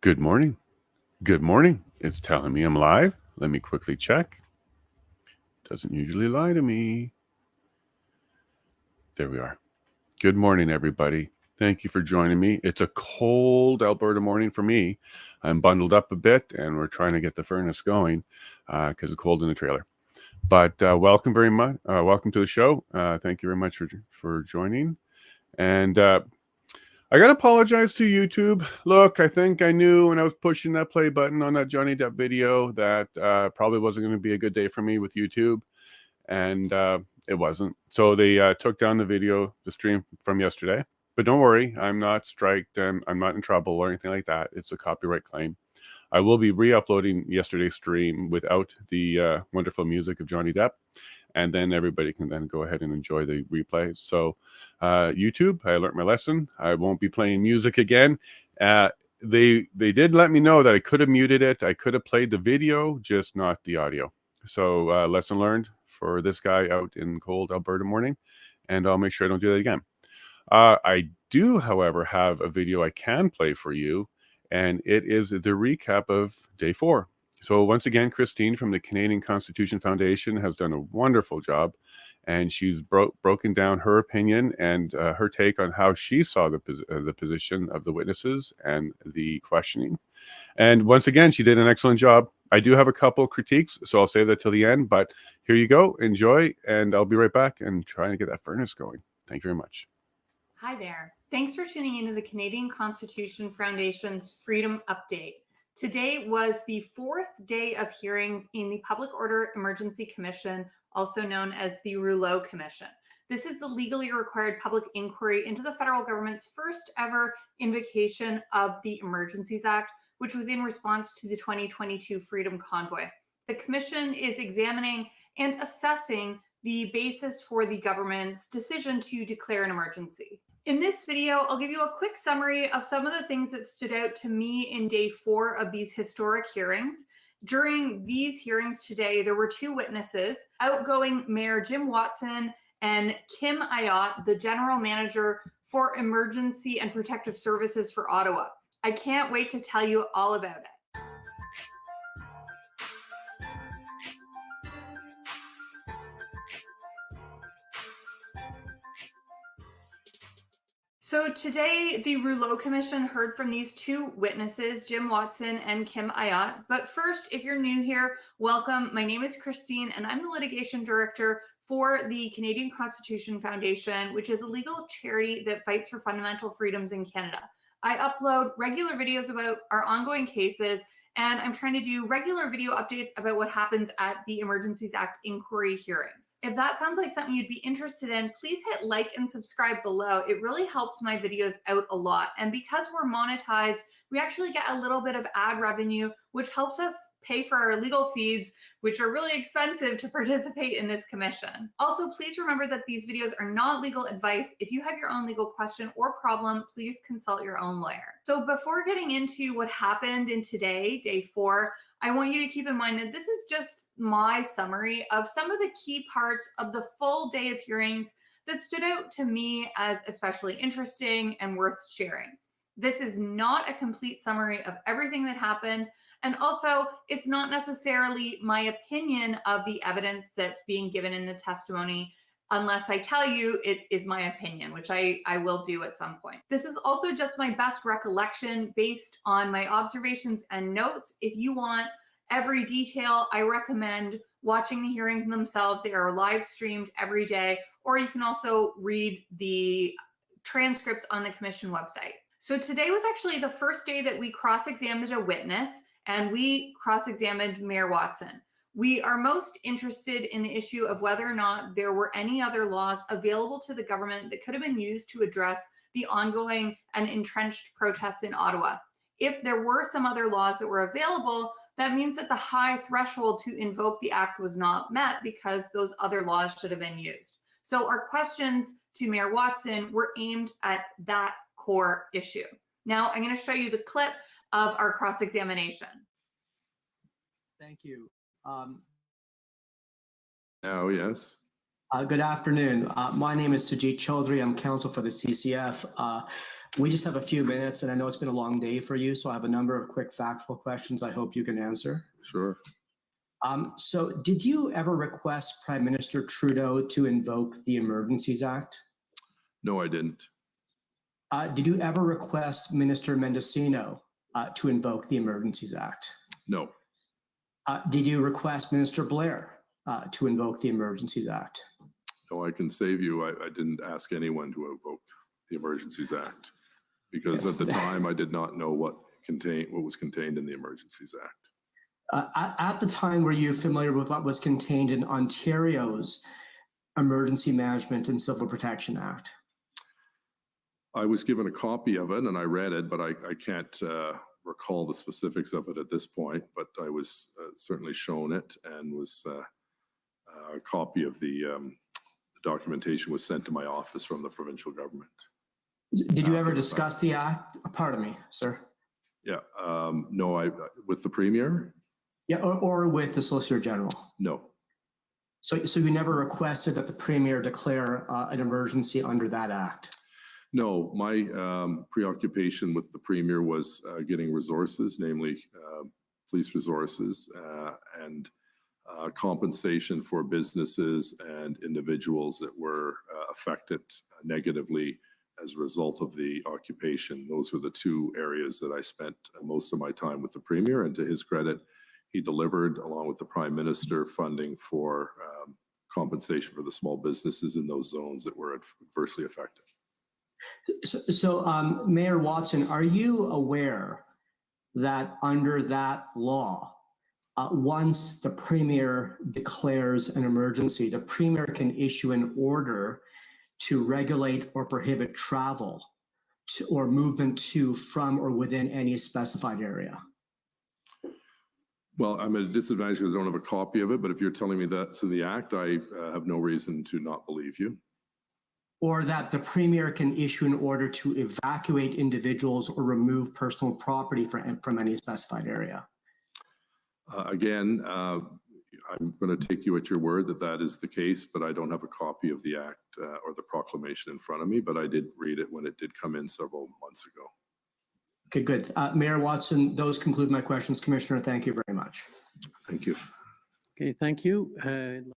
Good morning. Good morning. It's telling me I'm live. Let me quickly check. Doesn't usually lie to me. There we are. Good morning, everybody. Thank you for joining me. It's a cold Alberta morning for me. I'm bundled up a bit and we're trying to get the furnace going because it's cold in the trailer. But welcome very much. Welcome to the show. Thank you very much for joining. And I got to apologize to YouTube. Look, I think I knew when I was pushing that play button on that Johnny Depp video that probably wasn't going to be a good day for me with YouTube. And it wasn't. So they took down the stream from yesterday. But don't worry, I'm not striked. I'm not in trouble or anything like that. It's a copyright claim. I will be re-uploading yesterday's stream without the wonderful music of Johnny Depp. And then everybody can then go ahead and enjoy the replays. So YouTube, I learned my lesson. I won't be playing music again. They did let me know that I could have muted it. I could have played the video, just not the audio. So lesson learned for this guy out in cold Alberta morning. And I'll make sure I don't do that again. I do, however, have a video I can play for you. And it is the recap of day 4. So once again, Christine from the Canadian Constitution Foundation has done a wonderful job, and she's broken down her opinion and her take on how she saw the position of the witnesses and the questioning. And once again, she did an excellent job. I do have a couple critiques, so I'll save that till the end. But here you go. Enjoy, and I'll be right back and try to get that furnace going. Thank you very much. Hi there. Thanks for tuning into the Canadian Constitution Foundation's Freedom Update. Today was the 4th day of hearings in the Public Order Emergency Commission, also known as the Rouleau Commission. This is the legally required public inquiry into the federal government's first ever invocation of the Emergencies Act, which was in response to the 2022 Freedom Convoy. The commission is examining and assessing the basis for the government's decision to declare an emergency. In this video, I'll give you a quick summary of some of the things that stood out to me in day 4 of these historic hearings. During these hearings today, there were 2 witnesses, outgoing Mayor Jim Watson and Kim Ayot, the General Manager for Emergency and Protective Services for Ottawa. I can't wait to tell you all about it. So today, the Rouleau Commission heard from these 2 witnesses, Jim Watson and Kim Ayot. But first, if you're new here, welcome. My name is Christine, and I'm the Litigation Director for the Canadian Constitution Foundation, which is a legal charity that fights for fundamental freedoms in Canada. I upload regular videos about our ongoing cases, and I'm trying to do regular video updates about what happens at the Emergencies Act inquiry hearings. If that sounds like something you'd be interested in, please hit like and subscribe below. It really helps my videos out a lot. And because we're monetized, we actually get a little bit of ad revenue, which helps us pay for our legal fees, which are really expensive to participate in this commission. Also, please remember that these videos are not legal advice. If you have your own legal question or problem, please consult your own lawyer. So before getting into what happened in today, day 4, I want you to keep in mind that this is just my summary of some of the key parts of the full day of hearings that stood out to me as especially interesting and worth sharing. This is not a complete summary of everything that happened. And also, it's not necessarily my opinion of the evidence that's being given in the testimony, unless I tell you it is my opinion, which I will do at some point. This is also just my best recollection based on my observations and notes. If you want every detail, I recommend watching the hearings themselves. They are live streamed every day, or you can also read the transcripts on the commission website. So today was actually the first day that we cross-examined a witness, and we cross-examined Mayor Watson. We are most interested in the issue of whether or not there were any other laws available to the government that could have been used to address the ongoing and entrenched protests in Ottawa. If there were some other laws that were available, that means that the high threshold to invoke the act was not met because those other laws should have been used. So our questions to Mayor Watson were aimed at that core issue. Now I'm going to show you the clip of our cross-examination. Thank you. Now, yes. Good afternoon. My name is Sujit Chaudhry. I'm counsel for the CCF. We just have a few minutes, and I know it's been a long day for you, so I have a number of quick factual questions I hope you can answer. Sure. So did you ever request Prime Minister Trudeau to invoke the Emergencies Act? No, I didn't. Did you ever request Minister Mendocino to invoke the Emergencies Act? No. Did you request Minister Blair to invoke the Emergencies Act? No, I can save you. I didn't ask anyone to invoke the Emergencies Act because at the time I did not know what was contained in the Emergencies Act. At the time, were you familiar with what was contained in Ontario's Emergency Management and Civil Protection Act? I was given a copy of it and I read it, but I can't recall the specifics of it at this point, but I was certainly shown it, and was a copy of the documentation was sent to my office from the provincial government. Did you ever discuss the act? Pardon me, sir. Yeah, no, with the Premier? Yeah, or with the Solicitor General? No. So you never requested that the Premier declare an emergency under that act? No, my preoccupation with the Premier was getting resources, namely police resources and compensation for businesses and individuals that were affected negatively as a result of the occupation. Those were the two areas that I spent most of my time with the Premier, and to his credit, he delivered, along with the Prime Minister, funding for compensation for the small businesses in those zones that were adversely affected. So Mayor Watson, are you aware that under that law, once the Premier declares an emergency, the Premier can issue an order to regulate or prohibit travel or movement to, from, or within any specified area? Well, I'm at a disadvantage because I don't have a copy of it, but if you're telling me that's in the Act, I have no reason to not believe you. Or that the Premier can issue an order to evacuate individuals or remove personal property from any specified area? Again, I'm going to take you at your word that that is the case, but I don't have a copy of the Act or the proclamation in front of me, but I did read it when it did come in several months ago. Okay, good. Mayor Watson, those conclude my questions. Commissioner, thank you very much. Thank you. Okay, thank you.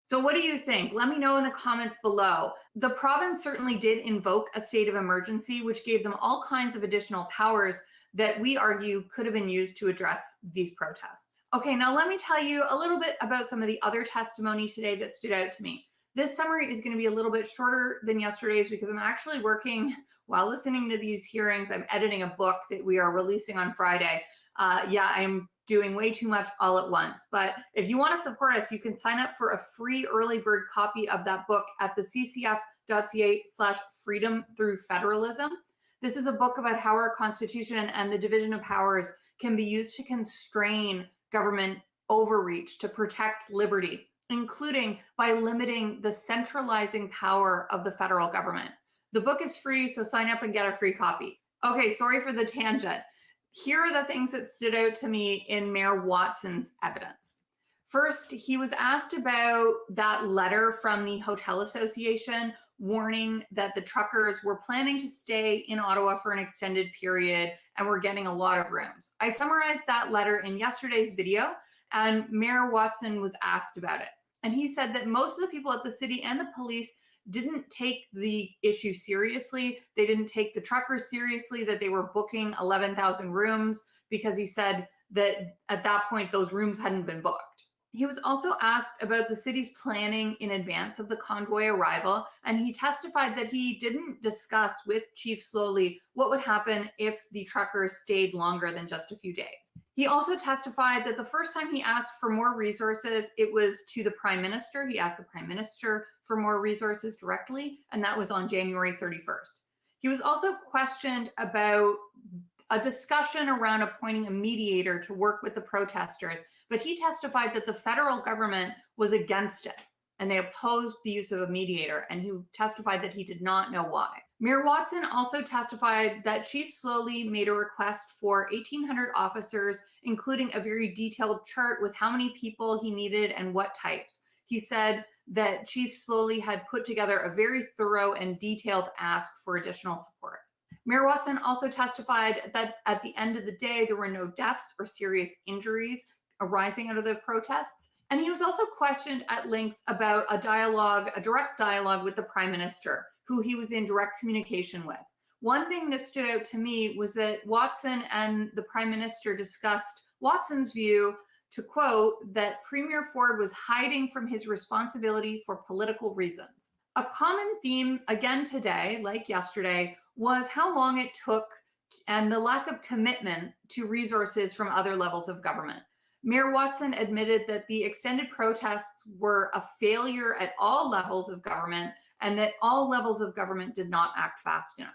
So what do you think? Let me know in the comments below. The province certainly did invoke a state of emergency, which gave them all kinds of additional powers that we argue could have been used to address these protests. Okay, now let me tell you a little bit about some of the other testimony today that stood out to me. This summary is going to be a little bit shorter than yesterday's because I'm actually working while listening to these hearings. I'm editing a book that we are releasing on Friday. I'm doing way too much all at once. But if you want to support us, you can sign up for a free early bird copy of that book at the ccf.ca/freedom through federalism. This is a book about how our Constitution and the division of powers can be used to constrain government overreach, to protect liberty, including by limiting the centralizing power of the federal government. The book is free, so sign up and get a free copy. Okay, sorry for the tangent. Here are the things that stood out to me in Mayor Watson's evidence. First, he was asked about that letter from the Hotel Association warning that the truckers were planning to stay in Ottawa for an extended period and were getting a lot of rooms. I summarized that letter in yesterday's video, and Mayor Watson was asked about it. And he said that most of the people at the city and the police didn't take the issue seriously. They didn't take the truckers seriously, that they were booking 11,000 rooms, because he said that at that point, those rooms hadn't been booked. He was also asked about the city's planning in advance of the convoy arrival, and he testified that he didn't discuss with Chief Slowly what would happen if the truckers stayed longer than just a few days. He also testified that the first time he asked for more resources, it was to the Prime Minister. He asked the Prime Minister for more resources directly, and that was on January 31st. He was also questioned about a discussion around appointing a mediator to work with the protesters, but he testified that the federal government was against it and they opposed the use of a mediator, and he testified that he did not know why. Mayor Watson also testified that Chief Slowly made a request for 1,800 officers, including a very detailed chart with how many people he needed and what types. He said that Chief Slowly had put together a very thorough and detailed ask for additional support. Mayor Watson also testified that at the end of the day, there were no deaths or serious injuries arising out of the protests. And he was also questioned at length about a direct dialogue with the Prime Minister, who he was in direct communication with. One thing that stood out to me was that Watson and the Prime Minister discussed Watson's view, to quote, that Premier Ford was hiding from his responsibility for political reasons. A common theme again today, like yesterday, was how long it took and the lack of commitment to resources from other levels of government. Mayor Watson admitted that the extended protests were a failure at all levels of government and that all levels of government did not act fast enough.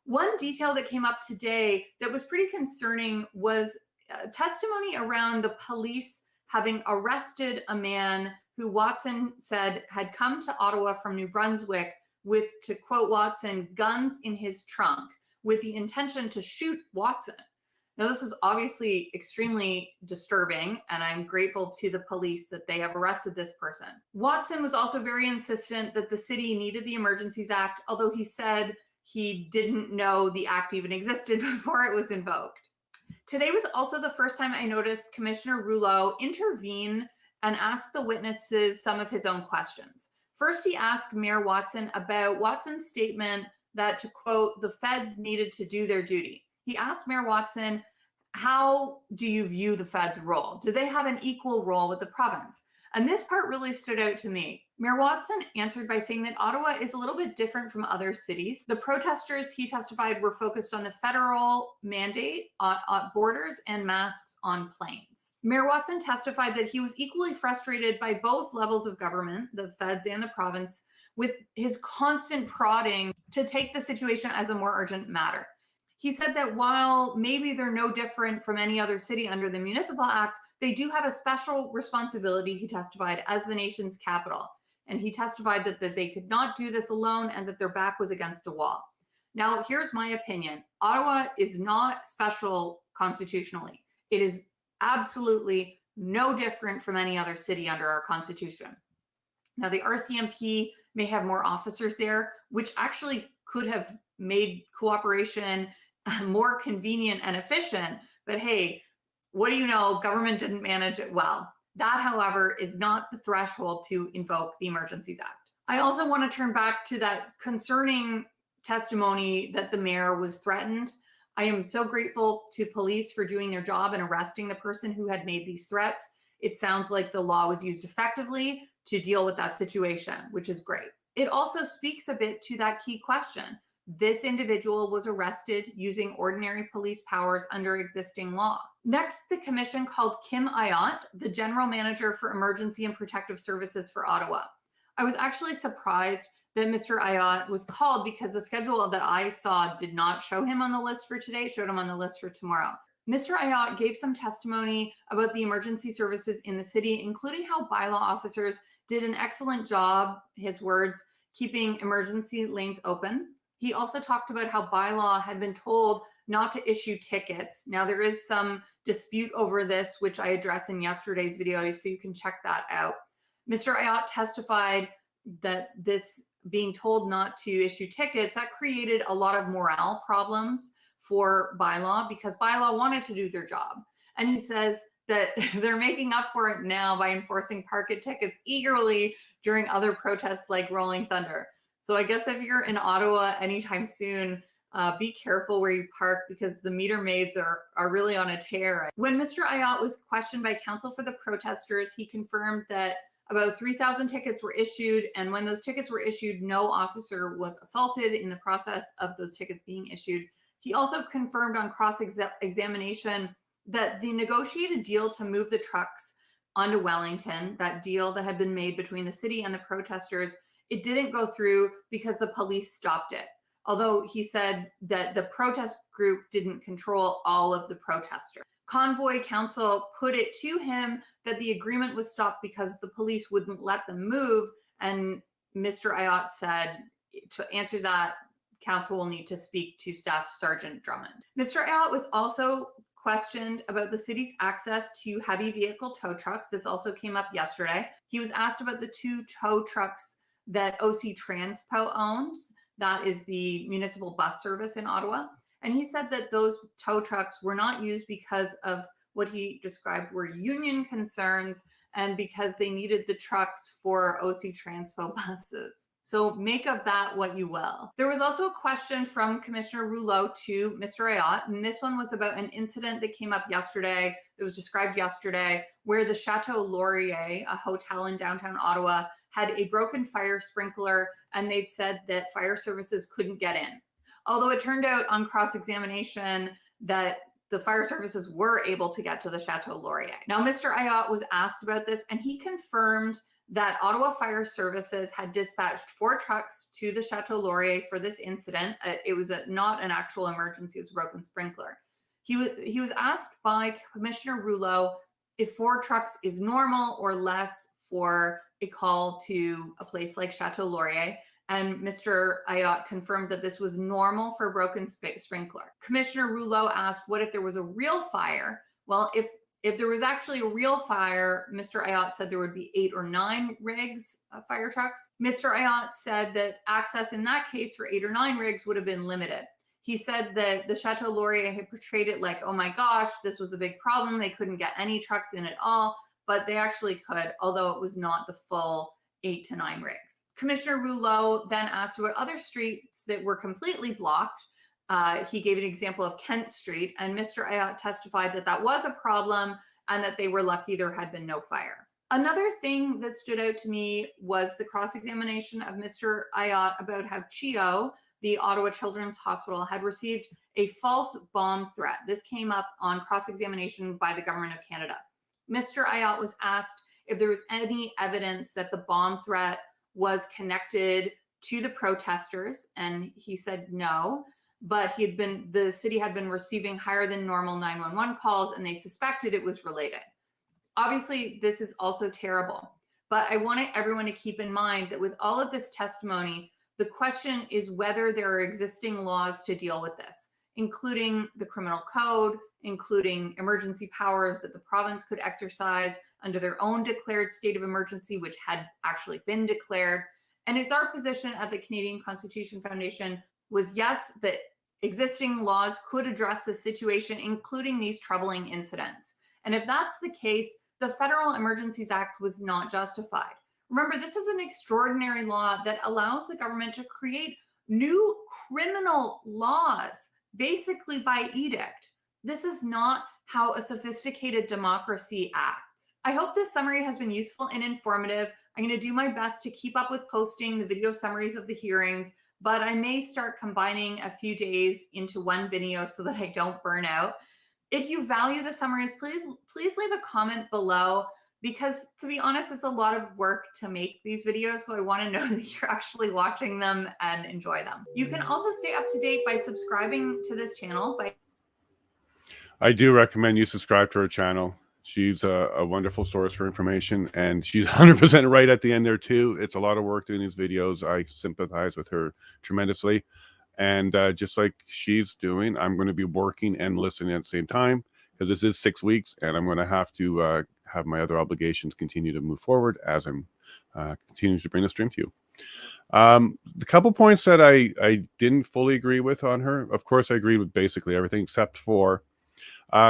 One detail that came up today that was pretty concerning was testimony around the police having arrested a man who Watson said had come to Ottawa from New Brunswick with, to quote Watson, guns in his trunk with the intention to shoot Watson. Now, this is obviously extremely disturbing, and I'm grateful to the police that they have arrested this person. Watson was also very insistent that the city needed the Emergencies Act, although he said he didn't know the act even existed before it was invoked. Today was also the first time I noticed Commissioner Rouleau intervene and ask the witnesses some of his own questions. First, he asked Mayor Watson about Watson's statement that, to quote, the feds needed to do their duty. He asked Mayor Watson, how do you view the feds' role? Do they have an equal role with the province? And this part really stood out to me. Mayor Watson answered by saying that Ottawa is a little bit different from other cities. The protesters, he testified, were focused on the federal mandate on borders and masks on planes. Mayor Watson testified that he was equally frustrated by both levels of government, the feds and the province, with his constant prodding to take the situation as a more urgent matter. He said that while maybe they're no different from any other city under the Municipal Act, they do have a special responsibility, he testified, as the nation's capital. And he testified that they could not do this alone and that their back was against a wall. Now, here's my opinion. Ottawa is not special constitutionally. It is absolutely no different from any other city under our constitution. Now, the RCMP may have more officers there, which actually could have made cooperation more convenient and efficient. But hey, what do you know? Government didn't manage it well. That, however, is not the threshold to invoke the Emergencies Act. I also want to turn back to that concerning testimony that the mayor was threatened. I am so grateful to police for doing their job and arresting the person who had made these threats. It sounds like the law was used effectively to deal with that situation, which is great. It also speaks a bit to that key question. This individual was arrested using ordinary police powers under existing law. Next, the commission called Kim Ayot, the general manager for emergency and protective services for Ottawa. I was actually surprised that Mr. Ayot was called because the schedule that I saw did not show him on the list for today, it showed him on the list for tomorrow. Mr. Ayot gave some testimony about the emergency services in the city, including how bylaw officers did an excellent job, his words, keeping emergency lanes open. He also talked about how bylaw had been told not to issue tickets. Now, there is some dispute over this, which I addressed in yesterday's video, so you can check that out. Mr. Ayot testified that this being told not to issue tickets, that created a lot of morale problems for bylaw because bylaw wanted to do their job. And he says that they're making up for it now by enforcing parking tickets eagerly during other protests like Rolling Thunder. So I guess if you're in Ottawa anytime soon, be careful where you park because the meter maids are really on a tear. When Mr. Ayot was questioned by counsel for the protesters, he confirmed that about 3,000 tickets were issued, and when those tickets were issued, no officer was assaulted in the process of those tickets being issued. He also confirmed on cross-examination that the negotiated deal to move the trucks onto Wellington, that deal that had been made between the city and the protesters, it didn't go through because the police stopped it. Although he said that the protest group didn't control all of the protesters. Convoy counsel put it to him that the agreement was stopped because the police wouldn't let them move. And Mr. Ayot said to answer that, counsel will need to speak to Staff Sergeant Drummond. Mr. Ayot was also questioned about the city's access to heavy vehicle tow trucks. This also came up yesterday. He was asked about the 2 tow trucks that OC Transpo owns. That is the municipal bus service in Ottawa. And he said that those tow trucks were not used because of what he described were union concerns and because they needed the trucks for OC Transpo buses. So make of that what you will. There was also a question from Commissioner Rouleau to Mr. Ayotte, and this one was about an incident that came up yesterday, that was described yesterday, where the Chateau Laurier, a hotel in downtown Ottawa, had a broken fire sprinkler, and they'd said that fire services couldn't get in. Although it turned out on cross-examination that the fire services were able to get to the Chateau Laurier. Now, Mr. Ayotte was asked about this, and he confirmed that Ottawa Fire Services had dispatched 4 trucks to the Chateau Laurier for this incident. It was not an actual emergency, it was a broken sprinkler. He was asked by Commissioner Rouleau if 4 trucks is normal or less for a call to a place like Chateau Laurier. And Mr. Ayotte confirmed that this was normal for a broken sprinkler. Commissioner Rouleau asked, what if there was a real fire? Well, if there was actually a real fire, Mr. Ayotte said there would be 8 or 9 rigs, fire trucks. Mr. Ayotte said that access in that case for 8 or 9 rigs would have been limited. He said that the Chateau Laurier had portrayed it like, oh my gosh, this was a big problem. They couldn't get any trucks in at all, but they actually could, although it was not the full 8 to 9 rigs. Commissioner Rouleau then asked about other streets that were completely blocked. He gave an example of Kent Street, and Mr. Ayotte testified that that was a problem and that they were lucky there had been no fire. Another thing that stood out to me was the cross-examination of Mr. Ayotte about how CHEO, the Ottawa Children's Hospital, had received a false bomb threat. This came up on cross-examination by the Government of Canada. Mr. Ayotte was asked if there was any evidence that the bomb threat was connected to the protesters, and he said no. But the city had been receiving higher than normal 911 calls, and they suspected it was related. Obviously, this is also terrible, but I wanted everyone to keep in mind that with all of this testimony, the question is whether there are existing laws to deal with this, including the criminal code, including emergency powers that the province could exercise under their own declared state of emergency, which had actually been declared. And it's our position at the Canadian Constitution Foundation was yes, that existing laws could address the situation, including these troubling incidents. And if that's the case, the Federal Emergencies Act was not justified. Remember, this is an extraordinary law that allows the government to create new criminal laws, basically by edict. This is not how a sophisticated democracy acts. I hope this summary has been useful and informative. I'm going to do my best to keep up with posting the video summaries of the hearings, but I may start combining a few days into one video so that I don't burn out. If you value the summaries, please leave a comment below, because to be honest, it's a lot of work to make these videos. So I want to know that you're actually watching them and enjoy them. You can also stay up to date by subscribing to this channel. I do recommend you subscribe to her channel. She's a wonderful source for information, and she's 100% right at the end there too. It's a lot of work doing these videos. I sympathize with her tremendously. And just like she's doing, I'm going to be working and listening at the same time, because this is 6 weeks, and I'm going to have have my other obligations continue to move forward as I'm continuing to bring the stream to you. The couple points that I didn't fully agree with on her, of course, I agree with basically everything except for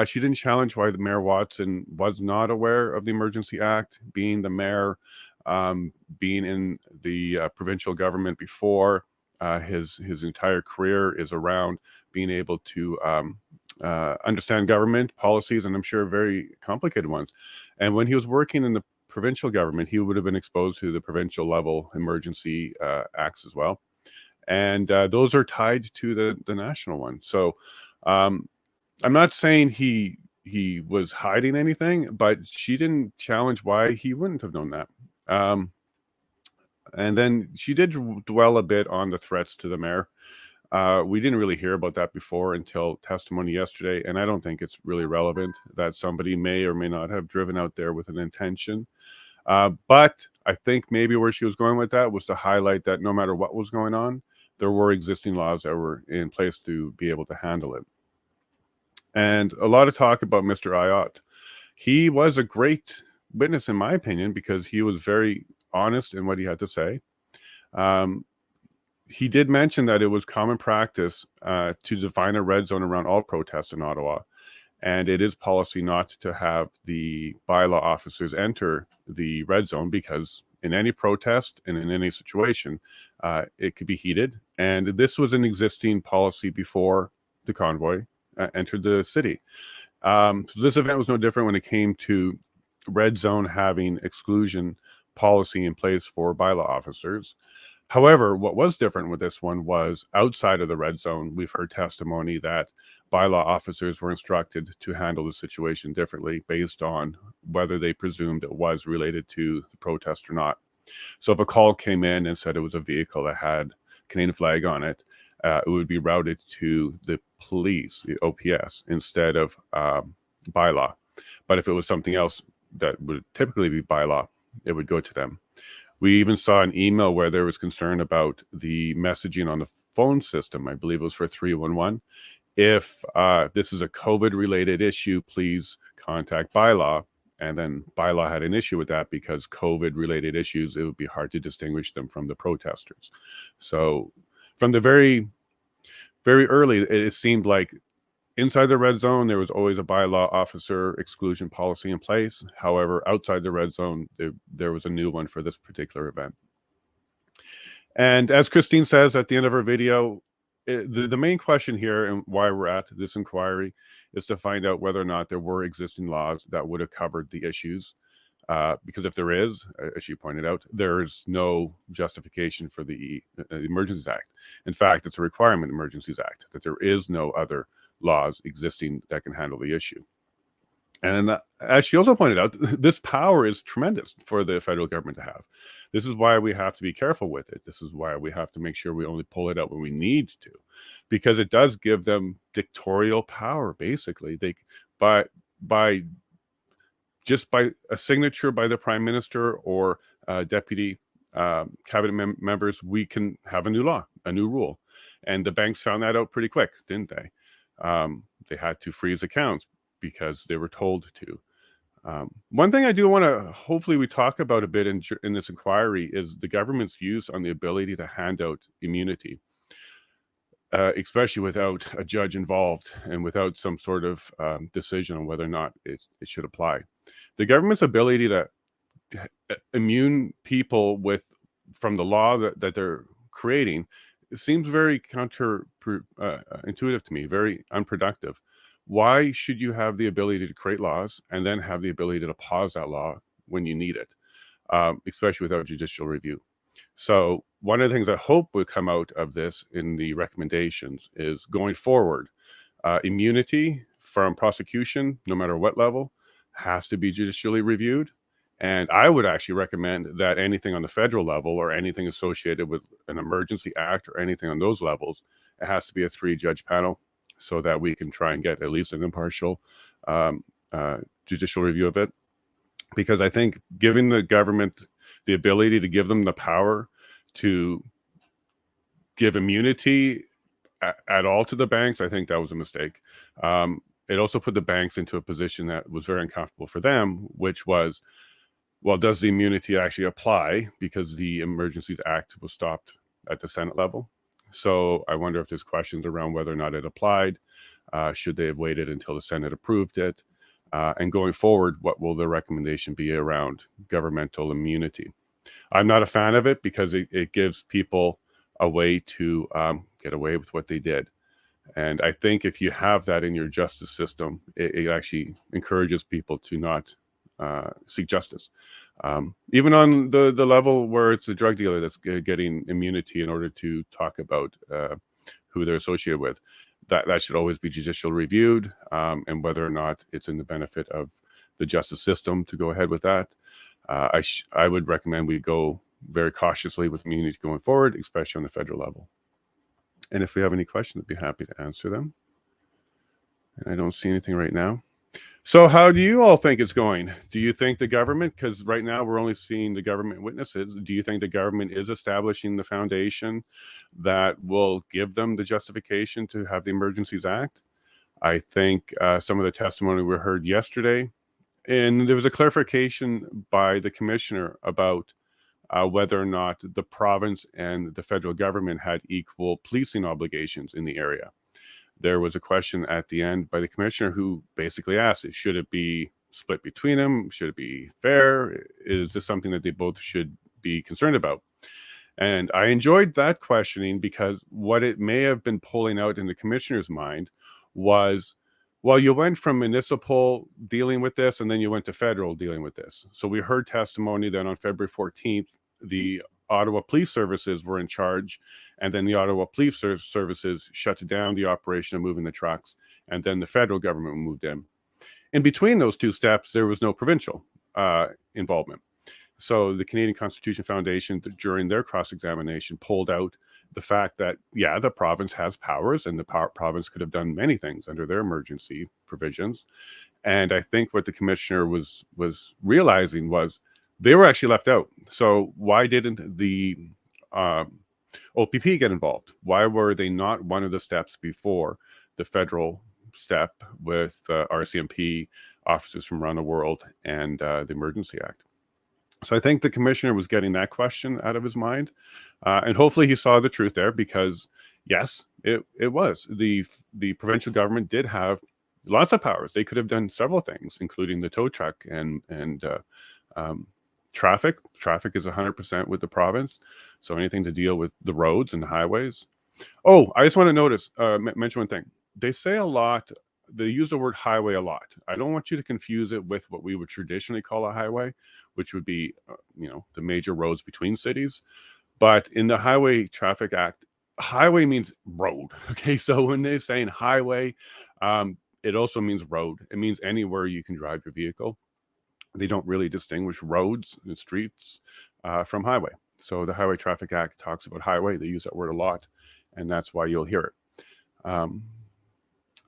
she didn't challenge why the Mayor Watson was not aware of the Emergency Act, being the mayor, being in the provincial government before. His entire career is around being able to understand government policies, and I'm sure very complicated ones. And when he was working in the provincial government, he would have been exposed to the provincial level emergency acts as well. And those are tied to the national one. So I'm not saying he was hiding anything, but she didn't challenge why he wouldn't have known that. And then she did dwell a bit on the threats to the mayor. We didn't really hear about that before until testimony yesterday, and I don't think it's really relevant that somebody may or may not have driven out there with an intention. But I think maybe where she was going with that was to highlight that no matter what was going on, there were existing laws that were in place to be able to handle it. And a lot of talk about Mr. Ayotte. He was a great witness, in my opinion, because he was very honest in what he had to say. He did mention that it was common practice to define a red zone around all protests in Ottawa. And it is policy not to have the bylaw officers enter the red zone because in any protest and in any situation, it could be heated. And this was an existing policy before the convoy entered the city. So this event was no different when it came to red zone having exclusion policy in place for bylaw officers. However, what was different with this one was outside of the red zone, we've heard testimony that bylaw officers were instructed to handle the situation differently based on whether they presumed it was related to the protest or not. So if a call came in and said it was a vehicle that had Canadian flag on it, it would be routed to the police, the OPS, instead of bylaw. But if it was something else that would typically be bylaw, it would go to them. We even saw an email where there was concern about the messaging on the phone system. I believe it was for 311. If this is a COVID-related issue, please contact bylaw. And then bylaw had an issue with that because COVID-related issues, it would be hard to distinguish them from the protesters. So from the very, very early, it seemed like inside the red zone, there was always a bylaw officer exclusion policy in place. However, outside the red zone, there was a new one for this particular event. And as Christine says at the end of her video, the main question here and why we're at this inquiry is to find out whether or not there were existing laws that would have covered the issues. Because if there is, as you pointed out, there's no justification for the Emergencies Act. In fact, it's a requirement, Emergencies Act, that there is no other laws existing that can handle the issue. And as she also pointed out, this power is tremendous for the federal government to have. This is why we have to be careful with it. This is why we have to make sure we only pull it out when we need to, because it does give them dictatorial power, basically. Just by a signature by the Prime Minister or deputy cabinet members, we can have a new law, a new rule. And the banks found that out pretty quick, didn't they? They had to freeze accounts because they were told to. One thing I do want to hopefully we talk about a bit in this inquiry is the government's views on the ability to hand out immunity, especially without a judge involved and without some sort of decision on whether or not it should apply. The government's ability to immune people from the law that they're creating seems very intuitive to me, very unproductive. Why should you have the ability to create laws and then have the ability to pause that law when you need it, especially without judicial review? So one of the things I hope will come out of this in the recommendations is going forward, immunity from prosecution, no matter what level, has to be judicially reviewed. And I would actually recommend that anything on the federal level or anything associated with an emergency act or anything on those levels, it has to be a 3-judge panel so that we can try and get at least an impartial judicial review of it. Because I think giving the government the ability to give them the power to give immunity at all to the banks, I think that was a mistake. It also put the banks into a position that was very uncomfortable for them, which was, well, does the immunity actually apply? Because the Emergencies Act was stopped at the Senate level. So I wonder if there's questions around whether or not it applied. Should they have waited until the Senate approved it? And going forward, what will the recommendation be around governmental immunity? I'm not a fan of it because it gives people a way to get away with what they did. And I think if you have that in your justice system, it actually encourages people to not seek justice. Even on the level where it's a drug dealer that's getting immunity in order to talk about who they're associated with, that should always be judicial reviewed, and whether or not it's in the benefit of the justice system to go ahead with that. I would recommend we go very cautiously with immunity going forward, especially on the federal level. And if we have any questions, I'd be happy to answer them. And I don't see anything right now. So how do you all think it's going? Do you think the government, because right now we're only seeing the government witnesses, do you think the government is establishing the foundation that will give them the justification to have the Emergencies Act? I think some of the testimony we heard yesterday, and there was a clarification by the commissioner about whether or not the province and the federal government had equal policing obligations in the area. There was a question at the end by the commissioner who basically asked, should it be split between them? Should it be fair? Is this something that they both should be concerned about? And I enjoyed that questioning because what it may have been pulling out in the commissioner's mind was, well, you went from municipal dealing with this and then you went to federal dealing with this. So we heard testimony that on February 14th, the Ottawa Police Services were in charge, and then the Ottawa Police Services shut down the operation of moving the trucks, and then the federal government moved in. In between those two steps, there was no provincial involvement. So the Canadian Constitution Foundation, during their cross-examination, pulled out the fact that, yeah, the province has powers, and the province could have done many things under their emergency provisions. And I think what the commissioner was realizing was they were actually left out. So why didn't the OPP get involved? Why were they not one of the steps before the federal step with RCMP, officers from around the world, and the Emergency Act? So I think the commissioner was getting that question out of his mind. And hopefully he saw the truth there, because yes, it was. The provincial government did have lots of powers. They could have done several things, including the tow truck and traffic. Traffic is 100% with the province. So anything to deal with the roads and the highways. Oh, I just want to mention one thing. They say a lot. They use the word highway a lot. I don't want you to confuse it with what we would traditionally call a highway, which would be, the major roads between cities. But in the Highway Traffic Act, highway means road. Okay, so when they're saying highway, it also means road. It means anywhere you can drive your vehicle. They don't really distinguish roads and streets from highway. So the Highway Traffic Act talks about highway. They use that word a lot, and that's why you'll hear it. All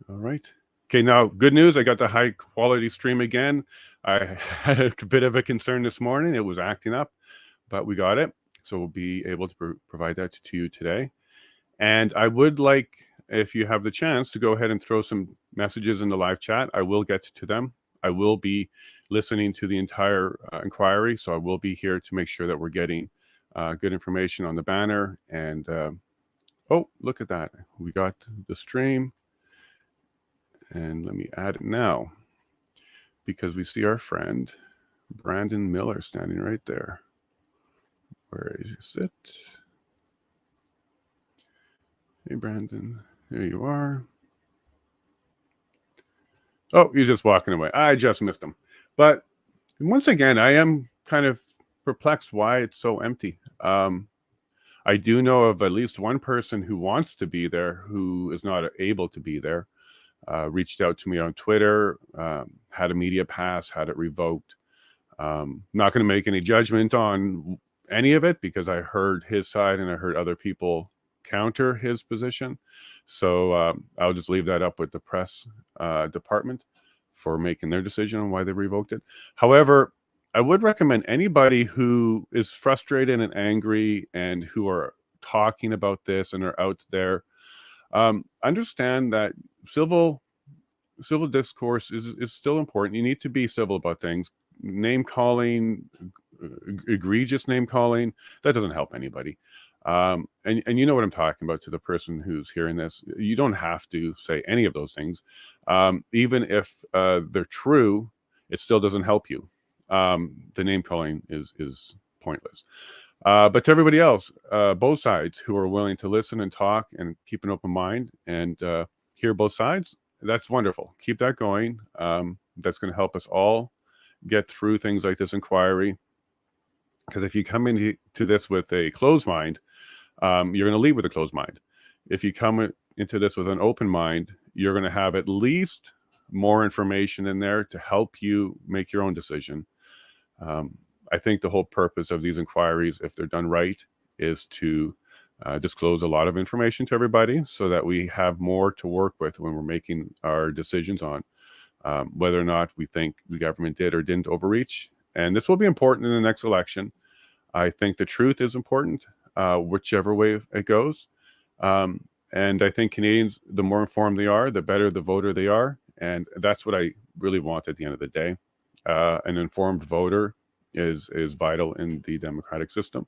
right. Okay, now, good news. I got the high quality stream again. I had a bit of a concern this morning. It was acting up, but we got it. So we'll be able to provide that to you today. And I would like, if you have the chance, to go ahead and throw some messages in the live chat. I will get to them. I will be listening to the entire inquiry. So I will be here to make sure that we're getting good information on the banner. And, oh, look at that. We got the stream. And let me add it now, because we see our friend Brandon Miller standing right there. Where is it? Hey, Brandon, there you are. Oh, you're just walking away. I just missed him. But once again, I am kind of perplexed why it's so empty. I do know of at least one person who wants to be there who is not able to be there. Reached out to me on Twitter, had a media pass, had it revoked. Not going to make any judgment on any of it, because I heard his side and I heard other people counter his position. So I'll just leave that up with the press department for making their decision on why they revoked it. However, I would recommend anybody who is frustrated and angry and who are talking about this and are out there, understand that civil discourse is still important. You need to be civil about things. Name calling, egregious name calling, that doesn't help anybody. And you know what I'm talking about. To the person who's hearing this, you don't have to say any of those things. Even if they're true, it still doesn't help you. The name calling is pointless. But to everybody else, both sides who are willing to listen and talk and keep an open mind and hear both sides, that's wonderful. Keep that going. That's going to help us all get through things like this inquiry. Because if you come into this with a closed mind, you're going to leave with a closed mind. If you come into this with an open mind, you're going to have at least more information in there to help you make your own decision. I think the whole purpose of these inquiries, if they're done right, is to disclose a lot of information to everybody so that we have more to work with when we're making our decisions on whether or not we think the government did or didn't overreach. And this will be important in the next election. I think the truth is important, whichever way it goes. And I think Canadians, the more informed they are, the better the voter they are. And that's what I really want at the end of the day. An informed voter is vital in the democratic system.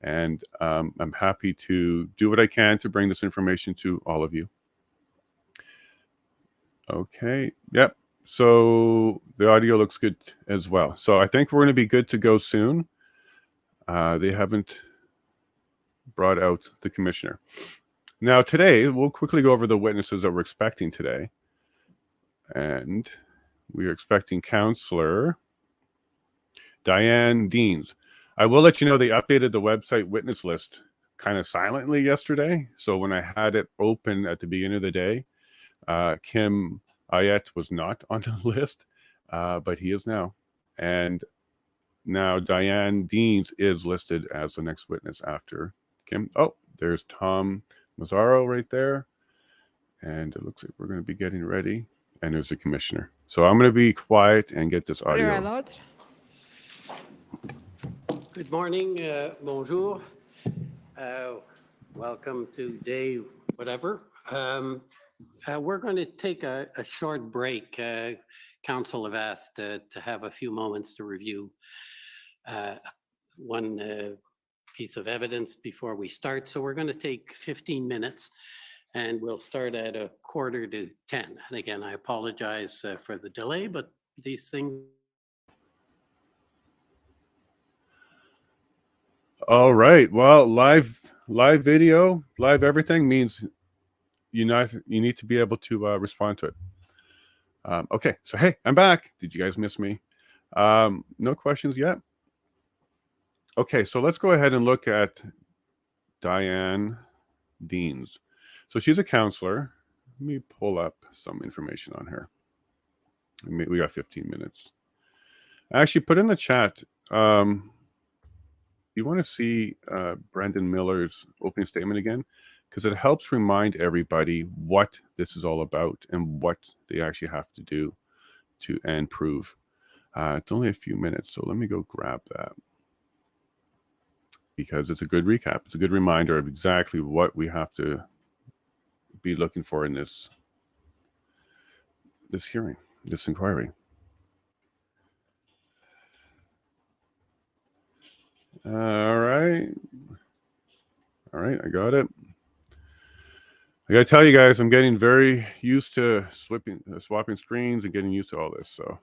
And I'm happy to do what I can to bring this information to all of you. Okay. Yep. So the audio looks good as well. So I think we're going to be good to go soon. They haven't brought out the commissioner. Now today, we'll quickly go over the witnesses that we're expecting today. And we are expecting Councillor Diane Deans. I will let you know they updated the website witness list kind of silently yesterday. So when I had it open at the beginning of the day, Kim Ayet was not on the list, but he is now. And now Diane Deans is listed as the next witness after Kim. Oh, there's Tom Mazzaro right there. And it looks like we're going to be getting ready. And there's the commissioner. So I'm going to be quiet and get this audio. Good morning, bonjour. Welcome to day whatever. We're going to take a short break. Council have asked to have a few moments to review one piece of evidence before we start. So we're going to take 15 minutes and we'll start at 9:45. And again, I apologize for the delay, but these things. All right. Well, live video, live everything means you need to be able to respond to it. Okay. So hey, I'm back. Did you guys miss me? No questions yet. Okay. So let's go ahead and look at Diane Deans. So she's a counselor. Let me pull up some information on her. We got 15 minutes. Actually, put in the chat. You want to see Brendan Miller's opening statement again, because it helps remind everybody what this is all about and what they actually have to do and prove. It's only a few minutes, so let me go grab that, because it's a good recap. It's a good reminder of exactly what we have to be looking for in this hearing, this inquiry. All right, I got it. I gotta tell you guys, I'm getting very used to swapping screens and getting used to all this. So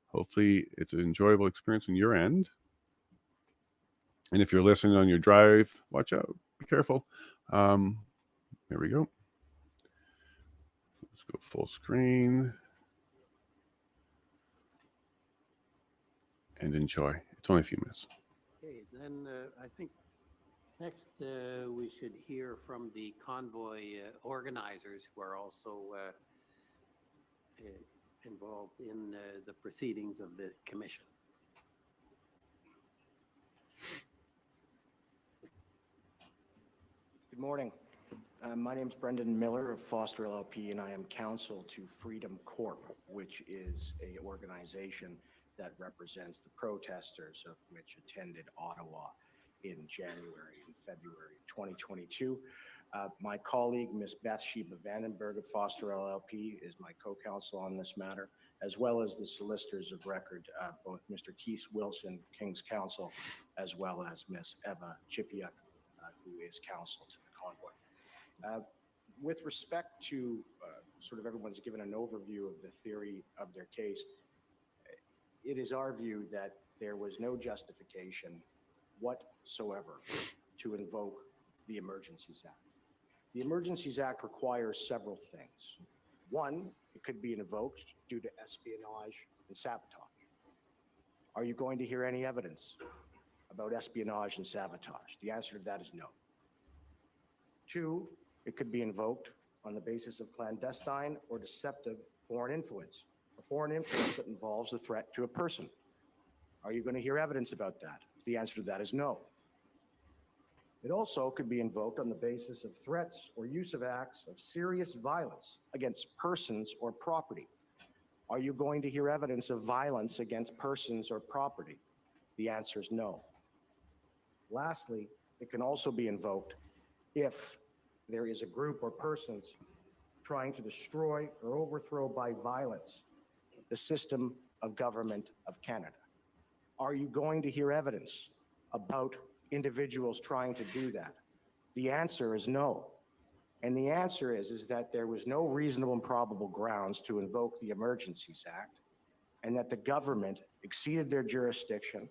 hopefully it's an enjoyable experience on your end. And if you're listening on your drive, watch out, be careful. There we go. Let's go full screen and enjoy. It's only a few minutes. Okay, then I think next we should hear from the convoy organizers who are also involved in the proceedings of the commission. Good morning. My name is Brendan Miller of Foster LLP, and I am counsel to Freedom Corp, which is an organization that represents the protesters of which attended Ottawa in January and February 2022. My colleague, Ms. Bathsheba Vandenberg of Foster LLP, is my co-counsel on this matter, as well as the solicitors of record, both Mr. Keith Wilson, King's Counsel, as well as Ms. Eva Chipiuk, who is counsel to the convoy. With respect to sort of everyone's given an overview of the theory of their case, it is our view that there was no justification whatsoever to invoke the Emergencies Act. The Emergencies Act requires several things. One, it could be invoked due to espionage and sabotage. Are you going to hear any evidence about espionage and sabotage? The answer to that is no. Two, it could be invoked on the basis of clandestine or deceptive foreign influence, a foreign influence that involves a threat to a person. Are you going to hear evidence about that? The answer to that is no. It also could be invoked on the basis of threats or use of acts of serious violence against persons or property. Are you going to hear evidence of violence against persons or property? The answer is no. Lastly, it can also be invoked if there is a group or persons trying to destroy or overthrow by violence the system of government of Canada. Are you going to hear evidence about individuals trying to do that? The answer is no. And the answer is that there was no reasonable and probable grounds to invoke the Emergencies Act, and that the government exceeded their jurisdiction,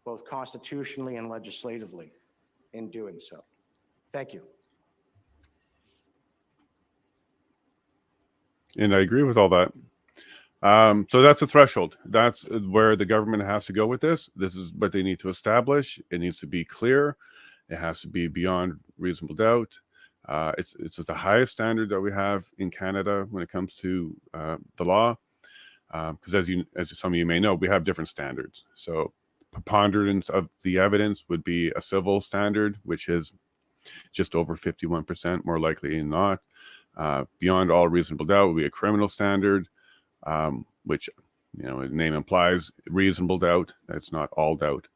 both constitutionally and legislatively, in doing so. Thank you. And I agree with all that. So that's the threshold. That's where the government has to go with this. This is what they need to establish. It needs to be clear. It has to be beyond reasonable doubt. It's the highest standard that we have in Canada when it comes to the law. Because as some of you may know, we have different standards. So preponderance of the evidence would be a civil standard, which is just over 51%, more likely than not. Beyond all reasonable doubt would be a criminal standard, which, the name implies reasonable doubt. That's not all doubt.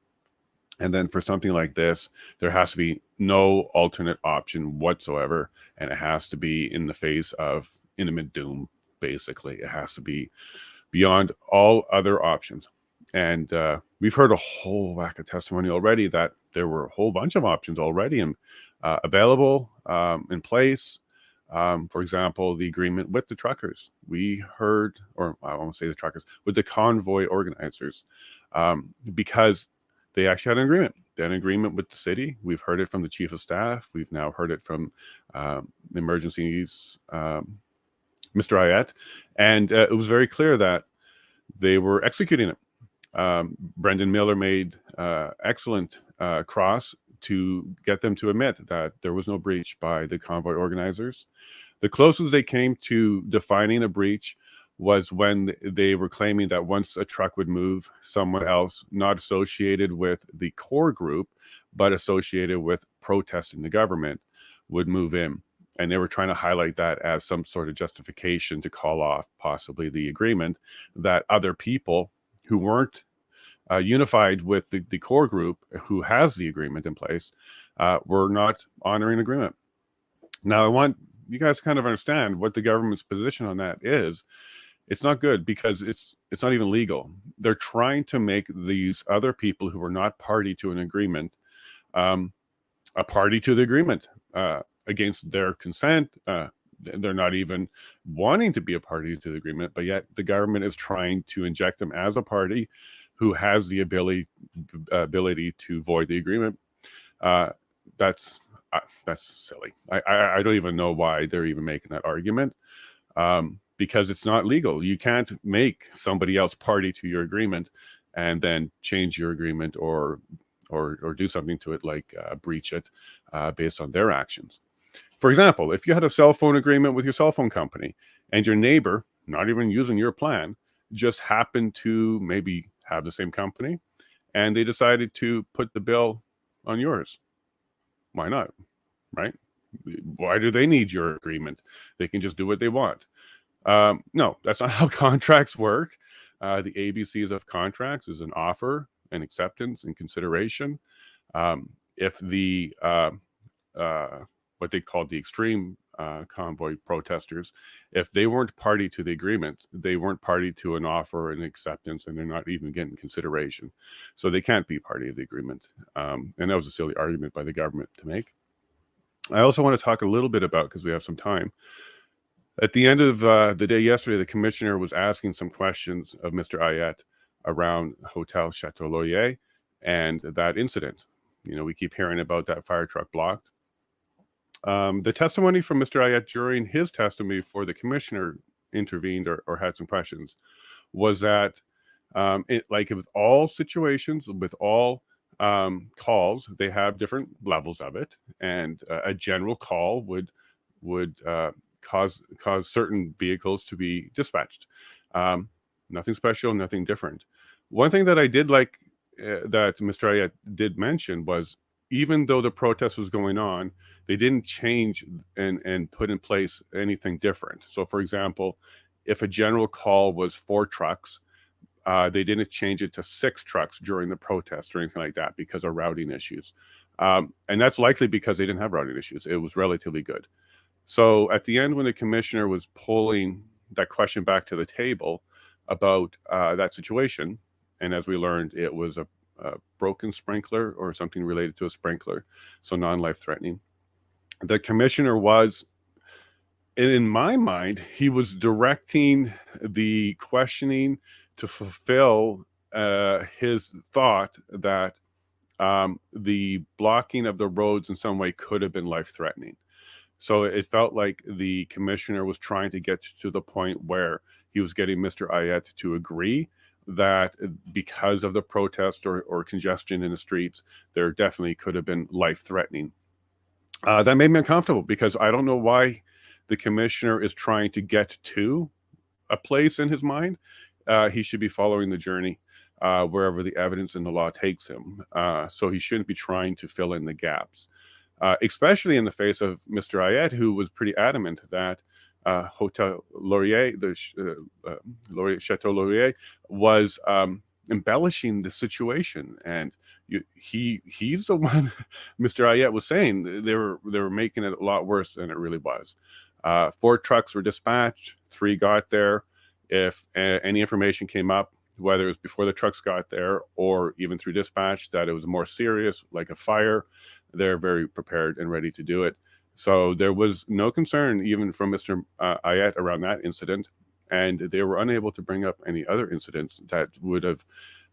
And then for something like this, there has to be no alternate option whatsoever. And it has to be in the face of imminent doom, basically. It has to be beyond all other options. And we've heard a whole whack of testimony already that there were a whole bunch of options already available in place. For example, the agreement with the truckers. We heard, or I won't say the truckers, with the convoy organizers, because they actually had an agreement. They had an agreement with the city. We've heard it from the chief of staff. We've now heard it from Emergencies, Mr. Ayat. And it was very clear that they were executing it. Brendan Miller made excellent cross to get them to admit that there was no breach by the convoy organizers. The closest they came to defining a breach was when they were claiming that once a truck would move, someone else not associated with the core group, but associated with protesting the government would move in. And they were trying to highlight that as some sort of justification to call off possibly the agreement, that other people who weren't unified with the core group who has the agreement in place were not honoring agreement. Now, I want you guys to kind of understand what the government's position on that is. It's not good because it's not even legal. They're trying to make these other people who are not party to an agreement a party to the agreement against their consent. They're not even wanting to be a party to the agreement, but yet the government is trying to inject them as a party who has the ability to void the agreement. That's silly. I don't even know why they're even making that argument, because it's not legal. You can't make somebody else party to your agreement and then change your agreement or do something to it, like breach it based on their actions. For example, if you had a cell phone agreement with your cell phone company and your neighbor, not even using your plan, just happened to maybe have the same company and they decided to put the bill on yours, why not? Right? Why do they need your agreement? They can just do what they want. No, that's not how contracts work. The ABCs of contracts is an offer, an acceptance, and consideration. If the what they called the extreme convoy protesters, if they weren't party to the agreement, they weren't party to an offer, an acceptance, and they're not even getting consideration. So they can't be party of the agreement. And that was a silly argument by the government to make. I also want to talk a little bit about, because we have some time, at the end of the day yesterday, the commissioner was asking some questions of Mr. Ayat around Hotel Chateau Laurier and that incident. We keep hearing about that fire truck blocked. The testimony from Mr. Ayat during his testimony before the commissioner intervened or had some questions was that, like with all situations, with all calls, they have different levels of it, and a general call would cause certain vehicles to be dispatched. Nothing special, nothing different. One thing that I did like that Mr. Ayat did mention was, even though the protest was going on, they didn't change and put in place anything different. So, for example, if a general call was 4 trucks, they didn't change it to 6 trucks during the protest or anything like that because of routing issues. And that's likely because they didn't have routing issues. It was relatively good. So at the end, when the commissioner was pulling that question back to the table about that situation, and as we learned, it was a broken sprinkler or something related to a sprinkler, so non-life threatening. The commissioner was, in my mind, he was directing the questioning to fulfill his thought that the blocking of the roads in some way could have been life-threatening. So it felt like the commissioner was trying to get to the point where he was getting Mr. Ayet to agree that because of the protest or congestion in the streets, there definitely could have been life-threatening. That made me uncomfortable because I don't know why the commissioner is trying to get to a place in his mind. He should be following the journey wherever the evidence and the law takes him. So he shouldn't be trying to fill in the gaps, especially in the face of Mr. Ayet, who was pretty adamant that Hotel Laurier, Chateau Laurier, was embellishing the situation, and he's the one. Mr. Ayet was saying they were making it a lot worse than it really was. 4 trucks were dispatched, 3 got there. If any information came up, whether it was before the trucks got there or even through dispatch, that it was more serious, like a fire, they're very prepared and ready to do it. So there was no concern even from Mr. Ayet around that incident, and they were unable to bring up any other incidents that would have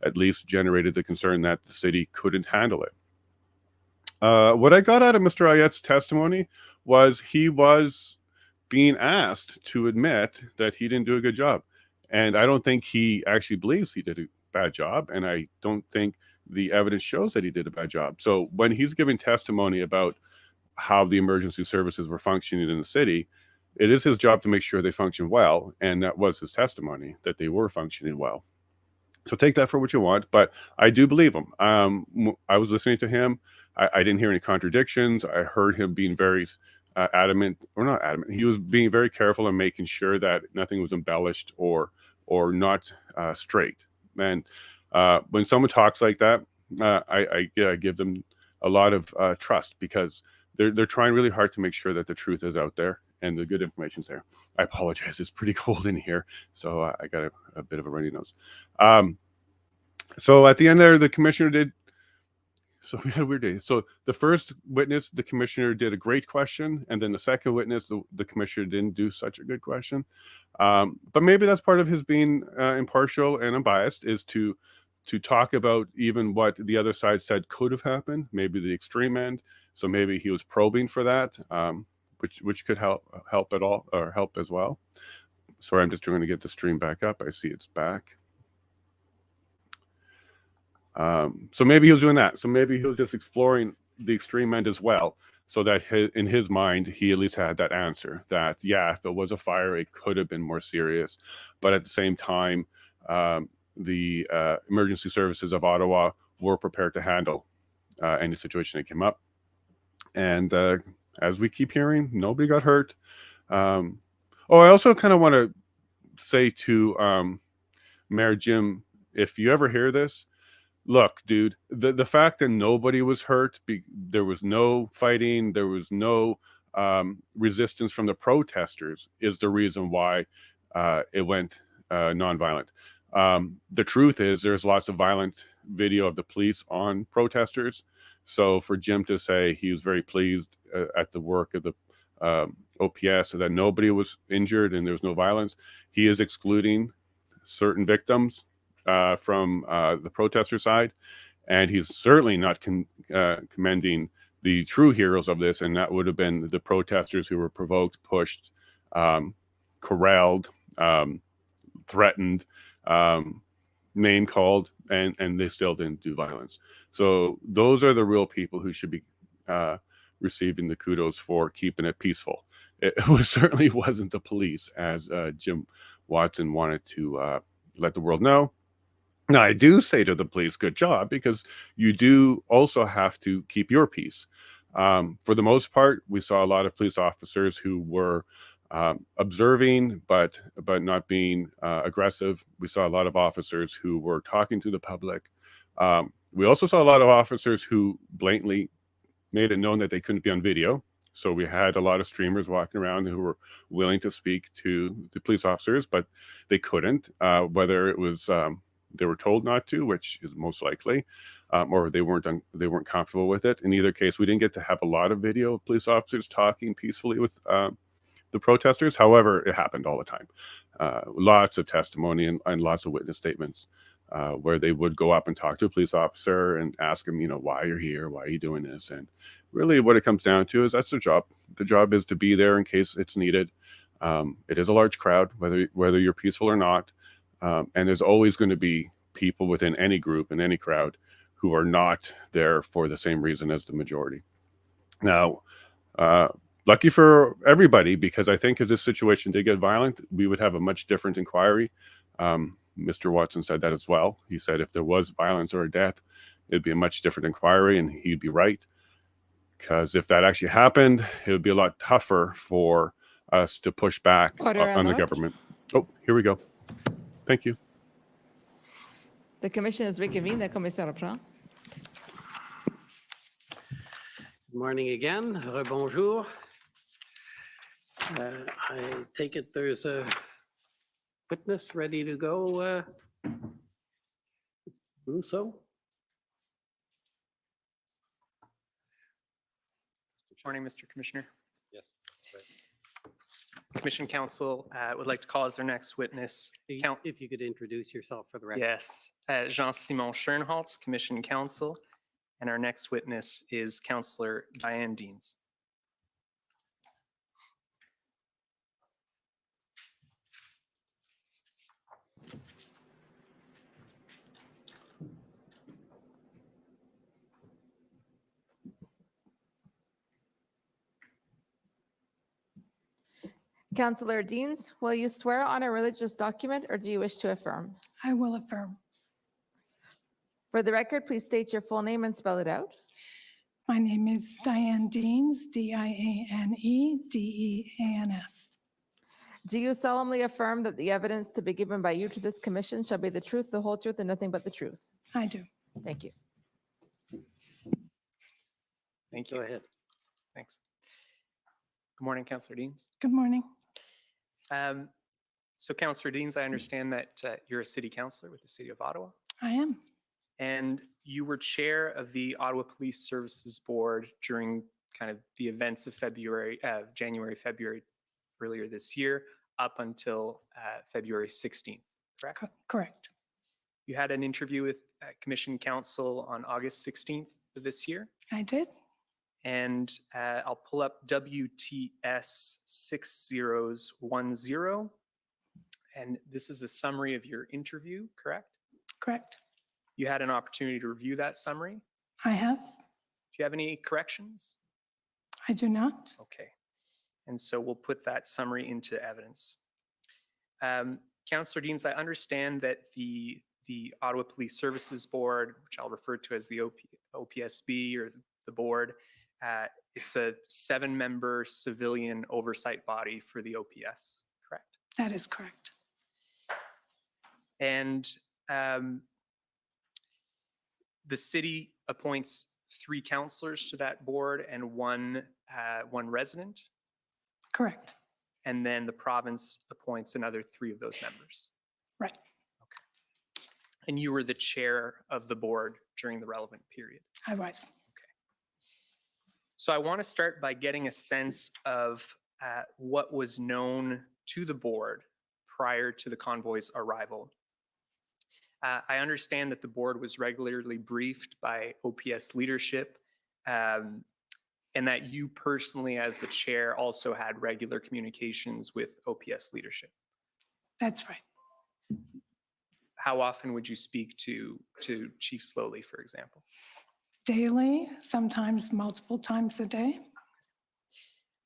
at least generated the concern that the city couldn't handle it. What I got out of Mr. Ayet's testimony was he was being asked to admit that he didn't do a good job. And I don't think he actually believes he did a bad job, and I don't think the evidence shows that he did a bad job. So when he's giving testimony about how the emergency services were functioning in the city, it is his job to make sure they function well, and that was his testimony, that they were functioning well. So take that for what you want, but I do believe him. I was listening to him. I didn't hear any contradictions. I heard him being very adamant, or not adamant. He was being very careful and making sure that nothing was embellished or not straight. And when someone talks like that, I give them a lot of trust, because they're trying really hard to make sure that the truth is out there and the good information's there. I apologize, it's pretty cold in here, so I got a bit of a runny nose. So at the end there, the commissioner did. So we had a weird day. So the first witness, the commissioner did a great question, and then the second witness, the commissioner didn't do such a good question. But maybe that's part of his being impartial and unbiased, is to talk about even what the other side said could have happened, maybe the extreme end. So maybe he was probing for that, which could help at all, or help as well. Sorry, I'm just trying to get the stream back up. I see it's back. So maybe he was doing that. So maybe he was just exploring the extreme end as well, so that in his mind, he at least had that answer that, yeah, if it was a fire, it could have been more serious. But at the same time, the emergency services of Ottawa were prepared to handle any situation that came up. And as we keep hearing, nobody got hurt. I also kind of want to say to Mayor Jim, if you ever hear this, look, dude, the fact that nobody was hurt, there was no fighting, there was no resistance from the protesters, is the reason why it went nonviolent. The truth is, there's lots of violent video of the police on protesters. So for Jim to say he was very pleased at the work of the OPS, so that nobody was injured and there was no violence, he is excluding certain victims from the protester side, and he's certainly not commending the true heroes of this, and that would have been the protesters who were provoked, pushed, corralled, threatened, name called, and they still didn't do violence. So those are the real people who should be receiving the kudos for keeping it peaceful. It certainly wasn't the police, as Jim Watson wanted to let the world know. Now, I do say to the police, good job, because you do also have to keep your peace. For the most part, we saw a lot of police officers who were observing, but not being aggressive. We saw a lot of officers who were talking to the public. We also saw a lot of officers who blatantly made it known that they couldn't be on video, So we had a lot of streamers walking around who were willing to speak to the police officers, but they couldn't, whether it was they were told not to, which is most likely, or they weren't comfortable with it. In either case, we didn't get to have a lot of video of police officers talking peacefully with the protesters. However, it happened all the time. Lots of testimony and lots of witness statements where they would go up and talk to a police officer and ask him, why you're here, why are you doing this? And really what it comes down to is that's their job. The job is to be there in case it's needed. It is a large crowd, whether you're peaceful or not. And there's always going to be people within any group and any crowd who are not there for the same reason as the majority. Now, lucky for everybody, because I think if this situation did get violent, we would have a much different inquiry. Mr. Watson said that as well. He said if there was violence or a death, it'd be a much different inquiry, and he'd be right. Because if that actually happened, it would be a lot tougher for us to push back on the government. Oh, here we go. Thank you. The commission is reconvened. La commission reprend. Good morning again. Bonjour. I take it there's a witness ready to go. Rousseau? Morning, Mr. Commissioner. Yes. Commission Council would like to call as their next witness. If you could introduce yourself for the record. Yes, Jean-Simon Schoenholz, Commission Counsel, and our next witness is Councillor Diane Deans. Councillor Deans, will you swear on a religious document or do you wish to affirm? I will affirm. For the record, please state your full name and spell it out. My name is Diane Deans, D-I-A-N-E-D-E-A-N-S. Do you solemnly affirm that the evidence to be given by you to this commission shall be the truth, the whole truth, and nothing but the truth? I do. Thank you. Thank you. Go ahead. Thanks. Good morning, Councillor Deans. Good morning. So Councillor Deans, I understand that you're a city councillor with the City of Ottawa, I am. and you were chair of the Ottawa Police Services Board during kind of the events of January, February earlier this year up until February 16th, correct? Correct. You had an interview with Commission Council on August 16th of this year, I did. and I'll pull up WTS 6010, and this is a summary of your interview, correct? Correct. You had an opportunity to review that summary. I have. Do you have any corrections? I do not. Okay. And so we'll put that summary into evidence. Councillor Deans, I understand that the Ottawa Police Services Board, which I'll refer to as the OPSB or the board, it's a 7-member civilian oversight body for the OPS, correct? That is correct. And the city appoints 3 councillors to that board and one resident, Correct. and then the province appoints another 3 of those members. Right. And you were the chair of the board during the relevant period. I was. So I want to start by getting a sense of what was known to the board prior to the convoy's arrival. I understand that the board was regularly briefed by OPS leadership, and that you personally, as the chair, also had regular communications with OPS leadership. That's right. How often would you speak to Chief Slowly, for example? Daily, sometimes multiple times a day.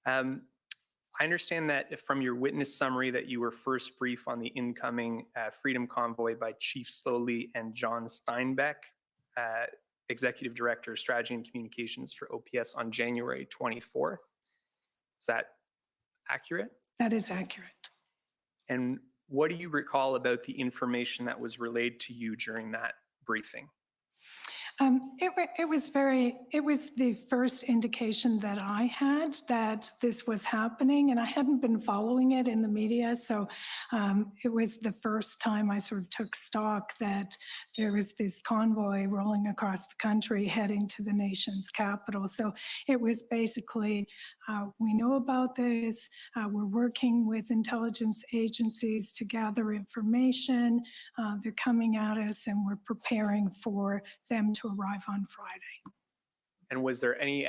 I understand that from your witness summary that you were first briefed on the incoming Freedom Convoy by Chief Slowly and John Steinbeck, Executive Director of Strategy and Communications for OPS, on January 24th. Is that accurate? That is accurate. And what do you recall about the information that was relayed to you during that briefing? It was the first indication that I had that this was happening, and I hadn't been following it in the media. So it was the first time I sort of took stock that there was this convoy rolling across the country heading to the nation's capital. So it was basically, we know about this, we're working with intelligence agencies to gather information, they're coming at us, and we're preparing for them to arrive on Friday. And was there any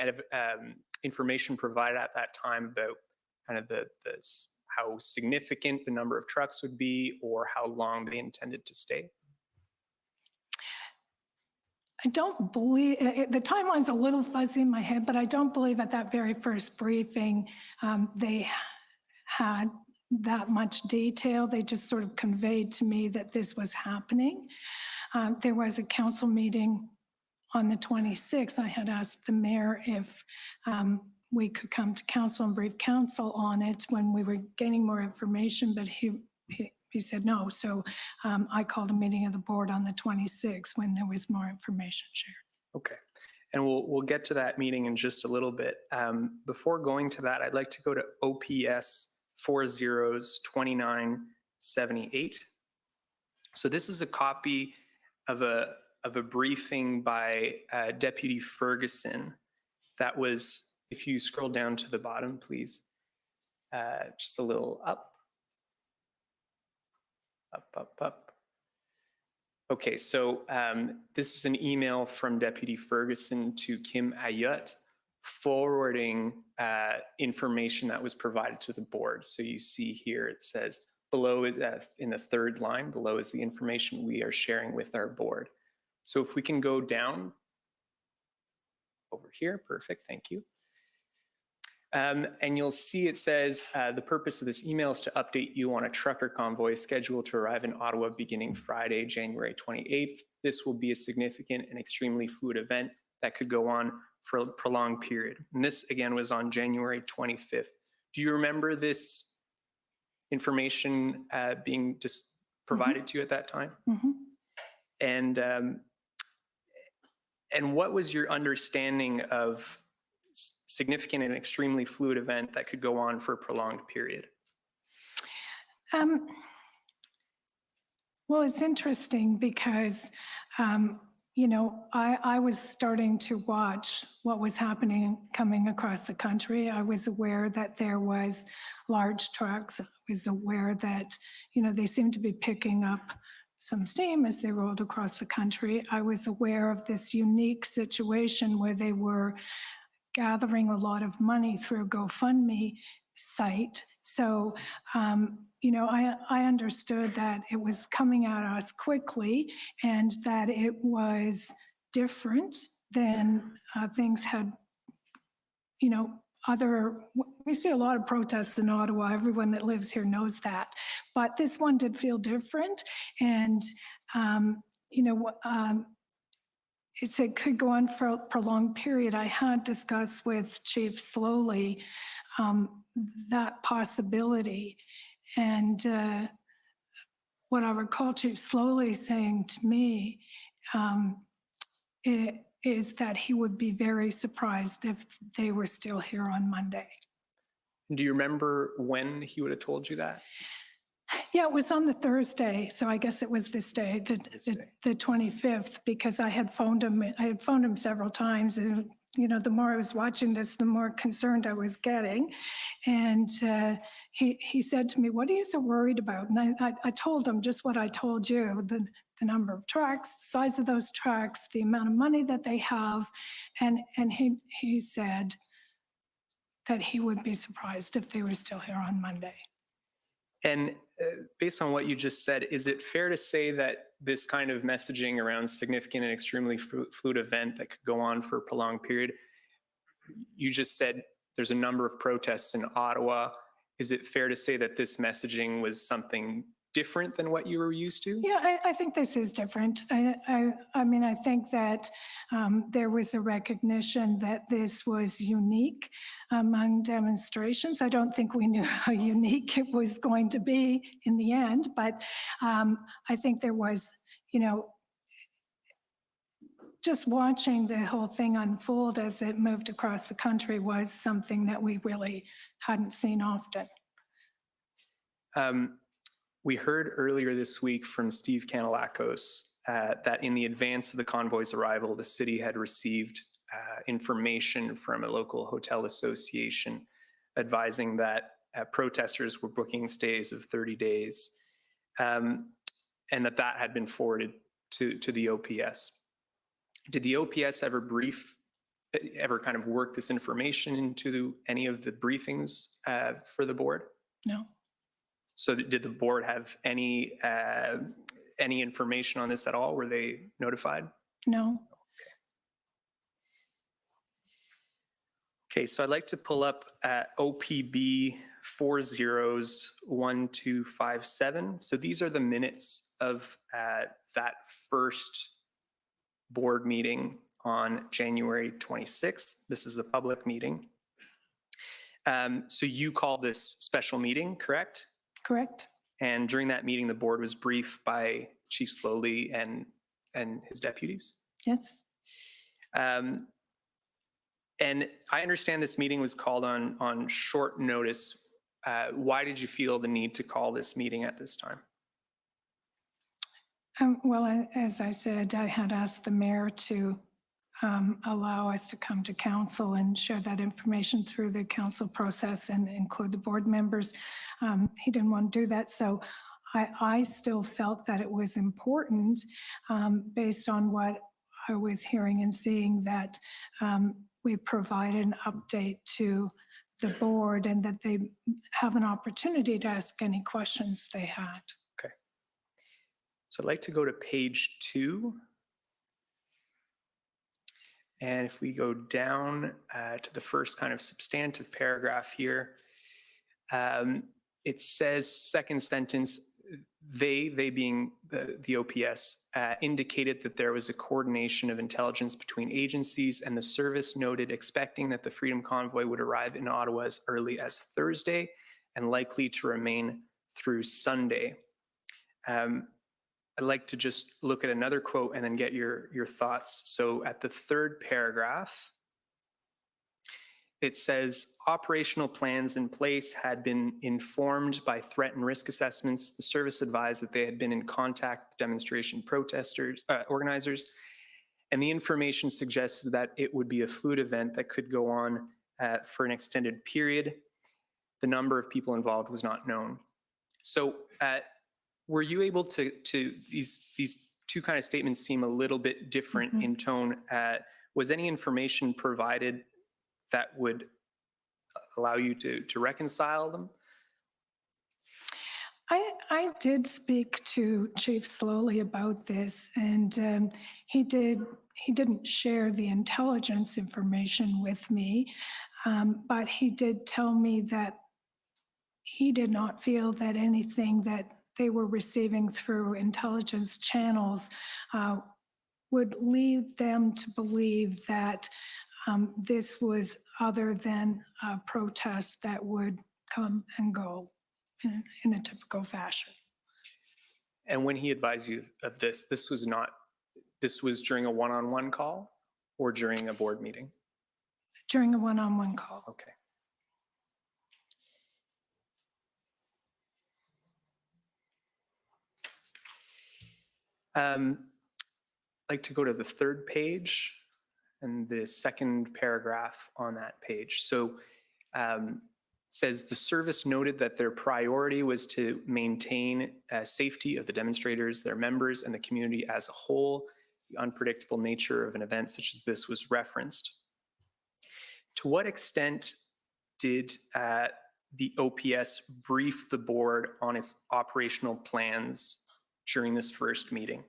information provided at that time about kind of how significant the number of trucks would be, or how long they intended to stay? I don't believe, the timeline's a little fuzzy in my head, but I don't believe at that very first briefing they had that much detail. They just sort of conveyed to me that this was happening. There was a council meeting on the 26th. I had asked the mayor if we could come to council and brief council on it when we were getting more information, but he said no. So I called a meeting of the board on the 26th when there was more information shared. Okay. And we'll get to that meeting in just a little bit. Before going to that, I'd like to go to OPS 402978. So this is a copy of a briefing by Deputy Ferguson that was, if you scroll down to the bottom, please, just a little up. Up. Okay, so this is an email from Deputy Ferguson to Kim Ayotte forwarding information that was provided to the board. So you see here, it says below is in the third line, below is the information we are sharing with our board. So if we can go down over here, perfect, thank you. And you'll see it says, the purpose of this email is to update you on a trucker convoy scheduled to arrive in Ottawa beginning Friday, January 28th. This will be a significant and extremely fluid event that could go on for a prolonged period. And this, again, was on January 25th. Do you remember this information being just provided to you at that time? Mm-hmm. And what was your understanding of significant and extremely fluid event that could go on for a prolonged period? Well, it's interesting because, you know, I was starting to watch what was happening coming across the country. I was aware that there was large trucks. I was aware that, you know, they seemed to be picking up some steam as they rolled across the country. I was aware of this unique situation where they were gathering a lot of money through a GoFundMe site. So, you know, I understood that it was coming at us quickly and that it was different than things had, you know, we see a lot of protests in Ottawa. Everyone that lives here knows that. But this one did feel different. And, you know, it could go on for a prolonged period. I had discussed with Chief Slowly that possibility. And what I recall Chief Slowly saying to me is that he would be very surprised if they were still here on Monday. Do you remember when he would have told you that? Yeah, it was on the Thursday, so I guess it was this day, the 25th, because I had phoned him. I had phoned him several times, and you know, the more I was watching this, the more concerned I was getting. And he said to me, "What are you so worried about?" And I told him just what I told you: the number of trucks, the size of those trucks, the amount of money that they have, and he said that he would be surprised if they were still here on Monday. And based on what you just said, is it fair to say that this kind of messaging around significant and extremely fluid event that could go on for a prolonged period, you just said there's a number of protests in Ottawa. Is it fair to say that this messaging was something different than what you were used to? Yeah, I think this is different. I mean, I think that there was a recognition that this was unique among demonstrations. I don't think we knew how unique it was going to be in the end, but I think there was, you know, just watching the whole thing unfold as it moved across the country was something that we really hadn't seen often. We heard earlier this week from Steve Kanellakos that in the advance of the convoy's arrival, the city had received information from a local hotel association advising that protesters were booking stays of 30 days, and that had been forwarded to the OPS. Did the OPS ever kind of work this information into any of the briefings for the board? No. So did the board have any information on this at all? Were they notified? No. Okay, so I'd like to pull up OPB 401257. So these are the minutes of that first board meeting on January 26th. This is a public meeting. So you called this special meeting, correct? Correct. And during that meeting, the board was briefed by Chief Slowly and his deputies? Yes. And I understand this meeting was called on short notice. Why did you feel the need to call this meeting at this time? Well, as I said, I had asked the mayor to allow us to come to council and share that information through the council process and include the board members. He didn't want to do that, so I still felt that it was important based on what I was hearing and seeing that we provide an update to the board and that they have an opportunity to ask any questions they had. Okay. So I'd like to go to page 2. And if we go down to the first kind of substantive paragraph here, it says, second sentence, they being the OPS, indicated that there was a coordination of intelligence between agencies, and the service noted expecting that the Freedom Convoy would arrive in Ottawa as early as Thursday and likely to remain through Sunday. I'd like to just look at another quote and then get your thoughts. So at the third paragraph, it says, operational plans in place had been informed by threat and risk assessments. The service advised that they had been in contact with demonstration organizers, and the information suggests that it would be a fluid event that could go on for an extended period. The number of people involved was not known. So were you able to these two kind of statements seem a little bit different in tone. Was any information provided that would allow you to reconcile them? I did speak to Chief Slowly about this, and he didn't share the intelligence information with me, but he did tell me that he did not feel that anything that they were receiving through intelligence channels would lead them to believe that this was other than a protest that would come and go in a typical fashion. And when he advised you of this, this was during a one-on-one call or during a board meeting? During a one-on-one call. Okay. I'd like to go to the third page and the second paragraph on that page. So it says the service noted that their priority was to maintain safety of the demonstrators, their members, and the community as a whole. The unpredictable nature of an event such as this was referenced. To what extent did the OPS brief the board on its operational plans during this first meeting?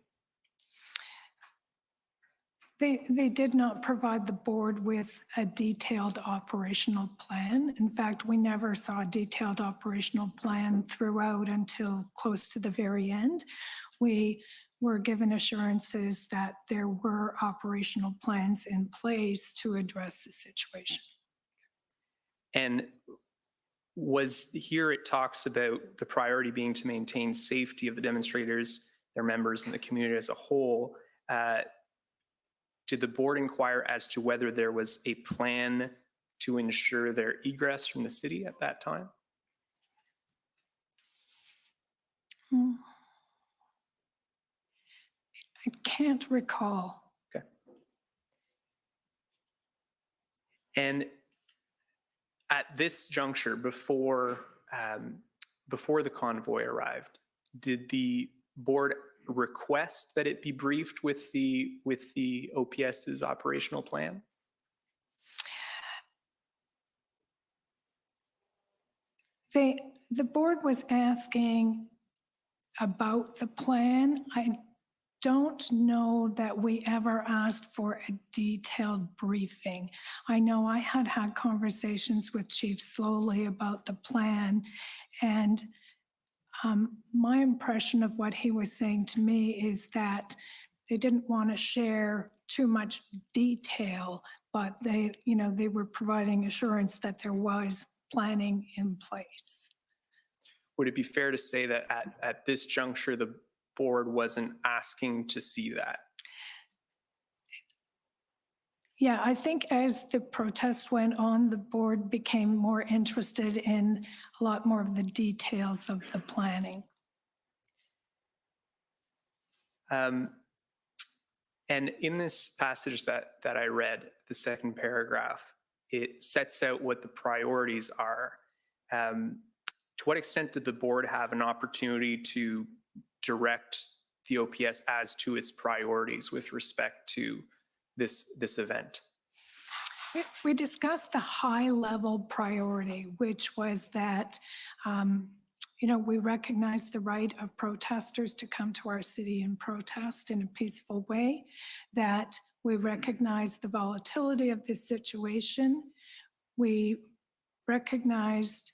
They did not provide the board with a detailed operational plan. In fact, we never saw a detailed operational plan throughout until close to the very end. We were given assurances that there were operational plans in place to address the situation. And here it talks about the priority being to maintain safety of the demonstrators, their members, and the community as a whole. did the board inquire as to whether there was a plan to ensure their egress from the city at that time? I can't recall. Okay. And at this juncture, before the convoy arrived, did the board request that it be briefed with the OPS's operational plan? The board was asking about the plan. I don't know that we ever asked for a detailed briefing. I know I had conversations with Chief Slowly about the plan, and my impression of what he was saying to me is that they didn't want to share too much detail, but they were providing assurance that there was planning in place. Would it be fair to say that at this juncture, the board wasn't asking to see that? Yeah, I think as the protest went on, the board became more interested in a lot more of the details of the planning. And in this passage that I read, the second paragraph, it sets out what the priorities are. To what extent did the board have an opportunity to direct the OPS as to its priorities with respect to this event? We discussed the high-level priority, which was that we recognize the right of protesters to come to our city and protest in a peaceful way, that we recognize the volatility of this situation. We recognized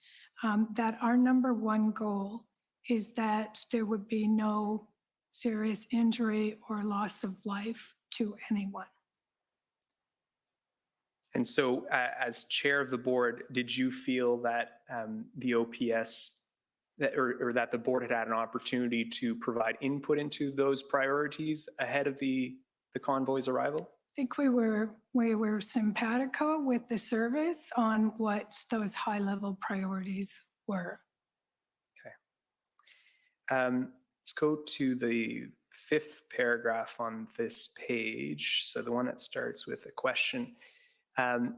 that our number one goal is that there would be no serious injury or loss of life to anyone. And so as chair of the board, did you feel that the OPS or that the board had an opportunity to provide input into those priorities ahead of the convoy's arrival? I think we were simpatico with the service on what those high-level priorities were. Okay. Let's go to the fifth paragraph on this page. So the one that starts with a question. It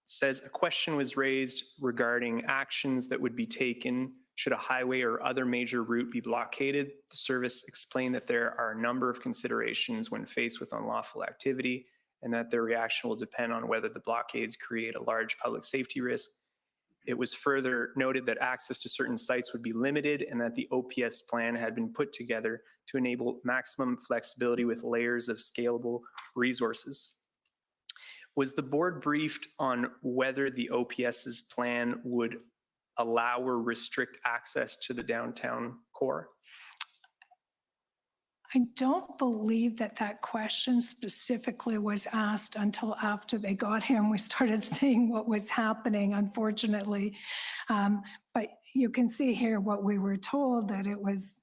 says, a question was raised regarding actions that would be taken should a highway or other major route be blockaded. The service explained that there are a number of considerations when faced with unlawful activity, and that their reaction will depend on whether the blockades create a large public safety risk. It was further noted that access to certain sites would be limited and that the OPS plan had been put together to enable maximum flexibility with layers of scalable resources. Was the board briefed on whether the OPS's plan would allow or restrict access to the downtown core? I don't believe that question specifically was asked until after they got here and we started seeing what was happening, unfortunately. But you can see here what we were told, that it was,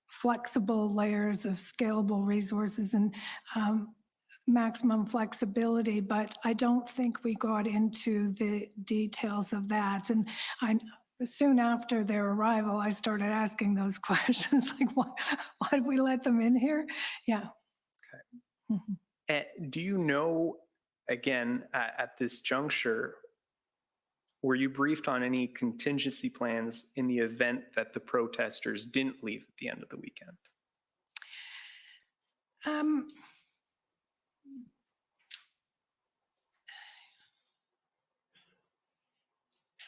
flexible layers of scalable resources and maximum flexibility, but I don't think we got into the details of that. And soon after their arrival, I started asking those questions, like, why did we let them in here? Yeah. Okay. Mm-hmm. Do you know, again, at this juncture, were you briefed on any contingency plans in the event that the protesters didn't leave at the end of the weekend?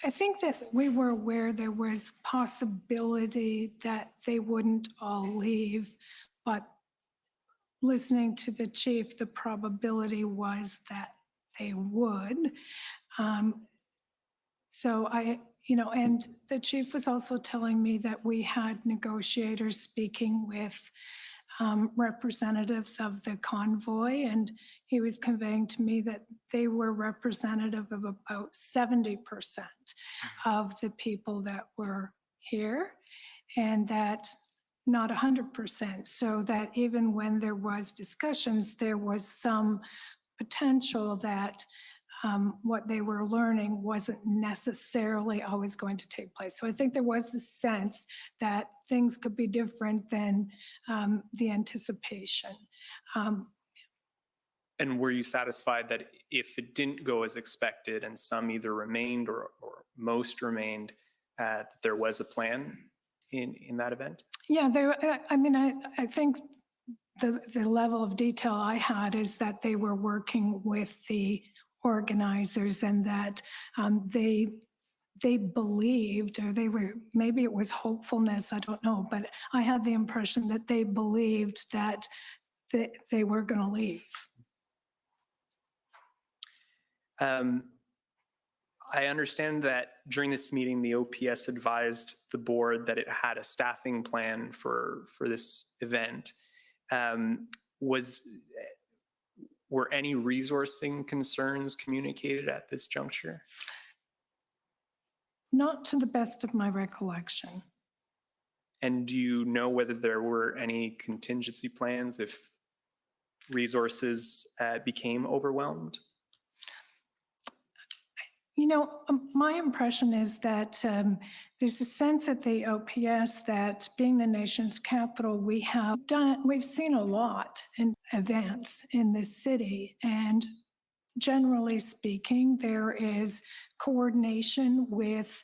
I think that we were aware there was possibility that they wouldn't all leave, but listening to the chief, the probability was that they would. So and the chief was also telling me that we had negotiators speaking with representatives of the convoy, and he was conveying to me that they were representative of about 70% of the people that were here, and that not 100%, so that even when there was discussions, there was some potential that what they were learning wasn't necessarily always going to take place. So I think there was the sense that things could be different than the anticipation. And were you satisfied that if it didn't go as expected and some either remained or most remained, that there was a plan in that event? Yeah, I mean, I think the level of detail I had is that they were working with the organizers and that they believed, or they were, maybe it was hopefulness, I don't know, but I had the impression that they believed that they were going to leave. I understand that during this meeting, the OPS advised the board that it had a staffing plan for this event. Were any resourcing concerns communicated at this juncture? Not to the best of my recollection. And do you know whether there were any contingency plans if resources became overwhelmed? You know, my impression is that there's a sense at the OPS that being the nation's capital, we've seen a lot in events in this city, and generally speaking, there is coordination with,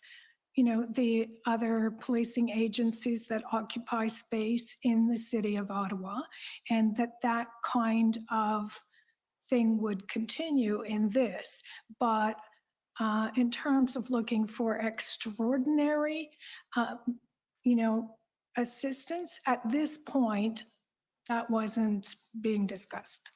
you know, the other policing agencies that occupy space in the city of Ottawa, and that kind of thing would continue in this. But in terms of looking for extraordinary, you know, assistance, at this point, that wasn't being discussed.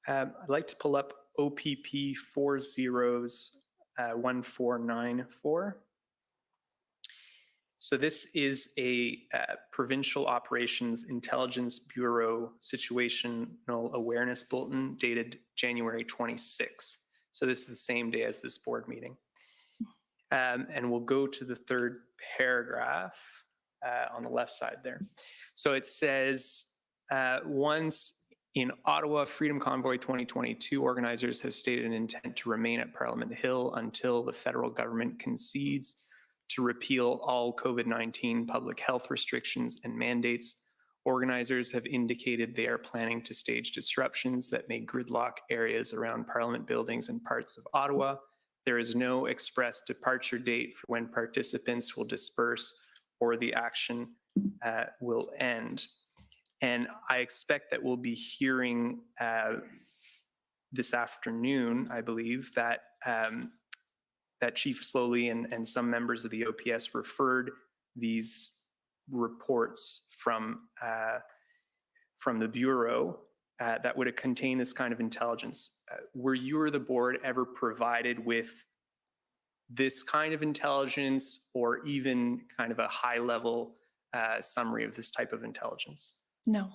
Okay. I'd like to pull up OPP 401494. So this is a Provincial Operations Intelligence Bureau Situational Awareness Bulletin dated January 26th. So this is the same day as this board meeting. And we'll go to the third paragraph on the left side there. So it says, once in Ottawa, Freedom Convoy 2022 organizers have stated an intent to remain at Parliament Hill until the federal government concedes to repeal all COVID-19 public health restrictions and mandates. Organizers have indicated they are planning to stage disruptions that may gridlock areas around Parliament buildings and parts of Ottawa. There is no express departure date for when participants will disperse or the action will end. And I expect that we'll be hearing this afternoon, I believe, that that Chief Slowly and some members of the OPS referred these reports from the Bureau that would contain this kind of intelligence. Were you or the board ever provided with this kind of intelligence, or even kind of a high-level summary of this type of intelligence? No.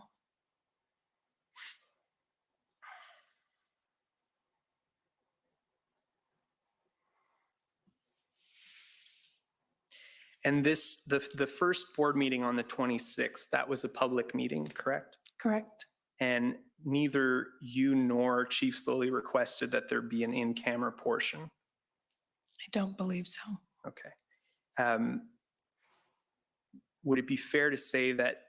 And this, the first board meeting on the 26th, that was a public meeting, correct? Correct. And neither you nor Chief Slowly requested that there be an in-camera portion? I don't believe so. Okay. Would it be fair to say that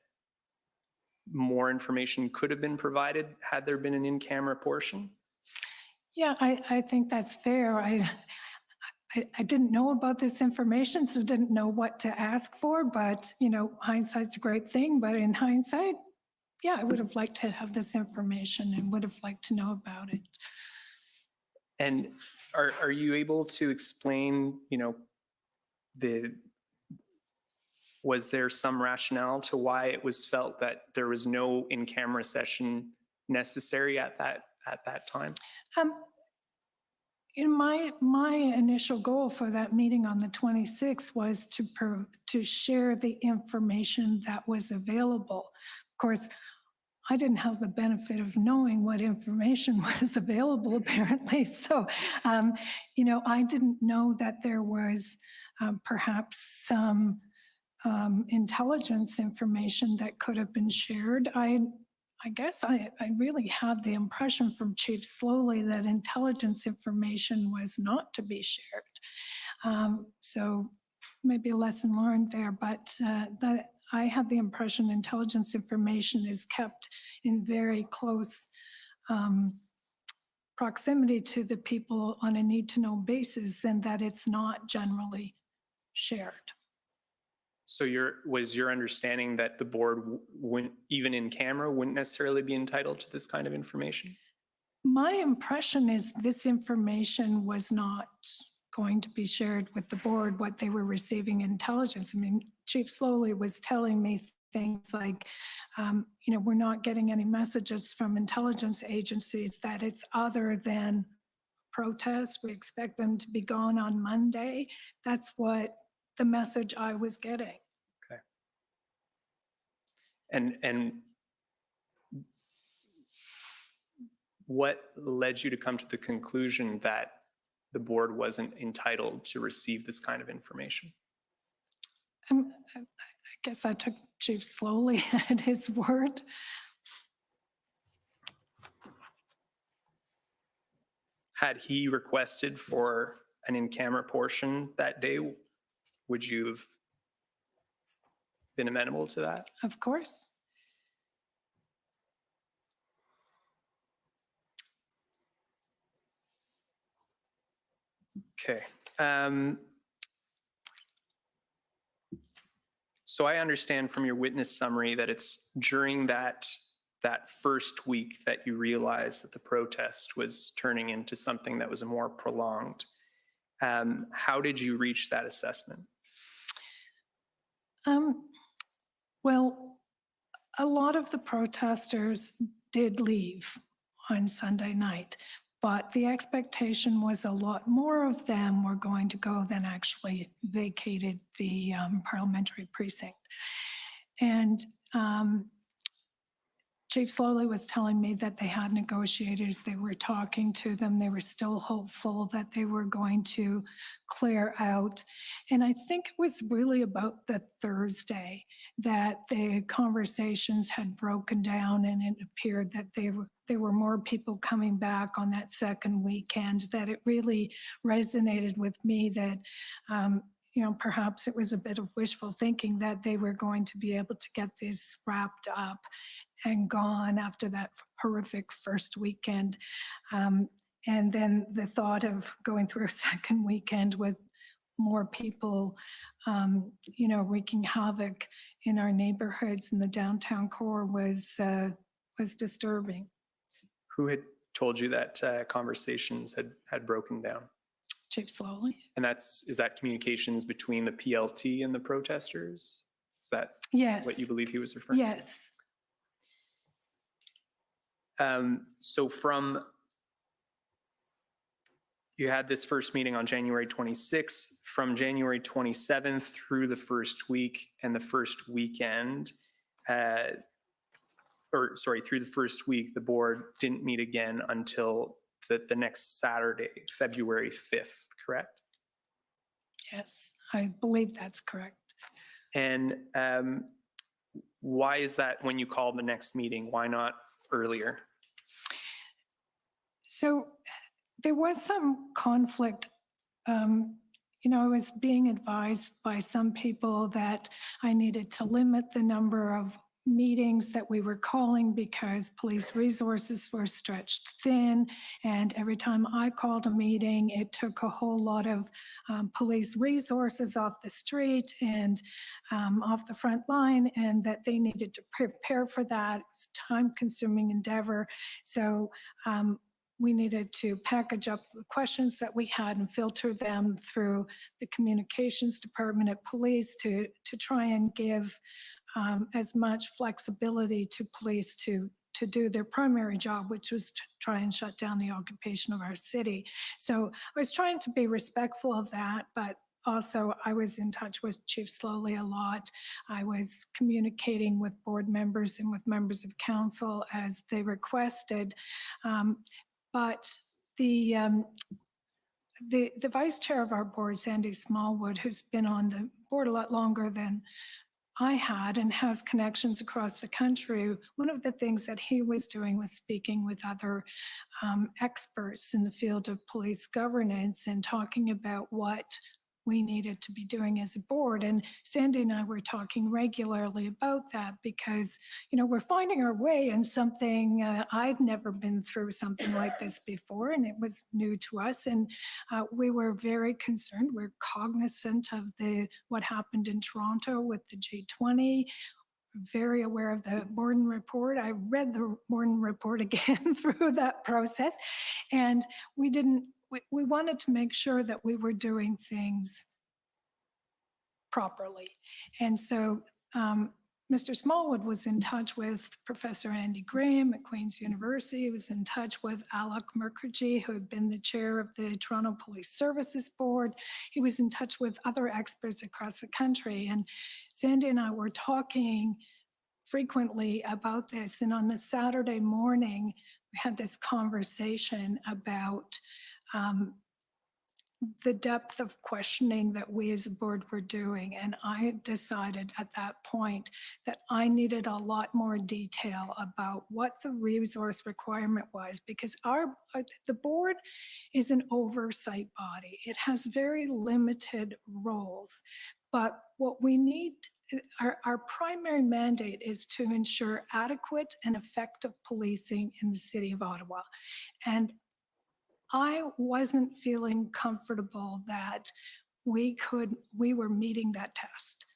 more information could have been provided had there been an in-camera portion? Yeah, I think that's fair. I didn't know about this information, so didn't know what to ask for, but, you know, hindsight's a great thing, but in hindsight, yeah, I would have liked to have this information and would have liked to know about it. And are you able to explain, you know, was there some rationale to why it was felt that there was no in-camera session necessary at that time? In my initial goal for that meeting on the 26th was to share the information that was available. Of course, I didn't have the benefit of knowing what information was available, apparently. So, you know, I didn't know that there was perhaps some intelligence information that could have been shared. I guess I really had the impression from Chief Slowly that intelligence information was not to be shared. So maybe a lesson learned there, but that I had the impression intelligence information is kept in very close proximity to the people on a need-to-know basis, and that it's not generally shared. So was your understanding that the board wouldn't, even in camera, wouldn't necessarily be entitled to this kind of information? My impression is this information was not going to be shared with the board, what they were receiving intelligence. I mean, Chief Slowly was telling me things like, we're not getting any messages from intelligence agencies that it's other than protests. We expect them to be gone on Monday. That's what the message I was getting. Okay. And what led you to come to the conclusion that the board wasn't entitled to receive this kind of information? I guess I took Chief Slowly at his word. Had he requested for an in-camera portion that day, would you have been amenable to that? Of course. Okay. So I understand from your witness summary that it's during that first week that you realized that the protest was turning into something that was more prolonged. How did you reach that assessment? Well, a lot of the protesters did leave on Sunday night, but the expectation was a lot more of them were going to go than actually vacated the parliamentary precinct. And Chief Slowly was telling me that they had negotiators, they were talking to them, they were still hopeful that they were going to clear out. And I think it was really about the Thursday that the conversations had broken down, and it appeared that there were more people coming back on that second weekend, that it really resonated with me that perhaps it was a bit of wishful thinking that they were going to be able to get this wrapped up and gone after that horrific first weekend. And then the thought of going through a second weekend with more people, wreaking havoc in our neighborhoods in the downtown core was disturbing. Who had told you that conversations had broken down? Chief Slowly. And is that communications between the PLT and the protesters? Is that yes. what you believe he was referring to? Yes. So you had this first meeting on January 26th, from January 27th through the first week and the first weekend, through the first week, the board didn't meet again until the next Saturday, February 5th, correct? Yes, I believe that's correct. And why is that when you called the next meeting? Why not earlier? So there was some conflict. I was being advised by some people that I needed to limit the number of meetings that we were calling because police resources were stretched thin, and every time I called a meeting, it took a whole lot of police resources off the street and off the front line, and that they needed to prepare for that. It's a time-consuming endeavor. So we needed to package up the questions that we had and filter them through the communications department at police to try and give as much flexibility to police to do their primary job, which was to try and shut down the occupation of our city. So I was trying to be respectful of that, but also I was in touch with Chief Slowly a lot. I was communicating with board members and with members of council as they requested. But the vice chair of our board, Sandy Smallwood, who's been on the board a lot longer than I had and has connections across the country. One of the things that he was doing was speaking with other experts in the field of police governance and talking about what we needed to be doing as a board. And Sandy and I were talking regularly about that because, we're finding our way in something. I'd never been through something like this before, and it was new to us. And we were very concerned. We're cognizant of what happened in Toronto with the G20. Very aware of the Borden report. I read the Borden report again through that process, and we wanted to make sure that we were doing things properly. And so Mr. Smallwood was in touch with Professor Andy Graham at Queen's University. He was in touch with Alec Mukherjee, who had been the chair of the Toronto Police Services Board. He was in touch with other experts across the country. And Sandy and I were talking frequently about this. And on the Saturday morning, we had this conversation about the depth of questioning that we as a board were doing. And I decided at that point that I needed a lot more detail about what the resource requirement was, because the board is an oversight body. It has very limited roles, but what we need, our primary mandate is to ensure adequate and effective policing in the city of Ottawa. And I wasn't feeling comfortable that we were meeting that test.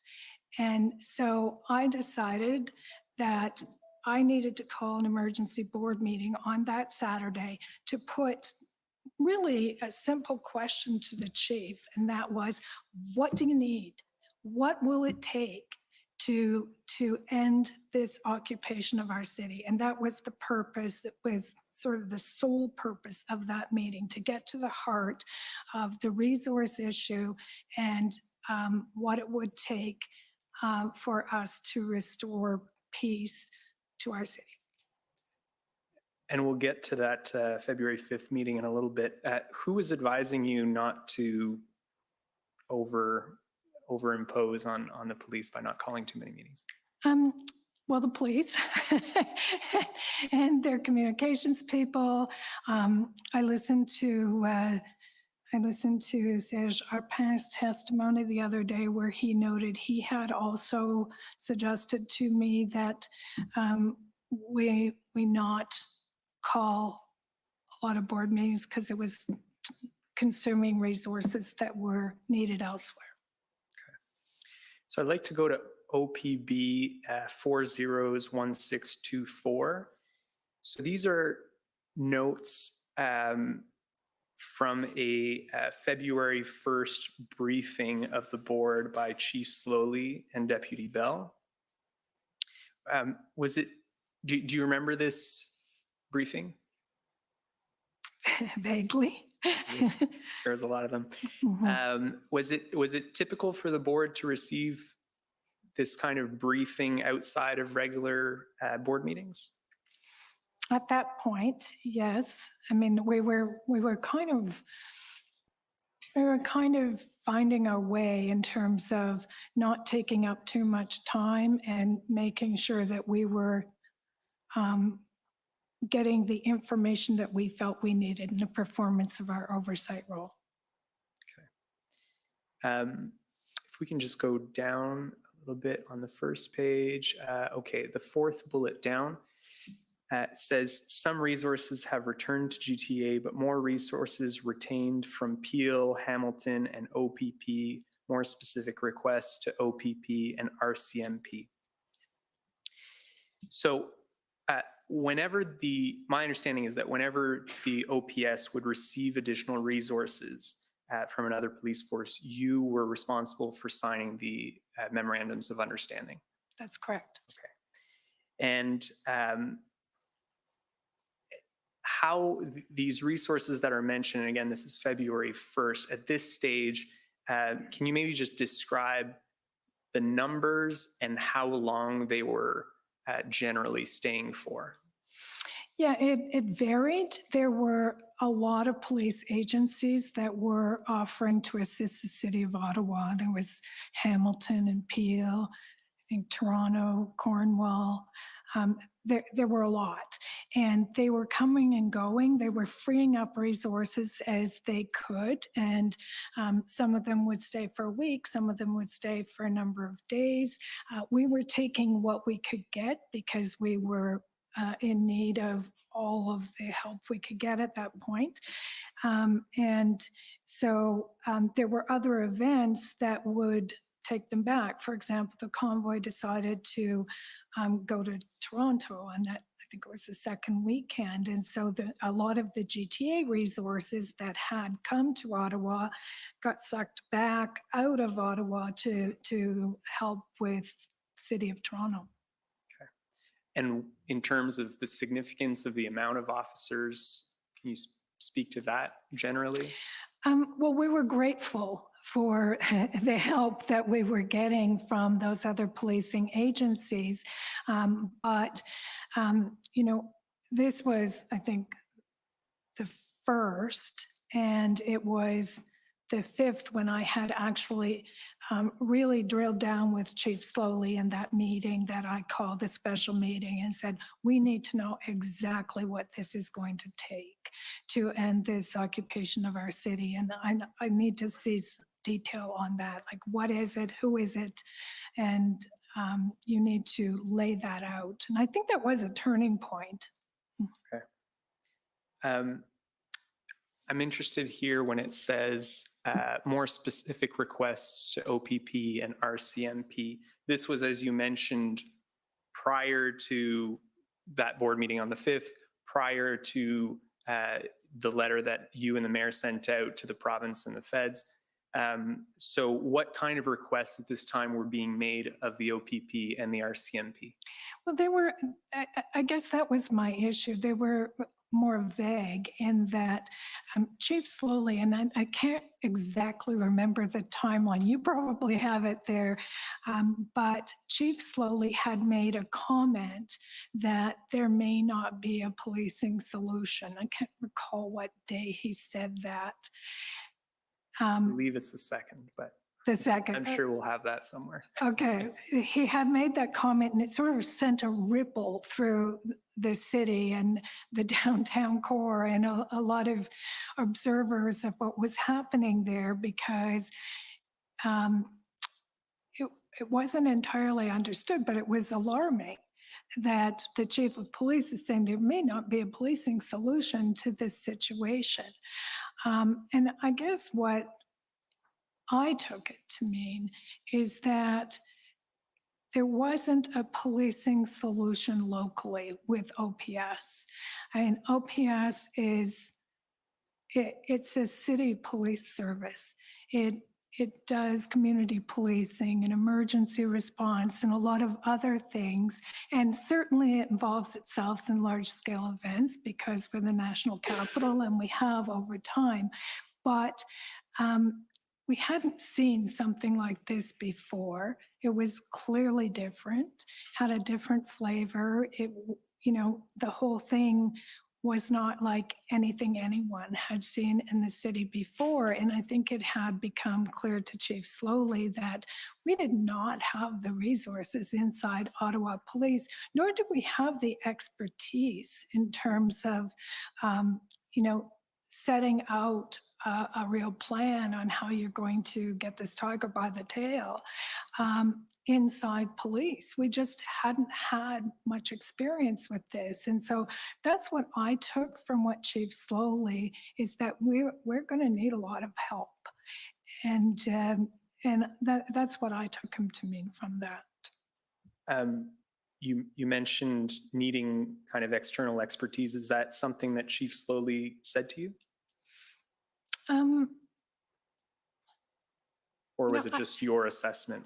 And so I decided that I needed to call an emergency board meeting on that Saturday to put really a simple question to the chief. And that was, what do you need? What will it take to end this occupation of our city? And that was the purpose, that was sort of the sole purpose of that meeting, to get to the heart of the resource issue and what it would take for us to restore peace to our city. And we'll get to that February 5th meeting in a little bit. Who is advising you not to overimpose on the police by not calling too many meetings? Well, the police and their communications people. I listened to Serge Arpin's testimony the other day, where he noted he had also suggested to me that we not call a lot of board meetings because it was consuming resources that were needed elsewhere. So I'd like to go to OPB 401624. So these are notes from a February 1st briefing of the board by Chief Slowly and Deputy Bell. Do you remember this briefing? Vaguely. There's a lot of them. Mm-hmm. Was it typical for the board to receive this kind of briefing outside of regular board meetings? At that point, yes. I mean, we were kind of finding our way in terms of not taking up too much time and making sure that we were getting the information that we felt we needed in the performance of our oversight role. Okay. If we can just go down a little bit on the first page. Okay, the fourth bullet down says some resources have returned to GTA, but more resources retained from Peel, Hamilton, and OPP, more specific requests to OPP and RCMP. So my understanding is that whenever the OPS would receive additional resources from another police force, you were responsible for signing the memorandums of understanding. That's correct. Okay. And how these resources that are mentioned, and again, this is February 1st, at this stage, can you maybe just describe the numbers and how long they were generally staying for? Yeah, it varied. There were a lot of police agencies that were offering to assist the city of Ottawa. There was Hamilton and Peel, I think Toronto, Cornwall. There were a lot, and they were coming and going. They were freeing up resources as they could, and some of them would stay for a week, some of them would stay for a number of days. We were taking what we could get because we were in need of all of the help we could get at that point. And so there were other events that would take them back. For example, the convoy decided to go to Toronto on that, I think it was the second weekend. And so a lot of the GTA resources that had come to Ottawa got sucked back out of Ottawa to help with City of Toronto. And in terms of the significance of the amount of officers, can you speak to that generally? Well, we were grateful for the help that we were getting from those other policing agencies. But, you know, this was, I think, the first, and it was the fifth when I had actually really drilled down with Chief Slowly in that meeting that I called a special meeting and said, we need to know exactly what this is going to take to end this occupation of our city. And I need to see detail on that, like what is it, who is it? And you need to lay that out. And I think that was a turning point. Okay. I'm interested here when it says more specific requests to OPP and RCMP. This was, as you mentioned, prior to that board meeting on the 5th, prior to the letter that you and the mayor sent out to the province and the feds. So what kind of requests at this time were being made of the OPP and the RCMP? Well, they were, I guess that was my issue. They were more vague in that Chief Slowly, and I can't exactly remember the timeline, you probably have it there, but Chief Slowly had made a comment that there may not be a policing solution. I can't recall what day he said that. I believe it's the 2nd, but the 2nd. I'm sure we'll have that somewhere. Okay, he had made that comment and it sort of sent a ripple through the city and the downtown core and a lot of observers of what was happening there, because it wasn't entirely understood, but it was alarming that the chief of police is saying there may not be a policing solution to this situation. And I guess what I took it to mean is that there wasn't a policing solution locally with OPS. I mean, OPS it's a city police service. It does community policing and emergency response and a lot of other things. And certainly it involves itself in large scale events because we're the national capital and we have over time. But we hadn't seen something like this before. It was clearly different, had a different flavor. It, you know, the whole thing was not like anything anyone had seen in the city before. And I think it had become clear to Chief Slowly that we did not have the resources inside Ottawa Police, nor did we have the expertise in terms of, you know, setting out a real plan on how you're going to get this tiger by the tail inside police. We just hadn't had much experience with this. And so that's what I took from what Chief Slowly is that we're going to need a lot of help. And that's what I took him to mean from that. You mentioned needing kind of external expertise. Is that something that Chief Slowly said to you? Or was it just your assessment?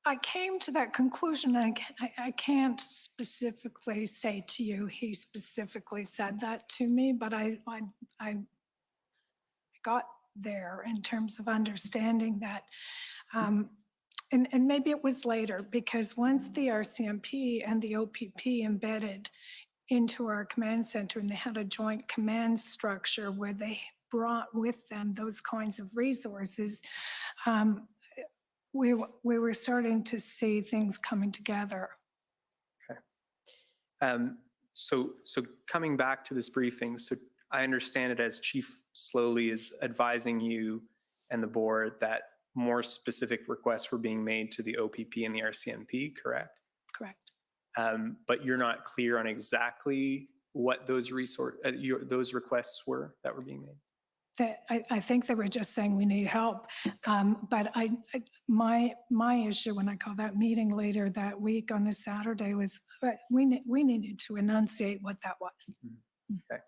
I came to that conclusion. I can't specifically say to you, he specifically said that to me, but I got there in terms of understanding that. And maybe it was later, because once the RCMP and the OPP embedded into our command center, and they had a joint command structure where they brought with them those kinds of resources, we were starting to see things coming together. So coming back to this briefing, so I understand it as Chief Slowly is advising you and the board that more specific requests were being made to the OPP and the RCMP, correct? Correct. But you're not clear on exactly what those those requests were that were being made? I think they were just saying we need help. But my issue when I called that meeting later that week on the Saturday was we needed to enunciate what that was. Okay.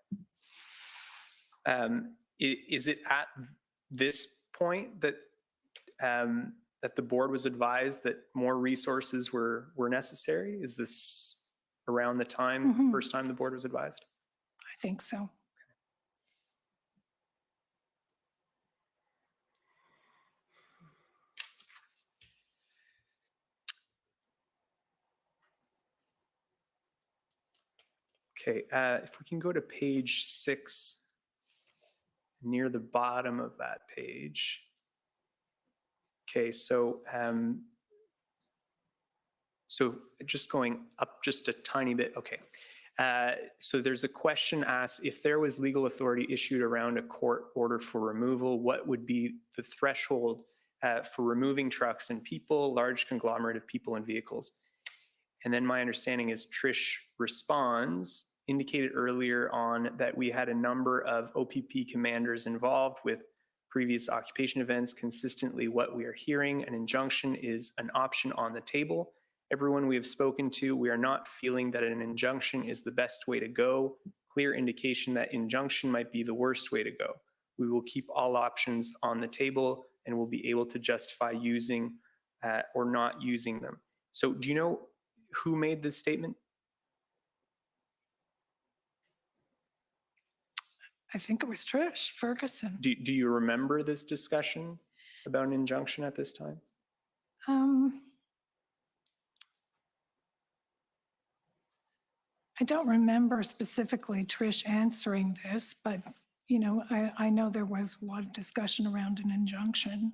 Is it at this point that that the board was advised that more resources were necessary? Is this around the time, first time the board was advised? I think so. Okay, if we can go to page 6, near the bottom of that page. Okay, so just going up just a tiny bit. Okay, so there's a question asked: if there was legal authority issued around a court order for removal, what would be the threshold for removing trucks and people, large conglomerate of people and vehicles? And then my understanding is Trish responds, indicated earlier on that we had a number of OPP commanders involved with previous occupation events. Consistently, what we are hearing, an injunction is an option on the table. Everyone we have spoken to, we are not feeling that an injunction is the best way to go. Clear indication that injunction might be the worst way to go. We will keep all options on the table and will be able to justify using or not using them. So do you know who made this statement? I think it was Trish Ferguson. Do you remember this discussion about an injunction at this time? I don't remember specifically Trish answering this, but you know, I know there was a lot of discussion around an injunction.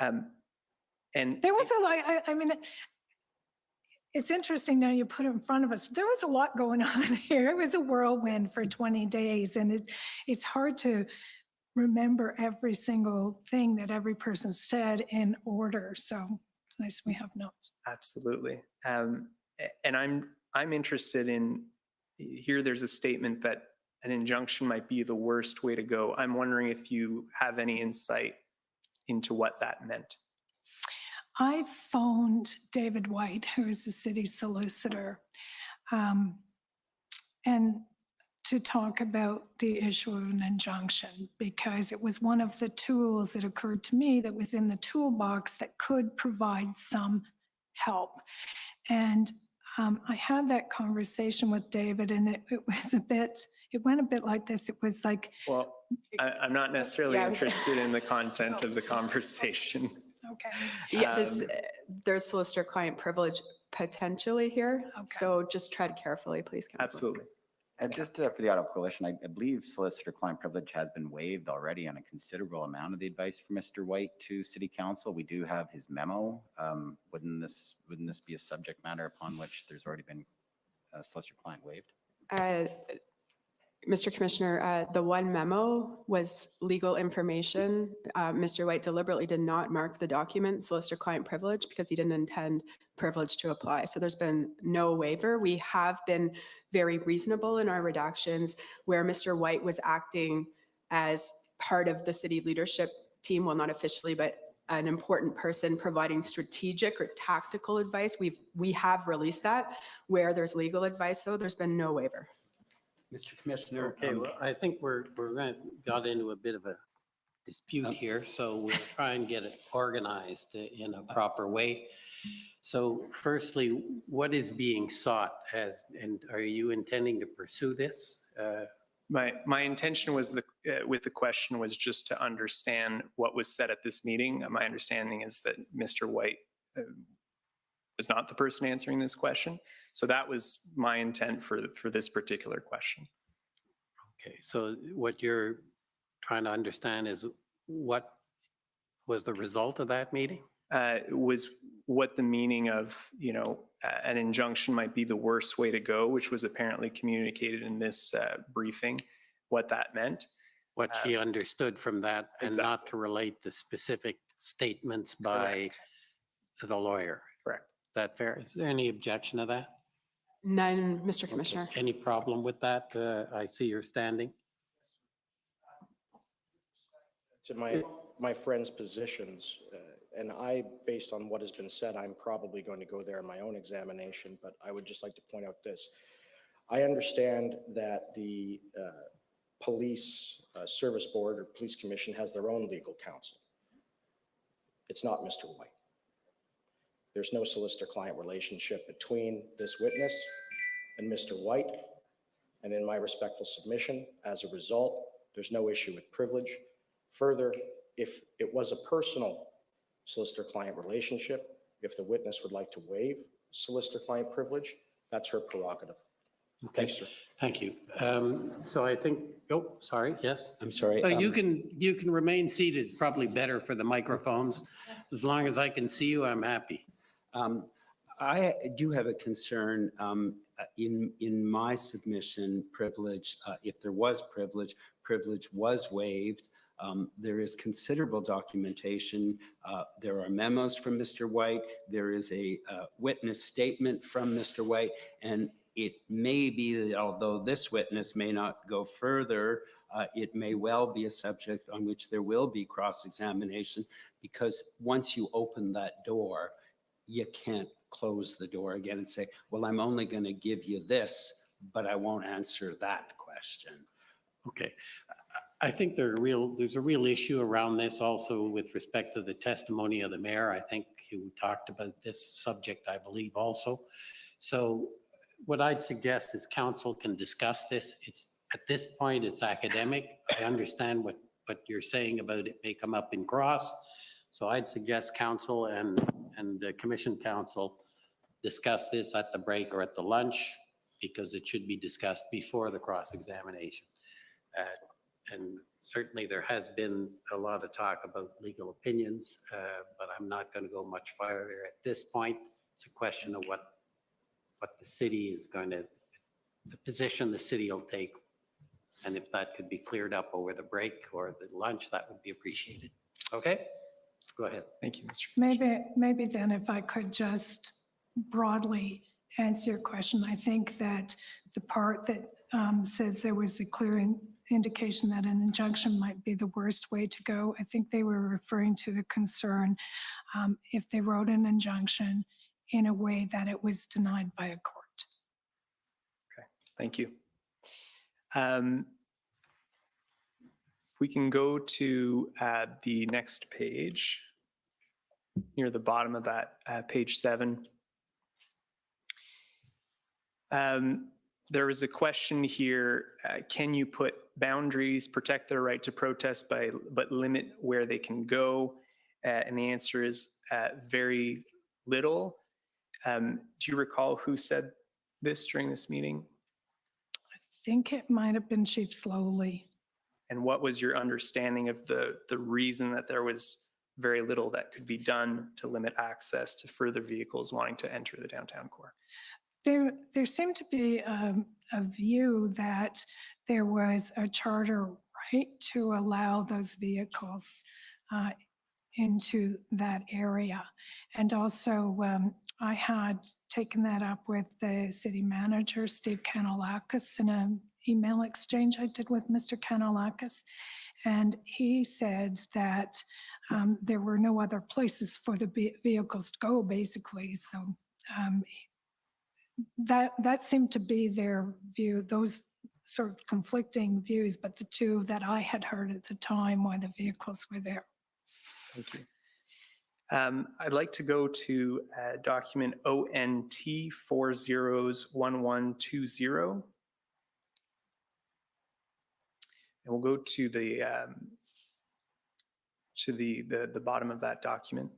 And There was a lot, I mean, it's interesting now you put it in front of us. There was a lot going on here. It was a whirlwind for 20 days, and it's hard to remember every single thing that every person said in order. So it's nice we have notes. Absolutely. And I'm interested in, here there's a statement that an injunction might be the worst way to go. I'm wondering if you have any insight into what that meant. I phoned David White, who is the city solicitor, and to talk about the issue of an injunction, because it was one of the tools that occurred to me that was in the toolbox that could provide some help. And I had that conversation with David, and it went a bit like this. It was like, well, I'm not necessarily interested in the content of the conversation. Okay. Yeah, there's solicitor-client privilege potentially here. Okay. So just tread carefully, please, Council. Absolutely. Just for the Ottawa Coalition, I believe solicitor-client privilege has been waived already on a considerable amount of the advice from Mr. White to City Council. We do have his memo. Wouldn't this be a subject matter upon which there's already been solicitor-client waived? Mr. Commissioner, the one memo was legal information. Mr. White deliberately did not mark the document solicitor-client privilege because he didn't intend privilege to apply. So there's been no waiver. We have been very reasonable in our redactions where Mr. White was acting as part of the city leadership team, well, not officially, but an important person providing strategic or tactical advice. We have released that. Where there's legal advice, though, there's been no waiver. Mr. Commissioner. Okay, well, I think we're got into a bit of a dispute here, so we'll try and get it organized in a proper way. So firstly, what is being sought and are you intending to pursue this? My intention was with the question was just to understand what was said at this meeting. My understanding is that Mr. White was not the person answering this question. So that was my intent for this particular question. Okay, so what you're trying to understand is what was the result of that meeting? Was what the meaning of, an injunction might be the worst way to go, which was apparently communicated in this briefing, what that meant. What she understood from that, and exactly. not to relate the specific statements by the lawyer. Correct. Is that fair? Is there any objection to that? None, Mr. Commissioner. Okay. Any problem with that? I see you're standing. To my friend's positions, and based on what has been said, I'm probably going to go there in my own examination, but I would just like to point out this. I understand that the police service board or police commission has their own legal counsel. It's not Mr. White. There's no solicitor-client relationship between this witness and Mr. White. And in my respectful submission, as a result, there's no issue with privilege. Further, if it was a personal solicitor-client relationship, if the witness would like to waive solicitor-client privilege, that's her prerogative. Okay, Thanks, sir. thank you. So I think, oh, sorry, yes? I'm sorry. You can remain seated. It's probably better for the microphones. As long as I can see you, I'm happy. I do have a concern in my submission. Privilege, if there was privilege was waived. There is considerable documentation. There are memos from Mr. White. There is a witness statement from Mr. White, and it may be that although this witness may not go further, it may well be a subject on which there will be cross-examination, because once you open that door, you can't close the door again and say, well, I'm only going to give you this, but I won't answer that question. Okay. I think there's a real issue around this also with respect to the testimony of the mayor. I think you talked about this subject, I believe, also. So what I'd suggest is council can discuss this. At this point, it's academic. I understand what you're saying about it may come up in cross. So I'd suggest council and the commission council discuss this at the break or at the lunch, because it should be discussed before the cross-examination. And certainly there has been a lot of talk about legal opinions, but I'm not going to go much farther at this point. It's a question of what the city is going to, the position the city will take. And if that could be cleared up over the break or the lunch, that would be appreciated. Okay, go ahead. Thank you, Mr. Maybe then if I could just broadly answer your question. I think that the part that says there was a clear indication that an injunction might be the worst way to go, I think they were referring to the concern if they wrote an injunction in a way that it was denied by a court. Okay, thank you. If we can go to the next page, near the bottom of that, page 7. There was a question here, can you put boundaries, protect their right to protest but limit where they can go? And the answer is very little. Do you recall who said this during this meeting? I think it might have been Chief Slowly. And what was your understanding of the reason that there was very little that could be done to limit access to further vehicles wanting to enter the downtown core? There seemed to be a view that there was a charter right to allow those vehicles into that area. And also, I had taken that up with the city manager, Steve Kanalakis, in an email exchange I did with Mr. Kanalakis. And he said that there were no other places for the vehicles to go, basically. So that seemed to be their view, those sort of conflicting views, but the two that I had heard at the time why the vehicles were there. Thank you. I'd like to go to document ONT 401120. And we'll go to the bottom of that document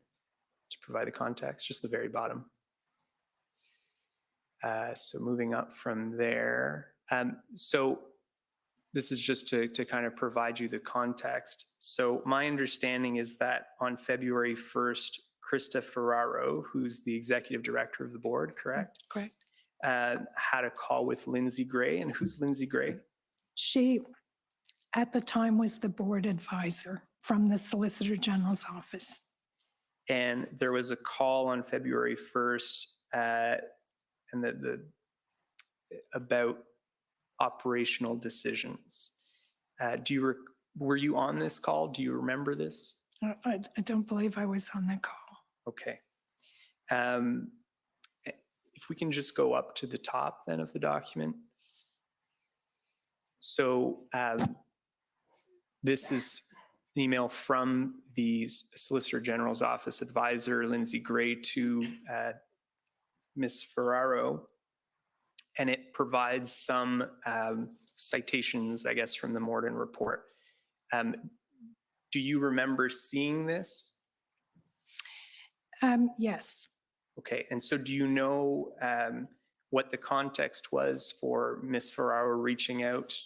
to provide the context, just the very bottom. So moving up from there. So this is just to kind of provide you the context. So my understanding is that on February 1st, Krista Ferraro, who's the executive director of the board, correct? Correct. Had a call with Lindsay Gray. And who's Lindsay Gray? She, at the time, was the board advisor from the Solicitor General's office. And there was a call on February 1st and about operational decisions. Were you on this call? Do you remember this? I don't believe I was on the call. Okay. If we can just go up to the top then of the document. So this is an email from the Solicitor General's office advisor, Lindsay Gray, to Ms. Ferraro. And it provides some citations, I guess, from the Morden report. Do you remember seeing this? Yes. Okay, and so do you know what the context was for Ms. Ferraro reaching out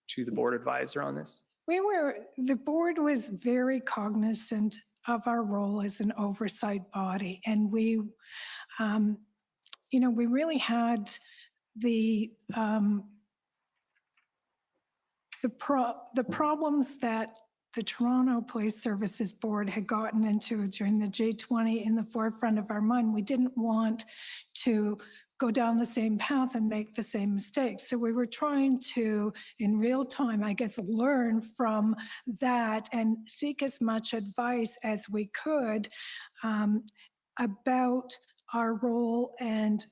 to the board advisor on this? The board was very cognizant of our role as an oversight body, and we really had the problems that the Toronto Police Services Board had gotten into during the G20 in the forefront of our mind. We didn't want to go down the same path and make the same mistakes. So we were trying to, in real time, I guess, learn from that and seek as much advice as we could about our role and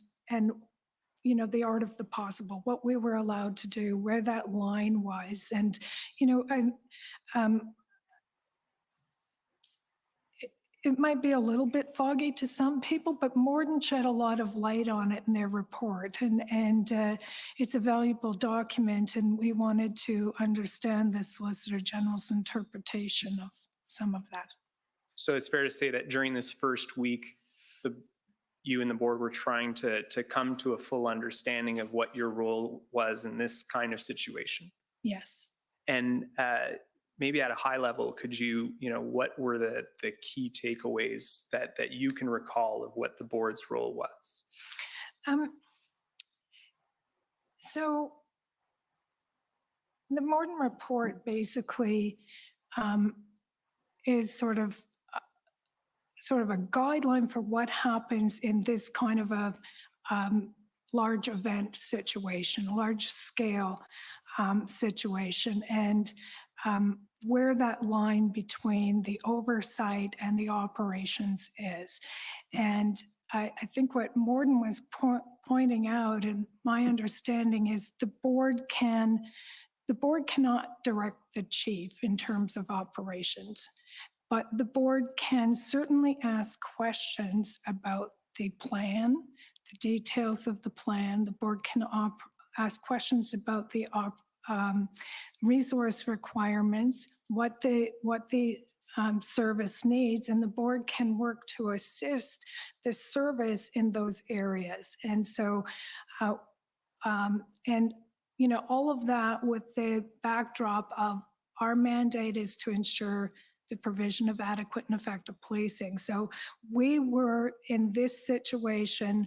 the art of the possible, what we were allowed to do, where that line was. And, it might be a little bit foggy to some people, but Morden shed a lot of light on it in their report. And it's a valuable document, and we wanted to understand the Solicitor General's interpretation of some of that. So it's fair to say that during this first week, you and the board were trying to come to a full understanding of what your role was in this kind of situation. Yes. And maybe at a high level, could you, what were the key takeaways that you can recall of what the board's role was? So the Morden report basically is sort of a guideline for what happens in this kind of a large event situation, large scale situation, and where that line between the oversight and the operations is. And I think what Morden was pointing out, and my understanding is the board cannot direct the chief in terms of operations. But the board can certainly ask questions about the plan, the details of the plan. The board can ask questions about the resource requirements, what the service needs, and the board can work to assist the service in those areas. And so, all of that with the backdrop of our mandate is to ensure the provision of adequate and effective policing. So we were in this situation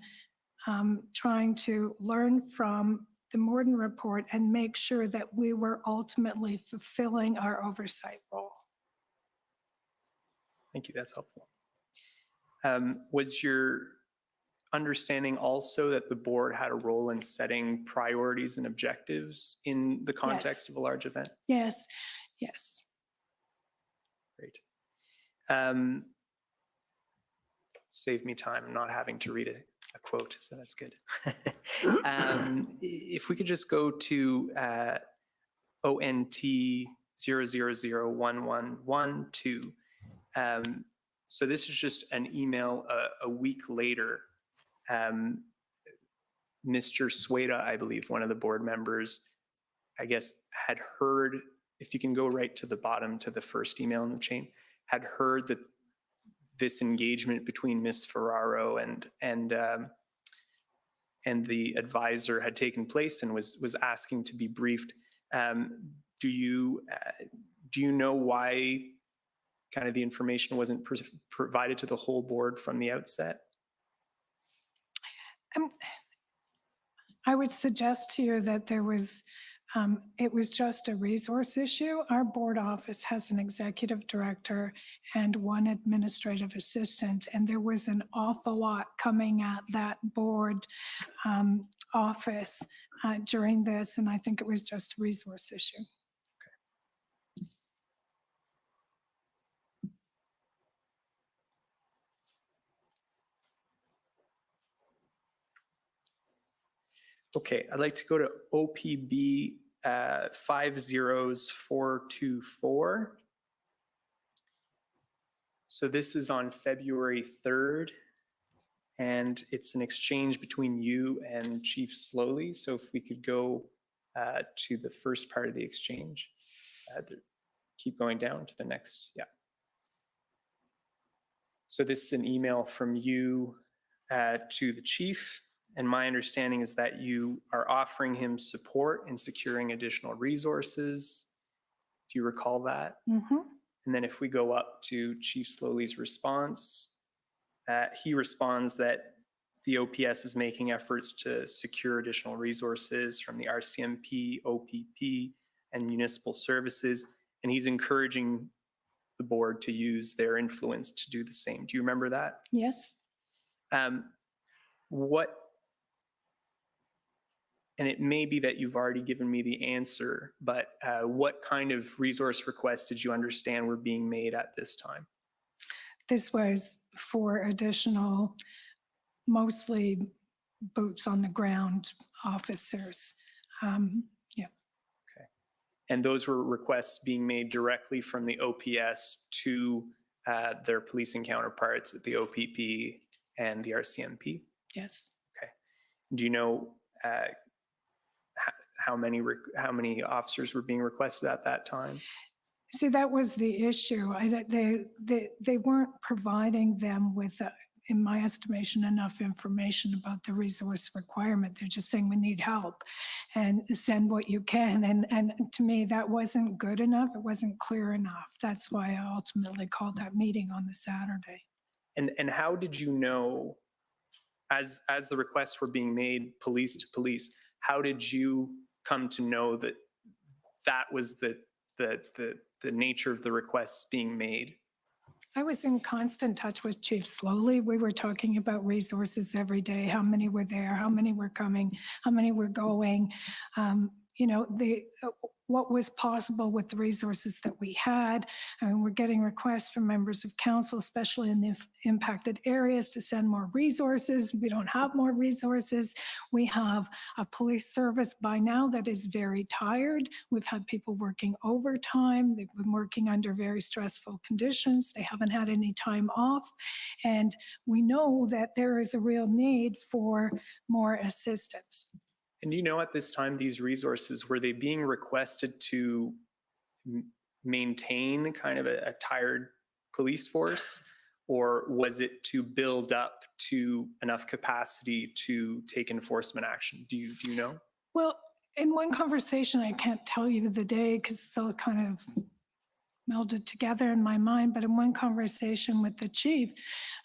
trying to learn from the Morden report and make sure that we were ultimately fulfilling our oversight role. Thank you, that's helpful. Was your understanding also that the board had a role in setting priorities and objectives in the context of a large event? Yes, yes. Great. Save me time not having to read a quote, so that's good. If we could just go to ONT 0001112. So this is just an email a week later. Mr. Sueda, I believe, one of the board members, I guess, had heard, if you can go right to the bottom to the first email in the chain, had heard that this engagement between Ms. Ferraro and and the advisor had taken place and was asking to be briefed. Do you know why kind of the information wasn't provided to the whole board from the outset? I would suggest to you that there was, it was just a resource issue. Our board office has an executive director and one administrative assistant, and there was an awful lot coming at that board office during this, and I think it was just a resource issue. Okay, I'd like to go to OPB 50424. So this is on February 3rd, and it's an exchange between you and Chief Slowly. So if we could go to the first part of the exchange, keep going down to the next, yeah. So this is an email from you to the chief. And my understanding is that you are offering him support in securing additional resources. Do you recall that? Mm-hmm. And then if we go up to Chief Slowly's response, he responds that the OPS is making efforts to secure additional resources from the RCMP, OPP, and municipal services. And he's encouraging the board to use their influence to do the same. Do you remember that? Yes. And it may be that you've already given me the answer, but what kind of resource requests did you understand were being made at this time? This was for additional, mostly boots on the ground officers. Yeah. Okay. And those were requests being made directly from the OPS to their policing counterparts at the OPP and the RCMP? Yes. Okay. Do you know how many officers were being requested at that time? See, that was the issue. They weren't providing them with, in my estimation, enough information about the resource requirement. They're just saying we need help and send what you can. And to me, that wasn't good enough. It wasn't clear enough. That's why I ultimately called that meeting on the Saturday. And how did you know, as the requests were being made police to police, how did you come to know that that was the nature of the requests being made? I was in constant touch with Chief Slowly. We were talking about resources every day, how many were there, how many were coming, how many were going. You know, what was possible with the resources that we had. I mean, we're getting requests from members of council, especially in the impacted areas, to send more resources. We don't have more resources. We have a police service by now that is very tired. We've had people working overtime. They've been working under very stressful conditions. They haven't had any time off. And we know that there is a real need for more assistance. And do you know at this time, these resources, were they being requested to maintain kind of a tired police force, or was it to build up to enough capacity to take enforcement action? Do you know? Well, in one conversation, I can't tell you the day because it's all kind of melded together in my mind, but in one conversation with the chief,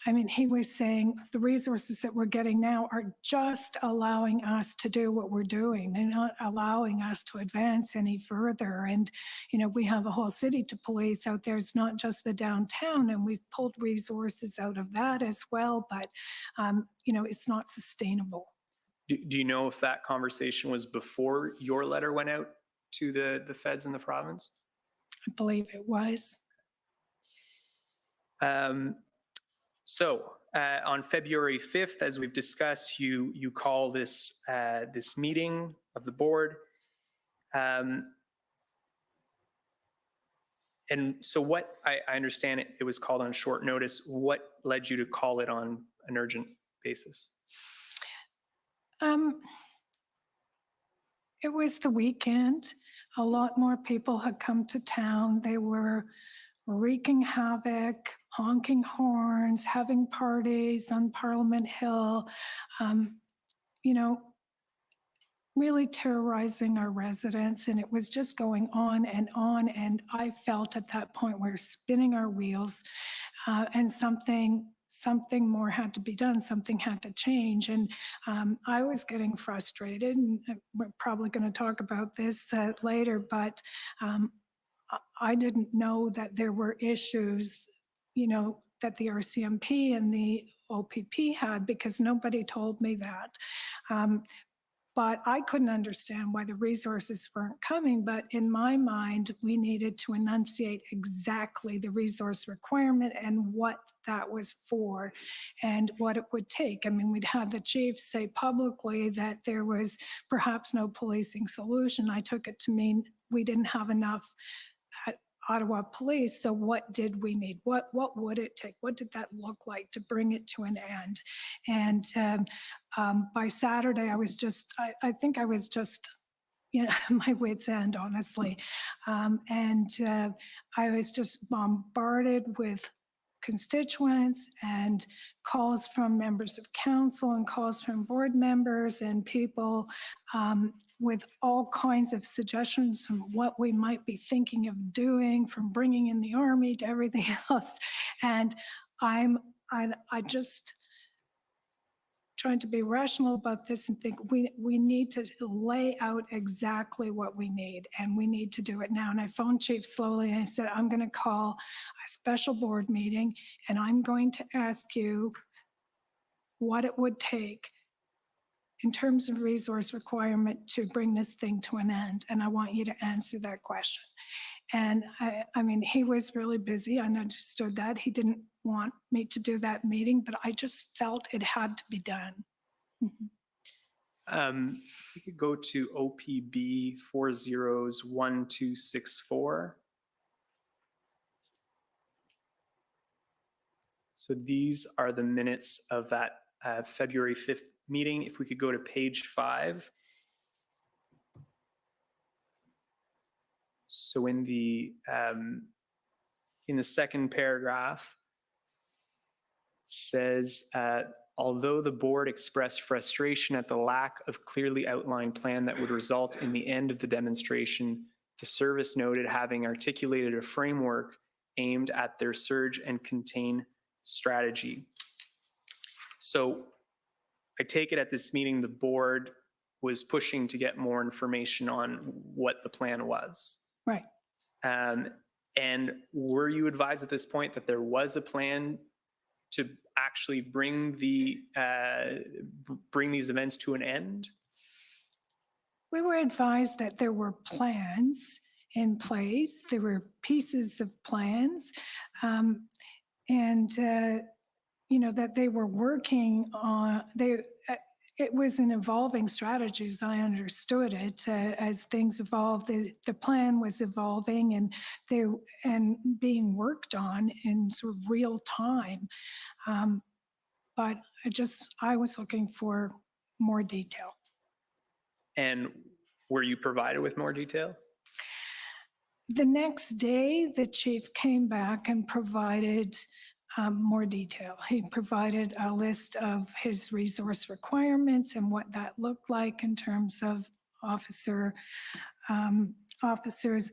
I mean, he was saying the resources that we're getting now are just allowing us to do what we're doing. They're not allowing us to advance any further. And, you know, we have a whole city to police out there. It's not just the downtown, and we've pulled resources out of that as well, but, you know, it's not sustainable. Do you know if that conversation was before your letter went out to the feds in the province? I believe it was. So on February 5th, as we've discussed, you call this this meeting of the board. And so what, I understand it was called on short notice. What led you to call it on an urgent basis? It was the weekend. A lot more people had come to town. They were wreaking havoc, honking horns, having parties on Parliament Hill. you know, really terrorizing our residents, and it was just going on. And I felt at that point we're spinning our wheels, and something more had to be done, something had to change. And I was getting frustrated, and we're probably going to talk about this later, but I didn't know that there were issues, you know, that the RCMP and the OPP had, because nobody told me that. But I couldn't understand why the resources weren't coming. But in my mind, we needed to enunciate exactly the resource requirement and what that was for and what it would take. I mean, we'd had the chief say publicly that there was perhaps no policing solution. I took it to mean we didn't have enough at Ottawa Police. So what did we need? What would it take? What did that look like to bring it to an end? And by Saturday, I think I was just, you know, my wit's end, honestly. And I was just bombarded with constituents and calls from members of council and calls from board members and people with all kinds of suggestions on what we might be thinking of doing, from bringing in the army to everything else. And I just trying to be rational about this and think we need to lay out exactly what we need, and we need to do it now. And I phoned Chief slowly and I said, I'm going to call a special board meeting and I'm going to ask you what it would take in terms of resource requirement to bring this thing to an end. And I want you to answer that question. And I mean, he was really busy. I understood that. He didn't want me to do that meeting, but I just felt it had to be done. We could go to OPB 401264. So these are the minutes of that February 5th meeting. If we could go to page 5. So in the second paragraph, it says, although the board expressed frustration at the lack of clearly outlined plan that would result in the end of the demonstration, the service noted having articulated a framework aimed at their surge and contain strategy. So I take it at this meeting, the board was pushing to get more information on what the plan was. Right. And were you advised at this point that there was a plan to actually bring these events to an end? We were advised that there were plans in place. There were pieces of plans, and you know, that they were working on. It was an evolving strategy, as I understood it. As things evolved, the plan was evolving and being worked on in sort of real time. But I was looking for more detail. And were you provided with more detail? The next day, the chief came back and provided more detail. He provided a list of his resource requirements and what that looked like in terms of officers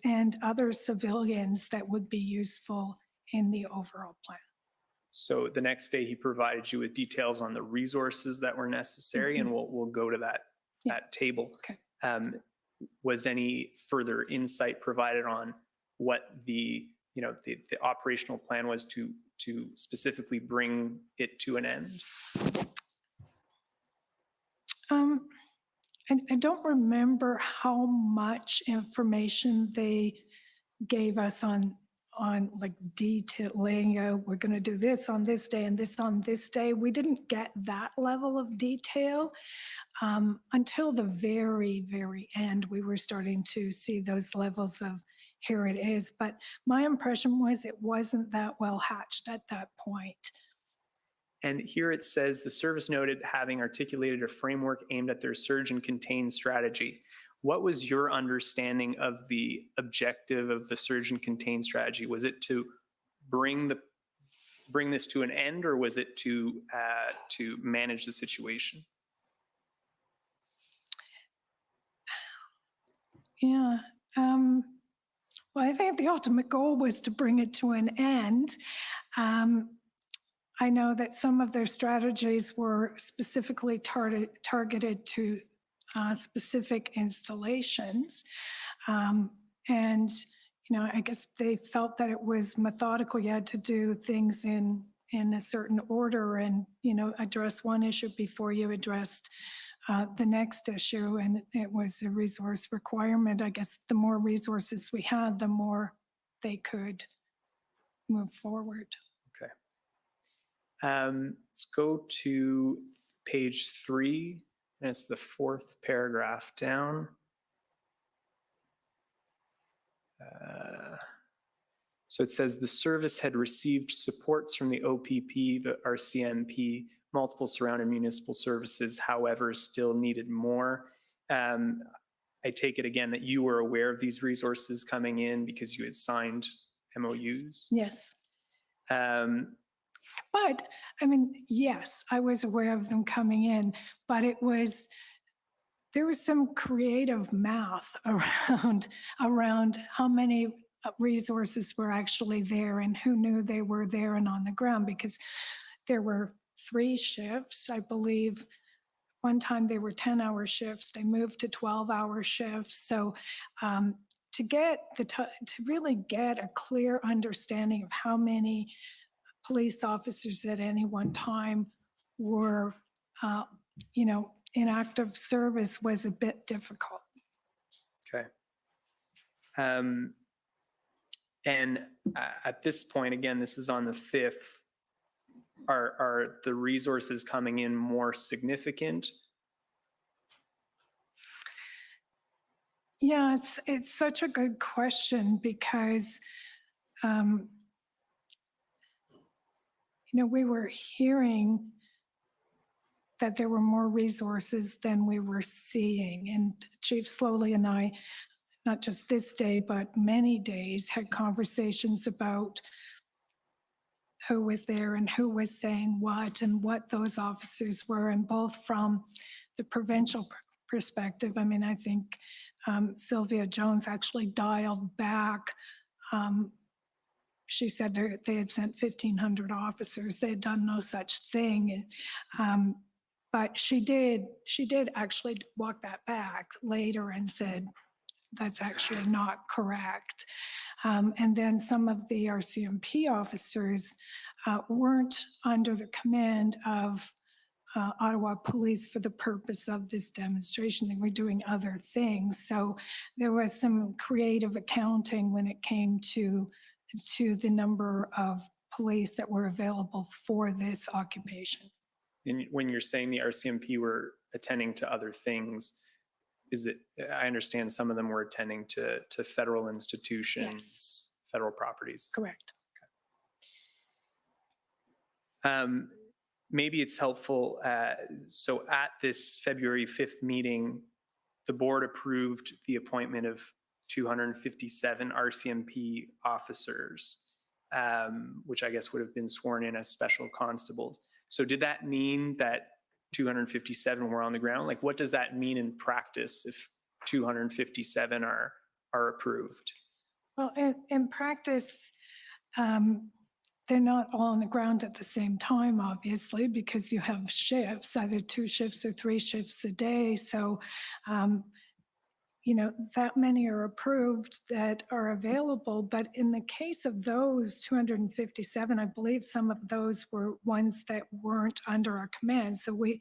and other civilians that would be useful in the overall plan. So the next day he provided you with details on the resources that were necessary, and we'll go to that table. Okay. Was any further insight provided on what the operational plan was to specifically bring it to an end? I don't remember how much information they gave us on like detailing, we're going to do this on this day and this on this day. We didn't get that level of detail until the very, very end. We were starting to see those levels of here it is. But my impression was it wasn't that well hatched at that point. And here it says the service noted having articulated a framework aimed at their surge and contain strategy. What was your understanding of the objective of the surge and contain strategy? Was it to bring this to an end, or was it to manage the situation? Yeah. Well, I think the ultimate goal was to bring it to an end. I know that some of their strategies were specifically targeted to specific installations. And, I guess they felt that it was methodical. You had to do things in a certain order and, address one issue before you addressed the next issue. And it was a resource requirement. I guess the more resources we had, the more they could move forward. Okay. Let's go to page 3, and it's the 4th paragraph down. So it says the service had received supports from the OPP, the RCMP, multiple surrounding municipal services, however, still needed more. I take it again that you were aware of these resources coming in because you had signed MOUs? Yes. But I mean, yes, I was aware of them coming in, but there was some creative math around how many resources were actually there and who knew they were there and on the ground, because there were 3 shifts, I believe. One time they were 10-hour shifts, they moved to 12-hour shifts. So to really get a clear understanding of how many police officers at any one time were, in active service was a bit difficult. Okay. And at this point, again, this is on the 5th, are the resources coming in more significant? Yeah, it's such a good question because, we were hearing that there were more resources than we were seeing. And Chief Slowly and I, not just this day, but many days, had conversations about who was there and who was saying what and what those officers were, and both from the provincial perspective. I mean, I think Sylvia Jones actually dialed back. She said they had sent 1,500 officers. They had done no such thing. But she did actually walk that back later and said, that's actually not correct. And then some of the RCMP officers weren't under the command of Ottawa Police for the purpose of this demonstration. They were doing other things. So there was some creative accounting when it came to the number of police that were available for this occupation. And when you're saying the RCMP were attending to other things, I understand some of them were attending to federal institutions, yes. Federal properties. Correct. Okay. Maybe it's helpful. So at this February 5th meeting, the board approved the appointment of 257 RCMP officers, which I guess would have been sworn in as special constables. So did that mean that 257 were on the ground? Like, what does that mean in practice if 257 are approved? Well, in practice, they're not all on the ground at the same time, obviously, because you have shifts, either 2 shifts or 3 shifts a day. So, that many are approved that are available. But in the case of those 257, I believe some of those were ones that weren't under our command. So it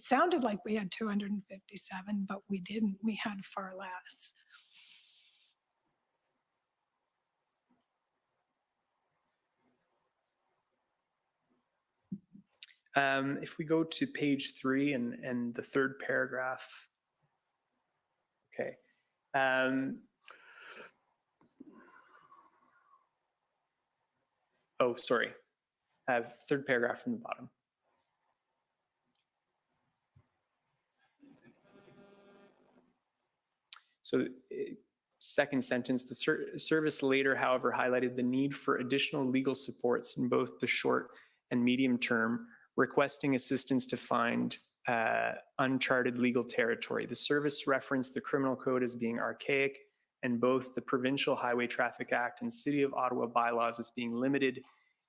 sounded like we had 257, but we didn't. We had far less. If we go to page 3 and the 3rd paragraph. Okay. Oh, sorry. I have 3rd paragraph from the bottom. So 2nd sentence, the service later, however, highlighted the need for additional legal supports in both the short and medium term, requesting assistance to find uncharted legal territory. The service referenced the criminal code as being archaic, and both the Provincial Highway Traffic Act and City of Ottawa bylaws as being limited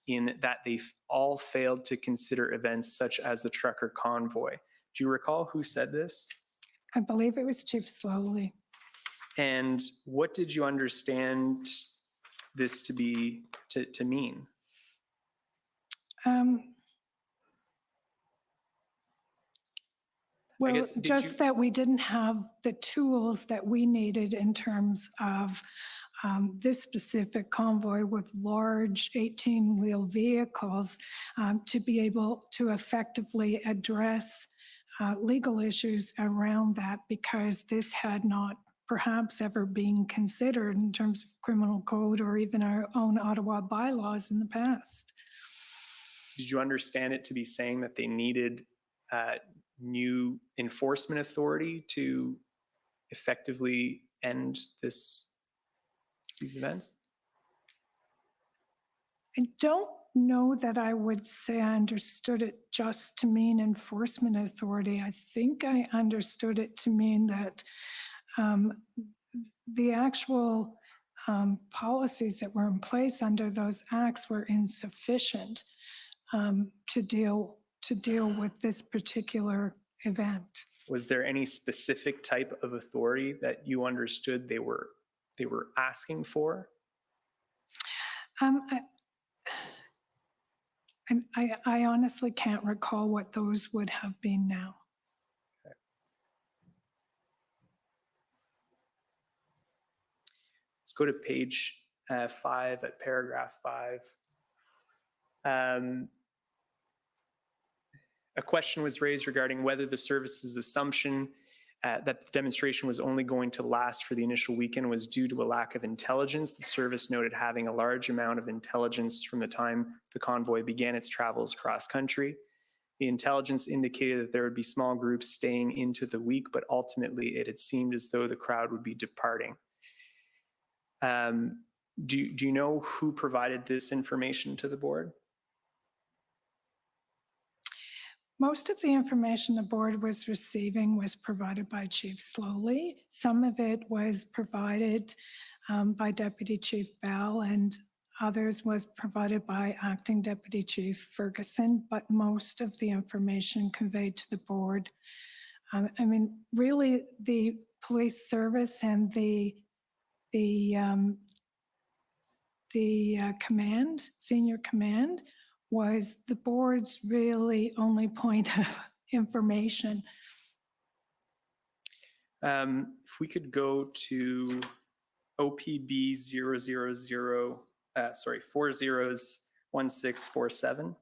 in that they all failed to consider events such as the trucker convoy. Do you recall who said this? I believe it was Chief Slowly. And what did you understand this to be, to mean? Well, guess, just that we didn't have the tools that we needed in terms of this specific convoy with large 18-wheel vehicles to be able to effectively address legal issues around that, because this had not perhaps ever been considered in terms of criminal code or even our own Ottawa bylaws in the past. Did you understand it to be saying that they needed new enforcement authority to effectively end these events? I don't know that I would say I understood it just to mean enforcement authority. I think I understood it to mean that the actual policies that were in place under those acts were insufficient to deal with this particular event. Was there any specific type of authority that you understood they were asking for? I honestly can't recall what those would have been now. Okay. Let's go to page 5 at paragraph 5. A question was raised regarding whether the service's assumption that the demonstration was only going to last for the initial weekend was due to a lack of intelligence. The service noted having a large amount of intelligence from the time the convoy began its travels cross country. The intelligence indicated that there would be small groups staying into the week, but ultimately it had seemed as though the crowd would be departing. Do you know who provided this information to the board? Most of the information the board was receiving was provided by Chief Slowly. Some of it was provided by Deputy Chief Bell, and others was provided by Acting Deputy Chief Ferguson, but most of the information conveyed to the board. I mean, really, the police service and the command, senior command, was the board's really only point of information. If we could go to OPB 401647.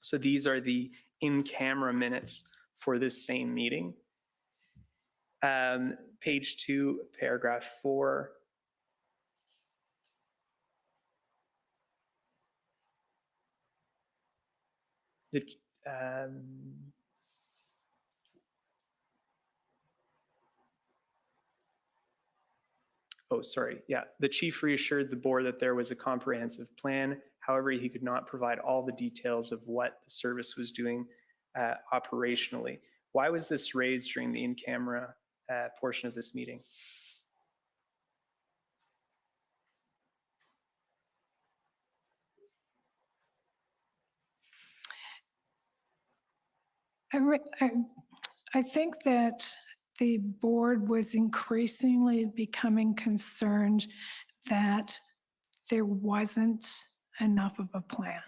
So these are the in-camera minutes for this same meeting. Page 2, paragraph 4. The chief reassured the board that there was a comprehensive plan. However, he could not provide all the details of what the service was doing operationally. Why was this raised during the in-camera portion of this meeting? I think that the board was increasingly becoming concerned that there wasn't enough of a plan.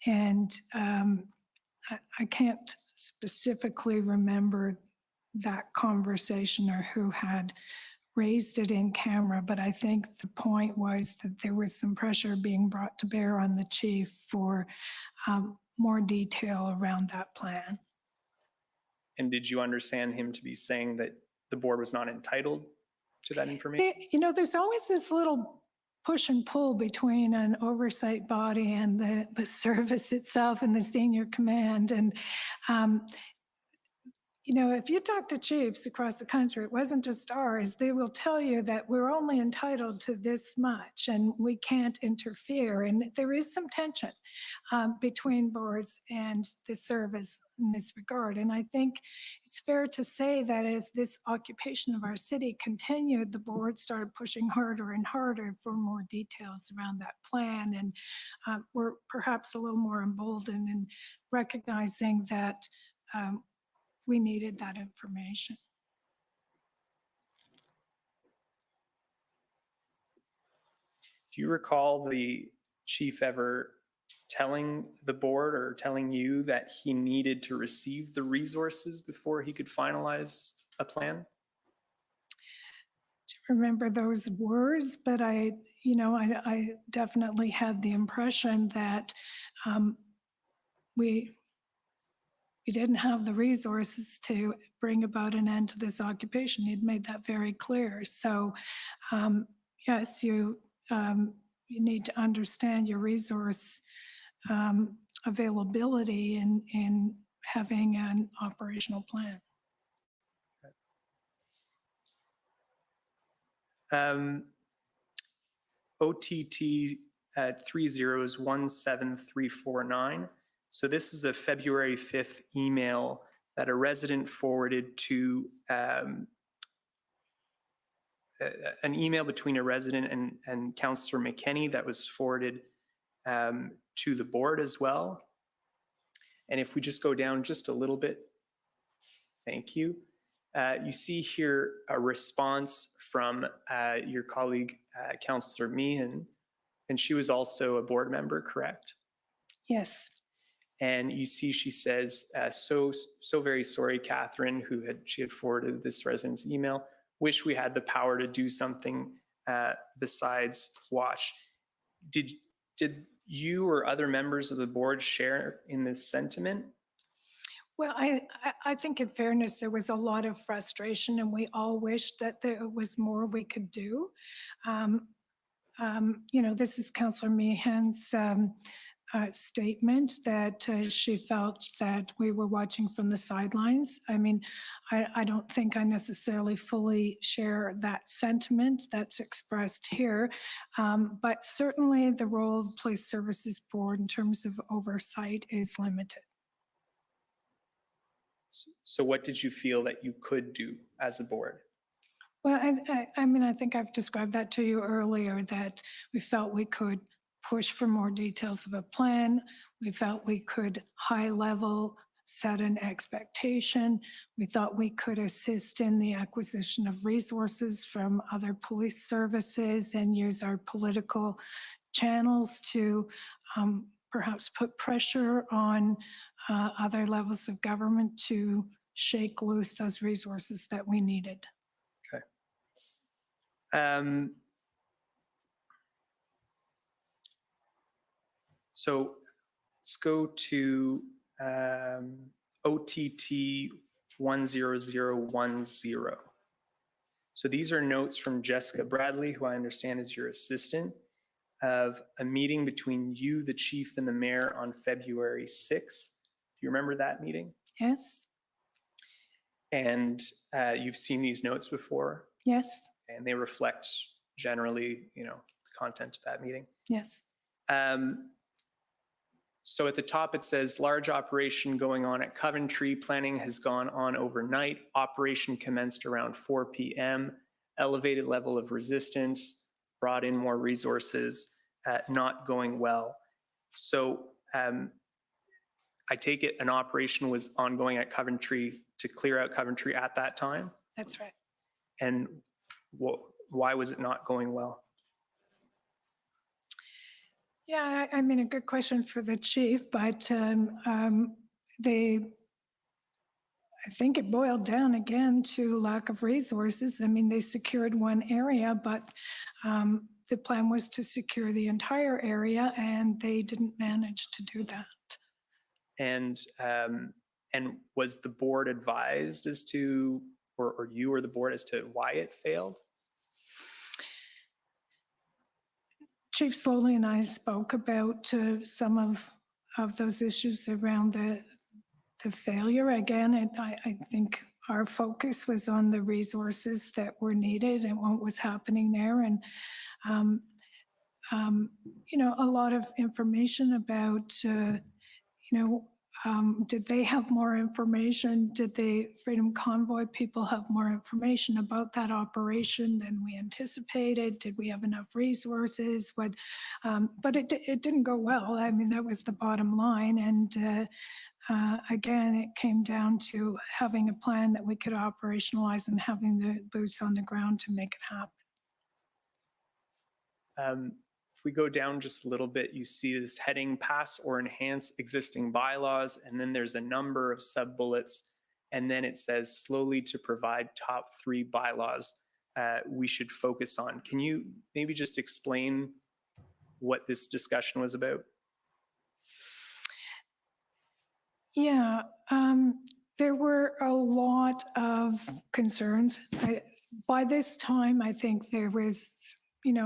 And I can't specifically remember that conversation or who had raised it in camera, but I think the point was that there was some pressure being brought to bear on the chief for more detail around that plan. And did you understand him to be saying that the board was not entitled to that information? You know, there's always this little push and pull between an oversight body and the service itself and the senior command. And, you know, if you talk to chiefs across the country, it wasn't just ours, they will tell you that we're only entitled to this much and we can't interfere. And there is some tension between boards and the service in this regard. And I think it's fair to say that as this occupation of our city continued, the board started pushing harder and harder for more details around that plan. And we're perhaps a little more emboldened in recognizing that we needed that information. Do you recall the chief ever telling the board or telling you that he needed to receive the resources before he could finalize a plan? To remember those words, but I definitely had the impression that we didn't have the resources to bring about an end to this occupation. He'd made that very clear. So yes, you need to understand your resource availability in having an operational plan. OTT at 3017349. So this is a February 5th email that a resident forwarded to an email between a resident and Councillor McKenney that was forwarded to the board as well. And if we just go down just a little bit, thank you. You see here a response from your colleague, Councillor Meehan, and she was also a board member, correct? Yes. And you see she says, so very sorry, Catherine, she had forwarded this resident's email. Wish we had the power to do something besides watch. Did you or other members of the board share in this sentiment? Well, I think in fairness, there was a lot of frustration and we all wished that there was more we could do. This is Councillor Meehan's statement that she felt that we were watching from the sidelines. I mean, I don't think I necessarily fully share that sentiment that's expressed here, but certainly the role of the Police Services Board in terms of oversight is limited. So what did you feel that you could do as a board? Well, I think I've described that to you earlier, that we felt we could push for more details of a plan. We felt we could high level set an expectation. We thought we could assist in the acquisition of resources from other police services and use our political channels to perhaps put pressure on other levels of government to shake loose those resources that we needed. Okay. So let's go to OTT 10010. So these are notes from Jessica Bradley, who I understand is your assistant, of a meeting between you, the chief, and the mayor on February 6th. Do you remember that meeting? Yes. And you've seen these notes before? Yes. And they reflect generally, the content of that meeting? Yes. So at the top it says, large operation going on at Coventry. Planning has gone on overnight. Operation commenced around 4 p.m. Elevated level of resistance, brought in more resources, not going well. So I take it an operation was ongoing at Coventry to clear out Coventry at that time? That's right. And why was it not going well? Yeah, I mean, a good question for the chief, but I think it boiled down again to lack of resources. I mean, they secured one area, but the plan was to secure the entire area and they didn't manage to do that. And was the board advised as to, or you or the board as to why it failed? Chief Slowly and I spoke about some of those issues around the failure. Again, I think our focus was on the resources that were needed and what was happening there. And, a lot of information about, did they have more information? Did the Freedom Convoy people have more information about that operation than we anticipated? Did we have enough resources? But it didn't go well. I mean, that was the bottom line. And again, it came down to having a plan that we could operationalize and having the boots on the ground to make it happen. If we go down just a little bit, you see this heading, pass or enhance existing bylaws, and then there's a number of sub-bullets, and then it says slowly to provide top 3 bylaws we should focus on. Can you maybe just explain what this discussion was about? Yeah, there were a lot of concerns. By this time, I think there was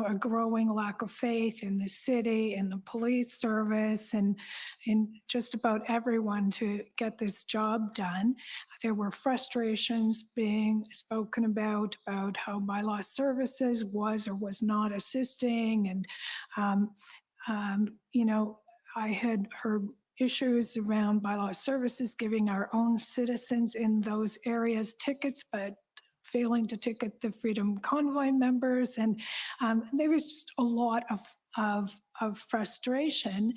a growing lack of faith in the city, in the police service, and in just about everyone to get this job done. There were frustrations being spoken about how bylaw services was or was not assisting. And, I had heard issues around bylaw services giving our own citizens in those areas tickets, but failing to ticket the Freedom Convoy members. And there was just a lot of frustration.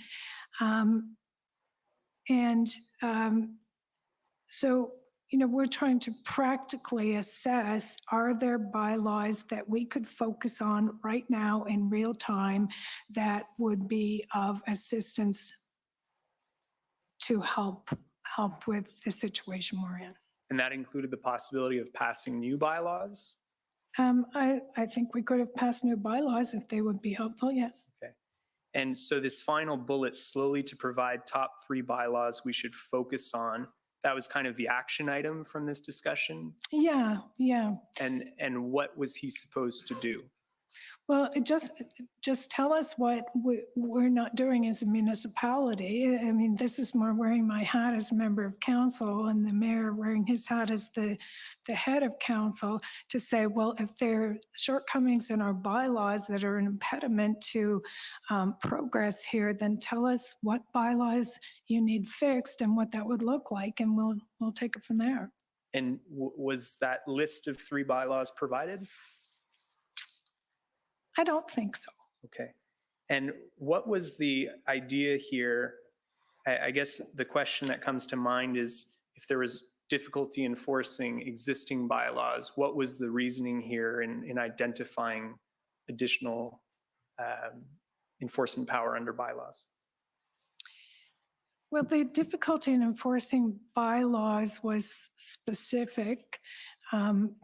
So, we're trying to practically assess, are there bylaws that we could focus on right now in real time that would be of assistance to help with the situation we're in? And that included the possibility of passing new bylaws? I think we could have passed new bylaws if they would be helpful, yes. Okay. And so this final bullet, slowly to provide top 3 bylaws we should focus on, that was kind of the action item from this discussion? Yeah. And what was he supposed to do? Well, just tell us what we're not doing as a municipality. I mean, this is more wearing my hat as a member of council and the mayor wearing his hat as the head of council to say, well, if there are shortcomings in our bylaws that are an impediment to progress here, then tell us what bylaws you need fixed and what that would look like, and we'll take it from there. And was that list of 3 bylaws provided? I don't think so. Okay. And what was the idea here? I guess the question that comes to mind is if there was difficulty enforcing existing bylaws, what was the reasoning here in identifying additional enforcement power under bylaws? Well, the difficulty in enforcing bylaws was specific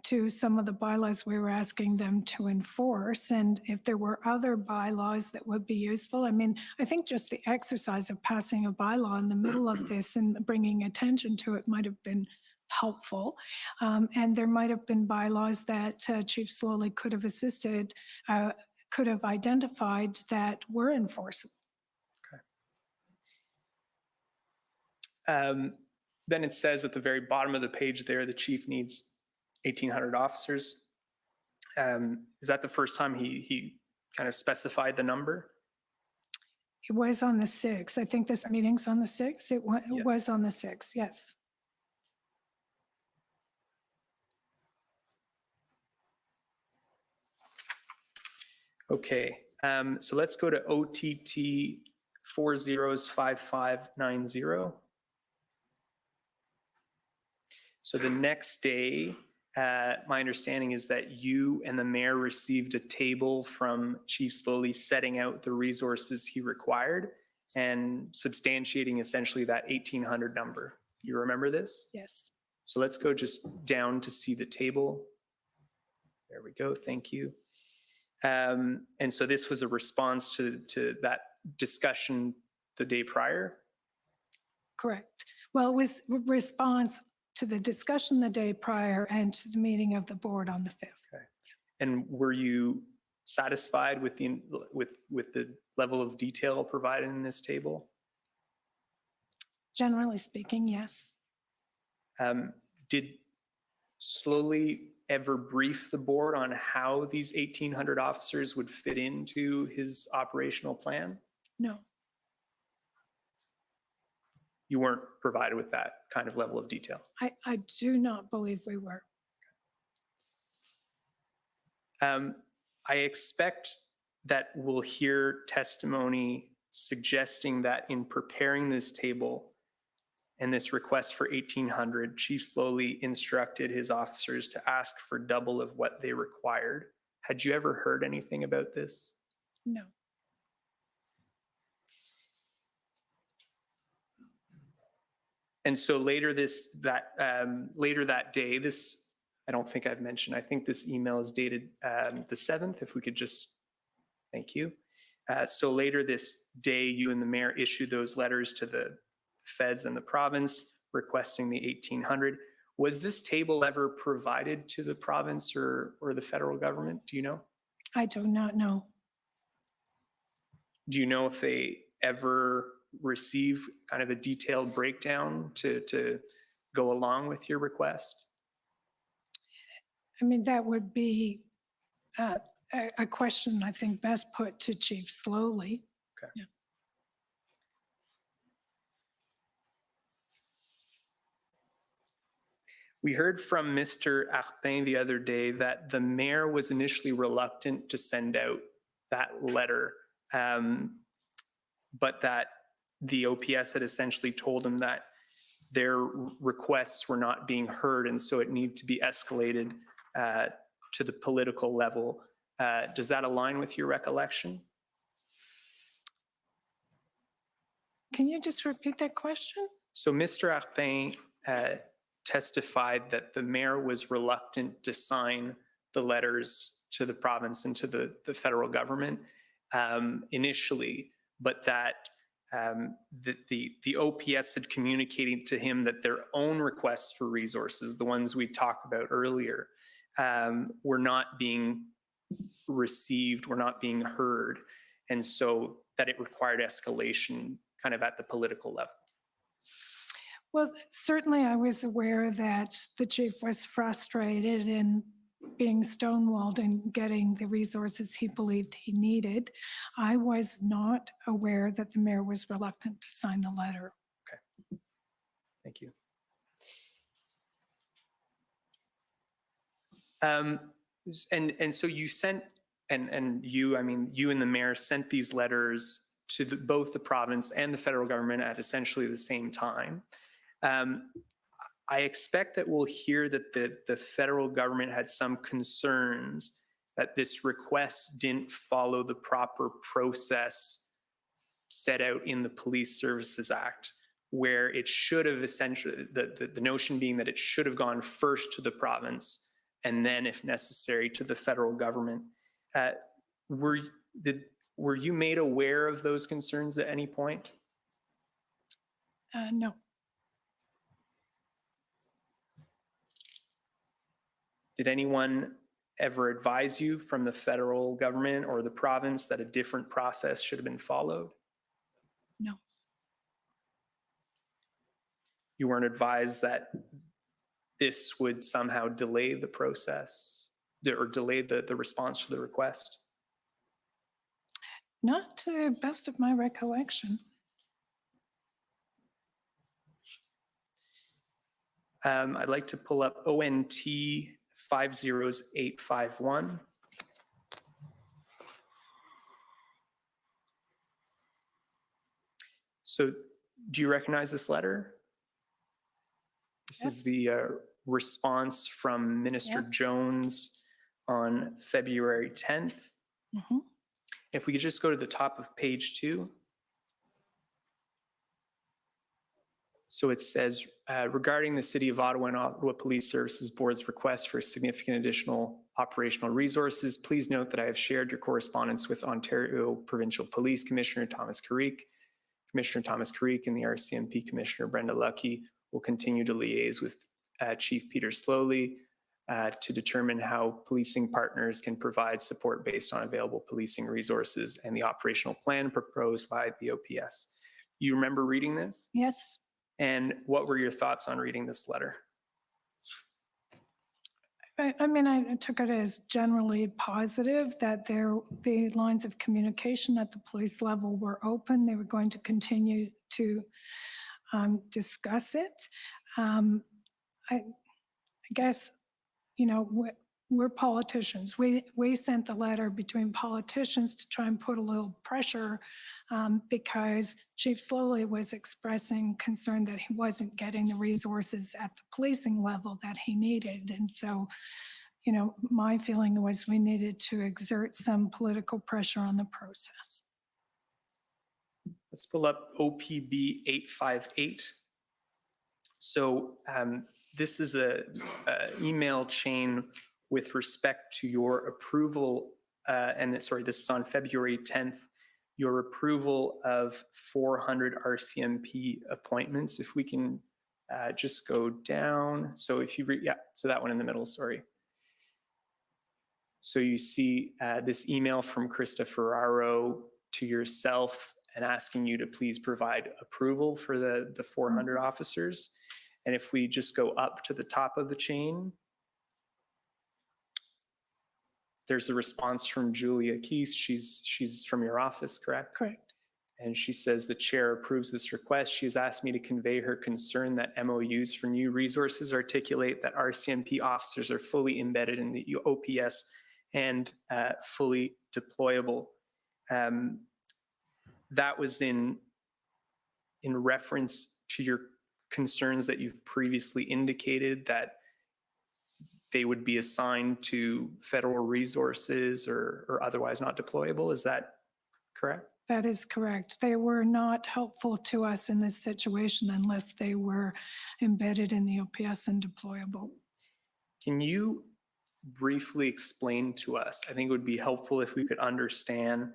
to some of the bylaws we were asking them to enforce. And if there were other bylaws that would be useful, I mean, I think just the exercise of passing a bylaw in the middle of this and bringing attention to it might have been helpful. And there might have been bylaws that Chief Slowly could have assisted, could have identified that were enforceable. Okay. Then it says at the very bottom of the page there, the chief needs 1,800 officers. Is that the first time he kind of specified the number? It was on the 6th. I think this meeting's on the 6th. It Yes. was on the 6th, yes. Okay, so let's go to OTT 405590. So the next day, my understanding is that you and the mayor received a table from Chief Slowly setting out the resources he required and substantiating essentially that 1,800 number. You remember this? Yes. So let's go just down to see the table. There we go, thank you. And so this was a response to that discussion the day prior? Correct. Well, it was a response to the discussion the day prior and to the meeting of the board on the 5th. Okay. And were you satisfied with the level of detail provided in this table? Generally speaking, yes. Did Slowly ever brief the board on how these 1,800 officers would fit into his operational plan? No, You weren't provided with that kind of level of detail. I do not believe we were. I expect that we'll hear testimony suggesting that in preparing this table and this request for 1,800, Chief Slowly instructed his officers to ask for double of what they required. Had you ever heard anything about this? No. And so later that day, this, I don't think I've mentioned, I think this email is dated the 7th, if we could just, thank you. So later this day, you and the mayor issued those letters to the feds and the province requesting the 1,800. Was this table ever provided to the province or the federal government? Do you know? I do not know. Do you know if they ever receive kind of a detailed breakdown to go along with your request? I mean, that would be a question I think best put to Chief Slowly. Okay. Yeah. We heard from Mr. Arpin the other day that the mayor was initially reluctant to send out that letter, but that the OPS had essentially told him that their requests were not being heard, and so it needed to be escalated to the political level. Does that align with your recollection? Can you just repeat that question? So Mr. Arpin testified that the mayor was reluctant to sign the letters to the province and to the federal government initially, but that the OPS had communicated to him that their own requests for resources, the ones we talked about earlier, were not being received, were not being heard, and so that it required escalation kind of at the political level. Well, certainly I was aware that the chief was frustrated in being stonewalled and getting the resources he believed he needed. I was not aware that the mayor was reluctant to sign the letter. Okay, thank you. And so you sent, and you, I mean, you and the mayor sent these letters to both the province and the federal government at essentially the same time. I expect that we'll hear that the federal government had some concerns that this request didn't follow the proper process set out in the Police Services Act, where it should have essentially, the notion being that it should have gone first to the province and then, if necessary, to the federal government. Were you made aware of those concerns at any point? No. Did anyone ever advise you from the federal government or the province that a different process should have been followed? No. You weren't advised that this would somehow delay the process or delay the response to the request? Not to the best of my recollection. I'd like to pull up ONT 50851. So do you recognize this letter? This is the response from Minister Jones on February 10th. Mm-hmm. If we could just go to the top of page 2. So it says, regarding the City of Ottawa and Ottawa Police Services Board's request for significant additional operational resources, please note that I have shared your correspondence with Ontario Provincial Police Commissioner Thomas Carrique. Commissioner Thomas Carrique and the RCMP Commissioner Brenda Lucky will continue to liaise with Chief Peter Slowly to determine how policing partners can provide support based on available policing resources and the operational plan proposed by the OPS. You remember reading this? Yes. And what were your thoughts on reading this letter? I mean, I took it as generally positive that the lines of communication at the police level were open. They were going to continue to discuss it. I guess, you know, we're politicians. We sent the letter between politicians to try and put a little pressure because Chief Slowly was expressing concern that he wasn't getting the resources at the policing level that he needed. And so, you know, my feeling was we needed to exert some political pressure on the process. Let's pull up OPB 858. So this is a email chain with respect to your approval, sorry, this is on February 10th, your approval of 400 RCMP appointments. If we can just go down. So if you read, yeah, so that one in the middle, sorry. So you see this email from Krista Ferraro to yourself and asking you to please provide approval for the 400 officers. And if we just go up to the top of the chain, there's a response from Julia Keese. She's from your office, correct? Correct. And she says the chair approves this request. She has asked me to convey her concern that MOUs for new resources articulate that RCMP officers are fully embedded in the OPS and fully deployable. That was in reference to your concerns that you've previously indicated that they would be assigned to federal resources or otherwise not deployable. Is that correct? That is correct. They were not helpful to us in this situation unless they were embedded in the OPS and deployable. Can you briefly explain to us, I think it would be helpful if we could understand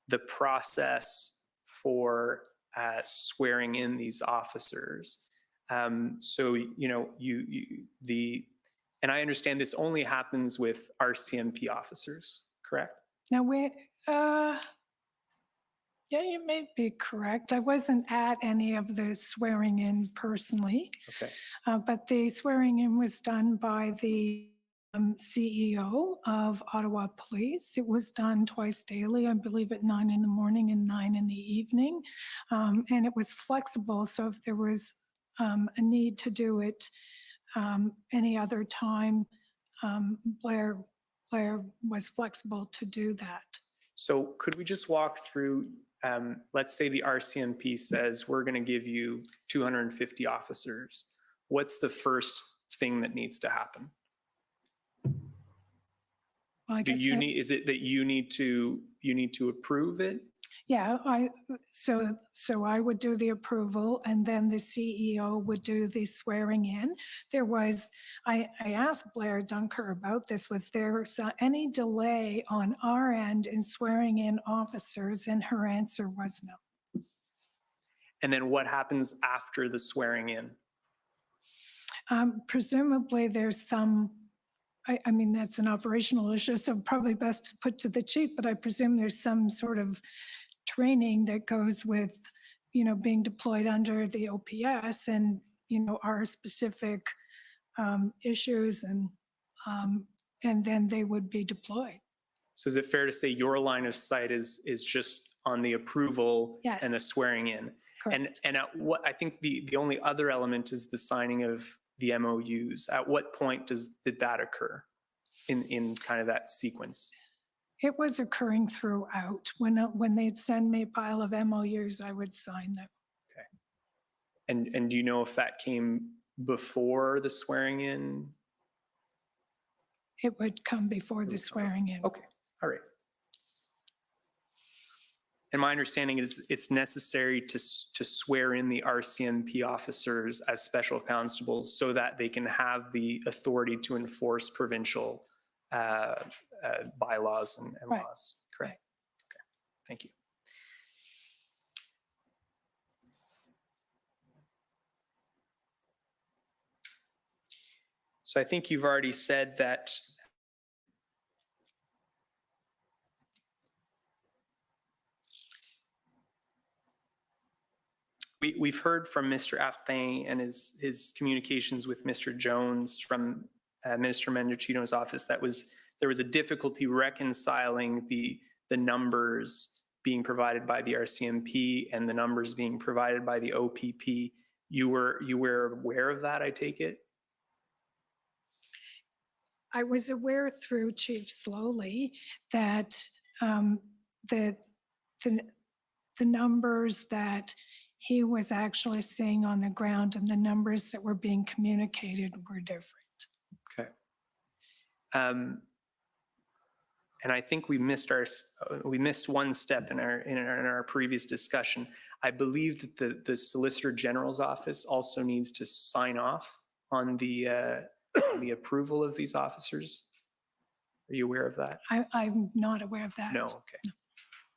the process for swearing in these officers. So, you know, and I understand this only happens with RCMP officers, correct? Now, yeah, you may be correct. I wasn't at any of the swearing in personally. Okay. But the swearing in was done by the CEO of Ottawa Police. It was done twice daily, I believe at 9 in the morning and 9 in the evening. And it was flexible. So if there was a need to do it any other time, Blair was flexible to do that. So could we just walk through, let's say the RCMP says, we're going to give you 250 officers. What's the first thing that needs to happen? Well, is it that you need to approve it? Yeah, so I would do the approval and then the CEO would do the swearing in. I asked Blair Dunker about this, was there any delay on our end in swearing in officers? And her answer was no. And then what happens after the swearing in? Presumably there's some, I mean, that's an operational issue, so probably best to put to the chief, but I presume there's some sort of training that goes with, you know, being deployed under the OPS and, you know, our specific issues and then they would be deployed. So is it fair to say your line of sight is just on the approval Yes. and the swearing in? Correct. And at what, I think the only other element is the signing of the MOUs. At what point did that occur in kind of that sequence? It was occurring throughout. When they'd send me a pile of MOUs, I would sign them. Okay. And do you know if that came before the swearing in? It would come before the swearing in. Okay, all right. And my understanding is it's necessary to swear in the RCMP officers as special constables so that they can have the authority to enforce provincial bylaws and Right. laws, correct? Okay, thank you. So I think you've already said that we've heard from Mr. Arpin and his communications with Mr. Jones from Minister Mendocino's office that there was a difficulty reconciling the numbers being provided by the RCMP and the numbers being provided by the OPP. You were aware of that, I take it? I was aware through Chief Slowly that the numbers that he was actually seeing on the ground and the numbers that were being communicated were different. Okay. And I think we missed one step in our previous discussion. I believe that the Solicitor General's office also needs to sign off on the approval of these officers. Are you aware of that? I'm not aware of that. No. Okay. No.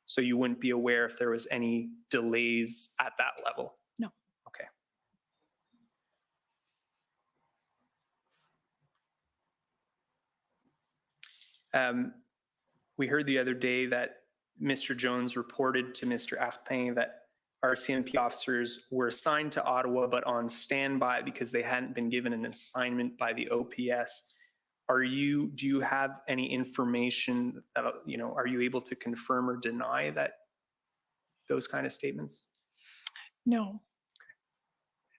So you wouldn't be aware if there was any delays at that level? No. Okay. We heard the other day that Mr. Jones reported to Mr. Arpin that RCMP officers were assigned to Ottawa but on standby because they hadn't been given an assignment by the OPS. Do you have any information that, are you able to confirm or deny those kind of statements? No.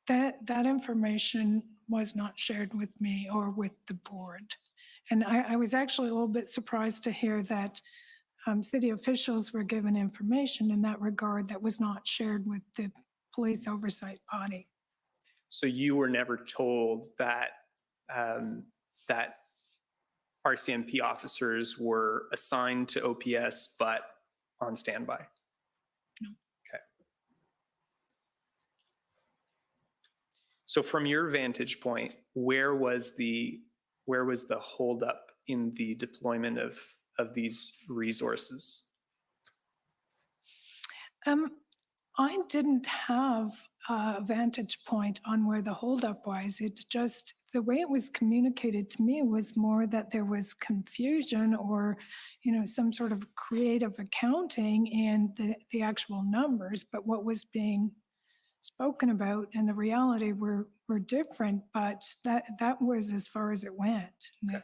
Okay. That information was not shared with me or with the board. And I was actually a little bit surprised to hear that city officials were given information in that regard that was not shared with the police oversight body. So you were never told that that RCMP officers were assigned to OPS but on standby? No. Okay. So from your vantage point, where was the holdup in the deployment of these resources? I didn't have a vantage point on where the holdup was. It just, the way it was communicated to me was more that there was confusion or, some sort of creative accounting in the actual numbers, but what was being spoken about and the reality were different, but that was as far as it went. Okay.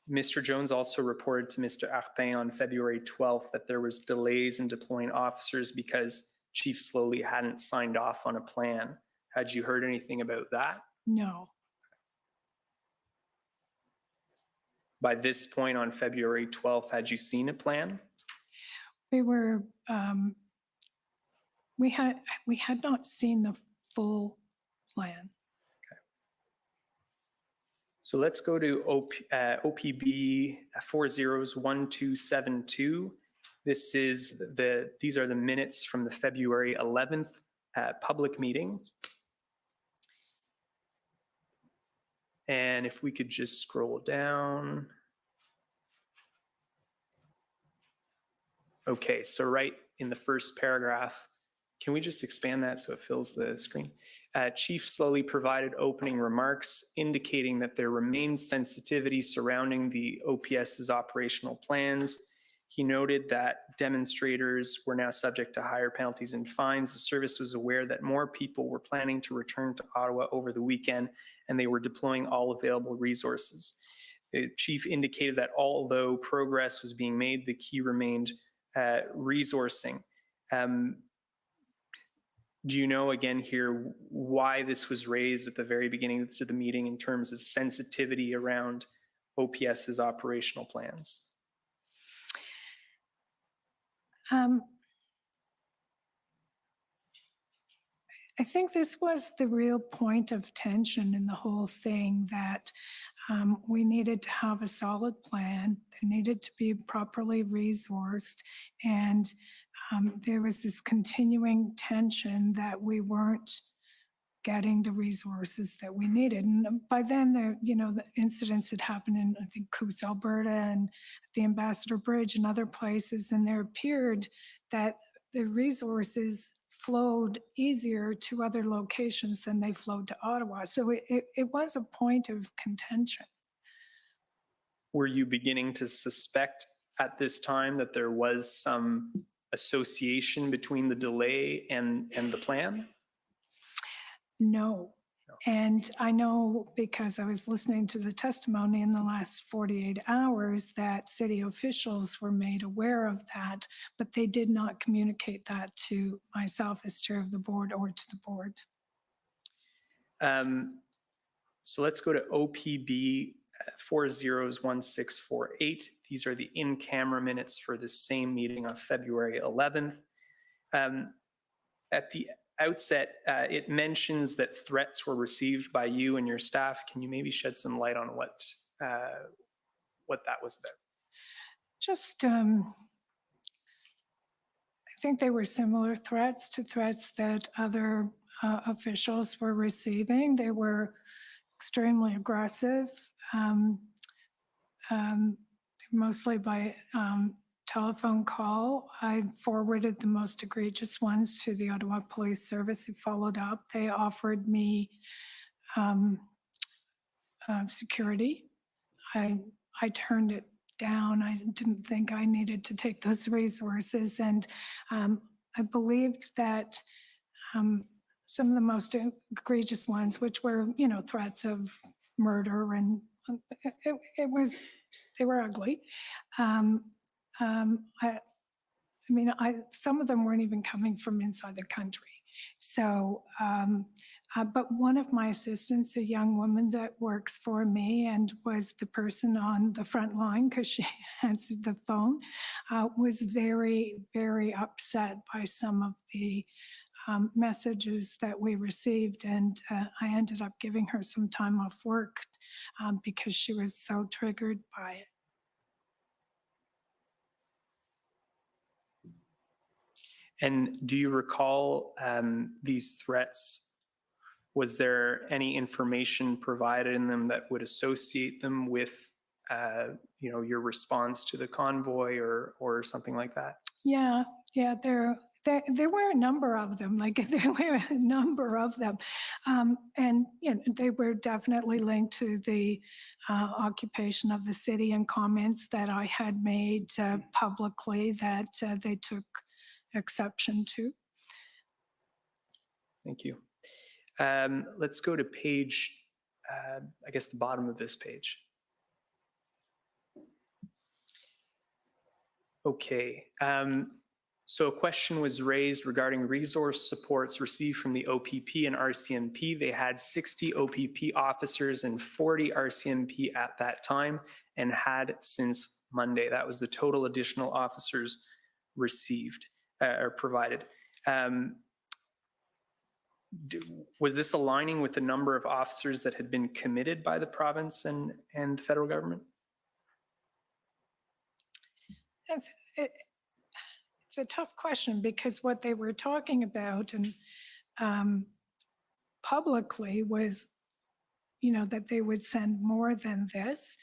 Mr. Jones also reported to Mr. Arpin on February 12th that there was delays in deploying officers because Chief Slowly hadn't signed off on a plan. Had you heard anything about that? No. By this point on February 12th, had you seen a plan? We were, we had not seen the full plan. So let's go to OPB 401272. These are the minutes from the February 11th public meeting. And if we could just scroll down. Okay, so right in the first paragraph, can we just expand that so it fills the screen? Chief Slowly provided opening remarks indicating that there remains sensitivity surrounding the OPS's operational plans. He noted that demonstrators were now subject to higher penalties and fines. The service was aware that more people were planning to return to Ottawa over the weekend, and they were deploying all available resources. The chief indicated that although progress was being made, the key remained resourcing. Do you know, again here, why this was raised at the very beginning of the meeting in terms of sensitivity around OPS's operational plans? I think this was the real point of tension in the whole thing, that we needed to have a solid plan, it needed to be properly resourced, and there was this continuing tension that we weren't getting the resources that we needed. And by then, the incidents had happened in, I think, Coutts, Alberta, and the Ambassador Bridge and other places, and there appeared that the resources flowed easier to other locations than they flowed to Ottawa. So it was a point of contention. Were you beginning to suspect at this time that there was some association between the delay and the plan? No. No. And I know because I was listening to the testimony in the last 48 hours that city officials were made aware of that, but they did not communicate that to myself as chair of the board or to the board. So let's go to OPB 401648. These are the in-camera minutes for the same meeting on February 11th. At the outset, it mentions that threats were received by you and your staff. Can you maybe shed some light on what that was about? Just, I think they were similar threats to threats that other officials were receiving. They were extremely aggressive, mostly by telephone call. I forwarded the most egregious ones to the Ottawa Police Service, who followed up. They offered me security. I turned it down. I didn't think I needed to take those resources, and I believed that some of the most egregious ones, which were, threats of murder, and they were ugly. Some of them weren't even coming from inside the country. So, but one of my assistants, a young woman that works for me and was the person on the front line because she answered the phone, was very, very upset by some of the messages that we received. And I ended up giving her some time off work because she was so triggered by it. And do you recall these threats? Was there any information provided in them that would associate them with, your response to the convoy or something like that? Yeah, there were a number of them. And they were definitely linked to the occupation of the city and comments that I had made publicly that they took exception to. Thank you. Let's go to page, I guess the bottom of this page. Okay. So a question was raised regarding resource supports received from the OPP and RCMP. They had 60 OPP officers and 40 RCMP at that time and had since Monday. That was the total additional officers received or provided. Was this aligning with the number of officers that had been committed by the province and the federal government? It's a tough question because what they were talking about and publicly was, that they would send more than this.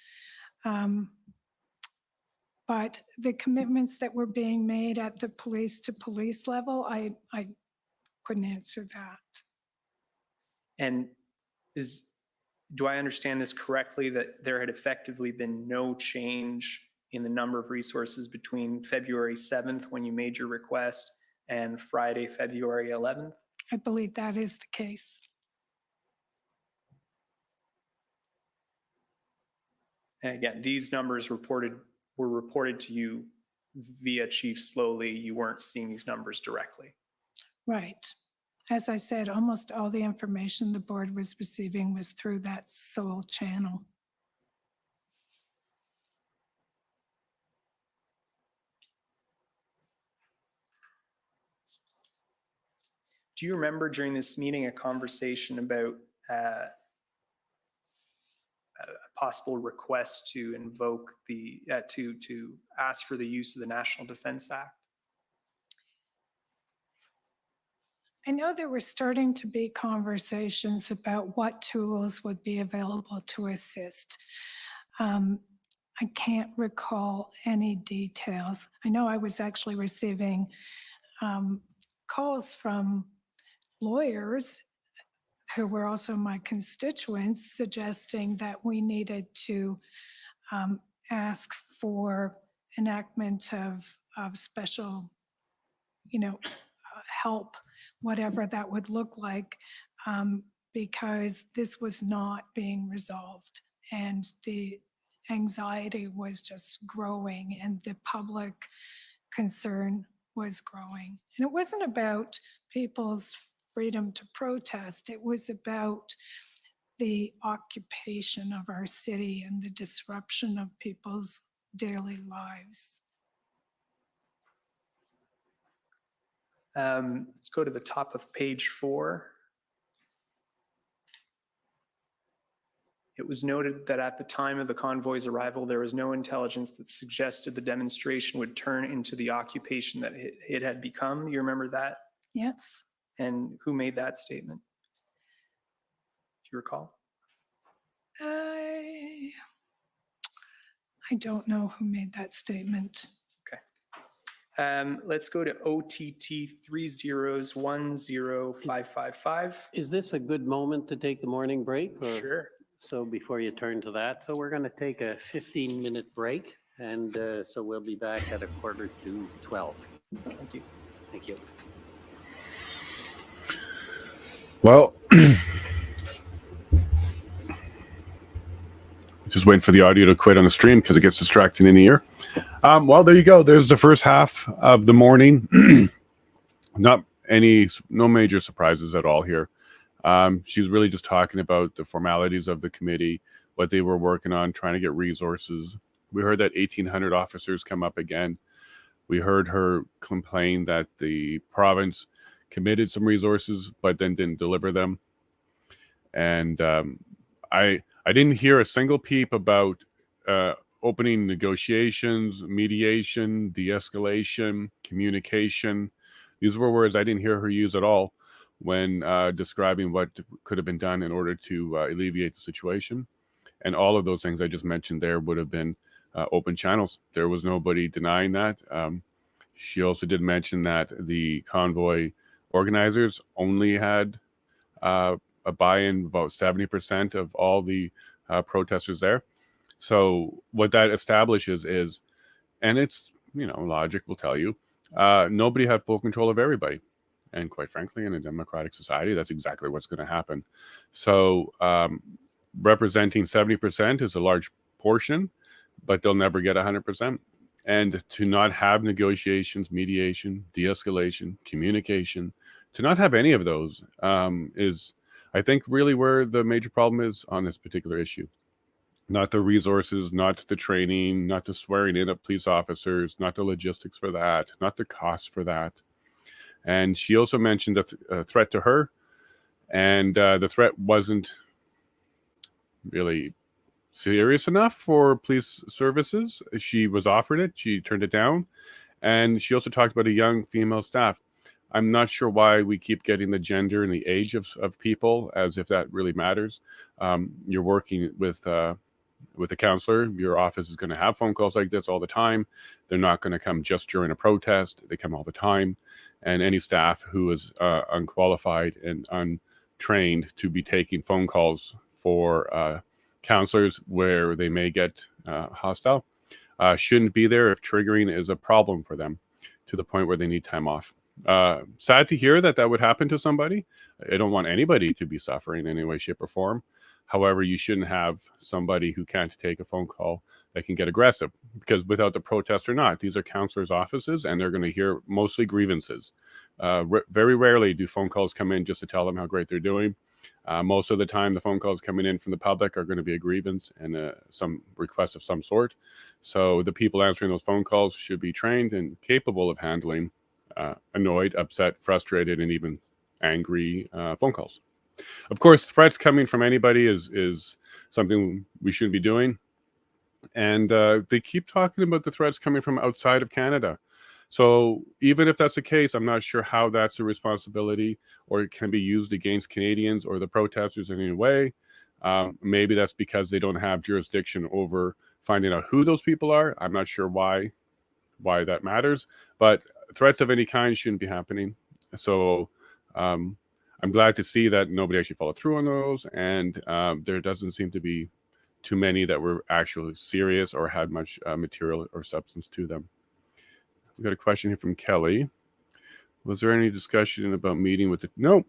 But the commitments that were being made at the police to police level, I couldn't answer that. And do I understand this correctly that there had effectively been no change in the number of resources between February 7th when you made your request and Friday, February 11th? I believe that is the case. And again, these numbers were reported to you via Chief Slowly. You weren't seeing these numbers directly. Right. As I said, almost all the information the board was receiving was through that sole channel. Do you remember during this meeting a conversation about a possible request to invoke the, to ask for the use of the National Defense Act? I know there were starting to be conversations about what tools would be available to assist. I can't recall any details. I know I was actually receiving calls from lawyers who were also my constituents suggesting that we needed to ask for enactment of special, help, whatever that would look like, because this was not being resolved, and the anxiety was just growing, and the public concern was growing. And it wasn't about people's freedom to protest. It was about the occupation of our city and the disruption of people's daily lives. Let's go to the top of page 4. It was noted that at the time of the convoy's arrival, there was no intelligence that suggested the demonstration would turn into the occupation that it had become. You remember that? Yes. And who made that statement? Do you recall? I don't know who made that statement. Let's go to OTT 3010555. Is this a good moment to take the morning break? Or? Sure. So before you turn to that, so we're going to take a 15-minute break, and so we'll be back at 11:45. Thank you. Thank you. Well, just waiting for the audio to quit on the stream because it gets distracting in the ear. Well, there you go. There's the first half of the morning. No major surprises at all here. She's really just talking about the formalities of the committee, what they were working on, trying to get resources. We heard that 1,800 officers come up again. We heard her complain that the province committed some resources, but then didn't deliver them. And I didn't hear a single peep about opening negotiations, mediation, de-escalation, communication. These were words I didn't hear her use at all when describing what could have been done in order to alleviate the situation. And all of those things I just mentioned there would have been open channels. There was nobody denying that. She also did mention that the convoy organizers only had a buy-in about 70% of all the protesters there. So what that establishes is, and it's, logic will tell you, nobody had full control of everybody. And quite frankly, in a democratic society, that's exactly what's going to happen. So representing 70% is a large portion, but they'll never get 100%. And to not have negotiations, mediation, de-escalation, communication, to not have any of those is, I think, really where the major problem is on this particular issue. Not the resources, not the training, not the swearing in of police officers, not the logistics for that, not the costs for that. And she also mentioned a threat to her, and the threat wasn't really serious enough for police services. She was offered it. She turned it down. And she also talked about a young female staff. I'm not sure why we keep getting the gender and the age of people as if that really matters. You're working with a counselor. Your office is going to have phone calls like this all the time. They're not going to come just during a protest. They come all the time. And any staff who is unqualified and untrained to be taking phone calls for counselors where they may get hostile shouldn't be there if triggering is a problem for them to the point where they need time off. Sad to hear that would happen to somebody. I don't want anybody to be suffering in any way, shape, or form. However, you shouldn't have somebody who can't take a phone call that can get aggressive, because without the protest or not, these are counselors' offices and they're going to hear mostly grievances. Very rarely do phone calls come in just to tell them how great they're doing. Most of the time, the phone calls coming in from the public are going to be a grievance and some request of some sort. So the people answering those phone calls should be trained and capable of handling annoyed, upset, frustrated, and even angry phone calls. Of course, threats coming from anybody is something we shouldn't be doing. And they keep talking about the threats coming from outside of Canada. So even if that's the case, I'm not sure how that's a responsibility or it can be used against Canadians or the protesters in any way. Maybe that's because they don't have jurisdiction over finding out who those people are. I'm not sure why that matters, but threats of any kind shouldn't be happening. So I'm glad to see that nobody actually followed through on those, and there doesn't seem to be too many that were actually serious or had much material or substance to them. We got a question here from Kelly. Was there any discussion about meeting with the... No.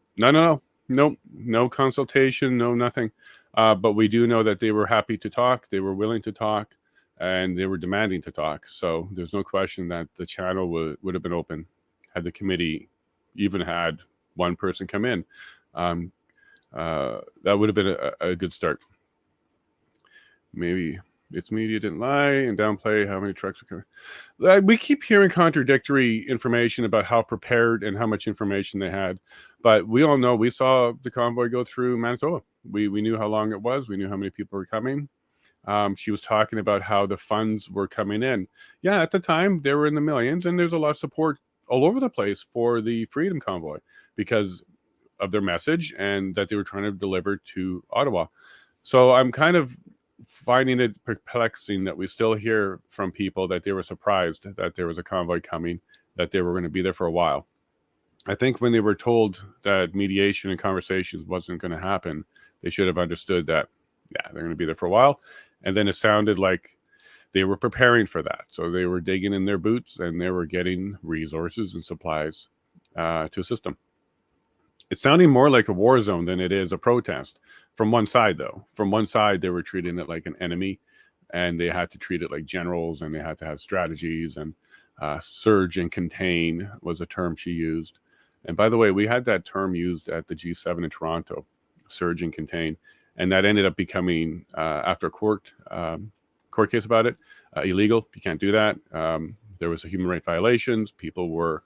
Nope, no consultation, no nothing. But we do know that they were happy to talk. They were willing to talk, and they were demanding to talk. So there's no question that the channel would have been open had the committee even had one person come in. That would have been a good start. Maybe its media didn't lie and downplay how many trucks are coming. We keep hearing contradictory information about how prepared and how much information they had. But we all know, we saw the convoy go through Manitoba. We knew how long it was. We knew how many people were coming. She was talking about how the funds were coming in. Yeah, at the time, they were in the millions, and there's a lot of support all over the place for the Freedom Convoy because of their message and that they were trying to deliver to Ottawa. So I'm kind of finding it perplexing that we still hear from people that they were surprised that there was a convoy coming, that they were going to be there for a while. I think when they were told that mediation and conversations wasn't going to happen, they should have understood that, yeah, they're going to be there for a while. And then it sounded like they were preparing for that. So they were digging in their boots and they were getting resources and supplies to assist them. It's sounding more like a war zone than it is a protest. From one side, though. From one side, they were treating it like an enemy, and they had to treat it like generals, and they had to have strategies, and surge and contain was a term she used. And by the way, we had that term used at the G7 in Toronto, surge and contain, and that ended up becoming, after a court case about it, illegal. You can't do that. There was a human rights violations. People were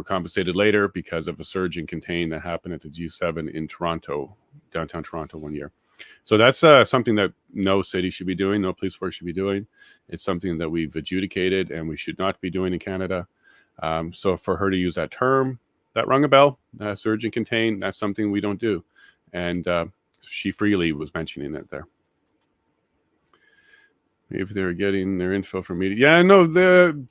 compensated later because of a surge and contain that happened at the G7 in Toronto, downtown Toronto, one year. So that's something that no city should be doing, no police force should be doing. It's something that we've adjudicated and we should not be doing in Canada. So for her to use that term, that rung a bell, surge and contain, that's something we don't do. And she freely was mentioning it there. If they're getting their info from media. Yeah, no,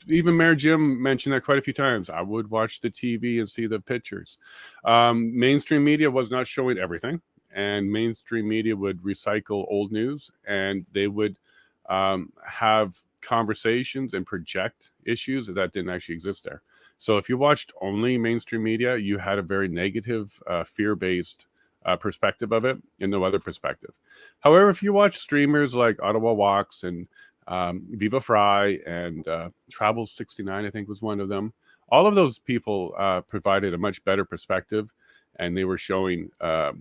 even Mayor Jim mentioned that quite a few times. I would watch the TV and see the pictures. Mainstream media was not showing everything, and mainstream media would recycle old news, and they would have conversations and project issues that didn't actually exist there. So if you watched only mainstream media, you had a very negative, fear-based perspective of it and no other perspective. However, if you watch streamers like Ottawa Walks and Viva Fry and Travel 69, I think was one of them, all of those people provided a much better perspective, and they were showing a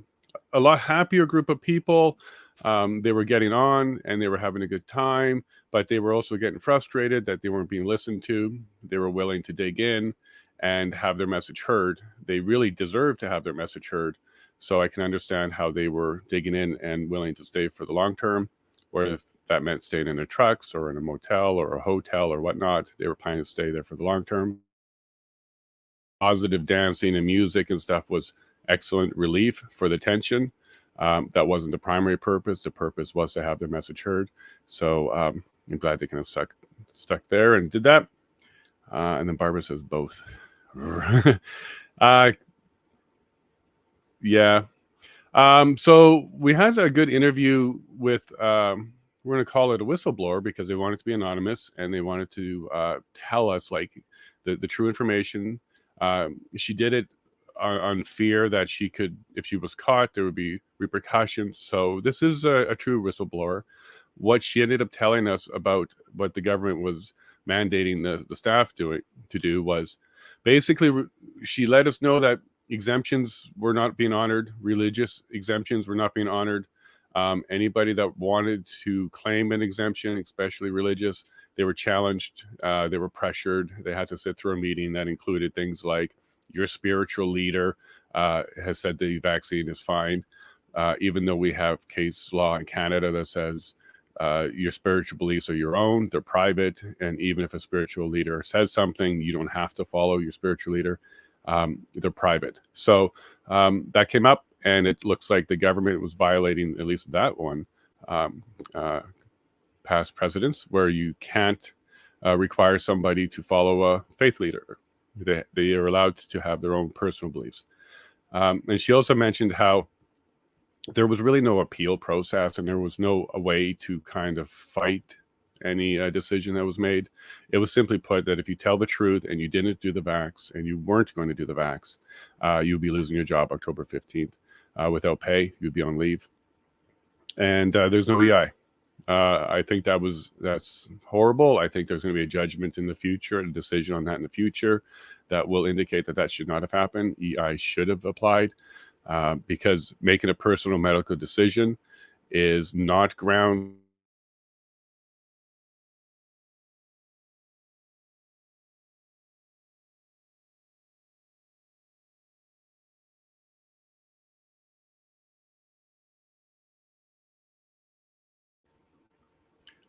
lot happier group of people. They were getting on and they were having a good time, but they were also getting frustrated that they weren't being listened to. They were willing to dig in and have their message heard. They really deserve to have their message heard. So I can understand how they were digging in and willing to stay for the long term, or if that meant staying in their trucks or in a motel or a hotel or whatnot, they were planning to stay there for the long term. Positive dancing and music and stuff was excellent relief for the tension. That wasn't the primary purpose. The purpose was to have their message heard. So I'm glad they kind of stuck there and did that. And then Barbara says both. Yeah. So we had a good interview with, we're going to call it a whistleblower because they wanted to be anonymous and they wanted to tell us like the true information. She did it on fear that she could, if she was caught, there would be repercussions. So this is a true whistleblower. What she ended up telling us about what the government was mandating the staff to do was basically she let us know that exemptions were not being honored. Religious exemptions were not being honored. Anybody that wanted to claim an exemption, especially religious, they were challenged. They were pressured. They had to sit through a meeting that included things like your spiritual leader has said the vaccine is fine, even though we have case law in Canada that says your spiritual beliefs are your own, they're private, and even if a spiritual leader says something, you don't have to follow your spiritual leader. They're private. So that came up, and it looks like the government was violating at least that one past precedents where you can't require somebody to follow a faith leader. They are allowed to have their own personal beliefs. And she also mentioned how there was really no appeal process and there was no way to kind of fight any decision that was made. It was simply put that if you tell the truth and you didn't do the vax and you weren't going to do the vax, you'd be losing your job October 15th. without pay. You'd be on leave. And there's no EI. I think that's horrible. I think there's going to be a judgment in the future, a decision on that in the future that will indicate that that should not have happened. EI should have applied because making a personal medical decision is not ground.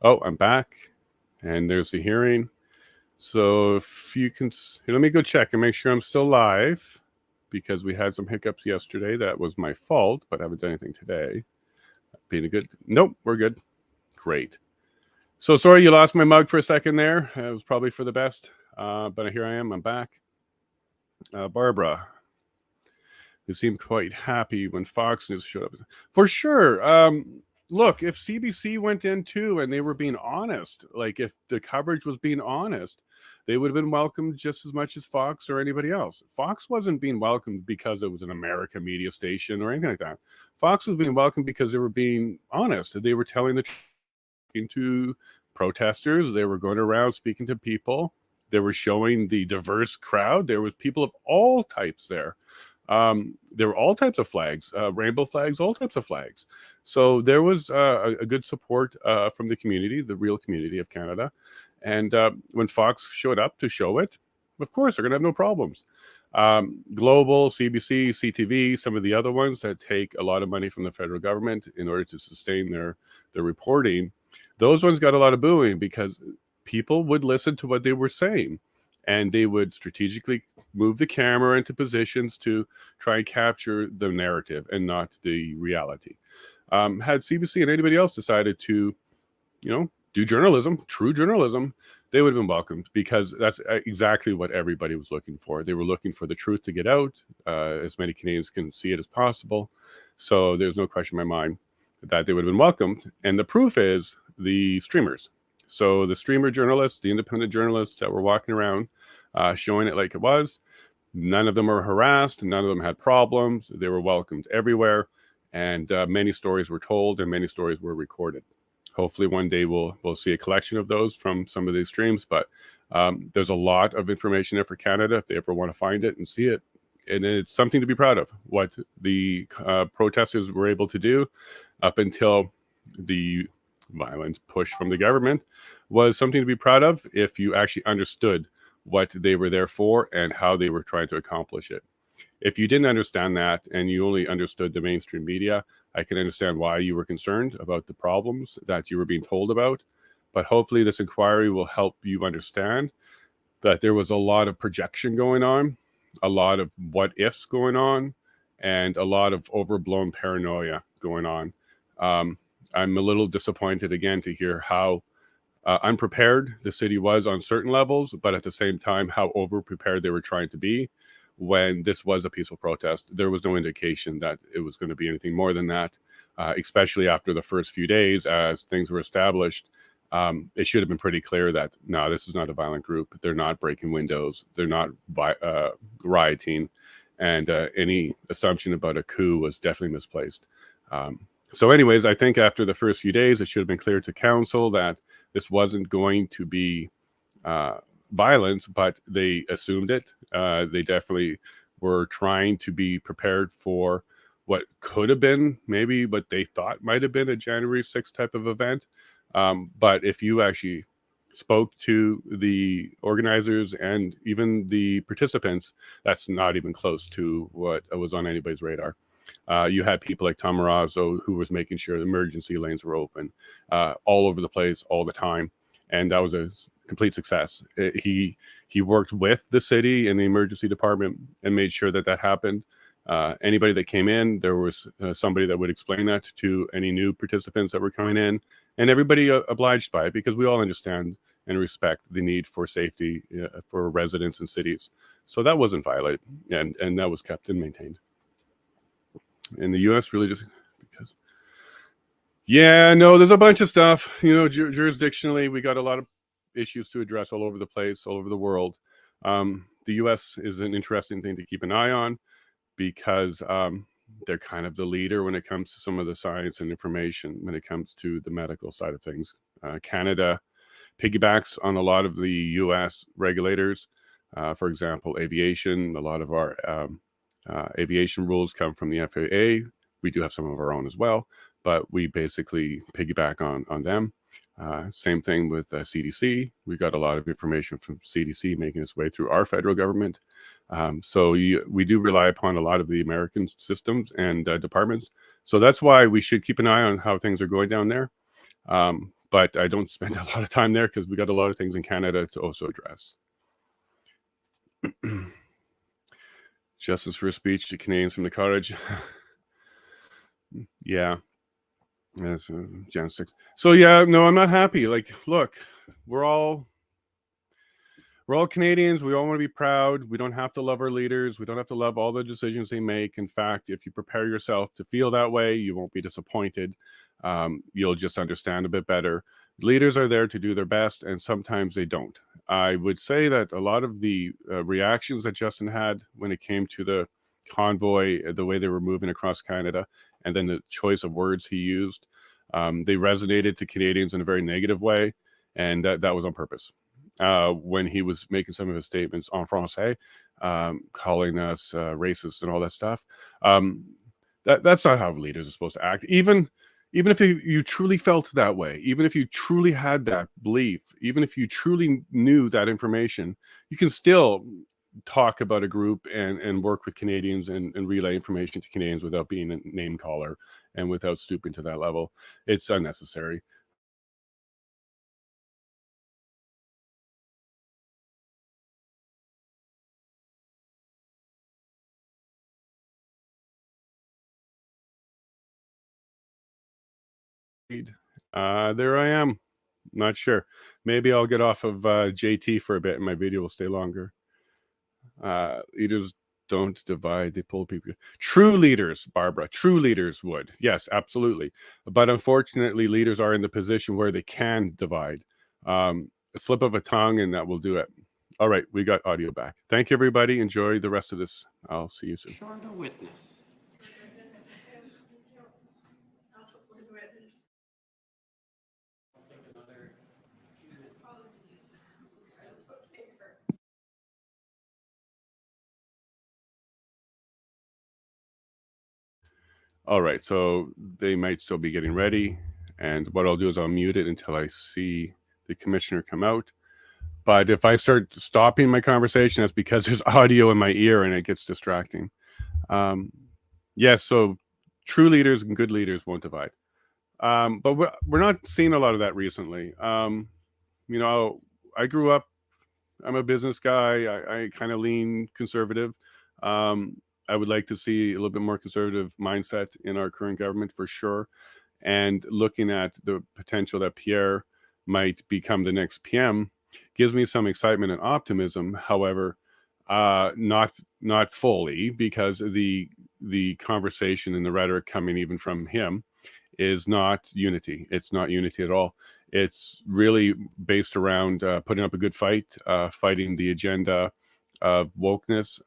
Oh, I'm back, and there's the hearing. So if you can, here, let me go check and make sure I'm still live, because we had some hiccups yesterday. That was my fault, but I haven't done anything today. Being a good, nope, we're good. Great. So sorry you lost my mug for a second there. It was probably for the best, but here I am. I'm back. Barbara, you seemed quite happy when Fox News showed up. For sure. Look, if CBC went in too and they were being honest, like if the coverage was being honest, they would have been welcomed just as much as Fox or anybody else. Fox wasn't being welcomed because it was an American media station or anything like that. Fox was being welcomed because they were being honest. They were telling the truth to protesters. They were going around speaking to people. They were showing the diverse crowd. There was people of all types there. There were all types of flags, rainbow flags, all types of flags. So there was a good support from the community, the real community of Canada. And when Fox showed up to show it, of course, they're going to have no problems. Global, CBC, CTV, some of the other ones that take a lot of money from the federal government in order to sustain their reporting, those ones got a lot of booing because people would listen to what they were saying. And they would strategically move the camera into positions to try and capture the narrative and not the reality. Had CBC and anybody else decided to, do journalism, true journalism, they would have been welcomed, because that's exactly what everybody was looking for. They were looking for the truth to get out, as many Canadians can see it as possible. So there's no question in my mind that they would have been welcomed. And the proof is the streamers. So the streamer journalists, the independent journalists that were walking around showing it like it was, none of them were harassed. None of them had problems. They were welcomed everywhere. And many stories were told and many stories were recorded. Hopefully one day we'll see a collection of those from some of these streams. But there's a lot of information there for Canada if they ever want to find it and see it. And it's something to be proud of, what the protesters were able to do up until the violent push from the government was something to be proud of if you actually understood what they were there for and how they were trying to accomplish it. If you didn't understand that and you only understood the mainstream media, I can understand why you were concerned about the problems that you were being told about. But hopefully this inquiry will help you understand that there was a lot of projection going on, a lot of what ifs going on, and a lot of overblown paranoia going on. I'm a little disappointed again to hear how unprepared the city was on certain levels, but at the same time, how over-prepared they were trying to be when this was a peaceful protest. There was no indication that it was going to be anything more than that, especially after the first few days as things were established. It should have been pretty clear that, no, this is not a violent group. They're not breaking windows. They're not rioting. And any assumption about a coup was definitely misplaced. So anyways, I think after the first few days, it should have been clear to council that this wasn't going to be violence, but they assumed it. They definitely were trying to be prepared for what could have been maybe what they thought might have been a January 6th type of event. But if you actually spoke to the organizers and even the participants, that's not even close to what was on anybody's radar. You had people like Tom Marazzo, who was making sure the emergency lanes were open all over the place all the time. And that was a complete success. He worked with the city and the emergency department and made sure that that happened. Anybody that came in, there was somebody that would explain that to any new participants that were coming in. And everybody obliged by it, because we all understand and respect the need for safety for residents and cities. So that wasn't violated, and that was kept and maintained. In the U.S., really just because, yeah, no, there's a bunch of stuff, jurisdictionally, we got a lot of issues to address all over the place, all over the world. The U.S. is an interesting thing to keep an eye on, because They're kind of the leader when it comes to some of the science and information when it comes to the medical side of things. Canada piggybacks on a lot of the US regulators. For example, aviation, a lot of our aviation rules come from the FAA. We do have some of our own as well, but we basically piggyback on them. Same thing with CDC. We got a lot of information from CDC making its way through our federal government. So we do rely upon a lot of the American systems and departments. So that's why we should keep an eye on how things are going down there. But I don't spend a lot of time there because we got a lot of things in Canada to also address. Justice for speech to Canadians from the cottage. Yeah. Yes, Jan 6. So yeah, no, I'm not happy. Like, look, we're all Canadians. We all want to be proud. We don't have to love our leaders. We don't have to love all the decisions they make. In fact, if you prepare yourself to feel that way, you won't be disappointed. You'll just understand a bit better. Leaders are there to do their best, and sometimes they don't. I would say that a lot of the reactions that Justin had when it came to the convoy, the way they were moving across Canada, and then the choice of words he used, they resonated to Canadians in a very negative way, and that was on purpose. When he was making some of his statements en français, calling us racist and all that stuff, that's not how leaders are supposed to act. Even if you truly felt that way, even if you truly had that belief, even if you truly knew that information, you can still talk about a group and work with Canadians and relay information to Canadians without being a name caller and without stooping to that level. It's unnecessary. There I am. Not sure. Maybe I'll get off of JT for a bit and my video will stay longer. Leaders don't divide, they pull people. True leaders, Barbara, true leaders would. Yes, absolutely. But unfortunately, leaders are in the position where they can divide. A slip of a tongue and that will do it. All right, we got audio back. Thank you, everybody. Enjoy the rest of this. I'll see you soon. Short a witness. All right, so they might still be getting ready. And what I'll do is I'll mute it until I see the commissioner come out. But if I start stopping my conversation, that's because there's audio in my ear and it gets distracting. Yes, so true leaders and good leaders won't divide. But we're not seeing a lot of that recently. You know, I grew up, I'm a business guy. I kind of lean conservative. I would like to see a little bit more conservative mindset in our current government for sure. And looking at the potential that Pierre might become the next PM gives me some excitement and optimism. However, not fully, because the conversation and the rhetoric coming even from him is not unity. It's not unity at all. It's really based around putting up a good fight, fighting the agenda of wokeness.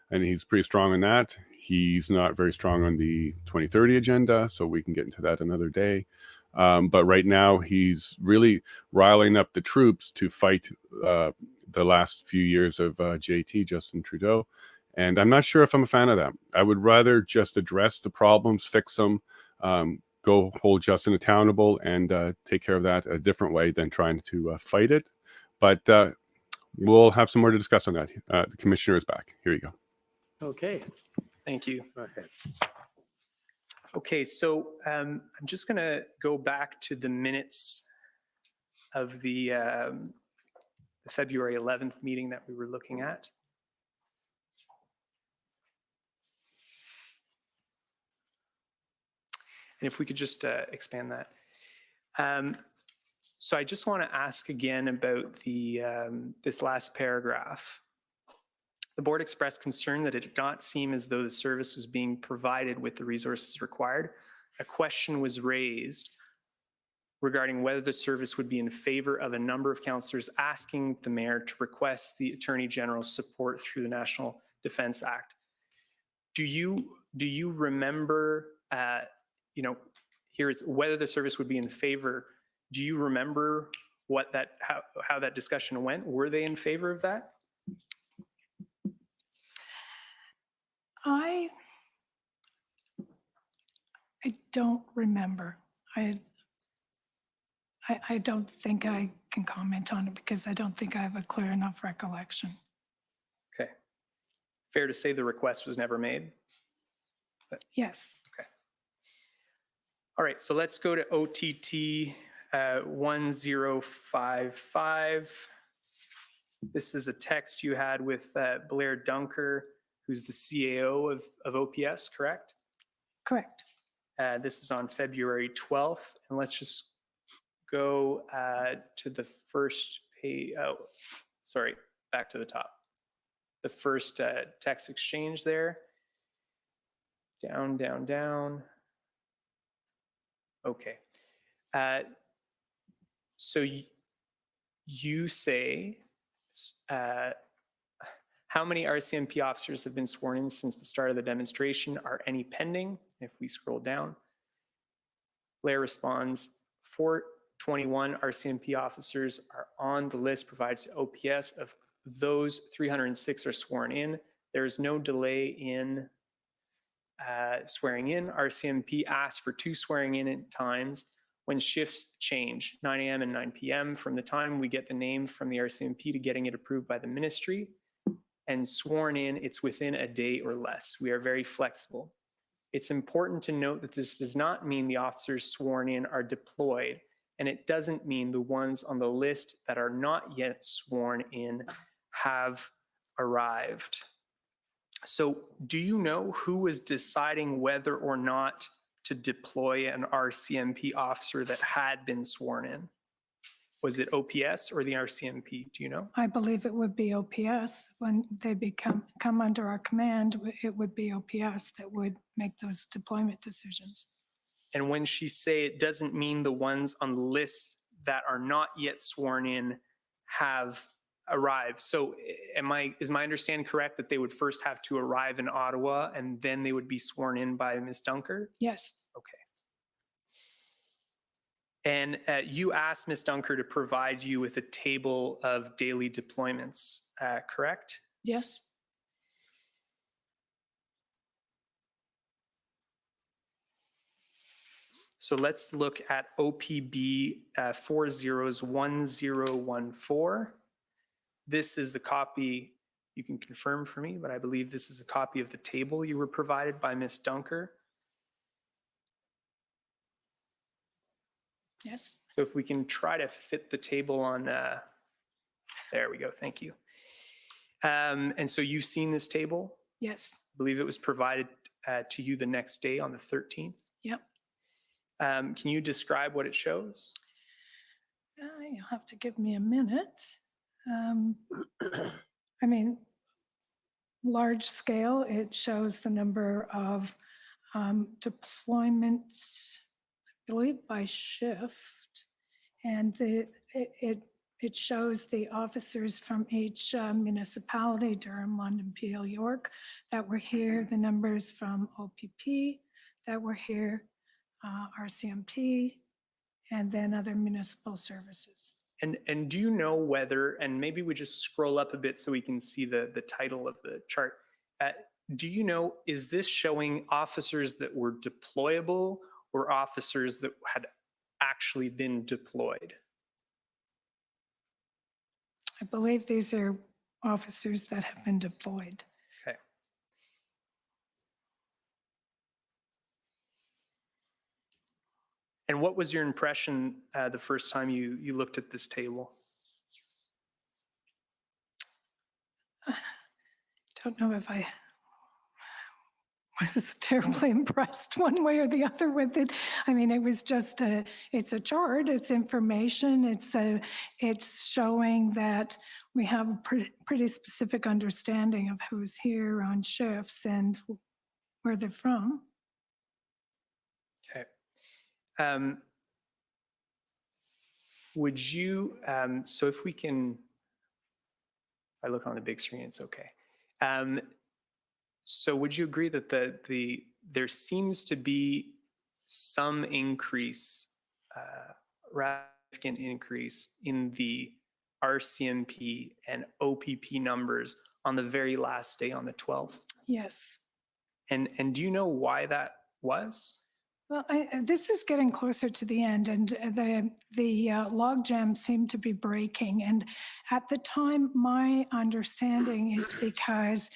And he's pretty strong on that. He's not very strong on the 2030 agenda, so we can get into that another day. But right now, he's really riling up the troops to fight the last few years of JT, Justin Trudeau. And I'm not sure if I'm a fan of that. I would rather just address the problems, fix them, go hold Justin accountable, and take care of that a different way than trying to fight it. But we'll have some more to discuss on that. The commissioner is back. Here you go. Okay, thank you. Go ahead. Okay, so I'm just going to go back to the minutes of the February 11th meeting that we were looking at. And if we could just expand that. So I just want to ask again about the this last paragraph. The board expressed concern that it did not seem as though the service was being provided with the resources required. A question was raised regarding whether the service would be in favor of a number of councillors asking the mayor to request the Attorney General's support through the National Defence Act. do you remember, you know, here it's whether the service would be in favor. Do you remember what that, how that discussion went? Were they in favor of that? I don't remember. I don't think I can comment on it because I don't think I have a clear enough recollection. Okay. Fair to say the request was never made? Yes. Okay. All right, so let's go to OTT 1055. This is a text you had with Blair Dunker, who's the CAO of OPS, correct? Correct. This is on February 12th, and let's just go to the first page. Oh, sorry, back to the top. The first text exchange there. Down, down, down. Okay. So you say, how many RCMP officers have been sworn in since the start of the demonstration? Are any pending? If we scroll down, Blair responds, 421 RCMP officers are on the list provided to OPS. Of those, 306 are sworn in. There is no delay in swearing in. RCMP asked for 2 swearing in times when shifts change, 9 a.m. and 9 p.m. from the time we get the name from the RCMP to getting it approved by the ministry. And sworn in, it's within a day or less. We are very flexible. It's important to note that this does not mean the officers sworn in are deployed, and it doesn't mean the ones on the list that are not yet sworn in have arrived. So do you know who was deciding whether or not to deploy an RCMP officer that had been sworn in? Was it OPS or the RCMP? Do you know? I believe it would be OPS. When they come under our command, it would be OPS that would make those deployment decisions. And when she say it doesn't mean the ones on the list that are not yet sworn in have arrived. So is my understanding correct that they would first have to arrive in Ottawa and then they would be sworn in by Ms. Dunker? Yes. Okay. And you asked Ms. Dunker to provide you with a table of daily deployments, correct? Yes. So let's look at OPB 401014. This is a copy, you can confirm for me, but I believe this is a copy of the table you were provided by Ms. Dunker. Yes. So if we can try to fit the table on, there we go, thank you. And so you've seen this table? Yes. I believe it was provided to you the next day on the 13th. Yep. Can you describe what it shows? You'll have to give me a minute. I mean, large scale, it shows the number of deployments, I believe by shift, and it shows the officers from each municipality, Durham, London, Peel, York, that were here, the numbers from OPP that were here, RCMP, and then other municipal services. And do you know whether, and maybe we just scroll up a bit so we can see the title of the chart. Do you know, is this showing officers that were deployable or officers that had actually been deployed? I believe these are officers that have been deployed. Okay. And what was your impression the first time you looked at this table? Don't know if I was terribly impressed one way or the other with it. I mean, it was just it's a chart, it's information, it's showing that we have a pretty specific understanding of who's here on shifts and where they're from. Okay. Would you, so if we can, if I look on the big screen, it's okay. So would you agree that there seems to be some increase, significant increase in the RCMP and OPP numbers on the very last day on the 12th? Yes. And do you know why that was? Well, this is getting closer to the end, and the log jams seem to be breaking. And at the time, my understanding is because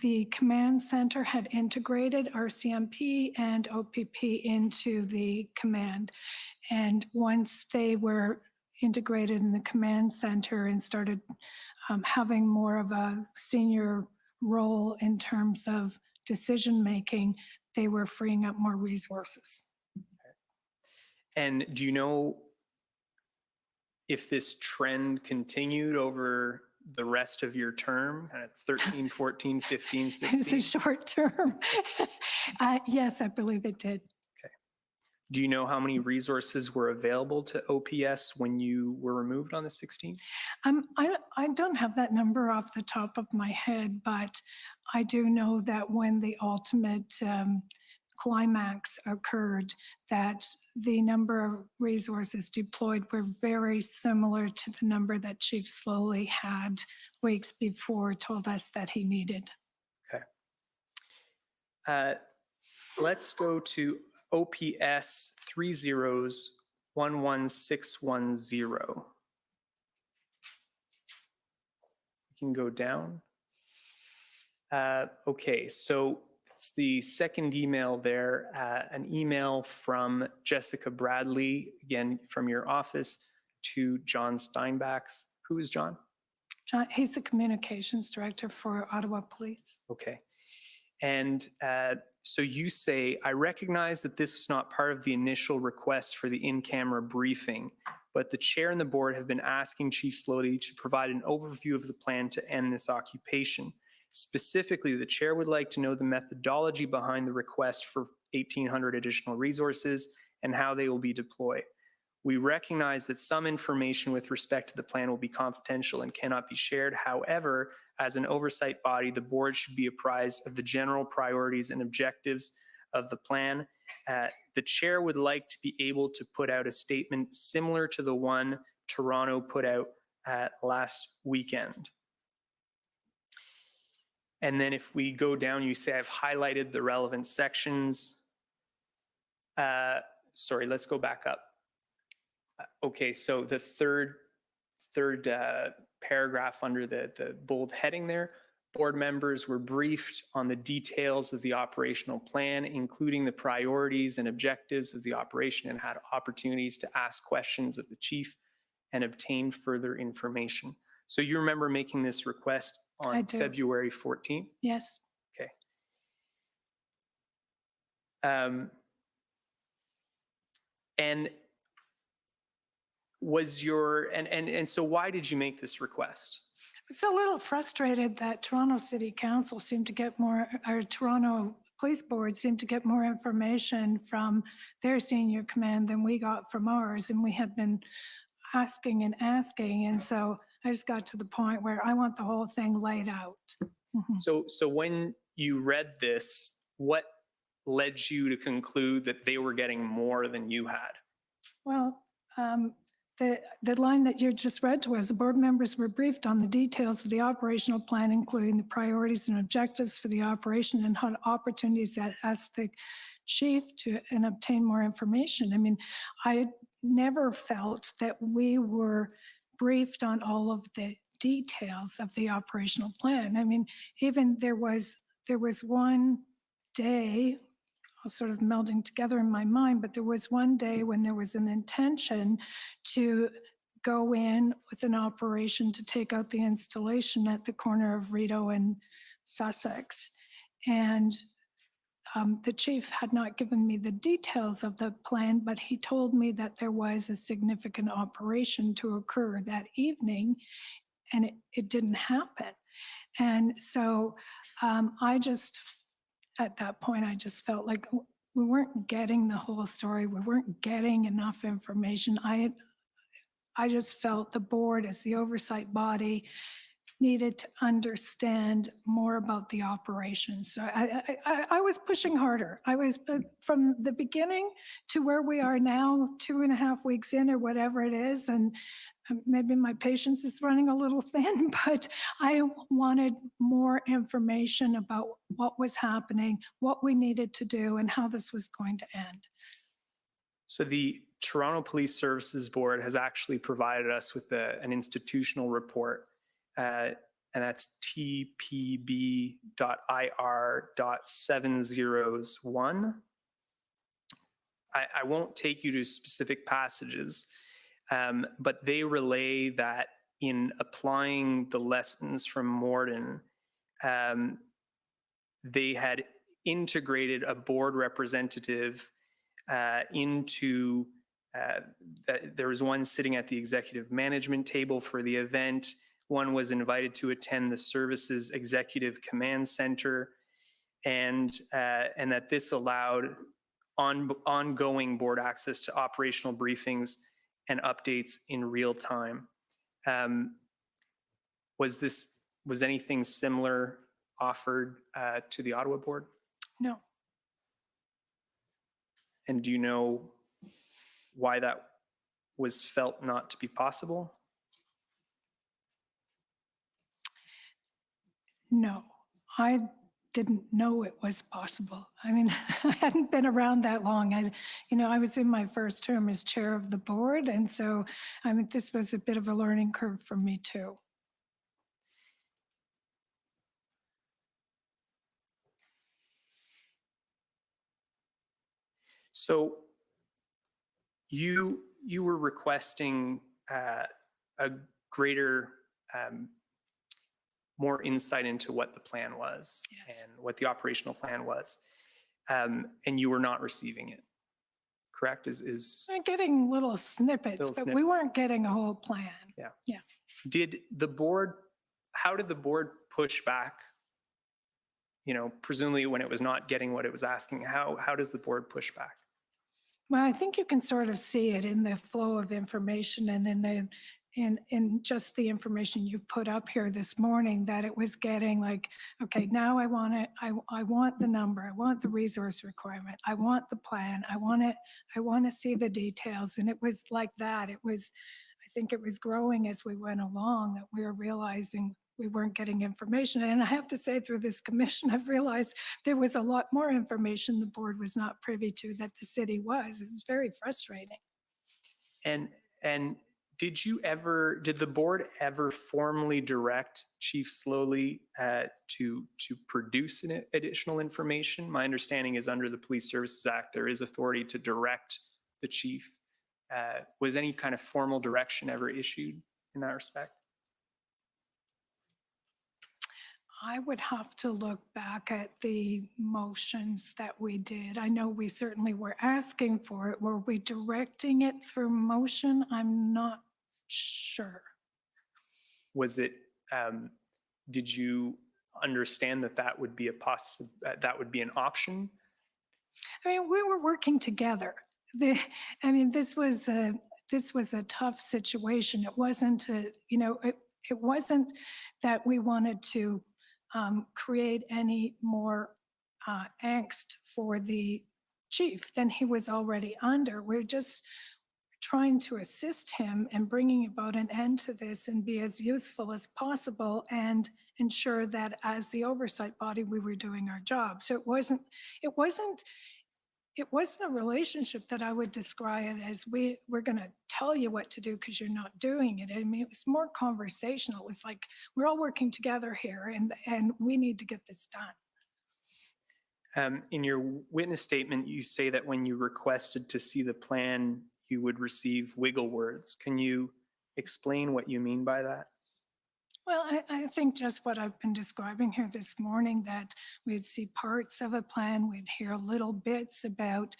the command center had integrated RCMP and OPP into the command. And once they were integrated in the command center and started having more of a senior role in terms of decision-making, they were freeing up more resources. And do you know if this trend continued over the rest of your term, at 13, 14, 15, 16? It's a short term. Yes, I believe it did. Okay. Do you know how many resources were available to OPS when you were removed on the 16th? I don't have that number off the top of my head, but I do know that when the ultimate climax occurred, that the number of resources deployed were very similar to the number that Chief Slowly had weeks before told us that he needed. Okay. Let's go to OPS 3011610. You can go down. Okay, so it's the second email there, an email from Jessica Bradley, again from your office, to John Steinbach's. Who is John? John, he's the communications director for Ottawa Police. Okay. And so you say, I recognize that this was not part of the initial request for the in-camera briefing, but the chair and the board have been asking Chief Slowly to provide an overview of the plan to end this occupation. Specifically, the chair would like to know the methodology behind the request for 1,800 additional resources and how they will be deployed. We recognize that some information with respect to the plan will be confidential and cannot be shared. However, as an oversight body, the board should be apprised of the general priorities and objectives of the plan. The chair would like to be able to put out a statement similar to the one Toronto put out last weekend. And then if we go down, you say I've highlighted the relevant sections. Sorry, let's go back up. Okay, so the third paragraph under the bold heading there, board members were briefed on the details of the operational plan, including the priorities and objectives of the operation, and had opportunities to ask questions of the chief and obtain further information. So you remember making this request on February 14th? Yes. Okay. And was your, and so why did you make this request? It's a little frustrated that Toronto City Council seemed to get more, or Toronto Police Board seemed to get more information from their senior command than we got from ours. And we had been asking and asking. And so I just got to the point where I want the whole thing laid out. Mm-hmm. So when you read this, what led you to conclude that they were getting more than you had? Well, the line that you just read to us, the board members were briefed on the details of the operational plan, including the priorities and objectives for the operation, and had opportunities to ask the chief and obtain more information. I mean, I never felt that we were briefed on all of the details of the operational plan. I mean, even there was one day, sort of melding together in my mind, but there was one day when there was an intention to go in with an operation to take out the installation at the corner of Rideau and Sussex. And the chief had not given me the details of the plan, but he told me that there was a significant operation to occur that evening, and it didn't happen. And so at that point, I just felt like we weren't getting the whole story. We weren't getting enough information. I just felt the board, as the oversight body, needed to understand more about the operation. So I was pushing harder. I was from the beginning to where we are now, 2.5 weeks in or whatever it is. And maybe my patience is running a little thin, but I wanted more information about what was happening, what we needed to do, and how this was going to end. So the Toronto Police Services Board has actually provided us with an institutional report, and that's TPB.IR.701. I won't take you to specific passages, but they relay that in applying the lessons from Morden, they had integrated a board representative into, there was one sitting at the executive management table for the event. One was invited to attend the services executive command center, and that this allowed ongoing board access to operational briefings and updates in real time. Was anything similar offered to the Ottawa board? No. And do you know why that was felt not to be possible? No, I didn't know it was possible. I mean, I hadn't been around that long. I was in my first term as chair of the board. And so, I mean, this was a bit of a learning curve for me too. So you were requesting a greater, more insight into what the plan was. Yes. And what the operational plan was, and you were not receiving it, correct? I'm getting little snippets, but we weren't getting a whole plan. Yeah. Yeah. How did the board push back? Presumably when it was not getting what it was asking, how does the board push back? Well, I think you can sort of see it in the flow of information and in just the information you put up here this morning, that it was getting like, okay, now I want it. I want the number. I want the resource requirement. I want the plan. I want to see the details. And it was like that. I think it was growing as we went along, that we were realizing we weren't getting information. And I have to say, through this commission, I've realized there was a lot more information the board was not privy to that the city was. It's very frustrating. And did the board ever formally direct Chief Slowly to produce additional information? My understanding is under the Police Services Act, there is authority to direct the chief. Was any kind of formal direction ever issued in that respect? I would have to look back at the motions that we did. I know we certainly were asking for it. Were we directing it through motion? I'm not sure. Was it, did you understand that would be that would be an option? I mean, we were working together. This was a tough situation. It wasn't it wasn't that we wanted to create any more angst for the chief than he was already under. We're just trying to assist him in bringing about an end to this and be as useful as possible and ensure that as the oversight body, we were doing our job. So it wasn't a relationship that I would describe as we're going to tell you what to do because you're not doing it. I mean, it was more conversational. It was like, we're all working together here and we need to get this done. In your witness statement, you say that when you requested to see the plan, you would receive wiggle words. Can you explain what you mean by that? Well, I think just what I've been describing here this morning, that we'd see parts of a plan, we'd hear little bits about,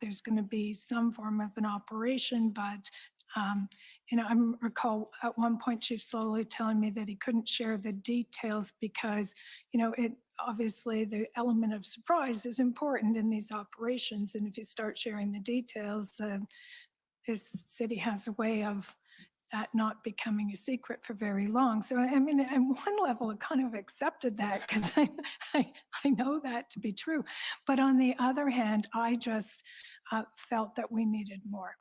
there's going to be some form of an operation, but, I recall at one point Chief Slowly telling me that he couldn't share the details because, obviously the element of surprise is important in these operations. And if you start sharing the details, this city has a way of that not becoming a secret for very long. So, I mean, at one level, I kind of accepted that because I know that to be true. But on the other hand, I just felt that we needed more.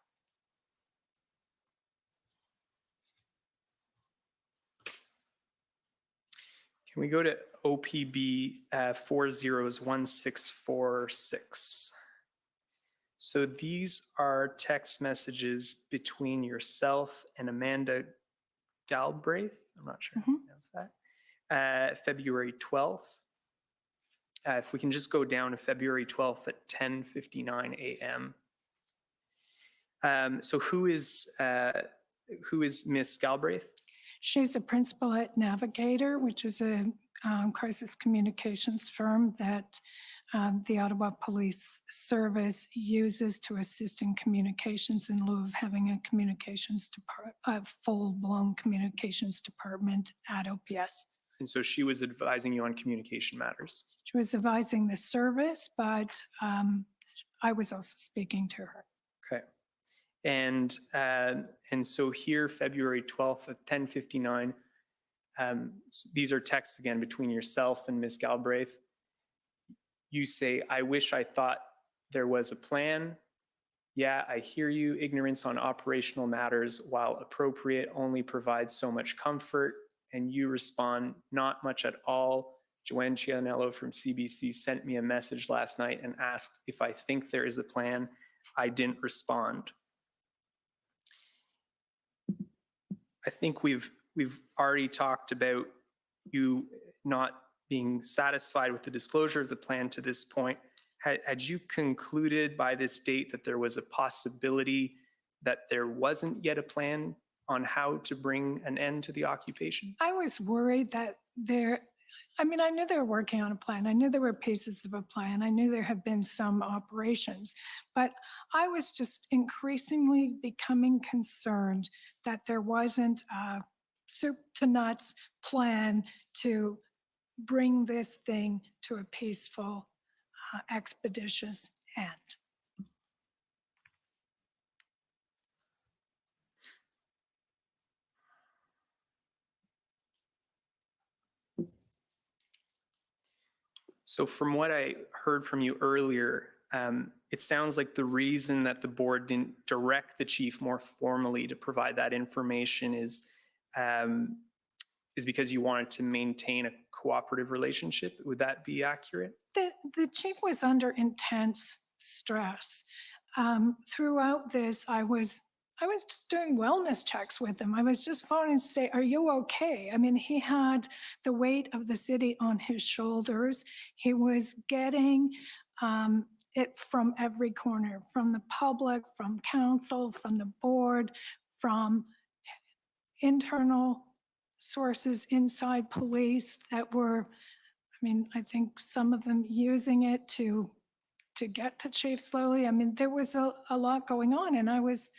Can we go to OPB 401646? So these are text messages between yourself and Amanda Galbraith. I'm not sure how to pronounce that. February 12th. If we can just go down to February 12th at 10:59 a.m. So who is Miss Galbraith? She's a principal at Navigator, which is a crisis communications firm that the Ottawa Police Service uses to assist in communications in lieu of having a communications department, a full-blown communications department at OPS. And so she was advising you on communication matters. She was advising the service, but I was also speaking to her. Okay. And so here, February 12th at 10:59, these are texts again between yourself and Ms. Galbraith. You say, I wish I thought there was a plan. Yeah, I hear you. Ignorance on operational matters, while appropriate, only provides so much comfort. And you respond, not much at all. Joanne Cianello from CBC sent me a message last night and asked if I think there is a plan. I didn't respond. I think we've already talked about you not being satisfied with the disclosure of the plan to this point. Had you concluded by this date that there was a possibility that there wasn't yet a plan on how to bring an end to the occupation? I was worried that I knew they were working on a plan. I knew there were pieces of a plan. I knew there had been some operations, but I was just increasingly becoming concerned that there wasn't a soup to nuts plan to bring this thing to a peaceful, expeditious end. So from what I heard from you earlier, it sounds like the reason that the board didn't direct the chief more formally to provide that information is because you wanted to maintain a cooperative relationship. Would that be accurate? The chief was under intense stress. Throughout this, I was just doing wellness checks with him. I was just phoning to say, are you okay? I mean, he had the weight of the city on his shoulders. He was getting it from every corner, from the public, from council, from the board, from internal sources inside police that were, I think some of them using it to get to Chief Slowly. There was a lot going on, and I was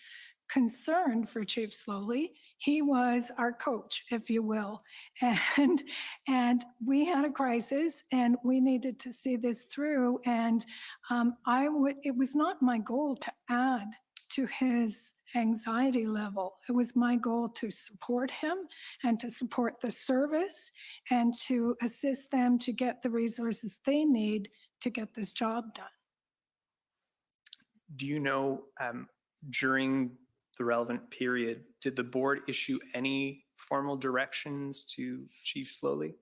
concerned for Chief Slowly. He was our coach, if you will, and we had a crisis, and we needed to see this through. And it was not my goal to add to his anxiety level. It was my goal to support him and to support the service and to assist them to get the resources they need to get this job done. Do you know, during the relevant period, did the board issue any formal directions to Chief Slowly?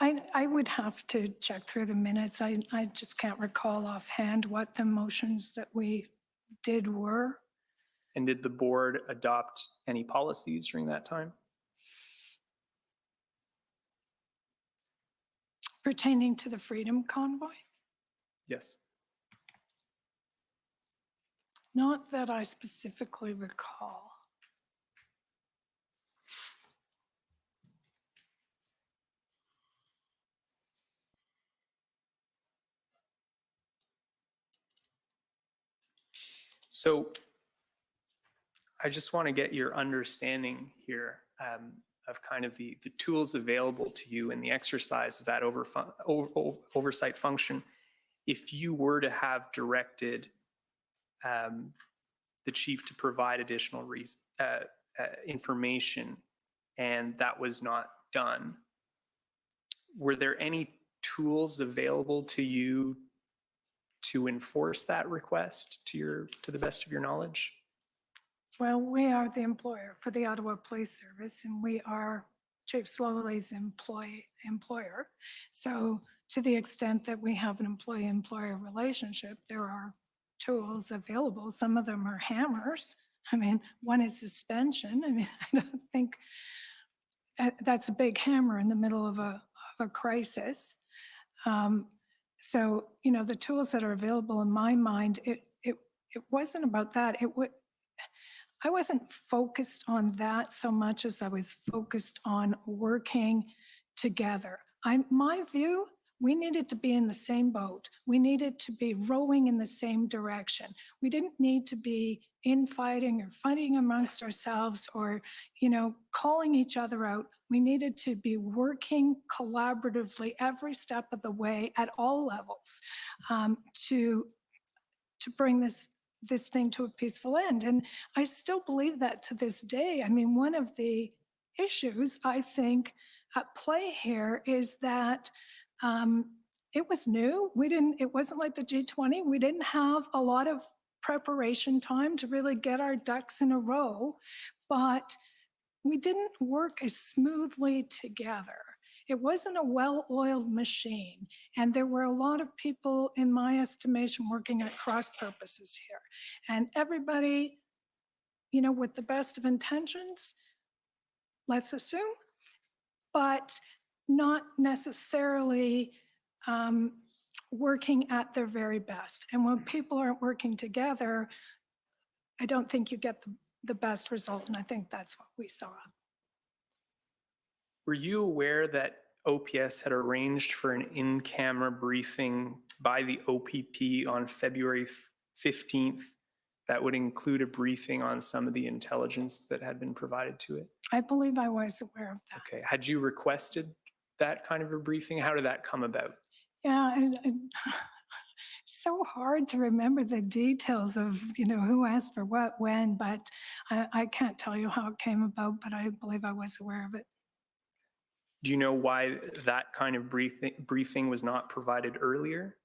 I would have to check through the minutes. I just can't recall offhand what the motions that we did were. And did the board adopt any policies during that time? Pertaining to the Freedom Convoy? Yes. Not that I specifically recall. So I just want to get your understanding here of kind of the tools available to you in the exercise of that oversight function. If you were to have directed the chief to provide additional information, and that was not done. Were there any tools available to you to enforce that request to the best of your knowledge? Well, we are the employer for the Ottawa Police Service, and we are Chief Slowly's employer. So to the extent that we have an employee-employer relationship, there are tools available. Some of them are hammers. I mean, one is suspension. I mean, I don't think that's a big hammer in the middle of a crisis. So, you know, the tools that are available in my mind, it wasn't about that. I wasn't focused on that so much as I was focused on working together. My view, we needed to be in the same boat. We needed to be rowing in the same direction. We didn't need to be infighting or fighting amongst ourselves or, you know, calling each other out. We needed to be working collaboratively every step of the way at all levels to bring this thing to a peaceful end. And I still believe that to this day. I mean, one of the issues I think at play here is that it was new. It wasn't like the G20. We didn't have a lot of preparation time to really get our ducks in a row, but we didn't work as smoothly together. It wasn't a well-oiled machine, and there were a lot of people, in my estimation, working at cross purposes here. And everybody, you know, with the best of intentions, let's assume, but not necessarily working at their very best. And when people aren't working together, I don't think you get the best result, and I think that's what we saw. Were you aware that OPS had arranged for an in-camera briefing by the OPP on February 15th that would include a briefing on some of the intelligence that had been provided to it? I believe I was aware of that. Okay. Had you requested that kind of a briefing? How did that come about? Yeah, so hard to remember the details of, you know, who asked for what, when, but I can't tell you how it came about, but I believe I was aware of it. Do you know why that kind of briefing was not provided earlier?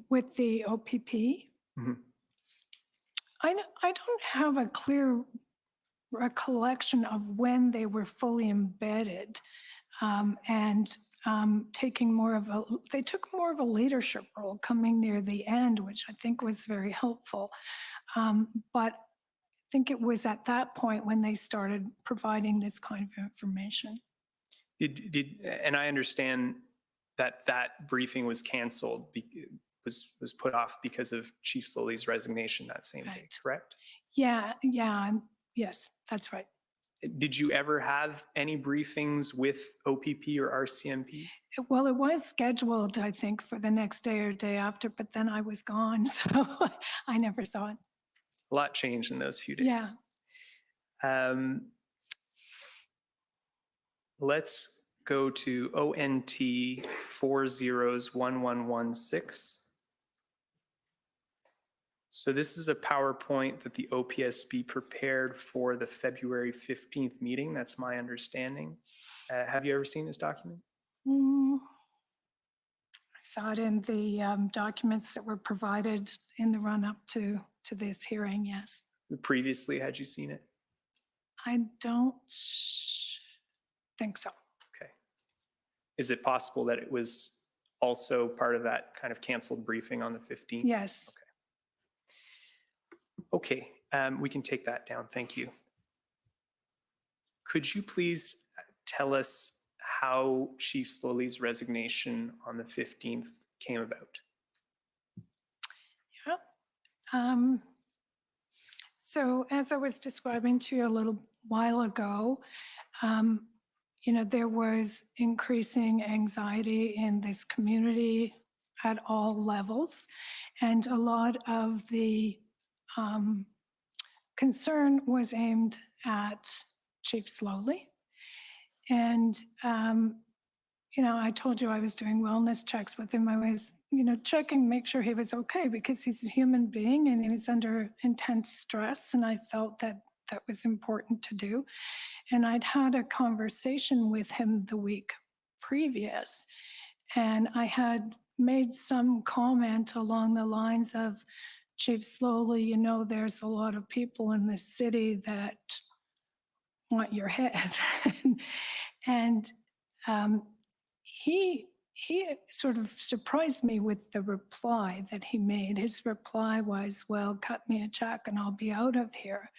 With the OPP? Mm-hmm. I don't have a clear recollection of when they were fully embedded and taking more of they took more of a leadership role coming near the end, which I think was very helpful. But I think it was at that point when they started providing this kind of information. And I understand that that briefing was canceled, was put off because of Chief Slowly's resignation that same day, correct? Yeah, yes, that's right. Did you ever have any briefings with OPP or RCMP? Well, it was scheduled, I think, for the next day or day after, but then I was gone, so I never saw it. A lot changed in those few days. Yeah. Let's go to ONT 401116. So this is a PowerPoint that the OPSB prepared for the February 15th meeting. That's my understanding. Have you ever seen this document? I saw it in the documents that were provided in the run-up to this hearing, yes. Previously, had you seen it? I don't think so. Okay. Is it possible that it was also part of that kind of canceled briefing on the 15th? Yes. Okay, we can take that down. Thank you. Could you please tell us how Chief Slowly's resignation on the 15th came about? Yeah. So as I was describing to you a little while ago, you know, there was increasing anxiety in this community at all levels, and a lot of the concern was aimed at Chief Slowly. And I told you I was doing wellness checks with him. I was, checking, make sure he was okay because he's a human being and he's under intense stress. And I felt that that was important to do. And I'd had a conversation with him the week previous, and I had made some comment along the lines of, Chief Slowly, there's a lot of people in this city that want your head. and he sort of surprised me with the reply that he made. His reply was, well, cut me a check and I'll be out of here.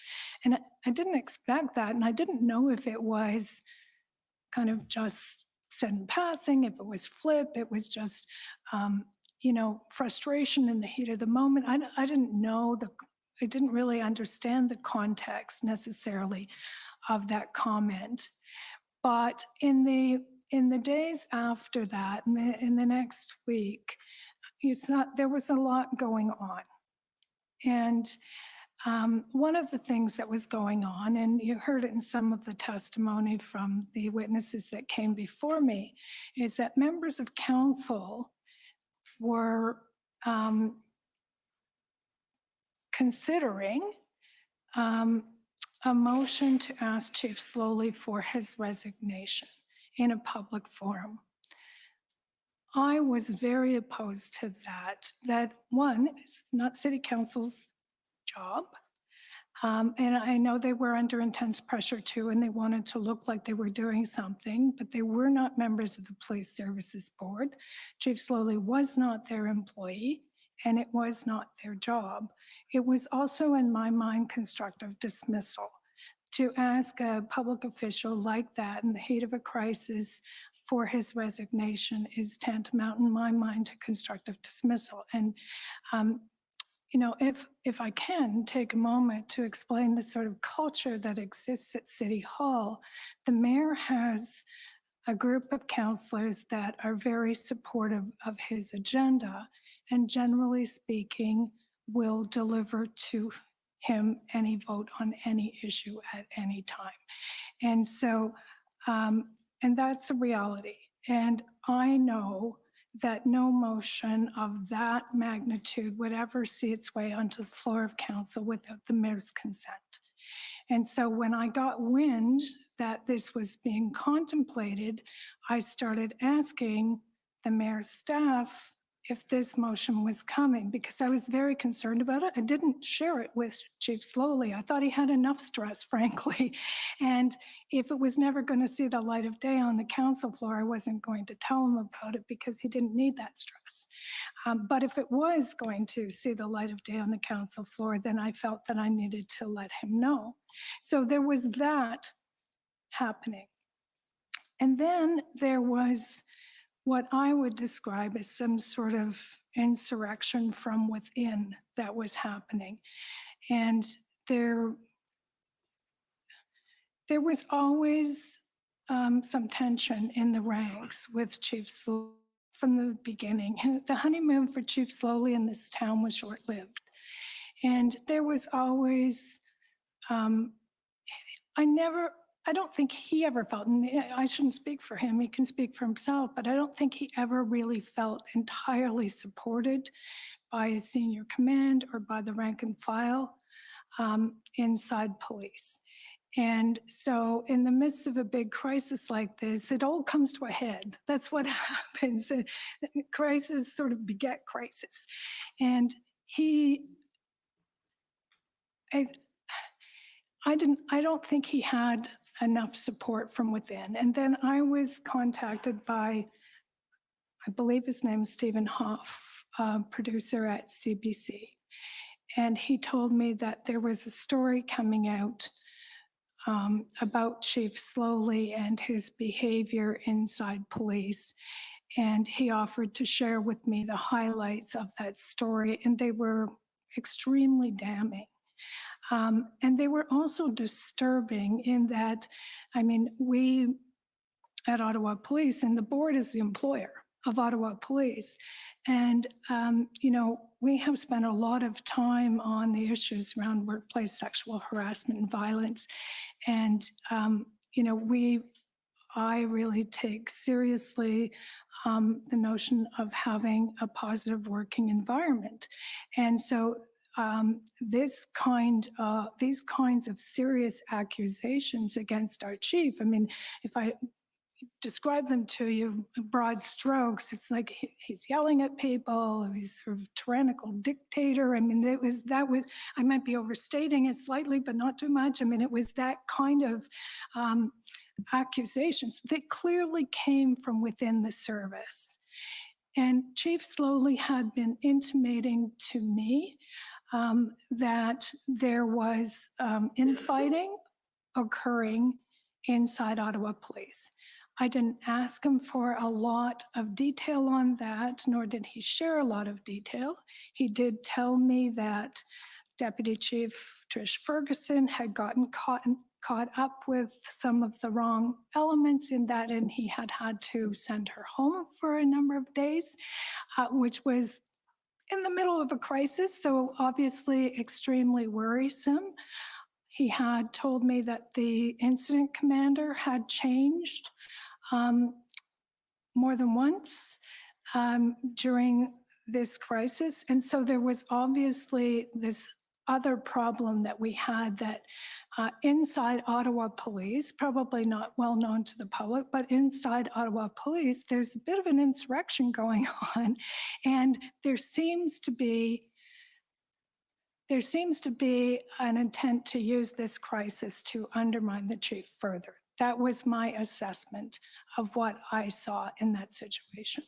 And I didn't expect that. And I didn't know if it was kind of just said in passing, if it was flip, it was just, frustration in the heat of the moment. I didn't know I didn't really understand the context necessarily of that comment. But in the days after that, in the next week, there was a lot going on. And one of the things that was going on, and you heard it in some of the testimony from the witnesses that came before me, is that members of council were considering a motion to ask Chief Slowly for his resignation in a public forum. I was very opposed to that. That one, it's not City Council's job. And I know they were under intense pressure too, and they wanted to look like they were doing something, but they were not members of the Police Services Board. Chief Slowly was not their employee, and it was not their job. It was also, in my mind, constructive dismissal. To ask a public official like that in the heat of a crisis for his resignation is tantamount, in my mind, to constructive dismissal. And if I can take a moment to explain the sort of culture that exists at City Hall, the mayor has a group of councillors that are very supportive of his agenda and generally speaking will deliver to him any vote on any issue at any time. And so, and that's a reality. And I know that no motion of that magnitude would ever see its way onto the floor of council without the mayor's consent. And so when I got wind that this was being contemplated, I started asking the mayor's staff if this motion was coming, because I was very concerned about it. I didn't share it with Chief Slowly. I thought he had enough stress, frankly. And if it was never going to see the light of day on the council floor, I wasn't going to tell him about it because he didn't need that stress. But if it was going to see the light of day on the council floor, then I felt that I needed to let him know. So there was that happening. And then there was what I would describe as some sort of insurrection from within that was happening. And there was always some tension in the ranks with Chief Slowly from the beginning. The honeymoon for Chief Slowly in this town was short-lived. And there was always, I don't think he ever felt, and I shouldn't speak for him, he can speak for himself, but I don't think he ever really felt entirely supported by his senior command or by the rank and file inside police. And so in the midst of a big crisis like this, it all comes to a head. That's what happens. Crisis sort of beget crisis. And I don't think he had enough support from within. And then I was contacted by, I believe his name is Stephen Hoff, producer at CBC. And he told me that there was a story coming out about Chief Slowly and his behavior inside police. And he offered to share with me the highlights of that story, and they were extremely damning. And they were also disturbing in that, I mean, we at Ottawa Police, and the board is the employer of Ottawa Police. And, we have spent a lot of time on the issues around workplace sexual harassment and violence. And, we I really take seriously the notion of having a positive working environment. And so these kinds of serious accusations against our chief, I mean, if I describe them to you in broad strokes, it's like he's yelling at people, he's sort of tyrannical dictator. I mean, I might be overstating it slightly, but not too much. I mean, it was that kind of accusations that clearly came from within the service. And Chief Slowly had been intimating to me that there was infighting occurring inside Ottawa Police. I didn't ask him for a lot of detail on that, nor did he share a lot of detail. He did tell me that Deputy Chief Trish Ferguson had gotten caught up with some of the wrong elements in that, and he had to send her home for a number of days, which was in the middle of a crisis, so obviously extremely worrisome. He had told me that the incident commander had changed more than once during this crisis. And so there was obviously this other problem that we had, that inside Ottawa Police, probably not well known to the public, but inside Ottawa Police, there's a bit of an insurrection going on. And there seems to be an intent to use this crisis to undermine the chief further. That was my assessment of what I saw in that situation.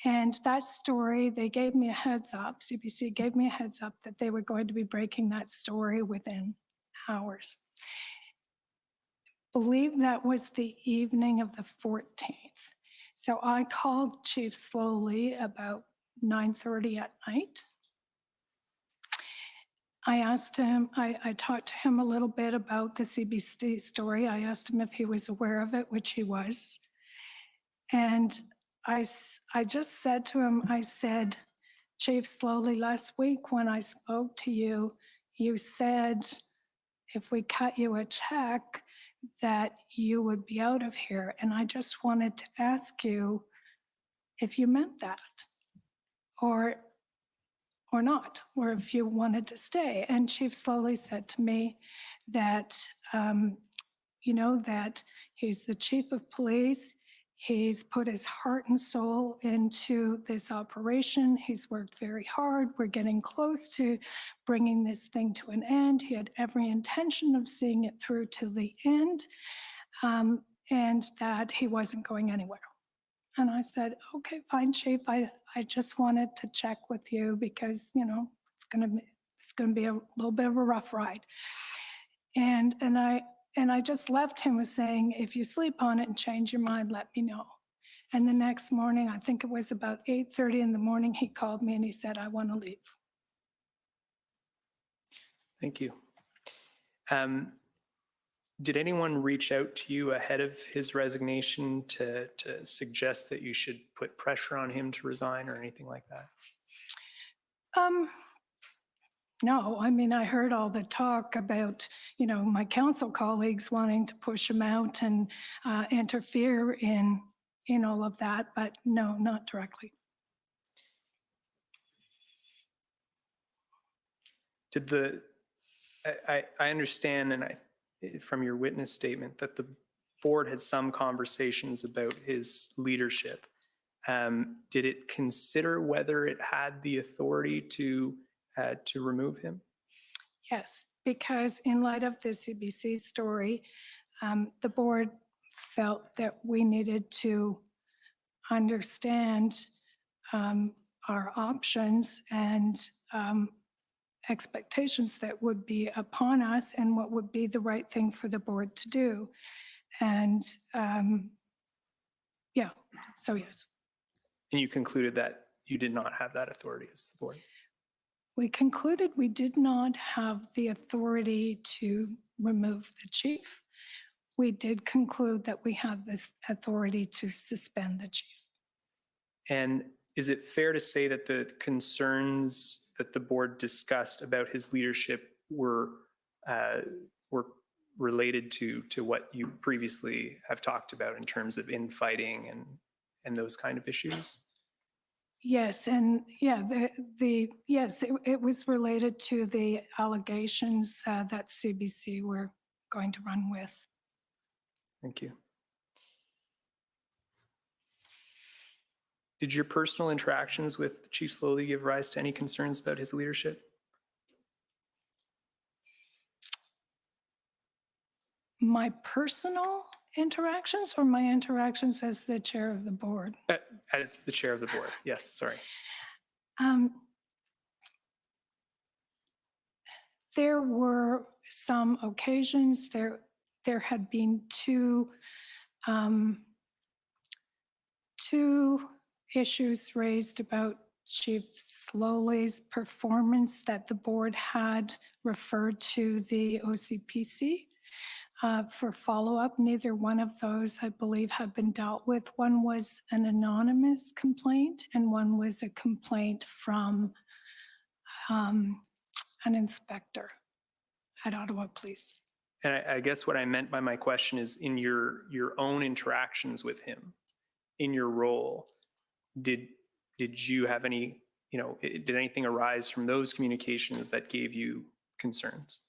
And that story, they gave me a heads up, CBC gave me a heads up that they were going to be breaking that story within hours. I believe that was the evening of the 14th. So I called Chief Slowly about 9:30 at night. I asked him, I talked to him a little bit about the CBC story. I asked him if he was aware of it, which he was. And I just said to him, I said, Chief Slowly, last week when I spoke to you, you said if we cut you a check that you would be out of here. And I just wanted to ask you if you meant that or not, or if you wanted to stay. And Chief Slowly said to me that, that he's the chief of police. He's put his heart and soul into this operation. He's worked very hard. We're getting close to bringing this thing to an end. He had every intention of seeing it through to the end, and that he wasn't going anywhere. And I said, okay, fine, Chief. I just wanted to check with you because, it's gonna be a little bit of a rough ride. And I just left him with saying, if you sleep on it and change your mind, let me know. And the next morning, I think it was about 8:30 in the morning, he called me and he said, I want to leave. Thank you. Did anyone reach out to you ahead of his resignation to suggest that you should put pressure on him to resign or anything like that? No, I mean, I heard all the talk about, my council colleagues wanting to push him out and interfere in all of that, but no, not directly. I understand, and from your witness statement, that the board had some conversations about his leadership. Did it consider whether it had the authority to remove him? Yes, because in light of the CBC story, the board felt that we needed to understand our options and expectations that would be upon us and what would be the right thing for the board to do. And so yes. And you concluded that you did not have that authority as the board? We concluded we did not have the authority to remove the chief. We did conclude that we had the authority to suspend the chief. And is it fair to say that the concerns that the board discussed about his leadership were related to what you previously have talked about in terms of infighting and those kind of issues? Yes, and yeah, yes, it was related to the allegations that CBC were going to run with. Thank you. Did your personal interactions with Chief Slowly give rise to any concerns about his leadership? My personal interactions or my interactions as the chair of the board? As the chair of the board, yes, sorry. There were some occasions, there had been two issues raised about Chief Slowly's performance that the board had referred to the OCPC for follow-up. Neither one of those, I believe, have been dealt with. One was an anonymous complaint and one was a complaint from an inspector at Ottawa Police. And I guess what I meant by my question is, in your own interactions with him, in your role, did you have any, did anything arise from those communications that gave you concerns?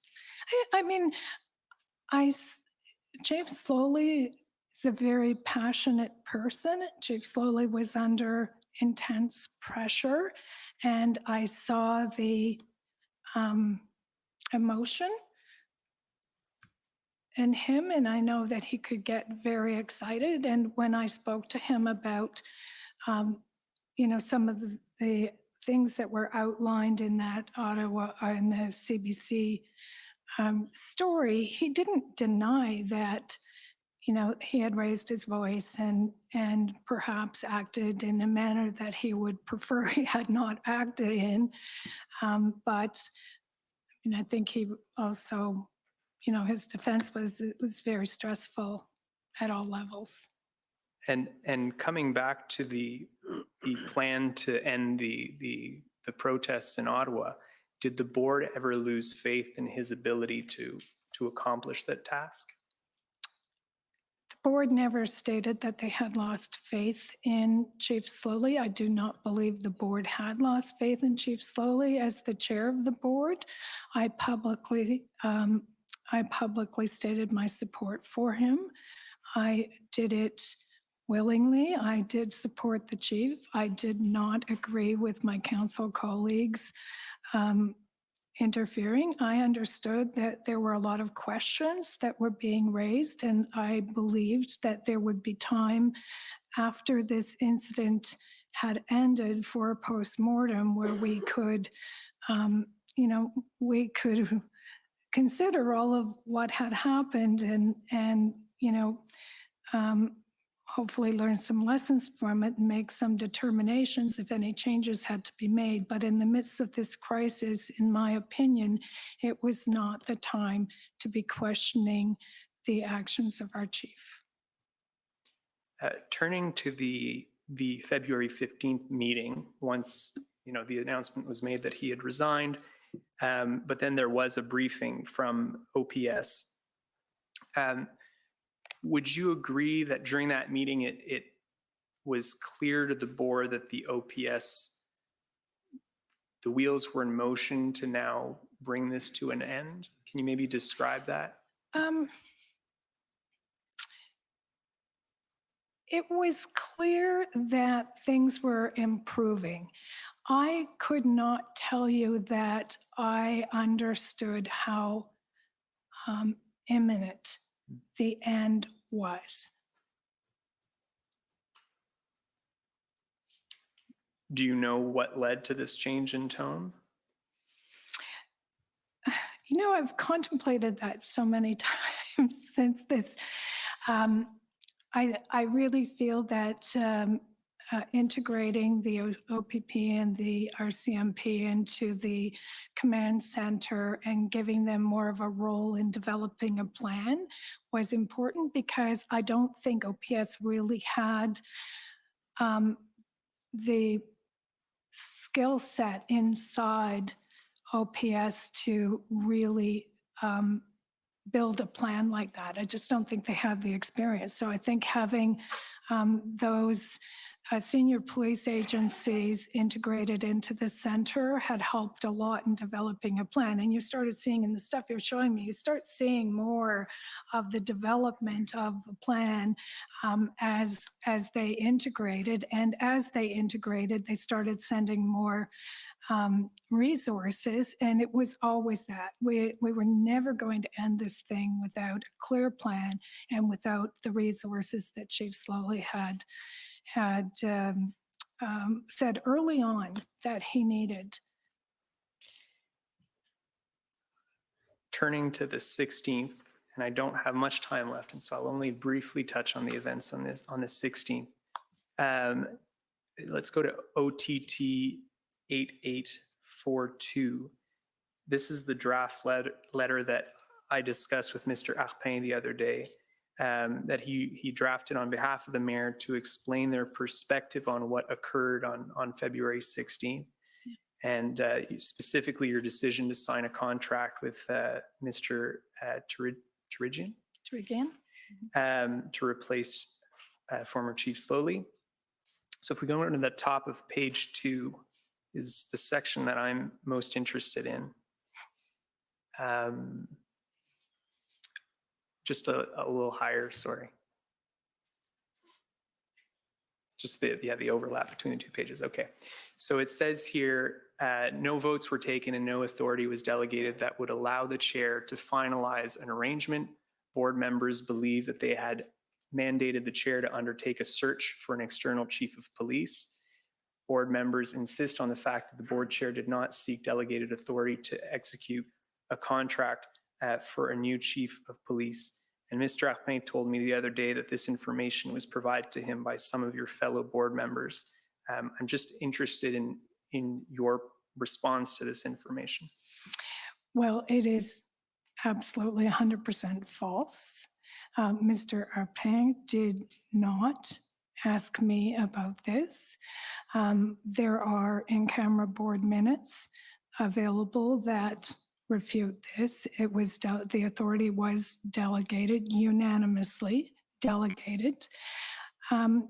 I mean, Chief Slowly is a very passionate person. Chief Slowly was under intense pressure, and I saw the emotion in him, and I know that he could get very excited. And when I spoke to him about, some of the things that were outlined in that Ottawa, in the CBC story, he didn't deny that, he had raised his voice and perhaps acted in a manner that he would prefer he had not acted in. But I think he also, his defense was, it was very stressful at all levels. And coming back to the plan to end the protests in Ottawa, did the board ever lose faith in his ability to accomplish that task? The board never stated that they had lost faith in Chief Slowly. I do not believe the board had lost faith in Chief Slowly. As the chair of the board, I publicly stated my support for him. I did it willingly. I did support the chief. I did not agree with my council colleagues interfering. I understood that there were a lot of questions that were being raised, and I believed that there would be time after this incident had ended for a post-mortem where we could, we could consider all of what had happened and hopefully learn some lessons from it and make some determinations if any changes had to be made. But in the midst of this crisis, in my opinion, it was not the time to be questioning the actions of our chief. Turning to the February 15th meeting, once the announcement was made that he had resigned, but then there was a briefing from OPS. Would you agree that during that meeting, it was clear to the board that the OPS, the wheels were in motion to now bring this to an end? Can you maybe describe that? It was clear that things were improving. I could not tell you that I understood how imminent the end was. Do you know what led to this change in tone? I've contemplated that so many times since this. I really feel that integrating the OPP and the RCMP into the command center and giving them more of a role in developing a plan was important, because I don't think OPS really had the skill set inside OPS to really build a plan like that. I just don't think they had the experience. So I think having those senior police agencies integrated into the center had helped a lot in developing a plan. And you started seeing in the stuff you're showing me, you start seeing more of the development of the plan as they integrated. And as they integrated, they started sending more resources, and it was always that. We were never going to end this thing without a clear plan and without the resources that Chief Slowly had said early on that he needed. Turning to the 16th, and I don't have much time left, and so I'll only briefly touch on the events on the 16th. Let's go to OTT 8842. This is the draft letter that I discussed with Mr. Arpin the other day, that he drafted on behalf of the mayor to explain their perspective on what occurred on February 16th. And specifically your decision to sign a contract with Mr. Turigian to replace former Chief Slowly. So if we go into the top of page 2 is the section that I'm most interested in. Just a little higher, sorry. Just the overlap between the two pages. Okay. So it says here, no votes were taken and no authority was delegated that would allow the chair to finalize an arrangement. Board members believe that they had mandated the chair to undertake a search for an external chief of police. Board members insist on the fact that the board chair did not seek delegated authority to execute a contract for a new chief of police. And Mr. Arpin told me the other day that this information was provided to him by some of your fellow board members. I'm just interested in your response to this information. Well, it is absolutely 100% false. Mr. Arpin did not ask me about this. There are in-camera board minutes available that refute this. It was the authority was delegated, unanimously delegated. And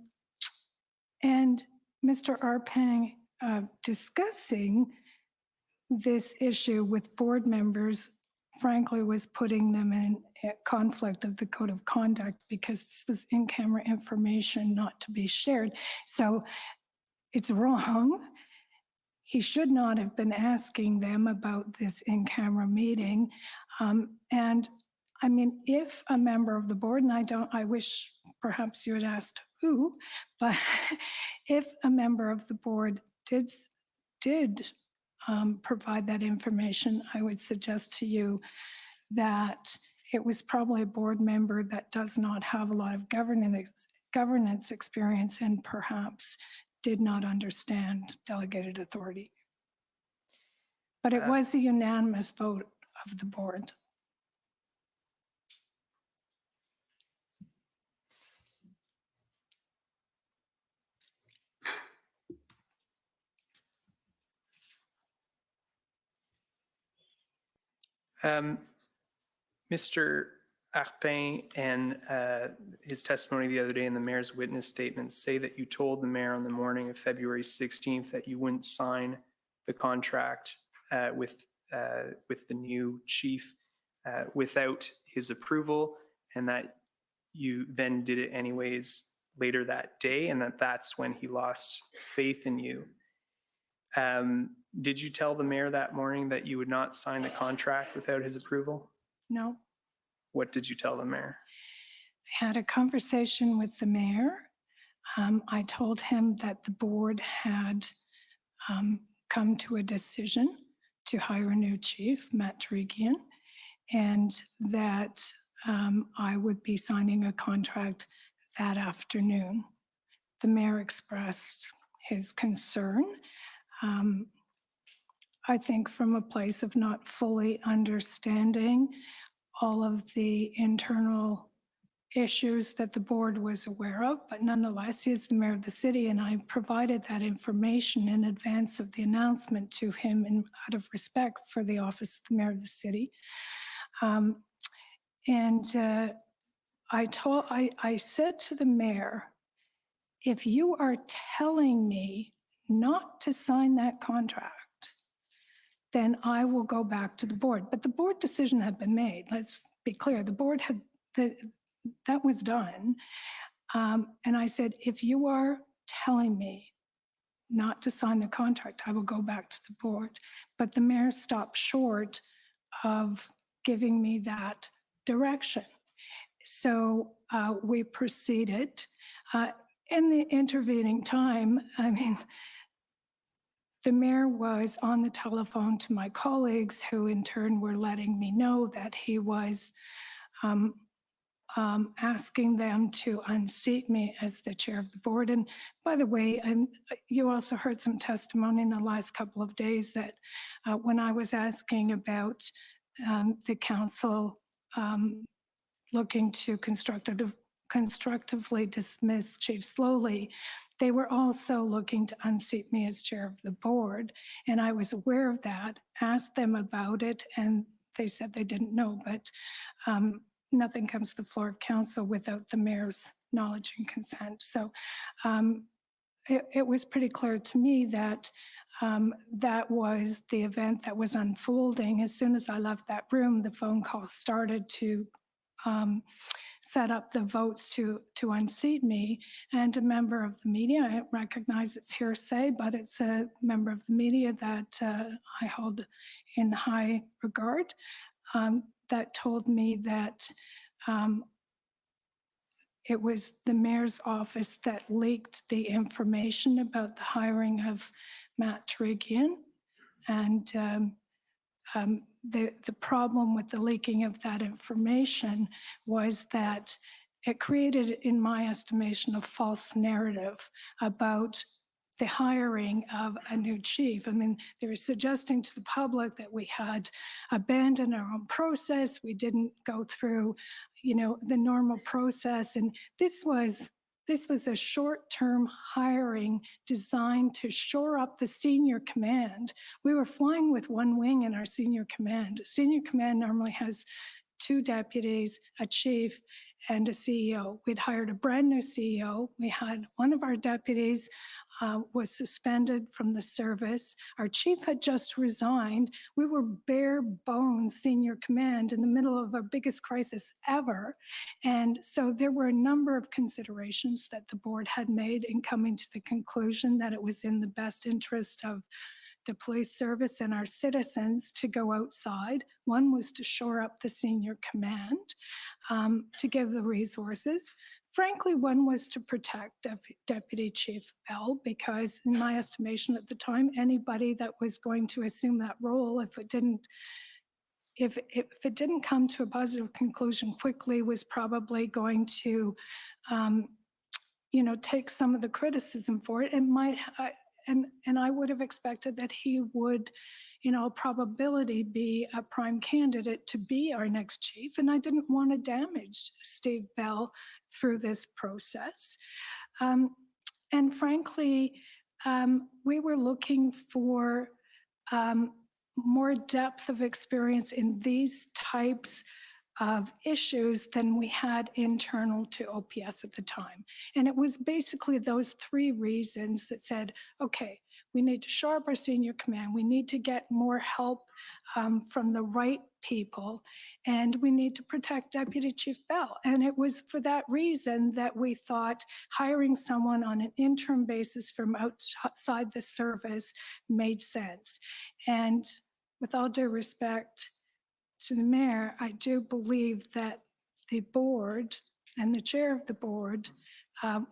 Mr. Arpin discussing this issue with board members, frankly, was putting them in a conflict of the code of conduct because this was in-camera information not to be shared. So it's wrong. He should not have been asking them about this in-camera meeting. And I mean, if a member of the board, and I wish perhaps you had asked who, but if a member of the board did provide that information, I would suggest to you that it was probably a board member that does not have a lot of governance experience and perhaps did not understand delegated authority. But it was a unanimous vote of the board. Mr. Arpin and his testimony the other day in the mayor's witness statement say that you told the mayor on the morning of February 16th that you wouldn't sign the contract with the new chief without his approval, and that you then did it anyways later that day, and that's when he lost faith in you. Did you tell the mayor that morning that you would not sign the contract without his approval? No. What did you tell the mayor? I had a conversation with the mayor. I told him that the board had come to a decision to hire a new chief, Matt Turigian, and that I would be signing a contract that afternoon. The mayor expressed his concern. I think from a place of not fully understanding all of the internal issues that the board was aware of, but nonetheless, he is the mayor of the city, and I provided that information in advance of the announcement to him out of respect for the office of the mayor of the city. And I said to the mayor, if you are telling me not to sign that contract, then I will go back to the board. But the board decision had been made. Let's be clear. The board had, that was done. And I said, if you are telling me not to sign the contract, I will go back to the board. But the mayor stopped short of giving me that direction. So we proceeded. In the intervening time, I mean, the mayor was on the telephone to my colleagues, who in turn were letting me know that he was asking them to unseat me as the chair of the board. And by the way, you also heard some testimony in the last couple of days that when I was asking about the council looking to constructively dismiss Chief Slowly, they were also looking to unseat me as chair of the board. And I was aware of that, asked them about it, and they said they didn't know. But nothing comes to the floor of council without the mayor's knowledge and consent. So it was pretty clear to me that that was the event that was unfolding. As soon as I left that room, the phone call started to set up the votes to unseat me. And a member of the media, I recognize it's hearsay, but it's a member of the media that I hold in high regard, that told me that it was the mayor's office that leaked the information about the hiring of Matt Tarigian. And the problem with the leaking of that information was that it created, in my estimation, a false narrative about the hiring of a new chief. I mean, they were suggesting to the public that we had abandoned our own process. We didn't go through, the normal process. And this was a short-term hiring designed to shore up the senior command. We were flying with one wing in our senior command. Senior command normally has 2 deputies, a chief, and a CEO. We'd hired a brand new CEO. We had one of our deputies was suspended from the service. Our chief had just resigned. We were bare bones senior command in the middle of our biggest crisis ever. And so there were a number of considerations that the board had made in coming to the conclusion that it was in the best interest of the police service and our citizens to go outside. One was to shore up the senior command, to give the resources. Frankly, one was to protect Deputy Chief Bell, because in my estimation at the time, anybody that was going to assume that role, if it didn't come to a positive conclusion quickly, was probably going to, take some of the criticism for it. And I would have expected that he would, in all probability, be a prime candidate to be our next chief. And I didn't want to damage Steve Bell through this process. And frankly, we were looking for more depth of experience in these types of issues than we had internal to OPS at the time. And it was basically those 3 reasons that said, okay, we need to shore up our senior command, we need to get more help from the right people, and we need to protect Deputy Chief Bell. And it was for that reason that we thought hiring someone on an interim basis from outside the service made sense. And with all due respect to the mayor, I do believe that the board and the chair of the board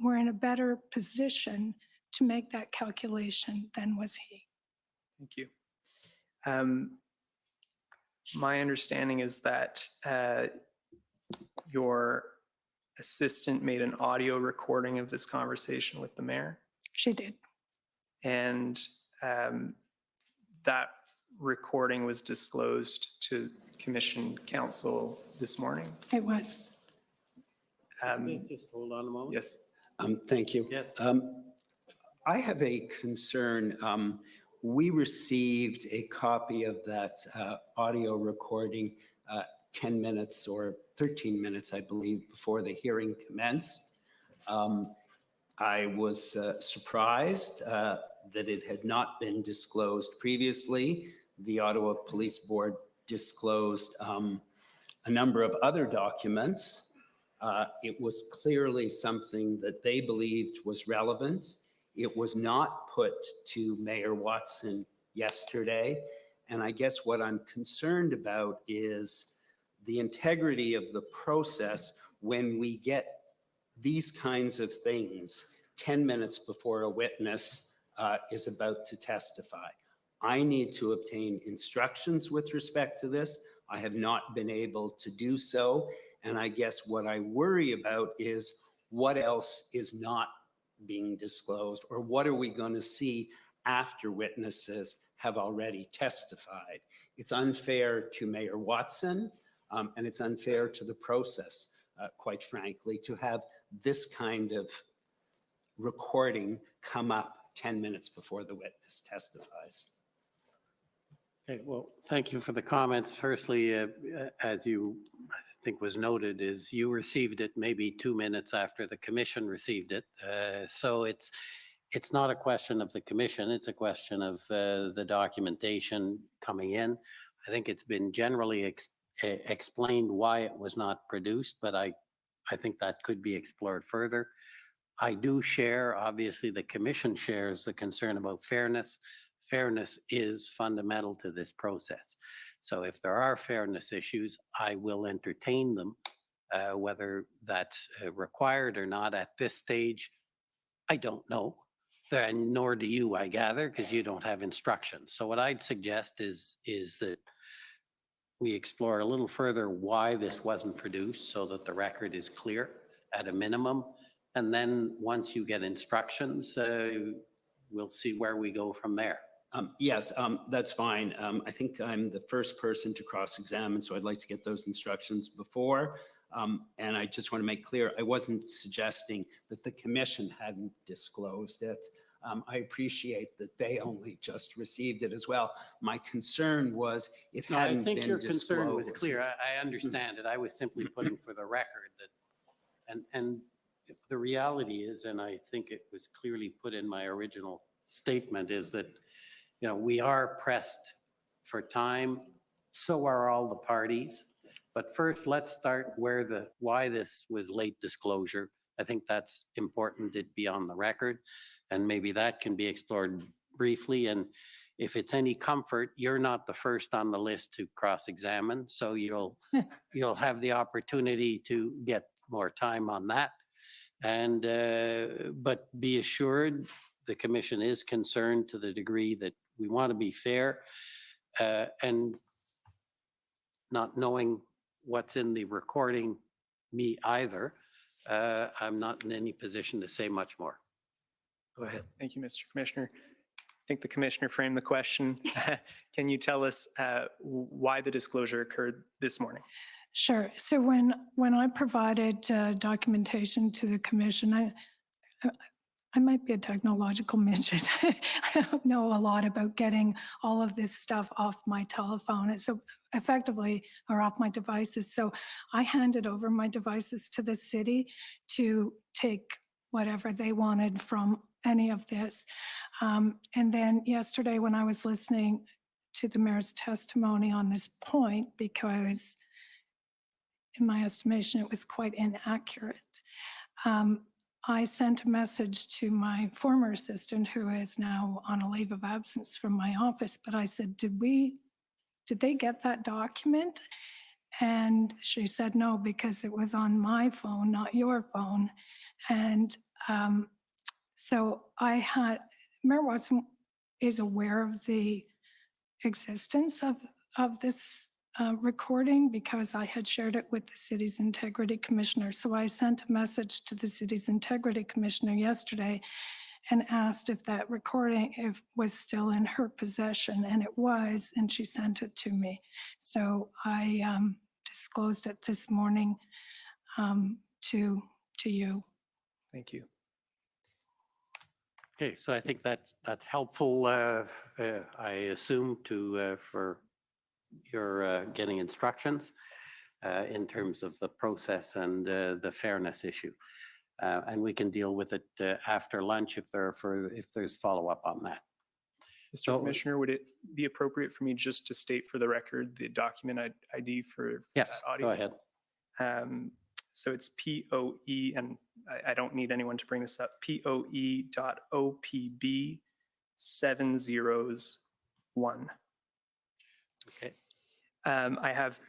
were in a better position to make that calculation than was he. Thank you. My understanding is that your assistant made an audio recording of this conversation with the mayor. She did. And that recording was disclosed to Commission Council this morning. It was. Just hold on a moment. Yes. Thank you. Yes. I have a concern. We received a copy of that audio recording 10 minutes or 13 minutes, I believe, before the hearing commenced. I was surprised that it had not been disclosed previously. The Ottawa Police Board disclosed a number of other documents. It was clearly something that they believed was relevant. It was not put to Mayor Watson yesterday. And I guess what I'm concerned about is the integrity of the process when we get these kinds of things 10 minutes before a witness is about to testify. I need to obtain instructions with respect to this. I have not been able to do so. And I guess what I worry about is what else is not being disclosed, or what are we going to see after witnesses have already testified? It's unfair to Mayor Watson, and it's unfair to the process, quite frankly, to have this kind of recording come up 10 minutes before the witness testifies. Okay, well, thank you for the comments. Firstly, as you, I think was noted, is you received it maybe 2 minutes after the commission received it. So it's not a question of the commission, it's a question of the documentation coming in. I think it's been generally explained why it was not produced, but I think that could be explored further. I do share, obviously the commission shares the concern about fairness. Fairness is fundamental to this process. So if there are fairness issues, I will entertain them, whether that's required or not at this stage. I don't know, and nor do you, I gather, because you don't have instructions. So what I'd suggest is that we explore a little further why this wasn't produced so that the record is clear at a minimum. And then once you get instructions, we'll see where we go from there. Yes, that's fine. I think I'm the first person to cross-examine, so I'd like to get those instructions before. And I just want to make clear, I wasn't suggesting that the commission hadn't disclosed it. I appreciate that they only just received it as well. My concern was it hadn't been disclosed. I think your concern was clear. I understand it. I was simply putting for the record that, and the reality is, and I think it was clearly put in my original statement, is that, you know, we are pressed for time. So are all the parties. But first, let's start why this was late disclosure. I think that's important it be on the record, and maybe that can be explored briefly. And if it's any comfort, you're not the first on the list to cross-examine, so you'll have the opportunity to get more time on that. And but be assured, the commission is concerned to the degree that we want to be fair, and not knowing what's in the recording, me either, I'm not in any position to say much more. Go ahead. Thank you, Mr. Commissioner. I think the commissioner framed the question. Can you tell us why the disclosure occurred this morning? Sure. So when I provided documentation to the commission, I might be a technological midget. I don't know a lot about getting all of this stuff off my telephone. So effectively, or off my devices. So I handed over my devices to the city to take whatever they wanted from any of this. And then yesterday when I was listening to the mayor's testimony on this point, because in my estimation, it was quite inaccurate. I sent a message to my former assistant, who is now on a leave of absence from my office, but I said, did they get that document? And she said no, because it was on my phone, not your phone. And so Mayor Watson is aware of the existence of this recording, because I had shared it with the city's integrity commissioner. So I sent a message to the city's integrity commissioner yesterday and asked if that recording was still in her possession, and it was, and she sent it to me. So I disclosed it this morning to you. Thank you. Okay, so I think that's helpful. I assume for your getting instructions. in terms of the process and the fairness issue. And we can deal with it after lunch if there's follow-up on that. Mr. So- Commissioner, would it be appropriate for me just to state for the record the document ID for Yes, that audio? go ahead. So it's POE, and I don't need anyone to bring this up, POE.OPB 701. Okay. I have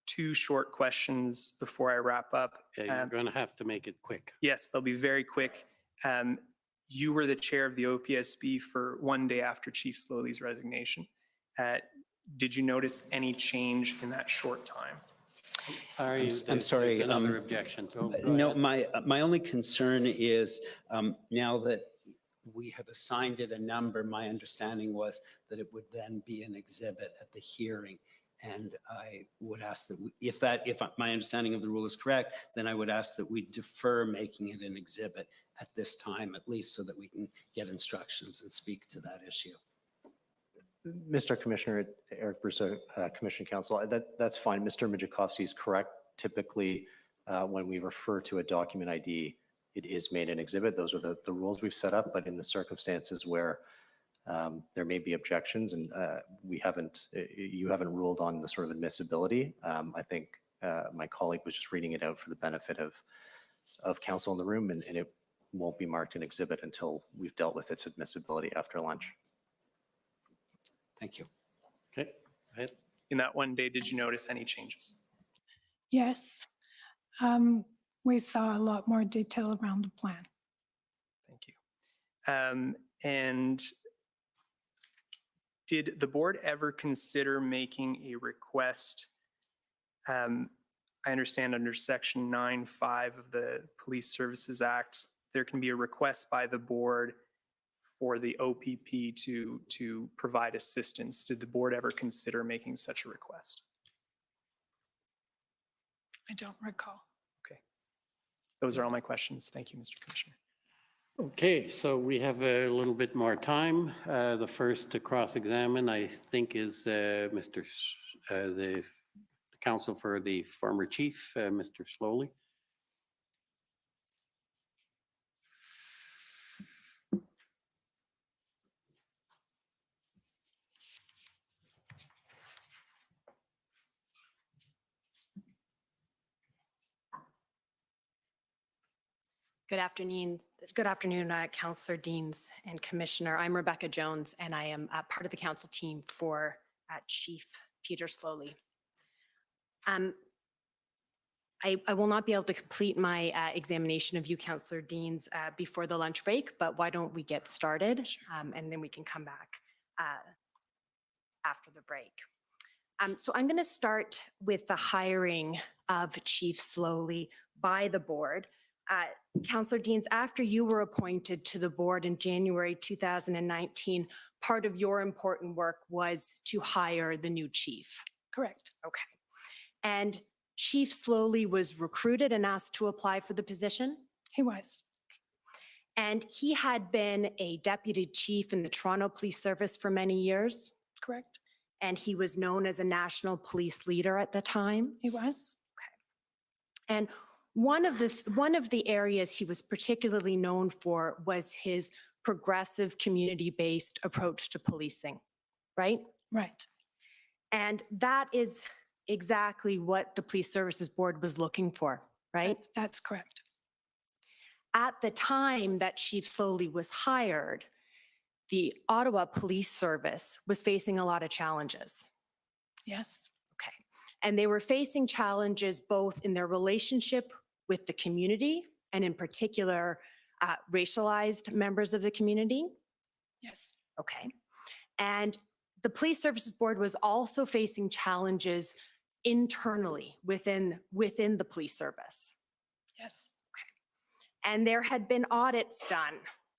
two short questions before I wrap up. Yeah, you're going to have to make it quick. Yes, they'll be very quick. You were the chair of the OPSB for one day after Chief Slowly's resignation. Did you notice any change in that short time? Sorry, I'm sorry. there's another objection. So go No, ahead. my only concern is now that we have assigned it a number, my understanding was that it would then be an exhibit at the hearing. And I would ask that if my understanding of the rule is correct, then I would ask that we defer making it an exhibit at this time, at least so that we can get instructions and speak to that issue. Mr. Commissioner, Eric Brusso, Commission Counsel, that's fine. Mr. Mijakowski is correct. Typically, when we refer to a document ID, it is made an exhibit. Those are the rules we've set up, but in the circumstances where there may be objections and you haven't ruled on the sort of admissibility. I think my colleague was just reading it out for the benefit of counsel in the room, and it won't be marked an exhibit until we've dealt with its admissibility after lunch. Thank you. Okay, go ahead. In that one day, did you notice any changes? Yes. We saw a lot more detail around the plan. Thank you. And did the board ever consider making a request? I understand under Section 9(5) of the Police Services Act, there can be a request by the board for the OPP to provide assistance. Did the board ever consider making such a request? I don't recall. Okay. Those are all my questions. Thank you, Mr. Commissioner. Okay, so we have a little bit more time. The first to cross-examine, I think, is the counsel for the former chief, Mr. Slowly. Good afternoon, Councillor Deans and Commissioner. I'm Rebecca Jones, and I am part of the council team for Chief Peter Slowly. I will not be able to complete my examination of you, Councillor Deans, before the lunch break, but why don't we get started, and then we can come back after the break. So I'm going to start with the hiring of Chief Slowly by the board. Councillor Deans, after you were appointed to the board in January 2019, part of your important work was to hire the new chief. Correct. Okay. And Chief Slowly was recruited and asked to apply for the position? He was. And he had been a deputy chief in the Toronto Police Service for many years? Correct. And he was known as a national police leader at the time? He was. Okay. And one of the areas he was particularly known for was his progressive community-based approach to policing, right? Right. And that is exactly what the Police Services Board was looking for, right? That's correct. At the time that Chief Slowly was hired, the Ottawa Police Service was facing a lot of challenges. Yes. Okay. And they were facing challenges both in their relationship with the community and in particular racialized members of the community. Yes. Okay. And the Police Services Board was also facing challenges internally within the police service. Yes. Okay. And there had been audits done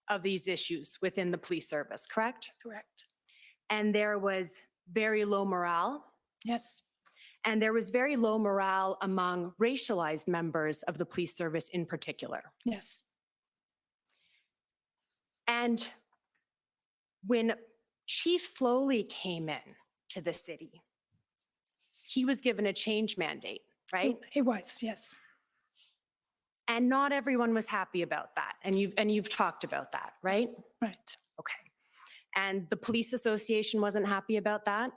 of these issues within the police service, correct? Correct. And there was very low morale. Yes. And there was very low morale among racialized members of the police service in particular. Yes. And when Chief Slowly came in to the city, he was given a change mandate right? He was, yes. And not everyone was happy about that. And you've talked about that, right? Right. Okay. And the police association wasn't happy about that?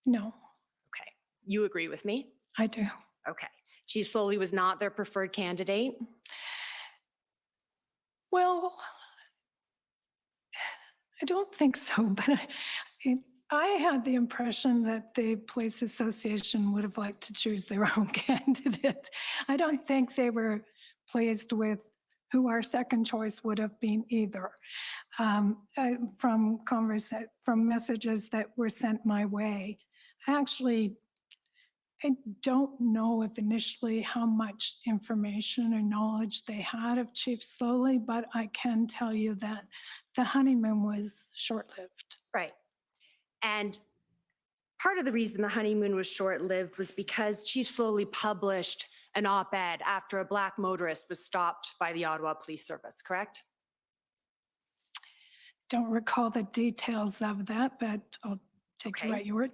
No, Okay. You agree with me? I do. Okay. Chief Slowly was not their preferred candidate? Well, I don't think so, but I had the impression that the police association would have liked to choose their own candidate. I don't think they were pleased with who our second choice would have been either. From messages that were sent my way, I don't know if initially how much information or knowledge they had of Chief Slowly, but I can tell you that the honeymoon was short-lived. Right. And part of the reason the honeymoon was short-lived was because Chief Slowly published an op-ed after a Black motorist was stopped by the Ottawa Police Service, correct? Don't recall the details of that, but I'll take you at your word.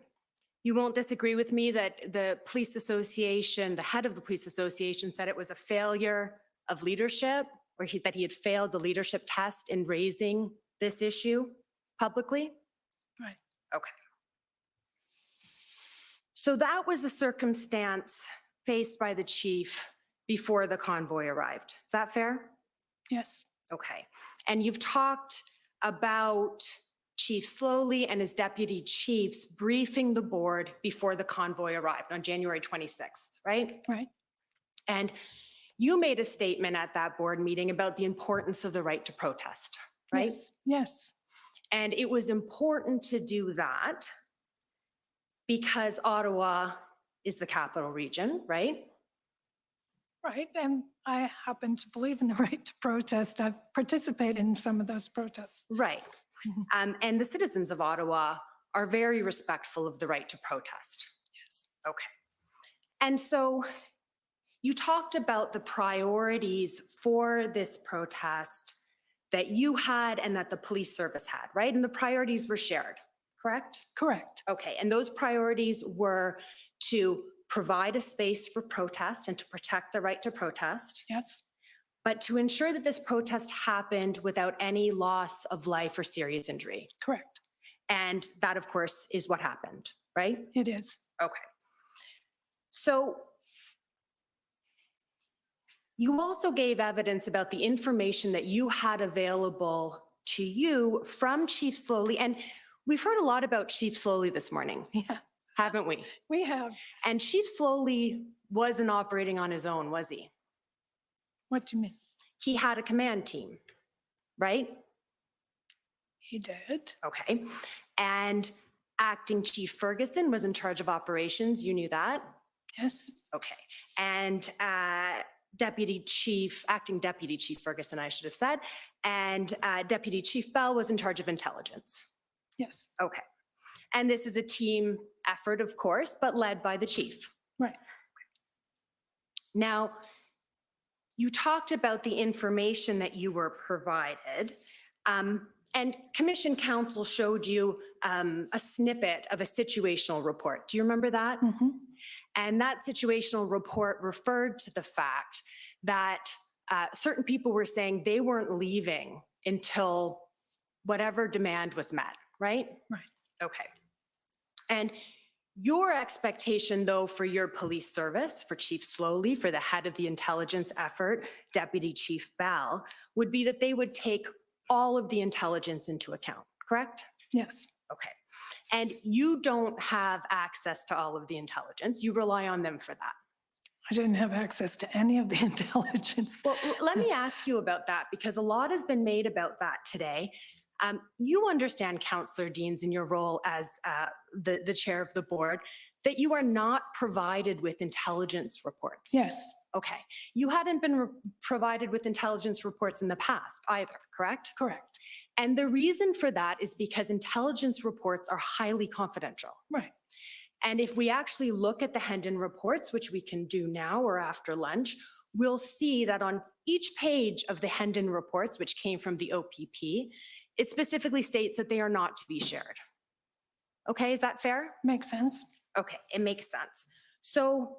You won't disagree with me that the police association, the head of the police association said it was a failure of leadership, or that he had failed the leadership test in raising this issue publicly? Right. Okay. So that was the circumstance faced by the chief before the convoy arrived. Is that fair? Yes. Okay. And you've talked about Chief Slowly and his deputy chiefs briefing the board before the convoy arrived on January 26th, right? Right. And you made a statement at that board meeting about the importance of the right to protest, right? Yes. Yes. And it was important to do that because Ottawa is the capital region, right? Right. And I happen to believe in the right to protest. I've participated in some of those protests. Right. And the citizens of Ottawa are very respectful of the right to protest. Yes. Okay. And so you talked about the priorities for this protest that you had and that the police service had, right? And the priorities were shared, correct? Correct. Okay. And those priorities were to provide a space for protest and to protect the right to protest. Yes. But to ensure that this protest happened without any loss of life or serious injury. Correct. And that, of course, is what happened, right? It is. Okay. So you also gave evidence about the information that you had available to you from Chief Slowly. And we've heard a lot about Chief Slowly this morning, Yeah. haven't we? We have. And Chief Slowly wasn't operating on his own, was he? What do you mean? He had a command team, right? He did. Okay. And Acting Chief Ferguson was in charge of operations. You knew that? Yes. Okay. And Acting Deputy Chief Ferguson, I should have said, and Deputy Chief Bell was in charge of intelligence. Yes. Okay. And this is a team effort, of course, but led by the chief. Right. Now, you talked about the information that you were provided, and Commission Counsel showed you a snippet of a situational report. Do you remember that? Mm-hmm. And that situational report referred to the fact that certain people were saying they weren't leaving until whatever demand was met, right? Right. Okay. And your expectation, though, for your police service, for Chief Slowly, for the head of the intelligence effort, Deputy Chief Bell, would be that they would take all of the intelligence into account, correct? Yes. Okay. And you don't have access to all of the intelligence. You rely on them for that. I didn't have access to any of the intelligence. Well, let me ask you about that, because a lot has been made about that today. You understand, Councillor Deans, in your role as the chair of the board, that you are not provided with intelligence reports. Yes. Okay. You hadn't been provided with intelligence reports in the past either, correct? Correct. And the reason for that is because intelligence reports are highly confidential. Right. And if we actually look at the Hendon reports, which we can do now or after lunch, we'll see that on each page of the Hendon reports, which came from the OPP, it specifically states that they are not to be shared. Okay, is that fair? Makes sense. Okay, it makes sense. So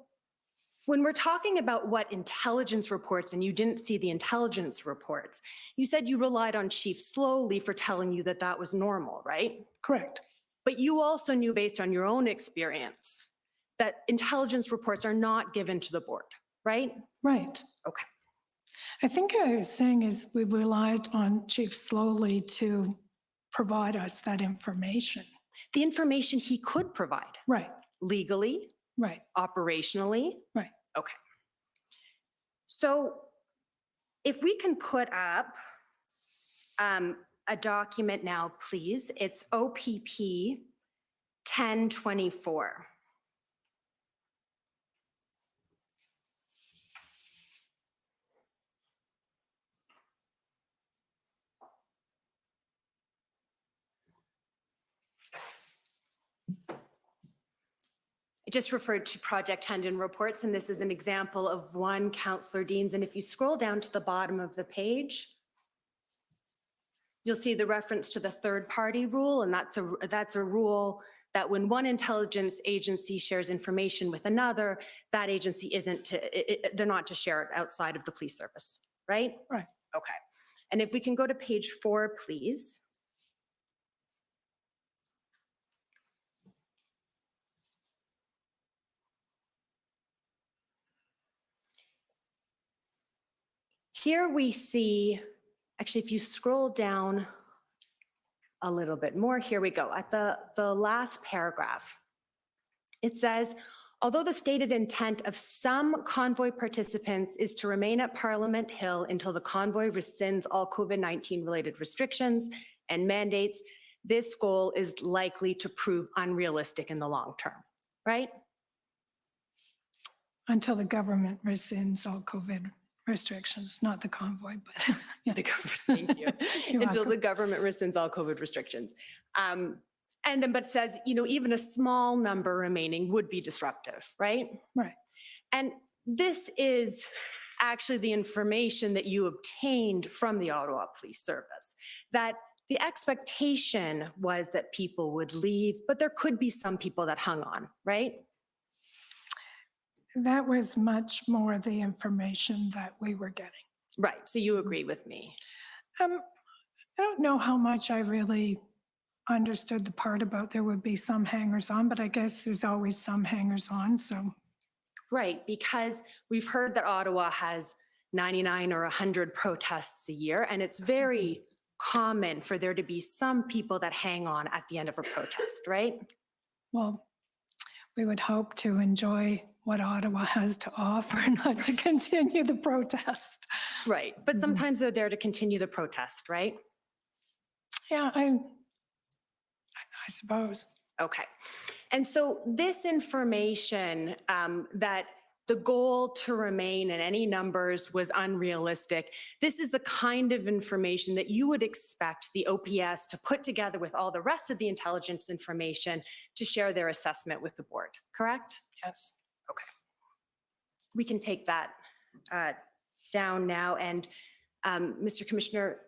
when we're talking about what intelligence reports, and you didn't see the intelligence reports, you said you relied on Chief Slowly for telling you that that was normal, right? Correct. But you also knew, based on your own experience, that intelligence reports are not given to the board, right? Right. Okay. I think I was saying is we relied on Chief Slowly to provide us that information. The information he could provide. Right. Legally. Right. Operationally. Right. Okay. So if we can put up a document now, please. It's OPP 1024. I just referred to Project Hendon reports, and this is an example of one, Councillor Deans. And if you scroll down to the bottom of the page, you'll see the reference to the third-party rule, and that's a rule that when one intelligence agency shares information with another, that agency they're not to share it outside of the police service, right? Right. Okay. And if we can go to page 4, please. Here we see, actually, if you scroll down a little bit more, here we go. At the last paragraph, it says, although the stated intent of some convoy participants is to remain at Parliament Hill until the convoy rescinds all COVID-19 related restrictions and mandates, this goal is likely to prove unrealistic in the long term, right? Until the government rescinds all COVID restrictions, not the convoy, but yeah, the government. Thank you. You're Until welcome. the government rescinds all COVID restrictions. And then, but says, even a small number remaining would be disruptive, right? Right. And this is actually the information that you obtained from the Ottawa Police Service, that the expectation was that people would leave, but there could be some people that hung on, right? That was much more the information that we were getting. Right. So you agree with me? I don't know how much I really understood the part about there would be some hangers on, but I guess there's always some hangers on. So. Right. Because we've heard that Ottawa has 99 or 100 protests a year, and it's very common for there to be some people that hang on at the end of a protest, right? Well, we would hope to enjoy what Ottawa has to offer, not to continue the protest. Right. But sometimes they're there to continue the protest, right? Yeah, I suppose. Okay. And so this information that the goal to remain in any numbers was unrealistic, this is the kind of information that you would expect the OPS to put together with all the rest of the intelligence information to share their assessment with the board, correct? Yes. Okay. We can take that down now. And Mr. Commissioner,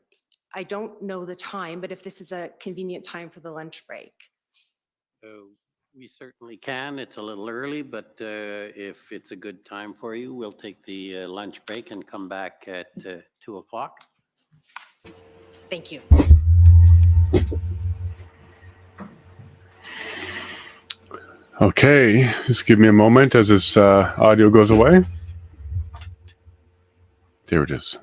I don't know the time, but if this is a convenient time for the lunch break. We certainly can. It's a little early, but if it's a good time for you, we'll take the lunch break and come back at 2 o'clock. Thank you. Okay, just give me a moment as this audio goes away. There it is.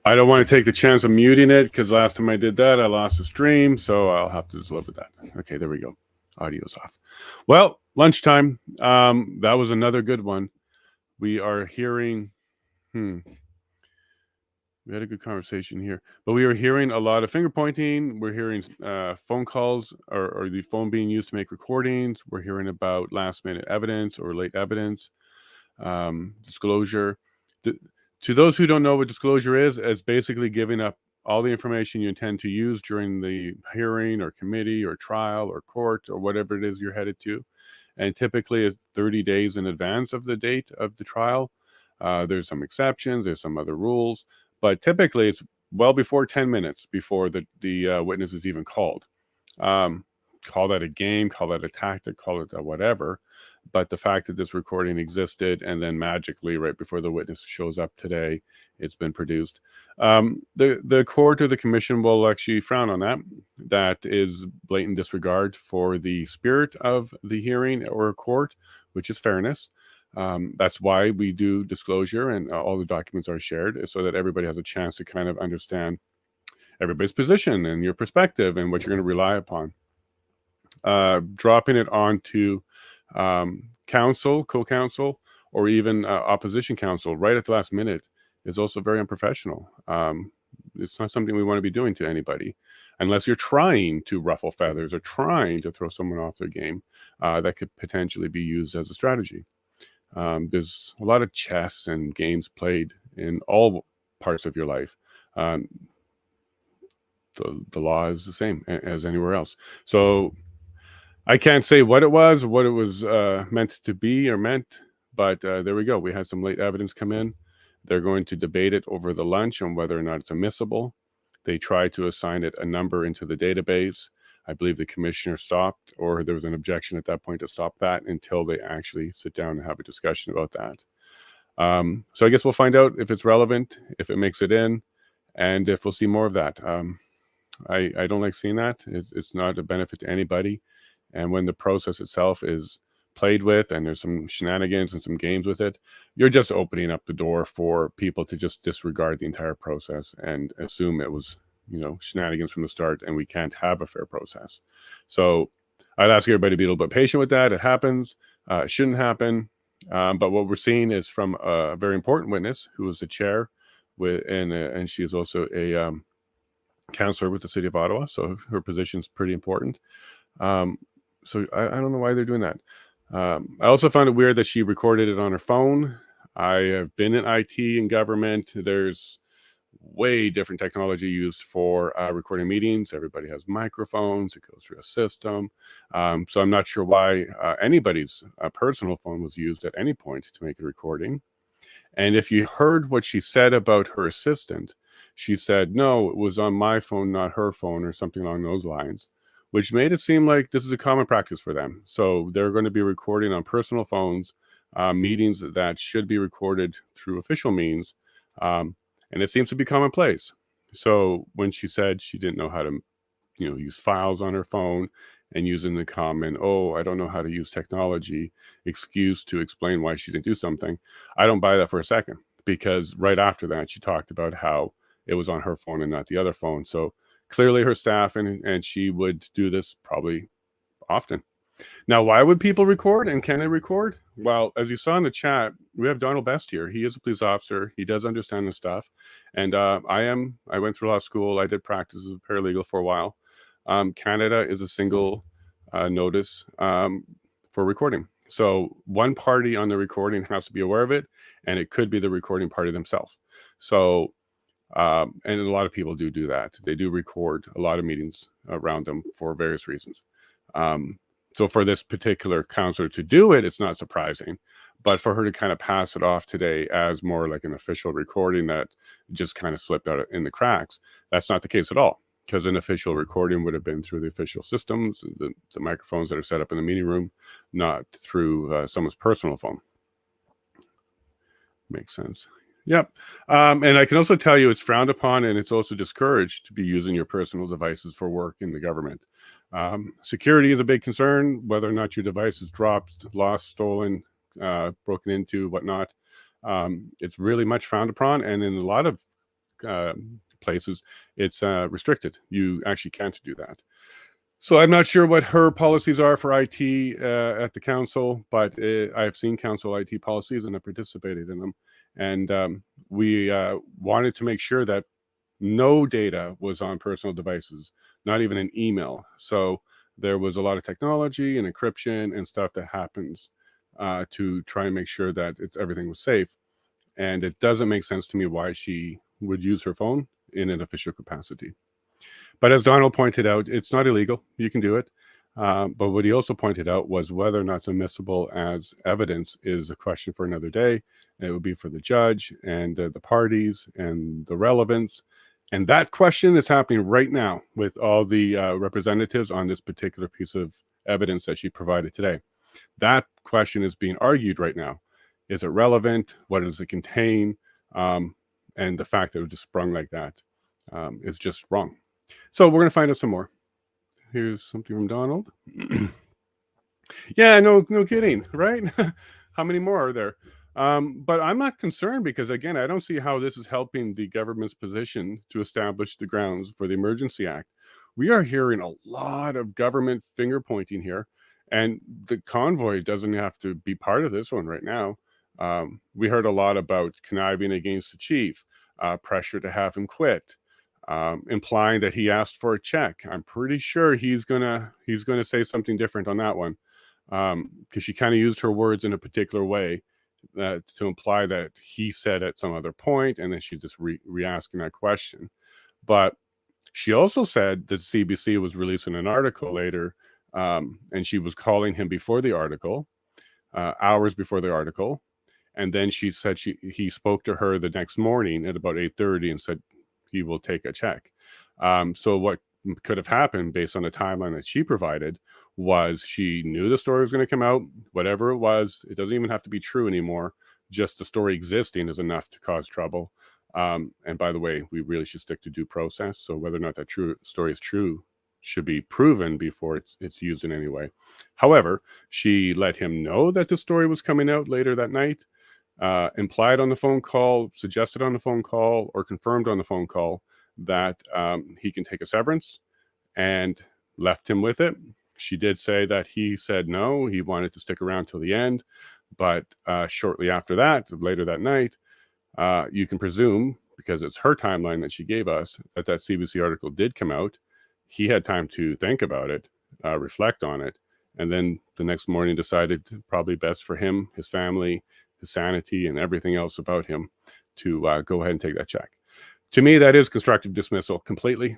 I don't want to take the chance of muting it because last time I did that, I lost the stream, so I'll have to just live with that. Okay, there we go. Audio's off. Well, lunchtime. That was another good one. We are hearing, we had a good conversation here, but we are hearing a lot of finger pointing. We're hearing phone calls or the phone being used to make recordings. We're hearing about last minute evidence or late evidence, disclosure. To those who don't know what disclosure is, it's basically giving up all the information you intend to use during the hearing or committee or trial or court or whatever it is you're headed to. And typically it's 30 days in advance of the date of the trial. There's some exceptions, there's some other rules, but typically it's well before 10 minutes before the witness is even called. call that a game, call that a tactic, call it a whatever. But the fact that this recording existed and then magically right before the witness shows up today, it's been produced. The court or the commission will actually frown on that. That is blatant disregard for the spirit of the hearing or court, which is fairness. That's why we do disclosure and all the documents are shared so that everybody has a chance to kind of understand everybody's position and your perspective and what you're going to rely upon. Dropping it onto counsel, co-counsel, or even opposition counsel right at the last minute is also very unprofessional. It's not something we want to be doing to anybody unless you're trying to ruffle feathers or trying to throw someone off their game. That could potentially be used as a strategy. There's a lot of chess and games played in all parts of your life. The law is the same as anywhere else. So I can't say what it was meant to be or meant, but there we go. We had some late evidence come in. They're going to debate it over the lunch on whether or not it's admissible. They tried to assign it a number into the database. I believe the commissioner stopped, or there was an objection at that point to stop that until they actually sit down and have a discussion about that. So I guess we'll find out if it's relevant, if it makes it in, and if we'll see more of that. I don't like seeing that. It's not a benefit to anybody. And when the process itself is played with and there's some shenanigans and some games with it, you're just opening up the door for people to just disregard the entire process and assume it was, shenanigans from the start and we can't have a fair process. So I'd ask everybody to be a little bit patient with that. It happens. It shouldn't happen. But what we're seeing is from a very important witness who was the chair and she is also a councillor with the city of Ottawa. So her position is pretty important. So I don't know why they're doing that. I also found it weird that she recorded it on her phone. I have been in IT and government. There's way different technology used for recording meetings. Everybody has microphones. It goes through a system. So I'm not sure why anybody's personal phone was used at any point to make a recording. And if you heard what she said about her assistant, she said, no, it was on my phone, not her phone, or something along those lines, which made it seem like this is a common practice for them. So they're going to be recording on personal phones, meetings that should be recorded through official means. And it seems to be commonplace. So when she said she didn't know how to, use files on her phone and using the common, oh, I don't know how to use technology excuse to explain why she didn't do something, I don't buy that for a second, because right after that, she talked about how it was on her phone and not the other phone. So clearly her staff and she would do this probably often. Now, why would people record and can they record? Well, as you saw in the chat, we have Donald Best here. He is a police officer. He does understand this stuff. And I went through law school. I did practice as a paralegal for a while. Canada is a single notice for recording. So one party on the recording has to be aware of it, and it could be the recording party themselves. So and a lot of people do that. They do record a lot of meetings around them for various reasons. So for this particular counselor to do it, it's not surprising. But for her to kind of pass it off today as more like an official recording that just kind of slipped out in the cracks, that's not the case at all. Because an official recording would have been through the official systems, the microphones that are set up in the meeting room, not through someone's personal phone. Makes sense. Yep. And I can also tell you it's frowned upon and it's also discouraged to be using your personal devices for work in the government. Security is a big concern, whether or not your device is dropped, lost, stolen, broken into, whatnot. It's really much frowned upon. And in a lot of places, it's restricted. You actually can't do that. So I'm not sure what her policies are for IT at the council, but I've seen council IT policies and I participated in them. And we wanted to make sure that no data was on personal devices, not even an email. So there was a lot of technology and encryption and stuff that happens to try and make sure that everything was safe. And it doesn't make sense to me why she would use her phone in an official capacity. But as Donald pointed out, it's not illegal. You can do it. But what he also pointed out was whether or not it's admissible as evidence is a question for another day. It would be for the judge and the parties and the relevance. And that question is happening right now with all the representatives on this particular piece of evidence that she provided today. That question is being argued right now. Is it relevant? What does it contain? And the fact that it was just sprung like that is just wrong. So we're going to find out some more. Here's something from Donald. Yeah, no kidding, right? How many more are there? But I'm not concerned because, again, I don't see how this is helping the government's position to establish the grounds for the Emergency Act. We are hearing a lot of government finger pointing here, and the convoy doesn't have to be part of this one right now. We heard a lot about conniving against the chief, pressure to have him quit, implying that he asked for a check. I'm pretty sure he's gonna say something different on that one, because she kind of used her words in a particular way to imply that he said at some other point, and then she just re-asking that question. But she also said that CBC was releasing an article later, and she was calling him before the article, hours before the article, and then she said he spoke to her the next morning at about 8:30 and said he will take a check. So what could have happened based on the timeline that she provided was she knew the story was going to come out, whatever it was. It doesn't even have to be true anymore. Just the story existing is enough to cause trouble. And by the way, we really should stick to due process. So whether or not that story is true should be proven before it's used in any way. However, she let him know that the story was coming out later that night, implied on the phone call, suggested on the phone call, or confirmed on the phone call that he can take a severance, and left him with it. She did say that he said no, he wanted to stick around till the end, but shortly after that, later that night, you can presume, because it's her timeline that she gave us, that CBC article did come out. He had time to think about it, reflect on it, and then the next morning decided probably best for him, his family, his sanity, and everything else about him to go ahead and take that check. To me, that is constructive dismissal completely.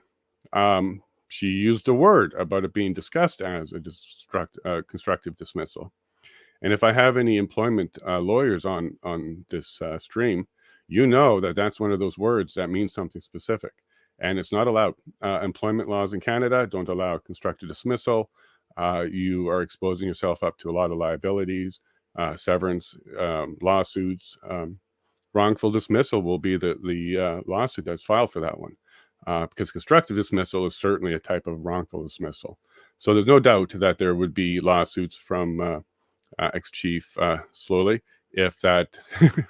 She used a word about it being discussed as a constructive dismissal. And if I have any employment lawyers on this stream, you know that that's one of those words that means something specific. And it's not allowed. Employment laws in Canada don't allow constructive dismissal. You are exposing yourself up to a lot of liabilities, severance, lawsuits. Wrongful dismissal will be the lawsuit that's filed for that one. Because constructive dismissal is certainly a type of wrongful dismissal. So there's no doubt that there would be lawsuits from ex-chief Slowly if that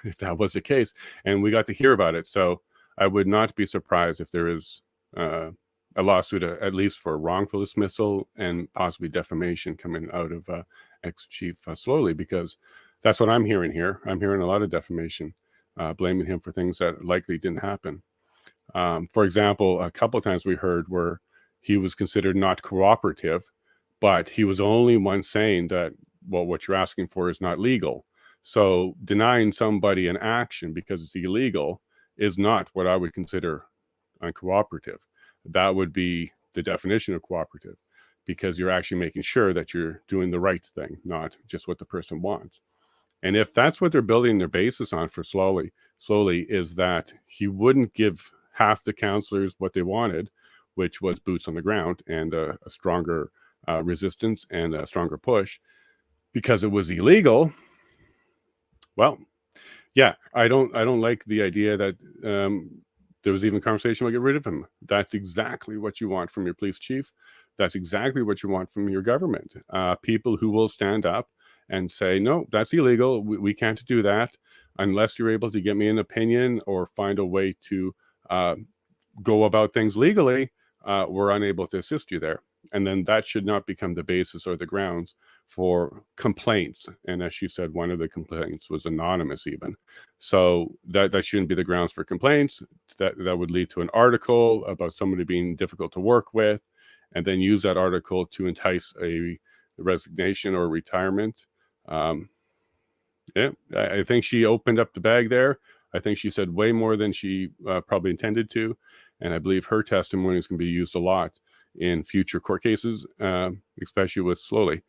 if that was the case, and we got to hear about it. So I would not be surprised if there is a lawsuit, at least for wrongful dismissal and possibly defamation coming out of ex-chief Slowly, because that's what I'm hearing here. I'm hearing a lot of defamation, blaming him for things that likely didn't happen. For example, a couple of times we heard where he was considered not cooperative, but he was only one saying that, well, what you're asking for is not legal. So denying somebody an action because it's illegal is not what I would consider uncooperative. That would be the definition of cooperative, because you're actually making sure that you're doing the right thing, not just what the person wants. And if that's what they're building their basis on for Slowly is that he wouldn't give half the councillors what they wanted, which was boots on the ground and a stronger resistance and a stronger push, because it was illegal. Well, yeah, I don't like the idea that there was even conversation about get rid of him. That's exactly what you want from your police chief. That's exactly what you want from your government. People who will stand up and say, no, that's illegal. We can't do that unless you're able to get me an opinion or find a way to go about things legally. We're unable to assist you there. And then that should not become the basis or the grounds for complaints. And as she said, one of the complaints was anonymous even. So that shouldn't be the grounds for complaints. That would lead to an article about somebody being difficult to work with, and then use that article to entice a resignation or retirement. Yeah, I think she opened up the bag there. I think she said way more than she probably intended to. And I believe her testimony is going to be used a lot in future court cases, especially with Slowly,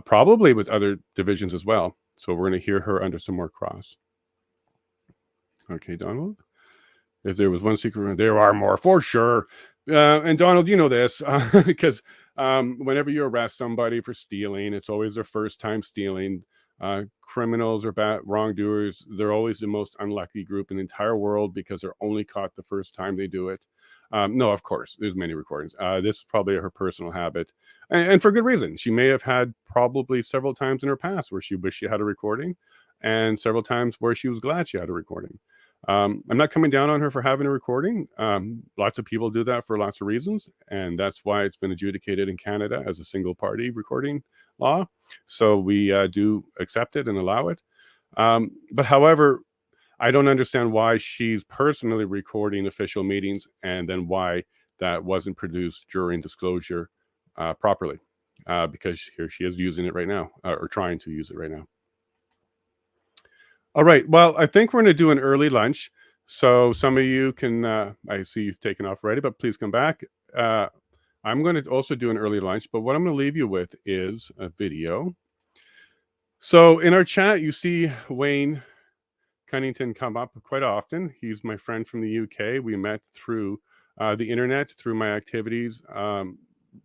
probably with other divisions as well. So we're going to hear her under some more cross. Okay, Donald. If there was one secret, there are more for sure. And Donald, you know this because whenever you arrest somebody for stealing, it's always their first time stealing. Criminals or bad wrongdoers, they're always the most unlucky group in the entire world because they're only caught the first time they do it. No, of course, there's many recordings. This is probably her personal habit, and for good reason. She may have had probably several times in her past where she wished she had a recording, and several times where she was glad she had a recording. I'm not coming down on her for having a recording. Lots of people do that for lots of reasons, and that's why it's been adjudicated in Canada as a single party recording law. So we do accept it and allow it. But however, I don't understand why she's personally recording official meetings and then why that wasn't produced during disclosure properly, because here she is using it right now, or trying to use it right now. All right. Well, I think we're going to do an early lunch. So some of you can, I see you've taken off already, but please come back. I'm going to also do an early lunch, but what I'm going to leave you with is a video. So in our chat, you see Wayne Cunnington come up quite often. He's my friend from the UK. We met through the internet, through my activities,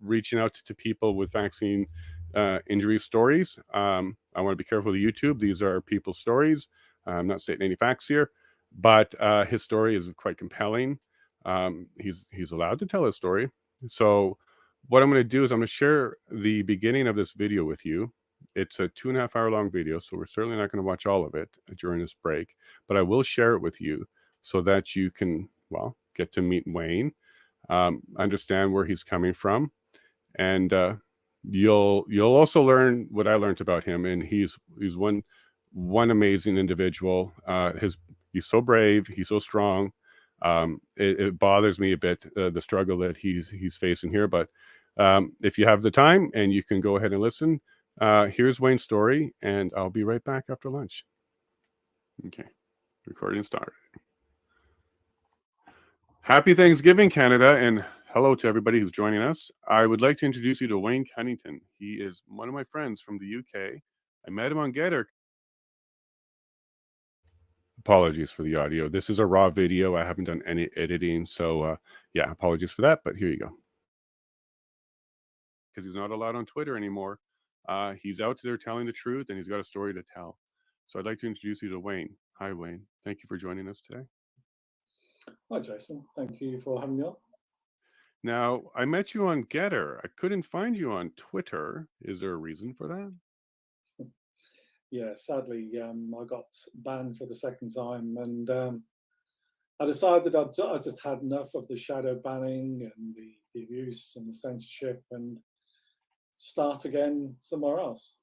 reaching out to people with vaccine injury stories. I want to be careful with YouTube. These are people's stories. I'm not stating any facts here, but his story is quite compelling. He's allowed to tell his story. So what I'm going to do is I'm going to share the beginning of this video with you. It's a 2.5 hour long video, so we're certainly not going to watch all of it during this break, but I will share it with you so that you can, well, get to meet Wayne, understand where he's coming from, and you'll also learn what I learned about him. And he's one amazing individual. He's so brave, he's so strong. It bothers me a bit, the struggle that he's facing here, but if you have the time and you can go ahead and listen, here's Wayne's story, and I'll be right back after lunch. Okay, recording started. Happy Thanksgiving, Canada, and hello to everybody who's joining us. I would like to introduce you to Wayne Cunnington. He is one of my friends from the UK. I met him on GetR. Apologies for the audio. This is a raw video. I haven't done any editing, so yeah, apologies for that, but here you go. Because he's not allowed on Twitter anymore. He's out there telling the truth, and he's got a story to tell. So I'd like to introduce you to Wayne. Hi, Wayne. Thank you for joining us today. Hi, Jason. Thank you for having me on. Now, I met you on GetR. I couldn't find you on Twitter. Is there a reason for that? Yeah, sadly, I got banned for the second time, and I decided I just had enough of the shadow banning and the abuse and the censorship, and start again somewhere else.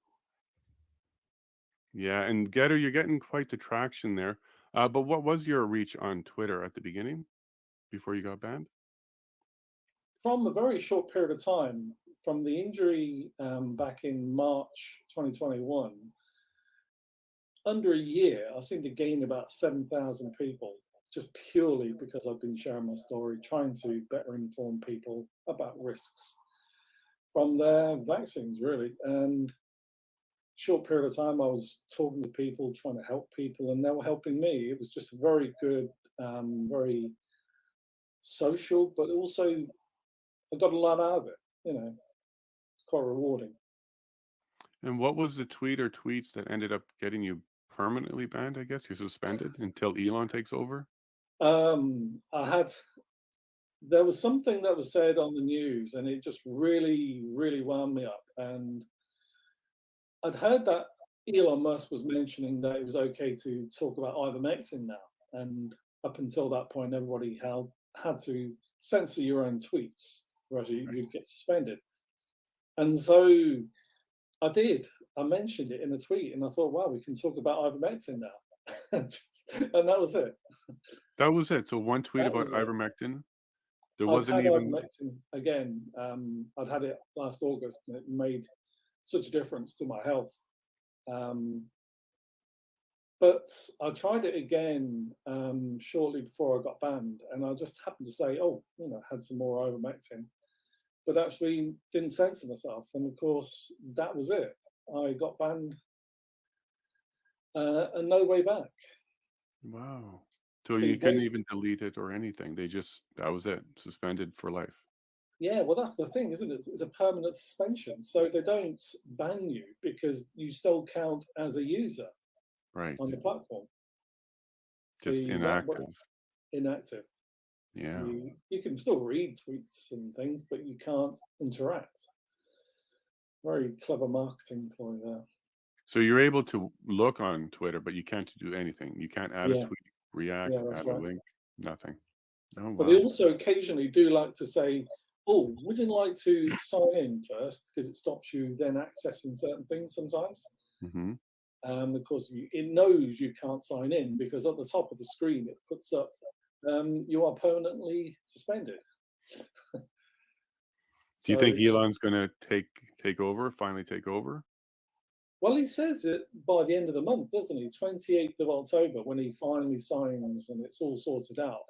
Yeah, and GetR, you're getting quite the traction there. But what was your reach on Twitter at the beginning, before you got banned? From a very short period of time, from the injury back in March 2021, under a year, I seem to gain about 7,000 people, just purely because I've been sharing my story, trying to better inform people about risks from their vaccines, really. And short period of time, I was talking to people, trying to help people, and they were helping me. It was just very good, very social, but also I got a lot out of it. You know, it's quite rewarding. And what was the tweet or tweets that ended up getting you permanently banned? I guess you're suspended until Elon takes over. There was something that was said on the news, and it just really, really wound me up. And I'd heard that Elon Musk was mentioning that it was okay to talk about ivermectin now. And up until that point, everybody had to censor your own tweets, or else you'd get suspended. And so I did. I mentioned it in a tweet, and I thought, wow, we can talk about ivermectin now. And that was it. That was it. So one tweet That about was it. ivermectin. There I've wasn't had even. ivermectin again. I'd had it last August, and it made such a difference to my health. But I tried it again shortly before I got banned, and I just happened to say, oh, you know, had some more ivermectin, but actually didn't censor myself. And of course, that was it. I got banned and no way back. Wow. So See, you couldn't there's- even delete it or anything. That was it, suspended for life. Yeah, well, that's the thing, isn't it? It's a permanent suspension. So they don't ban you because you still count as a user Right. on the platform. Just See, inactive. Inactive. Yeah. You can still read tweets and things, but you can't interact. Very clever marketing ploy there. So you're able to look on Twitter, but you can't do anything. You can't add a Yeah. tweet, react, Yeah, that's add a right. link, nothing. Oh, But they wow. also occasionally do like to say, oh, would you like to sign in first? Because it stops you then accessing certain things sometimes. Mm-hmm. Of course, it knows you can't sign in because at the top of the screen it puts up, you are permanently suspended. Do you think Elon's going to finally take over? Well, he says it by the end of the month, doesn't he? 28th of October, when he finally signs and it's all sorted out.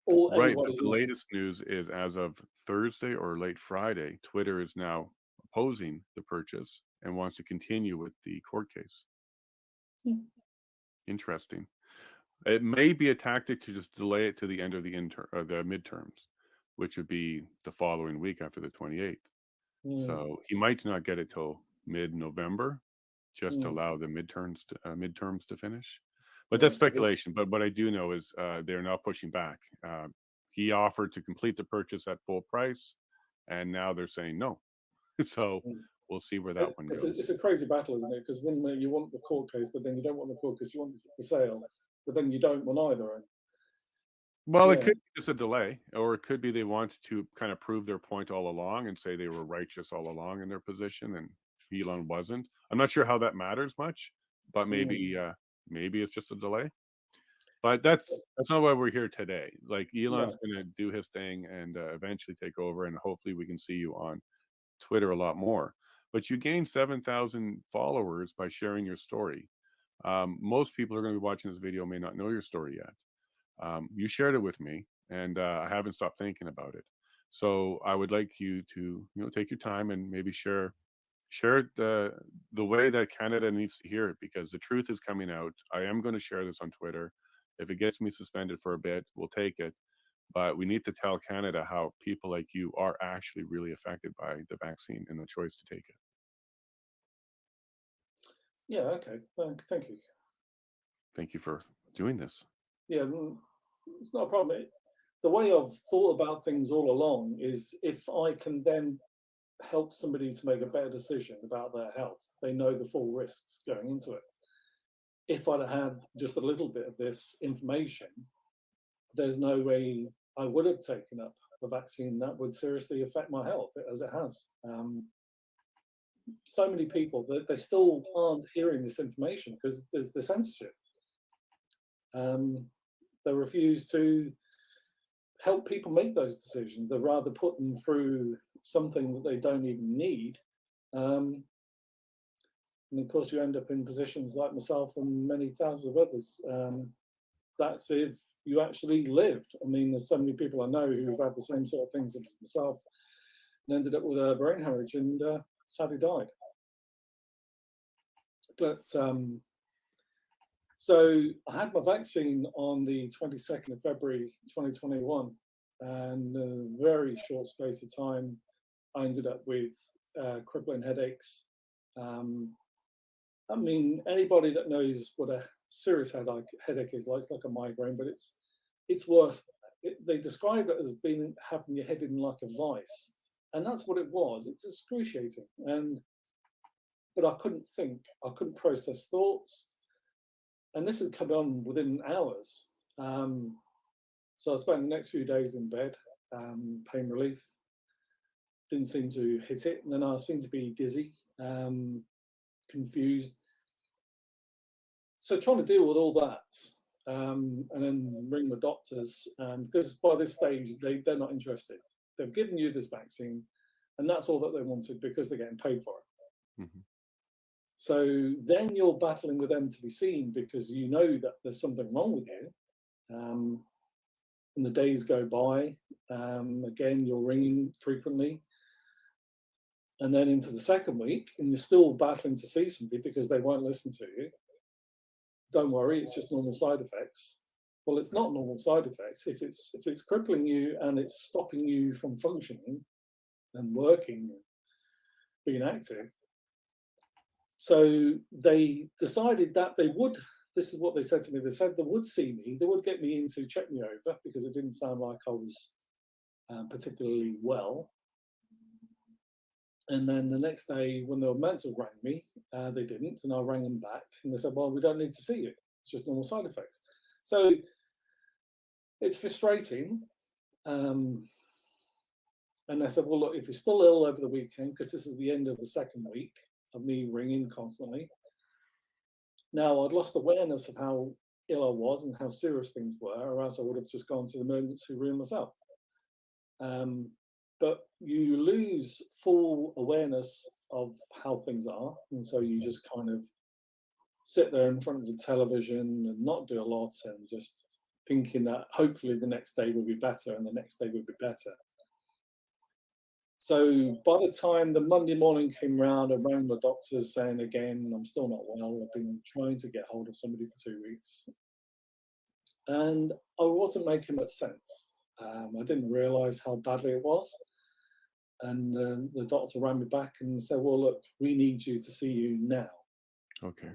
Right, but the latest news is as of Thursday or late Friday, Twitter is now opposing the purchase and wants to continue with the court case. Interesting. It may be a tactic to just delay it to the end of the midterms, which would be the following week after the 28th. So he might not get it till mid-November, just to allow the midterms to finish. But that's speculation. But what I do know is they're now pushing back. He offered to complete the purchase at full price, and now they're saying no. So we'll see where that one goes. It's a crazy battle, isn't it? Because when you want the court case, but then you don't want the court case, you want the sale, but then you don't want either. Well, it could be just a delay, or it could be they want to kind of prove their point all along and say they were righteous all along in their position, and Elon wasn't. I'm not sure how that matters much, but maybe it's just a delay. But that's not why we're here today. Like Elon's going to do his thing and eventually take over, and hopefully we can see you on Twitter a lot more. But you gained 7,000 followers by sharing your story. Most people who are going to be watching this video may not know your story yet. You shared it with me, and I haven't stopped thinking about it. So I would like you to, take your time and maybe share it the way that Canada needs to hear it, because the truth is coming out. I am going to share this on Twitter. If it gets me suspended for a bit, we'll take it. But we need to tell Canada how people like you are actually really affected by the vaccine and the choice to take it. Yeah, okay. Thank you. Thank you for doing this. Yeah, it's not a problem. The way I've thought about things all along is if I can then help somebody to make a better decision about their health, they know the full risks going into it. If I'd had just a little bit of this information, there's no way I would have taken up a vaccine that would seriously affect my health as it has. So many people, they still aren't hearing this information because there's the censorship. They refuse to help people make those decisions. They'd rather put them through something that they don't even need. And of course, you end up in positions like myself and many thousands of others. That's if you actually lived. I mean, there's so many people I know who've had the same sort of things as myself and ended up with a brain hemorrhage and sadly died. But so I had my vaccine on the 22nd of February 2021, and in a very short space of time, I ended up with crippling headaches. I mean, anybody that knows what a serious headache is like, it's like a migraine, but it's worse. They describe it as having your head in like a vice, and that's what it was. It's excruciating, but I couldn't think. I couldn't process thoughts. And this had come on within hours. So I spent the next few days in bed, pain relief. Didn't seem to hit it. And then I seemed to be dizzy, confused. So trying to deal with all that, and then ring the doctors, because by this stage, they're not interested. They've given you this vaccine, and that's all that they wanted because they're getting paid for it. Mm-hmm. So then you're battling with them to be seen because you know that there's something wrong with you. And the days go by. Again, you're ringing frequently. And then into the second week, and you're still battling to see somebody because they won't listen to you. Don't worry, it's just normal side effects. Well, it's not normal side effects. If it's crippling you and it's stopping you from functioning and working, being active. So they decided that they would, this is what they said to me, they said they would see me, they would get me in to check me over because it didn't sound like I was particularly well. And then the next day when they were meant to ring me, they didn't, and I rang them back and they said, well, we don't need to see you. It's just normal side effects. So it's frustrating. And I said, well, look, if you're still ill over the weekend, because this is the end of the second week of me ringing constantly. Now, I'd lost awareness of how ill I was and how serious things were, or else I would have just gone to the emergency room myself. But you lose full awareness of how things are. And so you just kind of sit there in front of the television and not do a lot and just thinking that hopefully the next day will be better and the next day will be better. So by the time the Monday morning came round, I rang the doctors saying again, I'm still not well. I've been trying to get hold of somebody for 2 weeks. And I wasn't making much sense. I didn't realise how badly it was. And the doctor rang me back and said, well, look, we need you to see you now. Okay.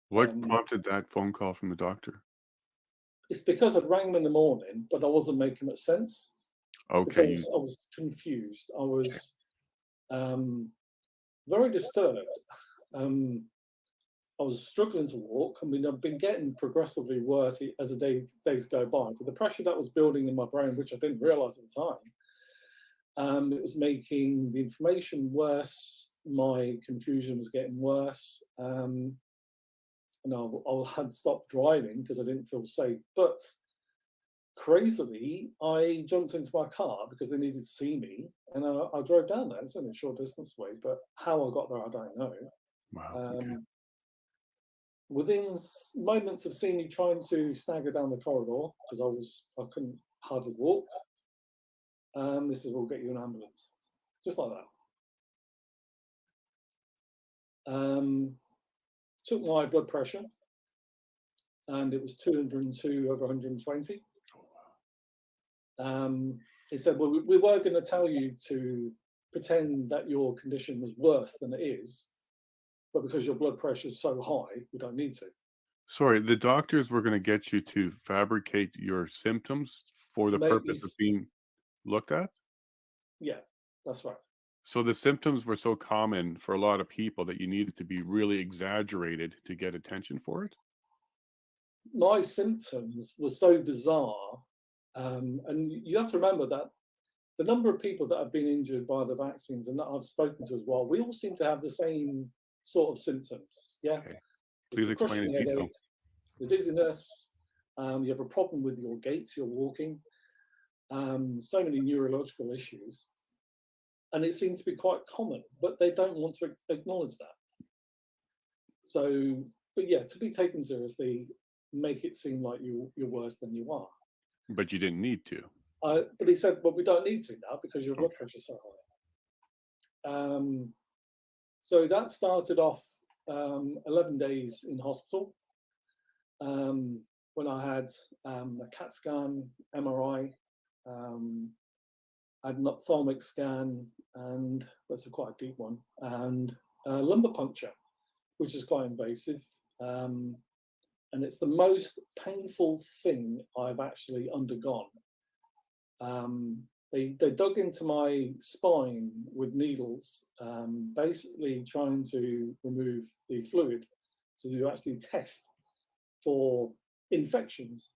What prompted that phone call from the doctor? It's because I'd rang him in the morning, but I wasn't making much sense. Okay. Because I was confused. I was very disturbed. I was struggling to walk. I mean, I've been getting progressively worse as the days go by. But the pressure that was building in my brain, which I didn't realise at the time, it was making the inflammation worse. My confusion was getting worse. And I had stopped driving because I didn't feel safe. But crazily, I jumped into my car because they needed to see me, and I drove down there. It's only a short distance away, but how I got there, I don't know. Wow. Okay. Within moments of seeing me trying to stagger down the corridor because I couldn't hardly walk. This is, we'll get you an ambulance, just like that. Took my blood pressure, and it was 202 over 120. He said, well, we were going to tell you to pretend that your condition was worse than it is, but because your blood pressure is so high, we don't need to. Sorry, the doctors were going to get you to fabricate your symptoms for the purpose of being looked at? Yeah, that's right. So the symptoms were so common for a lot of people that you needed to be really exaggerated to get attention for it? My symptoms were so bizarre. And you have to remember that the number of people that have been injured by the vaccines and that I've spoken to as well, we all seem to have the same sort of symptoms. Yeah. Okay. Please explain in detail. It's the dizziness. You have a problem with your gait, your walking. So many neurological issues. And it seems to be quite common, but they don't want to acknowledge that. So, but yeah, to be taken seriously, make it seem like you're worse than you are. But you didn't need to. But he said, well, we don't need to now because your blood pressure is so high. So that started off 11 days in hospital when I had a CAT scan, MRI, I had an ophthalmic scan, and that's quite a deep one, and lumbar puncture, which is quite invasive. And it's the most painful thing I've actually undergone. They dug into my spine with needles, basically trying to remove the fluid to actually test for infections.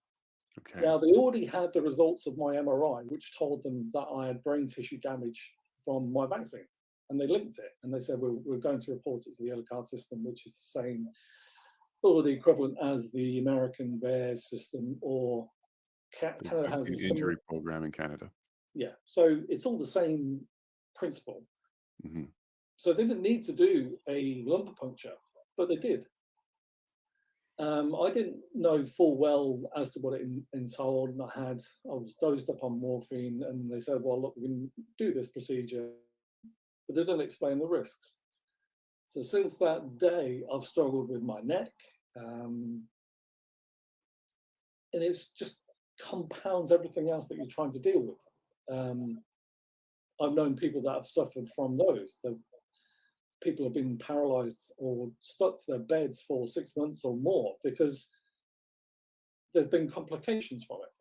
Okay. Now, they already had the results of my MRI, which told them that I had brain tissue damage from my vaccine. And they linked it, and they said, we're going to report it to the yellow card system, which is the same, or the equivalent as the American VAERS system, or Canada has the injury program in Canada. Yeah, so it's all the same principle. Mm-hmm. So they didn't need to do a lumbar puncture, but they did. I didn't know full well as to what it entailed, and I was dosed up on morphine, and they said, well, look, we can do this procedure, but they didn't explain the risks. So since that day, I've struggled with my neck. and it's just compounds everything else that you're trying to deal with. I've known people that have suffered from those. People have been paralyzed or stuck to their beds for 6 months or more because there's been complications from it.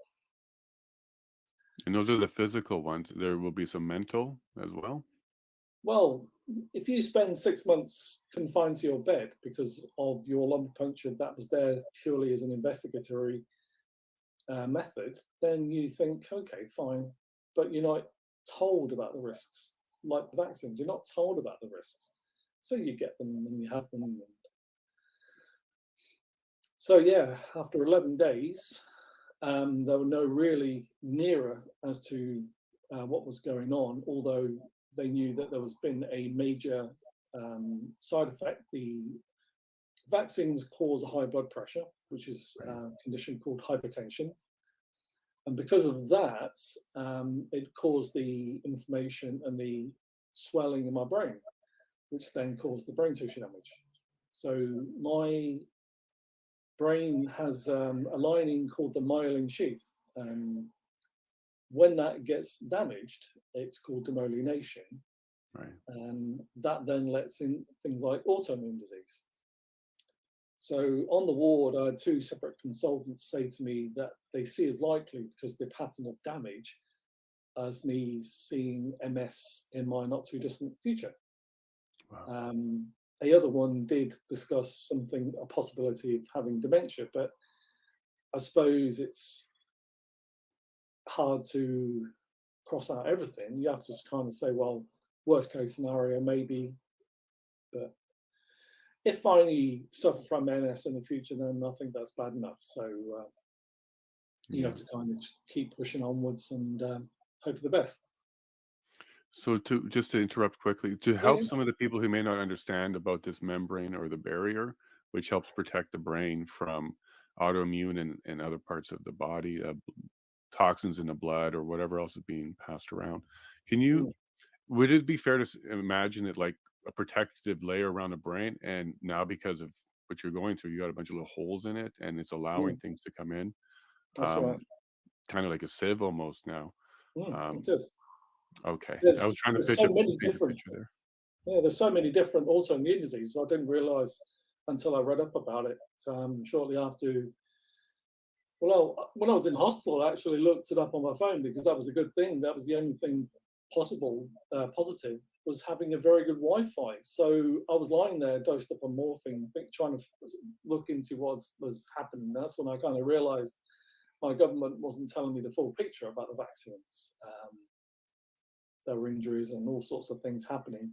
And those are the physical ones. There will be some mental as well. Well, if you spend 6 months confined to your bed because of your lumbar puncture that was there purely as an investigatory method, then you think, okay, fine, but you're not told about the risks. Like the vaccines, you're not told about the risks. So you get them and you have them. So yeah, after 11 days, there were no really nearer as to what was going on, although they knew that there was been a major side effect. The vaccines cause a high blood pressure, which is a condition called hypertension. And because of that, it caused the inflammation and the swelling in my brain, which then caused the brain tissue damage. So my brain has a lining called the myelin sheath. When that gets damaged, it's called demyelination. Right. And that then lets in things like autoimmune disease. So on the ward, I had 2 separate consultants say to me that they see as likely, because the pattern of damage, as me seeing MS in my not too distant future. Wow. The other one did discuss a possibility of having dementia, but I suppose it's hard to cross out everything. You have to just kind of say, well, worst case scenario, maybe, but if I only suffer from MS in the future, then I think that's bad enough. So you have to kind of keep pushing onwards and hope for the best. So just to interrupt quickly, to help some of the people who may not understand about this membrane or the barrier, which helps protect the brain from autoimmune and other parts of the body, toxins in the blood or whatever else is being passed around. Would it be fair to imagine it like a protective layer around the brain, and now because of what you're going through, you got a bunch of little holes in it and it's allowing things to come in? That's right. Kind of like a sieve almost now. It is. Okay. I was trying to There's paint so many a different, picture there. yeah, there's so many different autoimmune diseases. I didn't realize until I read up about it shortly after. Well, when I was in hospital, I actually looked it up on my phone because that was a good thing. That was the only thing positive, was having a very good Wi-Fi. So I was lying there, dosed up on morphine, trying to look into what was happening. That's when I kind of realized my government wasn't telling me the full picture about the vaccines. There were injuries and all sorts of things happening.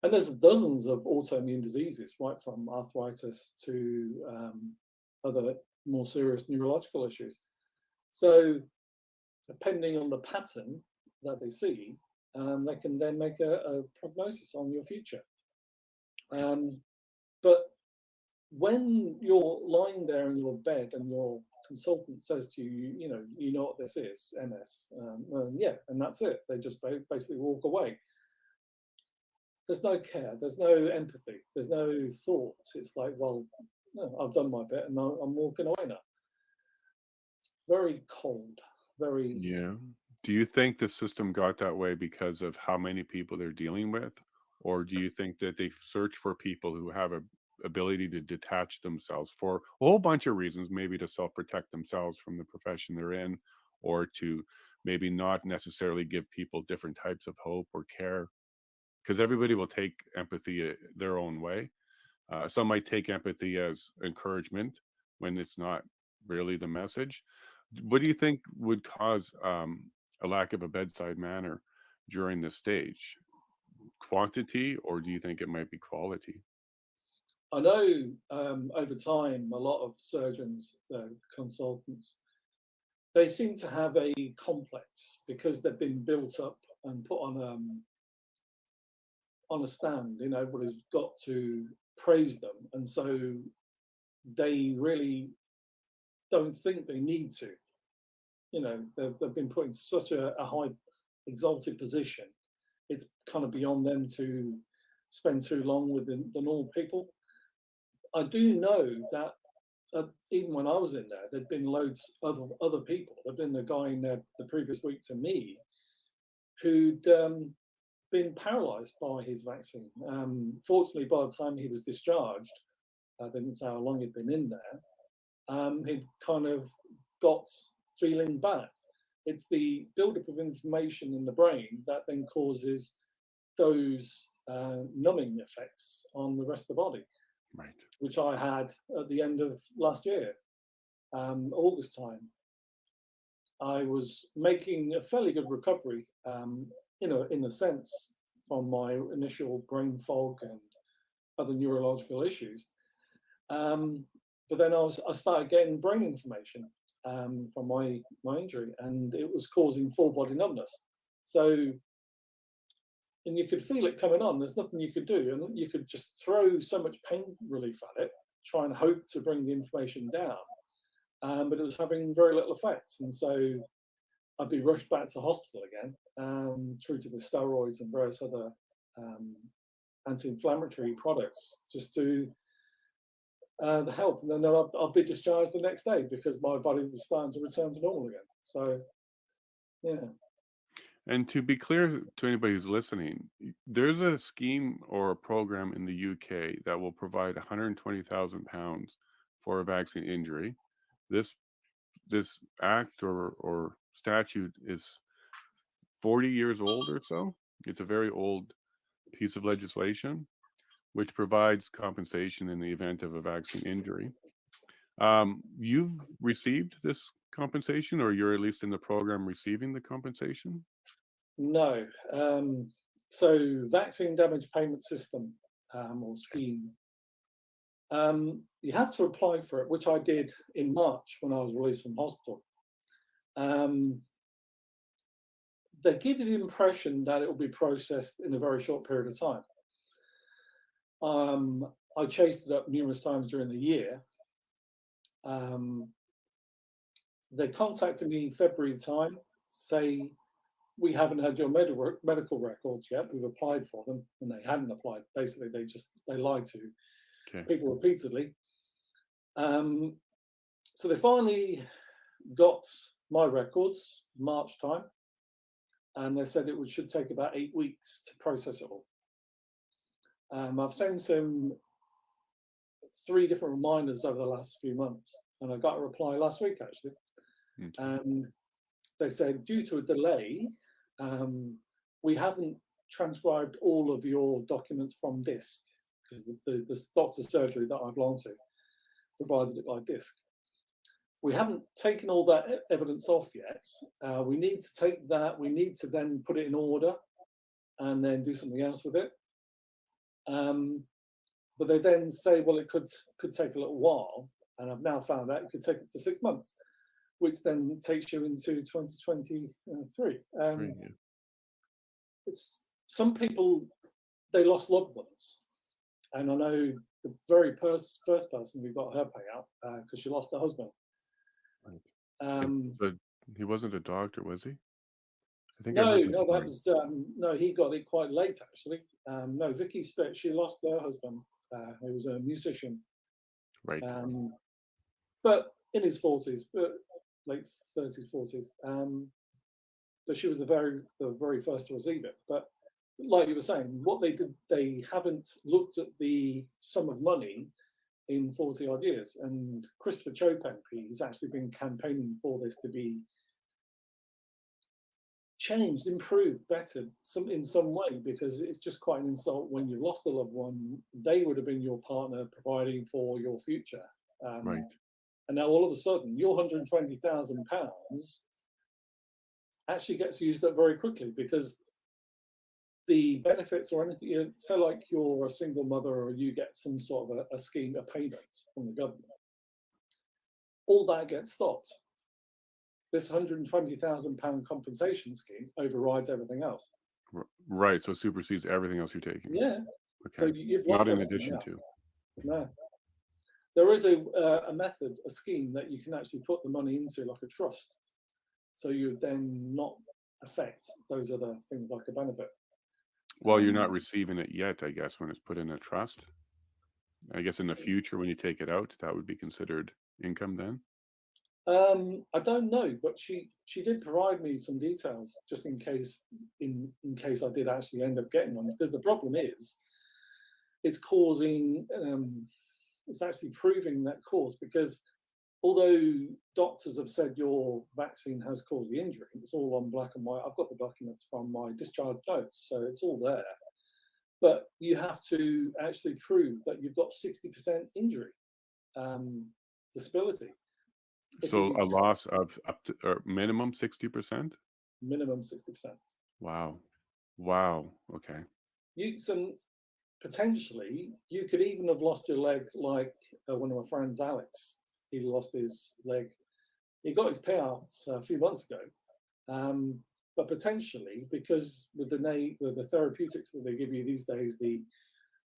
And there's dozens of autoimmune diseases, right from arthritis to other more serious neurological issues. So depending on the pattern that they see, they can then make a prognosis on your future. But when you're lying there in your bed and your consultant says to you, you know what this is, MS, yeah, and that's it. They just basically walk away. There's no care, there's no empathy, there's no thought. It's like, well, no, I've done my bit and I'm walking away now. Very cold, very. Yeah. Do you think the system got that way because of how many people they're dealing with? Or do you think that they search for people who have a ability to detach themselves for a whole bunch of reasons, maybe to self-protect themselves from the profession they're in, or to maybe not necessarily give people different types of hope or care? Because everybody will take empathy their own way. Some might take empathy as encouragement when it's not really the message. What do you think would cause a lack of a bedside manner during this stage? Quantity, or do you think it might be quality? I know over time, a lot of surgeons, consultants, they seem to have a complex because they've been built up and put on a stand. Everybody's got to praise them, and so they really don't think they need to. They've been put in such a high, exalted position. It's kind of beyond them to spend too long with the normal people. I do know that even when I was in there, there'd been loads of other people. There'd been a guy in there the previous week to me who'd been paralysed by his vaccine. Fortunately, by the time he was discharged, I didn't say how long he'd been in there, he'd kind of got feeling bad. It's the buildup of inflammation in the brain that then causes those numbing effects on the rest of the body, right? Which I had at the end of last year, August time. I was making a fairly good recovery, in a sense, from my initial brain fog and other neurological issues. But then I started getting brain inflammation from my injury, and it was causing full body numbness. So, and you could feel it coming on. There's nothing you could do, and you could just throw so much pain relief at it, try and hope to bring the inflammation down. But it was having very little effect, and so I'd be rushed back to hospital again, treated with steroids and various other anti-inflammatory products just to help. And then I'll be discharged the next day because my body was starting to return to normal again. So, yeah. And to be clear to anybody who's listening, there's a scheme or a program in the UK that will provide £120,000 for a vaccine injury. This act or statute is 40 years old or so. It's a very old piece of legislation which provides compensation in the event of a vaccine injury. You've received this compensation, or you're at least in the program receiving the compensation? No. So vaccine damage payment system or scheme, you have to apply for it, which I did in March when I was released from hospital. They give you the impression that it will be processed in a very short period of time. I chased it up numerous times during the year. They contacted me in February time, say, we haven't had your medical records yet. We've applied for them, and they hadn't applied. Basically, they lied to people repeatedly. So they finally got my records March time, and they said it should take about 8 weeks to process it all. I've sent them 3 different reminders over the last few months, and I got a reply last week actually. And they said, due to a delay, we haven't transcribed all of your documents from disk, because the doctor's surgery that I belong to provided it by disk. We haven't taken all that evidence off yet. We need to take that, we need to then put it in order and then do something else with it. But they then say, well, it could take a little while, and I've now found out it could take up to 6 months, which then takes you into 2023. It's some people, they lost loved ones, and I know the very first person who got her payout because she lost her husband. But he wasn't a doctor, was he? I think no, that was no. He got it quite late actually. No, Vicky Spitz, she lost her husband, who was a musician. Right. But in his 40s, late 30s, 40s. But she was the very first to receive it. But like you were saying, what they did, they haven't looked at the sum of money in 40 odd years. And Christopher Chope MP has actually been campaigning for this to be changed, improved, better in some way, because it's just quite an insult when you've lost a loved one. They would have been your partner providing for your future. Right. And now all of a sudden, your £120,000 actually gets used up very quickly, because the benefits or anything, say like you're a single mother or you get some sort of a scheme, a payment from the government, all that gets stopped. This £120,000 compensation scheme overrides everything else. Right, so it supersedes everything else you're taking. Yeah. Okay. So you've lost Not in everything addition now. to. No. There is a method, a scheme that you can actually put the money into, like a trust. So you would then not affect those other things like a benefit. Well, you're not receiving it yet, I guess, when it's put in a trust. I guess in the future, when you take it out, that would be considered income then? I don't know, but she did provide me some details just in case I did actually end up getting one. Because the problem is, it's causing it's actually proving that cause, because although doctors have said your vaccine has caused the injury, it's all on black and white. I've got the documents from my discharge notes, so it's all there. But you have to actually prove that you've got 60% injury disability. So a loss of up to or minimum 60%? Minimum 60%. Wow. Wow. Okay. Potentially, you could even have lost your leg, like one of my friends, Alex. He lost his leg. He got his payout a few months ago, but potentially, because with the therapeutics that they give you these days, the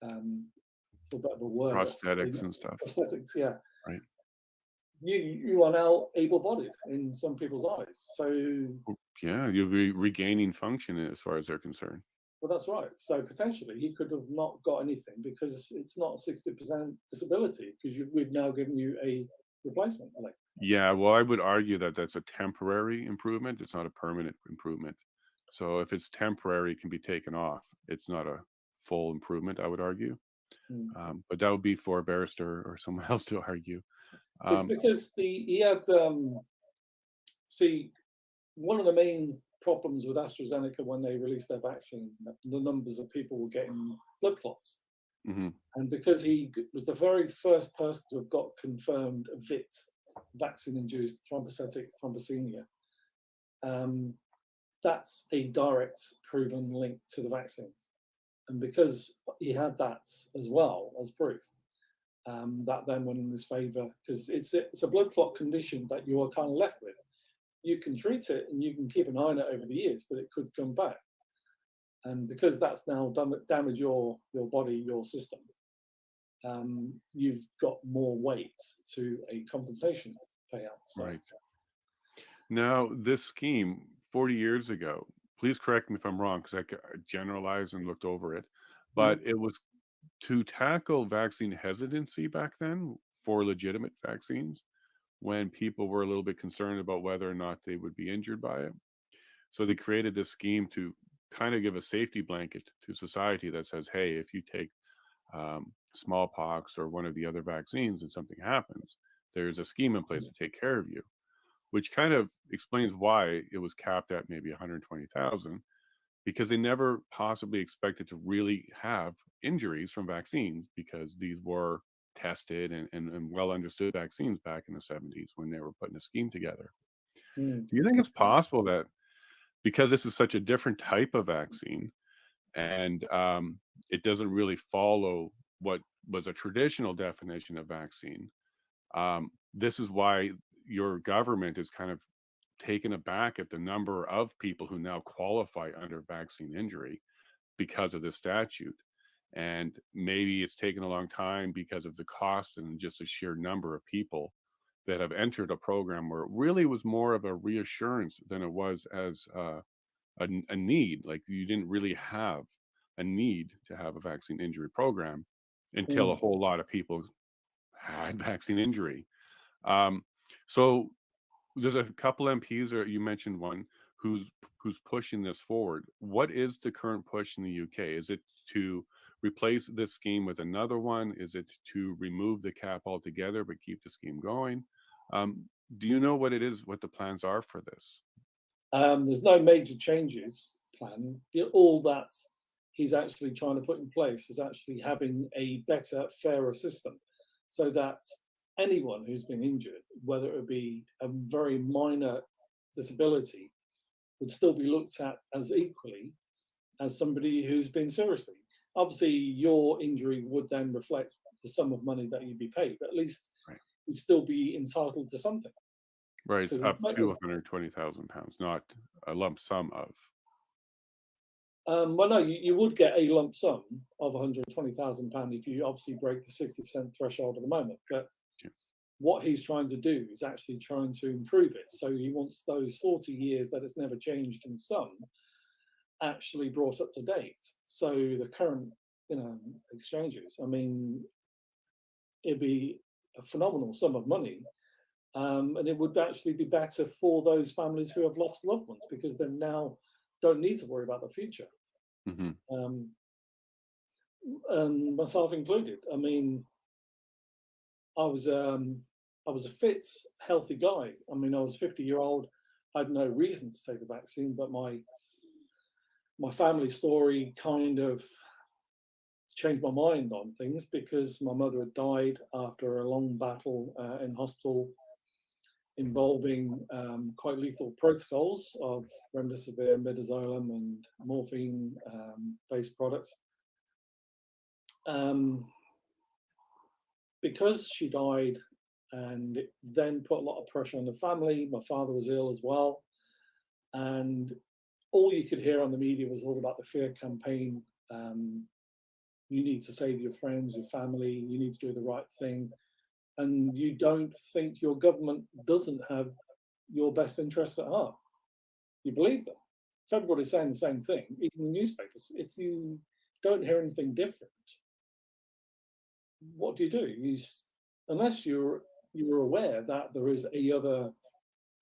for better of a word, Prosthetics and stuff. Prosthetics, yeah. Right. You are now able-bodied in some people's eyes. So yeah, you'll be regaining function as far as they're concerned. Well, that's right. So potentially he could have not got anything because it's not 60% disability, because we've now given you a replacement leg. Yeah, well, I would argue that that's a temporary improvement. It's not a permanent improvement. So if it's temporary, it can be taken off. It's not a full improvement, I would argue. But that would be for a barrister or someone else to argue. It's because he had, see, one of the main problems with AstraZeneca when they released their vaccine, the numbers of people were getting blood clots. And because he was the very first person to have got confirmed VIT, vaccine-induced thrombocytic thrombocythemia, that's a direct proven link to the vaccines. And because he had that as well as proof, that then went in his favour, because it's a blood clot condition that you are kind of left with. You can treat it and you can keep an eye on it over the years, but it could come back. And because that's now damaged your body, your system, you've got more weight to a compensation payout. So. Right. Now, this scheme 40 years ago, please correct me if I'm wrong, because I generalized and looked over it, but it was to tackle vaccine hesitancy back then for legitimate vaccines, when people were a little bit concerned about whether or not they would be injured by it. So they created this scheme to kind of give a safety blanket to society that says, hey, if you take smallpox or one of the other vaccines and something happens, there's a scheme in place to take care of you, which kind of explains why it was capped at maybe 120,000, because they never possibly expected to really have injuries from vaccines, because these were tested and well understood vaccines back in the 70s when they were putting a scheme together. Do you think it's possible that because this is such a different type of vaccine and it doesn't really follow what was a traditional definition of vaccine, this is why your government is kind of taken aback at the number of people who now qualify under vaccine injury because of this statute? And maybe it's taken a long time because of the cost and just the sheer number of people that have entered a program where it really was more of a reassurance than it was as a need. Like, you didn't really have a need to have a vaccine injury program until a whole lot of people had vaccine injury. So there's a couple MPs, or you mentioned one, who's pushing this forward. What is the current push in the UK? Is it to replace this scheme with another one? Is it to remove the cap altogether but keep the scheme going? Do you know what it is, what the plans are for this? There's no major changes planned. All that he's actually trying to put in place is actually having a better, fairer system, so that anyone who's been injured, whether it be a very minor disability, would still be looked at as equally as somebody who's been seriously. Obviously, your injury would then reflect the sum of money that you'd be paid, but at least you'd still be entitled to something. Right, it's up to £120,000, not a lump sum of. Well, no, you would get a lump sum of £120,000 if you obviously break the 60% threshold at the moment. But what he's trying to do is actually trying to improve it. So he wants those 40 years that it's never changed in sum actually brought up to date. So the current, exchanges, I mean, it'd be a phenomenal sum of money. And it would actually be better for those families who have lost loved ones, because they now don't need to worry about the future. Mm-hmm. And myself included. I mean, I was a fit, healthy guy. I mean, I was 50-year-old. I had no reason to take the vaccine, but my family story kind of changed my mind on things, because my mother had died after a long battle in hospital involving quite lethal protocols of remdesivir, midazolam, and morphine-based products. Because she died, and it then put a lot of pressure on the family. My father was ill as well, and all you could hear on the media was all about the fear campaign. You need to save your friends, your family, you need to do the right thing. And you don't think your government doesn't have your best interests at heart. You believe them. If everybody's saying the same thing, even the newspapers, if you don't hear anything different, what do? Unless you're aware that there is a other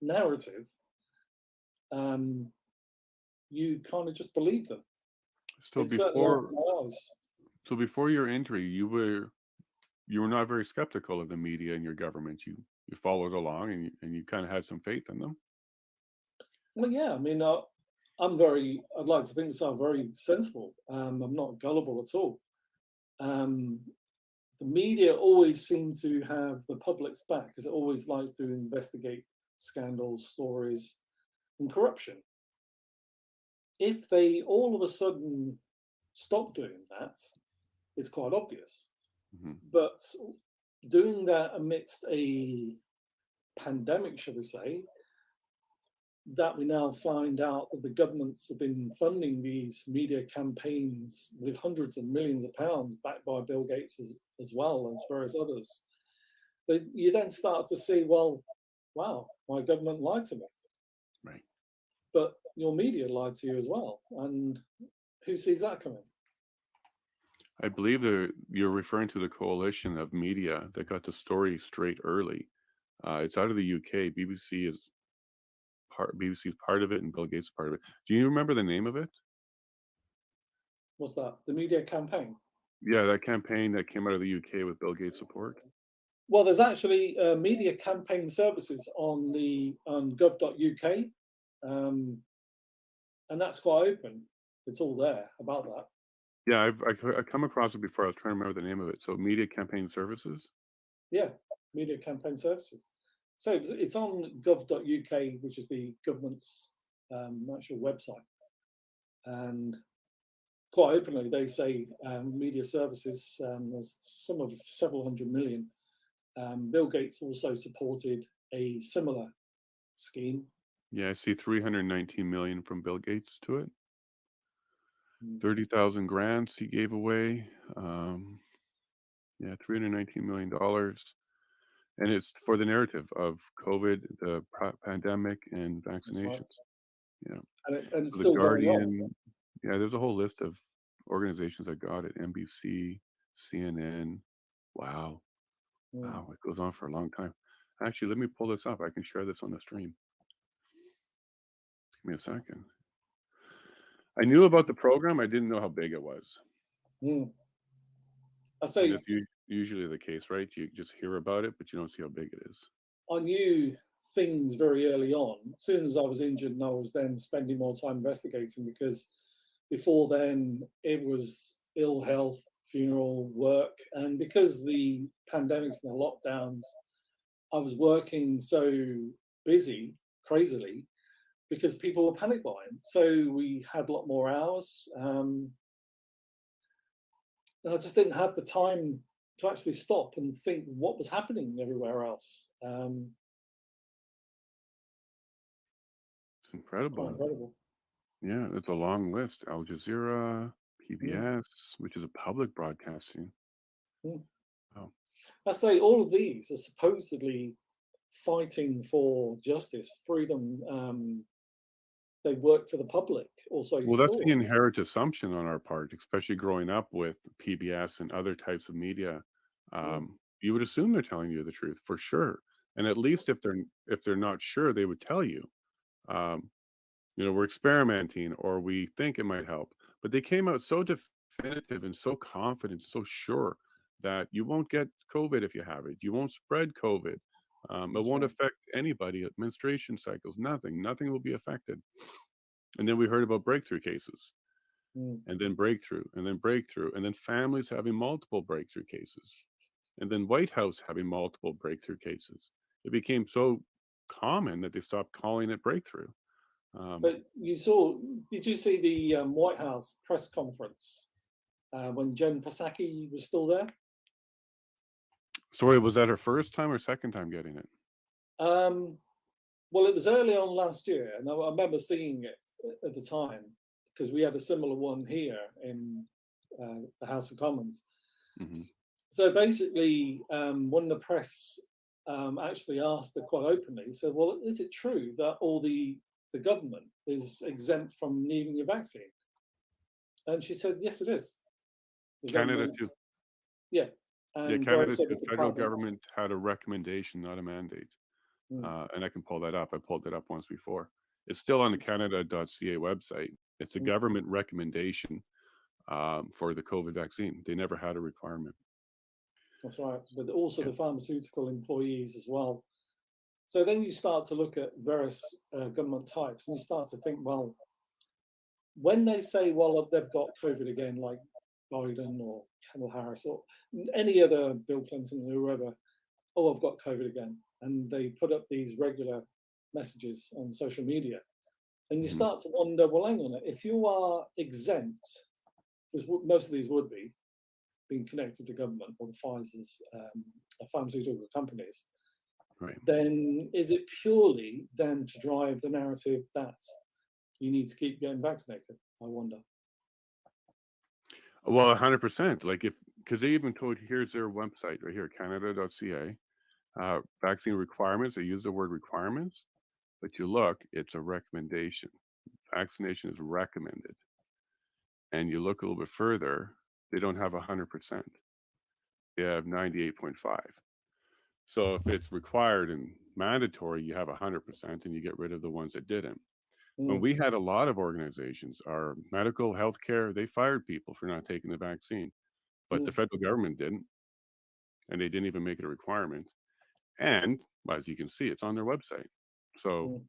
narrative, you kind of just believe them. So It's certainly opened before, my eyes. so before your injury, you were not very skeptical of the media and your government. You followed along, and you kind of had some faith in them. Well, yeah, I mean, I'd like to think myself very sensible. I'm not gullible at all. The media always seem to have the public's back, because it always likes to investigate scandals, stories, and corruption. If they all of a sudden stop doing that, it's quite obvious. Mm-hmm. But doing that amidst a pandemic, shall we say, that we now find out that the governments have been funding these media campaigns with hundreds of millions of pounds, backed by Bill Gates as well as various others, you then start to see, well, wow, my government lied to me. Right. But your media lied to you as well. And who sees that coming? I believe you're referring to the coalition of media that got the story straight early. It's out of the UK. BBC's part of it, and Bill Gates is part of it. Do you remember the name of it? What's that? The media campaign? Yeah, that campaign that came out of the UK with Bill Gates support. Well, there's actually media campaign services on gov't.uk, and that's quite open. It's all there about that. Yeah, I've come across it before. I was trying to remember the name of it. So media campaign services. Yeah, media campaign services. So it's on gov't.uk, which is the government's actual website, and quite openly they say media services. There's some of several hundred million. Bill Gates also supported a similar scheme. Yeah, I see 319 million from Bill Gates to it. 30,000 grants he gave away. Yeah, $319 million. And it's for the narrative of COVID, the pandemic, and vaccinations. Right. Yeah. And it's So still the going on. Guardian, yeah, there's a whole list of organizations that got it. NBC, CNN. Wow. Wow, it goes on for a long time. Actually, let me pull this up. I can share this on the stream. Give me a second. I knew about the program. I didn't know how big it was. I say that's usually the case, right? You just hear about it, but you don't see how big it is. I knew things very early on. As soon as I was injured, and I was then spending more time investigating, because before then it was ill health, funeral, work, and because the pandemics and the lockdowns, I was working so busy, crazily, because people were panic buying. So we had a lot more hours. And I just didn't have the time to actually stop and think what was happening everywhere else. It's incredible. It's incredible. Yeah, it's a long list. Al Jazeera, PBS, which is a public broadcasting. Oh. I say all of these are supposedly fighting for justice, freedom. They work for the public. Also, Well, that's the inherent assumption on our part, especially growing up with PBS and other types of media. you would assume they're telling you the truth for sure. And at least if they're not sure, they would tell you. Um, we're experimenting, or we think it might help. But they came out so definitive and so confident, so sure that you won't get COVID if you have it. You won't spread COVID. It That's won't right. affect anybody at menstruation cycles. Nothing will be affected. And then we heard about breakthrough cases, Mm. and then breakthrough, and then breakthrough, and then families having multiple breakthrough cases, and then White House having multiple breakthrough cases. It became so common that they stopped calling it breakthrough. But did you see the White House press conference when Jen Psaki was still there? Sorry, was that her first time or second time getting it? Well, it was early on last year, and I remember seeing it at the time because we had a similar one here in the House of Commons. Mm-hmm. So basically, when the press actually asked her quite openly, he said, well, is it true that all the government is exempt from needing a vaccine? And she said, yes, it is. The Canada government- too. Yeah. Yeah, And Canada so too. the Federal province- government had a recommendation, not a mandate. And I can pull that up. I pulled it up once before. It's still on the Canada.ca website. It's a government recommendation for the COVID vaccine. They never had a requirement. That's right, but also the pharmaceutical employees as well. So then you start to look at various government types, and you start to think, well, when they say, well, they've got COVID again, like Biden or Kamala Harris or any other Bill Clinton or whoever, oh, I've got COVID again, and they put up these regular messages on social media, and you start to wonder, well, hang on, if you are exempt, because most of these would be being connected to government or the Pfizer's pharmaceutical companies, right? Then is it purely then to drive the narrative that you need to keep getting vaccinated? I wonder. Well, 100%. Like because they even told, here's their website right here, Canada.ca. Vaccine requirements. They use the word requirements, but you look, it's a recommendation. Vaccination is recommended. And you look a little bit further, they don't have 100%. They have 98.5. So if it's required and mandatory, you have 100%, and you get rid of the ones that didn't. When we had a lot of organizations, our medical, healthcare, they fired people for not taking the vaccine, but the federal government didn't, and they didn't even make it a requirement. And as you can see, it's on their website. So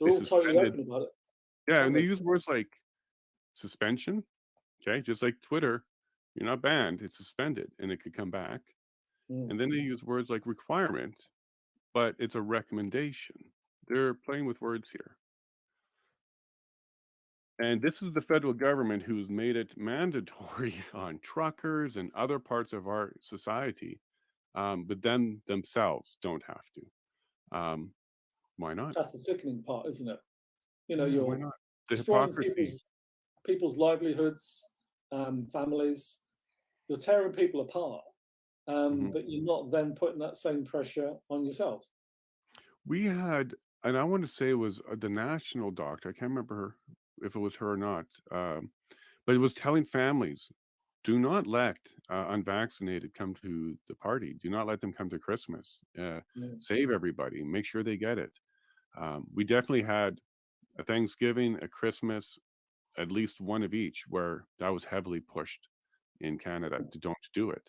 they're all totally open about it. Yeah, and they use words like suspension. Okay, just like Twitter, you're not banned; it's suspended, and it could come back. And then they use words like requirement, but it's a recommendation. They're playing with words here. And this is the federal government who's made it mandatory on truckers and other parts of our society, but then themselves don't have to. Why not? That's the sickening part, isn't it? You know, Yeah, why you're not? The destroying hypocrisy. people's livelihoods, families. You're tearing people apart, but you're not then putting that same pressure on yourselves. We had, and I want to say it was the national doctor. I can't remember if it was her or not, but it was telling families, do not let unvaccinated come to the party. Do not let them come to Christmas. Save everybody. Make sure they get it. We definitely had a Thanksgiving, a Christmas, at least one of each, where that was heavily pushed in Canada to don't do it.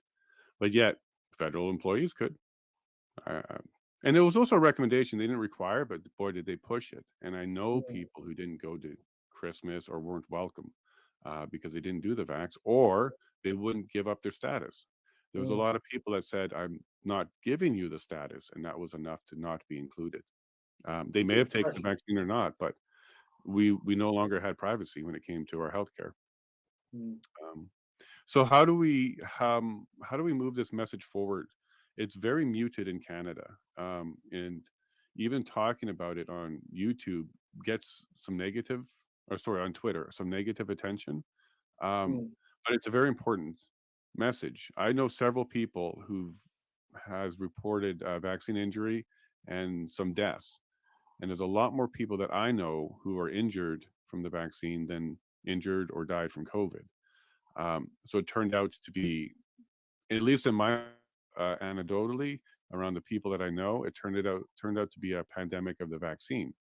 But yet, federal employees could. And it was also a recommendation. They didn't require, but boy, did they push it. And I know people who didn't go to Christmas or weren't welcome because they didn't do the vax, or they wouldn't give up their status. There was a lot of people that said, I'm not giving you the status, and that was enough to not be included. They may have taken the vaccine or not, but we no longer had privacy when it came to our healthcare. So how do we move this message forward? It's very muted in Canada, and even talking about it on YouTube gets some negative, or sorry, on Twitter, some negative attention. But it's a very important message. I know several people who has reported vaccine injury and some deaths, and there's a lot more people that I know who are injured from the vaccine than injured or died from COVID. So it turned out to be, at least in my anecdotally around the people that I know, it turned out to be a pandemic of the vaccine.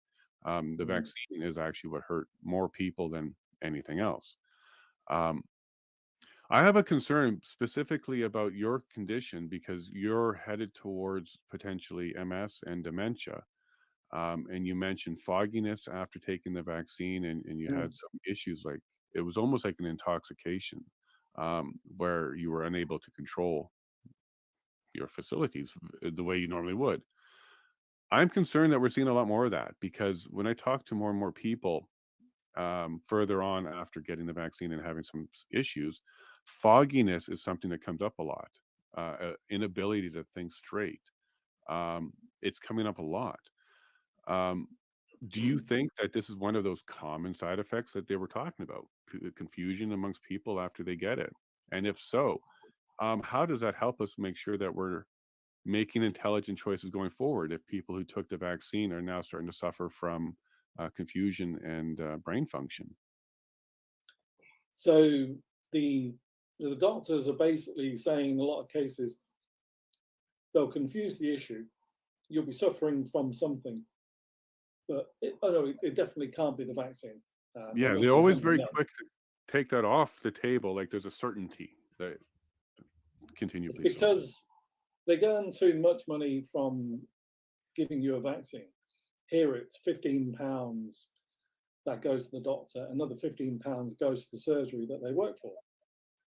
The vaccine is actually what hurt more people than anything else. I have a concern specifically about your condition because you're headed towards potentially MS and dementia. And you mentioned fogginess after taking the vaccine, and you had some issues like it was almost like an intoxication, where you were unable to control your facilities the way you normally would. I'm concerned that we're seeing a lot more of that because when I talk to more and more people further on after getting the vaccine and having some issues, fogginess is something that comes up a lot. Inability to think straight. It's coming up a lot. Do you think that this is one of those common side effects that they were talking about? Confusion amongst people after they get it? And if so, how does that help us make sure that we're making intelligent choices going forward if people who took the vaccine are now starting to suffer from confusion and brain function? So the doctors are basically saying in a lot of cases they'll confuse the issue. You'll be suffering from something, but it definitely can't be the vaccine. Yeah, they're always very quick to take that off the table. Like there's a certainty that continue. It's because they earn too much money from giving you a vaccine. Here it's £15 that goes to the doctor, another £15 goes to the surgery that they work for.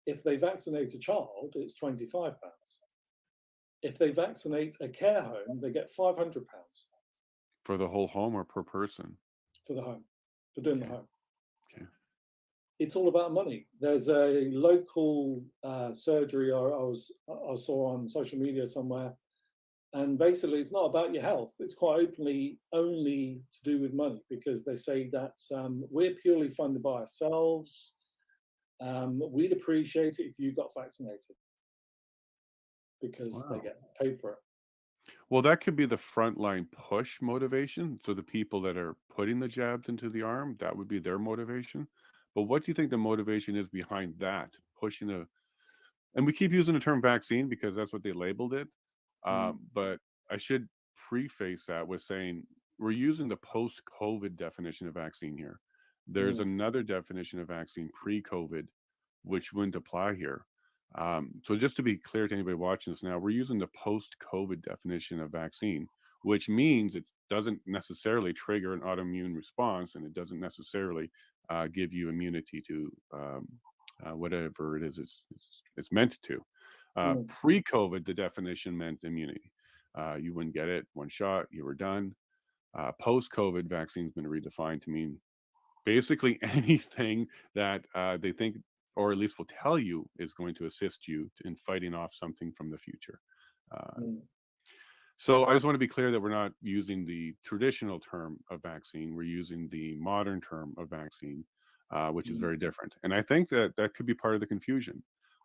If they vaccinate a child, it's £25. If they vaccinate a care home, they get £500 for the whole home or per person? For the home, for doing the home. Okay. It's all about money. There's a local surgery I saw on social media somewhere, and basically it's not about your health. It's quite openly only to do with money because they say that we're purely funded by ourselves. We'd appreciate it if you got vaccinated because they get paid for it. Well, that could be the frontline push motivation. So the people that are putting the jabs into the arm, that would be their motivation. But what do you think the motivation is behind that? Pushing and we keep using the term vaccine because that's what they labeled it. But I should preface that with saying we're using the post-COVID definition of vaccine here. There's another definition of vaccine pre-COVID, which wouldn't apply here. So just to be clear to anybody watching this now, we're using the post-COVID definition of vaccine, which means it doesn't necessarily trigger an autoimmune response, and it doesn't necessarily give you immunity to whatever it is it's meant to. Pre-COVID, the definition meant immunity. You wouldn't get it, one shot, you were done. Post-COVID, vaccine's been redefined to mean basically anything that they think, or at least will tell you, is going to assist you in fighting off something from the future. So I just want to be clear that we're not using the traditional term of vaccine. We're using the modern term of vaccine, which is very different. And I think that that could be part of the confusion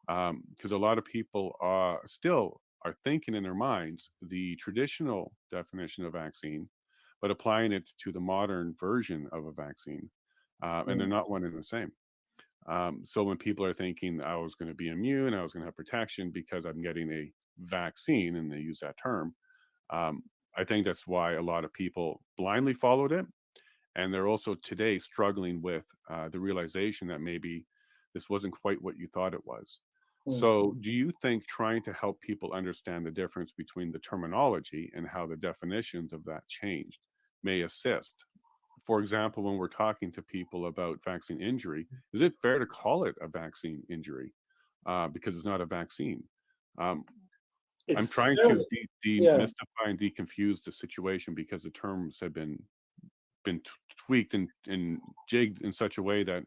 because a lot of people still are thinking in their minds the traditional definition of vaccine, but applying it to the modern version of a vaccine. And they're not one and the same. So when people are thinking I was going to be immune, I was going to have protection because I'm getting a vaccine, and they use that term, I think that's why a lot of people blindly followed it. And they're also today struggling with the realization that maybe this wasn't quite what you thought it was. So do you think trying to help people understand the difference between the terminology and how the definitions of that changed may assist? For example, when we're talking to people about vaccine injury, is it fair to call it a vaccine injury because it's not a vaccine? I'm trying to demystify and deconfuse the situation because the terms have been tweaked and jigged in such a way that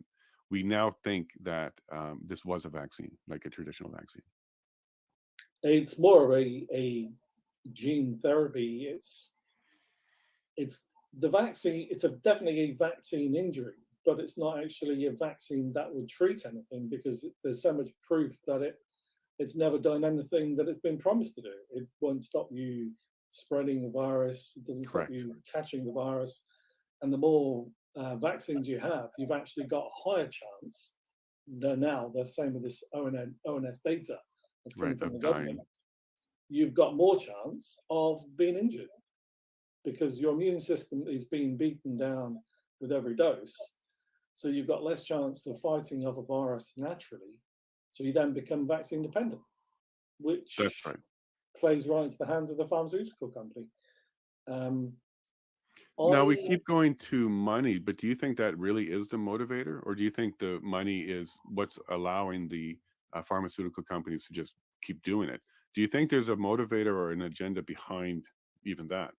we now think that this was a vaccine, like a traditional vaccine. It's more of a gene therapy. It's the vaccine. It's definitely a vaccine injury, but it's not actually a vaccine that would treat anything because there's so much proof that it's never done anything that it's been promised to do. It won't stop you spreading the virus. It doesn't stop you catching the virus. And the more vaccines you have, you've actually got a higher chance. They're now the same with this ONS data that's coming from the government. you've got more chance of being injured because your immune system is being beaten down with every dose. So you've got less chance of fighting off a virus naturally. So you then become vaccine dependent, which That's right. plays right into the hands of the pharmaceutical company. Now we keep going to money, but do you think that really is the motivator, or do you think the money is what's allowing the pharmaceutical companies to just keep doing it? Do you think there's a motivator or an agenda behind even that?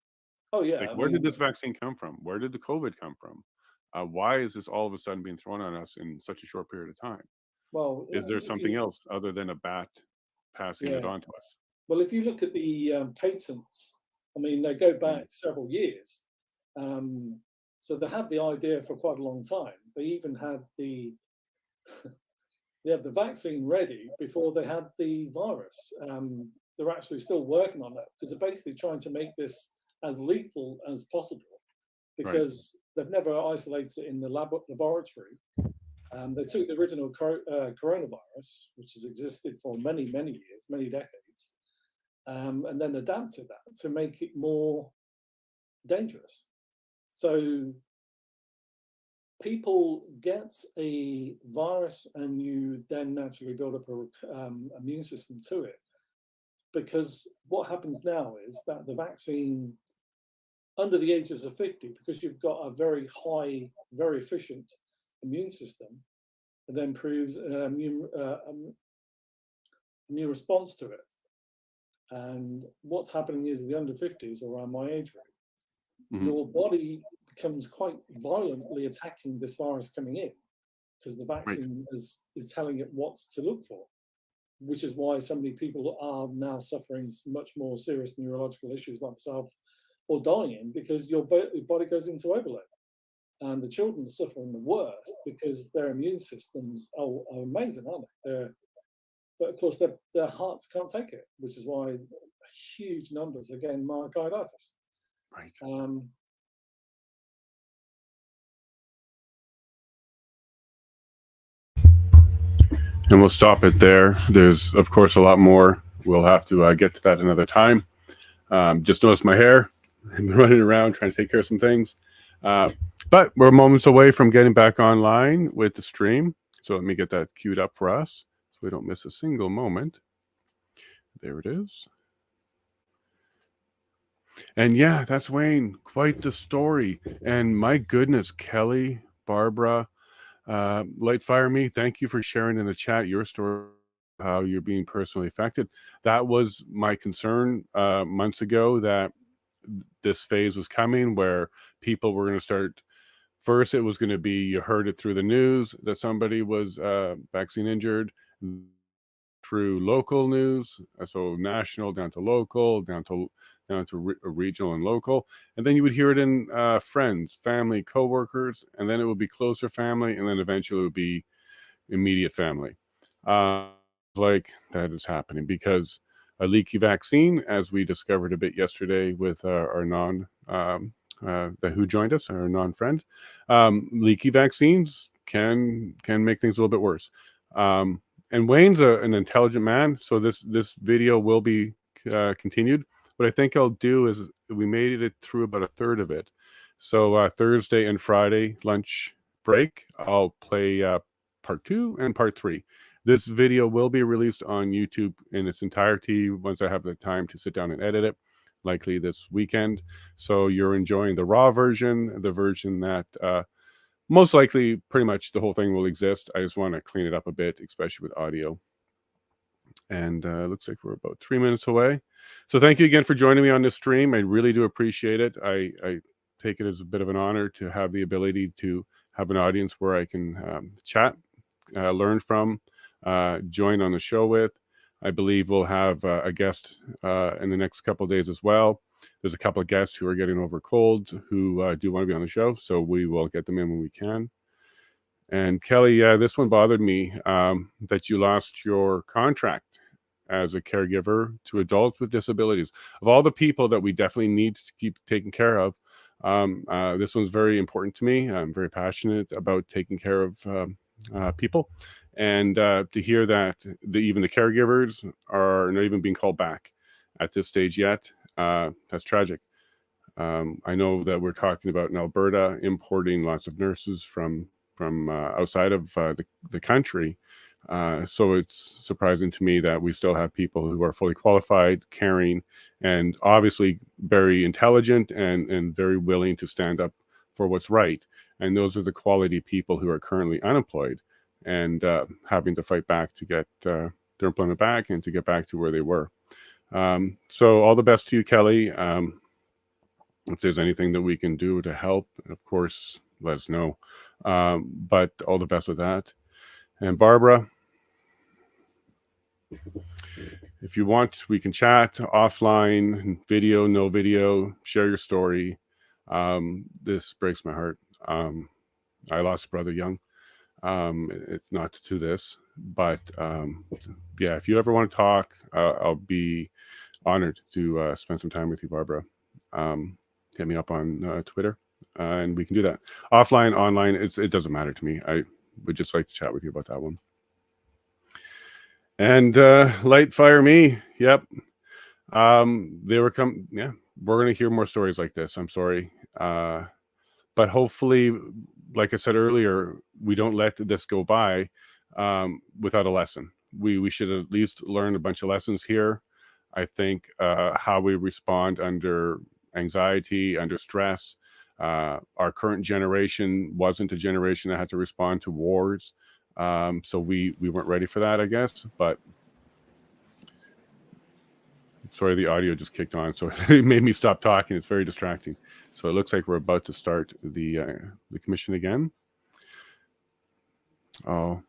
Oh yeah. Like, where did this vaccine come from? Where did the COVID come from? Why is this all of a sudden being thrown on us in such a short period of time? Well, Is there something else other than a bat passing it on to us? Well, if you look at the patents, I mean, they go back several years. So they had the idea for quite a long time. They even had the vaccine ready before they had the virus. They're actually still working on that because they're basically trying to make this as lethal as possible because they've never isolated it in the laboratory. They took the original coronavirus, which has existed for many, many years, many decades, and then adapted that to make it more dangerous. So people get a virus and you then naturally build up an immune system to it. Because what happens now is that the vaccine under the ages of 50, because you've got a very high, very efficient immune system, and then proves an immune response to it. And what's happening is the under 50s, around my age group, your body becomes quite violently attacking this virus coming in because the vaccine is telling it what to look for, which is why so many people are now suffering much more serious neurological issues like myself or dying because your body goes into overload. And the children are suffering the worst because their immune systems are amazing, aren't they? But of course, their hearts can't take it, which is why huge numbers are getting myocarditis. Right. And we'll stop it there. There's, of course, a lot more. We'll have to get to that another time. Just noticed my hair. I've been running around trying to take care of some things. But we're moments away from getting back online with the stream. So let me get that queued up for us so we don't miss a single moment. There it is. And yeah, that's Wayne. Quite the story. And my goodness, Kelly, Barbara, Lightfire Me, thank you for sharing in the chat your story, how you're being personally affected. That was my concern months ago, that this phase was coming where people were going to start. First, it was going to be, you heard it through the news that somebody was vaccine injured, through local news, so national down to local, down to regional and local, and then you would hear it in friends, family, coworkers, and then it would be closer family, and then eventually it would be immediate family. Like that is happening because a leaky vaccine, as we discovered a bit yesterday with our who joined us, our non-friend, leaky vaccines can make things a little bit worse. And Wayne's an intelligent man, so this video will be continued. What I think I'll do is, we made it through about a third of it. So Thursday and Friday lunch break, I'll play part 2 and part 3. This video will be released on YouTube in its entirety once I have the time to sit down and edit it, likely this weekend. So you're enjoying the raw version, the version that most likely pretty much the whole thing will exist. I just want to clean it up a bit, especially with audio. And looks like we're about 3 minutes away. So thank you again for joining me on this stream. I really do appreciate it. I take it as a bit of an honor to have the ability to have an audience where I can chat, learn from, join on the show with. I believe we'll have a guest in the next couple of days as well. There's a couple of guests who are getting over colds who do want to be on the show, so we will get them in when we can. And Kelly, this one bothered me, that you lost your contract as a caregiver to adults with disabilities. Of all the people that we definitely need to keep taking care of, this one's very important to me. I'm very passionate about taking care of people. And to hear that even the caregivers are not even being called back. at this stage yet. That's tragic. I know that we're talking about in Alberta importing lots of nurses from outside of the country. So it's surprising to me that we still have people who are fully qualified, caring, and obviously very intelligent and very willing to stand up for what's right. And those are the quality people who are currently unemployed and having to fight back to get their employment back and to get back to where they were. So all the best to you, Kelly. If there's anything that we can do to help, of course, let us know. But all the best with that. And Barbara, if you want, we can chat offline, video, no video, share your story. This breaks my heart. I lost a brother young. It's not to this, but yeah, if you ever want to talk, I'll be honored to spend some time with you, Barbara. Hit me up on Twitter, and we can do that. Offline, online, it doesn't matter to me. I would just like to chat with you about that one. And light fire me. Yep. They were yeah, we're going to hear more stories like this. I'm sorry. But hopefully, like I said earlier, we don't let this go by without a lesson. We should at least learn a bunch of lessons here. I think how we respond under anxiety, under stress. Our current generation wasn't a generation that had to respond to wars. So we weren't ready for that, I guess. But sorry, the audio just kicked on, so it made me stop talking. It's very distracting. So it looks like we're about to start the commission again. Oh.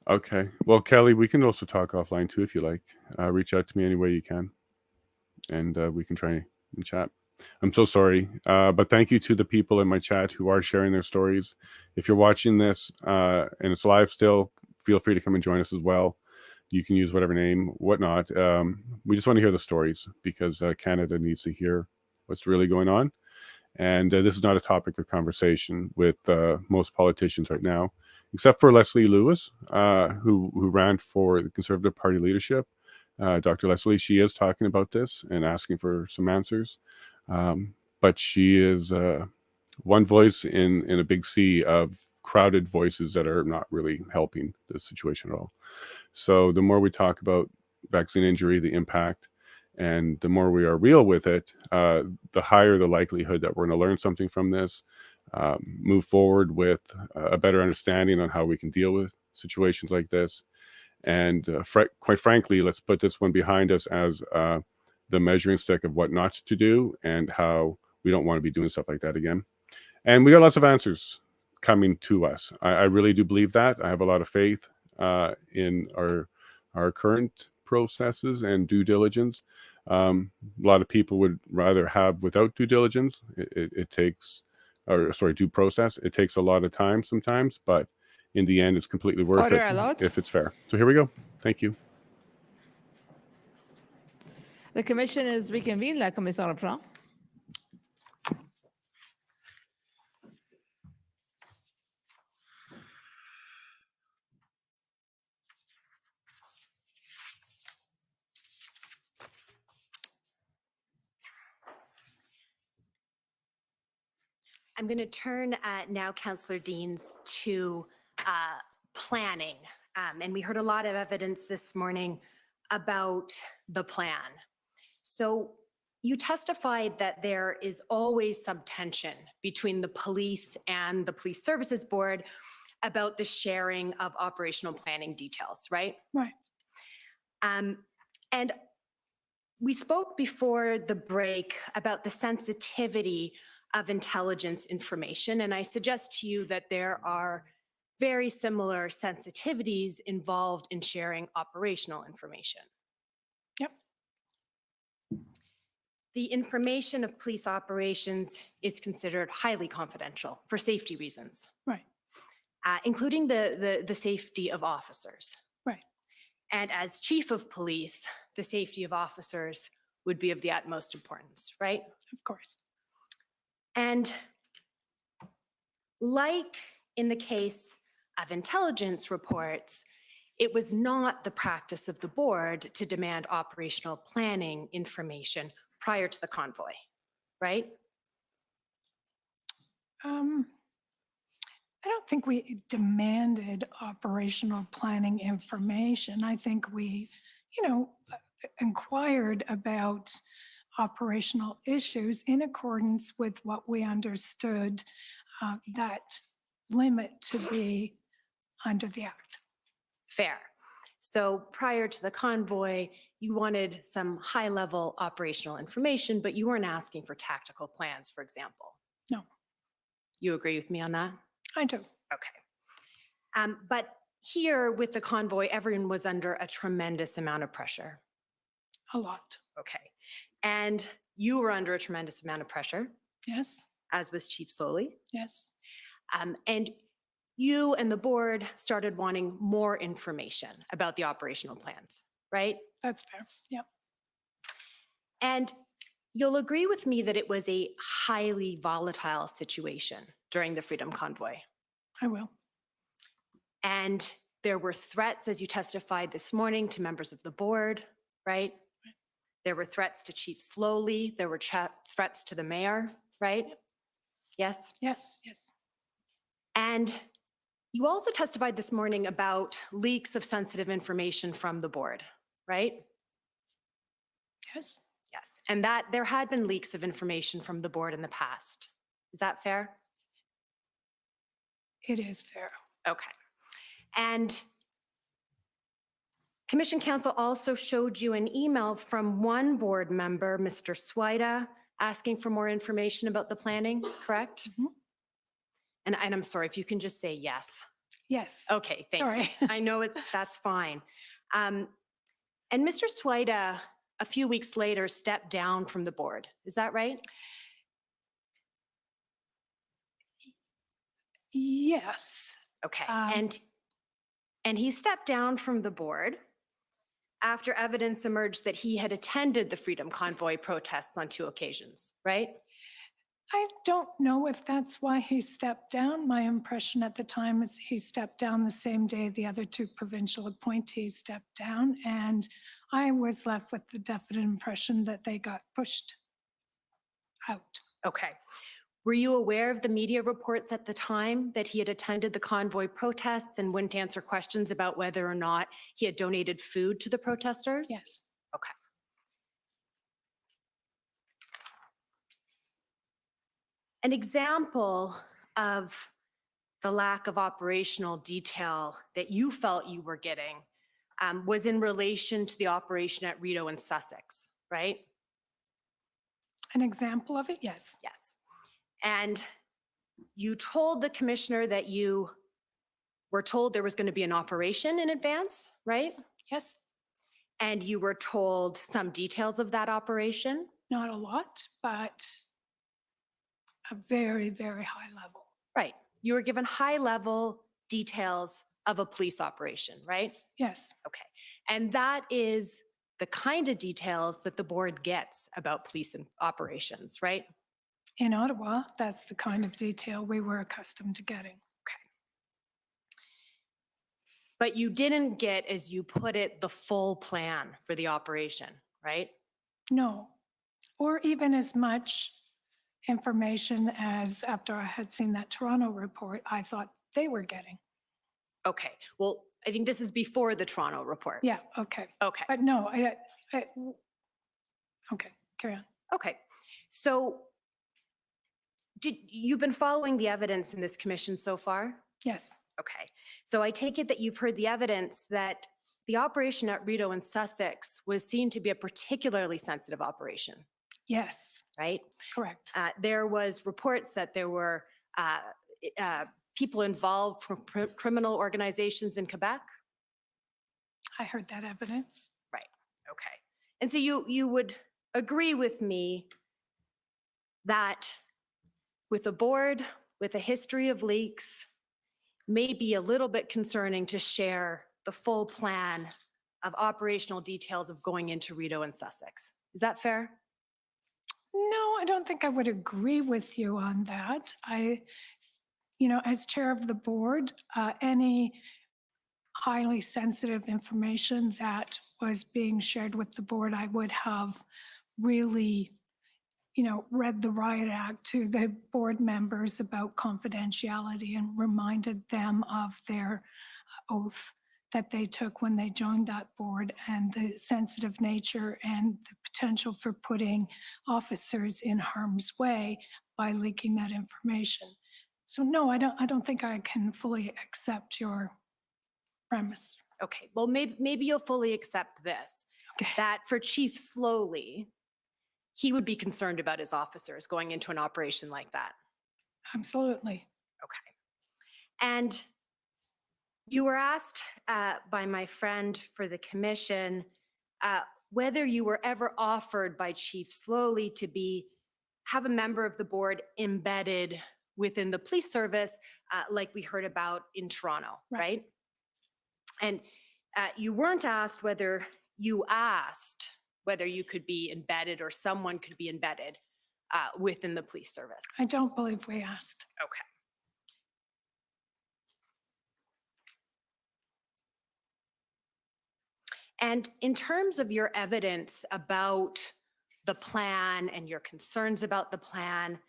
Okay. Well, Kelly, we can also talk offline too if you like. Reach out to me any way you can, and we can try and chat. I'm so sorry, but thank you to the people in my chat who are sharing their stories. If you're watching this and it's live still, feel free to come and join us as well. You can use whatever name, whatnot. We just want to hear the stories because Canada needs to hear what's really going on. And this is not a topic of conversation with most politicians right now, except for Leslie Lewis, who ran for the Conservative Party leadership. Dr. Leslie, she is talking about this and asking for some answers. But she is one voice in a big sea of crowded voices that are not really helping the situation at all. So the more we talk about vaccine injury, the impact, and the more we are real with it, the higher the likelihood that we're going to learn something from this, move forward with a better understanding on how we can deal with situations like this. And quite frankly, let's put this one behind us as the measuring stick of what not to do and how we don't want to be doing stuff like that again. And we got lots of answers coming to us. I really do believe that. I have a lot of faith in our current processes and due diligence. A lot of people would rather have without due diligence. It takes, or sorry, due process. It takes a lot of time sometimes, but in the end, it's completely worth Order it allowed. if it's fair. So here we go. Thank you. The commission is reconvened. La commission reprend. I'm going to turn now, Councillor Deans, to planning. And we heard a lot of evidence this morning about the plan. So you testified that there is always some tension between the police and the Police Services Board about the sharing of operational planning details, right? Right. And we spoke before the break about the sensitivity of intelligence information, and I suggest to you that there are very similar sensitivities involved in sharing operational information. Yep. The information of police operations is considered highly confidential for safety reasons. Right. Including the safety of officers. Right. And as chief of police, the safety of officers would be of the utmost importance, right? Of course. And like in the case of intelligence reports, it was not the practice of the board to demand operational planning information prior to the convoy, right? I don't think we demanded operational planning information. I think we, inquired about operational issues in accordance with what we understood that limit to be under the Act. Fair. So prior to the convoy, you wanted some high-level operational information, but you weren't asking for tactical plans, for example. No. You agree with me on that? I do. Okay. But here with the convoy, everyone was under a tremendous amount of pressure. A lot. Okay. And you were under a tremendous amount of pressure. Yes. As was Chief Slowly. Yes. And you and the board started wanting more information about the operational plans, right? That's fair. Yep. And you'll agree with me that it was a highly volatile situation during the Freedom Convoy. I will. And there were threats, as you testified this morning, to members of the board, right? There were threats to Chief Slowly. There were threats to the mayor, right? Yes? Yes, yes. And you also testified this morning about leaks of sensitive information from the board, right? Yes. Yes. And that there had been leaks of information from the board in the past. Is that fair? It is fair. Okay. And Commission Counsel also showed you an email from one board member, Mr. Swida, asking for more information about the planning, correct? Mm-hmm. And I'm sorry, if you can just say yes. Yes. Okay, thank Sorry. you. I know that's fine. And Mr. Swida, a few weeks later, stepped down from the board. Is that right? Yes. Okay. And he stepped down from the board after evidence emerged that he had attended the Freedom Convoy protests on 2 occasions, right? I don't know if that's why he stepped down. My impression at the time is he stepped down the same day the other 2 provincial appointees stepped down, and I was left with the definite impression that they got pushed out. Okay. Were you aware of the media reports at the time that he had attended the convoy protests and wouldn't answer questions about whether or not he had donated food to the protesters? Yes. Okay. An example of the lack of operational detail that you felt you were getting was in relation to the operation at Rideau and Sussex, right? An example of it? Yes. Yes. And you told the commissioner that you were told there was going to be an operation in advance, right? Yes. And you were told some details of that operation? Not a lot, but a very, very high level. Right. You were given high-level details of a police operation, right? Yes. Okay. And that is the kind of details that the board gets about police operations, right? In Ottawa, that's the kind of detail we were accustomed to getting. Okay. But you didn't get, as you put it, the full plan for the operation, right? No, or even as much information as after I had seen that Toronto report, I thought they were getting. Okay. Well, I think this is before the Toronto report. Yeah, okay. Okay. But no, okay, carry on. Okay. So you've been following the evidence in this commission so far? Yes. Okay. So I take it that you've heard the evidence that the operation at Rideau and Sussex was seen to be a particularly sensitive operation. Yes. Right? Correct. There was reports that there were people involved from criminal organizations in Quebec. I heard that evidence. Right. Okay. And so you would agree with me that with a board with a history of leaks, may be a little bit concerning to share the full plan of operational details of going into Rideau and Sussex. Is that fair? No, I don't think I would agree with you on that. As chair of the board, any highly sensitive information that was being shared with the board, I would have really, read the riot act to the board members about confidentiality and reminded them of their oath that they took when they joined that board and the sensitive nature and the potential for putting officers in harm's way by leaking that information. So no, I don't think I can fully accept your premise. Okay, well, maybe you'll fully accept this, Okay. that for Chief Slowly, he would be concerned about his officers going into an operation like that. Absolutely. Okay. And you were asked by my friend for the commission whether you were ever offered by Chief Slowly to have a member of the board embedded within the police service, like we heard about in Toronto, right? And you weren't asked whether you could be embedded or someone could be embedded within the police service. I don't believe we asked. Okay. And in terms of your evidence about the plan and your concerns about the plan,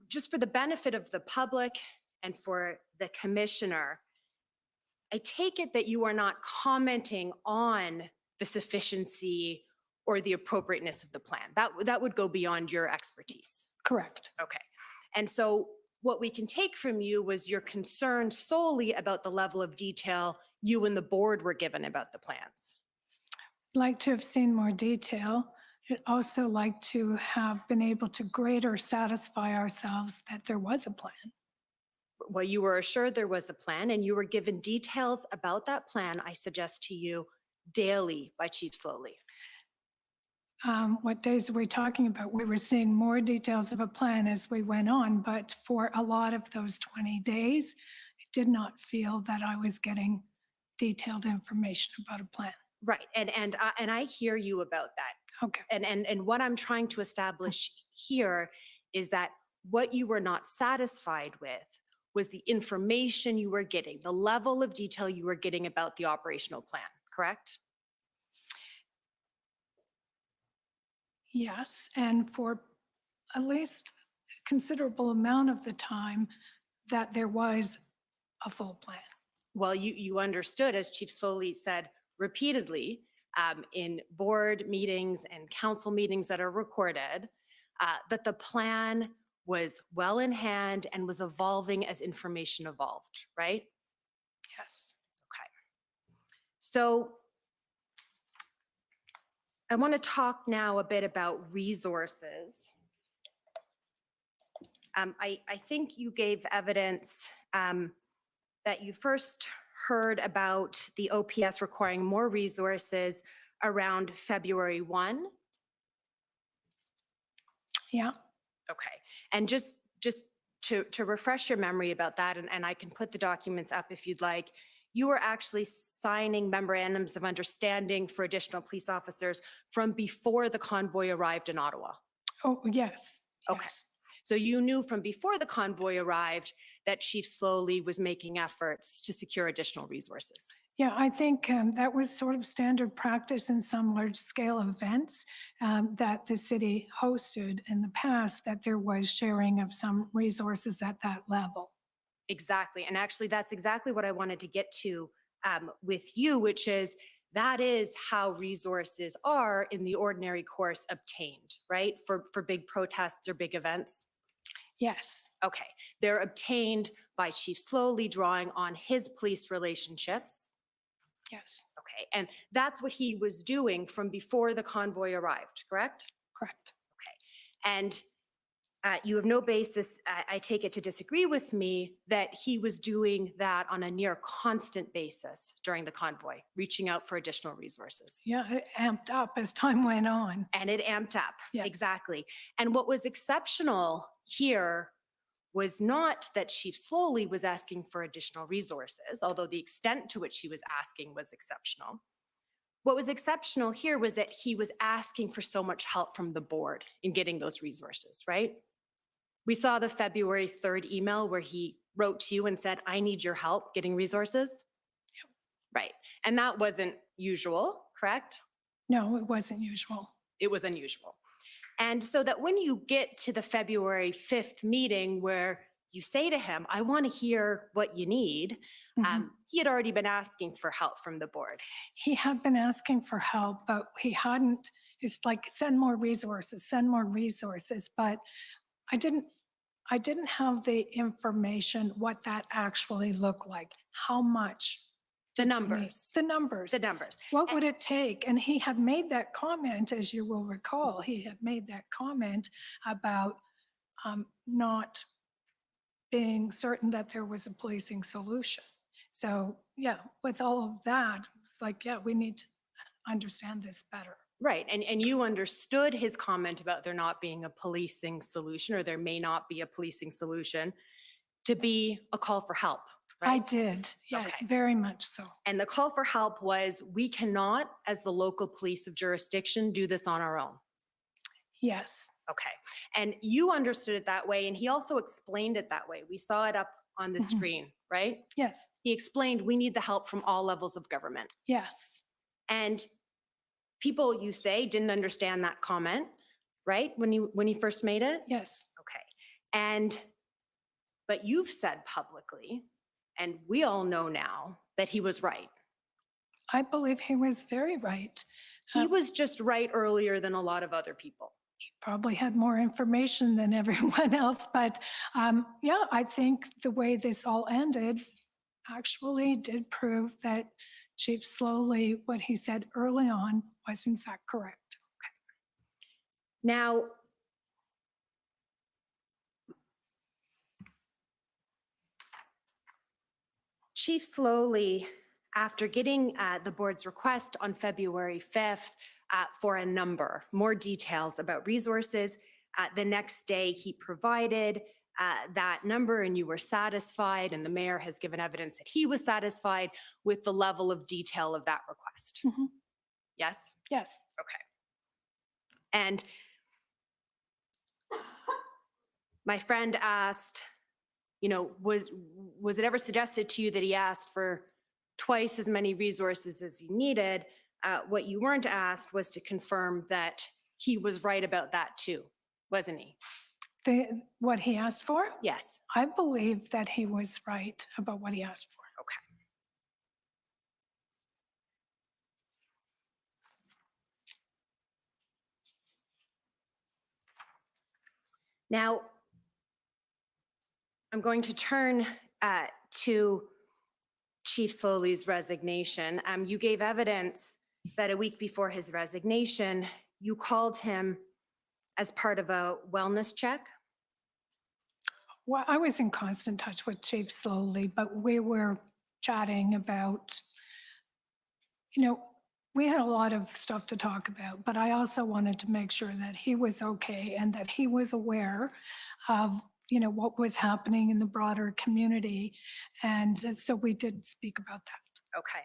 just for the benefit of the public and for the commissioner, I take it that you are not commenting on the sufficiency or the appropriateness of the plan. That would go beyond your expertise. Correct. Okay. And so what we can take from you was your concern solely about the level of detail you and the board were given about the plans. I'd like to have seen more detail. I'd also like to have been able to greater satisfy ourselves that there was a plan. Well, you were assured there was a plan and you were given details about that plan, I suggest to you, daily by Chief Slowly. What days are we talking about? We were seeing more details of a plan as we went on, but for a lot of those 20 days, I did not feel that I was getting detailed information about a plan. Right, and I hear you about that. Okay. And what I'm trying to establish here is that what you were not satisfied with was the information you were getting, the level of detail you were getting about the operational plan, correct? Yes, and for at least a considerable amount of the time that there was a full plan. Well, you understood, as Chief Slowly said repeatedly, in board meetings and council meetings that are recorded, that the plan was well in hand and was evolving as information evolved, right? Yes. Okay. So I want to talk now a bit about resources. I think you gave evidence that you first heard about the OPS requiring more resources around February 1. Yeah. Okay. And just to refresh your memory about that, and I can put the documents up if you'd like, you were actually signing memorandums of understanding for additional police officers from before the convoy arrived in Ottawa. Oh, yes. Okay. Yes. So you knew from before the convoy arrived that Chief Slowly was making efforts to secure additional resources. Yeah, I think that was sort of standard practice in some large-scale events that the city hosted in the past, that there was sharing of some resources at that level. Exactly. And actually, that's exactly what I wanted to get to with you, which is that is how resources are in the ordinary course obtained, right? For big protests or big events. Yes. Okay. They're obtained by Chief Slowly drawing on his police relationships. Yes. Okay. And that's what he was doing from before the convoy arrived, correct? Correct. Okay. And you have no basis, I take it, to disagree with me that he was doing that on a near constant basis during the convoy, reaching out for additional resources. Yeah, it amped up as time went on. And it amped up. Yes. Exactly. And what was exceptional here was not that Chief Slowly was asking for additional resources, although the extent to which he was asking was exceptional. What was exceptional here was that he was asking for so much help from the board in getting those resources, right? We saw the February 3rd email where he wrote to you and said, I need your help getting resources. Right. And that wasn't usual, correct? No, it wasn't usual. It was unusual. And so that when you get to the February 5th meeting where you say to him, I want to hear what you need, he had already been asking for help from the board. He had been asking for help, but he hadn't, it's like, send more resources, but I didn't have the information, what that actually looked like, how much. The did you need? numbers. The numbers. The numbers. What would it take? And he had made that comment, as you will recall, he had made that comment about not being certain that there was a policing solution. So yeah, with all of that, it's like, yeah, we need to understand this better. Right. And you understood his comment about there not being a policing solution, or there may not be a policing solution, to be a call for help. Right? I did, yes, Okay. very much so. And the call for help was, we cannot, as the local police of jurisdiction, do this on our own. Yes. Okay. And you understood it that way, and he also explained it that way. We saw it up on the screen, right? Yes. He explained we need the help from all levels of government. Yes. And people, you say, didn't understand that comment, right? When he first made it? Yes. Okay. But you've said publicly, and we all know now, that he was right. I believe he was very right. He was just right earlier than a lot of other people. He probably had more information than everyone else, but yeah, I think the way this all ended actually did prove that Chief Slowly, what he said early on, was in fact correct. Now, Chief Slowly, after getting the board's request on February 5th for a number, more details about resources, the next day he provided that number, and you were satisfied, and the mayor has given evidence that he was satisfied with the level of detail of that request. Yes? Yes. Okay. And my friend asked, you know, was it ever suggested to you that he asked for twice as many resources as he needed? What you weren't asked was to confirm that he was right about that too, wasn't he? What he asked for? Yes. I believe that he was right about what he asked for. Okay. Now, I'm going to turn to Chief Slowly's resignation. You gave evidence that a week before his resignation, you called him as part of a wellness check. Well, I was in constant touch with Chief Slowly, but we were chatting about, you know, we had a lot of stuff to talk about, but I also wanted to make sure that he was okay and that he was aware of, you know, what was happening in the broader community. And so we did speak about that. Okay.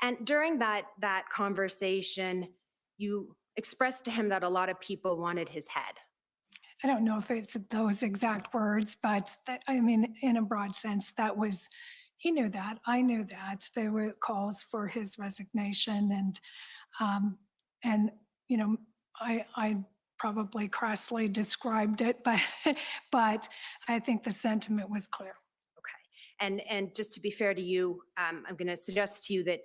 And during that conversation, you expressed to him that a lot of people wanted his head. I don't know if it's those exact words, but I mean, in a broad sense, that was, he knew that, I knew that. There were calls for his resignation, and you know, I probably crassly described it, but I think the sentiment was clear. Okay. And just to be fair to you, I'm going to suggest to you that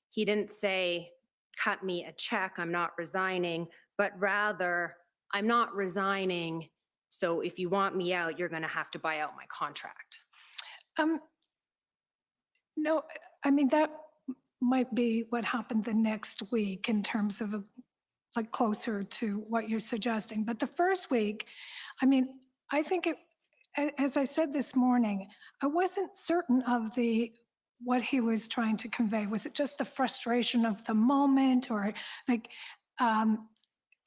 he didn't say, cut me a check, I'm not resigning, but rather, I'm not resigning, so if you want me out, you're going to have to buy out my contract. No, I mean, that might be what happened the next week in terms of like closer to what you're suggesting. But the first week, I mean, I think it, as I said this morning, I wasn't certain of what he was trying to convey. Was it just the frustration of the moment, or like,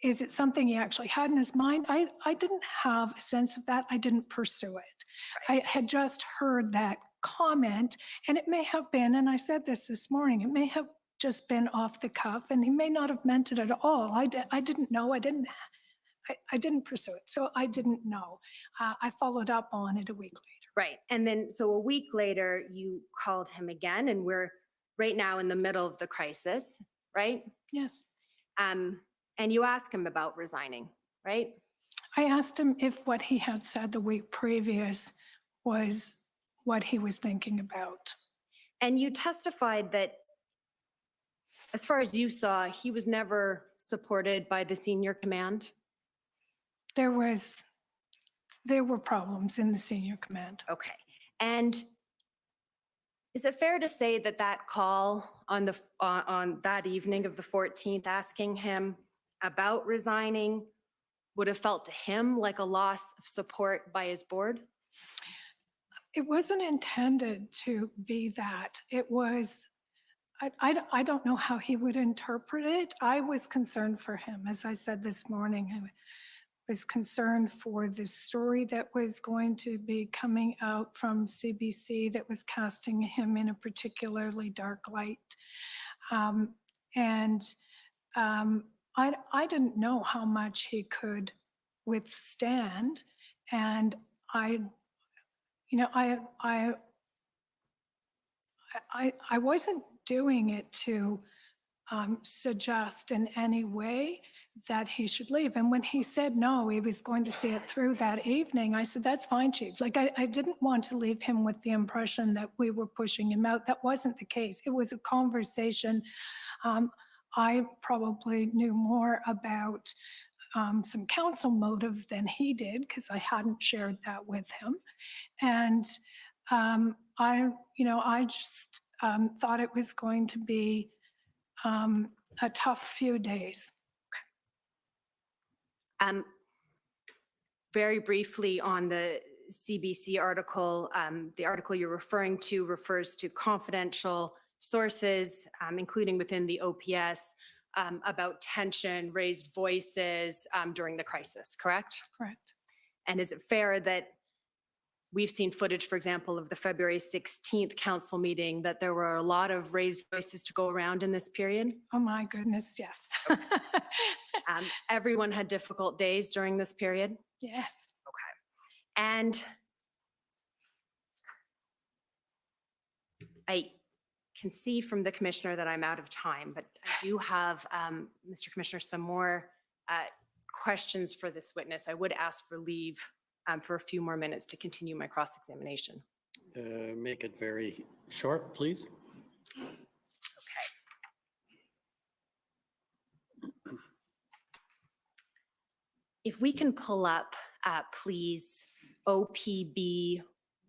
is it something he actually had in his mind? I didn't have a sense of that. I didn't pursue it. Right. I had just heard that comment, and it may have been, and I said this morning, it may have just been off the cuff, and he may not have meant it at all. I didn't know. I didn't pursue it, so I didn't know. I followed up on it a week later. Right, and then so a week later, you called him again, and we're right now in the middle of the crisis, right? Yes. And you ask him about resigning, right? I asked him if what he had said the week previous was what he was thinking about. And you testified that, as far as you saw, he was never supported by the senior command. There were problems in the senior command. Okay. And is it fair to say that that call on that evening of the 14th, asking him about resigning, would have felt to him like a loss of support by his board? It wasn't intended to be that. It was, I don't know how he would interpret it. I was concerned for him. As I said this morning, I was concerned for the story that was going to be coming out from CBC that was casting him in a particularly dark light. I didn't know how much he could withstand. And I wasn't doing it to suggest in any way that he should leave. And when he said no, he was going to see it through that evening, I said, that's fine, Chief. Like, I didn't want to leave him with the impression that we were pushing him out. That wasn't the case. It was a conversation. I probably knew more about some council motive than he did, because I hadn't shared that with him. And I just thought it was going to be a tough few days. Very briefly on the CBC article, the article you're referring to refers to confidential sources, including within the OPS, about tension, raised voices during the crisis, correct? Correct. And is it fair that we've seen footage, for example, of the February 16th council meeting, that there were a lot of raised voices to go around in this period? Oh my goodness, yes. Everyone had difficult days during this period? Yes. Okay. And I can see from the commissioner that I'm out of time, but I do have, Mr. Commissioner, some more questions for this witness. I would ask for leave for a few more minutes to continue my cross-examination. Make it very short, please. Okay. If we can pull up, please, OPB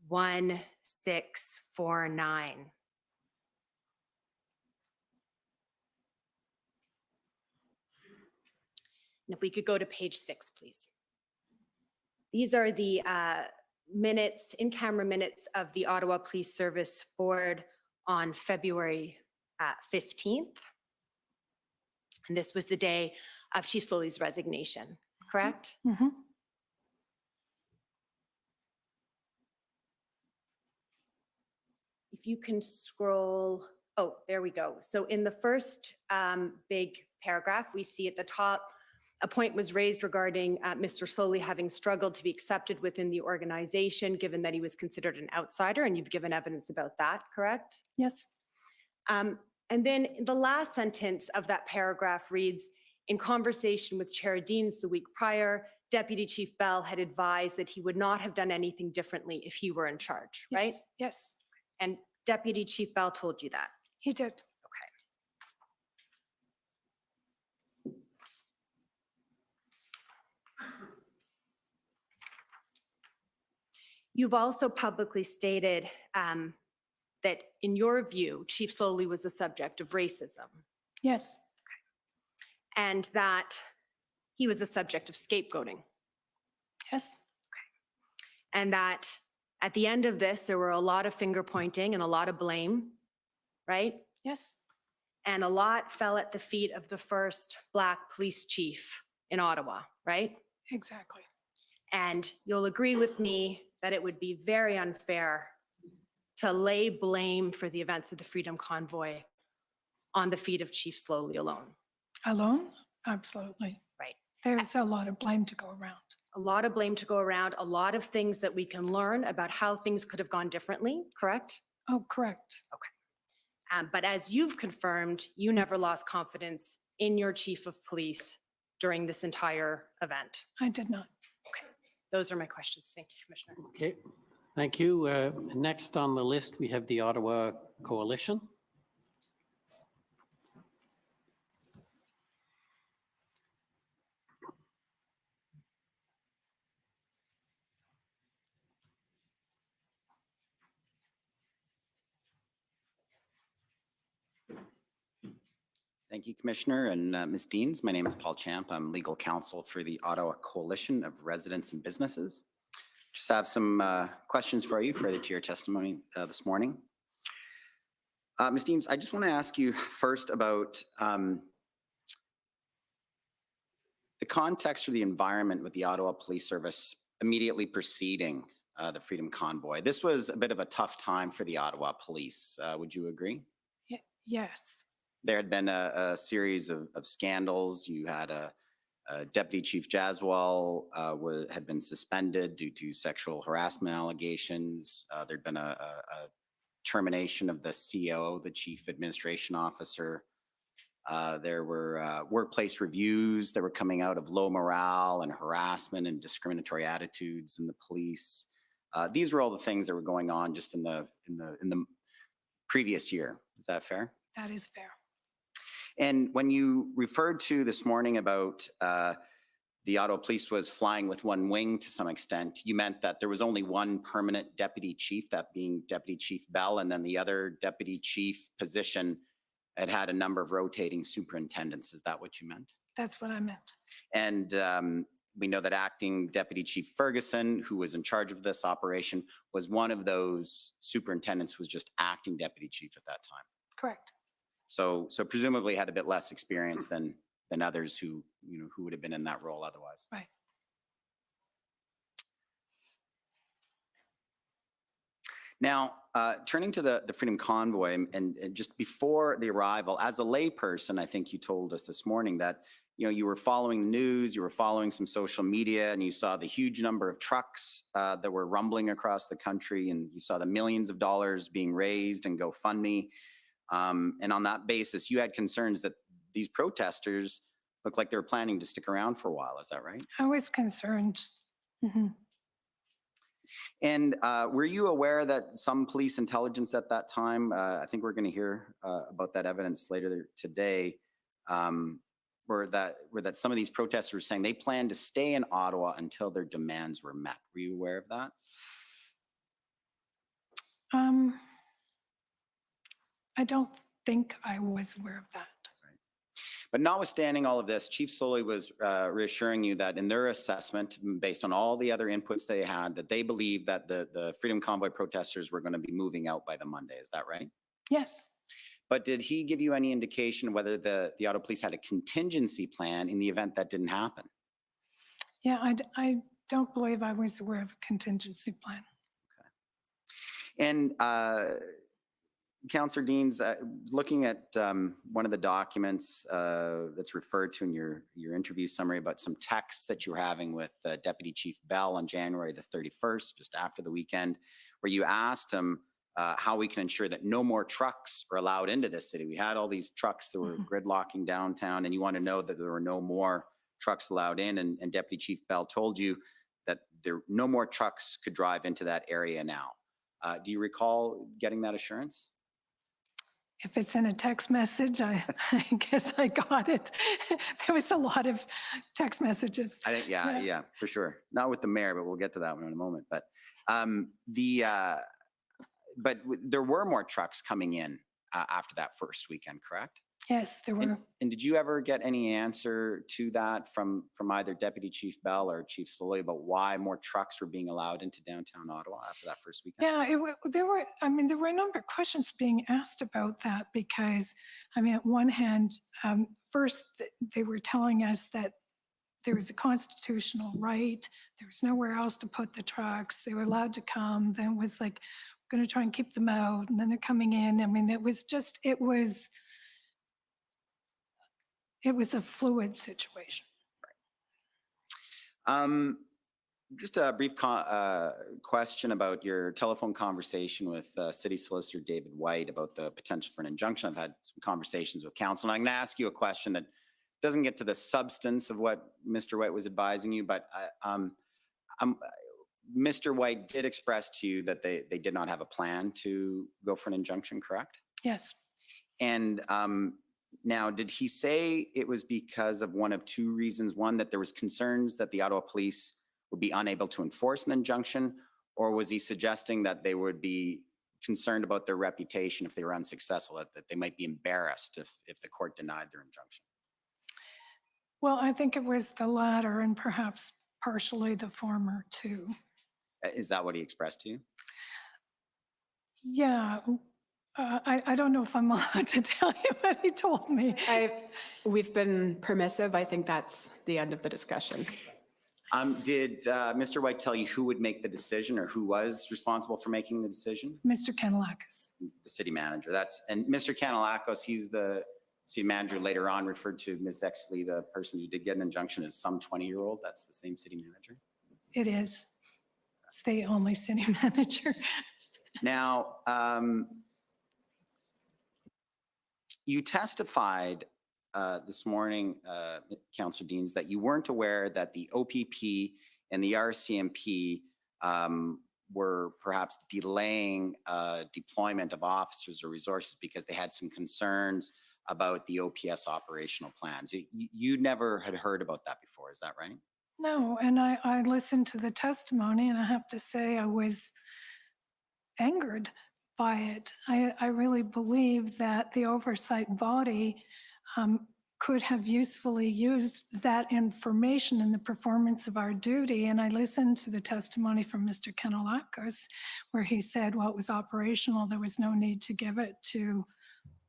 1649. And if we could go to page 6, please. These are the minutes, in-camera minutes of the Ottawa Police Service Board on February 15th. And this was the day of Chief Slowly's resignation, correct? Mm-hmm. If you can scroll, oh, there we go. So in the first big paragraph, we see at the top, a point was raised regarding Mr. Slowly having struggled to be accepted within the organization, given that he was considered an outsider, and you've given evidence about that, correct? Yes. And then the last sentence of that paragraph reads, in conversation with Chair Deans the week prior, Deputy Chief Bell had advised that he would not have done anything differently if he were in charge, right? Yes. Yes. And Deputy Chief Bell told you that? He did. You've also publicly stated that in your view, Chief Slowly was a subject of racism. Yes. And that he was a subject of scapegoating. Yes. Okay. And that at the end of this, there were a lot of finger pointing and a lot of blame, right? Yes. And a lot fell at the feet of the first Black police chief in Ottawa, right? Exactly. And you'll agree with me that it would be very unfair to lay blame for the events of the Freedom Convoy on the feet of Chief Slowly alone. Alone? Absolutely. Right. There's a lot of blame to go around. A lot of blame to go around, a lot of things that we can learn about how things could have gone differently, correct? Oh, correct. Okay. But as you've confirmed, you never lost confidence in your chief of police during this entire event. I did not. Okay, those are my questions. Thank you, Commissioner. Okay, thank you. Next on the list, we have the Ottawa Coalition. Thank you, Commissioner and Ms. Deans. My name is Paul Champ. I'm legal counsel for the Ottawa Coalition of Residents and Businesses. Just have some questions for you further to your testimony this morning. Ms. Deans, I just want to ask you first about the context or the environment with the Ottawa Police Service immediately preceding the Freedom Convoy. This was a bit of a tough time for the Ottawa Police. Would you agree? Yes. There had been a series of scandals. You had a Deputy Chief Jaswal had been suspended due to sexual harassment allegations. There'd been a termination of the CO, the Chief Administration Officer. There were workplace reviews that were coming out of low morale and harassment and discriminatory attitudes in the police. These were all the things that were going on just in the previous year. Is that fair? That is fair. And when you referred to this morning about the Ottawa Police was flying with one wing to some extent, you meant that there was only one permanent deputy chief, that being Deputy Chief Bell, and then the other deputy chief position had a number of rotating superintendents. Is that what you meant? That's what I meant. And we know that acting Deputy Chief Ferguson, who was in charge of this operation, was one of those superintendents, was just acting deputy chief at that time. Correct. So presumably had a bit less experience than others who would have been in that role otherwise. Right. Now, turning to the Freedom Convoy, and just before the arrival, as a layperson, I think you told us this morning that you were following the news, you were following some social media, and you saw the huge number of trucks that were rumbling across the country, and you saw the millions of dollars being raised in GoFundMe. And on that basis, you had concerns that these protesters looked like they were planning to stick around for a while. Is that right? I was concerned. Mm-hmm. And were you aware that some police intelligence at that time, I think we're going to hear about that evidence later today, were that some of these protesters were saying they planned to stay in Ottawa until their demands were met. Were you aware of that? I don't think I was aware of that. Right. But notwithstanding all of this, Chief Soley was reassuring you that in their assessment, based on all the other inputs they had, that they believed that the Freedom Convoy protesters were going to be moving out by the Monday. Is that right? Yes. But did he give you any indication whether the Ottawa Police had a contingency plan in the event that didn't happen? Yeah, I don't believe I was aware of a contingency plan. Okay. And Councillor Deans, looking at one of the documents that's referred to in your interview summary about some texts that you were having with Deputy Chief Bell on January the 31st, just after the weekend, where you asked him how we can ensure that no more trucks are allowed into this city. We had all these trucks that were gridlocking downtown, and you want to know that there were no more trucks allowed in, and Deputy Chief Bell told you that no more trucks could drive into that area now. Do you recall getting that assurance? If it's in a text message, I guess I got it. There was a lot of text messages. I think, yeah, for sure. Not with the mayor, but we'll get to that one in a moment. But but there were more trucks coming in after that first weekend, correct? Yes, there were. And did you ever get any answer to that from either Deputy Chief Bell or Chief Soley about why more trucks were being allowed into downtown Ottawa after that first weekend? Yeah, there were a number of questions being asked about that because, at one hand, first they were telling us that there was a constitutional right, there was nowhere else to put the trucks, they were allowed to come, then it was like, we're going to try and keep them out, and then they're coming in. It was a fluid situation. Right. Just a brief question about your telephone conversation with City Solicitor David White about the potential for an injunction. I've had some conversations with council, and I'm going to ask you a question that doesn't get to the substance of what Mr. White was advising you, but Mr. White did express to you that they did not have a plan to go for an injunction, correct? Yes. And now, did he say it was because of one of two reasons? One, that there was concerns that the Ottawa Police would be unable to enforce an injunction, or was he suggesting that they would be concerned about their reputation if they were unsuccessful, that they might be embarrassed if the court denied their injunction? Well, I think it was the latter and perhaps partially the former too. Is that what he expressed to you? Yeah. I don't know if I'm allowed to tell you what he told me. We've been permissive. I think that's the end of the discussion. Did Mr. White tell you who would make the decision or who was responsible for making the decision? Mr. Kanellakos. The city manager. And Mr. Kanellakos, he's the city manager, later on referred to Ms. Exley, the person who did get an injunction, as some 20-year-old. That's the same city manager? It is. It's the only city manager. Now, you testified this morning, Councillor Deans, that you weren't aware that the OPP and the RCMP were perhaps delaying deployment of officers or resources because they had some concerns about the OPS operational plans. You never had heard about that before, is that right? No, and I listened to the testimony, and I have to say I was angered by it. I really believe that the oversight body could have usefully used that information in the performance of our duty. And I listened to the testimony from Mr. Kanellakos, where he said, well, it was operational. There was no need to give it to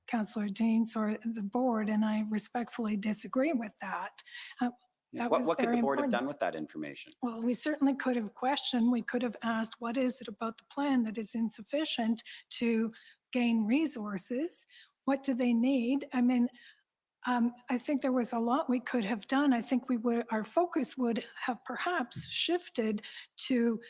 Councillor Deans or the board, and I respectfully disagree with that. What could the board have done with that information? Well, we certainly could have questioned. We could have asked, what is it about the plan that is insufficient to gain resources? What do they need? I mean, I think there was a lot we could have done. I think our focus would have perhaps shifted to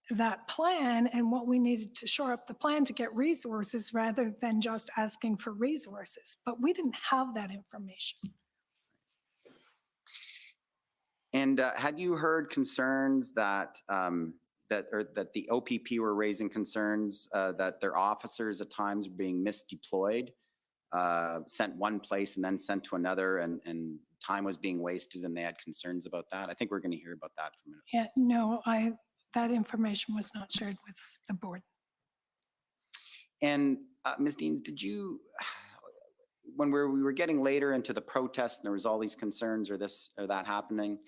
that plan and what we needed to shore up the plan to get resources rather than just asking for resources. But we didn't have that information. And had you heard concerns that that the OPP were raising concerns that their officers at times were being misdeployed, sent one place and then sent to another, and time was being wasted, and they had concerns about that? I think we're going to hear about that for a minute. Yeah, no, that information was not shared with the board. And Ms. Deans, did you, when we were getting later into the protest and there was all these concerns or this or that happening,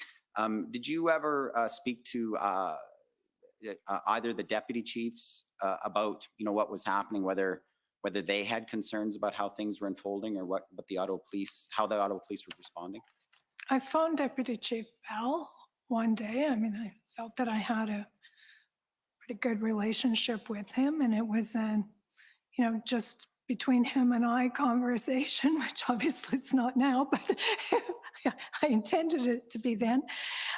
did you ever speak to either the deputy chiefs about what was happening, whether they had concerns about how things were unfolding, or what the Ottawa Police, how the Ottawa Police were responding? I phoned Deputy Chief Bell one day. I mean, I felt that I had a pretty good relationship with him, and it was just between him and I conversation, which obviously it's not now, but I intended it to be then.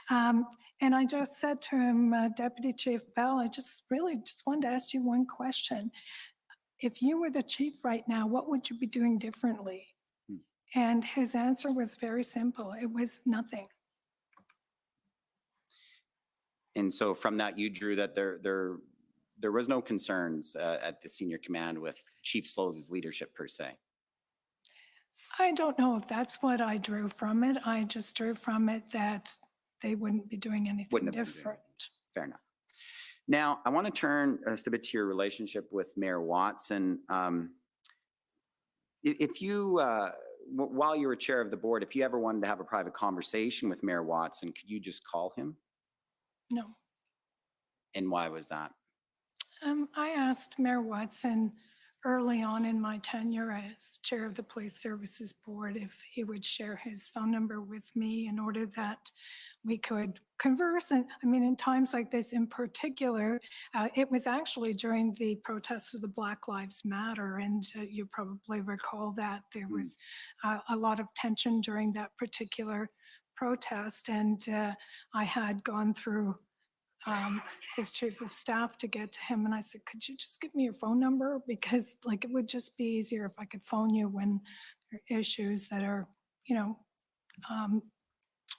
And I just said to him, Deputy Chief Bell, I just wanted to ask you one question. If you were the chief right now, what would you be doing differently? And his answer was very simple. It was nothing. And so from that, you drew that there was no concerns at the senior command with Chief Sloa's leadership per se. I don't know if that's what I drew from it. I just drew from it that they wouldn't be doing anything different. Fair enough. Now, I want to turn just a bit to your relationship with Mayor Watson. If you, while you were chair of the board, if you ever wanted to have a private conversation with Mayor Watson, could you just call him? No. And why was that? I asked Mayor Watson early on in my tenure as chair of the Police Services Board if he would share his phone number with me in order that we could converse. And I mean, in times like this in particular, it was actually during the protests of the Black Lives Matter. And you probably recall that there was a lot of tension during that particular protest. And I had gone through his chief of staff to get to him. And I said, could you just give me your phone number? Because like, it would just be easier if I could phone you when there are issues that are,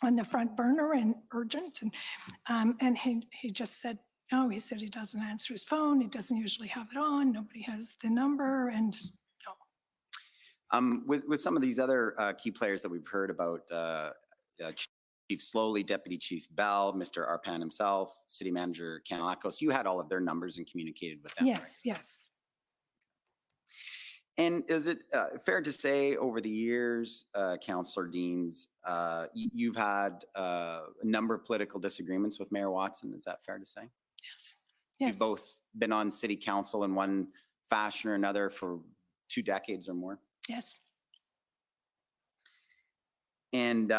on the front burner and urgent. And he just said, no, he said he doesn't answer his phone. He doesn't usually have it on. Nobody has the number, and no. With some of these other key players that we've heard about, Chief Slowly, Deputy Chief Bell, Mr. Arpan himself, City Manager Kanalakos, you had all of their numbers and communicated with them. Yes, right? Yes. And is it fair to say over the years, Councillor Deans, you've had a number of political disagreements with Mayor Watson? Is that fair to say? Yes. Yes. You've both been on City Council in one fashion or another for 2 decades or more? Yes. And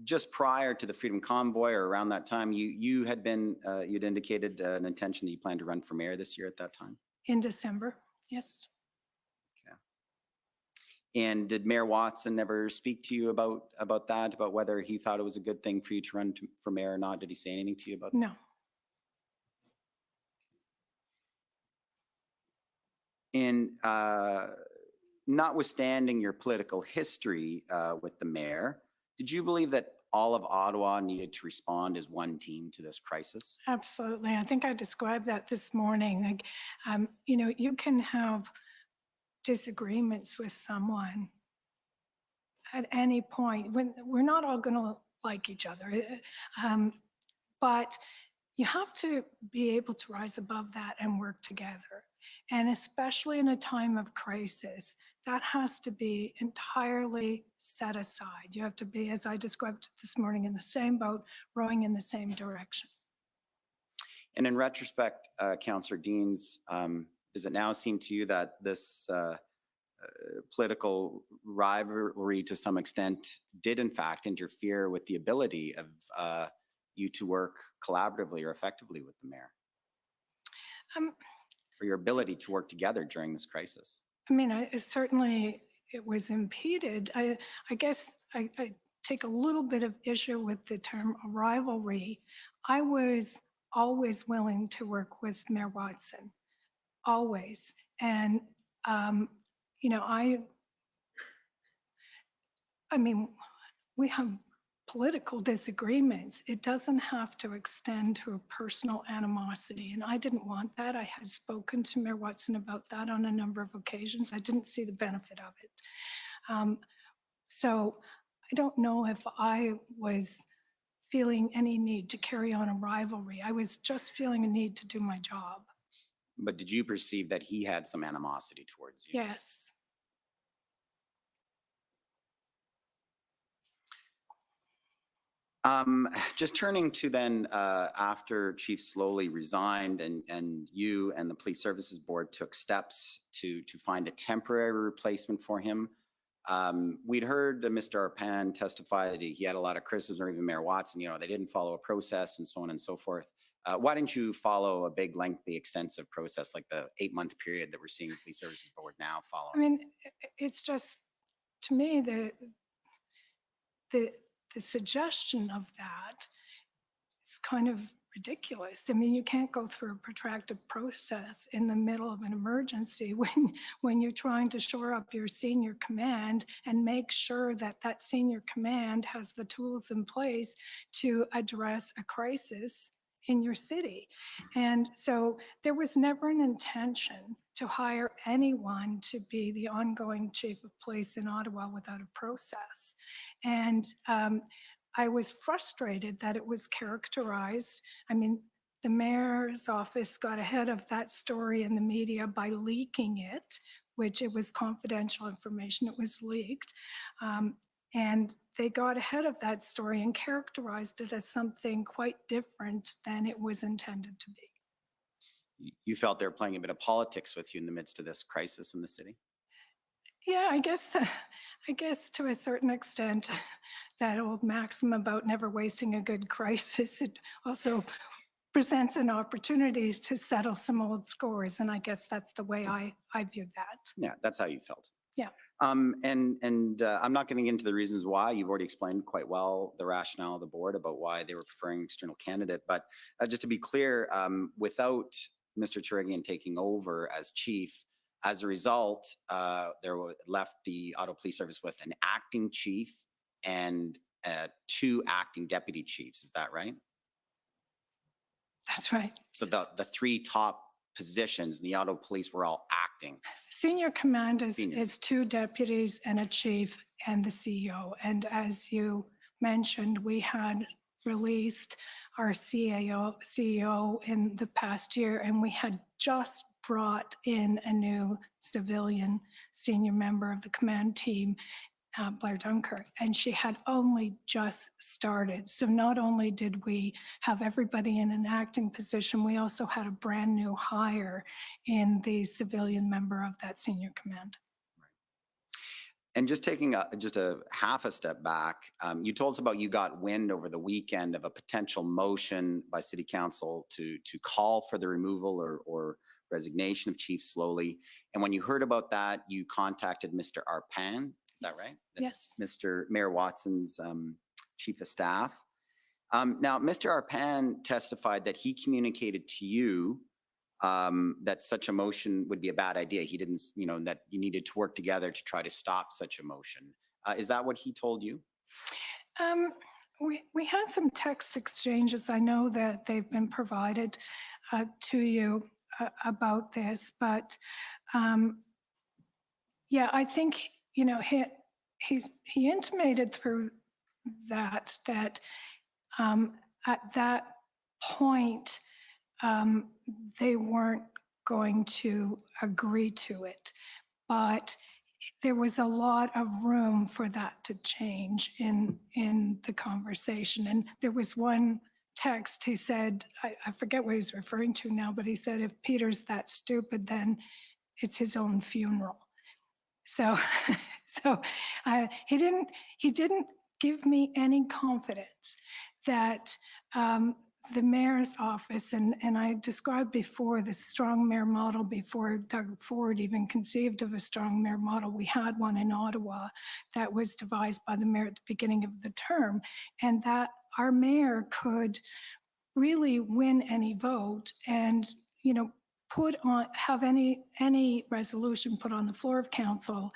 just prior to the Freedom Convoy, or around that time, you had been, you'd indicated an intention that you planned to run for mayor this year at that time? In December, yes. And did Mayor Watson ever speak to you about that, about whether he thought it was a good thing for you to run for mayor or not? Did he say anything to you about that? No. And notwithstanding your political history with the mayor, did you believe that all of Ottawa needed to respond as one team to this crisis? Absolutely. I think I described that this morning. Like, you can have disagreements with someone at any point. When we're not all going to like each other, but you have to be able to rise above that and work together. And especially in a time of crisis, that has to be entirely set aside. You have to be, as I described this morning, in the same boat, rowing in the same direction. And in retrospect, Councillor Deans, does it now seem to you that this political rivalry to some extent did in fact interfere with the ability of you to work collaboratively or effectively with the mayor? Or your ability to work together during this crisis? I mean, certainly it was impeded. I guess I take a little bit of issue with the term rivalry. I was always willing to work with Mayor Watson, always. And, I mean, we have political disagreements. It doesn't have to extend to a personal animosity. And I didn't want that. I had spoken to Mayor Watson about that on a number of occasions. I didn't see the benefit of it. So I don't know if I was feeling any need to carry on a rivalry. I was just feeling a need to do my job. But did you perceive that he had some animosity towards you? Yes. Just turning to then after Chief Slowly resigned and you and the Police Services Board took steps to find a temporary replacement for him. We'd heard Mr. Arpan testify that he had a lot of criticism, or even Mayor Watson, they didn't follow a process and so on and so forth. Why didn't you follow a big, lengthy, extensive process like the 8-month period that we're seeing the Police Services Board now following? I mean, it's just, to me, the suggestion of that is kind of ridiculous. I mean, you can't go through a protracted process in the middle of an emergency when you're trying to shore up your senior command and make sure that that senior command has the tools in place to address a crisis in your city. And so there was never an intention to hire anyone to be the ongoing chief of police in Ottawa without a process. And I was frustrated that it was characterized. I mean, the mayor's office got ahead of that story in the media by leaking it, which it was confidential information, it was leaked. And they got ahead of that story and characterized it as something quite different than it was intended to be. You felt they were playing a bit of politics with you in the midst of this crisis in the city? Yeah, I guess to a certain extent, that old maxim about never wasting a good crisis, it also presents an opportunity to settle some old scores. And I guess that's the way I viewed that. Yeah, that's how you felt. Yeah. I'm not getting into the reasons why. You've already explained quite well the rationale of the board about why they were preferring an external candidate. But just to be clear, without Mr. Turagian taking over as chief, as a result, left the Ottawa Police Service with an acting chief and 2 acting deputy chiefs. Is that right? That's right. So the 3 top positions in the Ottawa Police were all acting. Senior command is 2 deputies and a chief and the CEO. And as you mentioned, we had released our CEO in the past year, and we had just brought in a new civilian senior member of the command team, Blair Dunkirk, and she had only just started. So not only did we have everybody in an acting position, we also had a brand new hire in the civilian member of that senior command. And just taking just a half a step back, you told us about you got wind over the weekend of a potential motion by City Council to call for the removal or resignation of Chief Slowly. And when you heard about that, you contacted Mr. Arpan. Is that right? Yes. Mr. Mayor Watson's chief of staff. Now, Mr. Arpan testified that he communicated to you that such a motion would be a bad idea. He didn't, that you needed to work together to try to stop such a motion. Is that what he told you? We had some text exchanges. I know that they've been provided to you about this, but yeah, I think, he intimated through that at that point, they weren't going to agree to it, but there was a lot of room for that to change in the conversation. And there was one text, he said, I forget what he's referring to now, but he said, if Peter's that stupid, then it's his own funeral. So, he didn't give me any confidence that the mayor's office, and I described before the strong mayor model before Doug Ford even conceived of a strong mayor model. We had one in Ottawa that was devised by the mayor at the beginning of the term, and that our mayor could really win any vote and, have any resolution put on the floor of council,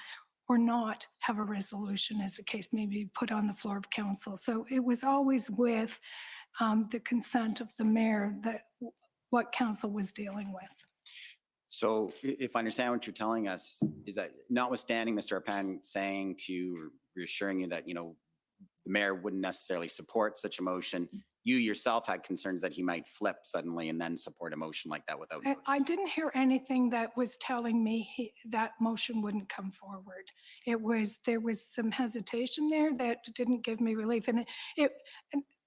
or not have a resolution, as the case may be, put on the floor of council. So it was always with the consent of the mayor that what council was dealing with. So if I understand what you're telling us, is that notwithstanding Mr. Arpan saying to you, or reassuring you that, the mayor wouldn't necessarily support such a motion, you yourself had concerns that he might flip suddenly and then support a motion like that without notice? I didn't hear anything that was telling me that motion wouldn't come forward. There was some hesitation there that didn't give me relief. And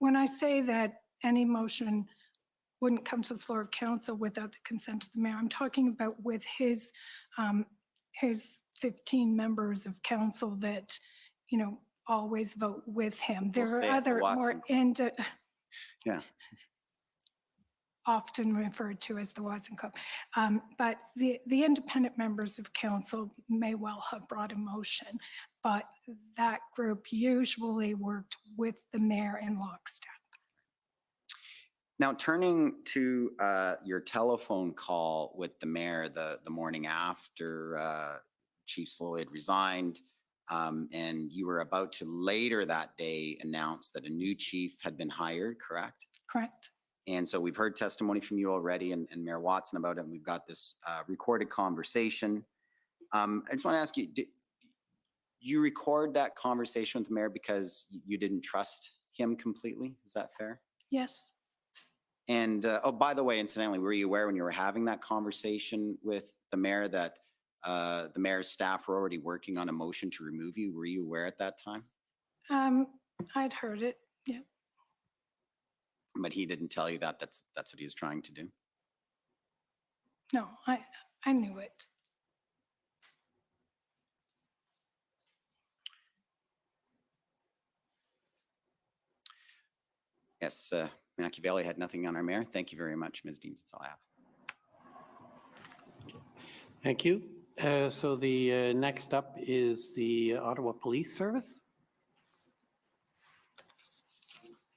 when I say that any motion wouldn't come to the floor of council without the consent of the mayor, I'm talking about with his 15 members of council that, always vote with him. There are other more often referred to as the Watson Club. But the independent members of council may well have brought a motion, but that group usually worked with the mayor in lockstep. Now, turning to your telephone call with the mayor the morning after Chief Slowly had resigned, and you were about to later that day announce that a new chief had been hired, correct? Correct. And so we've heard testimony from you already and Mayor Watson about it, and we've got this recorded conversation. I just want to ask you, did you record that conversation with the mayor because you didn't trust him completely? Is that fair? Yes. And, oh, by the way, incidentally, were you aware when you were having that conversation with the mayor that the mayor's staff were already working on a motion to remove you? Were you aware at that time? I'd heard it, yeah. But he didn't tell you that that's what he was trying to do? No, I knew it. Yes, Machiavelli had nothing on our mayor. Thank you very much, Ms. Deans. That's all I have. Thank you. So the next up is the Ottawa Police Service.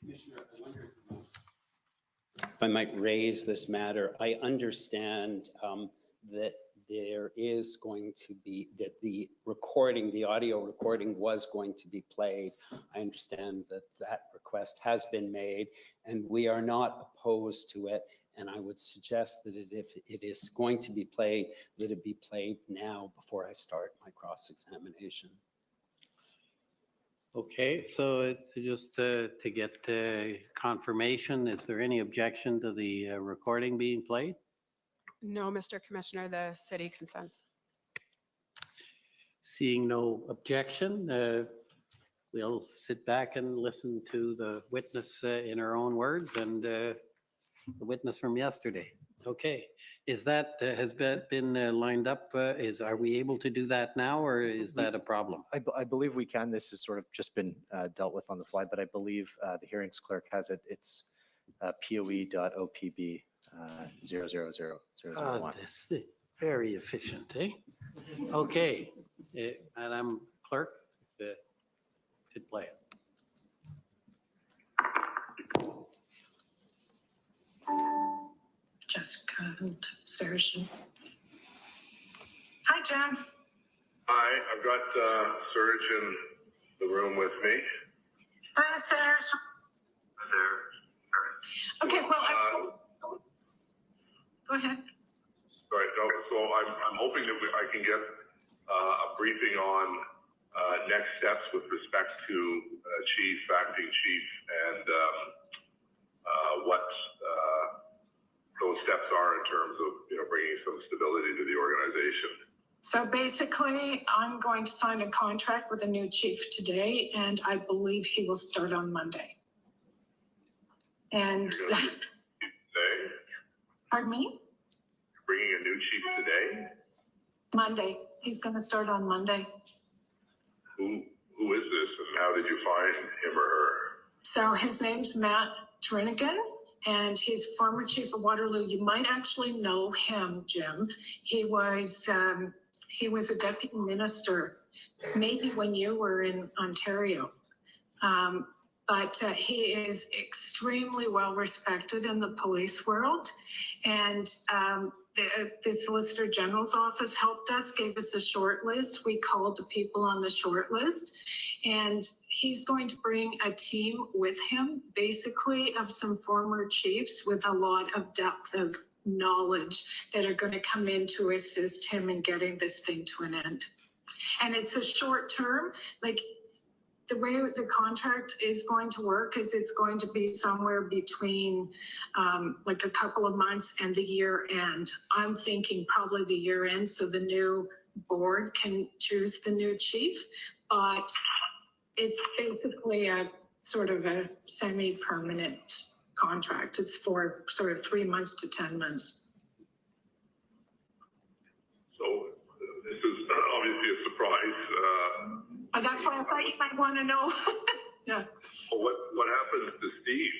If I might raise this matter, I understand that there is going to be, that the recording, the audio recording was going to be played. I understand that that request has been made and we are not opposed to it. And I would suggest that if it is going to be played, that it be played now before I start my cross-examination. Okay, so just to get confirmation, is there any objection to the recording being played? No, Mr. Commissioner, the city consents. Seeing no objection, we'll sit back and listen to the witness in her own words and the witness from yesterday. Okay, is that has been lined up? Are we able to do that now, or is that a problem? I believe we can. This has sort of just been dealt with on the fly, but I believe the hearings clerk has it. It's POE.OPB 0000001. This is very efficient, eh? Okay, Madam Clerk, could play it. Jessica Surgeon. Hi, John. Hi, I've got Serge in the room with me. Hi, Serge. Hi there. Okay, well, go ahead. Sorry, no, so I'm hoping that I can get a briefing on next steps with respect to chief, acting chief, and what those steps are in terms of, bringing some stability to the organization. So basically, I'm going to sign a contract with a new chief today, and I believe he will start on Monday. And today? Pardon me? You're bringing a new chief today? Monday. He's going to start on Monday. Who is this, and how did you find him or her? So his name's Matt Trinigan, and he's former chief of Waterloo. You might actually know him, Jim. He was a deputy minister, maybe when you were in Ontario. But he is extremely well respected in the police world. And the Solicitor General's office helped us, gave us a short list. We called the people on the short list. And he's going to bring a team with him, basically of some former chiefs with a lot of depth of knowledge that are going to come in to assist him in getting this thing to an end. And it's a short term, like the way the contract is going to work is it's going to be somewhere between like a couple of months and the year end. I'm thinking probably the year end so the new board can choose the new chief, but it's basically a sort of a semi-permanent contract. It's for sort of 3 months to 10 months. So this is obviously a surprise. That's why I thought you might want to know. Yeah. Well, what happens to Steve?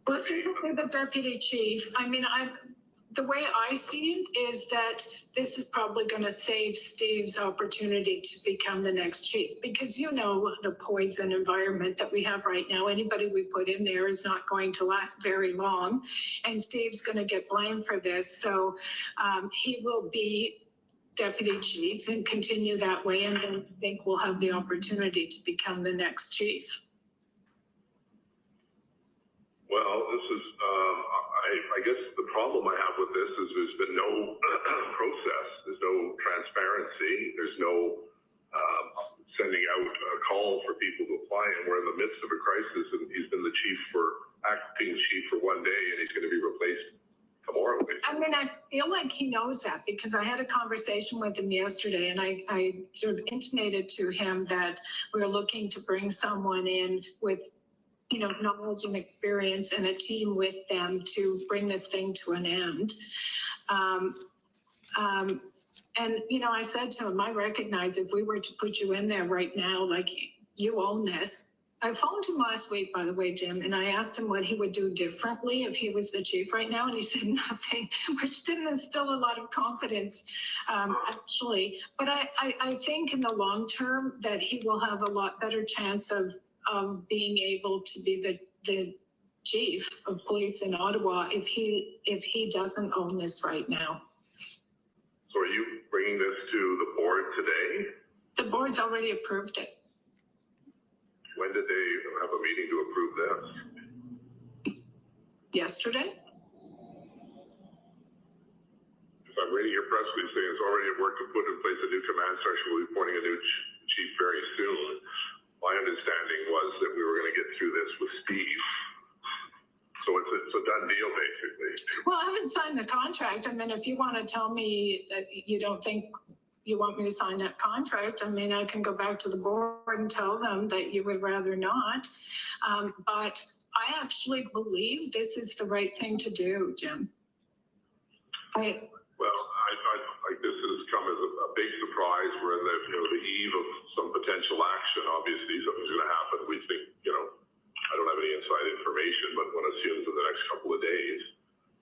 Well, Steve will be the deputy chief. I mean, the way I see it is that this is probably going to save Steve's opportunity to become the next chief, because the poison environment that we have right now, anybody we put in there is not going to last very long, and Steve's going to get blamed for this. So he will be deputy chief and continue that way, and then I think we'll have the opportunity to become the next chief. Well, this is, I guess the problem I have with this is there's been no process. There's no transparency. There's no sending out a call for people to apply. And we're in the midst of a crisis, and he's been the acting chief for one day, and he's going to be replaced tomorrow. I mean, I feel like he knows that, because I had a conversation with him yesterday, and I sort of intimated to him that we're looking to bring someone in with knowledge and experience and a team with them to bring this thing to an end. And, I said to him, I recognize if we were to put you in there right now, like you own this, I phoned him last week, by the way, Jim, and I asked him what he would do differently if he was the chief right now, and he said nothing, which didn't instill a lot of confidence, actually. But I think in the long term that he will have a lot better chance of being able to be the chief of police in Ottawa if he doesn't own this right now. So are you bringing this to the board today? The board's already approved it. When did they have a meeting to approve this? Yesterday? If I'm reading your press release saying it's already at work to put in place a new command structure, we'll be appointing a new chief very soon. My understanding was that we were going to get through this with Steve. So it's a done deal, basically. Well, I haven't signed the contract. I mean, if you want to tell me that you don't think you want me to sign that contract, I mean, I can go back to the board and tell them that you would rather not. But I actually believe this is the right thing to do, Jim. Well, I this has come as a big surprise. We're in the eve of some potential action. Obviously, something's going to happen. We think, I don't have any inside information, but one assumes in the next couple of days.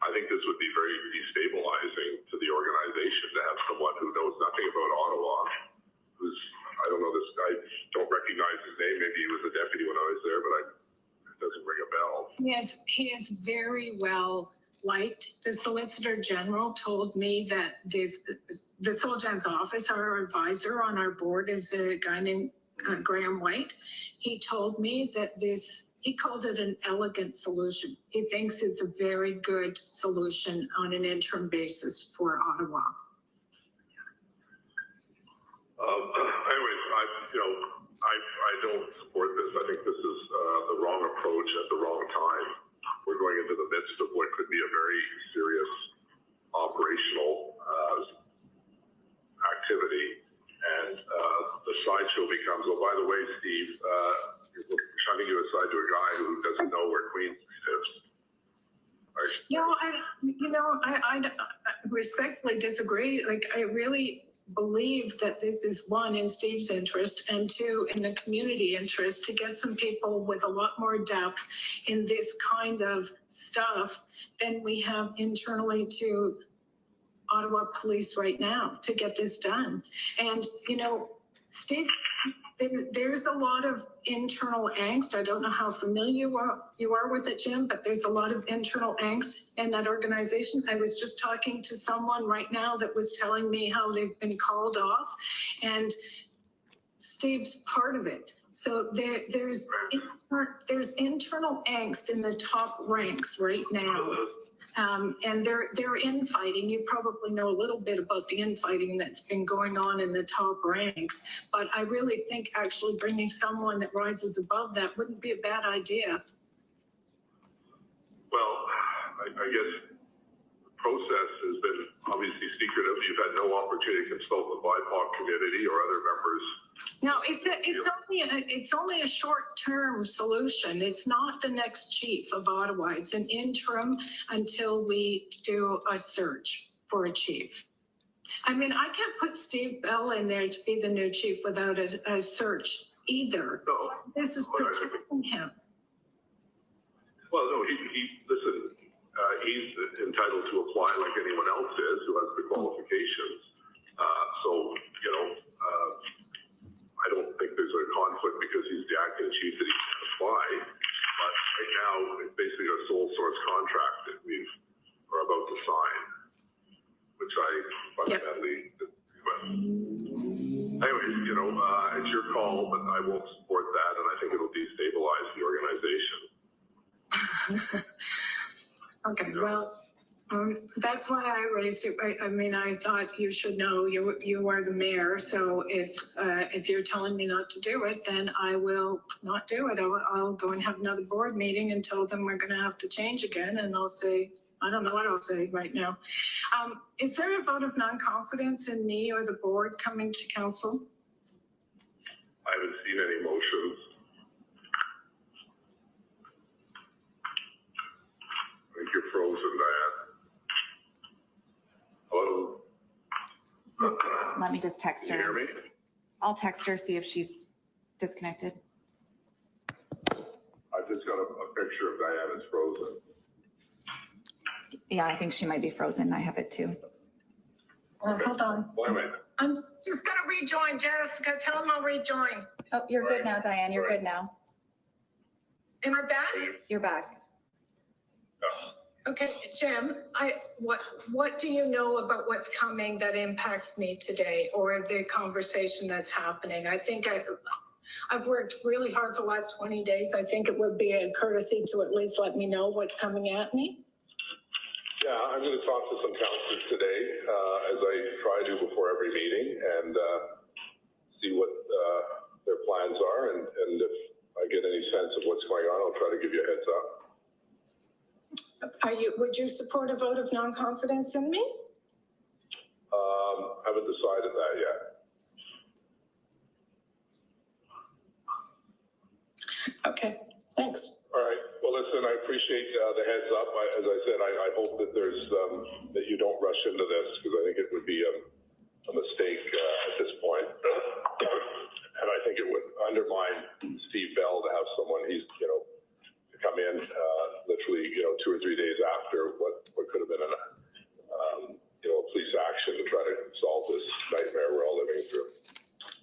I think this would be very destabilizing to the organization to have someone who knows nothing about Ottawa, who's, I don't know, this guy, don't recognize his name. Maybe he was a deputy when I was there, but it doesn't ring a bell. Yes, he is very well liked. The Solicitor General told me that the Solicitor's office, our advisor on our board, is a guy named Graham White. He told me that he called it an elegant solution. He thinks it's a very good solution on an interim basis for Ottawa. Anyways, I don't support this. I think this is the wrong approach at the wrong time. We're going into the midst of what could be a very serious operational activity. And the sideshow becomes, oh, by the way, Steve, you're shunning you aside to a guy who doesn't know where Queen Street is. I respectfully disagree. Like, I really believe that this is, one, in Steve's interest, and two, in the community interest, to get some people with a lot more depth in this kind of stuff than we have internally to Ottawa Police right now to get this done. And, Steve, there's a lot of internal angst. I don't know how familiar you are with it, Jim, but there's a lot of internal angst in that organization. I was just talking to someone right now that was telling me how they've been called off, and Steve's part of it. So there's internal angst in the top ranks right now. And they're infighting. You probably know a little bit about the infighting that's been going on in the top ranks, but I really think actually bringing someone that rises above that wouldn't be a bad idea. Well, I guess the process has been obviously secretive. You've had no opportunity to consult the BIPOC community or other members. No, it's only a short-term solution. It's not the next chief of Ottawa. It's an interim until we do a search for a chief. I mean, I can't put Steve Bell in there to be the new chief without a search either. No, this is protecting him. Well, no, listen, he's entitled to apply like anyone else is who has the qualifications. I don't think there's a conflict because he's the acting chief that he can apply. But right now, it's basically a sole source contract that we are about to sign, which I fundamentally disagree with. Anyways, it's your call, but I won't support that, and I think it'll destabilize the organization. Okay, well, that's why I raised it. I mean, I thought you should know you are the mayor. So if you're telling me not to do it, then I will not do it. I'll go and have another board meeting and tell them we're going to have to change again. And I'll say, I don't know what I'll say right now. Is there a vote of non-confidence in me or the board coming to council? I haven't seen any motions. I think you're frozen, Diane. Hello? Let me just text her. Can you hear me? I'll text her, see if she's disconnected. is frozen. Yeah, I think she might be frozen. I have it too. Hold on. Wait a minute. I'm just gonna rejoin, Jessica. Tell him I'll rejoin. Oh, you're good now, Diane. You're good now. Am I back? You're back. Okay, Jim, what do you know about what's coming that impacts me today, or the conversation that's happening? I think I've worked really hard for the last 20 days. I think it would be a courtesy to at least let me know what's coming at me. Yeah, I'm going to talk to some councillors today, as I try to before every meeting, and see what their plans are, and if I get any sense of what's going on, I'll try to give you a heads up. Would you support a vote of non-confidence in me? Haven't decided that yet. Okay, thanks. All right. Well, listen, I appreciate the heads up. As I said, I hope that there's that you don't rush into this, because I think it would be a mistake at this point. And I think it would undermine Steve Bell to have someone to come in literally 2 or 3 days after what could have been a police action to try to solve this nightmare we're all living through.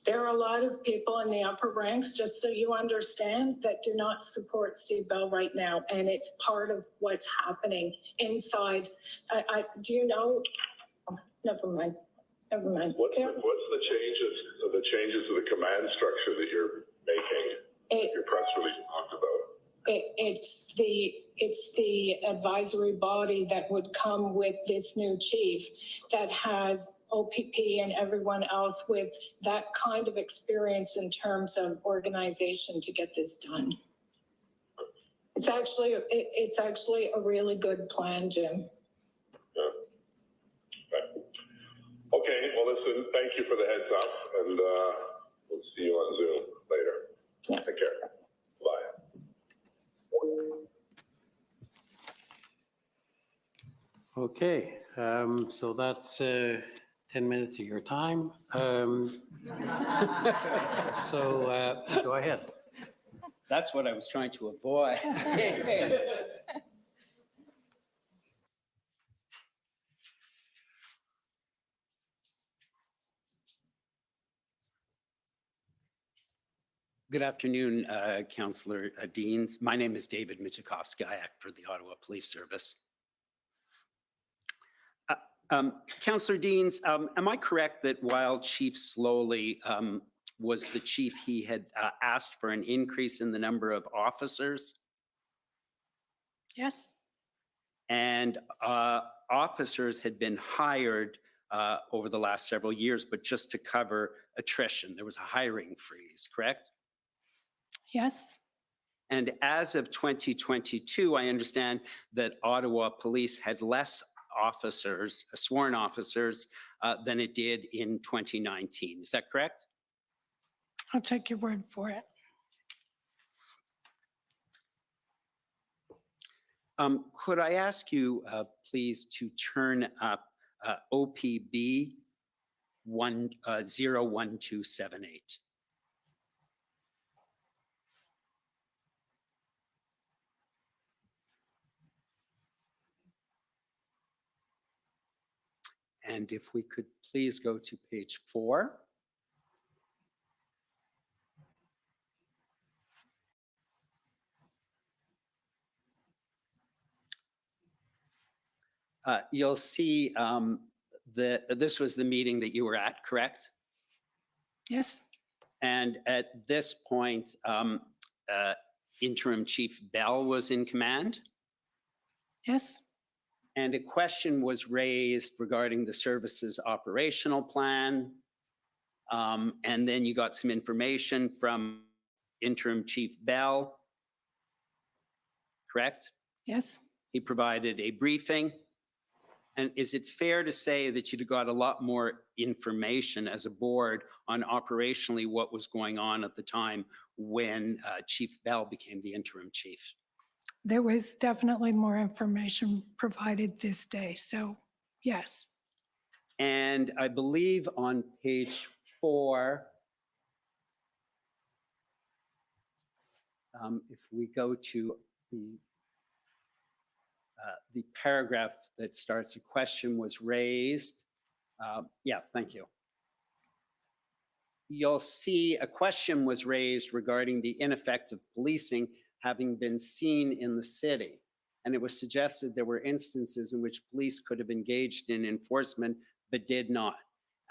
There are a lot of people in the upper ranks, just so you understand, that do not support Steve Bell right now, and it's part of what's happening inside. Do you know? Oh, never mind. What's the changes to the command structure that you're making? Your press release talked about. It's the advisory body that would come with this new chief that has OPP and everyone else with that kind of experience in terms of organization to get this done. It's actually a really good plan, Jim. Okay, well, listen, thank you for the heads up, and we'll see you on Zoom later. Yeah. Take care. Bye. Okay, so that's 10 minutes of your time. So go ahead. That's what I was trying to avoid. Good afternoon, Councillor Deans. My name is David Michikowski. I act for the Ottawa Police Service. Councillor Deans, am I correct that while Chief Slowly was the chief, he had asked for an increase in the number of officers? Yes. And officers had been hired over the last several years, but just to cover attrition. There was a hiring freeze, correct? Yes. And as of 2022, I understand that Ottawa Police had less officers, sworn officers, than it did in 2019. Is that correct? I'll take your word for it. Could I ask you, please, to turn up OPB 01278? And if we could please go to page 4. You'll see this was the meeting that you were at, correct? Yes. And at this point, Interim Chief Bell was in command? Yes. And a question was raised regarding the service's operational plan. And then you got some information from Interim Chief Bell, correct? Yes. He provided a briefing. And is it fair to say that you'd got a lot more information as a board on operationally what was going on at the time when Chief Bell became the interim chief? There was definitely more information provided this day, so yes. And I believe on page 4, if we go to the the paragraph that starts, a question was raised. Yeah, thank you. You'll see a question was raised regarding the ineffective policing having been seen in the city. And it was suggested there were instances in which police could have engaged in enforcement but did not.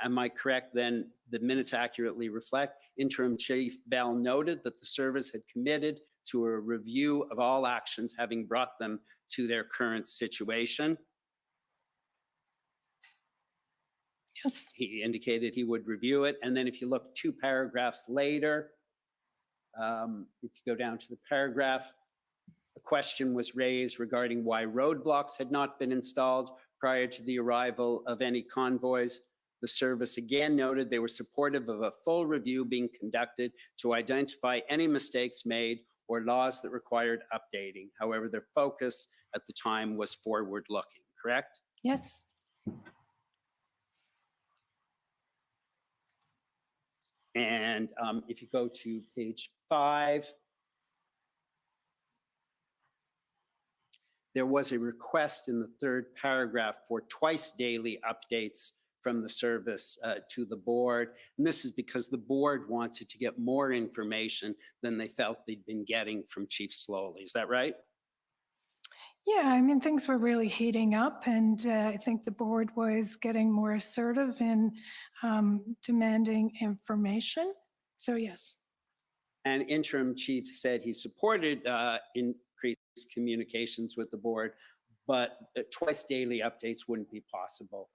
Am I correct then? The minutes accurately reflect Interim Chief Bell noted that the service had committed to a review of all actions having brought them to their current situation. Yes. He indicated he would review it. And then if you look 2 paragraphs later, if you go down to the paragraph, a question was raised regarding why roadblocks had not been installed prior to the arrival of any convoys. The service again noted they were supportive of a full review being conducted to identify any mistakes made or laws that required updating. However, their focus at the time was forward-looking, correct? Yes. And if you go to page 5, there was a request in the 3rd paragraph for twice daily updates from the service to the board. And this is because the board wanted to get more information than they felt they'd been getting from Chief Slowly. Is that right? Yeah, I mean, things were really heating up, and I think the board was getting more assertive in demanding information. So yes. And Interim Chief said he supported increased communications with the board, but twice daily updates wouldn't be possible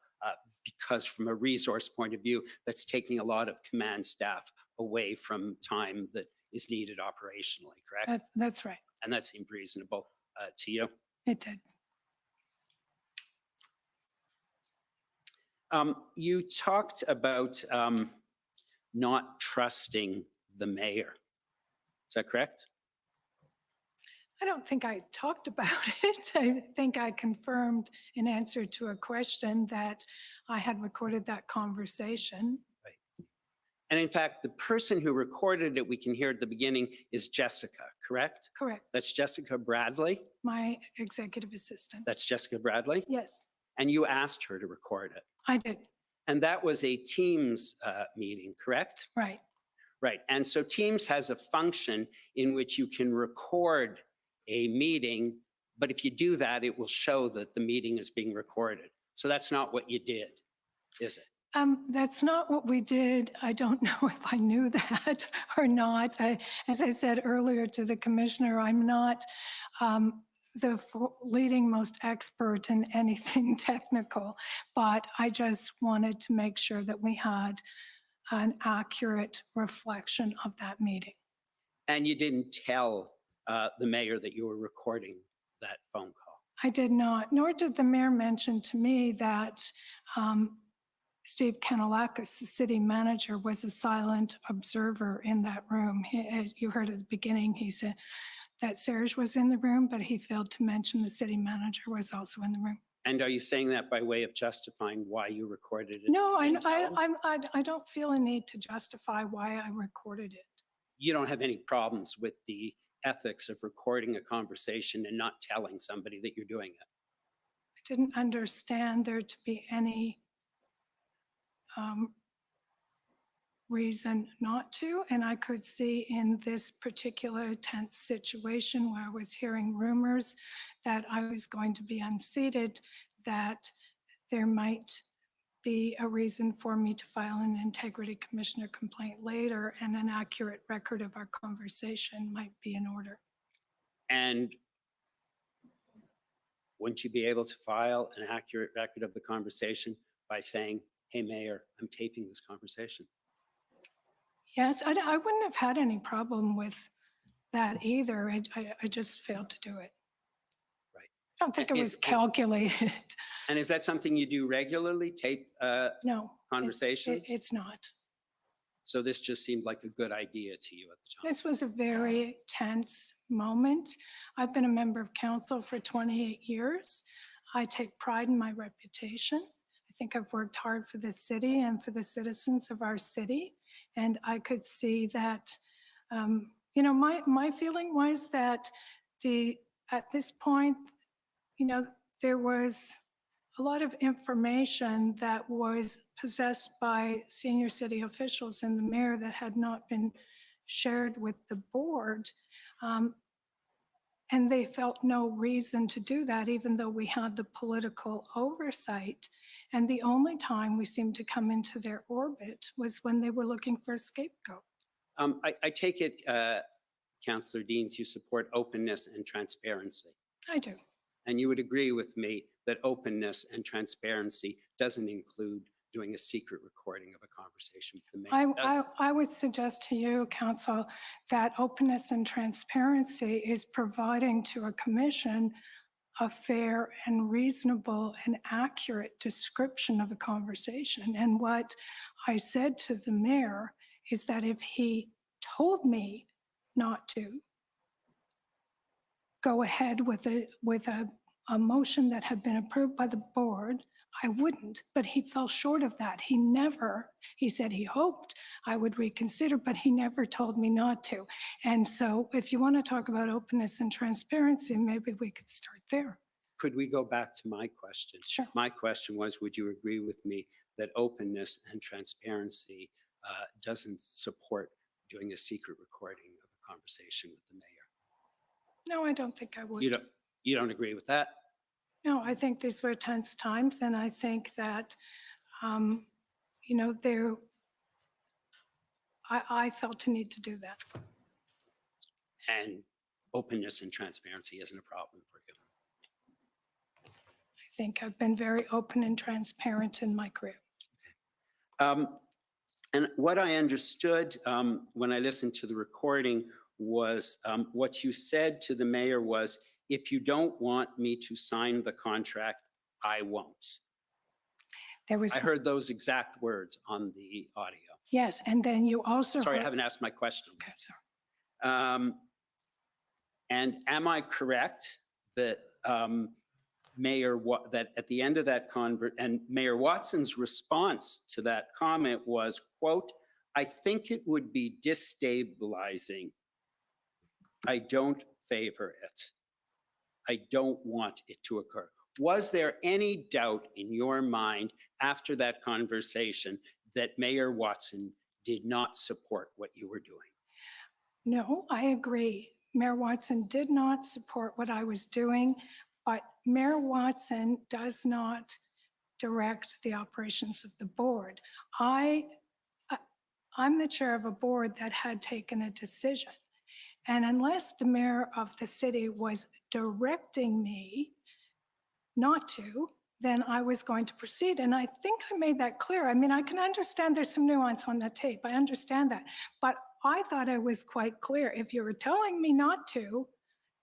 because from a resource point of view, that's taking a lot of command staff away from time that is needed operationally, correct? That's right. And that seemed reasonable to you? It did. You talked about not trusting the mayor. Is that correct? I don't think I talked about it. I think I confirmed in answer to a question that I had recorded that conversation. Right. And in fact, the person who recorded it, we can hear at the beginning, is Jessica, correct? Correct. That's Jessica Bradley? My executive assistant. That's Jessica Bradley? Yes. And you asked her to record it? I did. And that was a Teams meeting, correct? Right. Right. And so Teams has a function in which you can record a meeting, but if you do that, it will show that the meeting is being recorded. So that's not what you did, is it? That's not what we did. I don't know if I knew that or not. As I said earlier to the commissioner, I'm not the leading most expert in anything technical, but I just wanted to make sure that we had an accurate reflection of that meeting. And you didn't tell the mayor that you were recording that phone call? I did not, nor did the mayor mention to me that Steve Kanalakis, the city manager, was a silent observer in that room. You heard at the beginning, he said that Serge was in the room, but he failed to mention the city manager was also in the room. And are you saying that by way of justifying why you recorded it? No, I don't feel a need to justify why I recorded it. You don't have any problems with the ethics of recording a conversation and not telling somebody that you're doing it? I didn't understand there to be any reason not to, and I could see in this particular tense situation where I was hearing rumors that I was going to be unseated, that there might be a reason for me to file an integrity commissioner complaint later, and an accurate record of our conversation might be in order. And wouldn't you be able to file an accurate record of the conversation by saying, hey, Mayor, I'm taping this conversation? Yes, I wouldn't have had any problem with that either. I just failed to do it. Right. I don't think it was calculated. And is that something you do regularly, tape No, conversations? it's not. So this just seemed like a good idea to you at the time? This was a very tense moment. I've been a member of council for 28 years. I take pride in my reputation. I think I've worked hard for the city and for the citizens of our city. And I could see that, you know, my feeling was that at this point, you know, there was a lot of information that was possessed by senior city officials and the mayor that had not been shared with the board. And they felt no reason to do that, even though we had the political oversight. And the only time we seemed to come into their orbit was when they were looking for a scapegoat. I take it, Councillor Deans, you support openness and transparency. I do. And you would agree with me that openness and transparency doesn't include doing a secret recording of a conversation with the mayor, does it? I would suggest to you, Council, that openness and transparency is providing to a commission a fair and reasonable and accurate description of a conversation. And what I said to the mayor is that if he told me not to go ahead with a motion that had been approved by the board, I wouldn't, but he fell short of that. He said he hoped I would reconsider, but he never told me not to. And so if you want to talk about openness and transparency, maybe we could start there. Could we go back to my question? Sure. My question was, would you agree with me that openness and transparency doesn't support doing a secret recording of a conversation with the mayor? No, I don't think I would. You don't agree with that? No, I think these were tense times, and I think that, you know, I felt a need to do that. And openness and transparency isn't a problem for you? I think I've been very open and transparent in my career. And what I understood when I listened to the recording was what you said to the mayor was, if you don't want me to sign the contract, I won't. I heard those exact words on the audio. Yes, and then you also Sorry, I heard- haven't asked my question. Okay, sorry. And am I correct that that at the end of that and Mayor Watson's response to that comment was, quote, I think it would be destabilizing. I don't favor it. I don't want it to occur. Was there any doubt in your mind after that conversation that Mayor Watson did not support what you were doing? No, I agree. Mayor Watson did not support what I was doing, but Mayor Watson does not direct the operations of the board. I'm the chair of a board that had taken a decision. And unless the mayor of the city was directing me not to, then I was going to proceed. And I think I made that clear. I mean, I can understand there's some nuance on the tape. I understand that. But I thought I was quite clear. If you're telling me not to,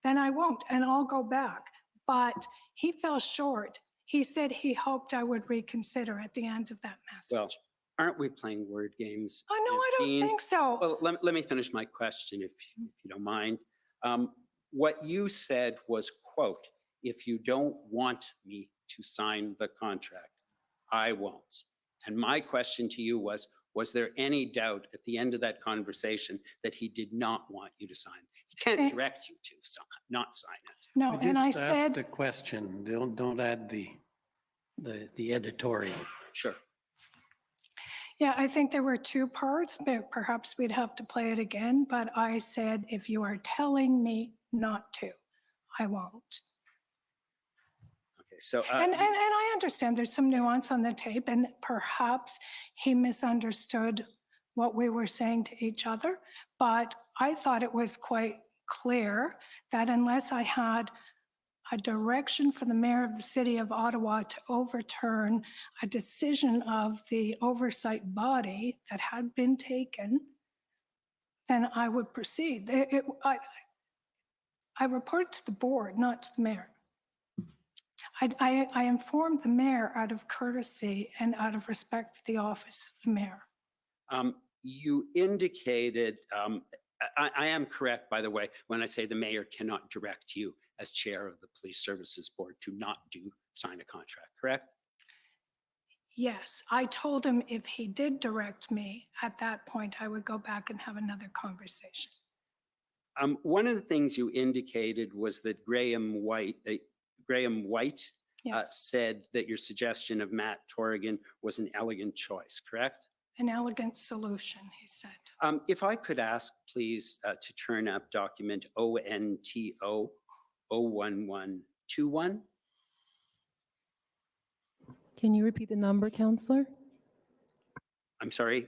then I won't, and I'll go back. But he fell short. He said he hoped I would reconsider at the end of that message. Well, aren't we playing word games? Oh, no, I don't think so. Well, let me finish my question, if you don't mind. What you said was, quote, if you don't want me to sign the contract, I won't. And my question to you was there any doubt at the end of that conversation that he did not want you to sign? He can't direct you to not sign it. No, and I Just ask said, the question. Don't add the editorial. Sure. yeah, I think there were two parts, but perhaps we'd have to play it again. But I said, if you are telling me not to, I won't. Okay, so. And I understand there's some nuance on the tape, and perhaps he misunderstood what we were saying to each other. But I thought it was quite clear that unless I had a direction for the mayor of the city of Ottawa to overturn a decision of the oversight body that had been taken, then I would proceed. I report to the board, not to the mayor. I informed the mayor out of courtesy and out of respect for the office of the mayor. You indicated, I am correct, by the way, when I say the mayor cannot direct you as chair of the Police Services Board to not sign a contract, correct? Yes, I told him if he did direct me, at that point, I would go back and have another conversation. One of the things you indicated was that Graham Graham White Yes, said that your suggestion of Matt Torrigan was an elegant choice, correct? an elegant solution, he said. If I could ask, please, to turn up document ONTO 01121. Can you repeat the number, Counselor? I'm sorry,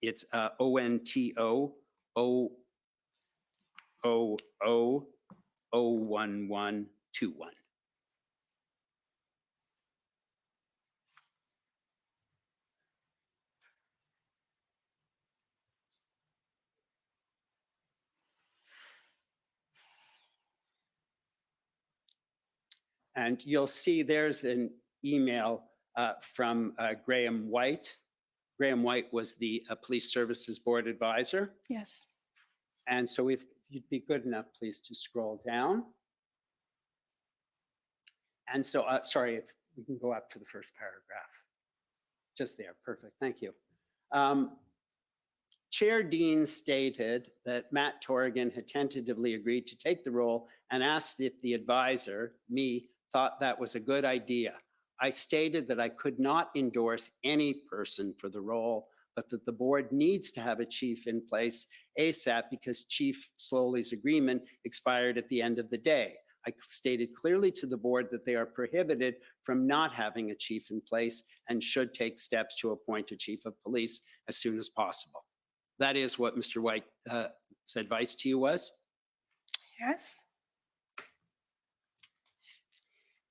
it's ONTO 01121. And you'll see there's an email from Graham White. Graham White was the Police Services Board advisor. Yes. And so if you'd be good enough, please, to scroll down. And so, sorry, if we can go up to the first paragraph. Just there, perfect, thank you. Chair Dean stated that Matt Torrigan had tentatively agreed to take the role and asked if the advisor, me, thought that was a good idea. I stated that I could not endorse any person for the role, but that the board needs to have a chief in place ASAP because Chief Slowly's agreement expired at the end of the day. I stated clearly to the board that they are prohibited from not having a chief in place and should take steps to appoint a chief of police as soon as possible. That is what Mr. White's advice to you was? Yes.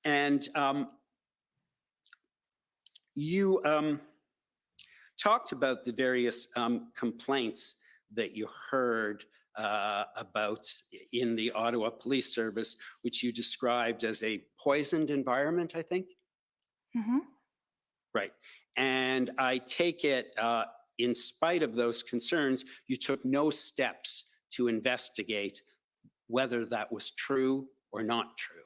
And you talked about the various complaints that you heard about in the Ottawa Police Service, which you described as a poisoned environment, I think? Mm-hmm. Right. And I take it, in spite of those concerns, you took no steps to investigate whether that was true or not true.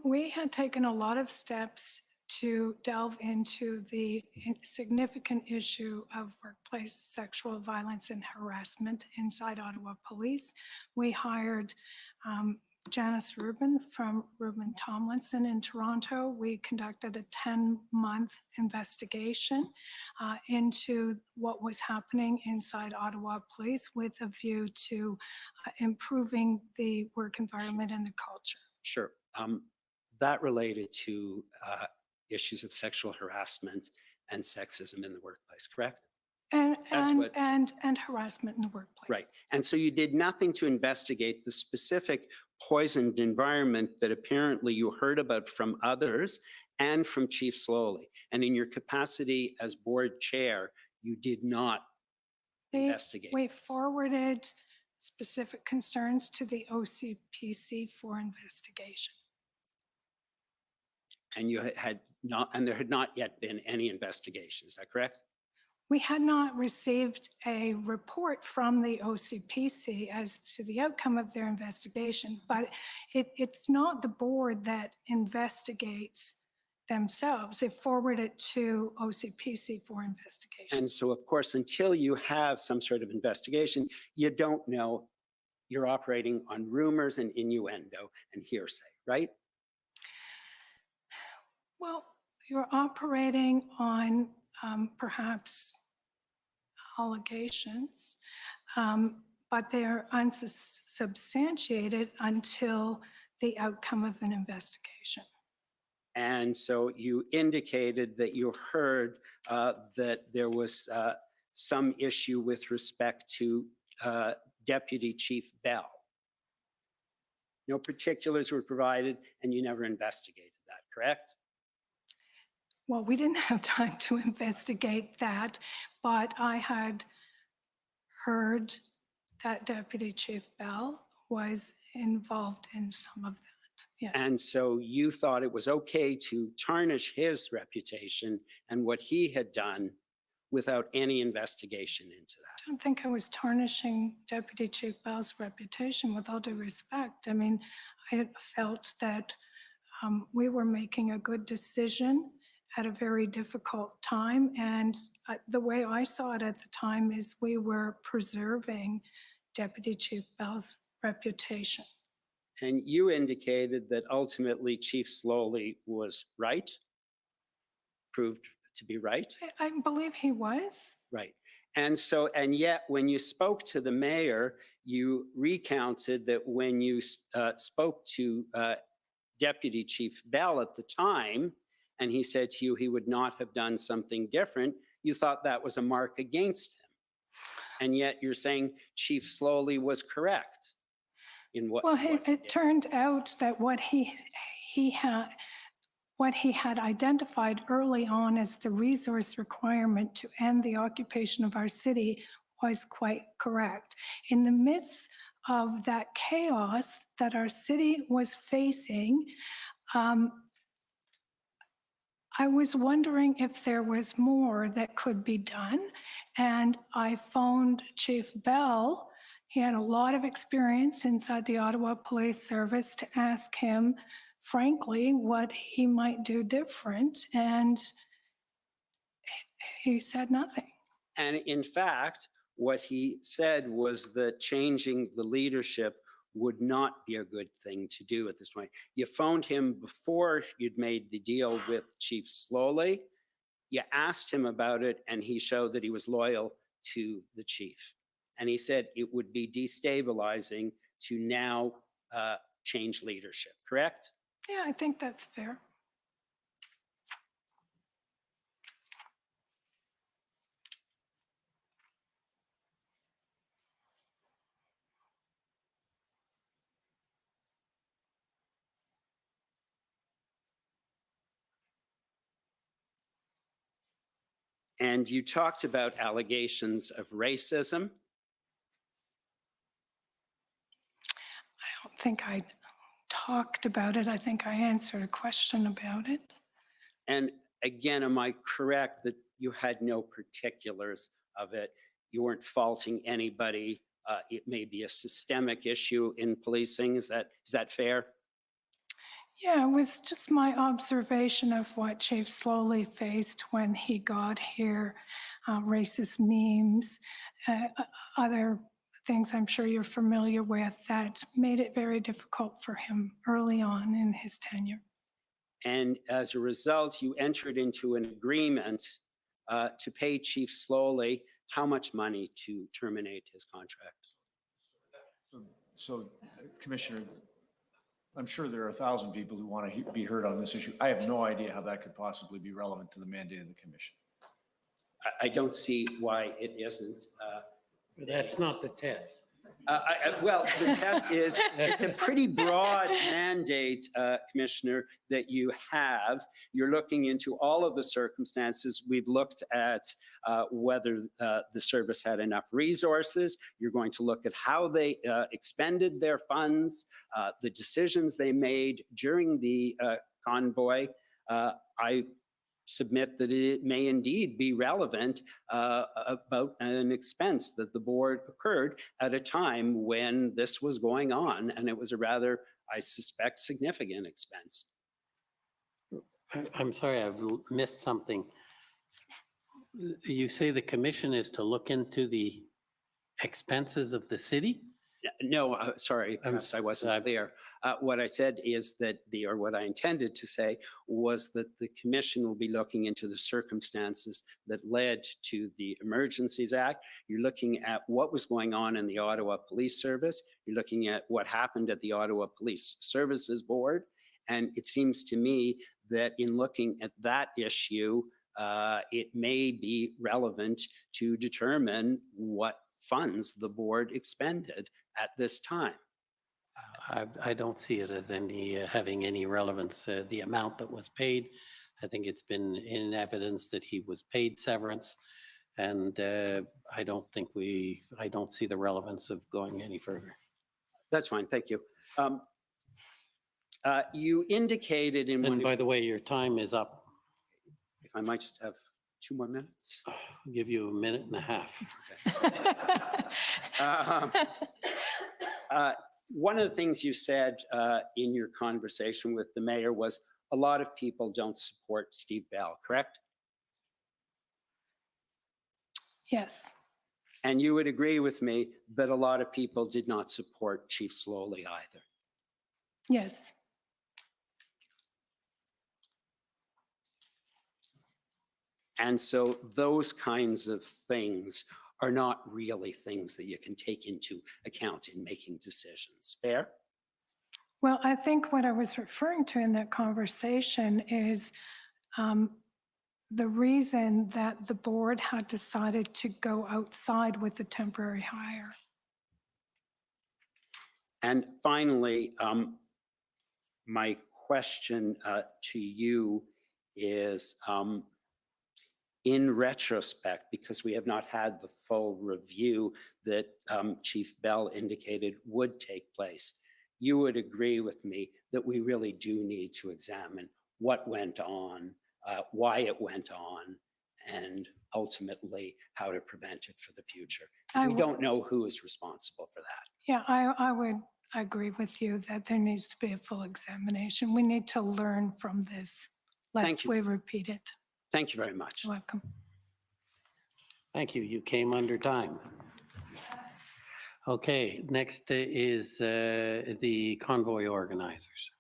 We had taken a lot of steps to delve into the significant issue of workplace sexual violence and harassment inside Ottawa Police. We hired Janice Rubin from Rubin Tomlinson in Toronto. We conducted a 10-month investigation into what was happening inside Ottawa Police with a view to improving the work environment and the culture. Sure. That related to issues of sexual harassment and sexism in the workplace, correct? And harassment in the workplace. Right. And so you did nothing to investigate the specific poisoned environment that apparently you heard about from others and from Chief Slowly. And in your capacity as board chair, you did not investigate. We forwarded specific concerns to the OCPC for investigation. And you had not, and there had not yet been any investigation, is that correct? We had not received a report from the OCPC as to the outcome of their investigation, but it's not the board that investigates themselves. It forwarded to OCPC for investigation. And so, of course, until you have some sort of investigation, you don't know. You're operating on rumors and innuendo and hearsay, right? Well, you're operating on perhaps allegations, but they're unsubstantiated until the outcome of an investigation. And so you indicated that you heard that there was some issue with respect to Deputy Chief Bell. No particulars were provided and you never investigated that, correct? Well, we didn't have time to investigate that, but I had heard that Deputy Chief Bell was involved in some of that. Yes. And so you thought it was okay to tarnish his reputation and what he had done without any investigation into that. I don't think I was tarnishing Deputy Chief Bell's reputation, with all due respect. I mean, I felt that we were making a good decision at a very difficult time. And the way I saw it at the time is we were preserving Deputy Chief Bell's reputation. And you indicated that ultimately Chief Slowly was right, proved to be right. I believe he was. Right. And so, and yet when you spoke to the mayor, you recounted that when you spoke to Deputy Chief Bell at the time, and he said to you he would not have done something different, you thought that was a mark against him. And yet you're saying Chief Slowly was correct in what. Well, it turned out that what he had identified early on as the resource requirement to end the occupation of our city was quite correct. In the midst of that chaos that our city was facing, I was wondering if there was more that could be done. And I phoned Chief Bell. He had a lot of experience inside the Ottawa Police Service, to ask him, frankly, what he might do different. And he said nothing. And in fact, what he said was that changing the leadership would not be a good thing to do at this point. You phoned him before you'd made the deal with Chief Slowly. You asked him about it, and he showed that he was loyal to the chief. And he said it would be destabilizing to now change leadership, correct? Yeah, I think that's fair. And you talked about allegations of racism. I don't think I talked about it. I think I answered a question about it. And again, am I correct that you had no particulars of it? You weren't faulting anybody. It may be a systemic issue in policing. Is that fair? Yeah, it was just my observation of what Chief Slowly faced when he got here, racist memes, other things I'm sure you're familiar with that made it very difficult for him early on in his tenure. And as a result, you entered into an agreement to pay Chief Slowly how much money to terminate his contract? So Commissioner, I'm sure there are 1,000 people who want to be heard on this issue. I have no idea how that could possibly be relevant to the mandate of the commission. I don't see why it isn't. That's not the test. Well, the test is, it's a pretty broad mandate, Commissioner, that you have. You're looking into all of the circumstances. We've looked at whether the service had enough resources. You're going to look at how they expended their funds, the decisions they made during the convoy. I submit that it may indeed be relevant about an expense that the board occurred at a time when this was going on, and it was a rather, I suspect, significant expense. I'm sorry, I've missed something. You say the commission is to look into the expenses of the city? No, sorry, perhaps I wasn't clear. What I said is that or what I intended to say was that the commission will be looking into the circumstances that led to the Emergencies Act. You're looking at what was going on in the Ottawa Police Service. You're looking at what happened at the Ottawa Police Services Board. And it seems to me that in looking at that issue, it may be relevant to determine what funds the board expended at this time. I don't see it as having any relevance. The amount that was paid, I think it's been in evidence that he was paid severance, and I don't see the relevance of going any further. That's fine, thank you. You indicated in one. And by the way, your time is up. If I might just have 2 more minutes. I'll give you a minute and a half. One of the things you said in your conversation with the mayor was a lot of people don't support Steve Bell, correct? Yes. And you would agree with me that a lot of people did not support Chief Slowly either. Yes. And so those kinds of things are not really things that you can take into account in making decisions. Fair? Well, I think what I was referring to in that conversation is the reason that the board had decided to go outside with the temporary hire. And finally, my question to you is, in retrospect, because we have not had the full review that Chief Bell indicated would take place, you would agree with me that we really do need to examine what went on, why it went on, and ultimately how to prevent it for the future. We don't know who is responsible for that. Yeah, I would agree with you that there needs to be a full examination. We need to learn from this, lest we repeat it. Thank you very much. You're welcome. Thank you. You came under time. Okay, next is the convoy organizers.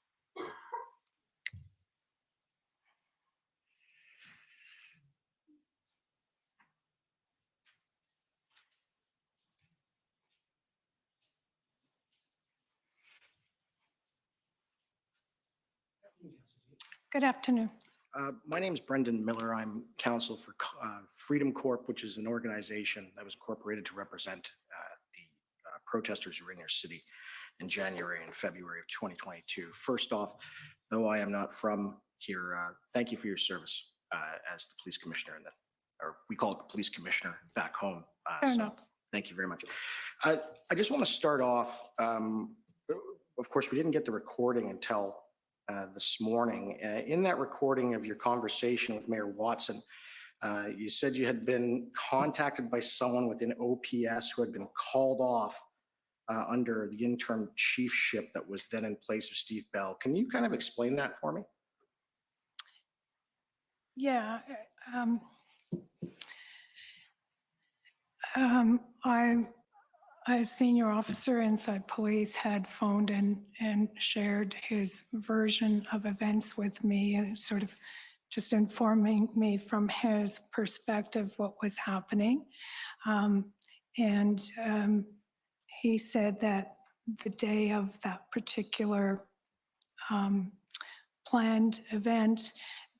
Good afternoon. My name is Brendan Miller. I'm counsel for Freedom Corp, which is an organization that was incorporated to represent the protesters who were in your city in January and February of 2022. First off, though I am not from here, thank you for your service as the police commissioner, or we call it the police commissioner back home. Fair enough. Thank you very much. I just want to start off, of course, we didn't get the recording until this morning. In that recording of your conversation with Mayor Watson, you said you had been contacted by someone within OPS who had been called off under the interim chiefship that was then in place of Steve Bell. Can you kind of explain that for me? Yeah. A senior officer inside police had phoned and shared his version of events with me, and sort of just informing me from his perspective what was happening. He said that the day of that particular planned event,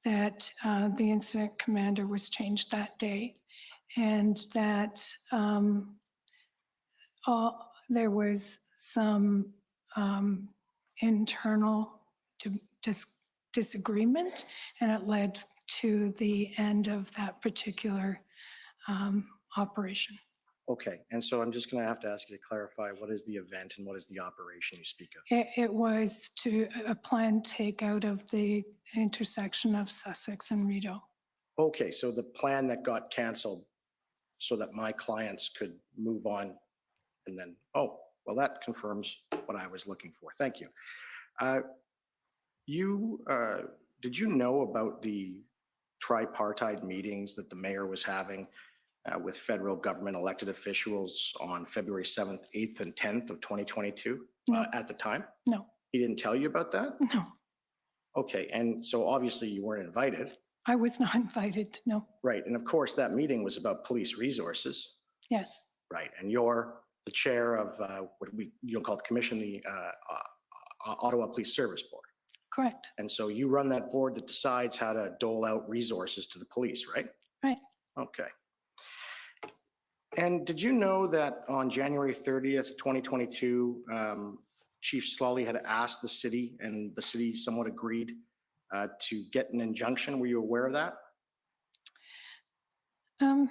that the incident commander was changed that day, and that there was some internal disagreement, and it led to the end of that particular operation. Okay, and so I'm just going to have to ask you to clarify, what is the event and what is the operation you speak of? It was to a planned takeout of the intersection of Sussex and Rideau. Okay, so the plan that got canceled so that my clients could move on, and then, oh, well, that confirms what I was looking for. Thank you. Did you know about the tripartite meetings that the mayor was having with federal government elected officials on February 7th, 8th, and 10th of 2022 at the time? No. He didn't tell you about that? No. Okay, and so obviously you weren't invited. I was not invited, no. Right, and of course that meeting was about police resources. Yes. Right, and you're the chair of what you'll call the commission, the Ottawa Police Service Board. Correct. And so you run that board that decides how to dole out resources to the police, right? Right. Okay. And did you know that on January 30th, 2022, Chief Slawley had asked the city, and the city somewhat agreed to get an injunction? Were you aware of that? On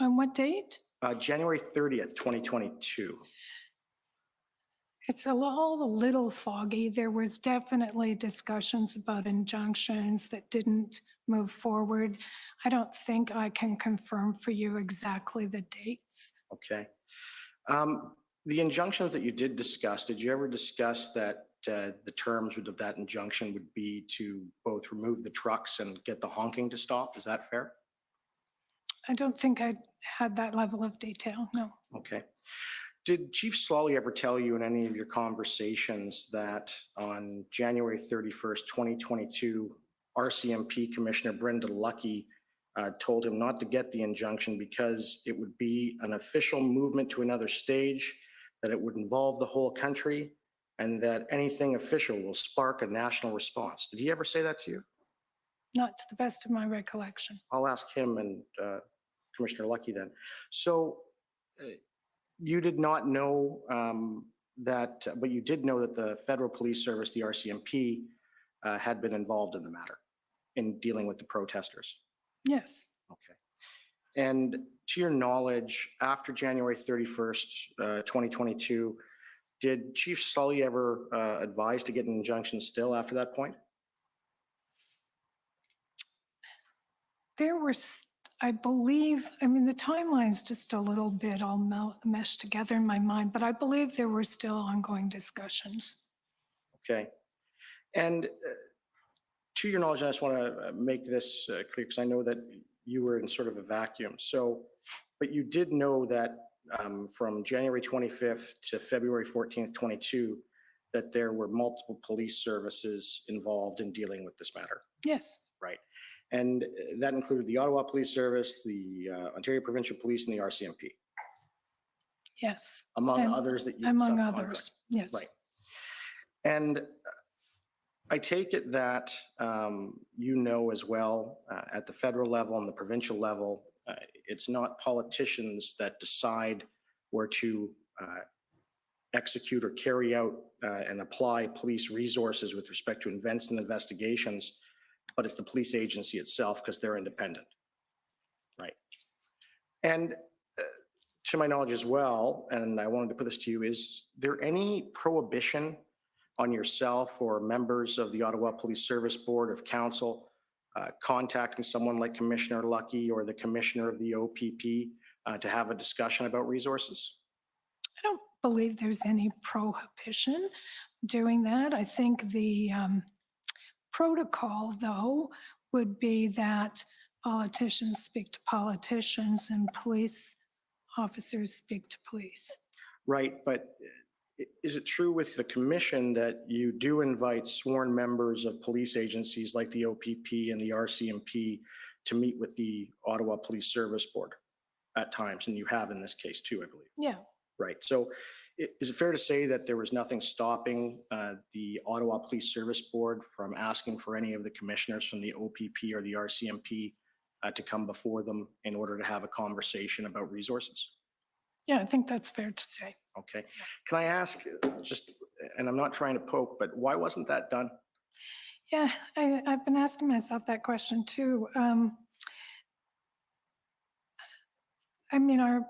what date? January 30th, 2022. It's all a little foggy. There was definitely discussions about injunctions that didn't move forward. I don't think I can confirm for you exactly the dates. Okay. The injunctions that you did discuss, did you ever discuss that the terms of that injunction would be to both remove the trucks and get the honking to stop? Is that fair? I don't think I had that level of detail, no. Okay. Did Chief Slawley ever tell you in any of your conversations that on January 31st, 2022, RCMP Commissioner Brenda Lucky told him not to get the injunction because it would be an official movement to another stage, that it would involve the whole country, and that anything official will spark a national response? Did he ever say that to you? Not to the best of my recollection. I'll ask him and Commissioner Lucky then. So you did not know that, but you did know that the Federal Police Service, the RCMP, had been involved in the matter in dealing with the protesters. Yes. Okay. And to your knowledge, after January 31st, 2022, did Chief Slawley ever advise to get an injunction still after that point? There were, I believe, I mean, the timeline's just a little bit all meshed together in my mind, but I believe there were still ongoing discussions. Okay. And to your knowledge, I just want to make this clear because I know that you were in sort of a vacuum. So, but you did know that from January 25th to February 14th, 22, that there were multiple police services involved in dealing with this matter. Yes. Right. And that included the Ottawa Police Service, the Ontario Provincial Police, and the RCMP. Yes. Among others that you among others, yes. Right. And I take it that you know as well at the federal level and the provincial level, it's not politicians that decide where to execute or carry out and apply police resources with respect to events and investigations, but it's the police agency itself because they're independent. Right. And to my knowledge as well, and I wanted to put this to you, is there any prohibition on yourself or members of the Ottawa Police Service Board of Council contacting someone like Commissioner Lucky or the Commissioner of the OPP to have a discussion about resources? I don't believe there's any prohibition doing that. I think the protocol, though, would be that politicians speak to politicians and police officers speak to police. Right, but is it true with the commission that you do invite sworn members of police agencies like the OPP and the RCMP to meet with the Ottawa Police Service Board at times? And you have in this case too, I believe. Yeah. Right. So is it fair to say that there was nothing stopping the Ottawa Police Service Board from asking for any of the commissioners from the OPP or the RCMP to come before them in order to have a conversation about resources? Yeah, I think that's fair to say. Okay. Can I ask just, and I'm not trying to poke, but why wasn't that done? Yeah, I've been asking myself that question too. I mean, I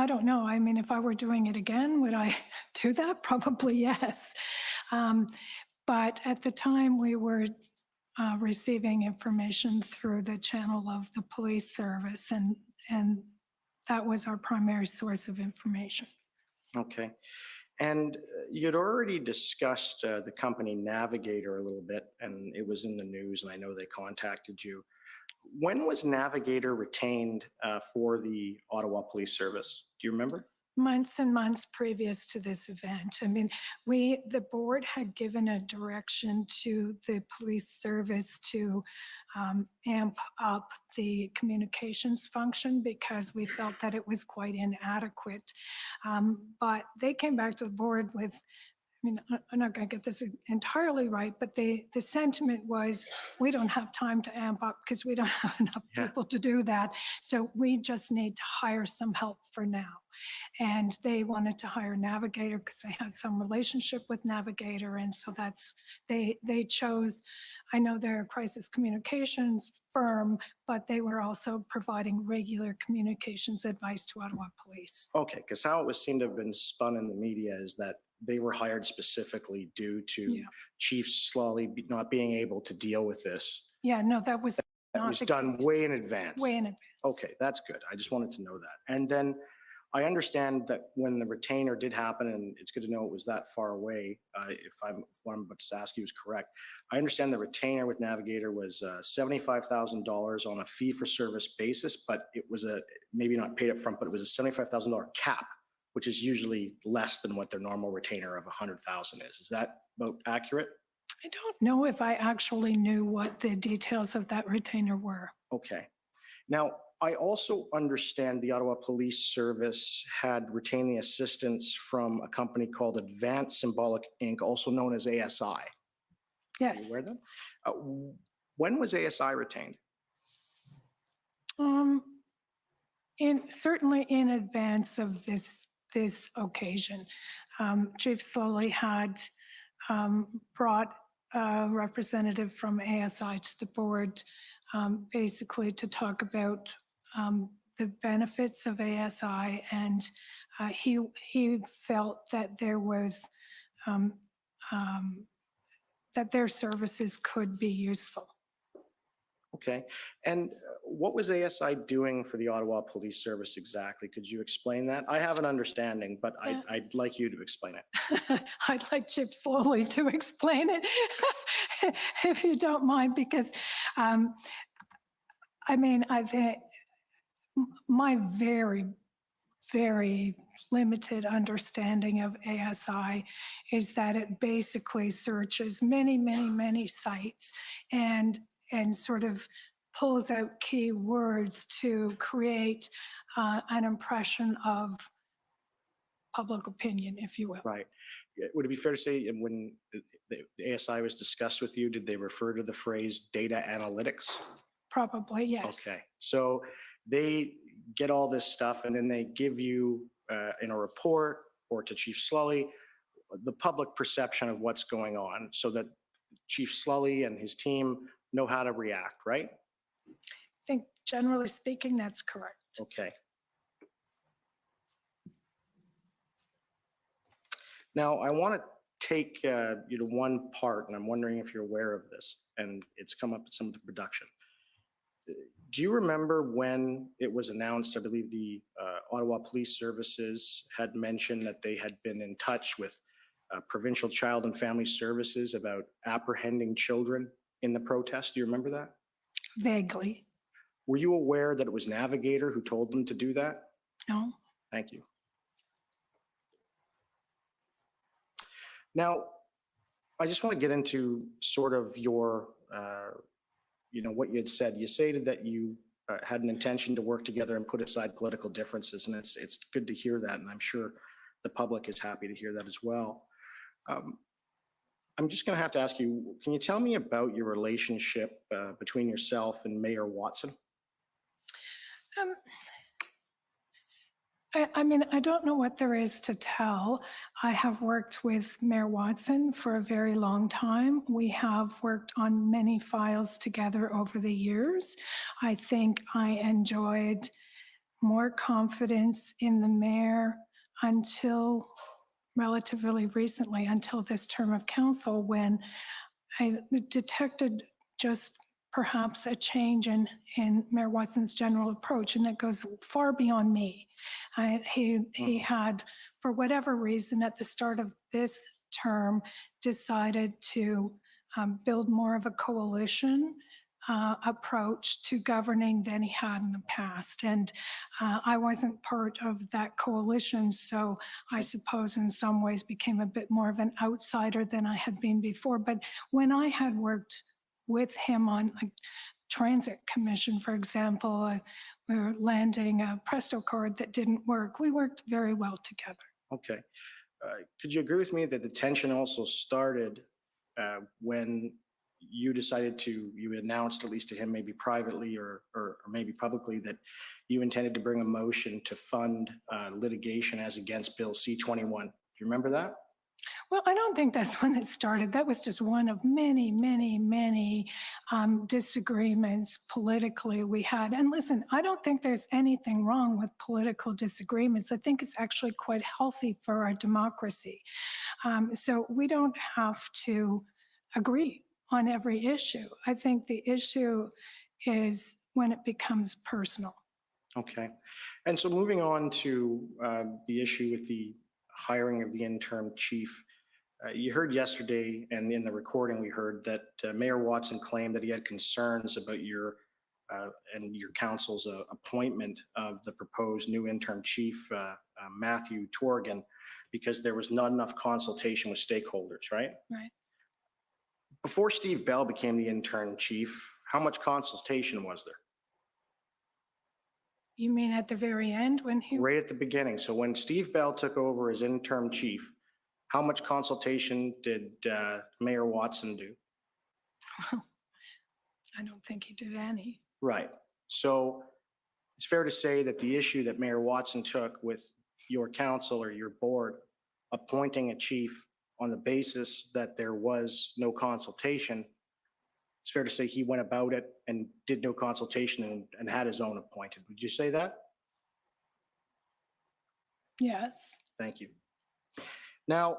don't know. I mean, if I were doing it again, would I do that? Probably yes. But at the time we were receiving information through the channel of the police service, and that was our primary source of information. Okay. And you'd already discussed the company Navigator a little bit, and it was in the news, and I know they contacted you. When was Navigator retained for the Ottawa Police Service? Do you remember? Months and months previous to this event. I mean, the board had given a direction to the police service to amp up the communications function because we felt that it was quite inadequate. But they came back to the board with, I mean, I'm not going to get this entirely right, but the sentiment was, we don't have time to amp up because we don't have enough people to do that. So we just need to hire some help for now. And they wanted to hire Navigator because they had some relationship with Navigator. And so that's, they chose, I know they're a crisis communications firm, but they were also providing regular communications advice to Ottawa Police. Okay, because how it was seemed to have been spun in the media is that they were hired specifically due to Chief Slawley not being able to deal with this. Yeah, no, that was That was done way in advance. Way in advance. Okay, that's good. I just wanted to know that. And then I understand that when the retainer did happen, and it's good to know it was that far away, if what I'm about to ask you is correct. I understand the retainer with Navigator was $75,000 on a fee-for-service basis, but it was maybe not paid up front, but it was a $75,000 cap, which is usually less than what their normal retainer of $100,000 is. Is that about accurate? I don't know if I actually knew what the details of that retainer were. Okay. Now, I also understand the Ottawa Police Service had retained the assistance from a company called Advanced Symbolic Inc., also known as ASI. Are Yes. you aware of them? When was ASI retained? Certainly in advance of this occasion. Chief Slowly had brought a representative from ASI to the board, basically to talk about the benefits of ASI, and he felt that there was that their services could be useful. Okay. And what was ASI doing for the Ottawa Police Service exactly? Could you explain that? I have an understanding, but I'd like you to explain it. I'd like Chip Slowly to explain it, if you don't mind, because I mean, I think my very, very limited understanding of ASI is that it basically searches many, many, many sites and sort of pulls out keywords to create an impression of public opinion, if you will. Right. Would it be fair to say when the ASI was discussed with you, did they refer to the phrase data analytics? Probably, yes. Okay. So they get all this stuff and then they give you in a report or to Chief Slully the public perception of what's going on so that Chief Slully and his team know how to react, right? I think generally speaking, that's correct. Okay. Now, I want to take you to one part, and I'm wondering if you're aware of this, and it's come up in some of the production. Do you remember when it was announced, I believe the Ottawa Police Services had mentioned that they had been in touch with Provincial Child and Family Services about apprehending children in the protest? Do you remember that? Vaguely. Were you aware that it was Navigator who told them to do that? No. Thank you. Now, I just want to get into sort of your, what you had said. You stated that you had an intention to work together and put aside political differences, and it's good to hear that, and I'm sure the public is happy to hear that as well. I'm just going to have to ask you, can you tell me about your relationship between yourself and Mayor Watson? I mean, I don't know what there is to tell. I have worked with Mayor Watson for a very long time. We have worked on many files together over the years. I think I enjoyed more confidence in the mayor until relatively recently, until this term of council, when I detected just perhaps a change in Mayor Watson's general approach, and that goes far beyond me. He had, for whatever reason, at the start of this term, decided to build more of a coalition approach to governing than he had in the past. And I wasn't part of that coalition, so I suppose in some ways became a bit more of an outsider than I had been before. But when I had worked with him on a transit commission, for example, we were landing a Presto card that didn't work. We worked very well together. Okay. Could you agree with me that the tension also started when you decided you announced, at least to him, maybe privately or maybe publicly, that you intended to bring a motion to fund litigation as against Bill C-21? Do you remember that? Well, I don't think that's when it started. That was just one of many, many, many disagreements politically we had. And listen, I don't think there's anything wrong with political disagreements. I think it's actually quite healthy for our democracy. So we don't have to agree on every issue. I think the issue is when it becomes personal. Okay. And so moving on to the issue with the hiring of the interim chief, you heard yesterday, and in the recording we heard that Mayor Watson claimed that he had concerns about your and your council's appointment of the proposed new interim chief, Matthew Torgan, because there was not enough consultation with stakeholders, right? Right. Before Steve Bell became the interim chief, how much consultation was there? You mean at the very end when he? Right at the beginning. So when Steve Bell took over as interim chief, how much consultation did Mayor Watson do? I don't think he did any. Right. So it's fair to say that the issue that Mayor Watson took with your council or your board appointing a chief on the basis that there was no consultation, it's fair to say he went about it and did no consultation and had his own appointed. Would you say that? Yes. Thank you. Now,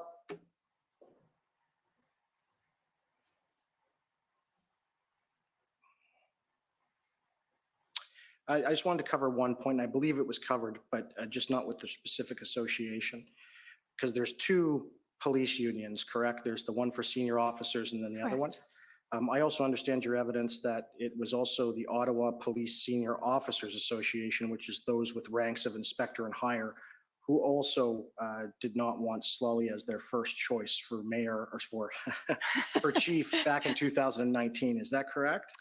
I just wanted to cover one point, and I believe it was covered, but just not with the specific association, because there's two police unions, correct? There's the one for senior officers and then the other one. I also understand your evidence that it was also the Ottawa Police Senior Officers Association, which is those with ranks of inspector and higher, who also did not want Slully as their first choice for mayor or for, for chief back in 2019. Is that correct?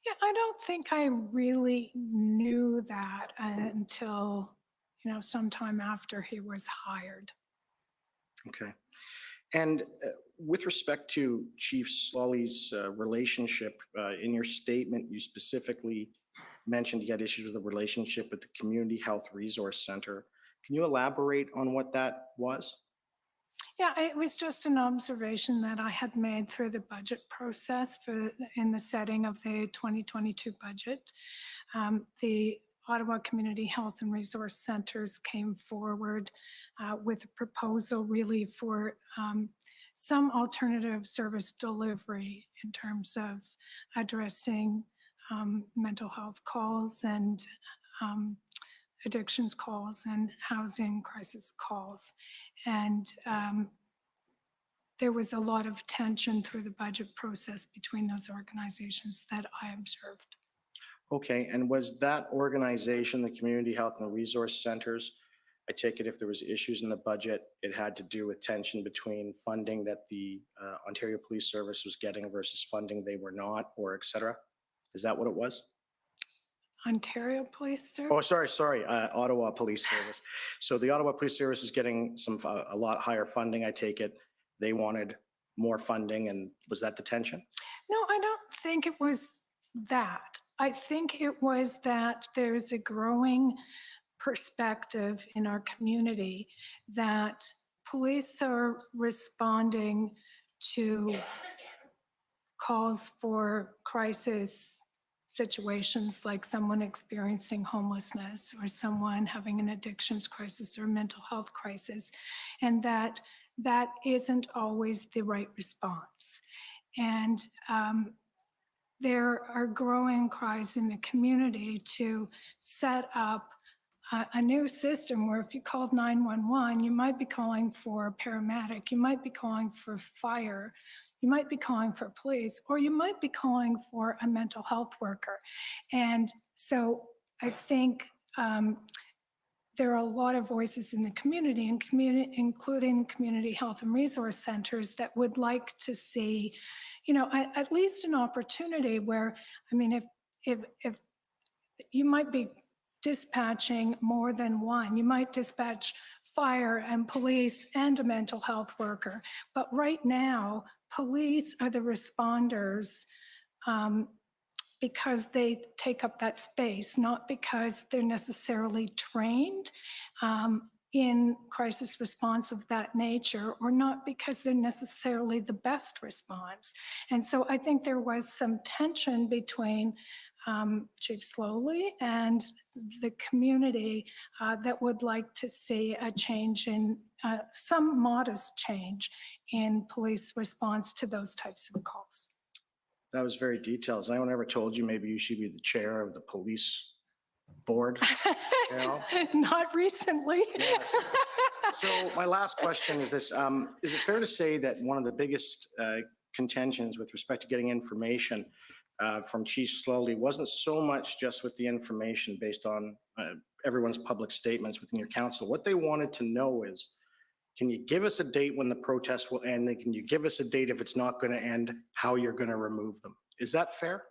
Yeah, I don't think I really knew that until, sometime after he was hired. Okay. And with respect to Chief Slully's relationship, in your statement, you specifically mentioned he had issues with the relationship with the Community Health Resource Center. Can you elaborate on what that was? Yeah, it was just an observation that I had made through the budget process in the setting of the 2022 budget. The Ottawa Community Health and Resource Centers came forward with a proposal really for some alternative service delivery in terms of addressing mental health calls and addictions calls and housing crisis calls. And there was a lot of tension through the budget process between those organizations that I observed. Okay, and was that organization, the Community Health and Resource Centers, I take it if there was issues in the budget, it had to do with tension between funding that the Ontario Police Service was getting versus funding they were not, or et cetera? Is that what it was? Ontario Police Service? Oh, sorry, Ottawa Police Service. So the Ottawa Police Service was getting a lot higher funding, I take it. They wanted more funding, and was that the tension? No, I don't think it was that. I think it was that there's a growing perspective in our community that police are responding to calls for crisis situations like someone experiencing homelessness or someone having an addictions crisis or mental health crisis, and that isn't always the right response. And there are growing cries in the community to set up a new system where if you called 911, you might be calling for a paramedic, you might be calling for fire, you might be calling for police, or you might be calling for a mental health worker. And so I think there are a lot of voices in the community, including community health and resource centers, that would like to see, at least an opportunity where, if you might be dispatching more than one, you might dispatch fire and police and a mental health worker. But right now, police are the responders because they take up that space, not because they're necessarily trained in crisis response of that nature, or not because they're necessarily the best response. And so I think there was some tension between Chief Slully and the community that would like to see a change in, some modest change in police response to those types of calls. That was very detailed. Has anyone ever told you maybe you should be the chair of the police board? You know? Not recently. Yes. So my last question is this, is it fair to say that one of the biggest contentions with respect to getting information from Chief Slowly wasn't so much just with the information based on everyone's public statements within your council? What they wanted to know is, can you give us a date when the protest will end? And can you give us a date if it's not going to end, how you're going to remove them? Is that fair?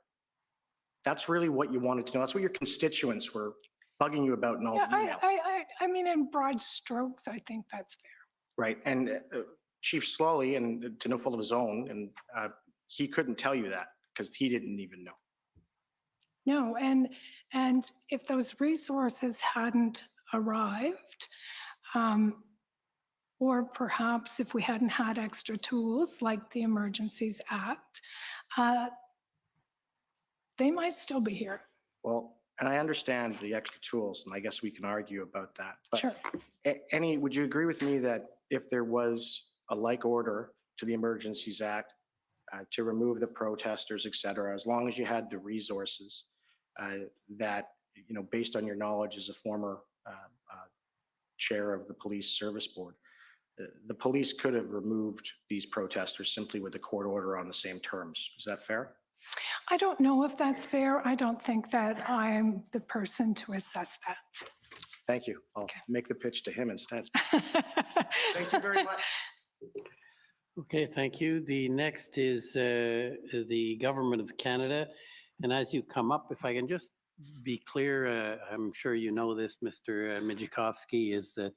That's really what you wanted to know. That's what your constituents were bugging you about in all the emails. I mean, in broad strokes, I think that's fair. Right. And Chief Slowly, and to no fault of his own, and he couldn't tell you that because he didn't even know. No, and if those resources hadn't arrived, or perhaps if we hadn't had extra tools like the Emergencies Act, they might still be here. Well, and I understand the extra tools, and I guess we can argue about that. But Sure. Would you agree with me that if there was a like order to the Emergencies Act to remove the protesters, et cetera, as long as you had the resources that, you know, based on your knowledge as a former chair of the police service board, the police could have removed these protesters simply with a court order on the same terms. Is that fair? I don't know if that's fair. I don't think that I'm the person to assess that. Thank you. I'll make the pitch to him instead. Thank you very much. Okay, thank you. The next is the Government of Canada. And as you come up, if I can just be clear, I'm sure you know this, Mr. Mijikovsky, is that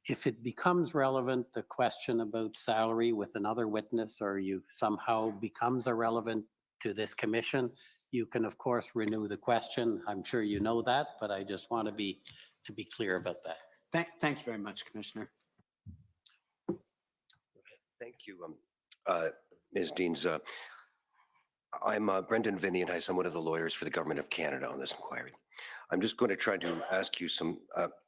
if it becomes relevant, the question about salary with another witness, or you somehow becomes irrelevant to this commission, you can of course renew the question. I'm sure you know that, but I just want to be clear about that. Thank you very much, Commissioner. Thank you, Ms. Deans. I'm Brendan Vinny, and I'm one of the lawyers for the Government of Canada on this inquiry. I'm just going to try to ask you some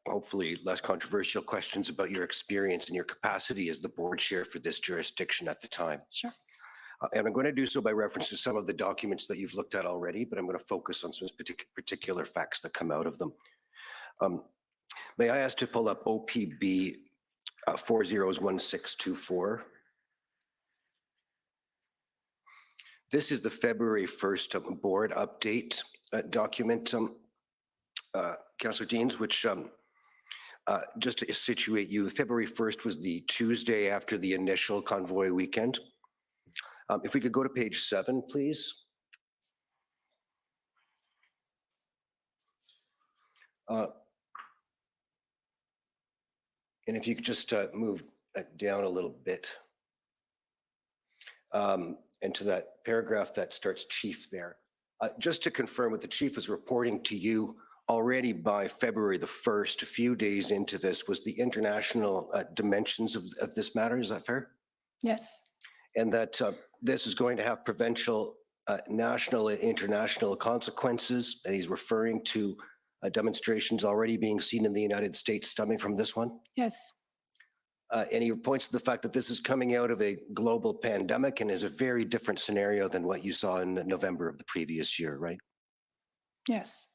hopefully less controversial questions about your experience and your capacity as the board chair for this jurisdiction at the time. Sure. And I'm going to do so by reference to some of the documents that you've looked at already, but I'm going to focus on some particular facts that come out of them. May I ask to pull up OPB 401624? This is the February 1st board update document, Councillor Deans, which just to situate you, February 1st was the Tuesday after the initial convoy weekend. If we could go to page 7, please. And if you could just move down a little bit into that paragraph that starts chief there. Just to confirm what the chief was reporting to you already by February the 1st, a few days into this, was the international dimensions of this matter. Is that fair? Yes. And that this is going to have provincial, national, and international consequences. And he's referring to demonstrations already being seen in the United States stemming from this one. Yes. And he points to the fact that this is coming out of a global pandemic and is a very different scenario than what you saw in November of the previous year, right? Yes.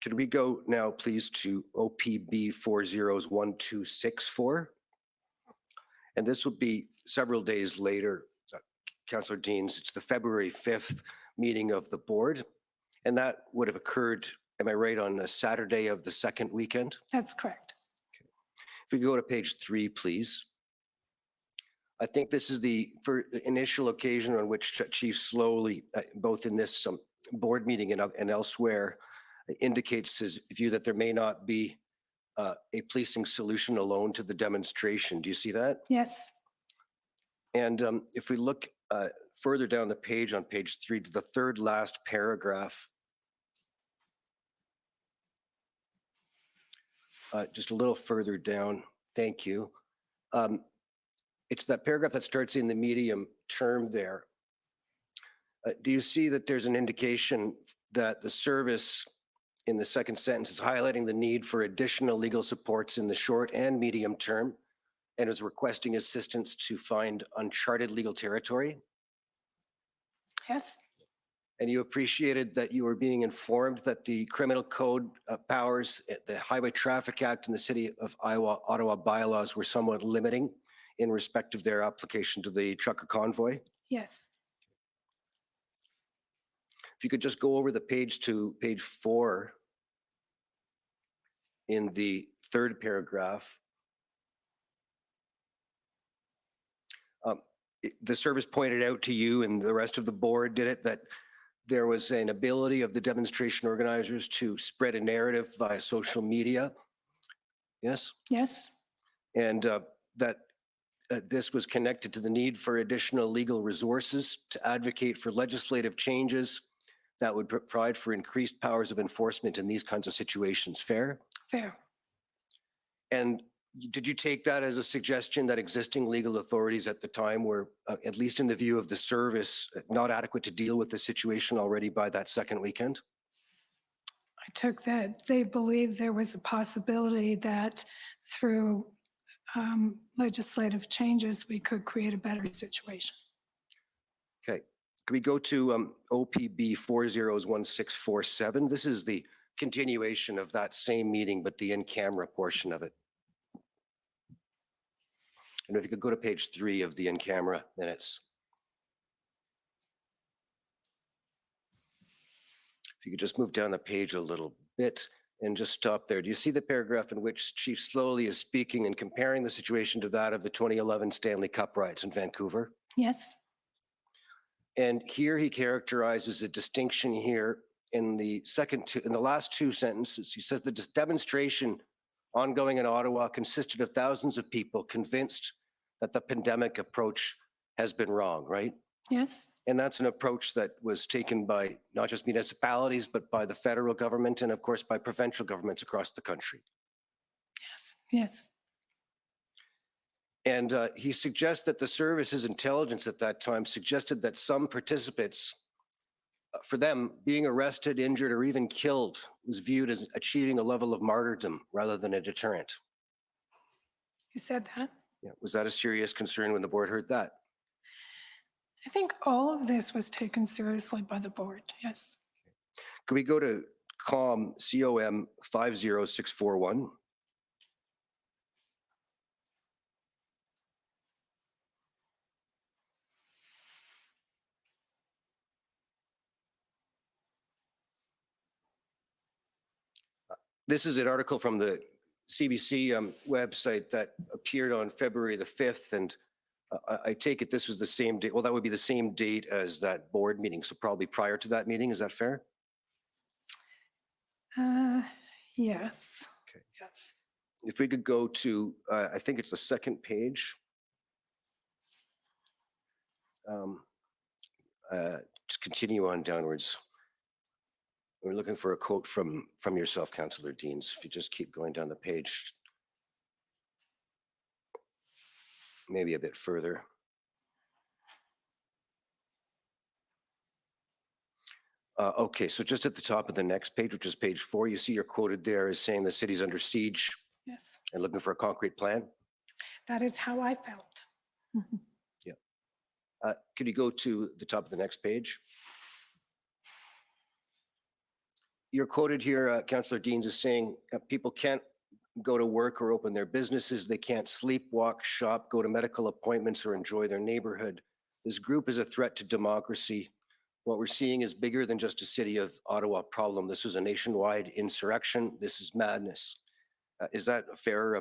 Could we go now, please, to OPB 401264? And this will be several days later, Councillor Deans. It's the February 5th meeting of the board. And that would have occurred, am I right, on a Saturday of the second weekend? That's correct. If we go to page 3, please. I think this is the initial occasion on which Chief Slowly, both in this board meeting and elsewhere, indicates his view that there may not be a policing solution alone to the demonstration. Do you see that? Yes. And if we look further down the page on page 3 to the third last paragraph, just a little further down, thank you. It's that paragraph that starts in the medium term there. Do you see that there's an indication that the service in the second sentence is highlighting the need for additional legal supports in the short and medium term and is requesting assistance to find uncharted legal territory? Yes, And you appreciated that you were being informed that the criminal code powers, the Highway Traffic Act and the City of Ottawa bylaws were somewhat limiting in respect of their application to the trucker convoy. yes. If you could just go over the page to page 4 in the third paragraph. The service pointed out to you and the rest of the board, did it, that there was an ability of the demonstration organizers to spread a narrative via social media? Yes? Yes, And that this was connected to the need for additional legal resources to advocate for legislative changes that would provide for increased powers of enforcement in these kinds of situations. Fair? fair. And did you take that as a suggestion that existing legal authorities at the time were, at least in the view of the service, not adequate to deal with the situation already by that second weekend? I took that they believed there was a possibility that through legislative changes, we could create a better situation. Okay. Can we go to OPB 401647? This is the continuation of that same meeting, but the in-camera portion of it. And if you could go to page 3 of the in-camera minutes. If you could just move down the page a little bit and just stop there. Do you see the paragraph in which Chief Slowly is speaking and comparing the situation to that of the 2011 Stanley Cup riots in Vancouver? Yes, And here he characterizes a distinction here in the last two sentences. He says the demonstration ongoing in Ottawa consisted of thousands of people convinced that the pandemic approach has been wrong, right? yes, And that's an approach that was taken by not just municipalities, but by the federal government and of course by provincial governments across the country. yes, yes. And he suggests that the service's intelligence at that time suggested that some participants, for them, being arrested, injured, or even killed was viewed as achieving a level of martyrdom rather than a deterrent. You said that? Yeah. Was that a serious concern when the board heard that? I think all of this was taken seriously by the board, yes. Could we go to COM 50641? This is an article from the CBC website that appeared on February the 5th, and I take it this was the same date. Well, that would be the same date as that board meeting, so probably prior to that meeting. Is that fair? Yes. Okay. Yes. If we could go to, I think it's the second page. Just continue on downwards. We're looking for a quote from yourself, Councillor Deans. If you just keep going down the page, maybe a bit further. Okay, so just at the top of the next page, which is page 4, you see you're quoted there as saying the city's under siege Yes. and looking for a concrete plan. That is how I felt. Yeah. Could you go to the top of the next page? You're quoted here, Councillor Deans, is saying people can't go to work or open their businesses. They can't sleep, walk, shop, go to medical appointments, or enjoy their neighborhood. This group is a threat to democracy. What we're seeing is bigger than just a City of Ottawa problem. This was a nationwide insurrection. This is madness. Is that a fair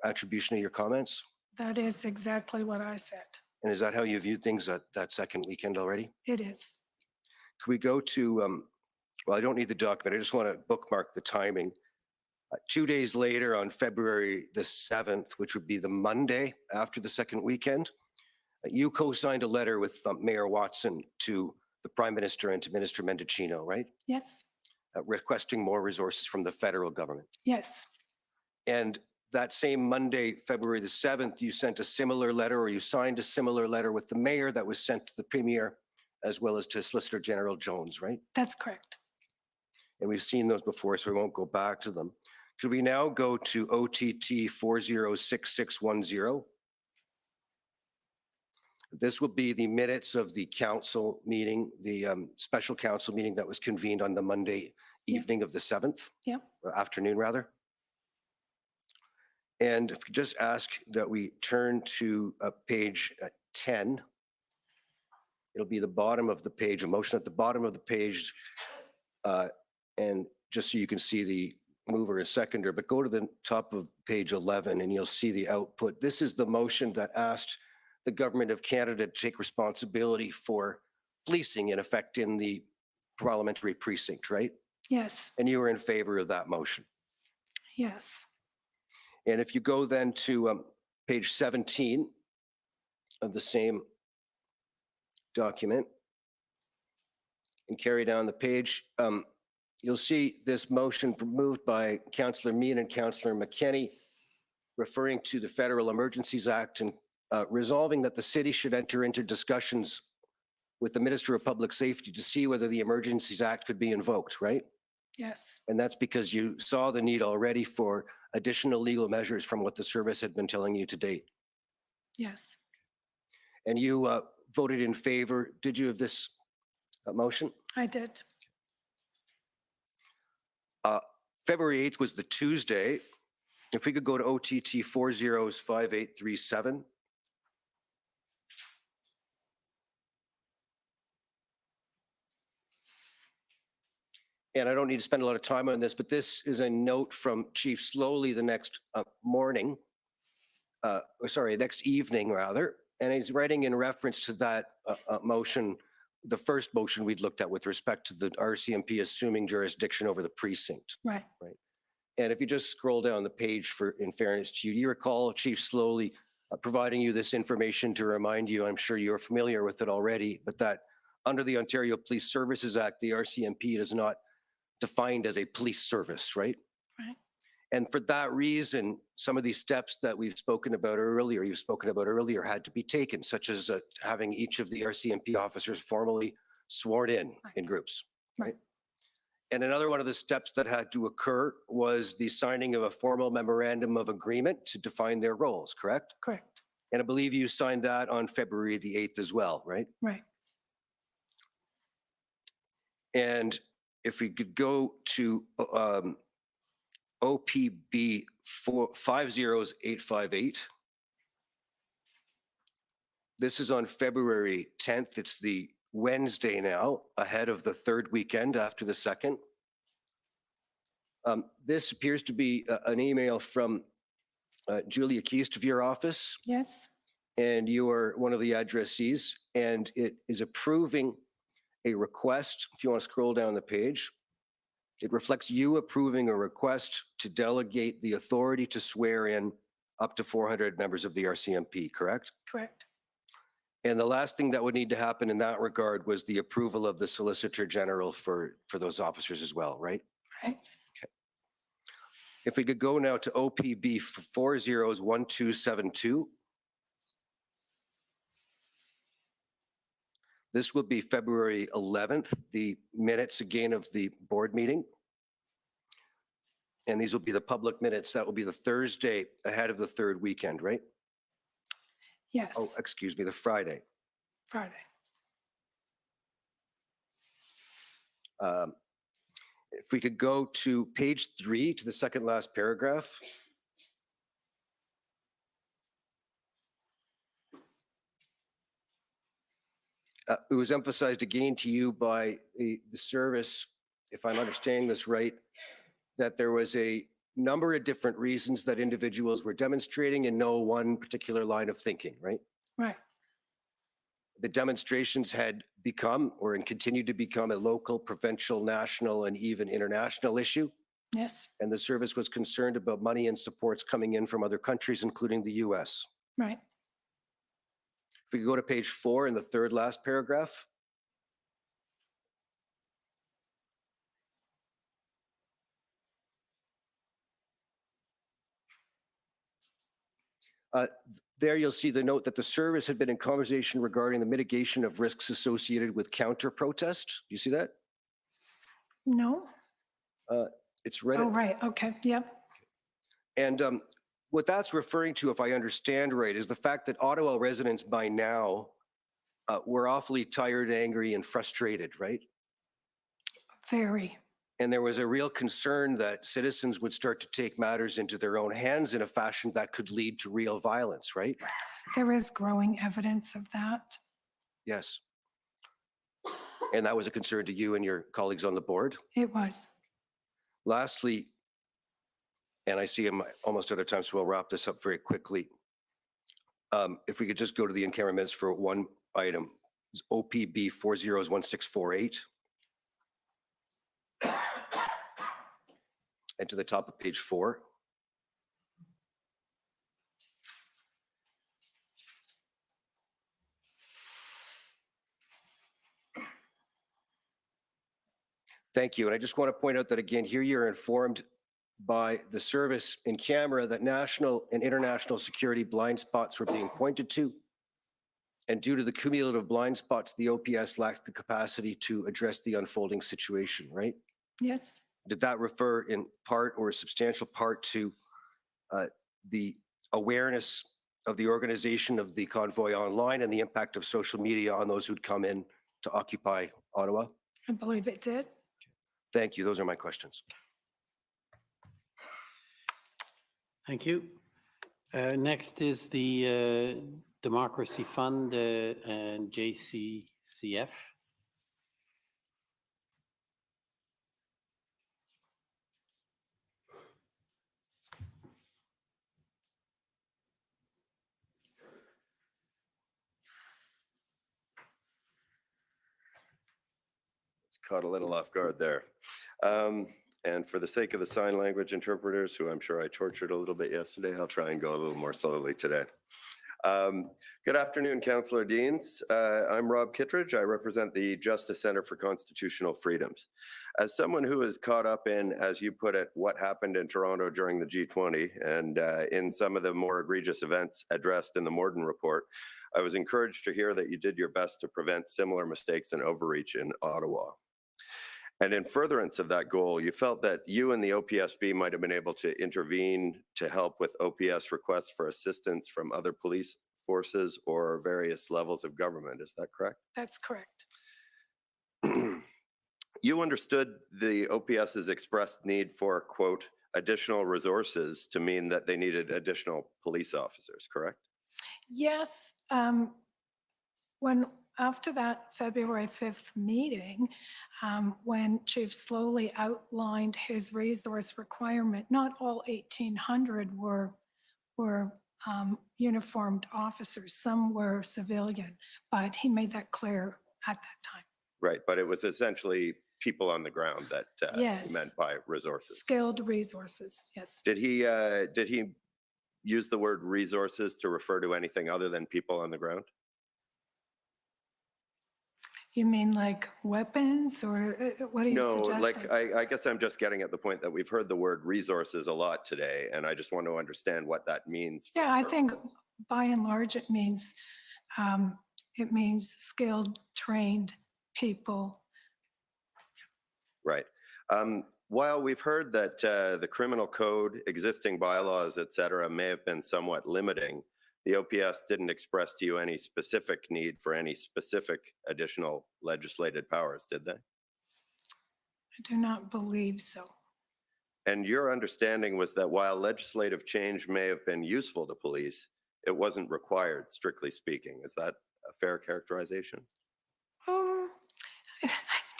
attribution of your comments? That is exactly what I said. And is that how you viewed things that second weekend already? It is. Could we go to, well, I don't need the document. I just want to bookmark the timing. 2 days later, on February the 7th, which would be the Monday after the second weekend, you co-signed a letter with Mayor Watson to the Prime Minister and to Minister Mendicino, right? Yes. Requesting more resources from the federal government. Yes. And that same Monday, February the 7th, you sent a similar letter, or you signed a similar letter with the mayor that was sent to the Premier as well as to Solicitor General Jones, right? That's correct. And we've seen those before, so we won't go back to them. Could we now go to OTT 406610? This will be the minutes of the council meeting, the special council meeting that was convened on the Monday evening of the 7th, Yeah. or afternoon rather. And if you just ask that we turn to page 10, it'll be the bottom of the page, a motion at the bottom of the page. And just so you can see the mover and seconder, but go to the top of page 11 and you'll see the output. This is the motion that asked the government of Canada to take responsibility for policing in effect in the parliamentary precinct, right? Yes, And you were in favor of that motion. yes. And if you go then to page 17 of the same document and carry down the page, you'll see this motion moved by Councillor Meehan and Councillor McKenney referring to the Federal Emergencies Act and resolving that the city should enter into discussions with the Minister of Public Safety to see whether the Emergencies Act could be invoked, right? Yes, And that's because you saw the need already for additional legal measures from what the service had been telling you to date. yes. And you voted in favor, did you, of this motion? I did. February 8th was the Tuesday. If we could go to OTT 405837. And I don't need to spend a lot of time on this, but this is a note from Chief Slowly the next morning, next evening rather. And he's writing in reference to that motion, the first motion we'd looked at with respect to the RCMP assuming jurisdiction over the precinct. Right. Right. And if you just scroll down the page in fairness to you, you recall Chief Slowly providing you this information to remind you, I'm sure you're familiar with it already, but that under the Ontario Police Services Act, the RCMP is not defined as a police service, right? Right. And for that reason, some of these steps that you've spoken about earlier had to be taken, such as having each of the RCMP officers formally sworn in groups. Right. And another one of the steps that had to occur was the signing of a formal memorandum of agreement to define their roles, correct? Correct. And I believe you signed that on February the 8th as well, right? Right. And if we could go to OPB 50858. This is on February 10th. It's the Wednesday now, ahead of the third weekend after the second. This appears to be an email from Julia Keast of your office. Yes. And you are one of the addressees, and it is approving a request. If you want to scroll down the page, it reflects you approving a request to delegate the authority to swear in up to 400 members of the RCMP, correct? Correct. And the last thing that would need to happen in that regard was the approval of the Solicitor General for those officers as well, right? Right. Okay. If we could go now to OPB 401272. This will be February 11th, the minutes again of the board meeting. And these will be the public minutes. That will be the Thursday ahead of the third weekend, right? Yes. Oh, excuse me, the Friday. Friday. If we could go to page 3 to the second last paragraph. It was emphasized again to you by the service, if I'm understanding this right, that there was a number of different reasons that individuals were demonstrating and no one particular line of thinking, right? Right. The demonstrations had become or continue to become a local, provincial, national, and even international issue. Yes. And the service was concerned about money and supports coming in from other countries, including the US. Right. If we could go to page 4 in the third last paragraph. There you'll see the note that the service had been in conversation regarding the mitigation of risks associated with counter-protest. You see that? No. It's right. Oh, right. Okay. Yep. And what that's referring to, if I understand right, is the fact that Ottawa residents by now were awfully tired, angry, and frustrated, right? Very. And there was a real concern that citizens would start to take matters into their own hands in a fashion that could lead to real violence, right? There is growing evidence of that. Yes. And that was a concern to you and your colleagues on the board? It was. Lastly, and I see I'm almost out of time, so we'll wrap this up very quickly. If we could just go to the in-camera minutes for one item, it's OPB 401648. And to the top of page 4. Thank you. And I just want to point out that again, here you're informed by the service in camera that national and international security blind spots were being pointed to. And due to the cumulative blind spots, the OPS lacked the capacity to address the unfolding situation, right? Yes. Did that refer in part or a substantial part to the awareness of the organization of the convoy online and the impact of social media on those who'd come in to occupy Ottawa? I believe it did. Thank you. Those are my questions. Thank you. Next is the Democracy Fund and JCCF. Caught a little off guard there. And for the sake of the sign language interpreters, who I'm sure I tortured a little bit yesterday, I'll try and go a little more slowly today. Good afternoon, Councillor Deans. I'm Rob Kittredge. I represent the Justice Centre for Constitutional Freedoms. As someone who is caught up in, as you put it, what happened in Toronto during the G20 and in some of the more egregious events addressed in the Morden report, I was encouraged to hear that you did your best to prevent similar mistakes and overreach in Ottawa. And in furtherance of that goal, you felt that you and the OPSB might have been able to intervene to help with OPS requests for assistance from other police forces or various levels of government. Is that correct? That's correct. You understood the OPS's expressed need for, quote, additional resources to mean that they needed additional police officers, correct? Yes. After that February 5th meeting, when Chief Slowly outlined his resource requirement, not all 1,800 were uniformed officers. Some were civilian, but he made that clear at that time. Right, but it was essentially people on the ground that Yes. you meant by resources. Skilled resources, yes. Did he use the word resources to refer to anything other than people on the ground? You mean like weapons, or what are you No, suggesting? like I guess I'm just getting at the point that we've heard the word resources a lot today, and I just want to understand what that means. For Yeah, I think by and large it means skilled, trained people. Right. While we've heard that the criminal code, existing bylaws, et cetera, may have been somewhat limiting, the OPS didn't express to you any specific need for any specific additional legislated powers, did they? I do not believe so. And your understanding was that while legislative change may have been useful to police, it wasn't required, strictly speaking. Is that a fair characterization? I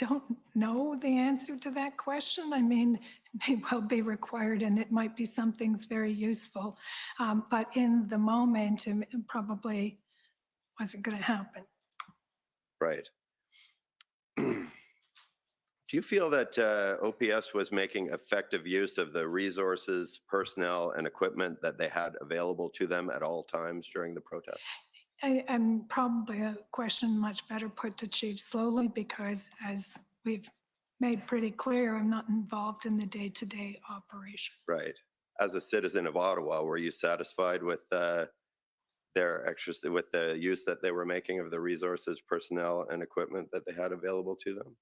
don't know the answer to that question. I mean, it may well be required, and it might be some things very useful. But in the moment, it probably wasn't going to happen. Right. Do you feel that OPS was making effective use of the resources, personnel, and equipment that they had available to them at all times during the protest? I'm probably a question much better put to Chief Slowly, because as we've made pretty clear, I'm not involved in the day-to-day operation. Right. As a citizen of Ottawa, were you satisfied with with the use that they were making of the resources, personnel, and equipment that they had available to them?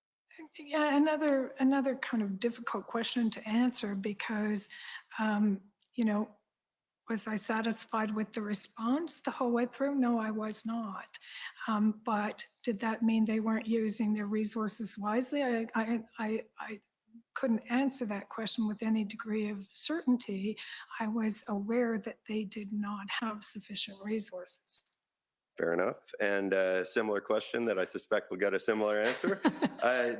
Yeah, another kind of difficult question to answer, because, you know, Was I satisfied with the response the whole way through? No, I was not. But did that mean they weren't using their resources wisely? I couldn't answer that question with any degree of certainty. I was aware that they did not have sufficient resources. Fair enough. And a similar question that I suspect will get a similar answer.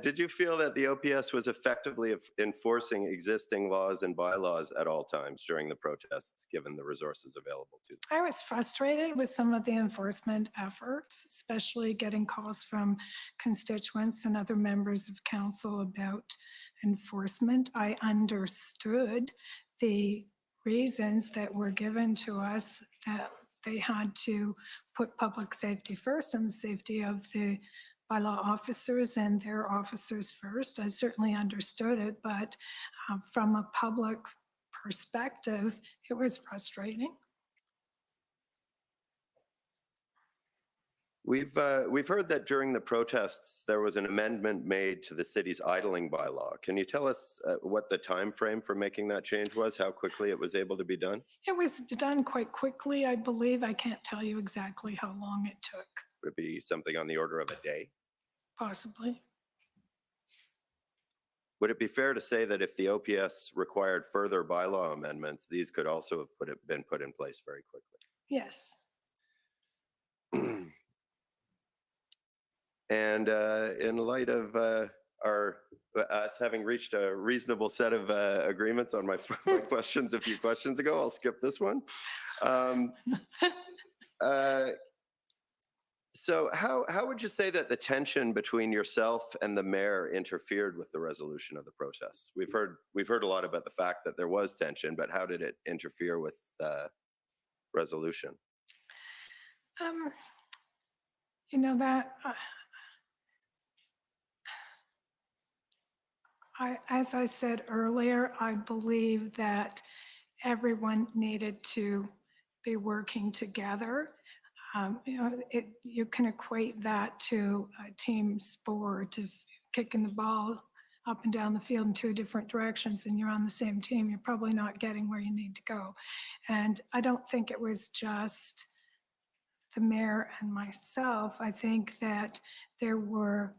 Did you feel that the OPS was effectively enforcing existing laws and bylaws at all times during the protests, given the resources available to them? I was frustrated with some of the enforcement efforts, especially getting calls from constituents and other members of council about enforcement. I understood the reasons that were given to us, that they had to put public safety first and the safety of the bylaw officers and their officers first. I certainly understood it, but from a public perspective, it was frustrating. We've heard that during the protests, there was an amendment made to the city's idling bylaw. Can you tell us what the time frame for making that change was, how quickly it was able to be done? It was done quite quickly, I believe. I can't tell you exactly how long it took. Would it be something on the order of a day? Possibly. Would it be fair to say that if the OPS required further bylaw amendments, these could also have been put in place very quickly? Yes. And in light of us having reached a reasonable set of agreements on my questions a few questions ago, I'll skip this one. So how would you say that the tension between yourself and the mayor interfered with the resolution of the protests? We've heard a lot about the fact that there was tension, but how did it interfere with resolution? You know that as I said earlier, I believe that everyone needed to be working together. You can equate that to a team sport of kicking the ball up and down the field in two different directions and you're on the same team, you're probably not getting where you need to go. And I don't think it was just the mayor and myself. I think that there were,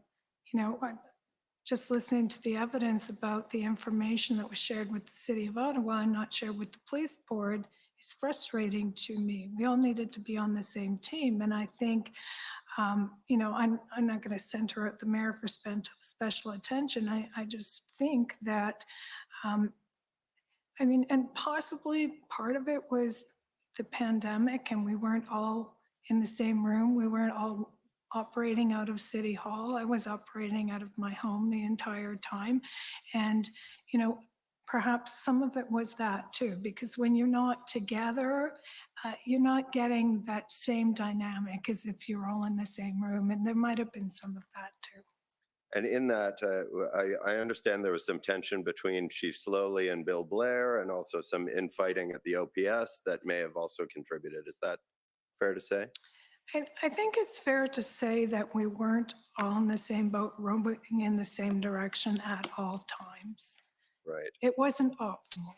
just listening to the evidence about the information that was shared with the City of Ottawa and not shared with the police board is frustrating to me. We all needed to be on the same team. And I think, I'm not going to center at the mayor for special attention. I just think that, and possibly part of it was the pandemic and we weren't all in the same room. We weren't all operating out of City Hall. I was operating out of my home the entire time. And, perhaps some of it was that too, because when you're not together, you're not getting that same dynamic as if you're all in the same room. And there might have been some of that too. And in that, I understand there was some tension between Chief Slowly and Bill Blair and also some infighting at the OPS that may have also contributed. Is that fair to say? I think it's fair to say that we weren't all in the same boat, rowing in the same direction at all times. Right. It wasn't optimal.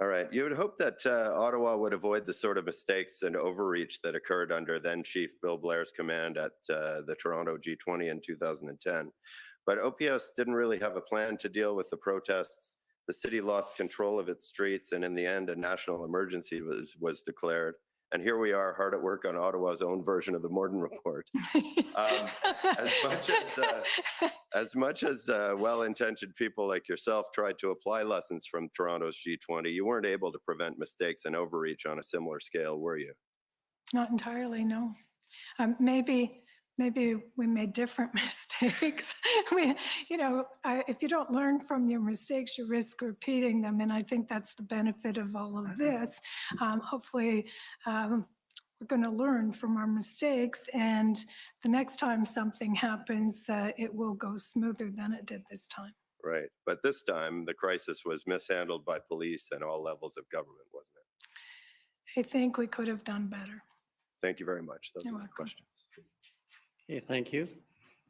All right. You would hope that Ottawa would avoid the sort of mistakes and overreach that occurred under then Chief Bill Blair's command at the Toronto G20 in 2010. But OPS didn't really have a plan to deal with the protests. The city lost control of its streets, and in the end, a national emergency was declared. And here we are, hard at work on Ottawa's own version of the Morden Report. As much as well-intentioned people like yourself tried to apply lessons from Toronto's G20, you weren't able to prevent mistakes and overreach on a similar scale, were you? Not entirely, no. Maybe we made different mistakes. If you don't learn from your mistakes, you risk repeating them. And I think that's the benefit of all of this. Hopefully, we're going to learn from our mistakes. And the next time something happens, it will go smoother than it did this time. Right. But this time, the crisis was mishandled by police and all levels of government, wasn't it? I think we could have done better. Thank you very much. Those are my questions. Okay, thank you.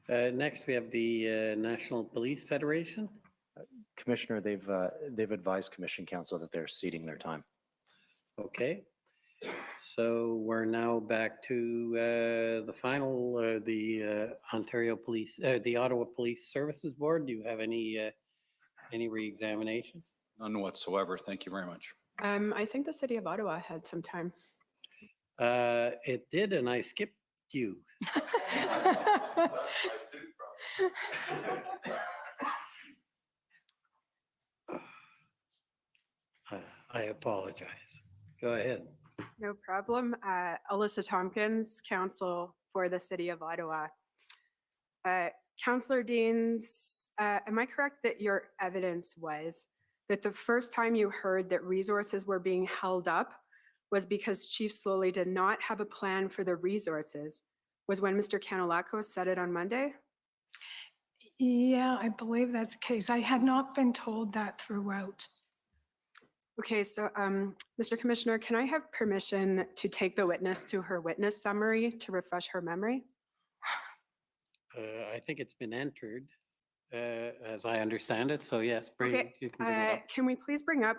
Next, we have the National Police Federation. Commissioner, they've advised Commission Council that they're ceding their time. Okay. So we're now back to the final, the Ontario Police, the Ottawa Police Services Board. Do you have any re-examination? None whatsoever. Thank you very much. I think the city of Ottawa had some time. It did, and I skipped you. I apologize. Go ahead. No problem. Alyssa Tompkins, counsel for the city of Ottawa. Councillor Deans, am I correct that your evidence was that the first time you heard that resources were being held up was because Chief Slowly did not have a plan for the resources, was when Mr. Kanalakos said it on Monday? Yeah, I believe that's the case. I had not been told that throughout. Okay, so Mr. Commissioner, can I have permission to take the witness to her witness summary to refresh her memory? I think it's been entered, as I understand it. So yes, Okay, you can bring it up. can we please bring up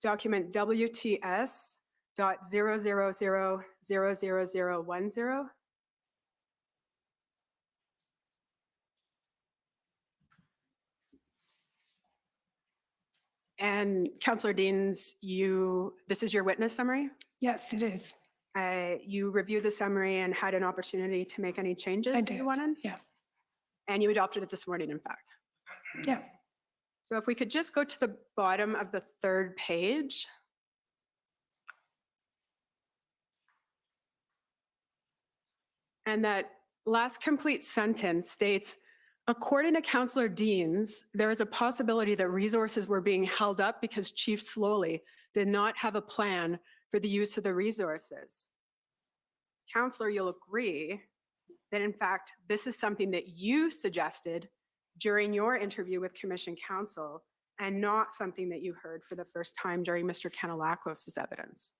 document WTS.0000010? And Councillor Deans, this is your witness summary? Yes, it is. You reviewed the summary and had an opportunity to make any changes I that you did, wanted? yeah. And you adopted it this morning, in fact? Yeah. So if we could just go to the bottom of the third page. And that last complete sentence states, according to Councillor Deans, there is a possibility that resources were being held up because Chief Slowly did not have a plan for the use of the resources. Councillor, you'll agree that in fact, this is something that you suggested during your interview with Commission Counsel and not something that you heard for the first time during Mr. Kanalakos' evidence.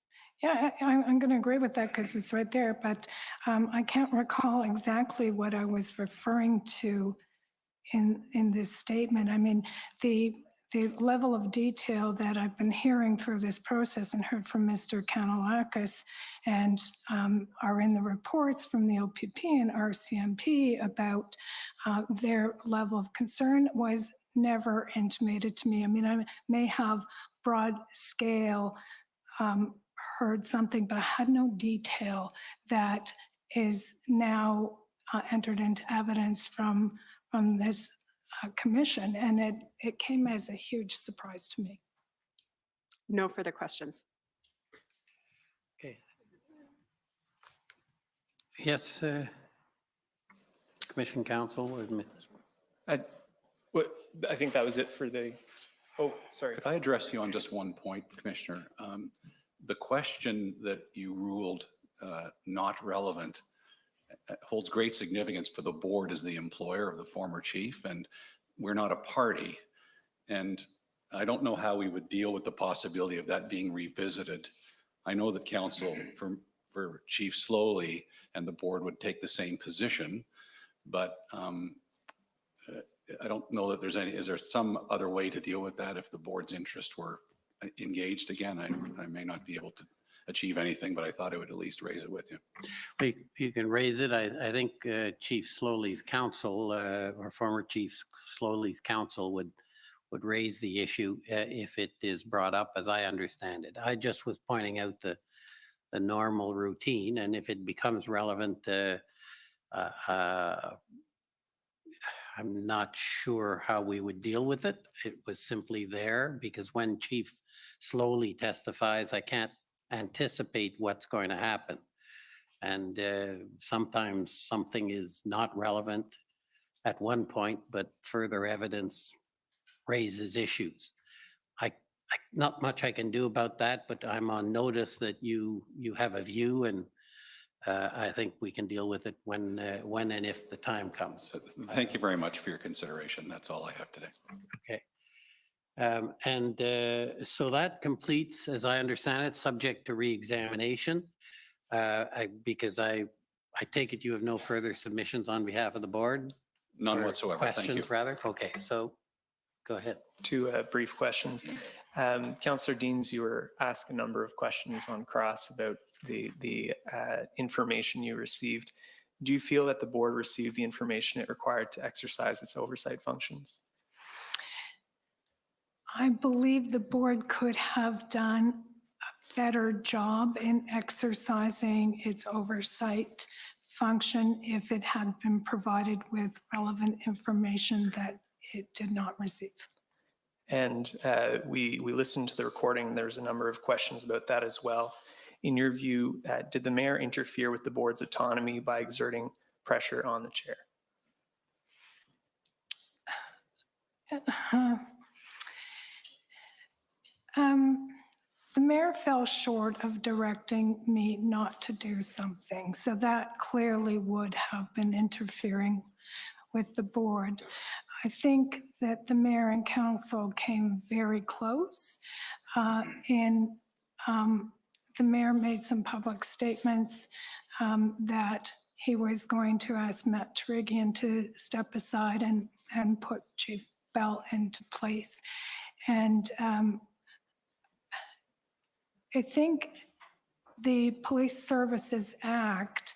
Yeah, I'm going to agree with that because it's right there, but I can't recall exactly what I was referring to in this statement. I mean, the level of detail that I've been hearing through this process and heard from Mr. Kanalakis and are in the reports from the OPP and RCMP about their level of concern was never intimated to me. I mean, I may have broad scale heard something, but I had no detail that is now entered into evidence from this commission, and it came as a huge surprise to me. No further questions. Okay. Yes, Commission Counsel. I think that was it for the, oh, sorry. Could I address you on just one point, Commissioner? The question that you ruled not relevant holds great significance for the board as the employer of the former chief, and we're not a party. And I don't know how we would deal with the possibility of that being revisited. I know that counsel for Chief Slowly and the board would take the same position, but I don't know that there's any, is there some other way to deal with that if the board's interest were engaged again? I may not be able to achieve anything, but I thought I would at least raise it with you. Well, you can raise it. I think Chief Slowly's counsel or former Chief Slowly's counsel would raise the issue if it is brought up, as I understand it. I just was pointing out the normal routine, and if it becomes relevant, I'm not sure how we would deal with it. It was simply there because when Chief Slowly testifies, I can't anticipate what's going to happen. And sometimes something is not relevant at one point, but further evidence raises issues. Not much I can do about that, but I'm on notice that you have a view, and I think we can deal with it when and if the time comes. Thank you very much for your consideration. That's all I have today. Okay. So that completes, as I understand it, subject to re-examination, because I take it you have no further submissions on behalf of the board? None Or whatsoever. Thank you. Questions, rather? Okay, so Go ahead. Two brief questions. Councillor Deans, you were asked a number of questions on cross about the information you received. Do you feel that the board received the information it required to exercise its oversight functions? I believe the board could have done a better job in exercising its oversight function if it had been provided with relevant information that it did not receive. And we listened to the recording. There's a number of questions about that as well. In your view, did the mayor interfere with the board's autonomy by exerting pressure on the chair? The mayor fell short of directing me not to do something, so that clearly would have been interfering with the board. I think that the mayor and council came very close. The mayor made some public statements that he was going to ask Matt Turigian to step aside and put Chief Bell into place. And I think the Police Services Act,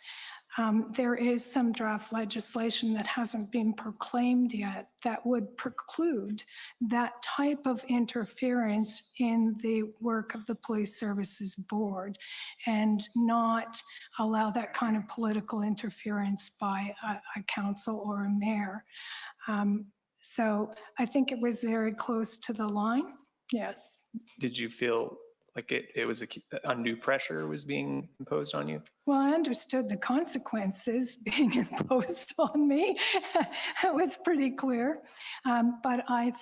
there is some draft legislation that hasn't been proclaimed yet that would preclude that type of interference in the work of the Police Services Board and not allow that kind of political interference by a council or a mayor. So I think it was very close to the line, yes. Did you feel like it was undue pressure was being imposed on you? Well, I understood the consequences being imposed on me. It was pretty clear. But I've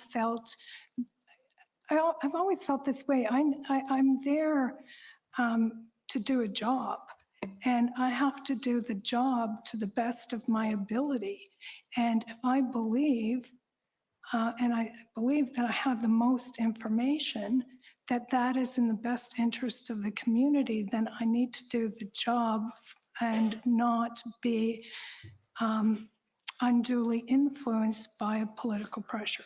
always felt this way. I'm there to do a job, and I have to do the job to the best of my ability. And if I believe, and I believe that I have the most information, that is in the best interest of the community, then I need to do the job and not be unduly influenced by a political pressure.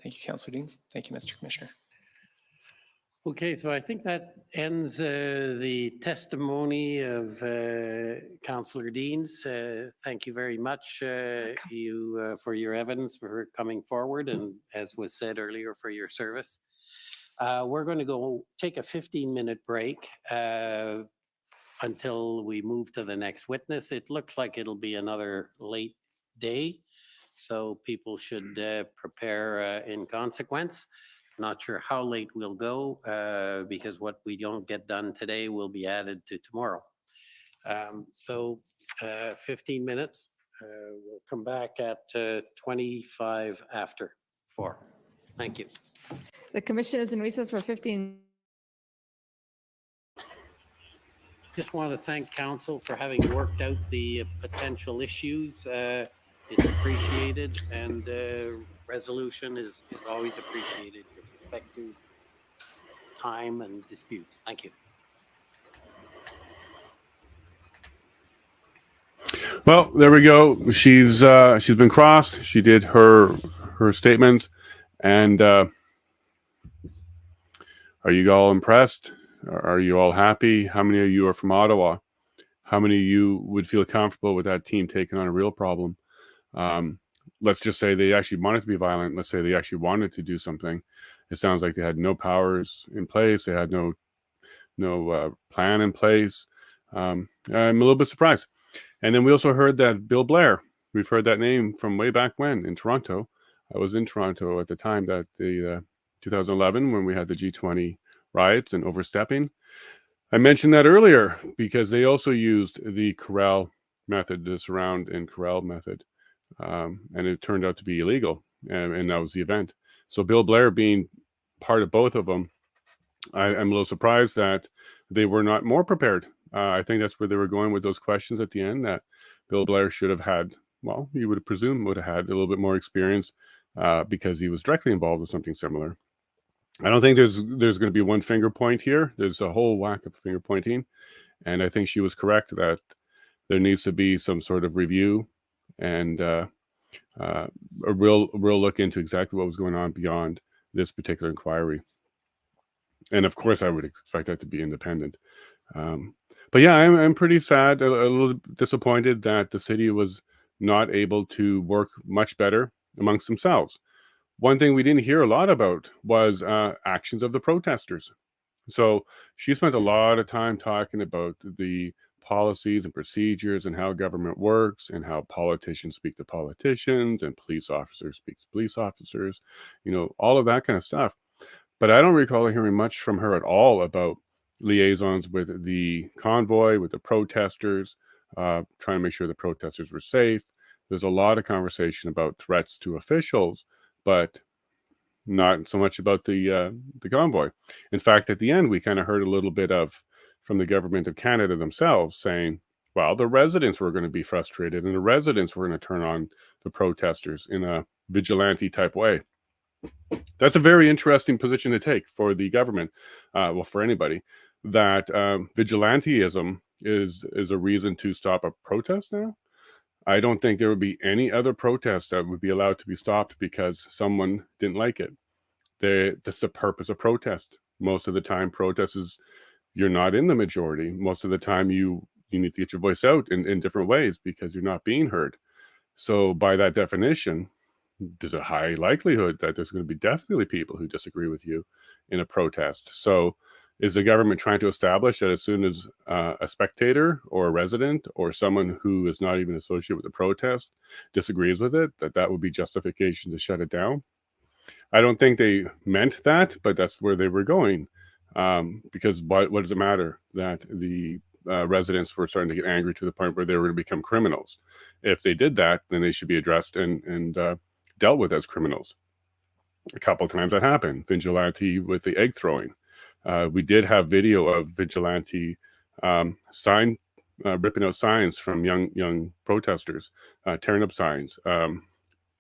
Thank you, Councillor Deans. Thank you, Mr. Commissioner. Okay, so I think that ends the testimony of Councillor Deans. Thank you very much for your evidence, for coming forward, and as was said earlier, for your service. We're going to go take a 15-minute break until we move to the next witness. It looks like it'll be another late day, so people should prepare in consequence. Not sure how late we'll go because what we don't get done today will be added to tomorrow. So 15 minutes. We'll come back at 25 after 4. Thank you. The commission is in recess for 15. Just want to thank council for having worked out the potential issues. It's appreciated, and resolution is always appreciated with respect to time and disputes. Thank you. Well, there we go. She's been crossed. She did her statements, and are you all impressed? Are you all happy? How many of you are from Ottawa? How many of you would feel comfortable with that team taking on a real problem? Let's just say they actually wanted to be violent. Let's say they actually wanted to do something. It sounds like they had no powers in place. They had no plan in place. I'm a little bit surprised. And then we also heard that Bill Blair, we've heard that name from way back when in Toronto. I was in Toronto at the time that the 2011 when we had the G20 riots and overstepping. I mentioned that earlier because they also used the corral method, the surround and corral method. And it turned out to be illegal. And that was the event. So Bill Blair being part of both of them, I'm a little surprised that they were not more prepared. I think that's where they were going with those questions at the end, that Bill Blair should have had, well, you would presume would have had a little bit more experience because he was directly involved with something similar. I don't think there's going to be one finger point here. There's a whole whack of finger pointing. And I think she was correct that there needs to be some sort of review and a real look into exactly what was going on beyond this particular inquiry. And of course, I would expect that to be independent. But yeah, I'm pretty sad, a little disappointed that the city was not able to work much better amongst themselves. One thing we didn't hear a lot about was actions of the protesters. So she spent a lot of time talking about the policies and procedures and how government works and how politicians speak to politicians and police officers speak to police officers, all of that kind of stuff. But I don't recall hearing much from her at all about liaisons with the convoy, with the protesters, trying to make sure the protesters were safe. There's a lot of conversation about threats to officials, but not so much about the convoy. In fact, at the end, we kind of heard a little bit from the government of Canada themselves saying, well, the residents were going to be frustrated and the residents were going to turn on the protesters in a vigilante type way. That's a very interesting position to take for the government, well, for anybody, that vigilantism is a reason to stop a protest now. I don't think there would be any other protest that would be allowed to be stopped because someone didn't like it. That's the purpose of protest. Most of the time, protest is you're not in the majority. Most of the time, you need to get your voice out in different ways because you're not being heard. So by that definition, there's a high likelihood that there's going to be definitely people who disagree with you in a protest. So is the government trying to establish that as soon as a spectator or a resident or someone who is not even associated with the protest disagrees with it, that would be justification to shut it down? I don't think they meant that, but that's where they were going. Because what does it matter that the residents were starting to get angry to the point where they were going to become criminals? If they did that, then they should be addressed and dealt with as criminals. A couple of times that happened. Vigilante with the egg throwing. We did have video of vigilante ripping out signs from young protesters, tearing up signs.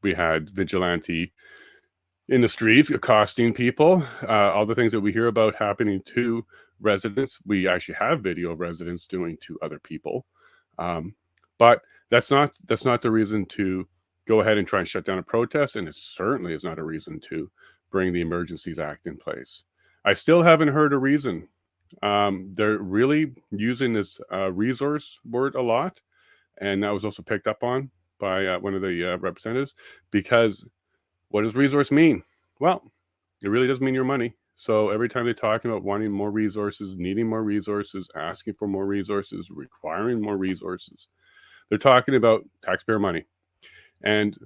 We had vigilante in the streets accosting people. All the things that we hear about happening to residents, we actually have video of residents doing to other people. But that's not the reason to go ahead and try and shut down a protest, and it certainly is not a reason to bring the Emergencies Act in place. I still haven't heard a reason. They're really using this resource word a lot, and that was also picked up on by one of the representatives, because what does resource mean? Well, it really does mean your money. So every time they talk about wanting more resources, needing more resources, asking for more resources, requiring more resources, they're talking about taxpayer money. And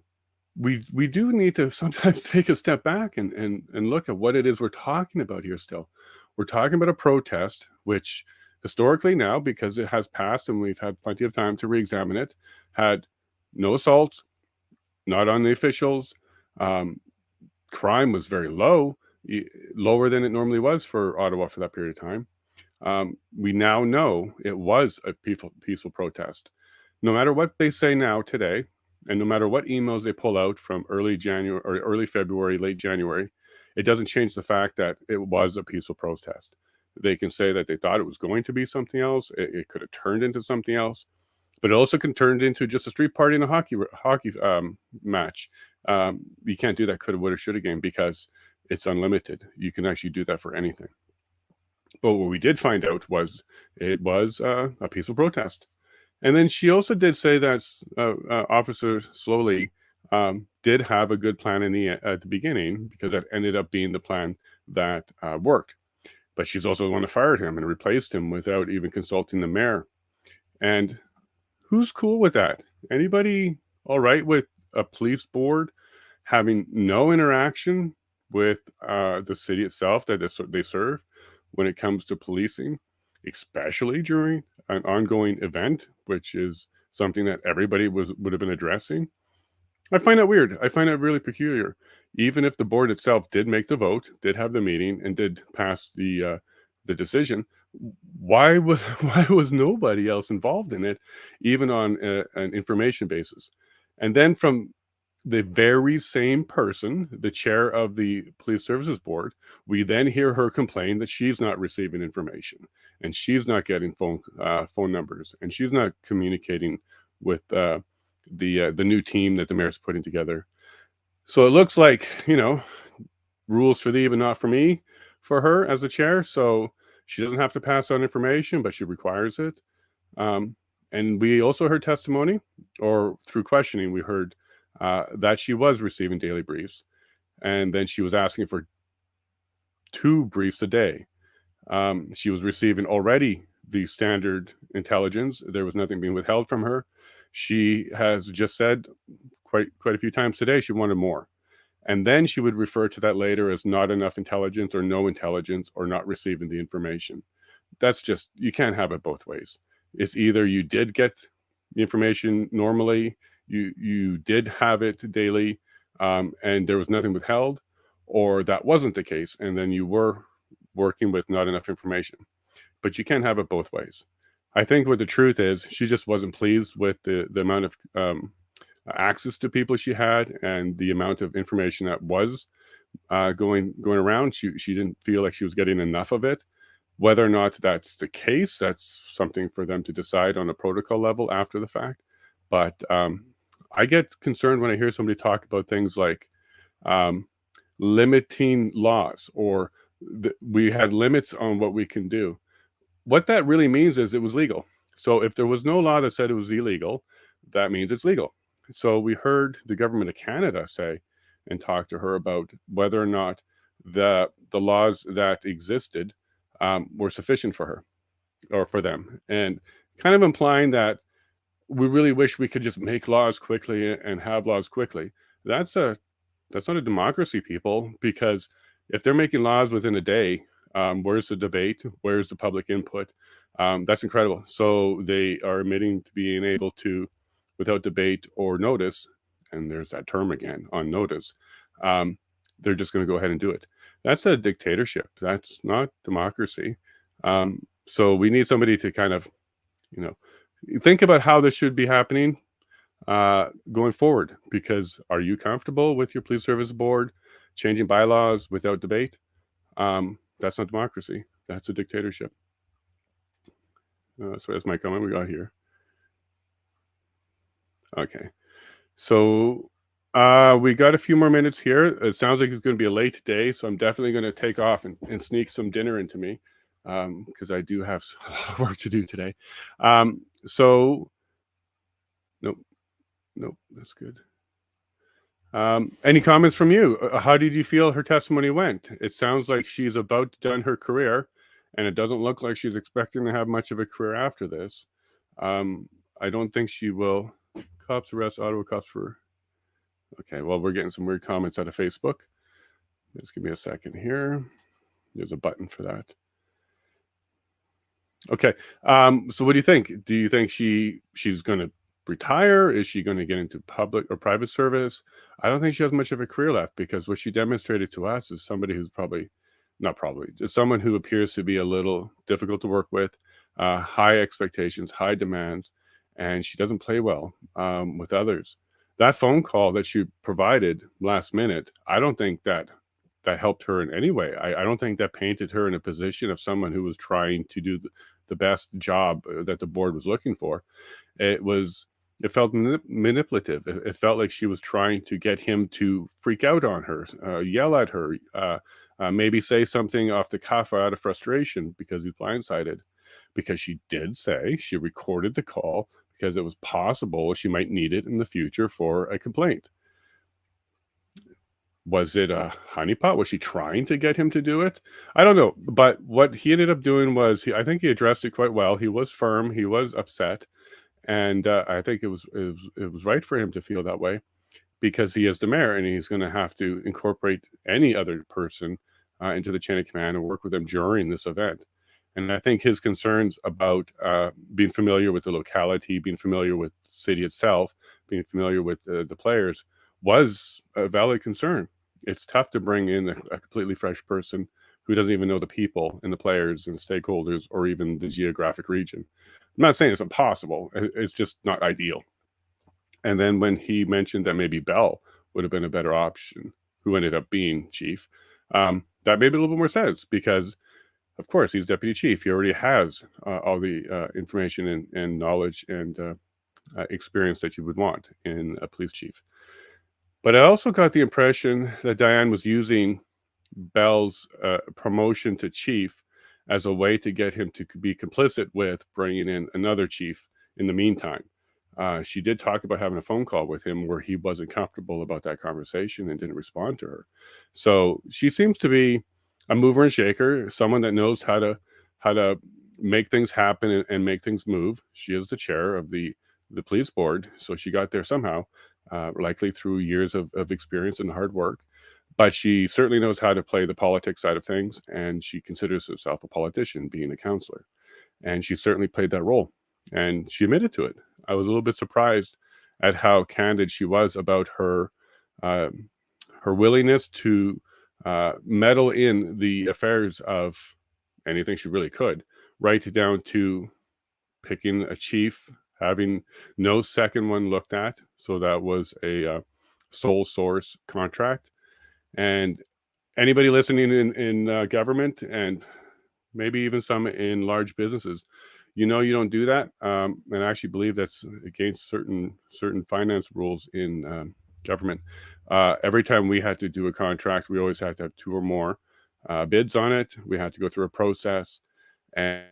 we do need to sometimes take a step back and look at what it is we're talking about here still. We're talking about a protest, which historically now, because it has passed and we've had plenty of time to re-examine it, had no assaults, not on the officials. Crime was very low, lower than it normally was for Ottawa for that period of time. We now know it was a peaceful protest. No matter what they say now today, and no matter what emails they pull out from early January or early February, late January, it doesn't change the fact that it was a peaceful protest. They can say that they thought it was going to be something else. It could have turned into something else, but it also can turn into just a street party and a hockey match. You can't do that coulda, woulda, shoulda game because it's unlimited. You can actually do that for anything. But what we did find out was it was a peaceful protest. And then she also did say that Officer Slowly did have a good plan at the beginning, because that ended up being the plan that worked. But she's also the one that fired him and replaced him without even consulting the mayor. And who's cool with that? Anybody all right with a police board having no interaction with the city itself that they serve when it comes to policing, especially during an ongoing event, which is something that everybody would have been addressing? I find that weird. I find that really peculiar. Even if the board itself did make the vote, did have the meeting, and did pass the decision, why was nobody else involved in it, even on an information basis? And then from the very same person, the chair of the Police Services Board, we then hear her complain that she's not receiving information, and she's not getting phone numbers, and she's not communicating with the new team that the mayor's putting together. So it looks like, rules for thee, but not for me, for her as the chair. So she doesn't have to pass on information, but she requires it. And we also heard testimony, or through questioning, we heard that she was receiving daily briefs. And then she was asking for 2 briefs a day. She was receiving already the standard intelligence. There was nothing being withheld from her. She has just said quite a few times today she wanted more. And then she would refer to that later as not enough intelligence or no intelligence or not receiving the information. That's just, you can't have it both ways. It's either you did get the information normally, you did have it daily, and there was nothing withheld, or that wasn't the case, and then you were working with not enough information. But you can't have it both ways. I think what the truth is, she just wasn't pleased with the amount of access to people she had and the amount of information that was going around. She didn't feel like she was getting enough of it. Whether or not that's the case, that's something for them to decide on a protocol level after the fact. But I get concerned when I hear somebody talk about things like limiting laws, or we had limits on what we can do. What that really means is it was legal. So if there was no law that said it was illegal, that means it's legal. So we heard the government of Canada say and talk to her about whether or not the laws that existed were sufficient for her or for them, and kind of implying that we really wish we could just make laws quickly and have laws quickly. That's not a democracy, people, because if they're making laws within a day, where's the debate? Where's the public input? That's incredible. So they are admitting to being able to, without debate or notice, and there's that term again, on notice, they're just going to go ahead and do it. That's a dictatorship. That's not democracy. So we need somebody to kind of, think about how this should be happening going forward, because are you comfortable with your police service board changing bylaws without debate? That's not democracy. That's a dictatorship. So that's my comment we got here. Okay. So we got a few more minutes here. It sounds like it's going to be a late day, so I'm definitely going to take off and sneak some dinner into me, because I do have a lot of work to do today. So nope, that's good. Any comments from you? How did you feel her testimony went? It sounds like she's about done her career, and it doesn't look like she's expecting to have much of a career after this. I don't think she will. Cops arrest Ottawa cops for... Okay, well, we're getting some weird comments out of Facebook. Just give me a second here. There's a button for that. Okay, so what do you think? Do you think she's going to retire? Is she going to get into public or private service? I don't think she has much of a career left, because what she demonstrated to us is somebody who's just someone who appears to be a little difficult to work with, high expectations, high demands, and she doesn't play well with others. That phone call that she provided last minute, I don't think that helped her in any way. I don't think that painted her in a position of someone who was trying to do the best job that the board was looking for. It felt manipulative. It felt like she was trying to get him to freak out on her, yell at her, maybe say something off the cuff out of frustration because he's blindsided. Because she did say she recorded the call because it was possible she might need it in the future for a complaint. Was it a honeypot? Was she trying to get him to do it? I don't know. But what he ended up doing was, I think he addressed it quite well. He was firm. He was upset. And I think it was right for him to feel that way, because he is the mayor and he's going to have to incorporate any other person into the chain of command and work with them during this event. And I think his concerns about being familiar with the locality, being familiar with the city itself, being familiar with the players was a valid concern. It's tough to bring in a completely fresh person who doesn't even know the people and the players and stakeholders or even the geographic region. I'm not saying it's impossible. It's just not ideal. And then when he mentioned that maybe Bell would have been a better option, who ended up being chief, that made a little bit more sense, because of course he's deputy chief. He already has all the information and knowledge and experience that you would want in a police chief. But I also got the impression that Diane was using Bell's promotion to chief as a way to get him to be complicit with bringing in another chief in the meantime. She did talk about having a phone call with him where he wasn't comfortable about that conversation and didn't respond to her. So she seems to be a mover and shaker, someone that knows how to make things happen and make things move. She is the chair of the police board, so she got there somehow, likely through years of experience and hard work. But she certainly knows how to play the politics side of things, and she considers herself a politician, being a councillor. And she certainly played that role, and she admitted to it. I was a little bit surprised at how candid she was about her willingness to meddle in the affairs of anything she really could, right down to picking a chief, having no second one looked at. So that was a sole source contract. And anybody listening in government, and maybe even some in large businesses, you don't do that. And I actually believe that's against certain finance rules in government. Every time we had to do a contract, we always had to have 2 or more bids on it. We had to go through a process, and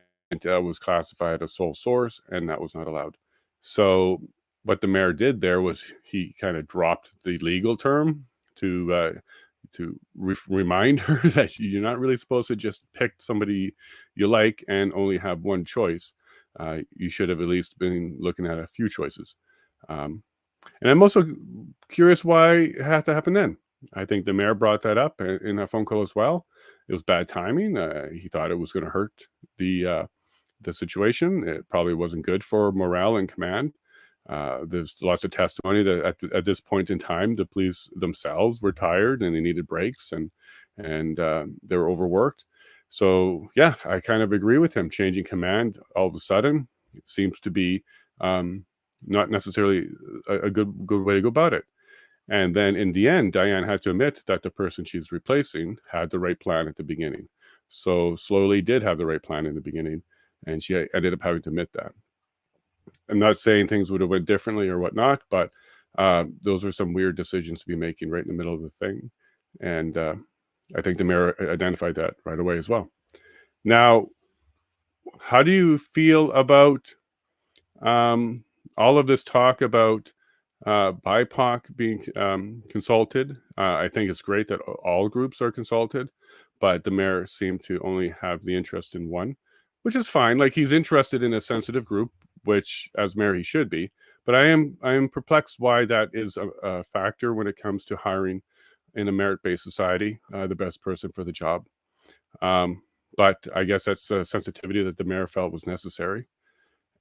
was classified as sole source, and that was not allowed. So what the mayor did there was he kind of dropped the legal term to remind her that you're not really supposed to just pick somebody you like and only have one choice. You should have at least been looking at a few choices. And I'm also curious why it had to happen then. I think the mayor brought that up in a phone call as well. It was bad timing. He thought it was going to hurt the situation. It probably wasn't good for morale and command. There's lots of testimony that at this point in time, the police themselves were tired and they needed breaks, and they were overworked. So yeah, I kind of agree with him. Changing command all of a sudden, it seems to be not necessarily a good way to go about it. And then in the end, Diane had to admit that the person she's replacing had the right plan at the beginning. So slowly did have the right plan in the beginning, and she ended up having to admit that. I'm not saying things would have went differently or whatnot, but those are some weird decisions to be making right in the middle of the thing. And I think the mayor identified that right away as well. Now, how do you feel about all of this talk about BIPOC being consulted? I think it's great that all groups are consulted, but the mayor seemed to only have the interest in one, which is fine. Like, he's interested in a sensitive group, which as mayor he should be. But I am perplexed why that is a factor when it comes to hiring in a merit-based society the best person for the job. But I guess that's a sensitivity that the mayor felt was necessary.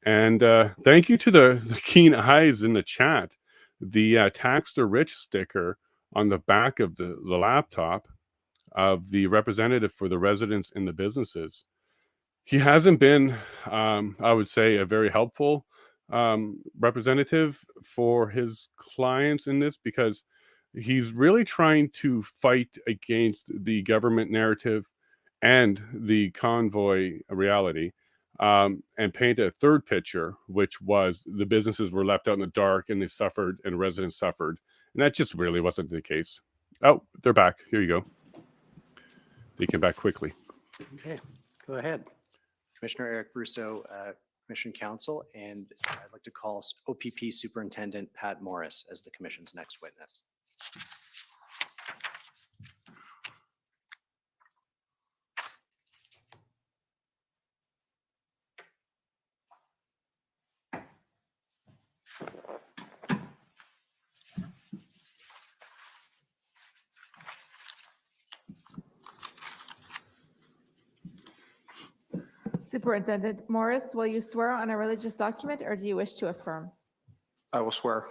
And thank you to the keen eyes in the chat. The tax the rich sticker on the back of the laptop of the representative for the residents and the businesses. He hasn't been, I would say, a very helpful representative for his clients in this, because he's really trying to fight against the government narrative and the convoy reality, and paint a third picture, which was the businesses were left out in the dark and they suffered and residents suffered. And that just really wasn't the case. Oh, they're back. Here you go. They came back quickly. Okay, go ahead. Commissioner Eric Brousseau, Commission Counsel, and I'd like to call OPP Superintendent Pat Morris as the Commission's next witness. Superintendent Morris, will you swear on a religious document or do you wish to affirm? I will swear.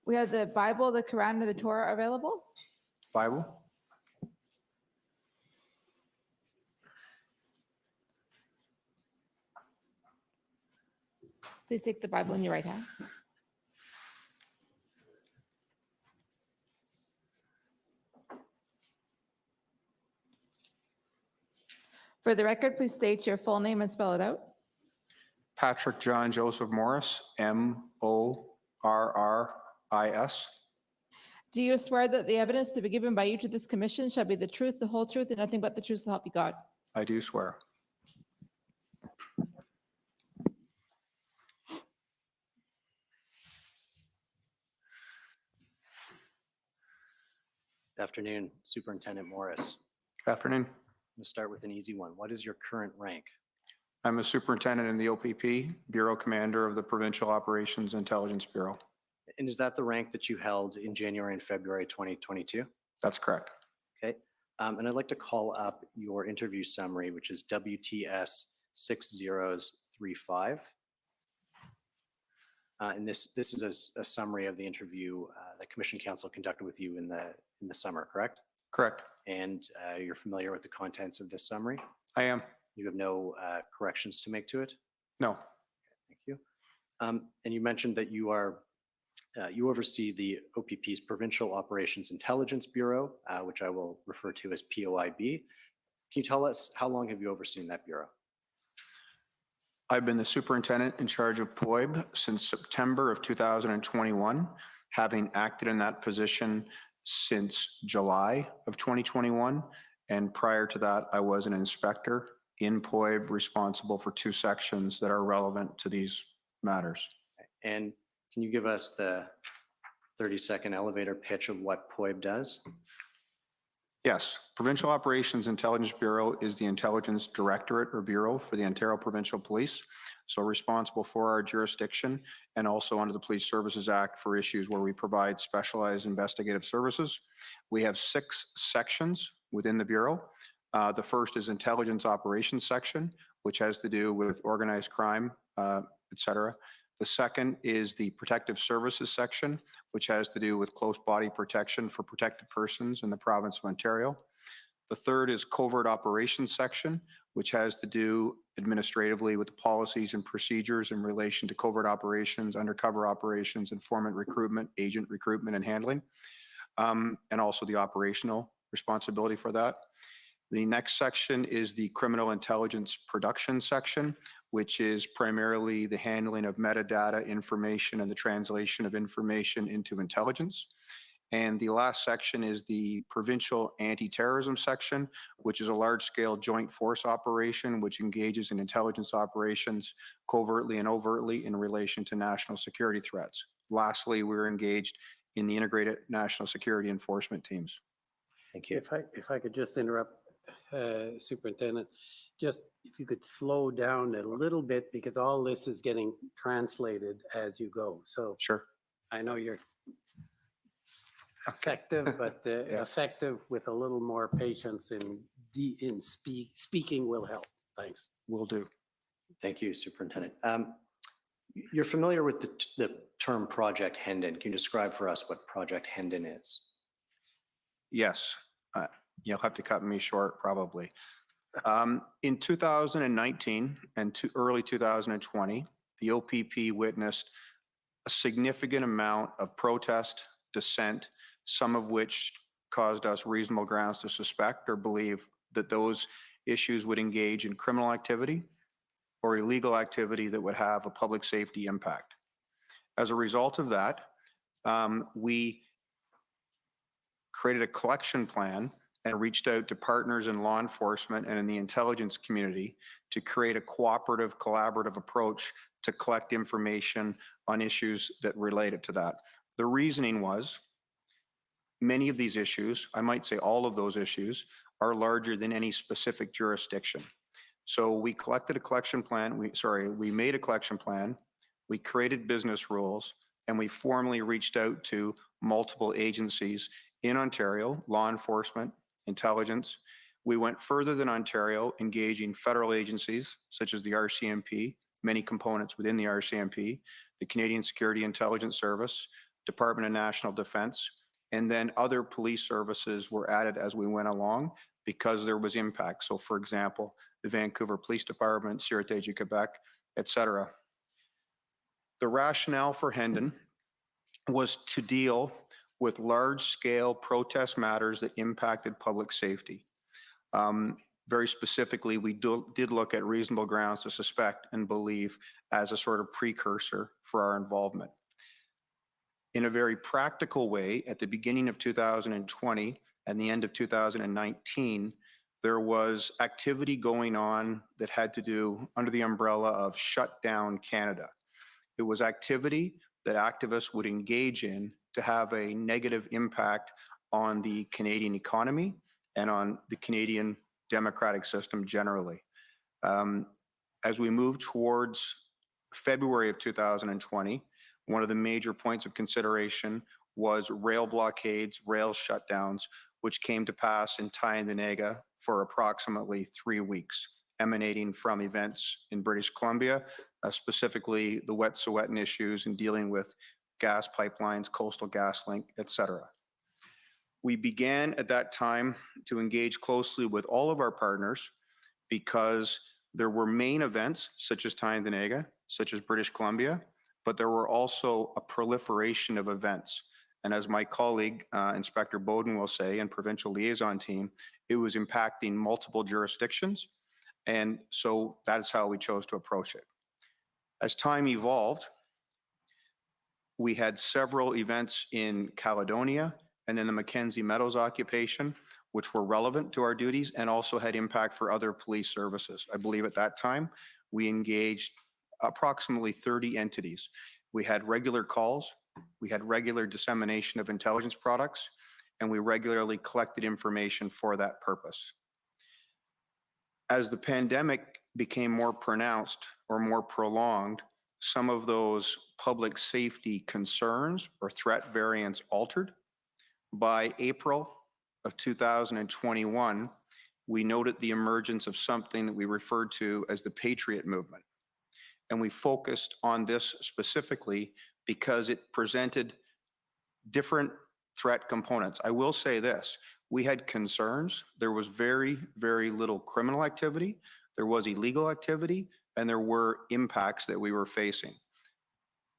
We have the Bible, the Quran, and the Torah available. Bible. Please take the Bible in your right hand. For the record, please state your full name and spell it out. Patrick John Joseph Morris, Morris. Do you swear that the evidence to be given by you to this commission shall be the truth, the whole truth, and nothing but the truth, so help you God? I do swear. Good afternoon, Superintendent Morris. Good afternoon. I'm going to start with an easy one. What is your current rank? I'm a superintendent in the OPP, Bureau Commander of the Provincial Operations Intelligence Bureau. And is that the rank that you held in January and February 2022? That's correct. Okay. And I'd like to call up your interview summary, which is WTS 6035. And this is a summary of the interview that Commission Council conducted with you in the summer, correct? Correct. And you're familiar with the contents of this summary? I am. You have no corrections to make to it? No. Okay, thank you. And you mentioned that you oversee the OPP's Provincial Operations Intelligence Bureau, which I will refer to as POIB. Can you tell us how long have you overseen that bureau? I've been the superintendent in charge of POIB since September of 2021, having acted in that position since July of 2021. And prior to that, I was an inspector in POIB responsible for 2 sections that are relevant to these matters. And can you give us the 30-second elevator pitch of what POIB does? Yes, Provincial Operations Intelligence Bureau is the intelligence directorate or bureau for the Ontario Provincial Police. So responsible for our jurisdiction and also under the Police Services Act for issues where we provide specialized investigative services. We have 6 sections within the bureau. The first is Intelligence Operations section, which has to do with organized crime, et cetera. The second is the Protective Services section, which has to do with close body protection for protected persons in the province of Ontario. The third is Covert Operations section, which has to do administratively with the policies and procedures in relation to covert operations, undercover operations, informant recruitment, agent recruitment and handling, and also the operational responsibility for that. The next section is the Criminal Intelligence Production section, which is primarily the handling of metadata information and the translation of information into intelligence. And the last section is the Provincial Anti-Terrorism section, which is a large-scale joint force operation which engages in intelligence operations covertly and overtly in relation to national security threats. Lastly, we're engaged in the integrated national security enforcement teams. Thank you. If I could just interrupt, Superintendent, just if you could slow down a little bit because all this is getting translated as you go. So sure, I know you're effective, but effective with a little more patience in speaking will help. Thanks. Will do. Thank you, Superintendent. You're familiar with the term Project Hendon. Can you describe for us what Project Hendon is? Yes. You'll have to cut me short, probably. In 2019 and early 2020, the OPP witnessed a significant amount of protest, dissent, some of which caused us reasonable grounds to suspect or believe that those issues would engage in criminal activity or illegal activity that would have a public safety impact. As a result of that, we created a collection plan and reached out to partners in law enforcement and in the intelligence community to create a cooperative, collaborative approach to collect information on issues that related to that. The reasoning was many of these issues, I might say all of those issues, are larger than any specific jurisdiction. So we collected a collection plan, we made a collection plan, we created business rules, and we formally reached out to multiple agencies in Ontario, law enforcement, intelligence. We went further than Ontario, engaging federal agencies such as the RCMP, many components within the RCMP, the Canadian Security Intelligence Service, Department of National Defence, and then other police services were added as we went along because there was impact. So for example, the Vancouver Police Department, Sûreté du Québec, etc. The rationale for Hendon was to deal with large-scale protest matters that impacted public safety. very specifically, we did look at reasonable grounds to suspect and believe as a sort of precursor for our involvement. In a very practical way, at the beginning of 2020 and the end of 2019, there was activity going on that had to do under the umbrella of Shut Down Canada. It was activity that activists would engage in to have a negative impact on the Canadian economy and on the Canadian democratic system generally. As we move towards February of 2020, one of the major points of consideration was rail blockades, rail shutdowns, which came to pass in Tyendinaga for approximately 3 weeks, emanating from events in British Columbia, specifically the Wet'suwet'en issues and dealing with gas pipelines, Coastal GasLink, etc. We began at that time to engage closely with all of our partners because there were main events such as Tyendinaga, such as British Columbia, but there were also a proliferation of events. And as my colleague, Inspector Bowden will say, and provincial liaison team, it was impacting multiple jurisdictions. And so that is how we chose to approach it. As time evolved, we had several events in Caledonia and in the Mackenzie Meadows occupation, which were relevant to our duties and also had impact for other police services. I believe at that time, we engaged approximately 30 entities. We had regular calls, we had regular dissemination of intelligence products, and we regularly collected information for that purpose. As the pandemic became more pronounced or more prolonged, some of those public safety concerns or threat variants altered. By April of 2021, we noted the emergence of something that we referred to as the Patriot Movement. And we focused on this specifically because it presented different threat components. I will say this, we had concerns. There was very, very little criminal activity. There was illegal activity, and there were impacts that we were facing.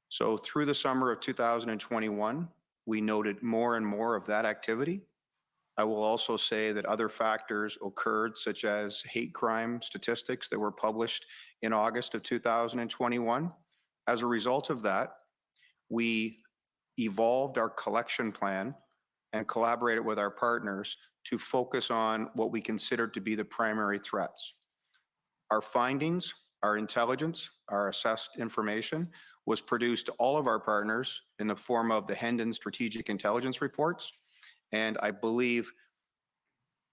So through the summer of 2021, we noted more and more of that activity. I will also say that other factors occurred, such as hate crime statistics that were published in August of 2021. As a result of that, we evolved our collection plan and collaborated with our partners to focus on what we considered to be the primary threats. Our findings, our intelligence, our assessed information was produced to all of our partners in the form of the Hendon Strategic Intelligence Reports. And I believe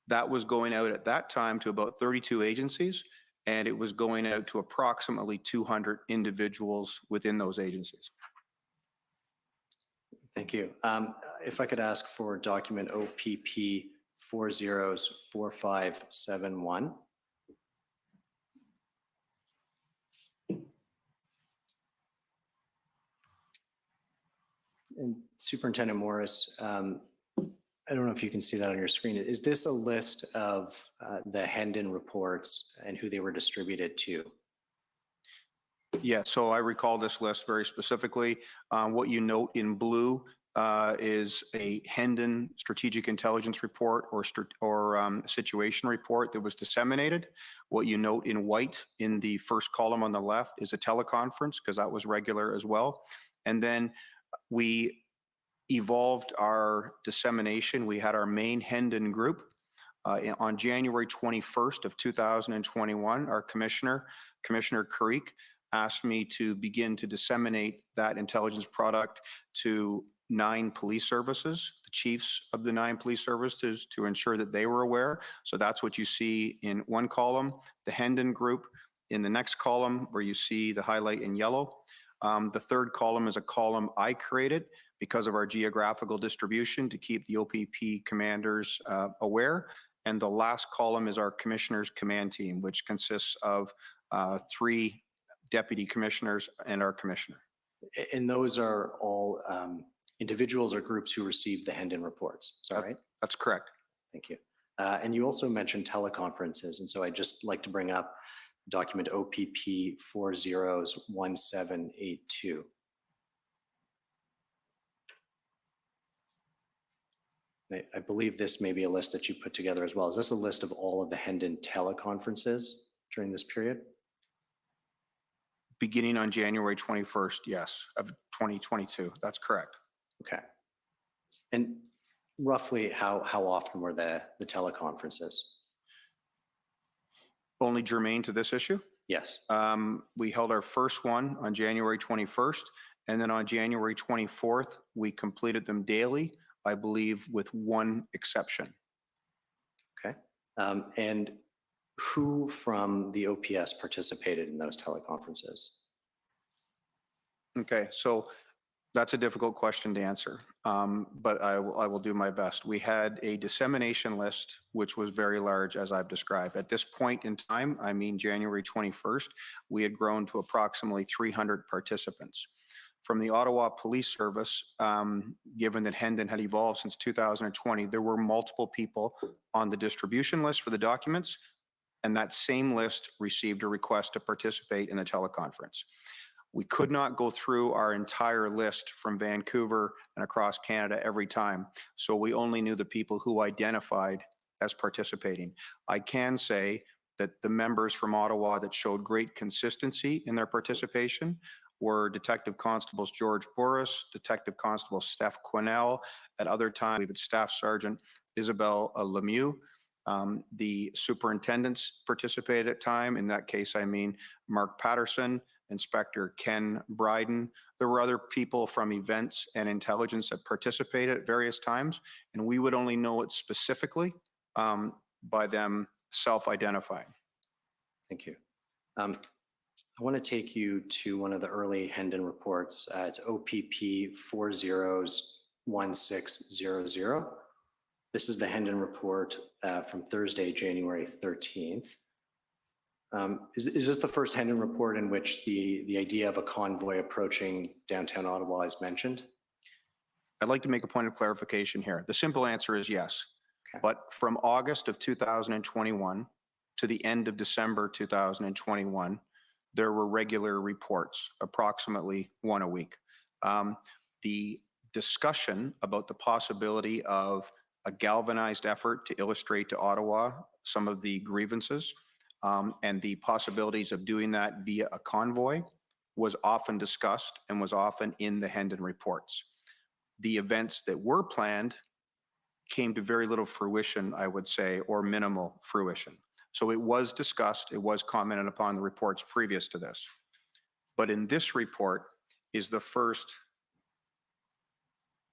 that was going out at that time to about 32 agencies, and it was going out to approximately 200 individuals within those agencies. Thank you. If I could ask for document OPP 404571. And Superintendent Morris, I don't know if you can see that on your screen. Is this a list of the Hendon reports and who they were distributed to? Yeah, so I recall this list very specifically. What you note in blue is a Hendon Strategic Intelligence Report or situation report that was disseminated. What you note in white in the first column on the left is a teleconference, because that was regular as well. And then we evolved our dissemination. We had our main Hendon group. On January 21st of 2021, our Commissioner Carrick, asked me to begin to disseminate that intelligence product to 9 police services, the chiefs of the 9 police services, to ensure that they were aware. So that's what you see in one column, the Hendon group. In the next column, where you see the highlight in yellow, the third column is a column I created because of our geographical distribution to keep the OPP commanders aware. And the last column is our commissioner's command team, which consists of 3 deputy commissioners and our commissioner. And those are all individuals or groups who received the Hendon reports, is that right? That's correct. Thank you. And you also mentioned teleconferences, and so I'd just like to bring up document OPP 401782. I believe this may be a list that you put together as well. Is this a list of all of the Hendon teleconferences during this period? Beginning on January 21st, yes, of 2022. That's correct. Okay. And roughly how often were the teleconferences? Only germane to this issue? Yes. We held our first one on January 21st, and then on January 24th, we completed them daily, I believe, with one exception. Okay. And who from the OPS participated in those teleconferences? Okay, so that's a difficult question to answer, but I will do my best. We had a dissemination list, which was very large, as I've described. At this point in time, I mean January 21st, we had grown to approximately 300 participants. From the Ottawa Police Service, given that Hendon had evolved since 2020, there were multiple people on the distribution list for the documents, and that same list received a request to participate in the teleconference. We could not go through our entire list from Vancouver and across Canada every time, so we only knew the people who identified as participating. I can say that the members from Ottawa that showed great consistency in their participation were Detective Constables George Boris, Detective Constable Steph Quinnell, at other times, I believe it's Staff Sergeant Isabel Lemieux. The superintendents participated at time. In that case, I mean Mark Patterson, Inspector Ken Bryden. There were other people from events and intelligence that participated at various times, and we would only know it specifically by them self-identifying. Thank you. I want to take you to one of the early Hendon reports. It's OPP 401600. This is the Hendon report from Thursday, January 13th. Is this the first Hendon report in which the idea of a convoy approaching downtown Ottawa is mentioned? I'd like to make a point of clarification here. The simple answer is yes. Okay. But from August of 2021 to the end of December 2021, there were regular reports, approximately one a week. The discussion about the possibility of a galvanized effort to illustrate to Ottawa some of the grievances and the possibilities of doing that via a convoy was often discussed and was often in the Hendon reports. The events that were planned came to very little fruition, I would say, or minimal fruition. So it was discussed, it was commented upon in the reports previous to this. But in this report is the first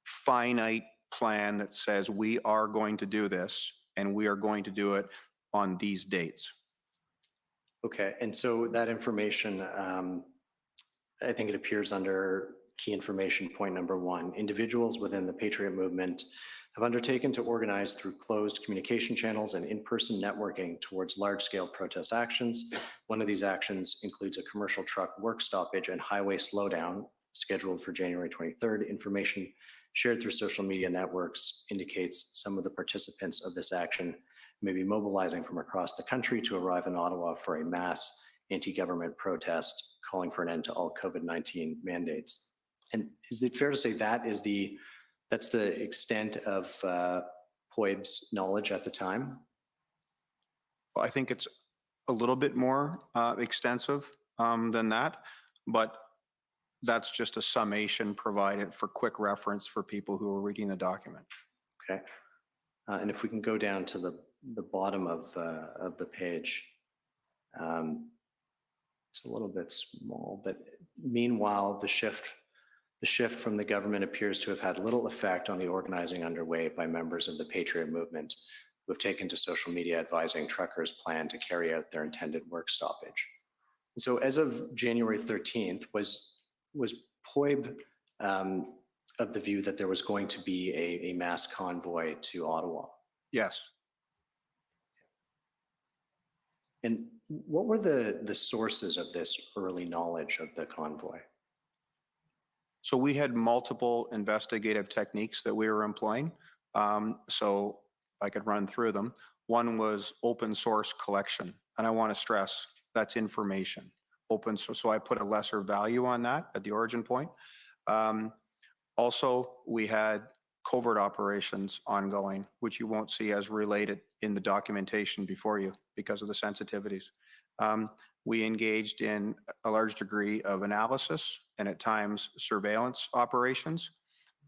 finite plan that says we are going to do this and we are going to do it on these dates. Okay, and so that information, I think it appears under key information point number 1. Individuals within the Patriot movement have undertaken to organize through closed communication channels and in-person networking towards large-scale protest actions. One of these actions includes a commercial truck work stoppage and highway slowdown scheduled for January 23rd. Information shared through social media networks indicates some of the participants of this action may be mobilizing from across the country to arrive in Ottawa for a mass anti-government protest calling for an end to all COVID-19 mandates. And is it fair to say that's the extent of POEB's knowledge at the time? Well, I think it's a little bit more extensive than that, but that's just a summation provided for quick reference for people who are reading the document. Okay. And if we can go down to the bottom of the page, it's a little bit small, but meanwhile, the shift from the government appears to have had little effect on the organizing underway by members of the Patriot movement who have taken to social media advising truckers plan to carry out their intended work stoppage. So as of January 13th, was POEB of the view that there was going to be a mass convoy to Ottawa? Yes. And what were the sources of this early knowledge of the convoy? So we had multiple investigative techniques that we were employing. So I could run through them. One was open source collection. And I want to stress that's information. Open source. So I put a lesser value on that at the origin point. Also, we had covert operations ongoing, which you won't see as related in the documentation before you because of the sensitivities. We engaged in a large degree of analysis and at times surveillance operations,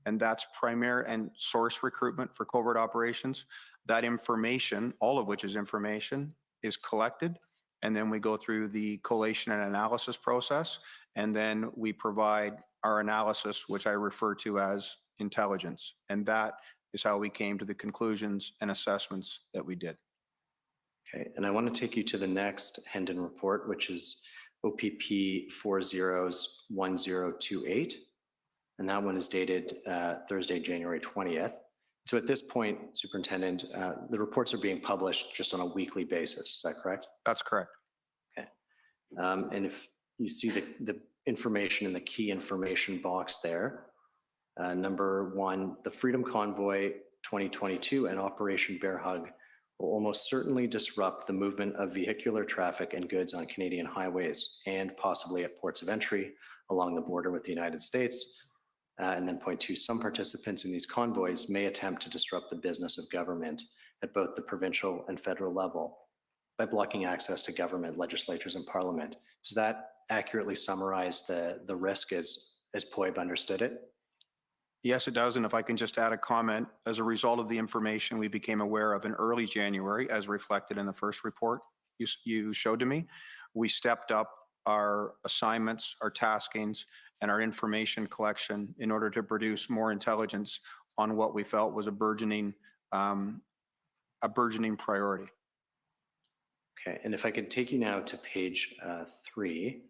and that's primary and source recruitment for covert operations. That information, all of which is information, is collected, and then we go through the collation and analysis process, and then we provide our analysis, which I refer to as intelligence. And that is how we came to the conclusions and assessments that we did. Okay, and I want to take you to the next Hendon report, which is OPP 401028. And that one is dated Thursday, January 20th. So at this point, Superintendent, the reports are being published just on a weekly basis. Is that correct? That's correct. Okay. And if you see the information in the key information box there, number one, the Freedom Convoy 2022 and Operation Bear Hug will almost certainly disrupt the movement of vehicular traffic and goods on Canadian highways and possibly at ports of entry along the border with the United States. And then point two, some participants in these convoys may attempt to disrupt the business of government at both the provincial and federal level by blocking access to government, legislatures, and parliament. Does that accurately summarize the risk as POEB understood it? Yes, it does. And if I can just add a comment, as a result of the information we became aware of in early January, as reflected in the first report you showed to me, we stepped up our assignments, our taskings, and our information collection in order to produce more intelligence on what we felt was a burgeoning priority. Okay, and if I could take you now to page 3,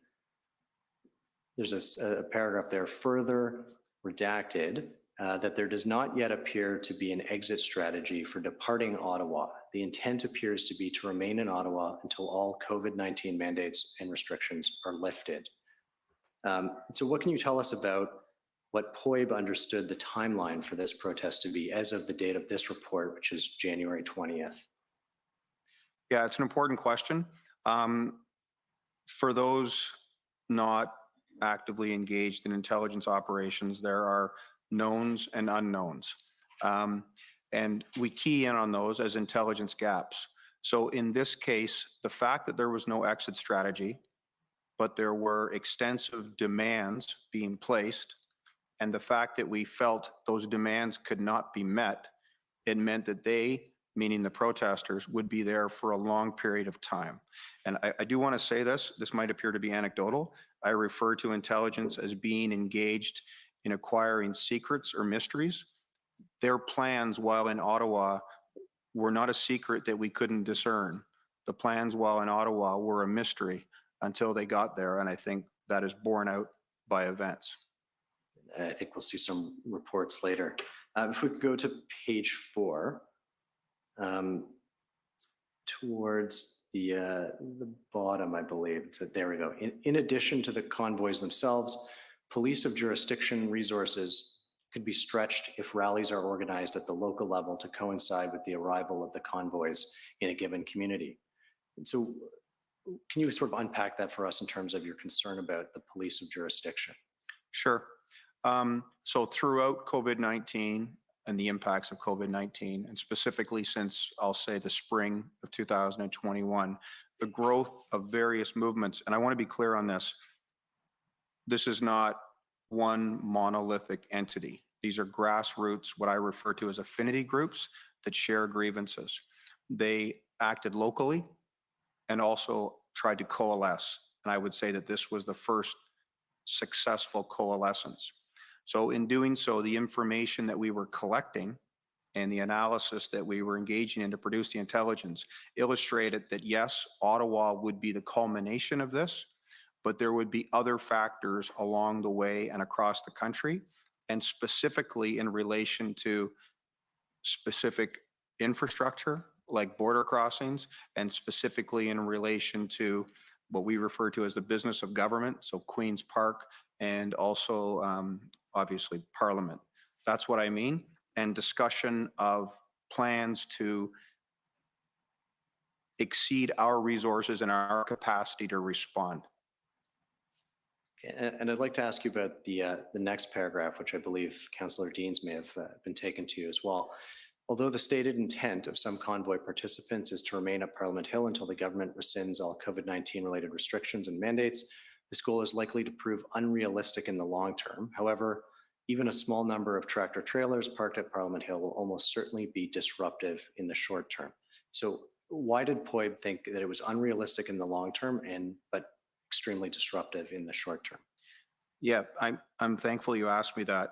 there's a paragraph there, further redacted, that there does not yet appear to be an exit strategy for departing Ottawa. The intent appears to be to remain in Ottawa until all COVID-19 mandates and restrictions are lifted. So what can you tell us about what POEB understood the timeline for this protest to be as of the date of this report, which is January 20th? Yeah, it's an important question. For those not actively engaged in intelligence operations, there are knowns and unknowns. And we key in on those as intelligence gaps. So in this case, the fact that there was no exit strategy, but there were extensive demands being placed, and the fact that we felt those demands could not be met, it meant that they, meaning the protesters, would be there for a long period of time. And I do want to say this might appear to be anecdotal. I refer to intelligence as being engaged in acquiring secrets or mysteries. Their plans while in Ottawa were not a secret that we couldn't discern. The plans while in Ottawa were a mystery until they got there, and I think that is borne out by events. I think we'll see some reports later. If we could go to page 4, towards the bottom, I believe. So there we go. In addition to the convoys themselves, police of jurisdiction resources could be stretched if rallies are organized at the local level to coincide with the arrival of the convoys in a given community. And so can you sort of unpack that for us in terms of your concern about the police of jurisdiction? Sure. So throughout COVID-19 and the impacts of COVID-19, and specifically since, I'll say, the spring of 2021, the growth of various movements, and I want to be clear on this, this is not one monolithic entity. These are grassroots, what I refer to as affinity groups that share grievances. They acted locally and also tried to coalesce. And I would say that this was the first successful coalescence. So in doing so, the information that we were collecting and the analysis that we were engaging in to produce the intelligence illustrated that yes, Ottawa would be the culmination of this, but there would be other factors along the way and across the country, and specifically in relation to specific infrastructure like border crossings, and specifically in relation to what we refer to as the business of government, so Queen's Park, and also obviously Parliament. That's what I mean. And discussion of plans to exceed our resources and our capacity to respond. And I'd like to ask you about the next paragraph, which I believe Councillor Deans may have been taken to as well. Although the stated intent of some convoy participants is to remain at Parliament Hill until the government rescinds all COVID-19 related restrictions and mandates, this goal is likely to prove unrealistic in the long term. However, even a small number of tractor trailers parked at Parliament Hill will almost certainly be disruptive in the short term. So why did POEB think that it was unrealistic in the long term but extremely disruptive in the short term? Yeah, I'm thankful you asked me that.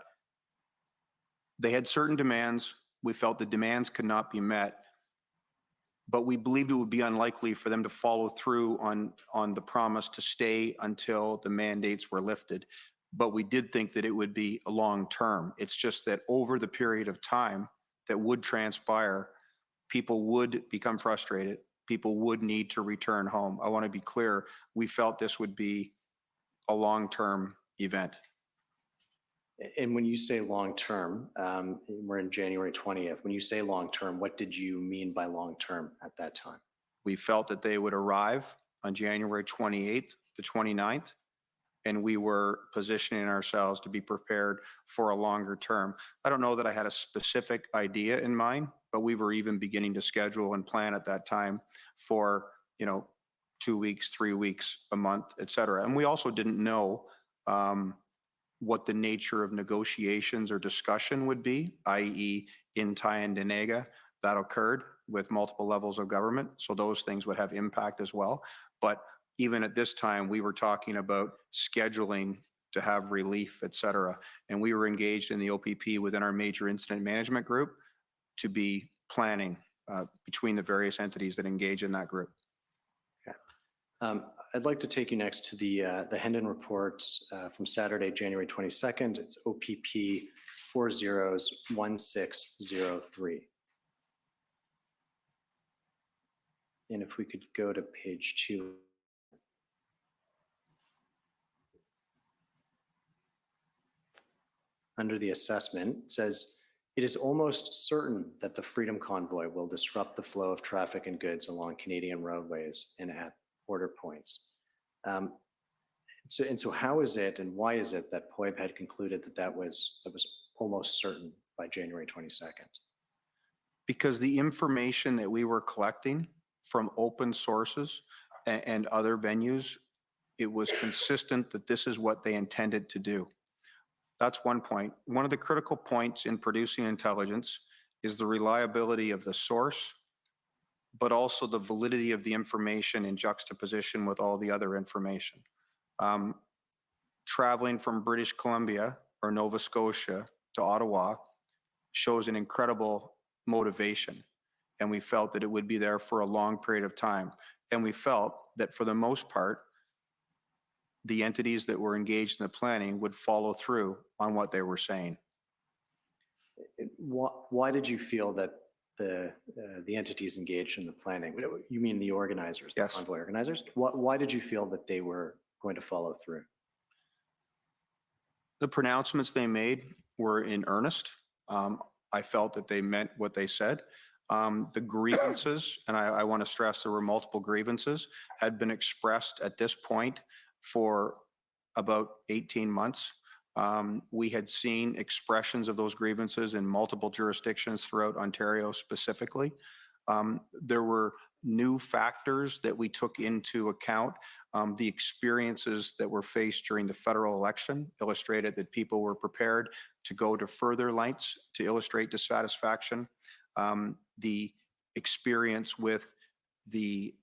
They had certain demands. We felt the demands could not be met, but we believed it would be unlikely for them to follow through on the promise to stay until the mandates were lifted. But we did think that it would be a long term. It's just that over the period of time that would transpire, people would become frustrated. People would need to return home. I want to be clear, we felt this would be a long-term event. And when you say long-term, we're in January 20th. When you say long-term, what did you mean by long-term at that time? We felt that they would arrive on January 28th to 29th, and we were positioning ourselves to be prepared for a longer term. I don't know that I had a specific idea in mind, but we were even beginning to schedule and plan at that time for, 2 weeks, 3 weeks, a month, et cetera. And we also didn't know what the nature of negotiations or discussion would be, i.e. in Tyendinaga, that occurred with multiple levels of government. So those things would have impact as well. But even at this time, we were talking about scheduling to have relief, et cetera. And we were engaged in the OPP within our major incident management group to be planning between the various entities that engage in that group. Okay. I'd like to take you next to the Hendon reports from Saturday, January 22nd. It's OPP 401603. And if we could go to page 2. Under the assessment, it says, it is almost certain that the Freedom Convoy will disrupt the flow of traffic and goods along Canadian roadways and at border points. So how is it and why is it that POEB had concluded that was almost certain by January 22nd? Because the information that we were collecting from open sources and other venues, it was consistent that this is what they intended to do. That's one point. One of the critical points in producing intelligence is the reliability of the source, but also the validity of the information in juxtaposition with all the other information. Traveling from British Columbia or Nova Scotia to Ottawa shows an incredible motivation, and we felt that it would be there for a long period of time. And we felt that for the most part, the entities that were engaged in the planning would follow through on what they were saying. Why did you feel that the entities engaged in the planning, you mean the organizers, the convoy organizers? Why did you feel that they were going to follow through? The pronouncements they made were in earnest. I felt that they meant what they said. The grievances, and I want to stress there were multiple grievances, had been expressed at this point for about 18 months. We had seen expressions of those grievances in multiple jurisdictions throughout Ontario specifically. There were new factors that we took into account. The experiences that were faced during the federal election illustrated that people were prepared to go to further lengths to illustrate dissatisfaction. The experience with the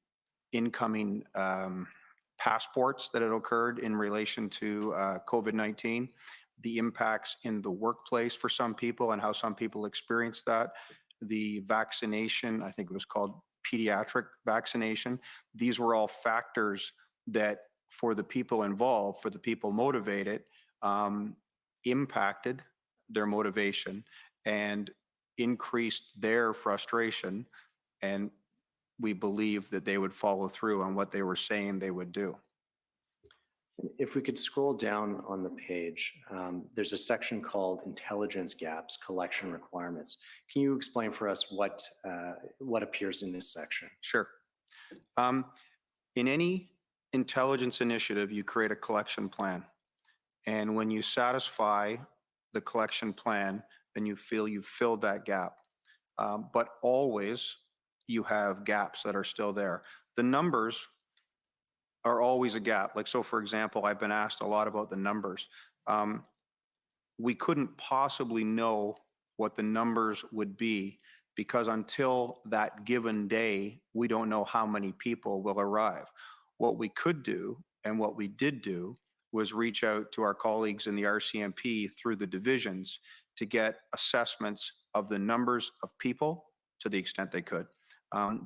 incoming passports that had occurred in relation to COVID-19, the impacts in the workplace for some people and how some people experienced that, the vaccination, I think it was called pediatric vaccination. These were all factors that for the people involved, for the people motivated, impacted their motivation and increased their frustration. And we believe that they would follow through on what they were saying they would do. If we could scroll down on the page, there's a section called Intelligence Gaps, Collection Requirements. Can you explain for us what appears in this section? Sure. In any intelligence initiative, you create a collection plan. And when you satisfy the collection plan, then you feel you've filled that gap. But always you have gaps that are still there. The numbers are always a gap. Like, so for example, I've been asked a lot about the numbers. We couldn't possibly know what the numbers would be because until that given day, we don't know how many people will arrive. What we could do and what we did do was reach out to our colleagues in the RCMP through the divisions to get assessments of the numbers of people to the extent they could,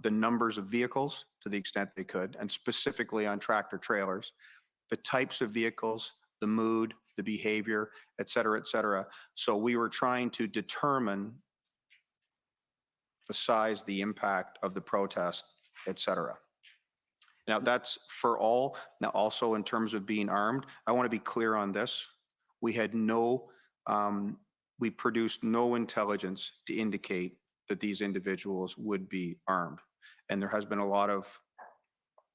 the numbers of vehicles to the extent they could, and specifically on tractor trailers, the types of vehicles, the mood, the behavior, et cetera, et cetera. So we were trying to determine the size, the impact of the protest, et cetera. Now that's for all. Now also in terms of being armed, I want to be clear on this. We had no, we produced no intelligence to indicate that these individuals would be armed. And there has been a lot of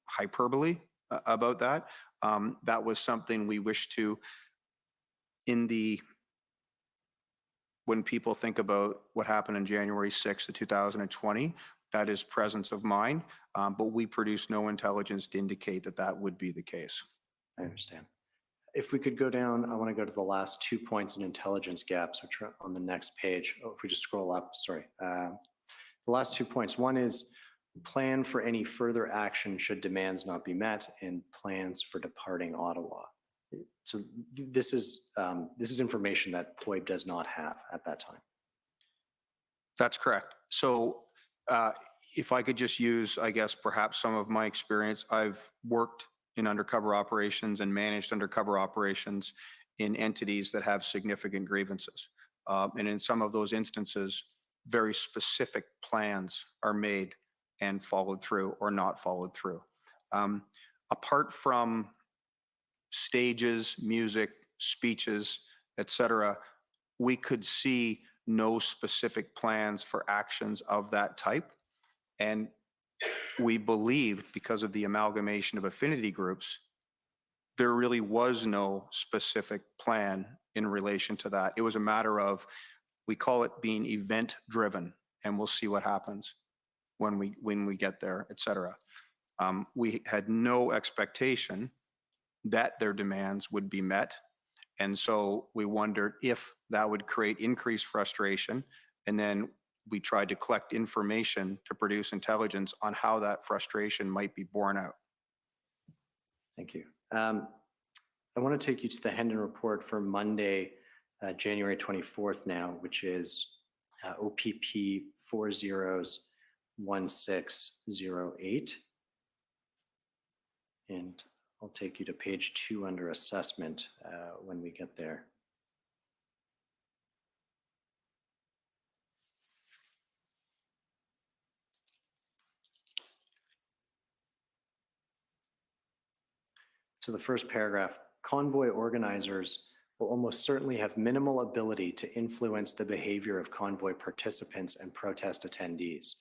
hyperbole about that. That was something we wish to, when people think about what happened on January 6th of 2020, that is presence of mind, but we produce no intelligence to indicate that that would be the case. I understand. If we could go down, I want to go to the last 2 points in intelligence gaps, which are on the next page. Oh, if we just scroll up, sorry. The last 2 points. One is plan for any further action should demands not be met, and plans for departing Ottawa. So this is information that POEC does not have at that time. That's correct. So if I could just use, I guess, perhaps some of my experience, I've worked in undercover operations and managed undercover operations in entities that have significant grievances. And in some of those instances, very specific plans are made and followed through or not followed through. Apart from stages, music, speeches, et cetera, we could see no specific plans for actions of that type. And we believed, because of the amalgamation of affinity groups, there really was no specific plan in relation to that. It was a matter of, we call it being event driven, and we'll see what happens when we get there, et cetera. We had no expectation that their demands would be met. And so we wondered if that would create increased frustration. And then we tried to collect information to produce intelligence on how that frustration might be borne out. Thank you. I want to take you to the Hendon report for Monday, January 24th now, which is OPP 401608. And I'll take you to page 2 under assessment when we get there. So the first paragraph, convoy organizers will almost certainly have minimal ability to influence the behavior of convoy participants and protest attendees.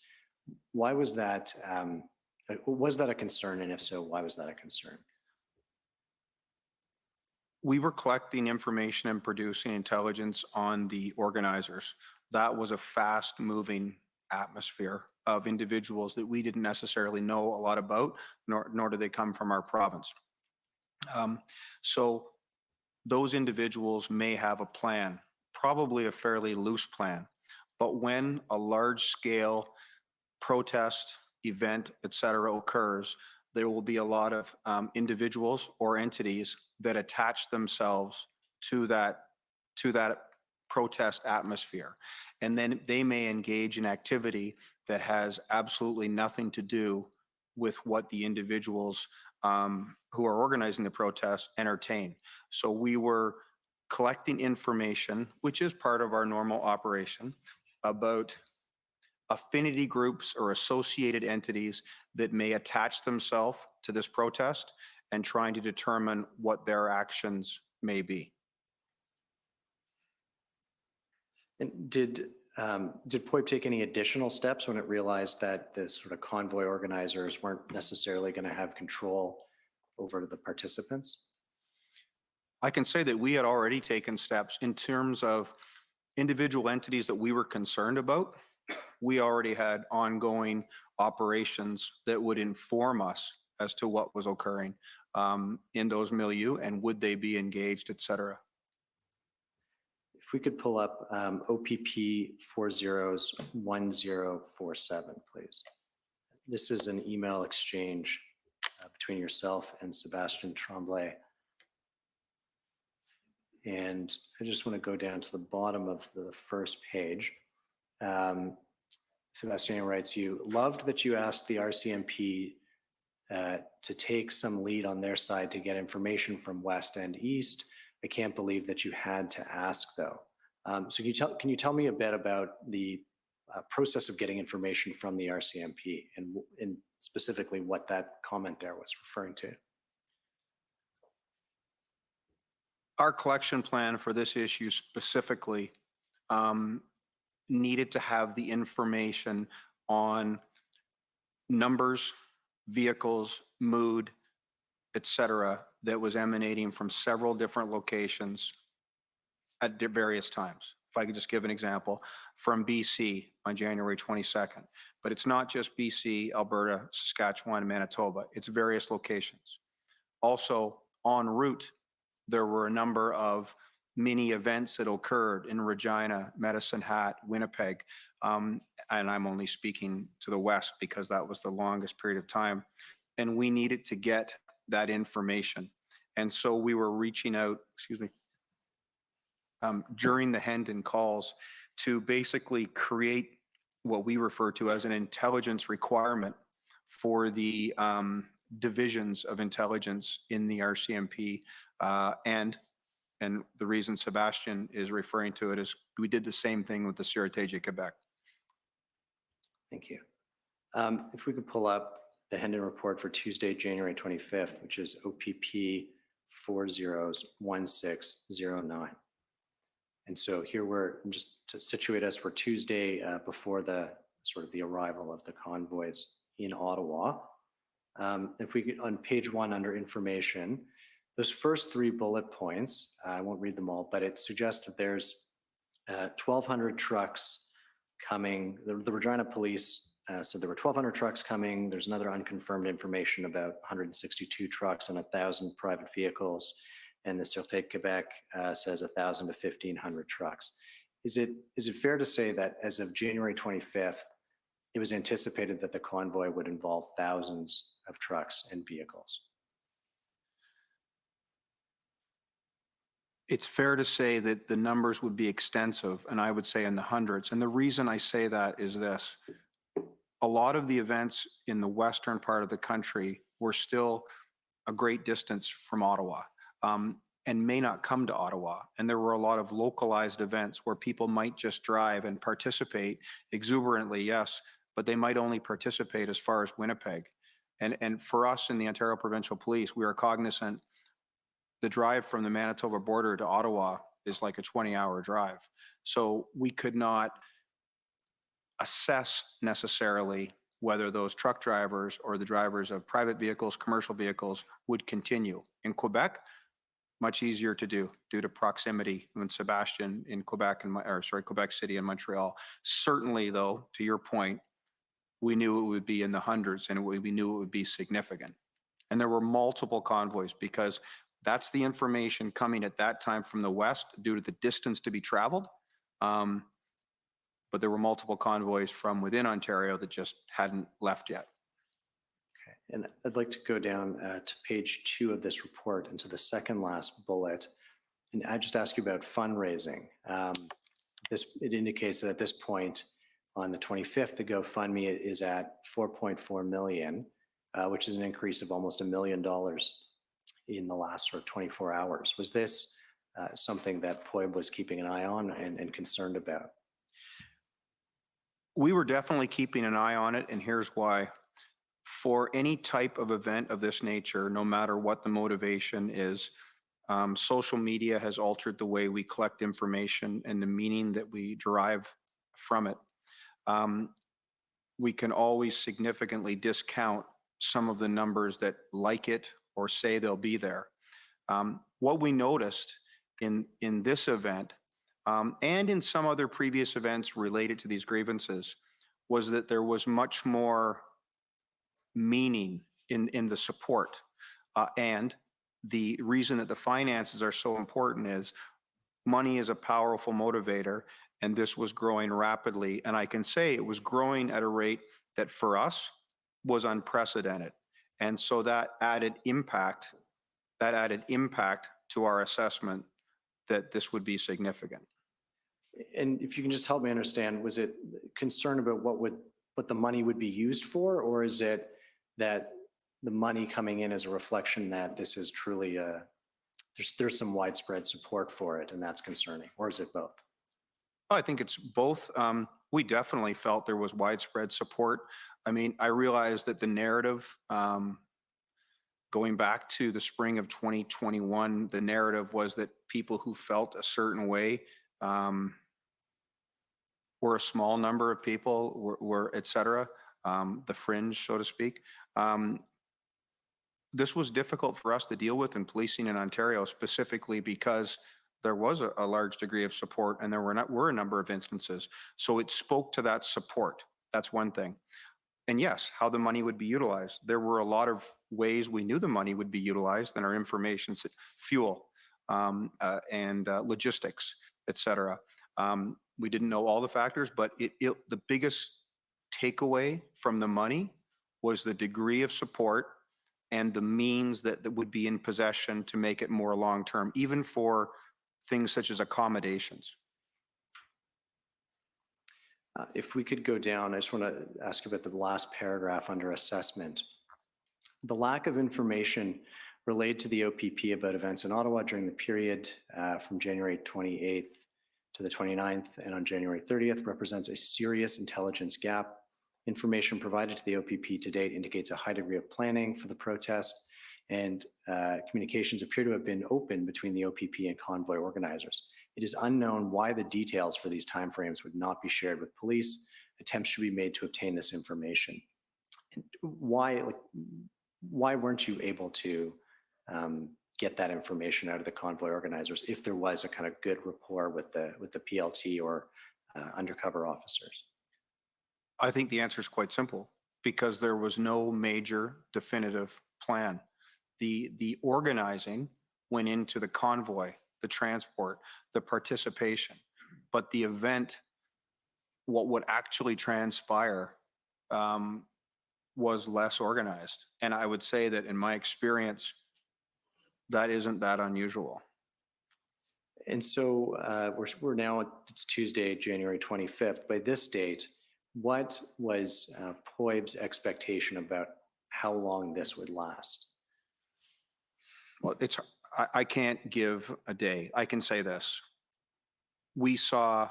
Why was that? Was that a concern? And if so, why was that a concern? We were collecting information and producing intelligence on the organizers. That was a fast moving atmosphere of individuals that we didn't necessarily know a lot about, nor do they come from our province. So those individuals may have a plan, probably a fairly loose plan, but when a large scale protest, event, et cetera, occurs, there will be a lot of individuals or entities that attach themselves to that protest atmosphere. And then they may engage in activity that has absolutely nothing to do with what the individuals who are organizing the protest entertain. So we were collecting information, which is part of our normal operation, about affinity groups or associated entities that may attach themselves to this protest and trying to determine what their actions may be. And did POEC take any additional steps when it realized that the sort of convoy organizers weren't necessarily going to have control over the participants? I can say that we had already taken steps in terms of individual entities that we were concerned about. We already had ongoing operations that would inform us as to what was occurring in those milieu and would they be engaged, et cetera. If we could pull up OPP 401047, please. This is an email exchange between yourself and Sebastian Tremblay. And I just want to go down to the bottom of the first page. Sebastian writes, you loved that you asked the RCMP to take some lead on their side to get information from West and East. I can't believe that you had to ask though. So can you tell me a bit about the process of getting information from the RCMP and specifically what that comment there was referring to? Our collection plan for this issue specifically needed to have the information on numbers, vehicles, mood, et cetera, that was emanating from several different locations at various times. If I could just give an example, from BC on January 22nd. But it's not just BC, Alberta, Saskatchewan, Manitoba. It's various locations. Also, en route, there were a number of mini events that occurred in Regina, Medicine Hat, Winnipeg, and I'm only speaking to the West because that was the longest period of time. And we needed to get that information. And so we were reaching out, during the Hendon calls to basically create what we refer to as an intelligence requirement for the divisions of intelligence in the RCMP. And the reason Sebastian is referring to it is we did the same thing with the Sûreté du Québec. Thank you. If we could pull up the Hendon report for Tuesday, January 25th, which is OPP 401609. And so here we're, just to situate us, we're Tuesday before the arrival of the convoys in Ottawa. If we get on page 1 under information, those first 3 bullet points, I won't read them all, but it suggests that there's 1,200 trucks coming. The Regina Police said there were 1,200 trucks coming. There's another unconfirmed information about 162 trucks and 1,000 private vehicles. And the Sûreté Québec says 1,000 to 1,500 trucks. Is it fair to say that as of January 25th, it was anticipated that the convoy would involve thousands of trucks and vehicles? It's fair to say that the numbers would be extensive, and I would say in the hundreds. And the reason I say that is this. A lot of the events in the western part of the country were still a great distance from Ottawa. And may not come to Ottawa. And there were a lot of localized events where people might just drive and participate exuberantly, yes, but they might only participate as far as Winnipeg. And for us in the Ontario Provincial Police, we are cognizant the drive from the Manitoba border to Ottawa is like a 20-hour drive. So we could not assess necessarily whether those truck drivers or the drivers of private vehicles, commercial vehicles would continue. In Quebec, much easier to do due to proximity when Sebastian in Quebec Quebec City and Montreal. Certainly though, to your point, we knew it would be in the hundreds and we knew it would be significant. And there were multiple convoys because that's the information coming at that time from the West due to the distance to be traveled. But there were multiple convoys from within Ontario that just hadn't left yet. And I'd like to go down to page 2 of this report and to the second last bullet. And I just ask you about fundraising. It indicates that at this point on the 25th, the GoFundMe is at 4.4 million, which is an increase of almost $1 million in the last 24 hours. Was this something that POEB was keeping an eye on and concerned about? We were definitely keeping an eye on it, and here's why. For any type of event of this nature, no matter what the motivation is, social media has altered the way we collect information and the meaning that we derive from it. We can always significantly discount some of the numbers that like it or say they'll be there. What we noticed in this event and in some other previous events related to these grievances was that there was much more meaning in the support. And the reason that the finances are so important is money is a powerful motivator, and this was growing rapidly. And I can say it was growing at a rate that for us was unprecedented. And so that added impact to our assessment that this would be significant. And if you can just help me understand, was it concern about what the money would be used for, or is it that the money coming in is a reflection that this is truly there's some widespread support for it, and that's concerning, or is it both? I think it's both. We definitely felt there was widespread support. I mean, I realized that the narrative, going back to the spring of 2021, the narrative was that people who felt a certain way were a small number of people, were et cetera, the fringe, so to speak. This was difficult for us to deal with in policing in Ontario, specifically because there was a large degree of support, and there were a number of instances. So it spoke to that support. That's one thing. And yes, how the money would be utilized. There were a lot of ways we knew the money would be utilized, and our information, fuel and logistics, et cetera. We didn't know all the factors, but the biggest takeaway from the money was the degree of support and the means that would be in possession to make it more long-term, even for things such as accommodations. If we could go down, I just want to ask you about the last paragraph under assessment. The lack of information related to the OPP about events in Ottawa during the period from January 28th to the 29th and on January 30th represents a serious intelligence gap. Information provided to the OPP to date indicates a high degree of planning for the protest, and communications appear to have been open between the OPP and convoy organizers. It is unknown why the details for these timeframes would not be shared with police. Attempts should be made to obtain this information. And why weren't you able to get that information out of the convoy organizers if there was a kind of good rapport with the PLT or undercover officers? I think the answer is quite simple, because there was no major definitive plan. The organizing went into the convoy, the transport, the participation, but the event, what would actually transpire, was less organized. And I would say that in my experience, that isn't that unusual. And so we're now, it's Tuesday, January 25th. By this date, what was POEB's expectation about how long this would last? Well, I can't give a day. I can say this. We saw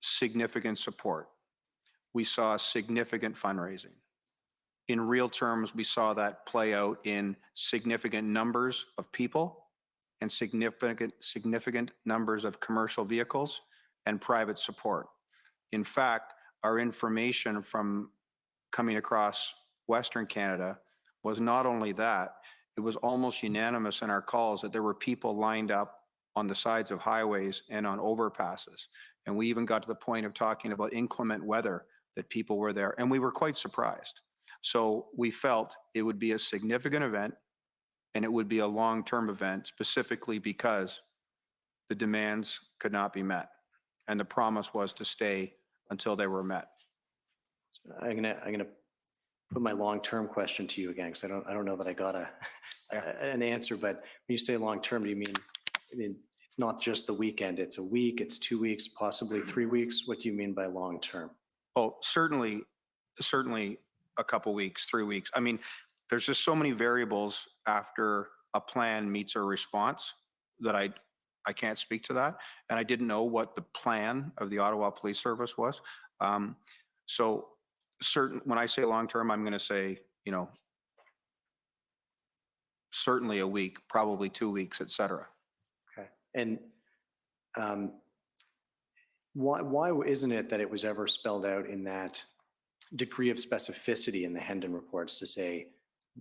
significant support. We saw significant fundraising. In real terms, we saw that play out in significant numbers of people and significant numbers of commercial vehicles and private support. In fact, our information from coming across Western Canada was not only that, it was almost unanimous in our calls that there were people lined up on the sides of highways and on overpasses. And we even got to the point of talking about inclement weather, that people were there, and we were quite surprised. So we felt it would be a significant event, and it would be a long-term event, specifically because the demands could not be met. And the promise was to stay until they were met. I'm gonna put my long-term question to you again, because I don't know that I got an answer. But when you say long-term, do you mean, it's not just the weekend? It's a week, it's 2 weeks, possibly 3 weeks. What do you mean by long-term? Oh, certainly a couple weeks, 3 weeks. I mean, there's just so many variables after a plan meets a response that I can't speak to that. And I didn't know what the plan of the Ottawa Police Service was. So when I say long-term, I'm going to say, certainly a week, probably 2 weeks, et cetera. Okay. And why isn't it that it was ever spelled out in that degree of specificity in the Hendon reports to say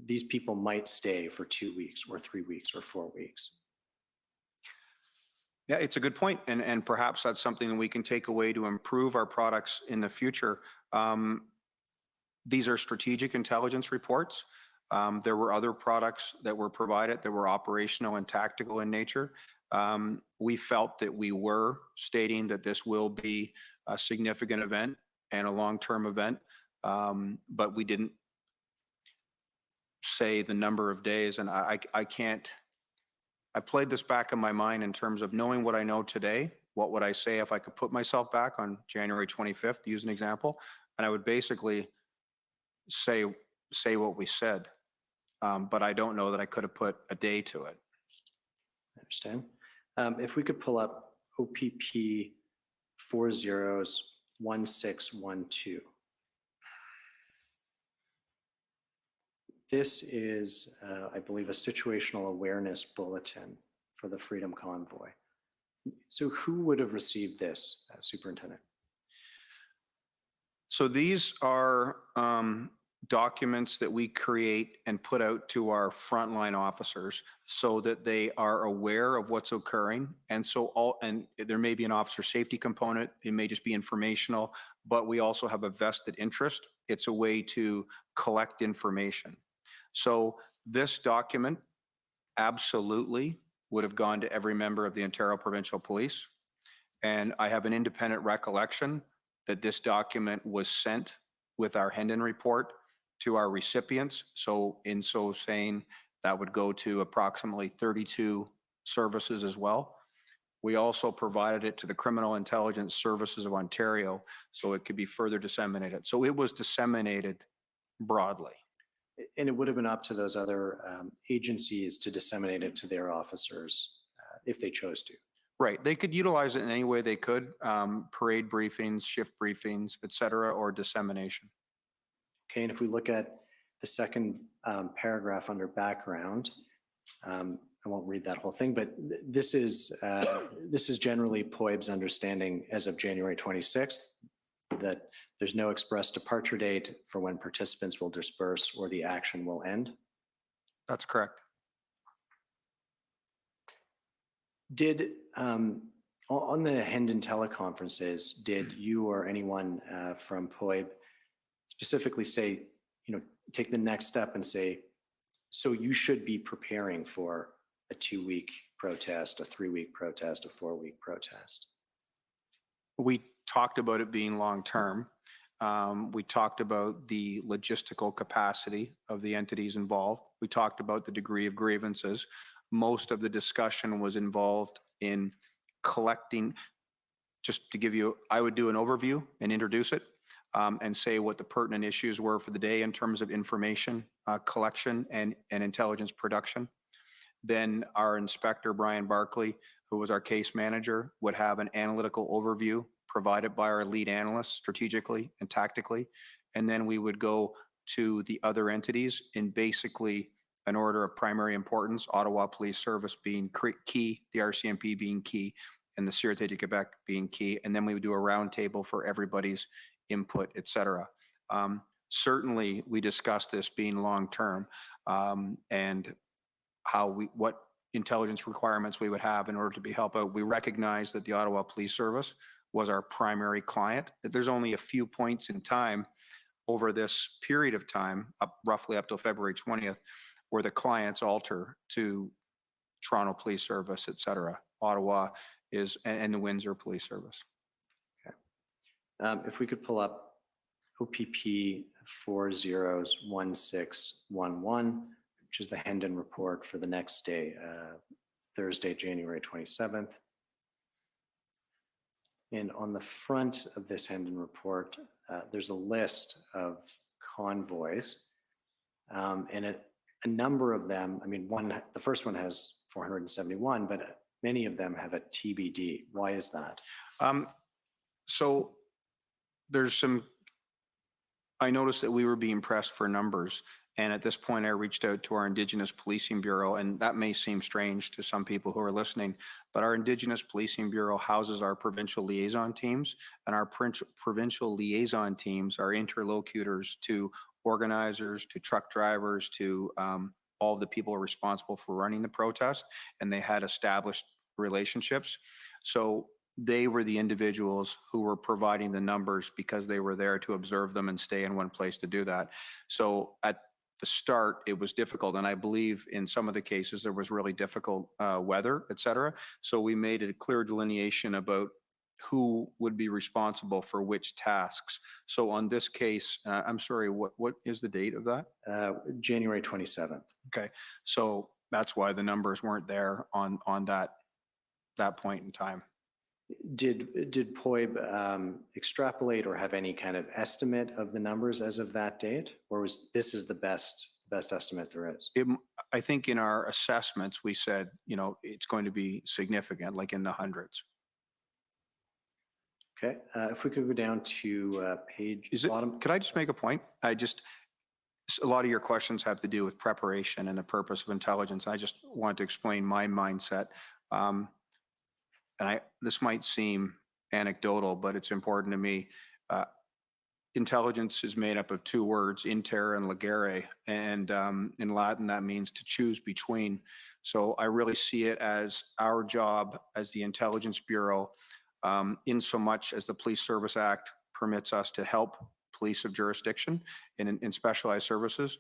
these people might stay for 2 weeks or 3 weeks or 4 weeks. Yeah, it's a good point, and perhaps that's something that we can take away to improve our products in the future. These are strategic intelligence reports. There were other products that were provided that were operational and tactical in nature. We felt that we were stating that this will be a significant event and a long-term event, but we didn't say the number of days, and I can't. I played this back in my mind in terms of knowing what I know today. What would I say if I could put myself back on January 25th, to use an example? And I would basically say what we said, but I don't know that I could have put a day to it. I understand. If we could pull up OPP 401612. This is, I believe, a situational awareness bulletin for the Freedom Convoy. So who would have received this, Superintendent? So these are documents that we create and put out to our frontline officers so that they are aware of what's occurring. And there may be an officer safety component. It may just be informational, but we also have a vested interest. It's a way to collect information. So this document absolutely would have gone to every member of the Ontario Provincial Police. And I have an independent recollection that this document was sent with our Hendon report to our recipients. So in so saying, that would go to approximately 32 services as well. We also provided it to the Criminal Intelligence Services of Ontario so it could be further disseminated. So it was disseminated broadly. And it would have been up to those other agencies to disseminate it to their officers if they chose to. Right. They could utilize it in any way they could, parade briefings, shift briefings, et cetera, or dissemination. Okay, and if we look at the second paragraph under background, I won't read that whole thing, but this is generally POEB's understanding as of January 26th, that there's no express departure date for when participants will disperse or the action will end. That's correct. Did, on the Hendon teleconferences, did you or anyone from POEB specifically say, take the next step and say, so you should be preparing for a 2-week protest, a 3-week protest, a 4-week protest? We talked about it being long-term. We talked about the logistical capacity of the entities involved. We talked about the degree of grievances. Most of the discussion was involved in collecting, just to give you, I would do an overview and introduce it and say what the pertinent issues were for the day in terms of information collection and intelligence production. Then our inspector, Brian Barkley, who was our case manager, would have an analytical overview provided by our lead analysts strategically and tactically. And then we would go to the other entities in basically an order of primary importance, Ottawa Police Service being key, the RCMP being key, and the Sûreté du Québec being key. And then we would do a roundtable for everybody's input, et cetera. Certainly, we discussed this being long-term and what intelligence requirements we would have in order to be helped out. We recognize that the Ottawa Police Service was our primary client, that there's only a few points in time over this period of time, roughly up till February 20th, where the clients alter to Toronto Police Service, et cetera. Ottawa is, and the Windsor Police Service. Okay. If we could pull up OPP 401611, which is the Hendon report for the next day, Thursday, January 27th. And on the front of this Hendon report, there's a list of convoys, and a number of them, I mean, the first one has 471, but many of them have a TBD. Why is that? So there's some, I noticed that we were being pressed for numbers. And at this point, I reached out to our Indigenous Policing Bureau, and that may seem strange to some people who are listening, but our Indigenous Policing Bureau houses our provincial liaison teams, and our provincial liaison teams are interlocutors to organizers, to truck drivers, to all of the people responsible for running the protest, and they had established relationships. So they were the individuals who were providing the numbers because they were there to observe them and stay in one place to do that. So at the start, it was difficult. And I believe in some of the cases, there was really difficult weather, et cetera. So we made a clear delineation about who would be responsible for which tasks. So on this case, I'm sorry, what is the date of that? January 27th. Okay, so that's why the numbers weren't there on that point in time. Did POEB extrapolate or have any kind of estimate of the numbers as of that date, or was this is the best estimate there is? I think in our assessments we said, it's going to be significant, like in the hundreds. Okay, if we could go down to page bottom. Could I just make a point? A lot of your questions have to do with preparation and the purpose of intelligence. I just want to explain my mindset. And this might seem anecdotal, but it's important to me. Intelligence is made up of two words, inter and legere, and in Latin that means to choose between. So I really see it as our job as the Intelligence Bureau, in so much as the Police Service Act permits us to help police of jurisdiction in specialized services,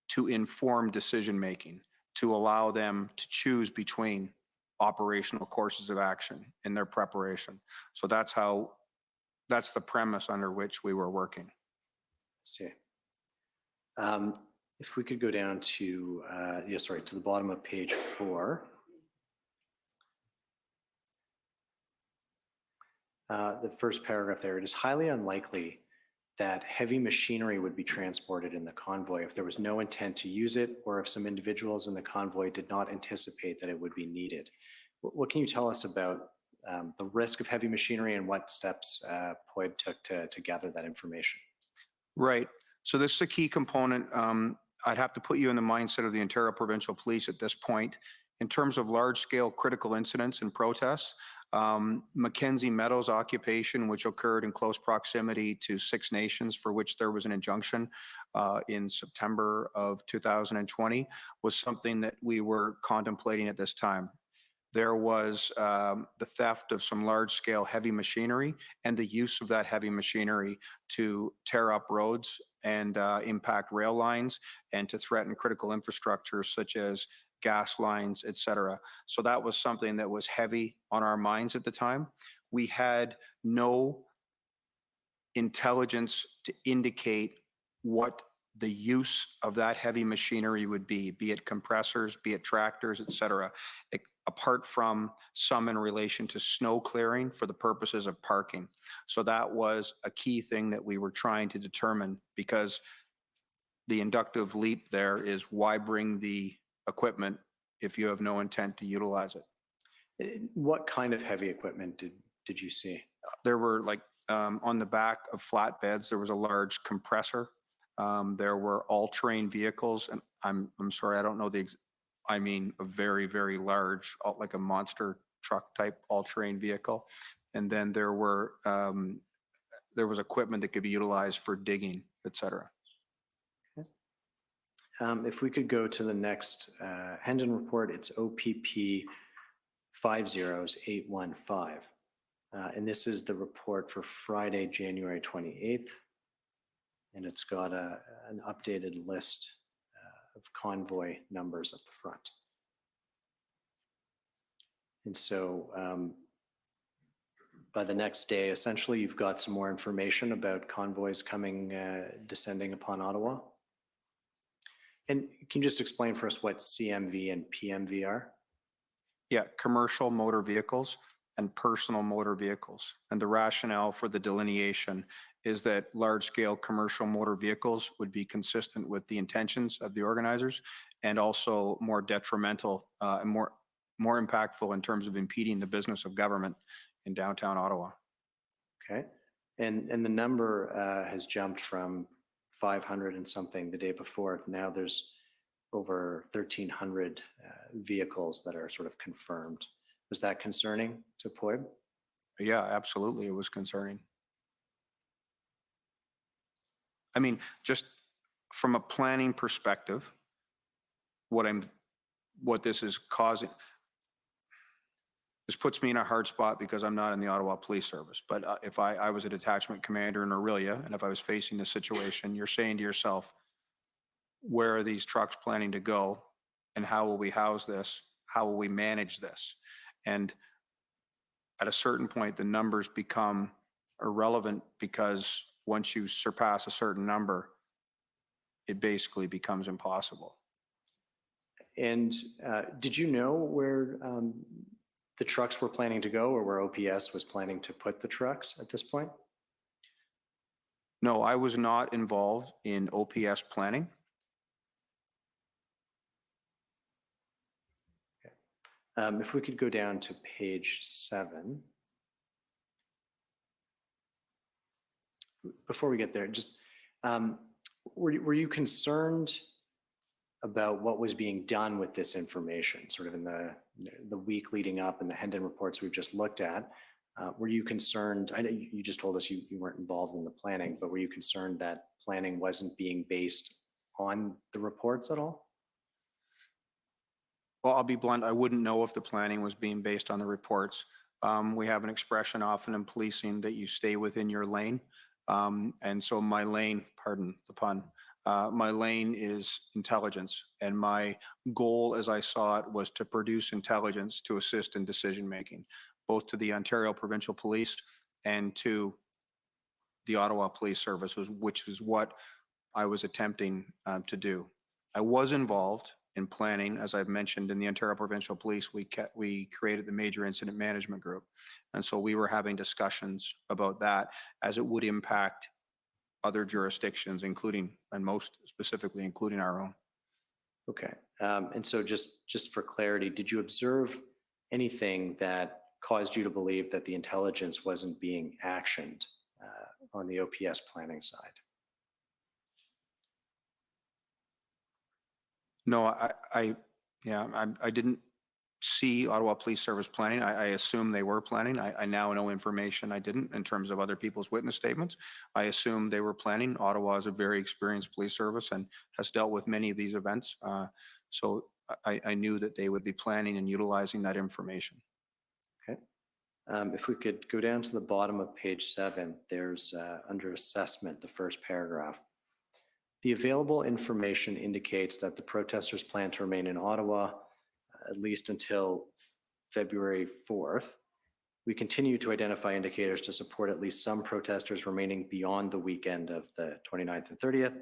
to inform decision making, to allow them to choose between operational courses of action in their preparation. So that's the premise under which we were working. See. If we could go down to, to the bottom of page 4. The first paragraph there, it is highly unlikely that heavy machinery would be transported in the convoy if there was no intent to use it, or if some individuals in the convoy did not anticipate that it would be needed. What can you tell us about the risk of heavy machinery and what steps POEB took to gather that information? Right. So this is a key component. I'd have to put you in the mindset of the Ontario Provincial Police at this point. In terms of large-scale critical incidents and protests, Mackenzie Meadows occupation, which occurred in close proximity to Six Nations, for which there was an injunction in September of 2020, was something that we were contemplating at this time. There was the theft of some large-scale heavy machinery and the use of that heavy machinery to tear up roads and impact rail lines and to threaten critical infrastructure such as gas lines, et cetera. So that was something that was heavy on our minds at the time. We had no intelligence to indicate what the use of that heavy machinery would be it compressors, be it tractors, et cetera, apart from some in relation to snow clearing for the purposes of parking. So that was a key thing that we were trying to determine, because the inductive leap there is, why bring the equipment if you have no intent to utilize it? What kind of heavy equipment did you see? There were on the back of flatbeds, there was a large compressor. There were all-terrain vehicles, and I'm sorry, I don't know a very, very large, like a monster truck type all-terrain vehicle. And then there was equipment that could be utilized for digging, et cetera. If we could go to the next Hendon report, it's OPP 50815. And this is the report for Friday, January 28th. And it's got an updated list of convoy numbers up the front. And so by the next day, essentially, you've got some more information about convoys descending upon Ottawa. And can you just explain for us what CMV and PMV are? Yeah, commercial motor vehicles and personal motor vehicles. And the rationale for the delineation is that large-scale commercial motor vehicles would be consistent with the intentions of the organizers, and also more detrimental and more impactful in terms of impeding the business of government in downtown Ottawa. Okay. And the number has jumped from 500 and something the day before. Now there's over 1,300 vehicles that are sort of confirmed. Was that concerning to POEB? Yeah, absolutely. It was concerning. I mean, just from a planning perspective, what this is causing, this puts me in a hard spot because I'm not in the Ottawa Police Service. But if I was a detachment commander in Aurelia, and if I was facing this situation, you're saying to yourself, where are these trucks planning to go? And how will we house this? How will we manage this? And at a certain point, the numbers become irrelevant because once you surpass a certain number, it basically becomes impossible. And did you know where the trucks were planning to go, or where OPS was planning to put the trucks at this point? No, I was not involved in OPS planning. If we could go down to page 7. Before we get there, just were you concerned about what was being done with this information, sort of in the week leading up and the Hendon reports we've just looked at? Were you concerned? I know you just told us you weren't involved in the planning, but were you concerned that planning wasn't being based on the reports at all? Well, I'll be blunt. I wouldn't know if the planning was being based on the reports. We have an expression often in policing that you stay within your lane. And so my lane, pardon the pun, my lane is intelligence. And my goal, as I saw it, was to produce intelligence to assist in decision-making, both to the Ontario Provincial Police and to the Ottawa Police Service, which is what I was attempting to do. I was involved in planning, as I've mentioned, in the Ontario Provincial Police. We created the Major Incident Management Group. And so we were having discussions about that as it would impact other jurisdictions, including, and most specifically, including our own. Okay. And so just for clarity, did you observe anything that caused you to believe that the intelligence wasn't being actioned on the OPS planning side? No, I didn't see Ottawa Police Service planning. I assume they were planning. I now know information I didn't in terms of other people's witness statements. I assume they were planning. Ottawa is a very experienced police service and has dealt with many of these events. So I knew that they would be planning and utilizing that information. Okay. If we could go down to the bottom of page 7, there's under assessment, the first paragraph. The available information indicates that the protesters plan to remain in Ottawa at least until February 4th. We continue to identify indicators to support at least some protesters remaining beyond the weekend of the 29th and 30th.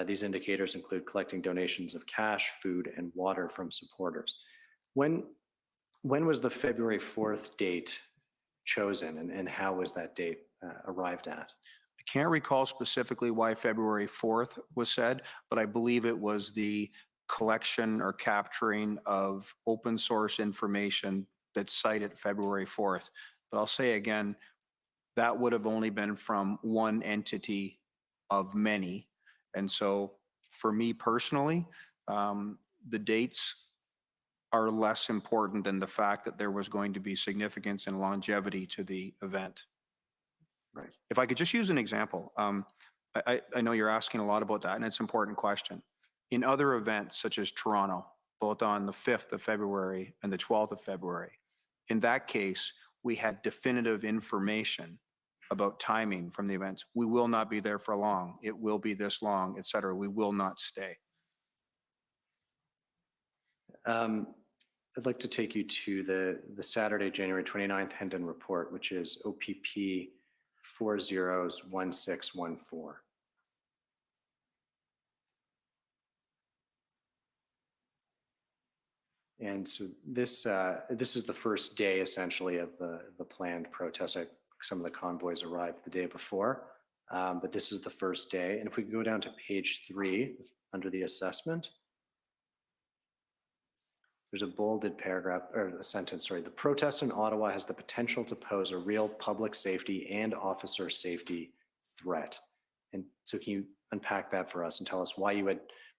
These indicators include collecting donations of cash, food, and water from supporters. When was the February 4th date chosen, and how was that date arrived at? I can't recall specifically why February 4th was said, but I believe it was the collection or capturing of open source information that cited February 4th. But I'll say again, that would have only been from one entity of many. And so for me personally, the dates are less important than the fact that there was going to be significance and longevity to the event. Right. If I could just use an example, I know you're asking a lot about that, and it's an important question. In other events, such as Toronto, both on the 5th of February and the 12th of February, in that case, we had definitive information about timing from the events. We will not be there for long. It will be this long, et cetera. We will not stay. I'd like to take you to the Saturday, January 29th Hendon report, which is OPP 401614. And so this is the first day essentially of the planned protest. Some of the convoys arrived the day before, but this is the first day. And if we go down to page 3 under the assessment, there's a bolded paragraph or a sentence, sorry. The protest in Ottawa has the potential to pose a real public safety and officer safety threat. And so can you unpack that for us and tell us why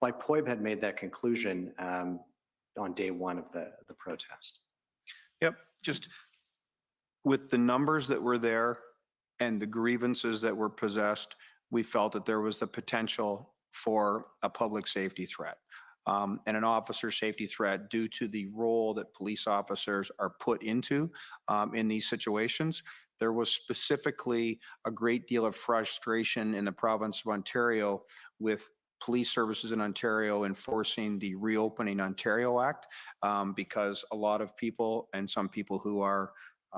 POEC had made that conclusion on day 1 of the protest? Yep, just with the numbers that were there and the grievances that were possessed, we felt that there was the potential for a public safety threat. And an officer safety threat due to the role that police officers are put into in these situations. There was specifically a great deal of frustration in the province of Ontario with police services in Ontario enforcing the Reopening Ontario Act because a lot of people, and some people who are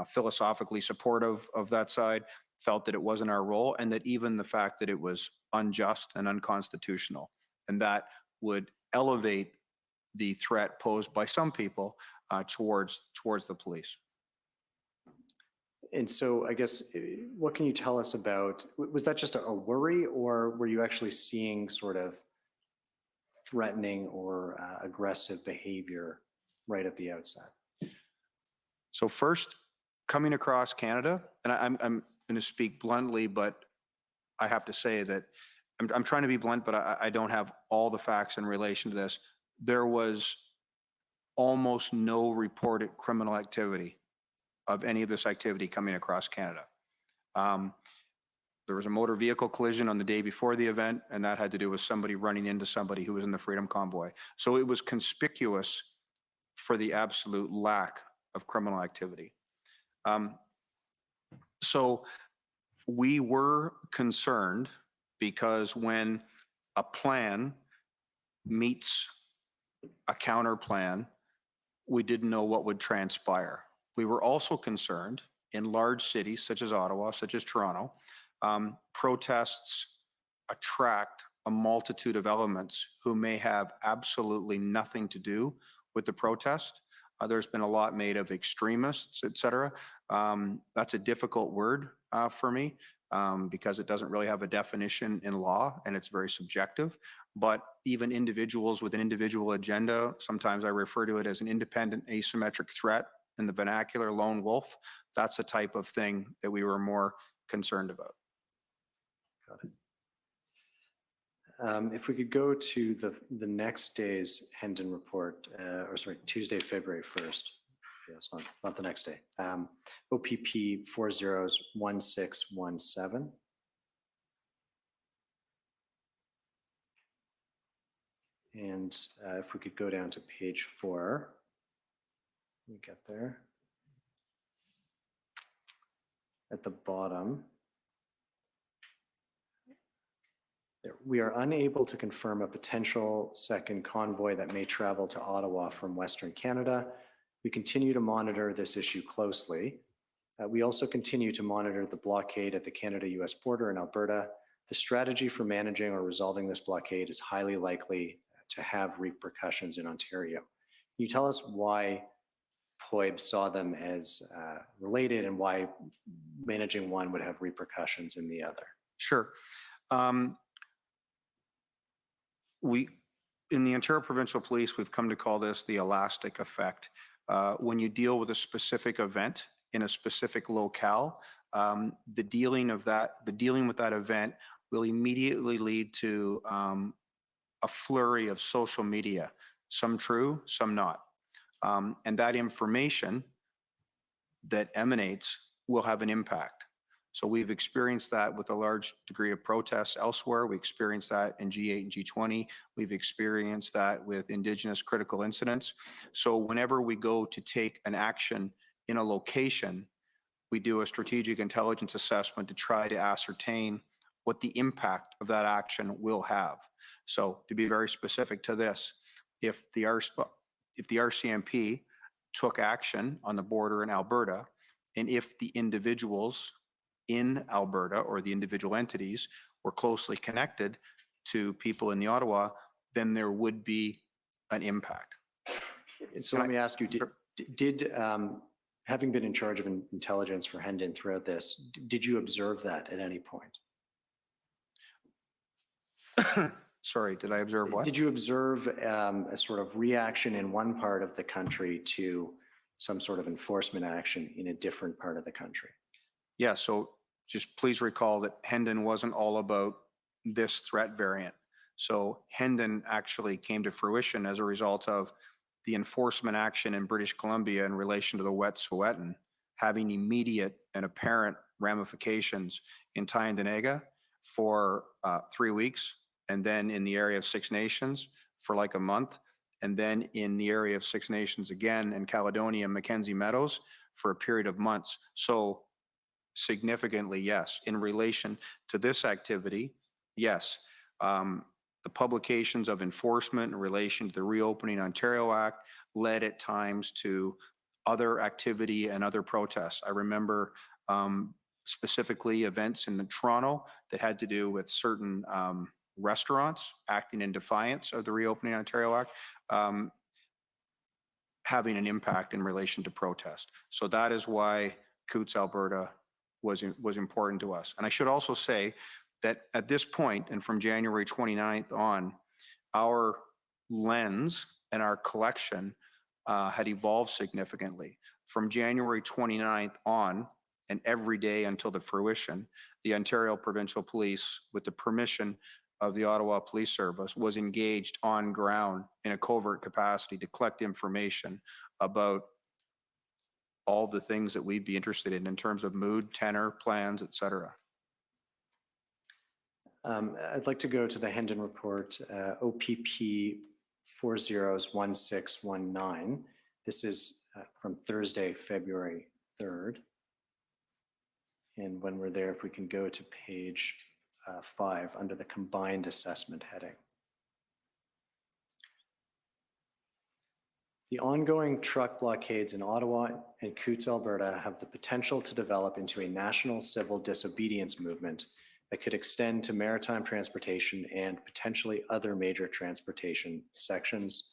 philosophically supportive of that side, felt that it wasn't our role, and that even the fact that it was unjust and unconstitutional, and that would elevate the threat posed by some people towards the police. And so I guess, what can you tell us about, was that just a worry, or were you actually seeing sort of threatening or aggressive behavior right at the outset? So first, coming across Canada, and I'm going to speak bluntly, but I have to say that I'm trying to be blunt, but I don't have all the facts in relation to this. There was almost no reported criminal activity of any of this activity coming across Canada. There was a motor vehicle collision on the day before the event, and that had to do with somebody running into somebody who was in the Freedom Convoy. So it was conspicuous for the absolute lack of criminal activity. So we were concerned because when a plan meets a counter plan, we didn't know what would transpire. We were also concerned in large cities such as Ottawa, such as Toronto, protests attract a multitude of elements who may have absolutely nothing to do with the protest. There's been a lot made of extremists, et cetera. That's a difficult word for me because it doesn't really have a definition in law and it's very subjective. But even individuals with an individual agenda, sometimes I refer to it as an independent asymmetric threat in the vernacular, lone wolf. That's the type of thing that we were more concerned about. Got it. If we could go to the next day's Hendon report, or sorry, Tuesday, February 1st. Yes, not the next day. OPP 401617. And if we could go down to page 4, we get there. At the bottom, we are unable to confirm a potential second convoy that may travel to Ottawa from Western Canada. We continue to monitor this issue closely. We also continue to monitor the blockade at the Canada-US border in Alberta. The strategy for managing or resolving this blockade is highly likely to have repercussions in Ontario. Can you tell us why POEB saw them as related and why managing one would have repercussions in the other? Sure. In the Ontario Provincial Police, we've come to call this the elastic effect. When you deal with a specific event in a specific locale, the dealing with that event will immediately lead to a flurry of social media, some true, some not. And that information that emanates will have an impact. So we've experienced that with a large degree of protests elsewhere. We experienced that in G8 and G20. We've experienced that with Indigenous critical incidents. So whenever we go to take an action in a location, we do a strategic intelligence assessment to try to ascertain what the impact of that action will have. So to be very specific to this, if the RCMP took action on the border in Alberta, and if the individuals in Alberta or the individual entities were closely connected to people in the Ottawa, then there would be an impact. And so let me ask you, did having been in charge of intelligence for Hendon throughout this, did you observe that at any point? Sorry, did I observe what? Did you observe a sort of reaction in one part of the country to some sort of enforcement action in a different part of the country? Yeah, so just please recall that Hendon wasn't all about this threat variant. So Hendon actually came to fruition as a result of the enforcement action in British Columbia in relation to the Wet'suwet'en having immediate and apparent ramifications in Tyendinaga, for 3 weeks, and then in the area of Six Nations for like a month, and then in the area of Six Nations again in Caledonia, Mackenzie Meadows for a period of months. So significantly, yes. In relation to this activity, yes. The publications of enforcement in relation to the Reopening Ontario Act led at times to other activity and other protests. I remember specifically events in Toronto that had to do with certain restaurants acting in defiance of the Reopening Ontario Act, having an impact in relation to protest. So that is why Coutts Alberta was important to us. And I should also say that at this point, and from January 29th on, our lens and our collection had evolved significantly. From January 29th on, and every day until the fruition, the Ontario Provincial Police, with the permission of the Ottawa Police Service, was engaged on ground in a covert capacity to collect information about all the things that we'd be interested in terms of mood, tenor, plans, et cetera. I'd like to go to the Hendon report, OPP 401619. This is from Thursday, February 3rd. And when we're there, if we can go to page 5 under the combined assessment heading. The ongoing truck blockades in Ottawa and Coutts, Alberta have the potential to develop into a national civil disobedience movement that could extend to maritime transportation and potentially other major transportation sections.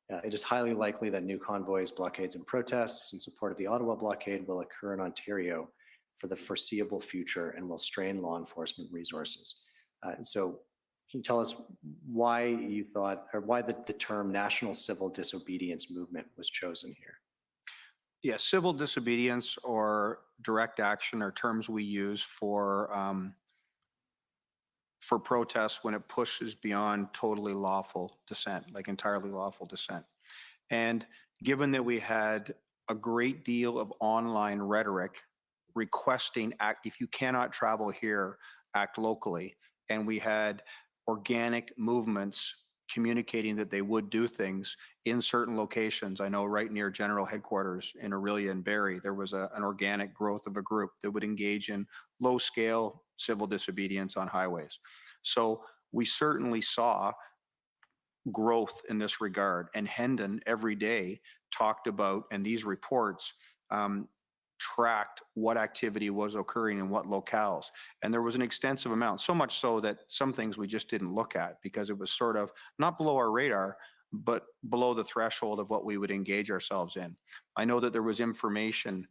It is highly likely that new convoys, blockades, and protests in support of the Ottawa blockade will occur in Ontario for the foreseeable future and will strain law enforcement resources. And so can you tell us why you thought, or why the term national civil disobedience movement was chosen here? Yeah, civil disobedience or direct action are terms we use for protests when it pushes beyond totally lawful dissent, like entirely lawful dissent. And given that we had a great deal of online rhetoric requesting act, if you cannot travel here, act locally, and we had organic movements communicating that they would do things in certain locations. I know right near General Headquarters in Orillia and Barrie, there was an organic growth of a group that would engage in low-scale civil disobedience on highways. So we certainly saw growth in this regard. And Hendon every day talked about, and these reports tracked what activity was occurring in what locales. And there was an extensive amount, so much so that some things we just didn't look at because it was sort of not below our radar, but below the threshold of what we would engage ourselves in. I know that there was information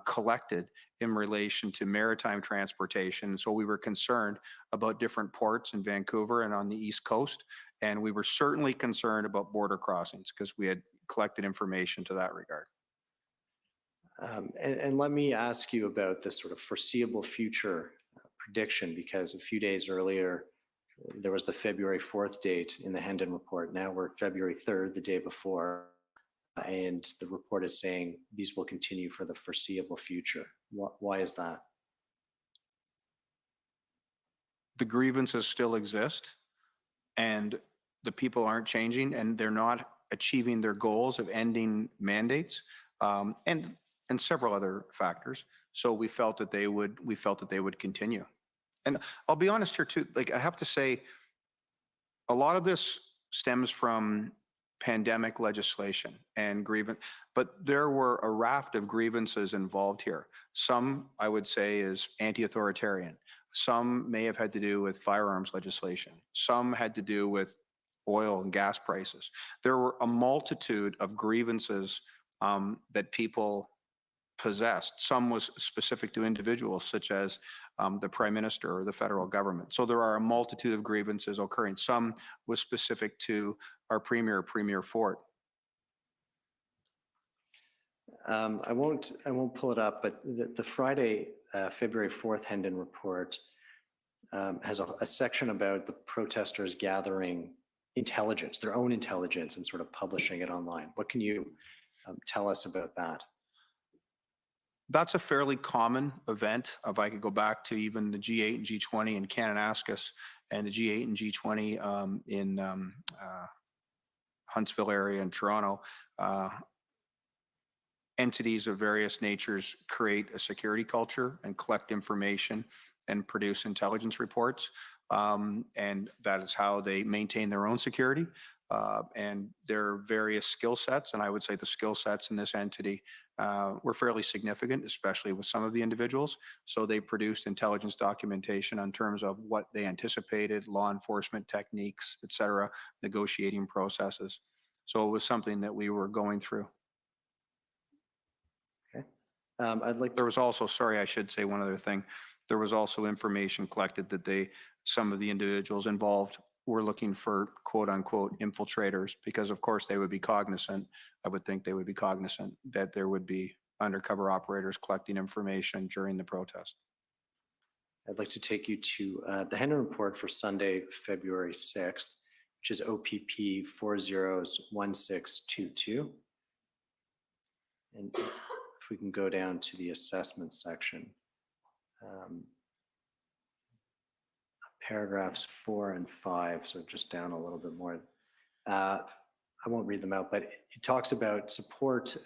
collected in relation to maritime transportation. So we were concerned about different ports in Vancouver and on the East Coast. And we were certainly concerned about border crossings because we had collected information to that regard. And let me ask you about this sort of foreseeable future prediction, because a few days earlier, there was the February 4th date in the Hendon report. Now we're February 3rd, the day before, and the report is saying these will continue for the foreseeable future. Why is that? The grievances still exist, and the people aren't changing, and they're not achieving their goals of ending mandates, and several other factors. So we felt that they would continue. And I'll be honest here too, like I have to say, a lot of this stems from pandemic legislation and grievance, but there were a raft of grievances involved here. Some I would say is anti-authoritarian. Some may have had to do with firearms legislation. Some had to do with oil and gas prices. There were a multitude of grievances that people possessed. Some was specific to individuals, such as the Prime Minister or the federal government. So there are a multitude of grievances occurring. Some was specific to our Premier, Premier Ford. I won't pull it up, but the Friday, February 4th Hendon report has a section about the protesters gathering intelligence, their own intelligence, and sort of publishing it online. What can you tell us about that? That's a fairly common event. If I could go back to even the G8 and G20 in Kananaskis and the G8 and G20 in Huntsville area in Toronto, entities of various natures create a security culture and collect information and produce intelligence reports. And that is how they maintain their own security. And there are various skill sets, and I would say the skill sets in this entity were fairly significant, especially with some of the individuals. So they produced intelligence documentation on terms of what they anticipated, law enforcement techniques, et cetera, negotiating processes. So it was something that we were going through. Okay. I'd like There was also, sorry, I should say one other thing. There was also information collected that some of the individuals involved were looking for quote unquote infiltrators, because of course they would be cognizant, I would think they would be cognizant that there would be undercover operators collecting information during the protest. I'd like to take you to the Hendon report for Sunday, February 6th, which is OPP 401622. And if we can go down to the assessment section. Paragraphs 4 and 5, so just down a little bit more. I won't read them out, but it talks about support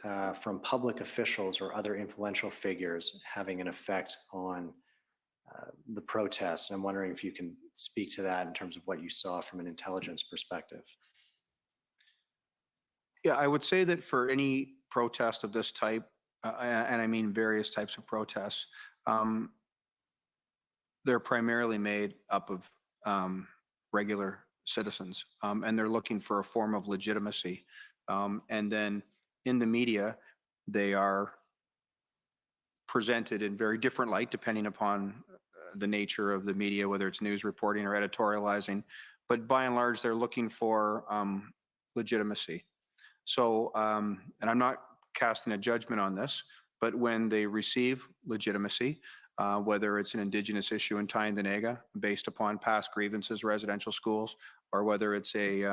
from public officials or other influential figures having an effect on the protests. And I'm wondering if you can speak to that in terms of what you saw from an intelligence perspective. Yeah, I would say that for any protest of this type, and I mean various types of protests, they're primarily made up of regular citizens, and they're looking for a form of legitimacy. And then in the media, they are presented in very different light depending upon the nature of the media, whether it's news reporting or editorializing. But by and large, they're looking for legitimacy. So, and I'm not casting a judgment on this, but when they receive legitimacy, whether it's an Indigenous issue in Tyendinaga based upon past grievances, residential schools, or whether it's a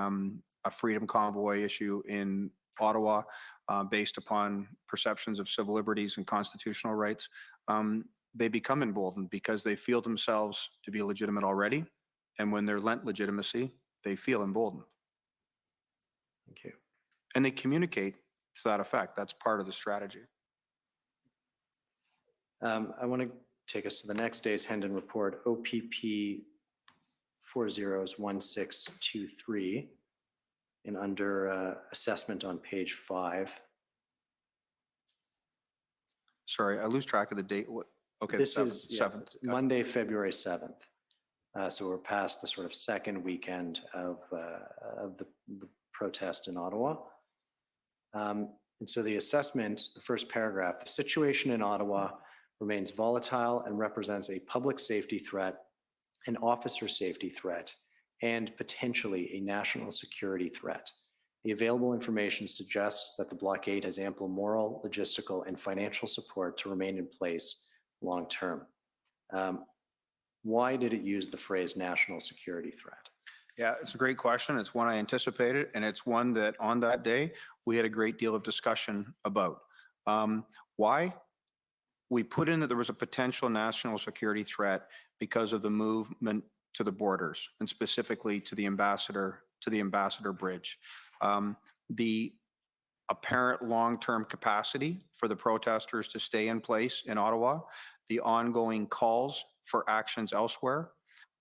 Freedom Convoy issue in Ottawa based upon perceptions of civil liberties and constitutional rights, they become emboldened because they feel themselves to be legitimate already. And when they're lent legitimacy, they feel emboldened. Thank you. And they communicate to that effect. That's part of the strategy. I want to take us to the next day's Hendon report, OPP 401623, and under assessment on page 5. Sorry, I lose track of the date. What? Okay, This the is 7th. Monday, February 7th. So we're past the sort of second weekend of the protest in Ottawa. And so the assessment, the first paragraph, the situation in Ottawa remains volatile and represents a public safety threat, an officer safety threat, and potentially a national security threat. The available information suggests that the blockade has ample moral, logistical, and financial support to remain in place long term. Why did it use the phrase national security threat? Yeah, it's a great question. It's one I anticipated, and it's one that on that day, we had a great deal of discussion about. Why? We put in that there was a potential national security threat because of the movement to the borders, and specifically to the Ambassador Bridge. The apparent long-term capacity for the protesters to stay in place in Ottawa, the ongoing calls for actions elsewhere,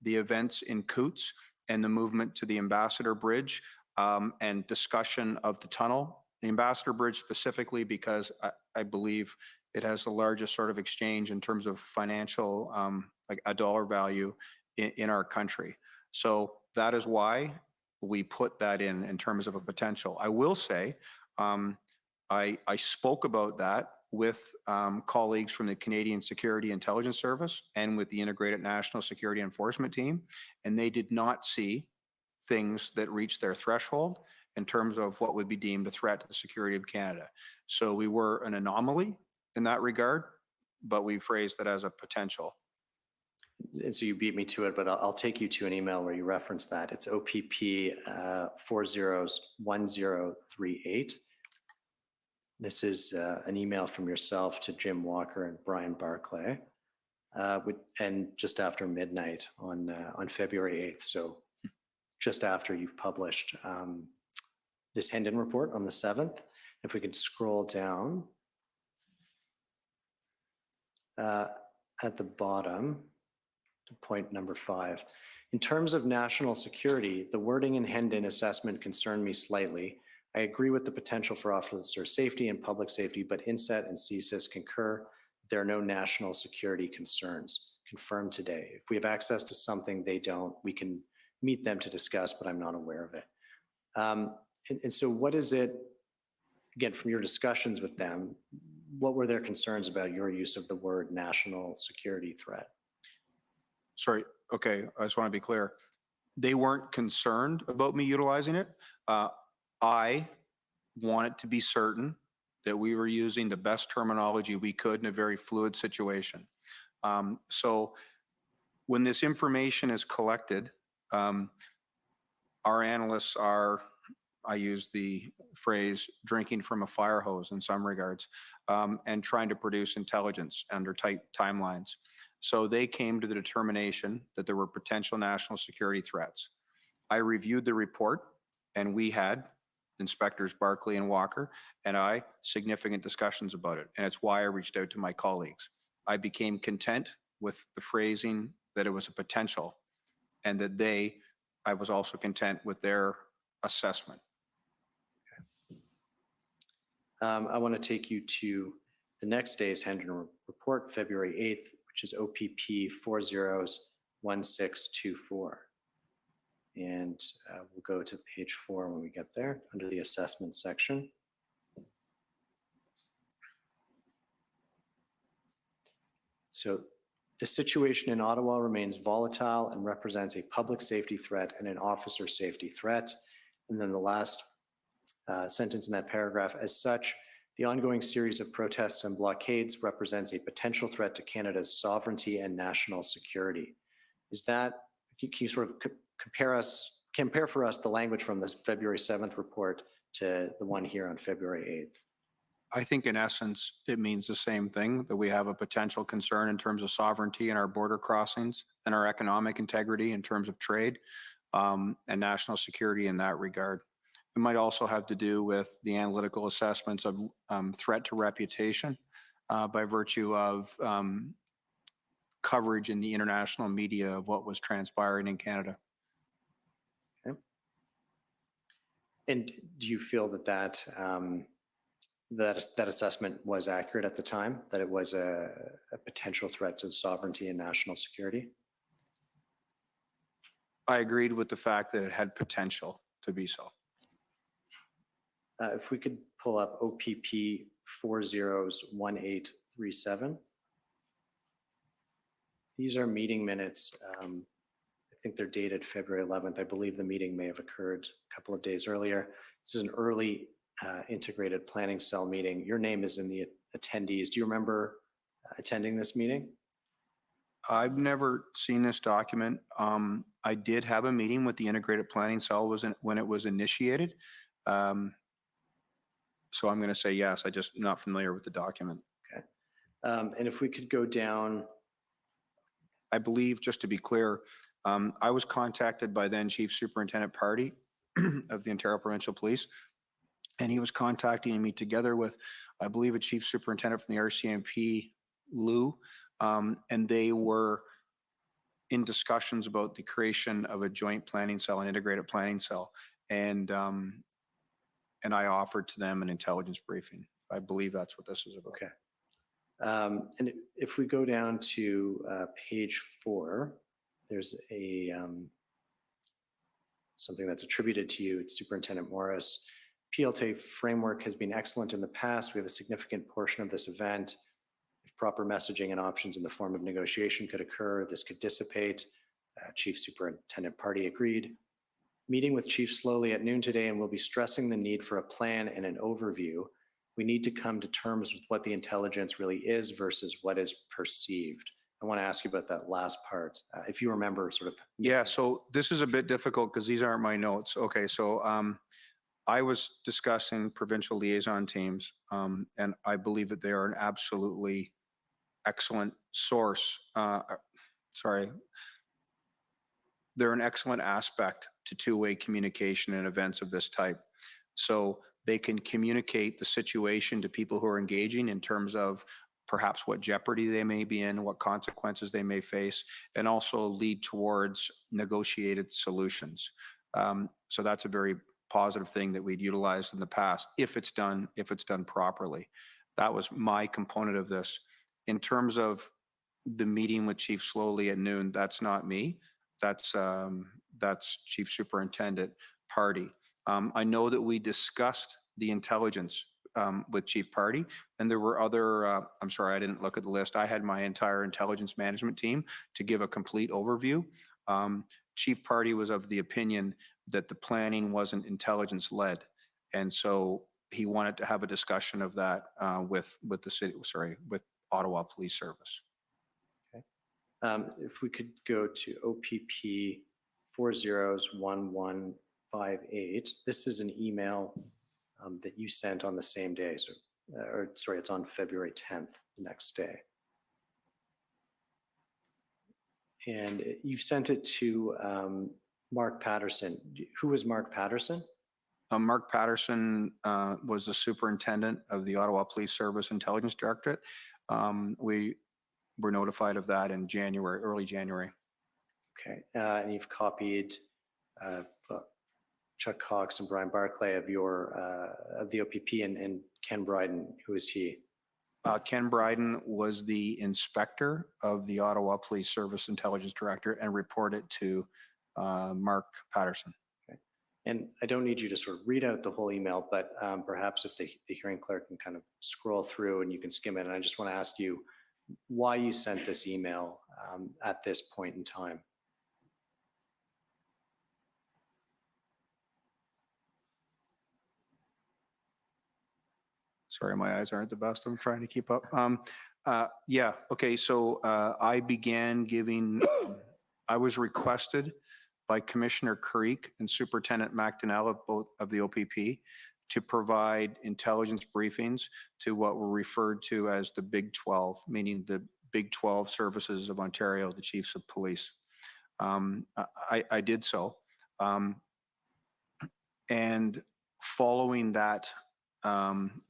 the events in Coots, and the movement to the Ambassador Bridge, and discussion of the tunnel. The Ambassador Bridge specifically because I believe it has the largest sort of exchange in terms of financial, like a dollar value in our country. So that is why we put that in terms of a potential. I will say, I spoke about that with colleagues from the Canadian Security Intelligence Service and with the Integrated National Security Enforcement Team, and they did not see things that reached their threshold in terms of what would be deemed a threat to the security of Canada. So we were an anomaly in that regard, but we phrased it as a potential. And so you beat me to it, but I'll take you to an email where you reference that. It's OPP 401038. This is an email from yourself to Jim Walker and Brian Barclay, and just after midnight on February 8th. So just after you've published this Hendon report on the 7th. If we could scroll down at the bottom to point number 5. In terms of national security, the wording in Hendon assessment concerned me slightly. I agree with the potential for officer safety and public safety, but INSET and CSIS concur there are no national security concerns. Confirmed today. If we have access to something they don't, we can meet them to discuss, but I'm not aware of it. And so what is it, again, from your discussions with them, what were their concerns about your use of the word national security threat? Sorry, okay, I just want to be clear. They weren't concerned about me utilizing it. I wanted to be certain that we were using the best terminology we could in a very fluid situation. So when this information is collected, our analysts are, I use the phrase, drinking from a fire hose in some regards, and trying to produce intelligence under tight timelines. So they came to the determination that there were potential national security threats. I reviewed the report, and we had, Inspectors Barclay and Walker and I, significant discussions about it. And it's why I reached out to my colleagues. I became content with the phrasing that it was a potential, and that I was also content with their assessment. I want to take you to the next day's Hendon report, February 8th, which is OPP 401624. And we'll go to page 4 when we get there, under the assessment section. So the situation in Ottawa remains volatile and represents a public safety threat and an officer safety threat. And then the last sentence in that paragraph, as such, the ongoing series of protests and blockades represents a potential threat to Canada's sovereignty and national security. Is that, can you sort of compare for us the language from this February 7th report to the one here on February 8th? I think in essence, it means the same thing, that we have a potential concern in terms of sovereignty in our border crossings and our economic integrity in terms of trade, and national security in that regard. It might also have to do with the analytical assessments of threat to reputation by virtue of coverage in the international media of what was transpiring in Canada. Okay. And do you feel that that assessment was accurate at the time, that it was a potential threat to sovereignty and national security? I agreed with the fact that it had potential to be so. If we could pull up OPP 401837. These are meeting minutes. I think they're dated February 11th. I believe the meeting may have occurred a couple of days earlier. This is an early integrated planning cell meeting. Your name is in the attendees. Do you remember attending this meeting? I've never seen this document. I did have a meeting with the integrated planning cell when it was initiated. So I'm going to say yes. I'm just not familiar with the document. Okay. And if we could go down. I believe, just to be clear, I was contacted by then Chief Superintendent Party of the Ontario Provincial Police, and he was contacting me together with, I believe, a Chief Superintendent from the RCMP, Lou, and they were in discussions about the creation of a joint planning cell, an integrated planning cell, and I offered to them an intelligence briefing. I believe that's what this is about. Okay. And if we go down to page 4, there's a something that's attributed to you. It's Superintendent Morris. PLT framework has been excellent in the past. We have a significant portion of this event. If proper messaging and options in the form of negotiation could occur, this could dissipate. Chief Superintendent Party agreed. Meeting with Chief Slowly at noon today, and we'll be stressing the need for a plan and an overview. We need to come to terms with what the intelligence really is versus what is perceived. I want to ask you about that last part, if you remember sort of. Yeah, so this is a bit difficult because these aren't my notes. Okay, so I was discussing provincial liaison teams, and I believe that they are an absolutely excellent source. They're an excellent aspect to two-way communication in events of this type. So they can communicate the situation to people who are engaging in terms of perhaps what jeopardy they may be in, what consequences they may face, and also lead towards negotiated solutions. So that's a very positive thing that we'd utilized in the past if it's done properly. That was my component of this. In terms of the meeting with Chief Slowly at noon, that's not me. That's Chief Superintendent Party. I know that we discussed the intelligence with Chief Party, and there were other, I'm sorry, I didn't look at the list. I had my entire intelligence management team to give a complete overview. Chief Party was of the opinion that the planning wasn't intelligence-led, and so he wanted to have a discussion of that with Ottawa Police Service. If we could go to OPP 401158. This is an email that you sent on the same day. So, it's on February 10th, the next day. And you've sent it to Mark Patterson. Who was Mark Patterson? Mark Patterson was the superintendent of the Ottawa Police Service Intelligence Directorate. We were notified of that in January, early January. Okay, and you've copied Chuck Cox and Brian Barclay of the OPP, and Ken Bryden. Who is he? Ken Bryden was the inspector of the Ottawa Police Service Intelligence Director and reported to Mark Patterson. Okay. And I don't need you to sort of read out the whole email, but perhaps if the hearing clerk can kind of scroll through and you can skim it. And I just want to ask you why you sent this email at this point in time. Sorry, my eyes aren't the best. I'm trying to keep up. Yeah, okay, so I began giving, I was requested by Commissioner Creek and Superintendent McDonnell of both of the OPP to provide intelligence briefings to what were referred to as the Big 12, meaning the Big 12 services of Ontario, the chiefs of police. I did so. And following that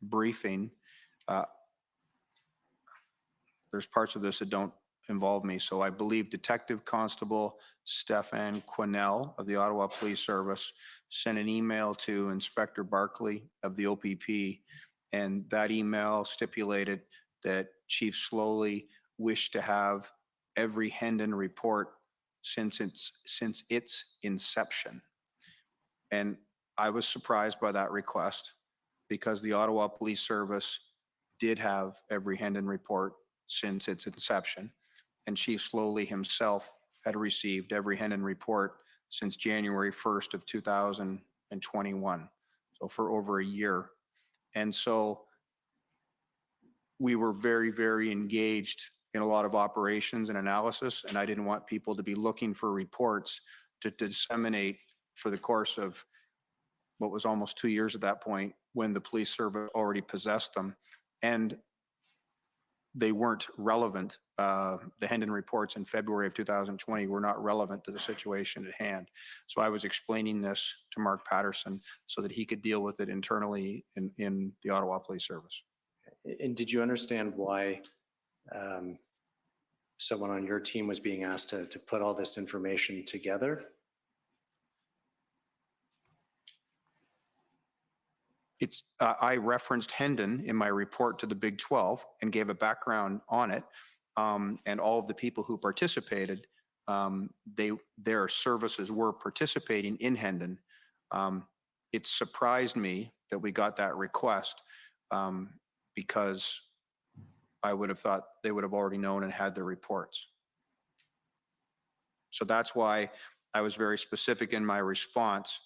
briefing, there's parts of this that don't involve me. So I believe Detective Constable Stefan Quinnell of the Ottawa Police Service sent an email to Inspector Barclay of the OPP, and that email stipulated that Chief Slowly wished to have every Hendon report since its inception. And I was surprised by that request because the Ottawa Police Service did have every Hendon report since its inception, and Chief Slowly himself had received every Hendon report since January 1st of 2021, so for over a year. And so we were very, very engaged in a lot of operations and analysis, and I didn't want people to be looking for reports to disseminate for the course of what was almost 2 years at that point when the police service already possessed them, and they weren't relevant. The Hendon reports in February of 2020 were not relevant to the situation at hand. So I was explaining this to Mark Patterson so that he could deal with it internally in the Ottawa Police Service. And did you understand why someone on your team was being asked to put all this information together? I referenced Hendon in my report to the Big 12 and gave a background on it, and all of the people who participated, their services were participating in Hendon. It surprised me that we got that request because I would have thought they would have already known and had the reports. So that's why I was very specific in my response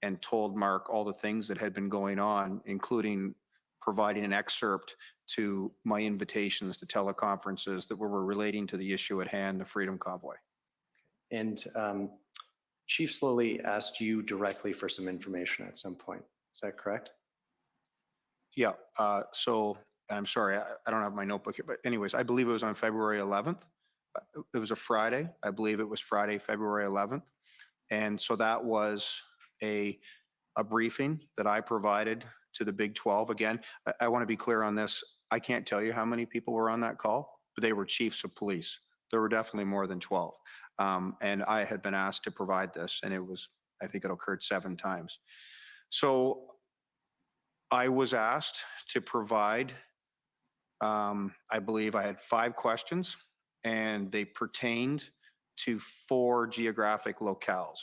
and told Mark all the things that had been going on, including providing an excerpt to my invitations to teleconferences that were relating to the issue at hand, the Freedom Convoy. And Chief Slowly asked you directly for some information at some point. Is that correct? Yeah, so I'm sorry, I don't have my notebook here, but anyways, I believe it was on February 11th. It was a Friday. I believe it was Friday, February 11th. And so that was a briefing that I provided to the Big 12. Again, I want to be clear on this. I can't tell you how many people were on that call, but they were chiefs of police. There were definitely more than 12. And I had been asked to provide this, and it was, I think it occurred 7 times. So I was asked to provide, I believe I had 5 questions, and they pertained to 4 geographic locales.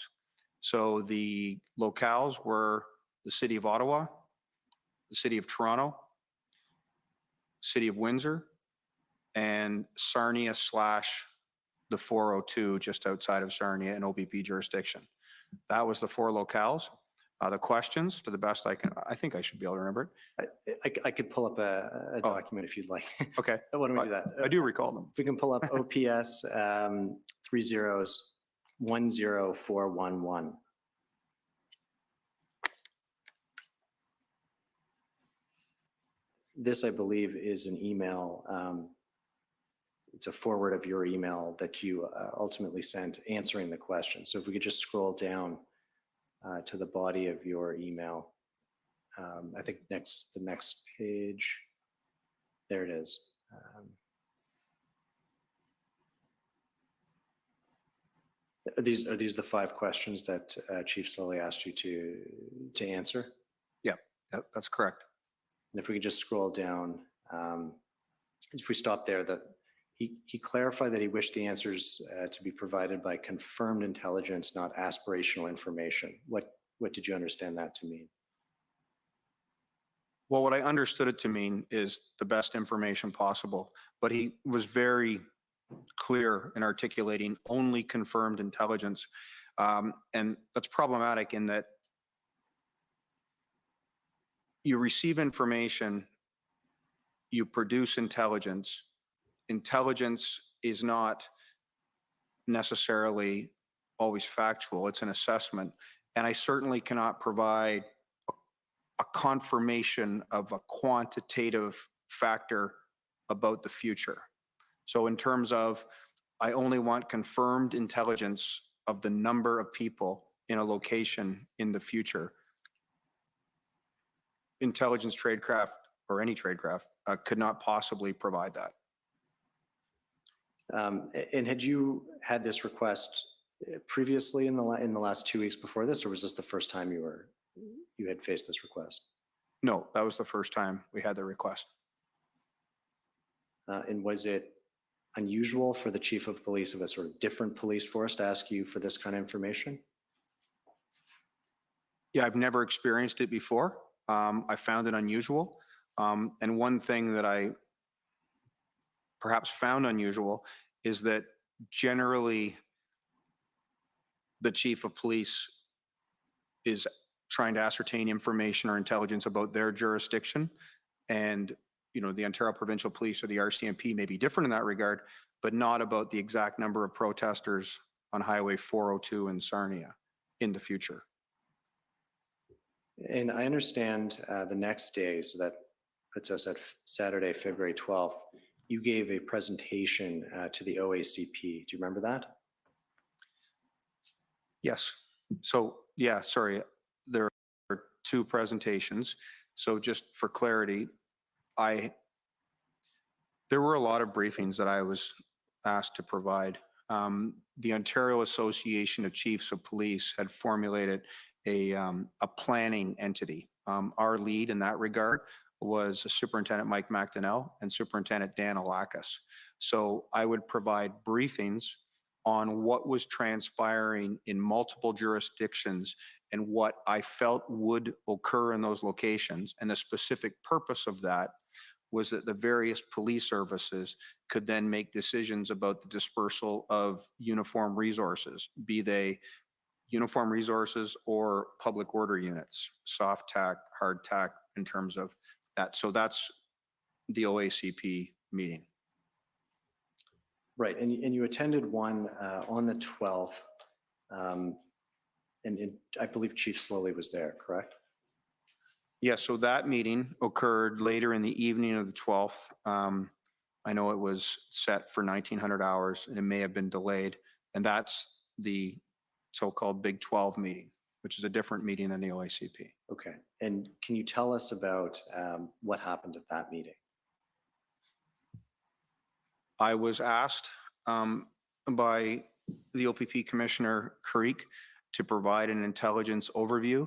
So the locales were the City of Ottawa, the City of Toronto, City of Windsor, and Sarnia / the 402 just outside of Sarnia in OBP jurisdiction. That was the 4 locales. The questions, to the best I can, I think I should be able to remember it. I could pull up a document if you'd like. Okay. Why don't we do that? I do recall them. If we can pull up OPS 3010411. This, I believe, is an email. It's a forward of your email that you ultimately sent answering the question. So if we could just scroll down to the body of your email. I think the next page, there it is. Are these the 5 questions that Chief Slowly asked you to answer? Yeah, that's correct. And if we could just scroll down, if we stop there, that he clarified that he wished the answers to be provided by confirmed intelligence, not aspirational information. What did you understand that to mean? Well, what I understood it to mean is the best information possible, but he was very clear in articulating only confirmed intelligence. And that's problematic in that you receive information, you produce intelligence. Intelligence is not necessarily always factual, it's an assessment. And I certainly cannot provide a confirmation of a quantitative factor about the future. So in terms of, I only want confirmed intelligence of the number of people in a location in the future. Intelligence tradecraft or any tradecraft could not possibly provide that. And had you had this request previously in the last 2 weeks before this, or was this the first time you had faced this request? No, that was the first time we had the request. And was it unusual for the chief of police of a sort of different police force to ask you for this kind of information? Yeah, I've never experienced it before. I found it unusual. And one thing that I perhaps found unusual is that generally the chief of police is trying to ascertain information or intelligence about their jurisdiction. And, you know, the Ontario Provincial Police or the RCMP may be different in that regard, but not about the exact number of protesters on Highway 402 in Sarnia in the future. And I understand the next day, so that puts us at Saturday, February 12th, you gave a presentation to the OACP. Do you remember that? Yes. So, yeah, sorry, there are 2 presentations. So just for clarity, there were a lot of briefings that I was asked to provide. The Ontario Association of Chiefs of Police had formulated a planning entity. Our lead in that regard was Superintendent Mike McDonnell and Superintendent Dan Alakis. So I would provide briefings on what was transpiring in multiple jurisdictions and what I felt would occur in those locations. And the specific purpose of that was that the various police services could then make decisions about the dispersal of uniform resources, be they uniform resources or public order units, soft tack, hard tack in terms of that. So that's the OACP meeting. Right, and you attended one on the 12th, and I believe Chief Slowly was there, correct? Yeah, so that meeting occurred later in the evening of the 12th. I know it was set for 1900 hours and it may have been delayed. And that's the so-called Big 12 meeting, which is a different meeting than the OICP. Okay. And can you tell us about what happened at that meeting? I was asked by the OPP Commissioner Creek to provide an intelligence overview.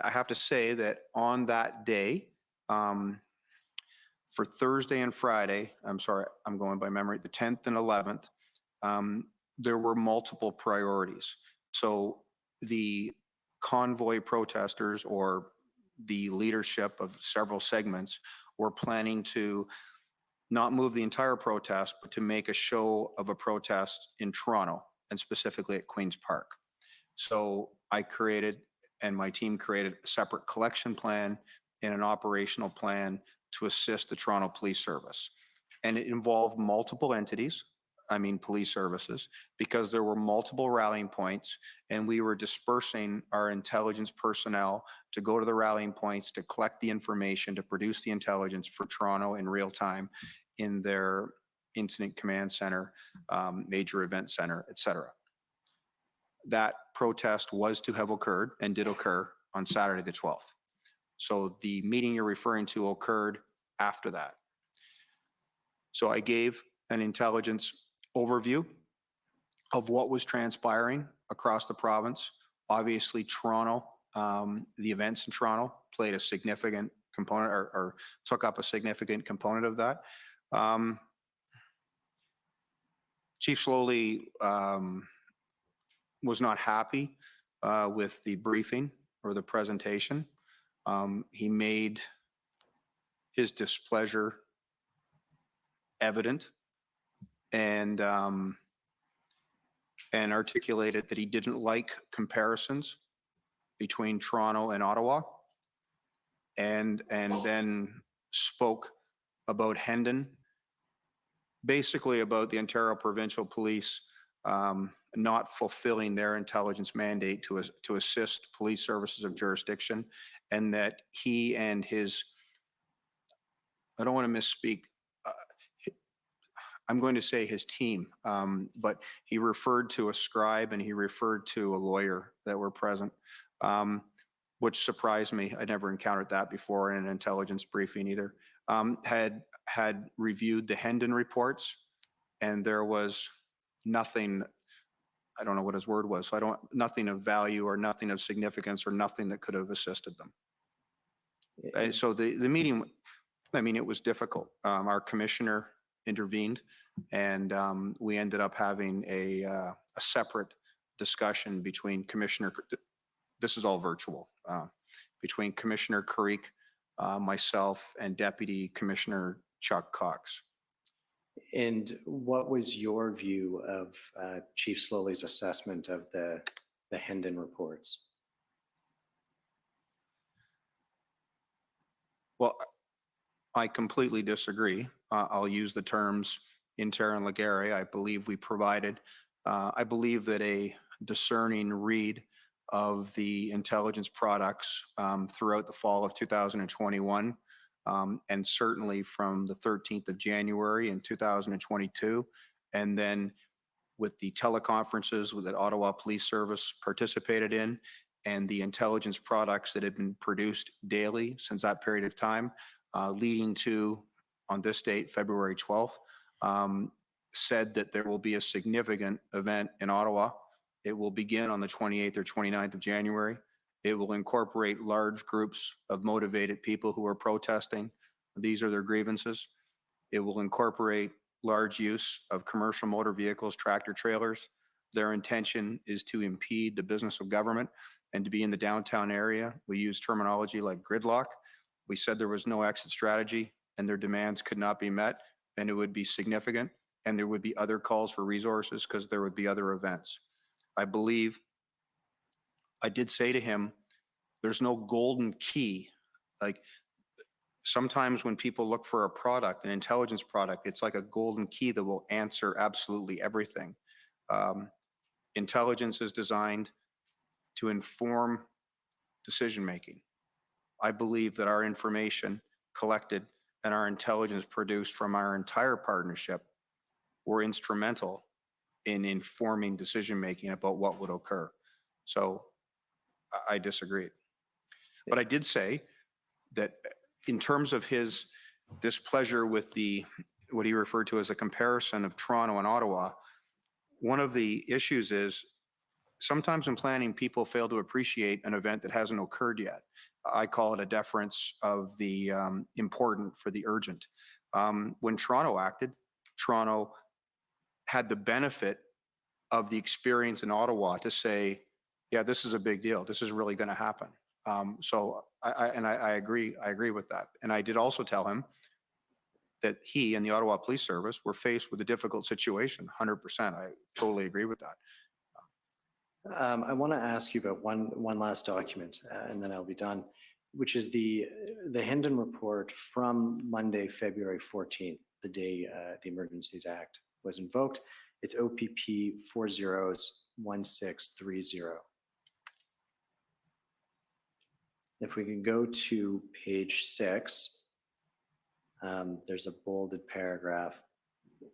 I have to say that on that day, for Thursday and Friday, I'm sorry, I'm going by memory, the 10th and 11th, there were multiple priorities. So the convoy protesters or the leadership of several segments were planning to not move the entire protest, but to make a show of a protest in Toronto and specifically at Queen's Park. So I created, and my team created, a separate collection plan and an operational plan to assist the Toronto Police Service. And it involved multiple entities, I mean police services, because there were multiple rallying points and we were dispersing our intelligence personnel to go to the rallying points to collect the information, to produce the intelligence for Toronto in real time in their incident command center, major event center, et cetera. That protest was to have occurred and did occur on Saturday the 12th. So the meeting you're referring to occurred after that. So I gave an intelligence overview of what was transpiring across the province. Obviously, Toronto, the events in Toronto played a significant component or took up a significant component of that. Chief Slowly was not happy with the briefing or the presentation. He made his displeasure evident and articulated that he didn't like comparisons between Toronto and Ottawa, and then spoke about Hendon, basically about the Ontario Provincial Police not fulfilling their intelligence mandate to assist police services of jurisdiction, and that he and his, I don't want to misspeak, I'm going to say his team, but he referred to a scribe and he referred to a lawyer that were present, which surprised me. I never encountered that before in an intelligence briefing either. Had reviewed the Hendon reports, and there was nothing, I don't know what his word was, so nothing of value or nothing of significance or nothing that could have assisted them. So the meeting, I mean, it was difficult. Our commissioner intervened, and we ended up having a separate discussion between this is all virtual, between Commissioner Creek, myself, and Deputy Commissioner Chuck Cox. And what was your view of Chief Slowly's assessment of the Hendon reports? Well, I completely disagree. I'll use the terms inter and legere. I believe we provided, I believe that a discerning read of the intelligence products throughout the fall of 2021, and certainly from the 13th of January in 2022, and then with the teleconferences that Ottawa Police Service participated in, and the intelligence products that had been produced daily since that period of time, leading to, on this date, February 12th, said that there will be a significant event in Ottawa. It will begin on the 28th or 29th of January. It will incorporate large groups of motivated people who are protesting. These are their grievances. It will incorporate large use of commercial motor vehicles, tractor trailers. Their intention is to impede the business of government and to be in the downtown area. We use terminology like gridlock. We said there was no exit strategy and their demands could not be met, and it would be significant, and there would be other calls for resources because there would be other events. I believe I did say to him, there's no golden key. Like sometimes when people look for a product, an intelligence product, it's like a golden key that will answer absolutely everything. Intelligence is designed to inform decision-making. I believe that our information collected and our intelligence produced from our entire partnership were instrumental in informing decision-making about what would occur. So I disagreed. But I did say that in terms of his displeasure with what he referred to as a comparison of Toronto and Ottawa, one of the issues is sometimes in planning, people fail to appreciate an event that hasn't occurred yet. I call it a deference of the important for the urgent. When Toronto acted, Toronto had the benefit of the experience in Ottawa to say, yeah, this is a big deal. This is really going to happen. So I agree with that. And I did also tell him that he and the Ottawa Police Service were faced with a difficult situation, 100%. I totally agree with that. I want to ask you about one last document, and then I'll be done, which is the Hendon report from Monday, February 14th, the day the Emergencies Act was invoked. It's OPP 401630. If we can go to page 6, there's a bolded paragraph.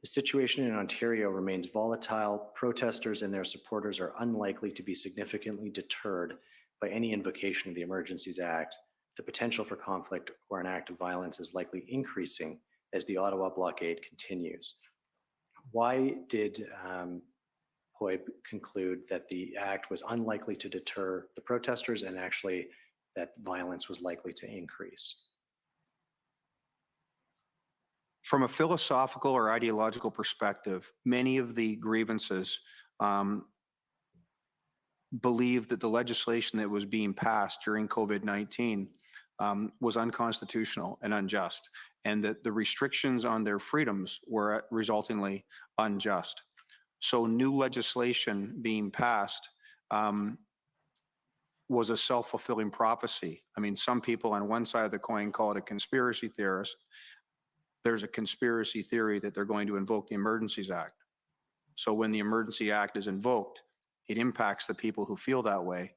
The situation in Ontario remains volatile. Protesters and their supporters are unlikely to be significantly deterred by any invocation of the Emergencies Act. The potential for conflict or an act of violence is likely increasing as the Ottawa blockade continues. Why did POEC conclude that the act was unlikely to deter the protesters and actually that violence was likely to increase? From a philosophical or ideological perspective, many of the grievances believe that the legislation that was being passed during COVID-19 was unconstitutional and unjust, and that the restrictions on their freedoms were resultingly unjust. So new legislation being passed was a self-fulfilling prophecy. I mean, some people on one side of the coin call it a conspiracy theorist. There's a conspiracy theory that they're going to invoke the Emergencies Act. So when the Emergency Act is invoked, it impacts the people who feel that way,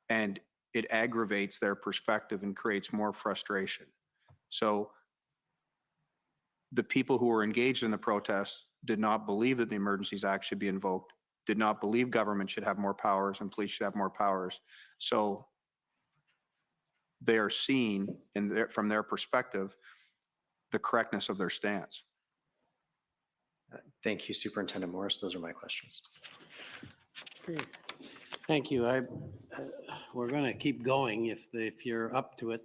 and it aggravates their perspective and creates more frustration. So the people who were engaged in the protest did not believe that the Emergencies Act should be invoked, did not believe government should have more powers and police should have more powers. So they are seeing, from their perspective, the correctness of their stance. Thank you, Superintendent Morris. Those are my questions. Thank you. We're going to keep going if you're up to it,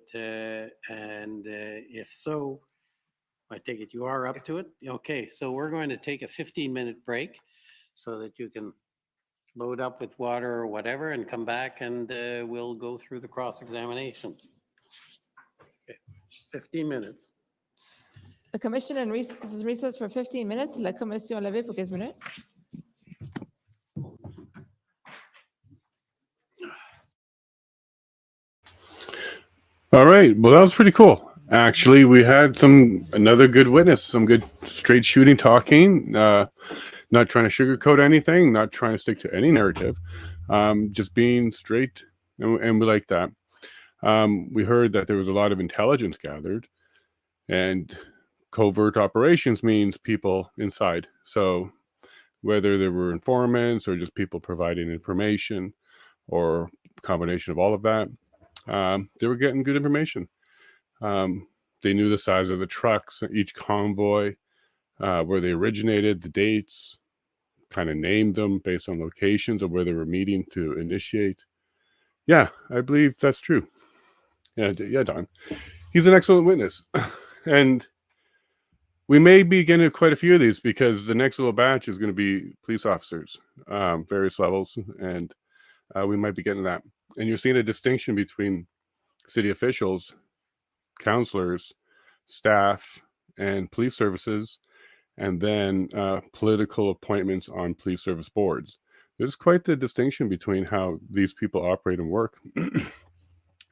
and if so, I take it you are up to it. Okay, so we're going to take a 15-minute break so that you can load up with water or whatever and come back, and we'll go through the cross-examination. Okay, 15 minutes. The commission in recess for 15 minutes. La commission levée pour 15 minutes. All right. Well, that was pretty cool. Actually, we had another good witness, some good straight shooting talking, not trying to sugarcoat anything, not trying to stick to any narrative, just being straight, and we like that. We heard that there was a lot of intelligence gathered, and covert operations means people inside. So whether there were informants or just people providing information or a combination of all of that, they were getting good information. They knew the size of the trucks, each convoy, where they originated, the dates, kind of named them based on locations of where they were meeting to initiate. Yeah, I believe that's true. Yeah, Don. He's an excellent witness. And we may be getting quite a few of these because the next little batch is going to be police officers, various levels, and we might be getting that. And you're seeing a distinction between city officials, councillors, staff, and police services, and then political appointments on police service boards. There's quite the distinction between how these people operate and work.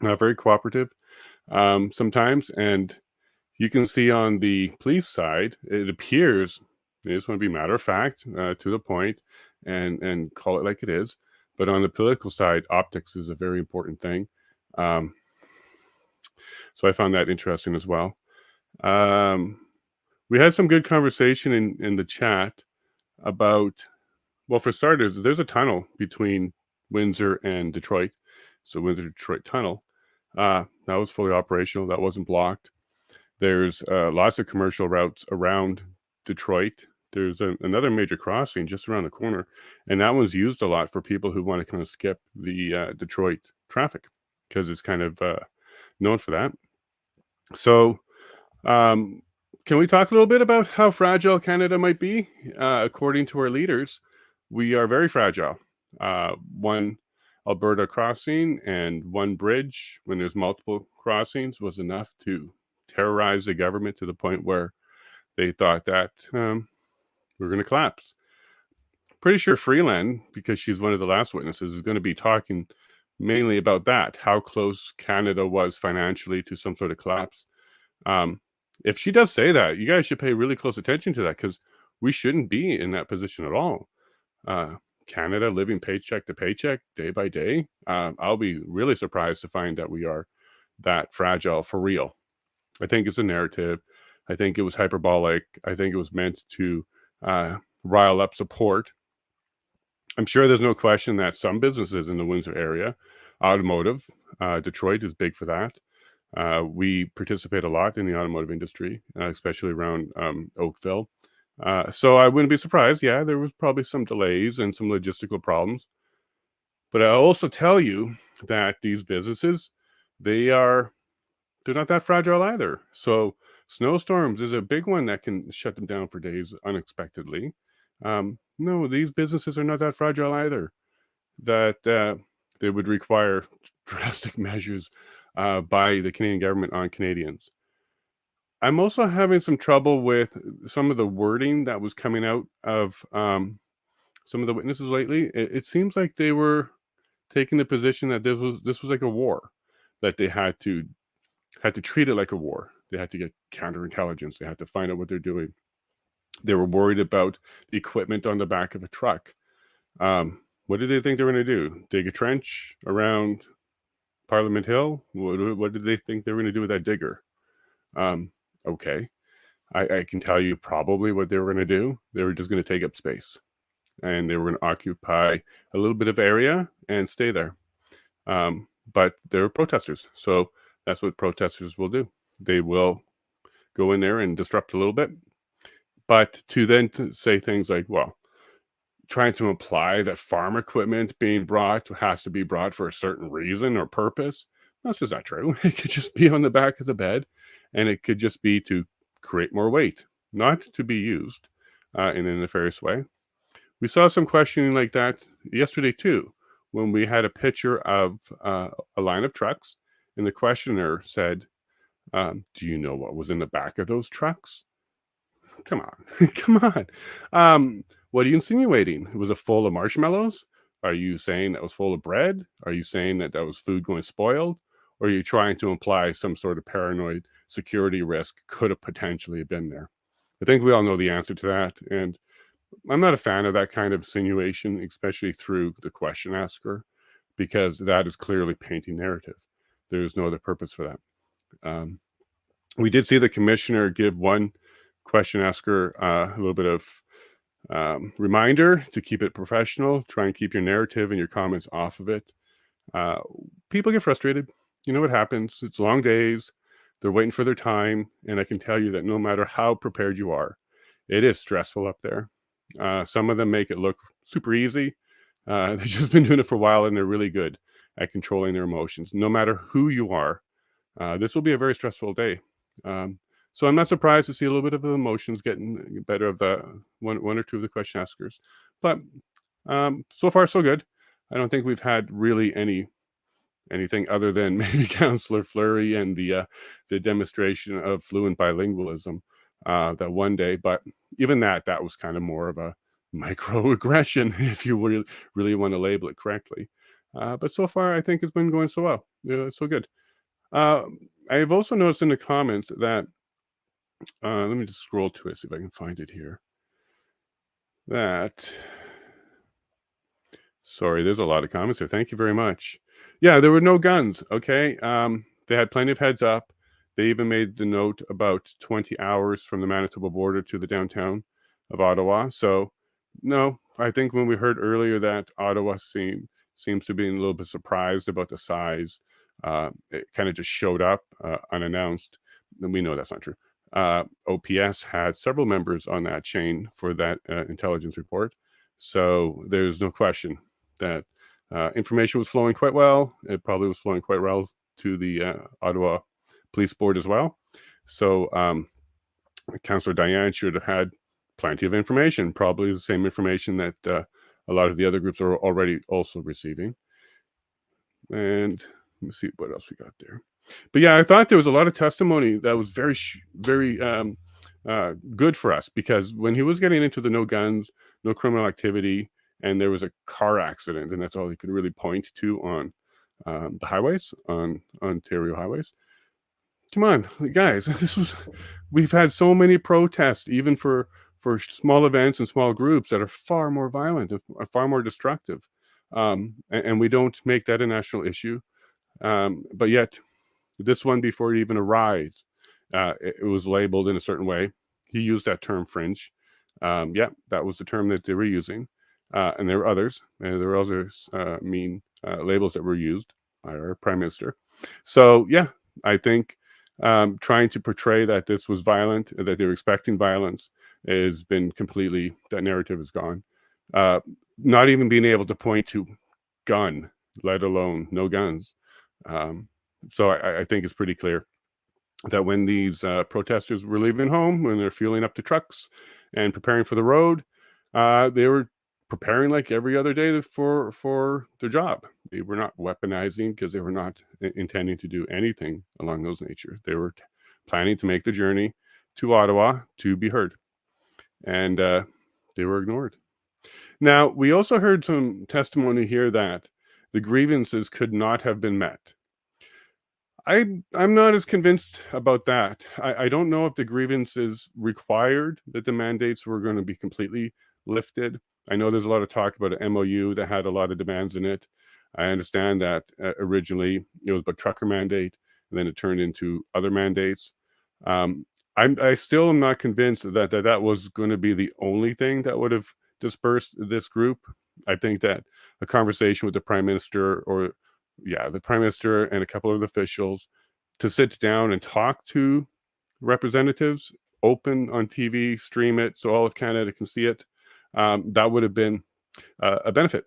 Very cooperative sometimes, and you can see on the police side, it appears they just want to be matter of fact, to the point, and call it like it is. But on the political side, optics is a very important thing. So I found that interesting as well. We had some good conversation in the chat about, well, for starters, there's a tunnel between Windsor and Detroit. So Windsor-Detroit tunnel, that was fully operational. That wasn't blocked. There's lots of commercial routes around Detroit. There's another major crossing just around the corner, and that one's used a lot for people who want to kind of skip the Detroit traffic because it's kind of known for that. So can we talk a little bit about how fragile Canada might be? According to our leaders, we are very fragile. One Alberta crossing and one bridge, when there's multiple crossings, was enough to terrorize the government to the point where they thought that we're going to collapse. Pretty sure Freeland, because she's one of the last witnesses, is going to be talking mainly about that, how close Canada was financially to some sort of collapse. If she does say that, you guys should pay really close attention to that, because we shouldn't be in that position at all. Canada living paycheck to paycheck, day by day. I'll be really surprised to find that we are that fragile for real. I think it's a narrative. I think it was hyperbolic. I think it was meant to rile up support. I'm sure there's no question that some businesses in the Windsor area, automotive, Detroit is big for that. We participate a lot in the automotive industry, especially around Oakville. So I wouldn't be surprised. Yeah, there was probably some delays and some logistical problems. But I'll also tell you that these businesses, they're not that fragile either. So snowstorms is a big one that can shut them down for days unexpectedly. No, these businesses are not that fragile either. That they would require drastic measures by the Canadian government on Canadians. I'm also having some trouble with some of the wording that was coming out of some of the witnesses lately. It seems like they were taking the position that this was like a war, that they had to treat it like a war. They had to get counterintelligence. They had to find out what they're doing. They were worried about the equipment on the back of a truck. What did they think they were going to do? Dig a trench around Parliament Hill? What did they think they were going to do with that digger? Okay. I can tell you probably what they were going to do. They were just going to take up space. And they were going to occupy a little bit of area and stay there. But they're protesters. So that's what protesters will do. They will go in there and disrupt a little bit. But to then say things like, well, trying to imply that farm equipment being brought has to be brought for a certain reason or purpose, that's just not true. It could just be on the back of the bed, and it could just be to create more weight, not to be used in a nefarious way. We saw some questioning like that yesterday too, when we had a picture of a line of trucks, and the questioner said, do you know what was in the back of those trucks? Come on. Come on. What are you insinuating? Was it full of marshmallows? Are you saying that was full of bread? Are you saying that was food going spoiled? Or are you trying to imply some sort of paranoid security risk could have potentially been there? I think we all know the answer to that. And I'm not a fan of that kind of insinuation, especially through the question asker, because that is clearly painting narrative. There's no other purpose for that. We did see the commissioner give one question asker a little bit of reminder to keep it professional. Try and keep your narrative and your comments off of it. People get frustrated. You know what happens. It's long days. They're waiting for their time. And I can tell you that no matter how prepared you are, it is stressful up there. Some of them make it look super easy. They've just been doing it for a while, and they're really good at controlling their emotions. No matter who you are, this will be a very stressful day. So I'm not surprised to see a little bit of the emotions getting better of the one or two of the question askers. But so far, so good. I don't think we've had really anything other than maybe Councillor Fleury and the demonstration of fluent bilingualism that one day. But even that was kind of more of a microaggression, if you really want to label it correctly. But so far, I think it's been going so well. Yeah, so good. I've also noticed in the comments that, let me just scroll to it, see if I can find it here. Sorry, there's a lot of comments here. Thank you very much. Yeah, there were no guns. Okay. they had plenty of heads up. They even made the note about 20 hours from the Manitoba border to the downtown of Ottawa. So, no, I think when we heard earlier that Ottawa seems to be a little bit surprised about the size, it kind of just showed up unannounced. And we know that's not true. OPS had several members on that chain for that intelligence report. So there's no question that information was flowing quite well. It probably was flowing quite well to the Ottawa Police Board as well. So Councillor Diane should have had plenty of information, probably the same information that a lot of the other groups are already also receiving. And let me see what else we got there. But yeah, I thought there was a lot of testimony that was very good for us, because when he was getting into the no guns, no criminal activity, and there was a car accident, and that's all he could really point to on the highways, on Ontario highways. Come on, guys, we've had so many protests, even for small events and small groups that are far more violent, are far more destructive. And we don't make that a national issue. But yet, this one, before it even arrived, it was labeled in a certain way. He used that term fringe. Yeah, that was the term that they were using. And there were others. And there were others labels that were used by our Prime Minister. So, yeah, I think trying to portray that this was violent, that they were expecting violence, has been completely, that narrative is gone. Not even being able to point to gun, let alone no guns. So I think it's pretty clear that when these protesters were leaving home, when they're fueling up the trucks and preparing for the road, they were preparing like every other day for their job. They were not weaponizing, because they were not intending to do anything along those natures. They were planning to make the journey to Ottawa to be heard. And they were ignored. Now, we also heard some testimony here that the grievances could not have been met. I'm not as convinced about that. I don't know if the grievances required that the mandates were going to be completely lifted. I know there's a lot of talk about an MOU that had a lot of demands in it. I understand that originally it was about trucker mandate, and then it turned into other mandates. I still am not convinced that was going to be the only thing that would have dispersed this group. I think that a conversation with the Prime Minister, the Prime Minister and a couple of officials, to sit down and talk to representatives, open on TV, stream it so all of Canada can see it, that would have been a benefit.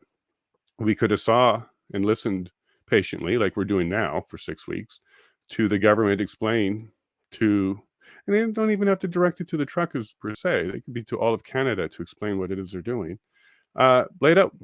We could have saw and listened patiently, like we're doing now for 6 weeks, to the government explain to, and they don't even have to direct it to the truckers per se. They could be to all of Canada to explain what it is they're doing. Laid out.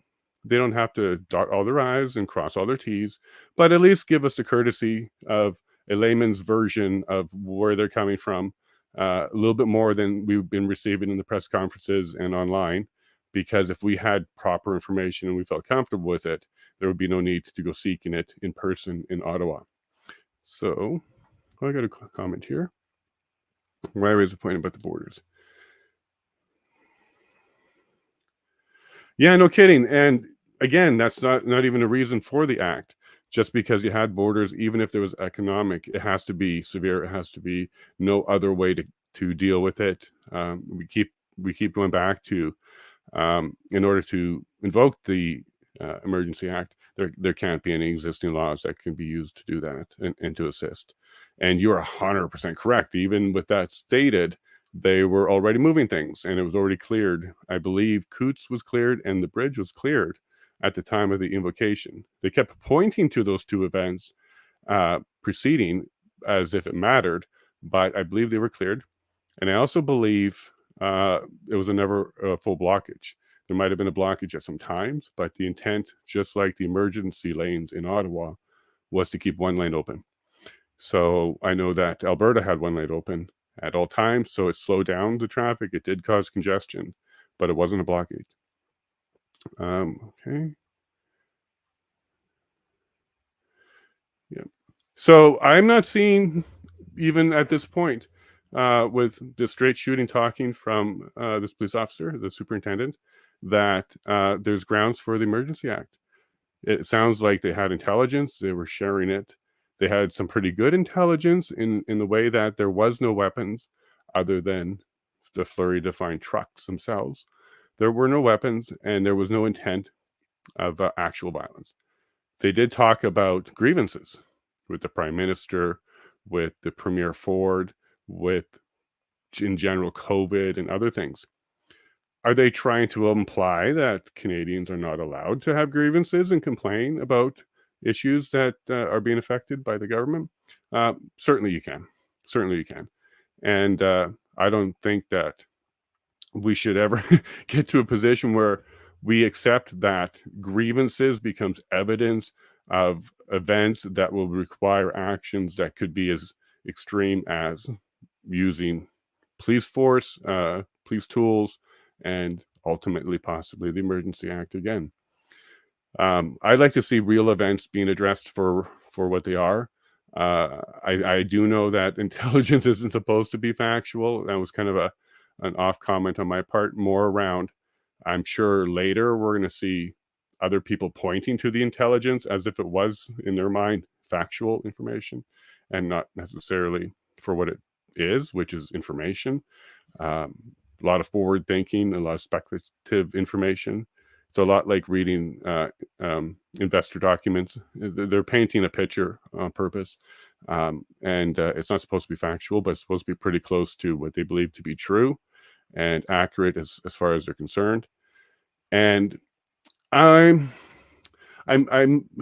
They don't have to dot all their I's and cross all their T's, but at least give us the courtesy of a layman's version of where they're coming from, a little bit more than we've been receiving in the press conferences and online. Because if we had proper information and we felt comfortable with it, there would be no need to go seeking it in person in Ottawa. So I got a comment here. Why raise a point about the borders? Yeah, no kidding. And again, that's not even a reason for the act. Just because you had borders, even if there was economic, it has to be severe. It has to be no other way to deal with it. We keep going back to, in order to invoke the Emergency Act, there can't be any existing laws that can be used to do that and to assist. And you're 100% correct. Even with that stated, they were already moving things, and it was already cleared. I believe Coots was cleared and the bridge was cleared at the time of the invocation. They kept pointing to those two events preceding as if it mattered, but I believe they were cleared. And I also believe it was never a full blockage. There might have been a blockage at some times, but the intent, just like the emergency lanes in Ottawa, was to keep one lane open. So I know that Alberta had one lane open at all times, so it slowed down the traffic. It did cause congestion, but it wasn't a blockage. Okay. Yeah. So I'm not seeing, even at this point, with the straight shooting talking from this police officer, the superintendent, that there's grounds for the Emergency Act. It sounds like they had intelligence. They were sharing it. They had some pretty good intelligence in the way that there was no weapons other than the flurry-defined trucks themselves. There were no weapons, and there was no intent of actual violence. They did talk about grievances with the Prime Minister, with the Premier Ford, with, in general, COVID and other things. Are they trying to imply that Canadians are not allowed to have grievances and complain about issues that are being affected by the government? Certainly you can. Certainly you can. And I don't think that we should ever get to a position where we accept that grievances becomes evidence of events that will require actions that could be as extreme as using police force, police tools, and ultimately possibly the Emergency Act again. I'd like to see real events being addressed for what they are. I do know that intelligence isn't supposed to be factual. That was kind of an off comment on my part, more around, I'm sure later we're going to see other people pointing to the intelligence as if it was, in their mind, factual information and not necessarily for what it is, which is information. A lot of forward thinking, a lot of speculative information. It's a lot like reading investor documents. They're painting a picture on purpose. And it's not supposed to be factual, but it's supposed to be pretty close to what they believe to be true and accurate as far as they're concerned. And I'm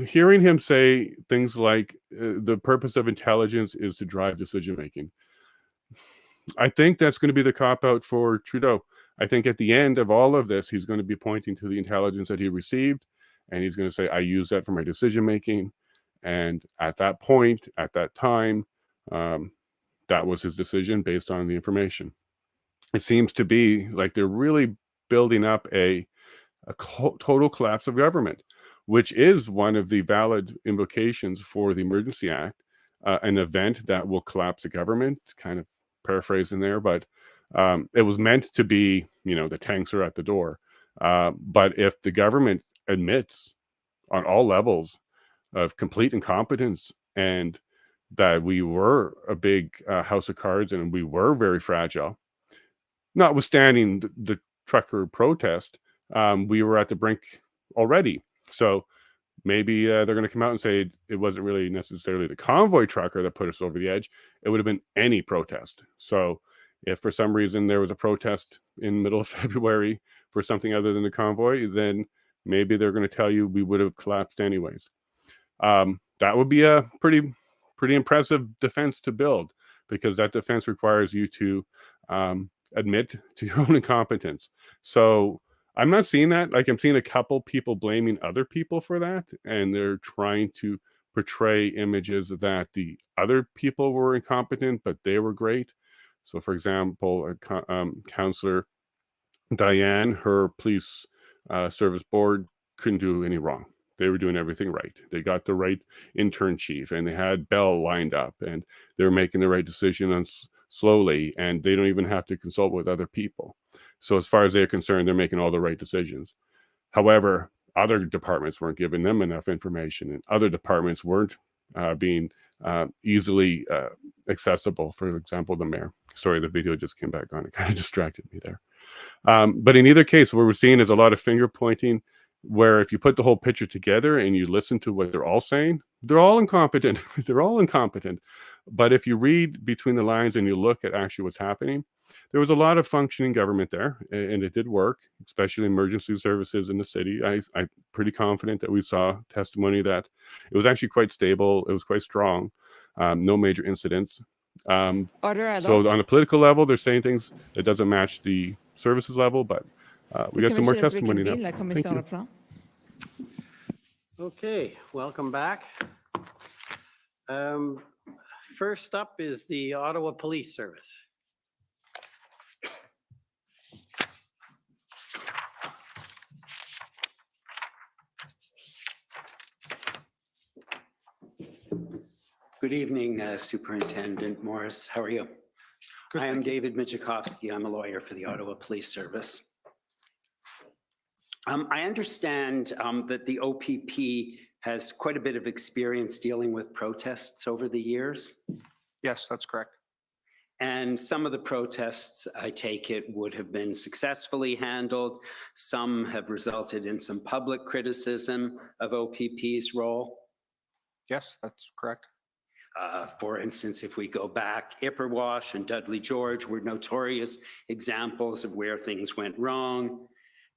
hearing him say things like the purpose of intelligence is to drive decision making. I think that's going to be the cop-out for Trudeau. I think at the end of all of this, he's going to be pointing to the intelligence that he received, and he's going to say, I use that for my decision-making. And at that point, at that time, that was his decision based on the information. It seems to be like they're really building up a total collapse of government, which is one of the valid invocations for the Emergency Act, an event that will collapse the government, kind of paraphrasing there, but it was meant to be, the tanks are at the door. But if the government admits on all levels of complete incompetence and that we were a big house of cards and we were very fragile, notwithstanding the trucker protest, we were at the brink already. So maybe they're going to come out and say it wasn't really necessarily the convoy trucker that put us over the edge. It would have been any protest. So if for some reason there was a protest in the middle of February for something other than the convoy, then maybe they're going to tell you we would have collapsed anyways. That would be a pretty impressive defense to build, because that defense requires you to admit to your own incompetence. So I'm not seeing that. Like, I'm seeing a couple people blaming other people for that, and they're trying to portray images that the other people were incompetent, but they were great. So, for example, Councillor Diane, her police service board couldn't do any wrong. They were doing everything right. They got the right intern chief, and they had Bell lined up, and they were making the right decision on slowly, and they don't even have to consult with other people. So as far as they're concerned, they're making all the right decisions. However, other departments weren't giving them enough information, and other departments weren't being easily accessible. For example, the mayor. Sorry, the video just came back on. It kind of distracted me there. But in either case, what we're seeing is a lot of finger pointing, where if you put the whole picture together and you listen to what they're all saying, they're all incompetent. They're all incompetent. But if you read between the lines and you look at actually what's happening, there was a lot of functioning government there, and it did work, especially emergency services in the city. I'm pretty confident that we saw testimony that it was actually quite stable. It was quite strong. No major incidents. So on a political level, they're saying things that doesn't match the services level, but we got some more testimony now. Thank you. Okay, welcome back. First up is the Ottawa Police Service. Good evening, Superintendent Morris. How are you? I am David Michikowski. I'm a lawyer for the Ottawa Police Service. I understand that the OPP has quite a bit of experience dealing with protests over the years. Yes, that's correct. And some of the protests, I take it, would have been successfully handled. Some have resulted in some public criticism of OPP's role. Yes, that's correct. For instance, if we go back, Ipperwash and Dudley George were notorious examples of where things went wrong.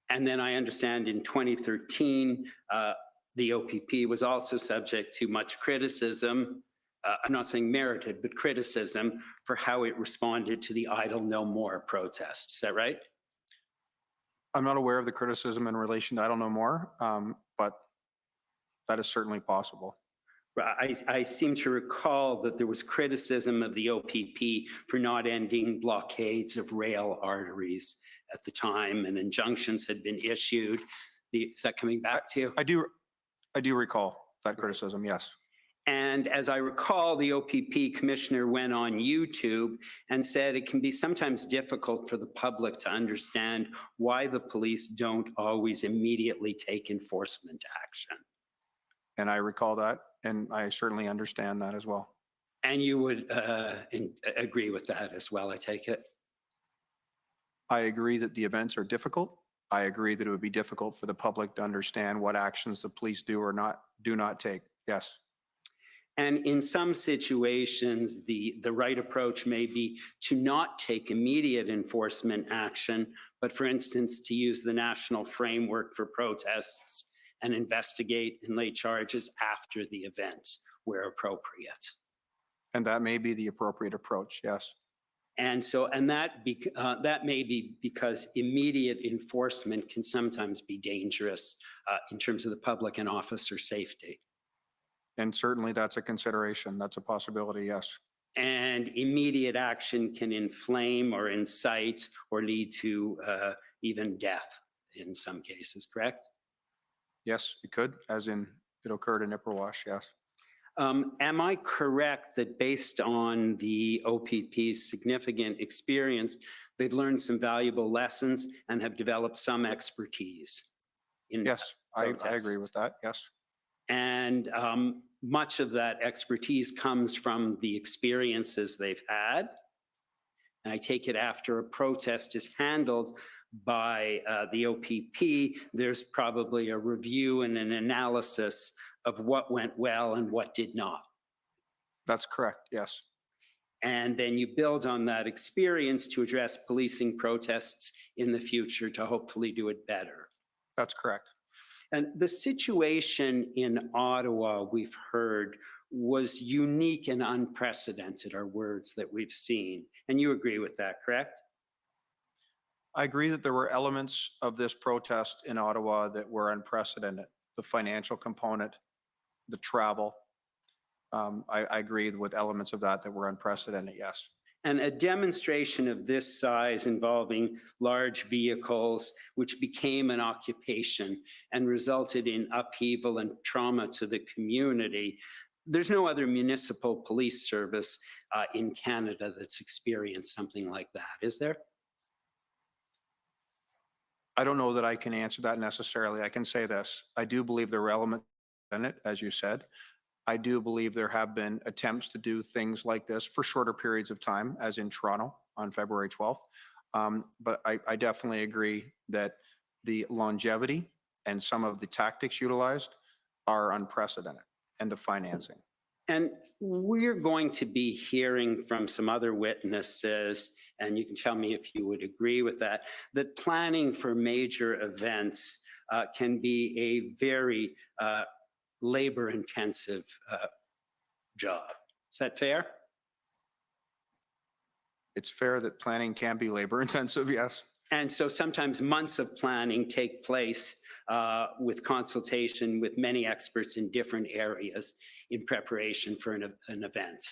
And then I understand in 2013, the OPP was also subject to much criticism. I'm not saying merited, but criticism for how it responded to the Idle No More protest. Is that right? I'm not aware of the criticism in relation to I don't know more, but that is certainly possible. I seem to recall that there was criticism of the OPP for not ending blockades of rail arteries at the time, and injunctions had been issued. Is that coming back to you? I do recall that criticism, yes. And as I recall, the OPP commissioner went on YouTube and said it can be sometimes difficult for the public to understand why the police don't always immediately take enforcement action. And I recall that, and I certainly understand that as well. And you would agree with that as well, I take it? I agree that the events are difficult. I agree that it would be difficult for the public to understand what actions the police do or do not take. Yes. And in some situations, the right approach may be to not take immediate enforcement action, but for instance, to use the national framework for protests and investigate and lay charges after the event where appropriate. And that may be the appropriate approach, yes. And so, that may be because immediate enforcement can sometimes be dangerous in terms of the public and officer safety. And certainly that's a consideration. That's a possibility, yes. And immediate action can inflame or incite or lead to even death in some cases, correct? Yes, it could, as in it occurred in Ipperwash, yes. Am I correct that based on the OPP's significant experience, they've learned some valuable lessons and have developed some expertise? Yes, I agree with that, yes. And much of that expertise comes from the experiences they've had. And I take it after a protest is handled by the OPP, there's probably a review and an analysis of what went well and what did not. That's correct, yes. And then you build on that experience to address policing protests in the future to hopefully do it better. That's correct. And the situation in Ottawa, we've heard, was unique and unprecedented, are words that we've seen. And you agree with that, correct? I agree that there were elements of this protest in Ottawa that were unprecedented. The financial component, the travel. I agree with elements of that were unprecedented, yes. And a demonstration of this size involving large vehicles, which became an occupation and resulted in upheaval and trauma to the community. There's no other municipal police service in Canada that's experienced something like that, is there? I don't know that I can answer that necessarily. I can say this. I do believe there were elements in it, as you said. I do believe there have been attempts to do things like this for shorter periods of time, as in Toronto on February 12th. But I definitely agree that the longevity and some of the tactics utilized are unprecedented, and the financing. And we're going to be hearing from some other witnesses, and you can tell me if you would agree with that, that planning for major events can be a very labor-intensive job. Is that fair? It's fair that planning can be labor-intensive, yes. And so sometimes months of planning take place with consultation with many experts in different areas in preparation for an event.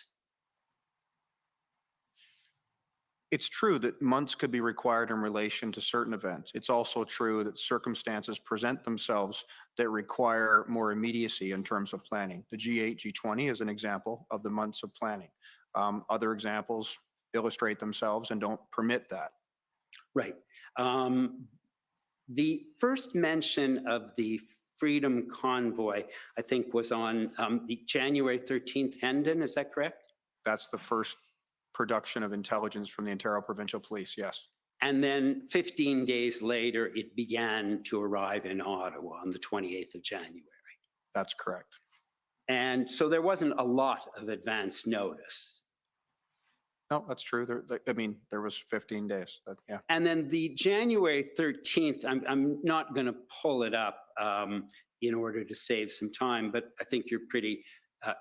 It's true that months could be required in relation to certain events. It's also true that circumstances present themselves that require more immediacy in terms of planning. The G8, G20 is an example of the months of planning. Other examples illustrate themselves and don't permit that. Right. The first mention of the Freedom Convoy, I think was on the January 13th Hendon, is that correct? That's the first production of intelligence from the Ontario Provincial Police, yes. And then 15 days later, it began to arrive in Ottawa on the 28th of January. That's correct. And so there wasn't a lot of advance notice. No, that's true. There was 15 days. Yeah. And then the January 13th, I'm not going to pull it up in order to save some time, but I think you're pretty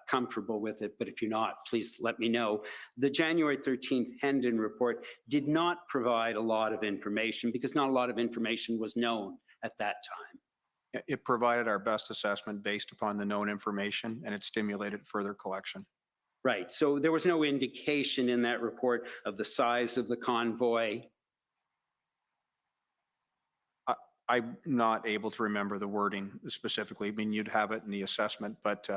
comfortable with it. But if you're not, please let me know. The January 13th Hendon report did not provide a lot of information because not a lot of information was known at that time. It provided our best assessment based upon the known information, and it stimulated further collection. Right. So there was no indication in that report of the size of the convoy. I'm not able to remember the wording specifically. I mean, you'd have it in the assessment, but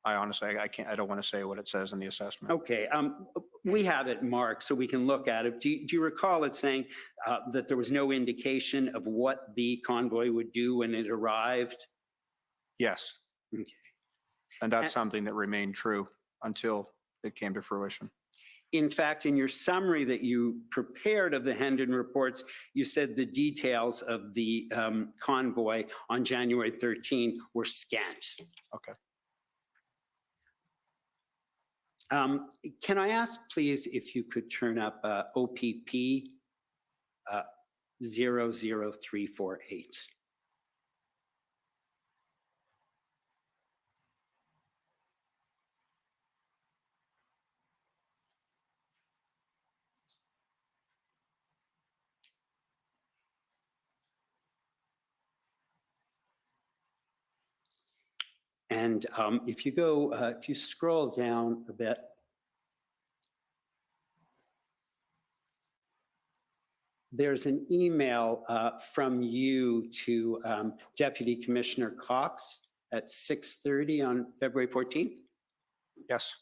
I honestly, I don't want to say what it says in the assessment. Okay. We have it marked so we can look at it. Do you recall it saying that there was no indication of what the convoy would do when it arrived? Yes. Okay. And that's something that remained true until it came to fruition. In fact, in your summary that you prepared of the Hendon reports, you said the details of the convoy on January 13 were scant. Okay. Can I ask, please, if you could turn up OPP 00348? And if you scroll down a bit, there's an email from you to Deputy Commissioner Cox at 6:30 on February 14th. Yes.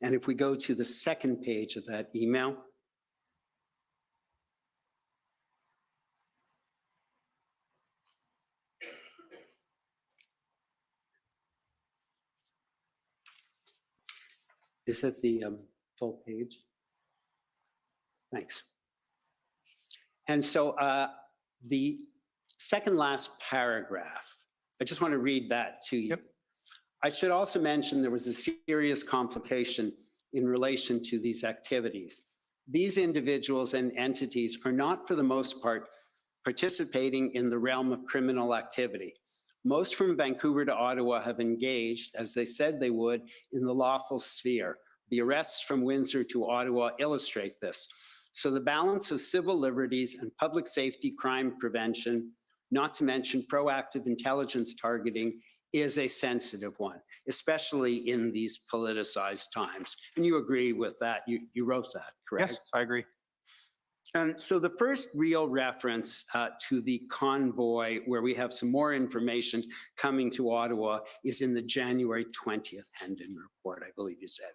And if we go to the second page of that email, is that the full page? Thanks. And so the second last paragraph, I just want to read that to you. Yep. I should also mention there was a serious complication in relation to these activities. These individuals and entities are not, for the most part, participating in the realm of criminal activity. Most from Vancouver to Ottawa have engaged, as they said they would, in the lawful sphere. The arrests from Windsor to Ottawa illustrate this. So the balance of civil liberties and public safety crime prevention, not to mention proactive intelligence targeting, is a sensitive one, especially in these politicized times. And you agree with that? You wrote that, correct? Yes, I agree. And so the first real reference to the convoy, where we have some more information coming to Ottawa, is in the January 20th Hendon report, I believe you said.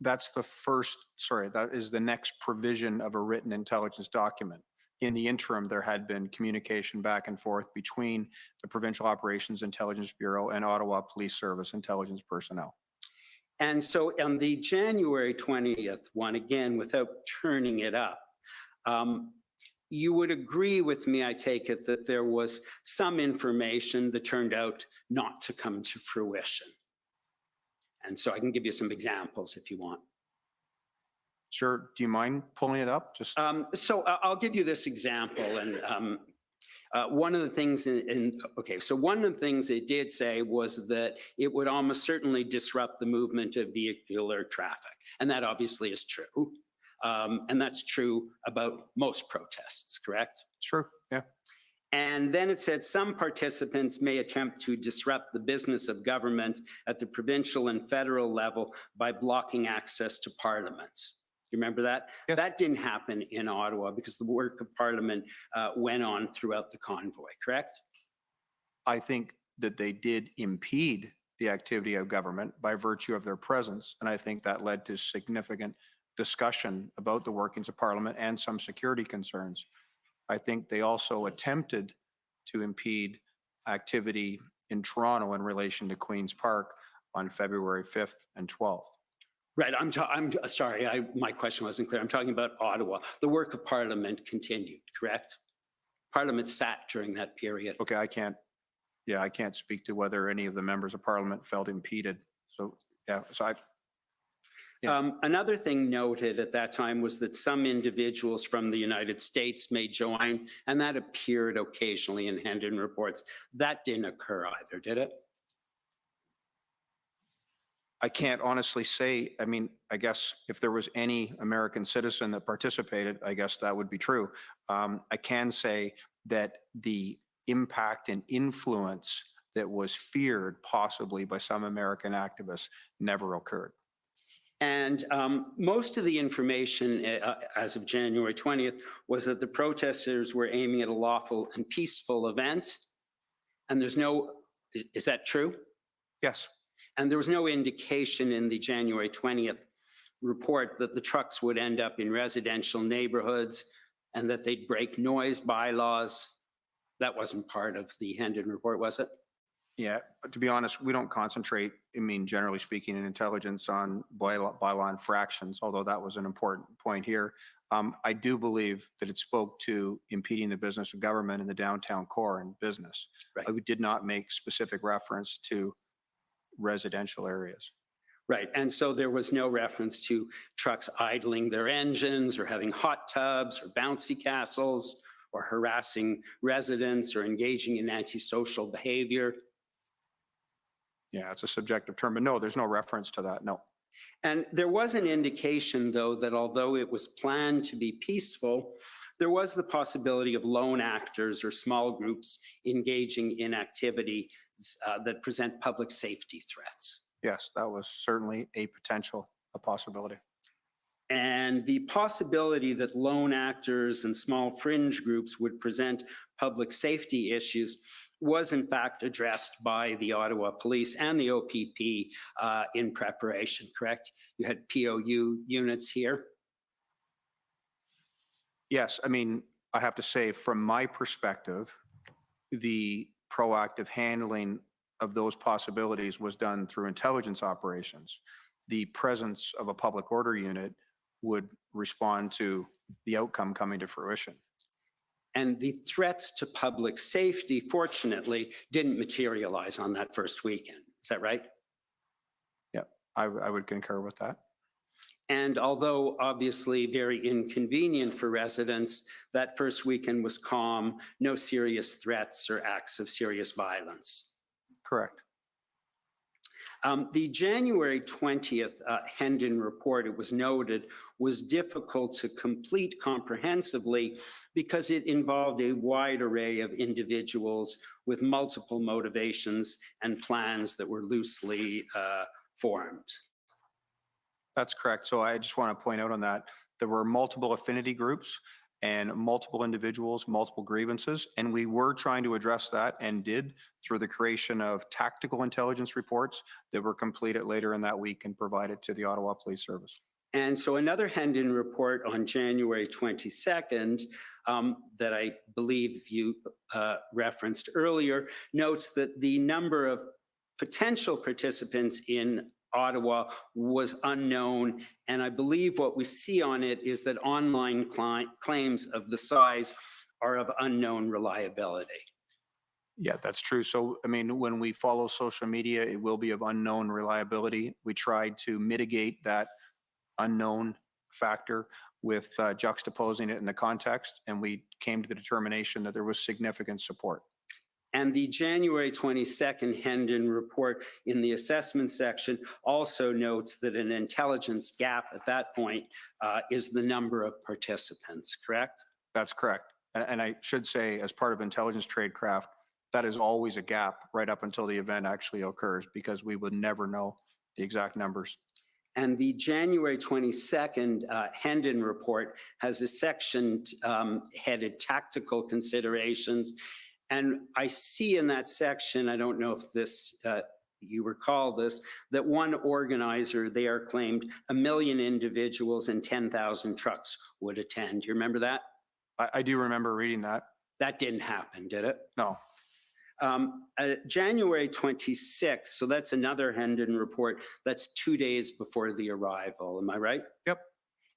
That's the first, sorry, that is the next provision of a written intelligence document. In the interim, there had been communication back and forth between the Provincial Operations Intelligence Bureau and Ottawa Police Service intelligence personnel. And so on the January 20th one, again, without turning it up, you would agree with me, I take it, that there was some information that turned out not to come to fruition. And so I can give you some examples if you want. Sure. Do you mind pulling it up? Just so I'll give you this example. And one of the things one of the things it did say was that it would almost certainly disrupt the movement of vehicular traffic. And that obviously is true. And that's true about most protests, correct? True, yeah. And then it said some participants may attempt to disrupt the business of government at the provincial and federal level by blocking access to Parliament. You remember that? Yes. That didn't happen in Ottawa because the work of Parliament went on throughout the convoy, correct? I think that they did impede the activity of government by virtue of their presence. And I think that led to significant discussion about the workings of Parliament and some security concerns. I think they also attempted to impede activity in Toronto in relation to Queen's Park on February 5th and 12th. Right, I'm sorry, my question wasn't clear. I'm talking about Ottawa. The work of Parliament continued, correct? Parliament sat during that period. Okay, I can't speak to whether any of the members of Parliament felt impeded. So, yeah, so Another thing noted at that time was that some individuals from the United States may join, and that appeared occasionally in Hendon reports. That didn't occur either, did it? I can't honestly say. I mean, I guess if there was any American citizen that participated, I guess that would be true. I can say that the impact and influence that was feared possibly by some American activists never occurred. And most of the information as of January 20th was that the protesters were aiming at a lawful and peaceful event. And there's no, is that true? Yes. And there was no indication in the January 20th report that the trucks would end up in residential neighborhoods and that they'd break noise bylaws. That wasn't part of the Hendon report, was it? Yeah, to be honest, we don't concentrate, I mean, generally speaking, in intelligence on bylaw infractions, although that was an important point here. I do believe that it spoke to impeding the business of government in the downtown core and business. Right. We did not make specific reference to residential areas. Right, and so there was no reference to trucks idling their engines or having hot tubs or bouncy castles or harassing residents or engaging in antisocial behavior. Yeah, it's a subjective term, but no, there's no reference to that, no. And there was an indication, though, that although it was planned to be peaceful, there was the possibility of lone actors or small groups engaging in activity that present public safety threats. Yes, that was certainly a possibility. And the possibility that lone actors and small fringe groups would present public safety issues was in fact addressed by the Ottawa Police and the OPP in preparation, correct? You had POU units here? Yes, I mean, I have to say from my perspective, the proactive handling of those possibilities was done through intelligence operations. The presence of a public order unit would respond to the outcome coming to fruition. And the threats to public safety, fortunately, didn't materialize on that first weekend. Is that right? Yeah, I would concur with that. And although obviously very inconvenient for residents, that first weekend was calm, no serious threats or acts of serious violence. Correct. The January 20th Hendon report, it was noted, was difficult to complete comprehensively because it involved a wide array of individuals with multiple motivations and plans that were loosely formed. That's correct. So I just want to point out on that, there were multiple affinity groups and multiple individuals, multiple grievances, and we were trying to address that and did through the creation of tactical intelligence reports that were completed later in that week and provided to the Ottawa Police Service. And so another Hendon report on January 22nd that I believe you referenced earlier notes that the number of potential participants in Ottawa was unknown. And I believe what we see on it is that online claims of the size are of unknown reliability. Yeah, that's true. So, I mean, when we follow social media, it will be of unknown reliability. We tried to mitigate that unknown factor with juxtaposing it in the context, and we came to the determination that there was significant support. And the January 22nd Hendon report in the assessment section also notes that an intelligence gap at that point is the number of participants, correct? That's correct. And I should say, as part of intelligence tradecraft, that is always a gap right up until the event actually occurs, because we would never know the exact numbers. And the January 22nd Hendon report has a section headed tactical considerations. And I see in that section, I don't know if this you recall this, that one organizer there claimed 1 million individuals and 10,000 trucks would attend. Do you remember that? I do remember reading that. That didn't happen, did it? No. January 26th, so that's another Hendon report. That's 2 days before the arrival. Am I right? Yep.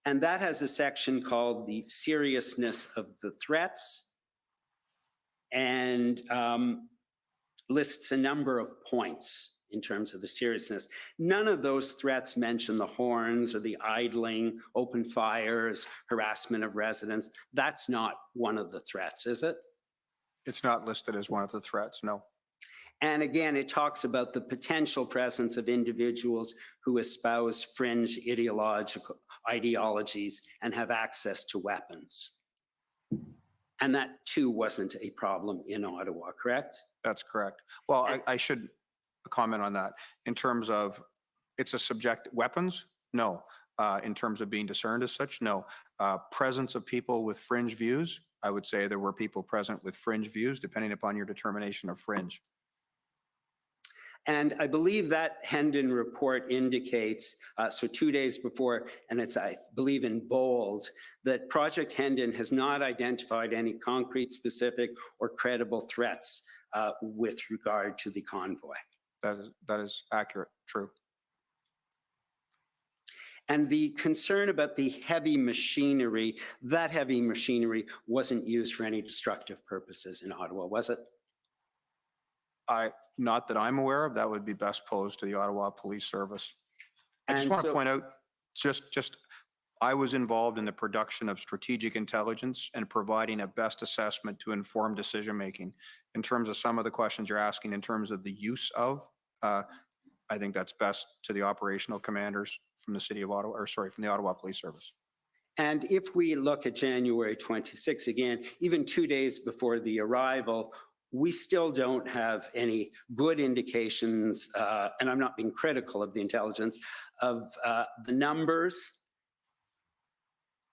And that has a section called the seriousness of the threats and lists a number of points in terms of the seriousness. None of those threats mention the horns or the idling, open fires, harassment of residents. That's not one of the threats, is it? It's not listed as one of the threats, no. And again, it talks about the potential presence of individuals who espouse fringe ideologies and have access to weapons. And that too wasn't a problem in Ottawa, correct? That's correct. Well, I should comment on that. In terms of, it's a subject, weapons? No. In terms of being discerned as such? No. Presence of people with fringe views? I would say there were people present with fringe views, depending upon your determination of fringe. And I believe that Hendon report indicates, so 2 days before, and it's, I believe in bold, that Project Hendon has not identified any concrete, specific, or credible threats with regard to the convoy. That is accurate, true. And the concern about the heavy machinery, that heavy machinery wasn't used for any destructive purposes in Ottawa, was it? Not that I'm aware of. That would be best posed to the Ottawa Police Service. I just want to point out, I was involved in the production of strategic intelligence and providing a best assessment to inform decision-making. In terms of some of the questions you're asking, in terms of the use of, I think that's best to the operational commanders from the city of Ottawa, or sorry, from the Ottawa Police Service. And if we look at January 26 again, even 2 days before the arrival, we still don't have any good indications, and I'm not being critical of the intelligence, of the numbers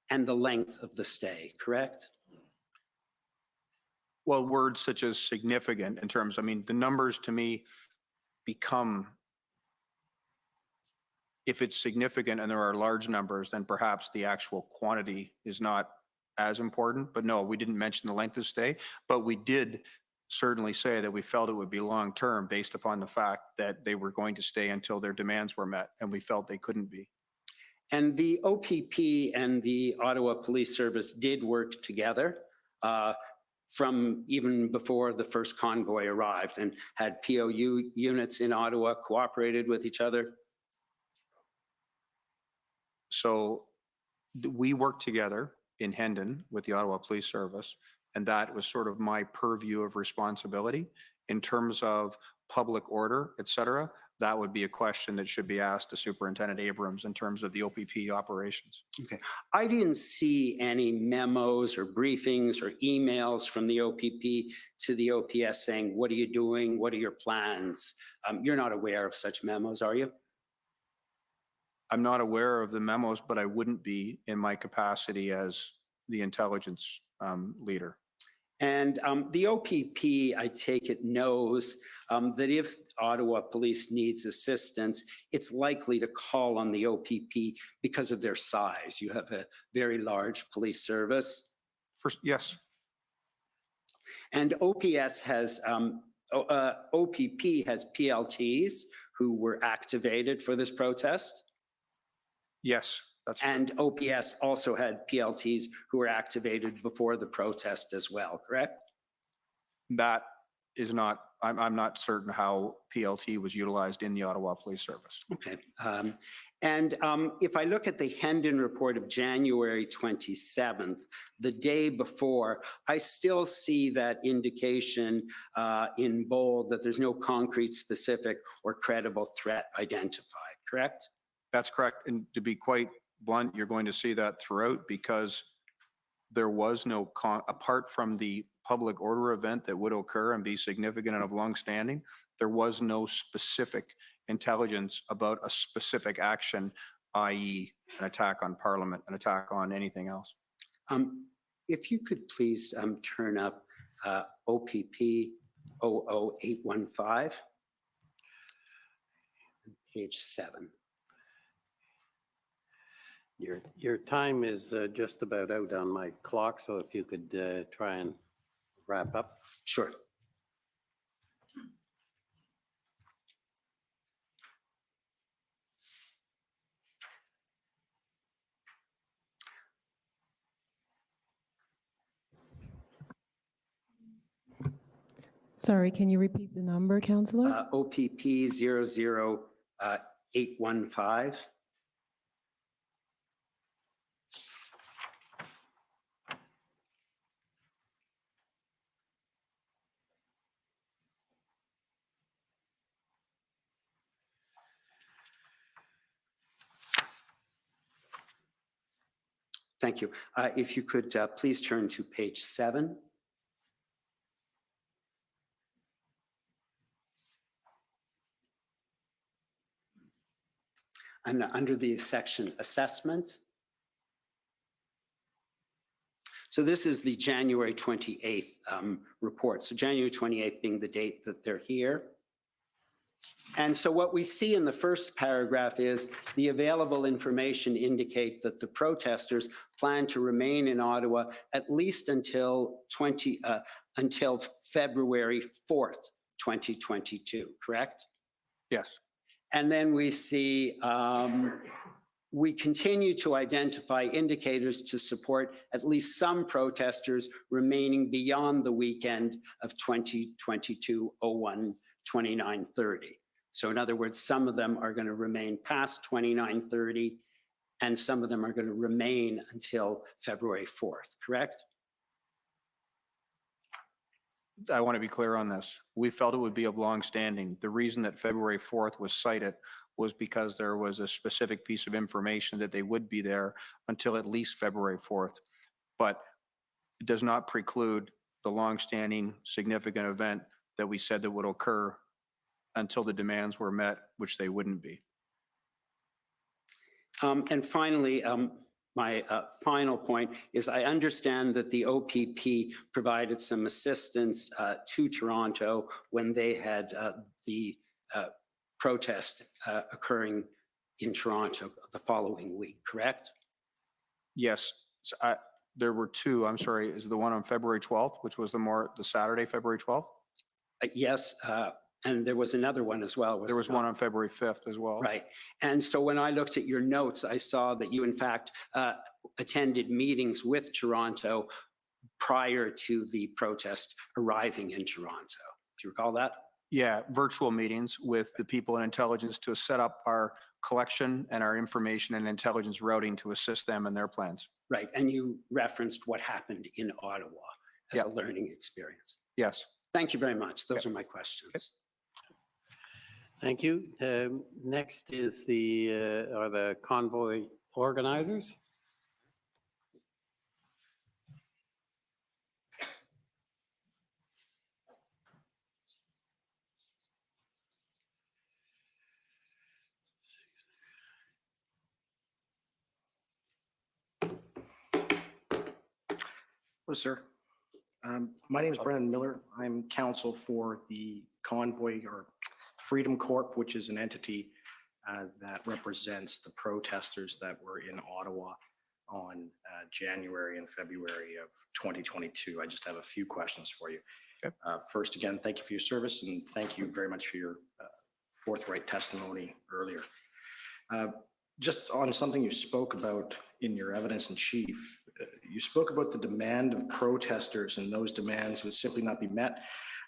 and the length of the stay, correct? Well, words such as significant in terms, I mean, the numbers to me become, if it's significant and there are large numbers, then perhaps the actual quantity is not as important. But no, we didn't mention the length of stay, but we did certainly say that we felt it would be long-term based upon the fact that they were going to stay until their demands were met, and we felt they couldn't be. And the OPP and the Ottawa Police Service did work together from even before the first convoy arrived, and had POU units in Ottawa cooperated with each other. So we worked together in Hendon with the Ottawa Police Service, and that was sort of my purview of responsibility. In terms of public order, et cetera, that would be a question that should be asked to Superintendent Abrams in terms of the OPP operations. Okay. I didn't see any memos or briefings or emails from the OPP to the OPS saying, what are you doing? What are your plans? You're not aware of such memos, are you? I'm not aware of the memos, but I wouldn't be in my capacity as the intelligence leader. And the OPP, I take it, knows that if Ottawa Police needs assistance, it's likely to call on the OPP because of their size. You have a very large police service. Yes. And OPS has, OPP has PLTs who were activated for this protest. Yes. And OPS also had PLTs who were activated before the protest as well, correct? That is not, I'm not certain how PLT was utilized in the Ottawa Police Service. Okay. And if I look at the Hendon report of January 27th, the day before, I still see that indication in bold that there's no concrete, specific, or credible threat identified, correct? That's correct. And to be quite blunt, you're going to see that throughout, because there was no, apart from the public order event that would occur and be significant and of long standing, there was no specific intelligence about a specific action, i.e. an attack on Parliament, an attack on anything else. If you could please turn up OPP 00815. page 7. Your time is just about out on my clock, so if you could try and wrap up. Sure. Sorry, can you repeat the number, Councillor? OPP 00815. Thank you. If you could please turn to page 7. And under the section assessment. So this is the January 28th report. So January 28th being the date that they're here. And so what we see in the first paragraph is the available information indicates that the protesters plan to remain in Ottawa at least until February 4th, 2022, correct? Yes. And then we see we continue to identify indicators to support at least some protesters remaining beyond the weekend of 2022-01-29/30. So in other words, some of them are going to remain past 29/30 and some of them are going to remain until February 4th, correct? I want to be clear on this. We felt it would be of long standing. The reason that February 4th was cited was because there was a specific piece of information that they would be there until at least February 4th. But it does not preclude the long-standing significant event that we said that would occur until the demands were met, which they wouldn't be. And finally, my final point is I understand that the OPP provided some assistance to Toronto when they had the protest occurring in Toronto the following week, correct? Yes, so there were two. I'm sorry, is the one on February 12th, which was the Saturday, February 12th? Yes, and there was another one as well. There was one on February 5th as well. Right. And so when I looked at your notes, I saw that you in fact attended meetings with Toronto prior to the protest arriving in Toronto. Do you recall that? Yeah, virtual meetings with the people in intelligence to set up our collection and our information and intelligence routing to assist them in their plans. Right. And you referenced what happened in Ottawa as a learning experience. Yes. Thank you very much. Those are my questions. Thank you. Next is are the convoy organizers. Hello, sir. My name is Brendan Miller. I'm counsel for the Convoy or Freedom Corp, which is an entity that represents the protesters that were in Ottawa on January and February of 2022. I just have a few questions for you. Okay. First, again, thank you for your service and thank you very much for your forthright testimony earlier. Just on something you spoke about in your evidence in chief, you spoke about the demand of protesters and those demands would simply not be met.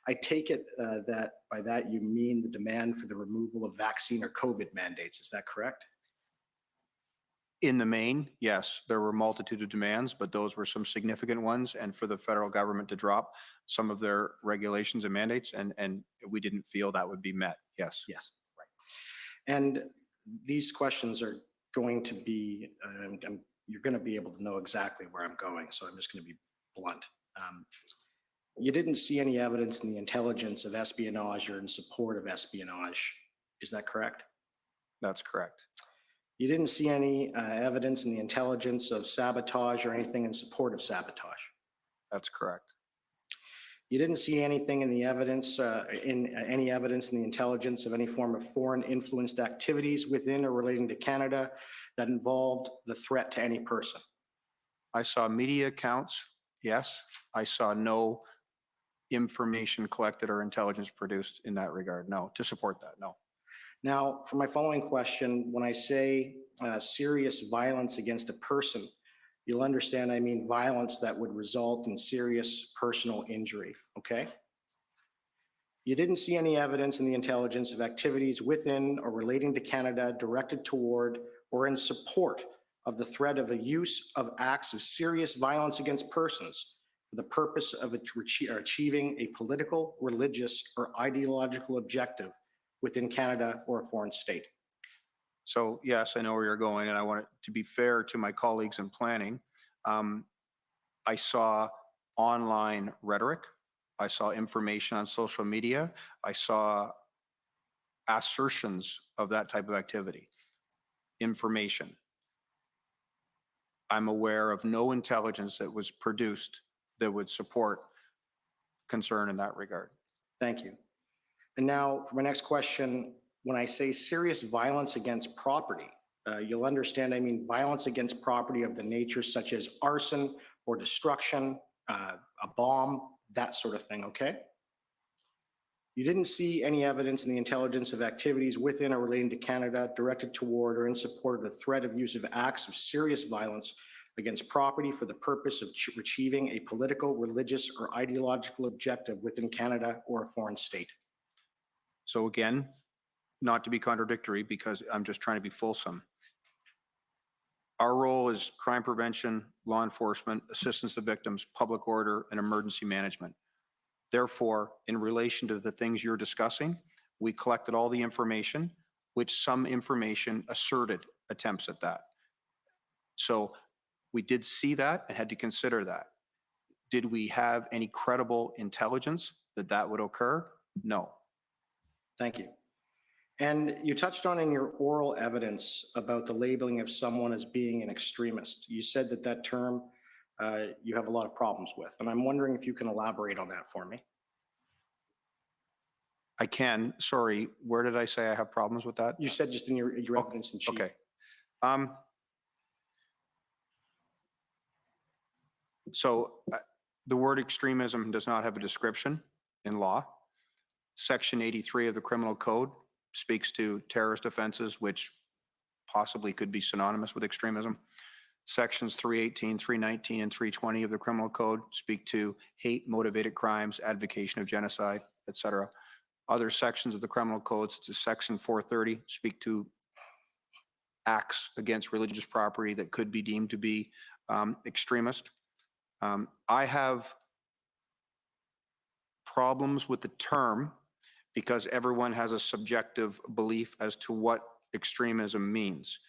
I take it that by that you mean the demand for the removal of vaccine or COVID mandates. Is that correct? In the main, yes, there were a multitude of demands, but those were some significant ones. And for the federal government to drop some of their regulations and mandates, and we didn't feel that would be met. Yes. Yes, right. And these questions are going to be, you're going to be able to know exactly where I'm going. So I'm just going to be blunt. You didn't see any evidence in the intelligence of espionage or in support of espionage. Is that correct? That's correct. You didn't see any evidence in the intelligence of sabotage or anything in support of sabotage? That's correct. You didn't see anything in the evidence, any evidence in the intelligence of any form of foreign influenced activities within or relating to Canada that involved the threat to any person. I saw media accounts, yes. I saw no information collected or intelligence produced in that regard, no, to support that, no. Now, for my following question, when I say serious violence against a person, you'll understand I mean violence that would result in serious personal injury, okay? You didn't see any evidence in the intelligence of activities within or relating to Canada directed toward or in support of the threat of a use of acts of serious violence against persons for the purpose of achieving a political, religious, or ideological objective within Canada or a foreign state. So yes, I know where you're going, and I want it to be fair to my colleagues in planning. I saw online rhetoric. I saw information on social media. I saw assertions of that type of activity. Information. I'm aware of no intelligence that was produced that would support concern in that regard. Thank you. And now for my next question, when I say serious violence against property, you'll understand I mean violence against property of the nature such as arson or destruction, a bomb, that sort of thing, okay? You didn't see any evidence in the intelligence of activities within or relating to Canada directed toward or in support of the threat of use of acts of serious violence against property for the purpose of achieving a political, religious, or ideological objective within Canada or a foreign state. So again, not to be contradictory because I'm just trying to be fulsome. Our role is crime prevention, law enforcement, assistance to victims, public order, and emergency management. Therefore, in relation to the things you're discussing, we collected all the information, which some information asserted attempts at that. So we did see that and had to consider that. Did we have any credible intelligence that that would occur? No. Thank you. And you touched on in your oral evidence about the labeling of someone as being an extremist. You said that that term you have a lot of problems with, and I'm wondering if you can elaborate on that for me. I can. Sorry, where did I say I have problems with that? You said just in your evidence in chief. Okay. So the word extremism does not have a description in law. Section 83 of the Criminal Code speaks to terrorist offenses, which possibly could be synonymous with extremism. Sections 318, 319, and 320 of the Criminal Code speak to hate-motivated crimes, advocation of genocide, etc. Other sections of the Criminal Code, such as Section 430, speak to acts against religious property that could be deemed to be extremist. I have problems with the term because everyone has a subjective belief as to what extremism means.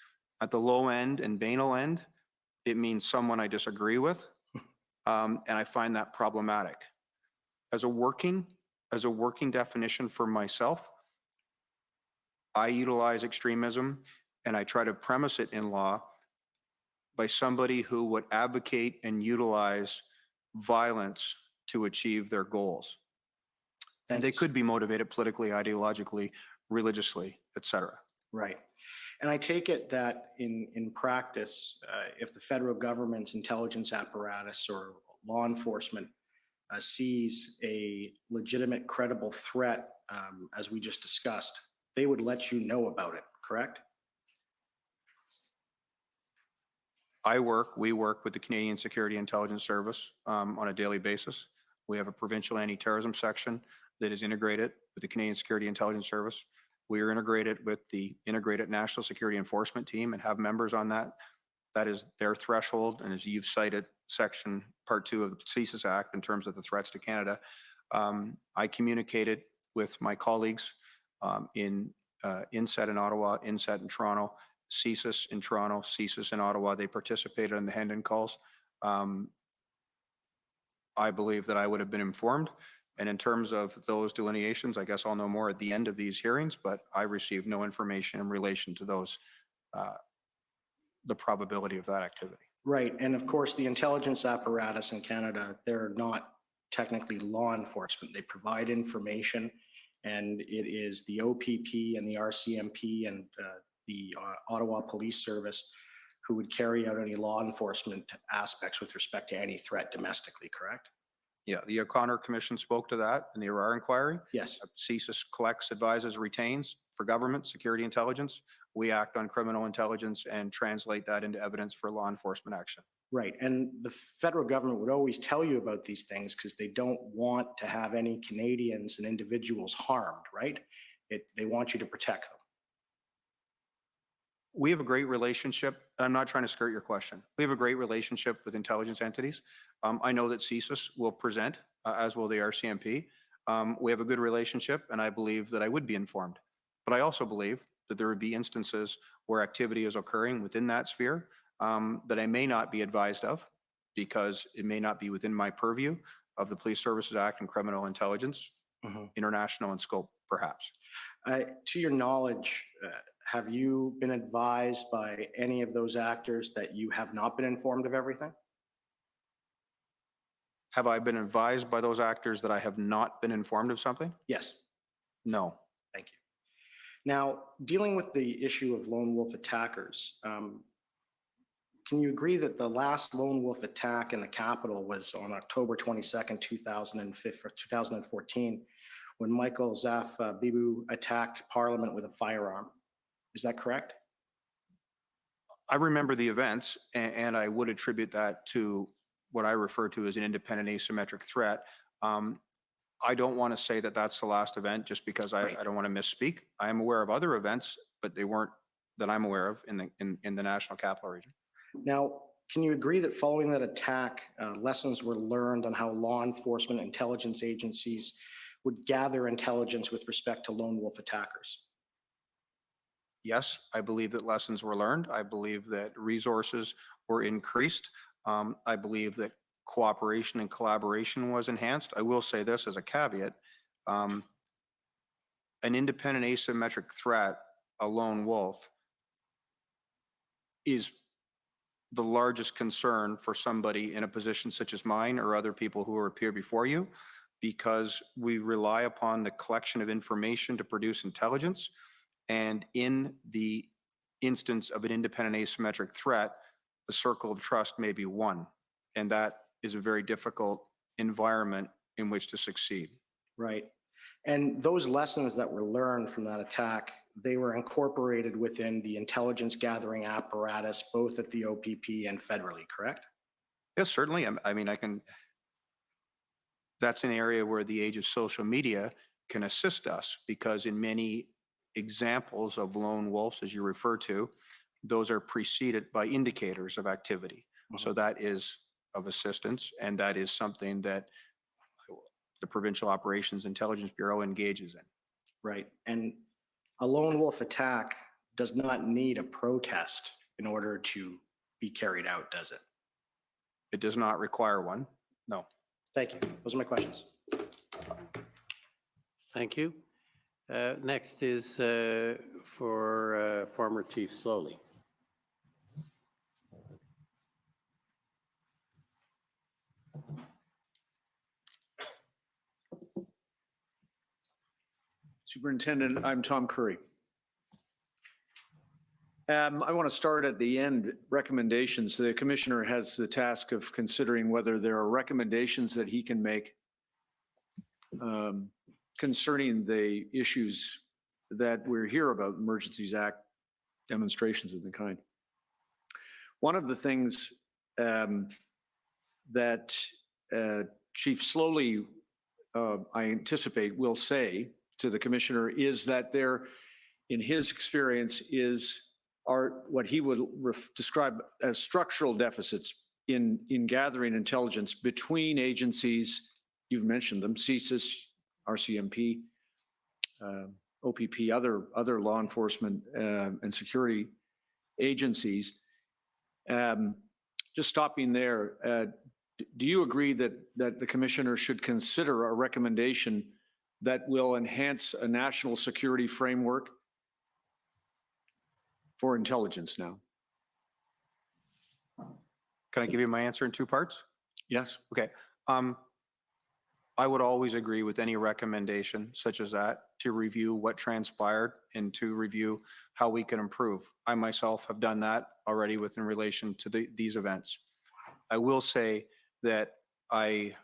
At the low end and banal end, it means someone I disagree with, and I find that problematic. As a working definition for myself, I utilize extremism and I try to premise it in law by somebody who would advocate and utilize violence to achieve their goals. And they could be motivated politically, ideologically, religiously, etc. Right. And I take it that in practice, if the federal government's intelligence apparatus or law enforcement sees a legitimate, credible threat, as we just discussed, they would let you know about it, correct? We work with the Canadian Security Intelligence Service on a daily basis. We have a provincial anti-terrorism section that is integrated with the Canadian Security Intelligence Service. We are integrated with the Integrated National Security Enforcement Team and have members on that. That is their threshold, and as you've cited, Section Part 2 of the CSIS Act in terms of the threats to Canada. I communicated with my colleagues in INSET in Ottawa, INSET in Toronto, CSIS in Toronto, CSIS in Ottawa. They participated in the Hendon calls. I believe that I would have been informed. And in terms of those delineations, I guess I'll know more at the end of these hearings, but I received no information in relation to those, the probability of that activity. Right. And of course, the intelligence apparatus in Canada, they're not technically law enforcement. They provide information, and it is the OPP and the RCMP and the Ottawa Police Service who would carry out any law enforcement aspects with respect to any threat domestically, correct? Yeah, the O'Connor Commission spoke to that in the Arar inquiry. Yes. CSIS collects, advises, retains for government, security intelligence. We act on criminal intelligence and translate that into evidence for law enforcement action. Right, and the federal government would always tell you about these things because they don't want to have any Canadians and individuals harmed, right? They want you to protect them. We have a great relationship. I'm not trying to skirt your question. We have a great relationship with intelligence entities. I know that CSIS will present, as will the RCMP. We have a good relationship, and I believe that I would be informed. But I also believe that there would be instances where activity is occurring within that sphere that I may not be advised of because it may not be within my purview of the Police Services Act and criminal intelligence, international in scope, perhaps. To your knowledge, have you been advised by any of those actors that you have not been informed of everything? Have I been advised by those actors that I have not been informed of something? Yes. No. Thank you. Now, dealing with the issue of lone wolf attackers, can you agree that the last lone wolf attack in the Capitol was on October 22nd, 2014, when Michael Zaf Bibu attacked Parliament with a firearm? Is that correct? I remember the events, and I would attribute that to what I refer to as an independent asymmetric threat. I don't want to say that that's the last event just because I don't want to misspeak. I am aware of other events, but they weren't that I'm aware of in the National Capital Region. Now, can you agree that following that attack, lessons were learned on how law enforcement intelligence agencies would gather intelligence with respect to lone wolf attackers? Yes, I believe that lessons were learned. I believe that resources were increased. I believe that cooperation and collaboration was enhanced. I will say this as a caveat. An independent asymmetric threat, a lone wolf, is the largest concern for somebody in a position such as mine or other people who appear before you, because we rely upon the collection of information to produce intelligence. And in the instance of an independent asymmetric threat, the circle of trust may be one. And that is a very difficult environment in which to succeed. Right. And those lessons that were learned from that attack, they were incorporated within the intelligence gathering apparatus, both at the OPP and federally, correct? Yes, certainly. I mean, that's an area where the age of social media can assist us, because in many examples of lone wolves, as you refer to, those are preceded by indicators of activity. So that is of assistance, and that is something that the Provincial Operations Intelligence Bureau engages in. Right. And a lone wolf attack does not need a protest in order to be carried out, does it? It does not require one, no. Thank you. Those are my questions. Thank you. Next is for former Chief Slowly. Superintendent, I'm Tom Curry. I want to start at the end, recommendations. The commissioner has the task of considering whether there are recommendations that he can make concerning the issues that we're here about, Emergencies Act, demonstrations of the kind. One of the things that Chief Slowly, I anticipate, will say to the commissioner is that there, in his experience, are what he would describe as structural deficits in gathering intelligence between agencies. You've mentioned them: CSIS, RCMP, OPP, other law enforcement and security agencies. Just stopping there, do you agree that the commissioner should consider a recommendation that will enhance a national security framework for intelligence now? Can I give you my answer in two parts? Yes. Okay. I would always agree with any recommendation such as that to review what transpired and to review how we can improve. I myself have done that already in relation to these events. I will say that I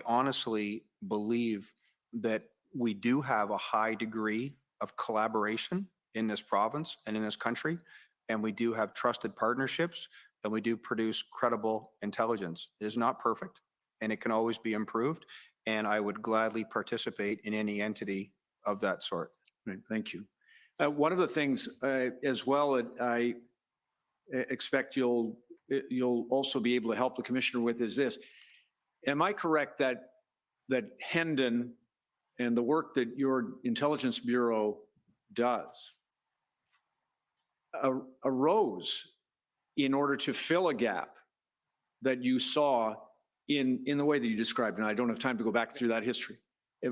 honestly believe that we do have a high degree of collaboration in this province and in this country, and we do have trusted partnerships, and we do produce credible intelligence. It is not perfect, and it can always be improved, and I would gladly participate in any entity of that sort. Right, thank you. One of the things as well that I expect you'll also be able to help the commissioner with is this. Am I correct that Hendon and the work that your intelligence bureau does arose in order to fill a gap that you saw in the way that you described? And I don't have time to go back through that history.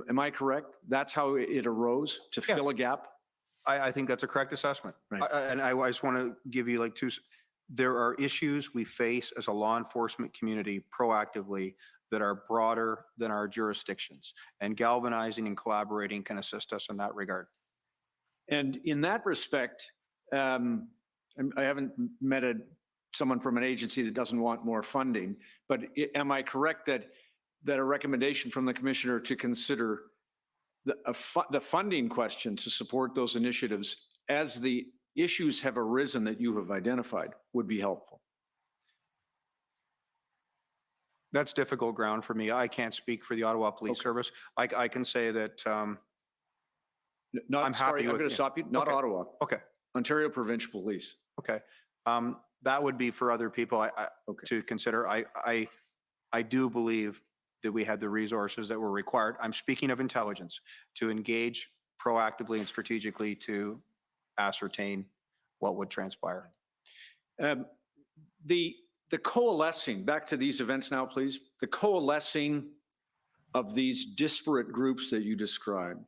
Am I correct? That's how it arose, to fill a gap? I think that's a correct assessment. Right. And I just want to give you like there are issues we face as a law enforcement community proactively that are broader than our jurisdictions, and galvanizing and collaborating can assist us in that regard. And in that respect, I haven't met someone from an agency that doesn't want more funding, but am I correct that a recommendation from the commissioner to consider the funding question to support those initiatives as the issues have arisen that you have identified would be helpful? That's difficult ground for me. I can't speak for the Ottawa Police Service. I can say that I'm happy. I'm going to stop you. Not Ottawa. Okay. Ontario Provincial Police. Okay. That would be for other people to consider. I do believe that we had the resources that were required. I'm speaking of intelligence to engage proactively and strategically to ascertain what would transpire. The coalescing, back to these events now, please, the coalescing of these disparate groups that you described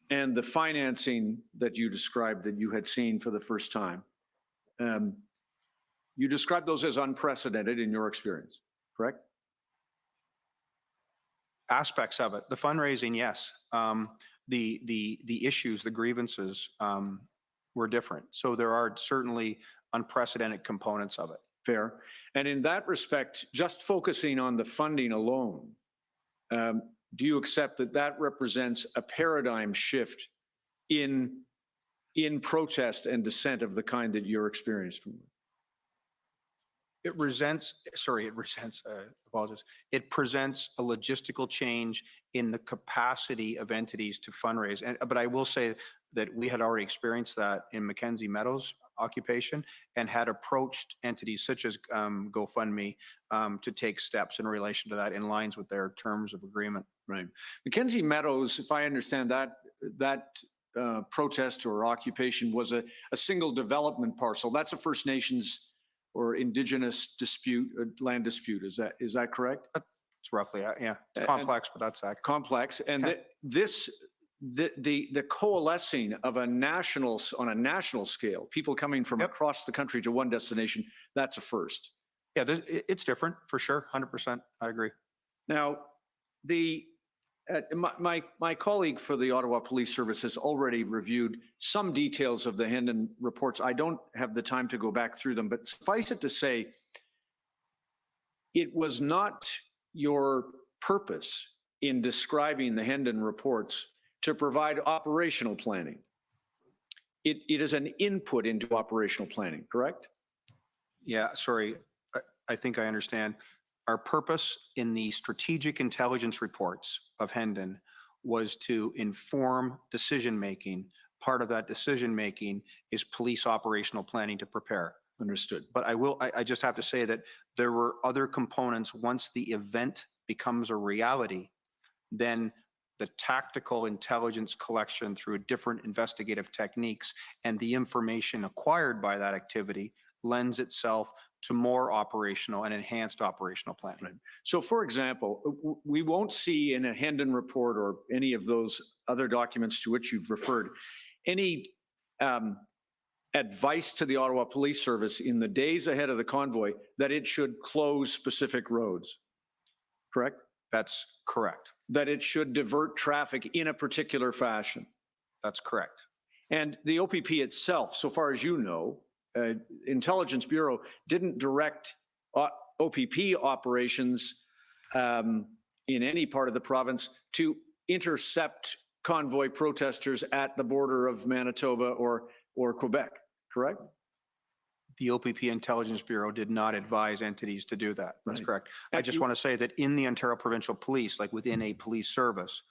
and the financing that you described that you had seen for the first time, you described those as unprecedented in your experience, correct? Aspects of it, the fundraising, yes. The issues, the grievances were different. So there are certainly unprecedented components of it. Fair. And in that respect, just focusing on the funding alone, do you accept that represents a paradigm shift in protest and dissent of the kind that you're experienced with? It presents a logistical change in the capacity of entities to fundraise. But I will say that we had already experienced that in Mackenzie Meadows occupation and had approached entities such as GoFundMe to take steps in relation to that in lines with their terms of agreement. Right. Mackenzie Meadows, if I understand that protest or occupation was a single development parcel. That's a First Nations or Indigenous dispute, land dispute. Is that correct? It's roughly, yeah. It's complex, but that's accurate. Complex. And the coalescing of on a national scale, people coming from across the country to one destination, that's a first. Yeah, it's different for sure. 100%. I agree. Now, my colleague for the Ottawa Police Service has already reviewed some details of the Hendon reports. I don't have the time to go back through them, but suffice it to say, it was not your purpose in describing the Hendon reports to provide operational planning. It is an input into operational planning, correct? Yeah, sorry. I think I understand. Our purpose in the strategic intelligence reports of Hendon was to inform decision-making. Part of that decision-making is police operational planning to prepare. Understood. But I just have to say that there were other components. Once the event becomes a reality, then the tactical intelligence collection through different investigative techniques and the information acquired by that activity lends itself to more operational and enhanced operational planning. Right. So for example, we won't see in a Hendon report or any of those other documents to which you've referred any advice to the Ottawa Police Service in the days ahead of the convoy that it should close specific roads, correct? That's correct. That it should divert traffic in a particular fashion. That's correct. And the OPP itself, so far as you know, Intelligence Bureau didn't direct OPP operations in any part of the province to intercept convoy protesters at the border of Manitoba or Quebec, correct? The OPP Intelligence Bureau did not advise entities to do that. That's Right. correct. I just want to say that in the Ontario Provincial Police, like within a police service,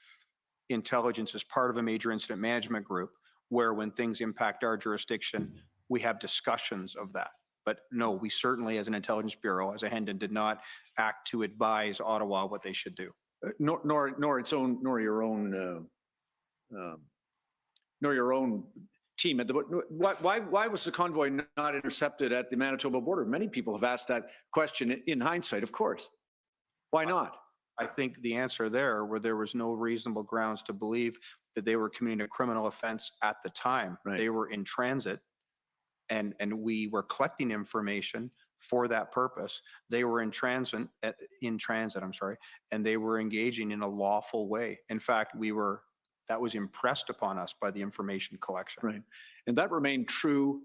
intelligence is part of a major incident management group where when things impact our jurisdiction, we have discussions of that. But no, we certainly as an intelligence bureau, as a Hendon, did not act to advise Ottawa what they should do. Nor your own team at the why was the convoy not intercepted at the Manitoba border? Many people have asked that question in hindsight, of course. Why not? I think the answer there was no reasonable grounds to believe that they were committing a criminal offense at the time. Right. They were in transit and we were collecting information for that purpose. They were in transit, and they were engaging in a lawful way. In fact, that was impressed upon us by the information collection. Right. And that remained true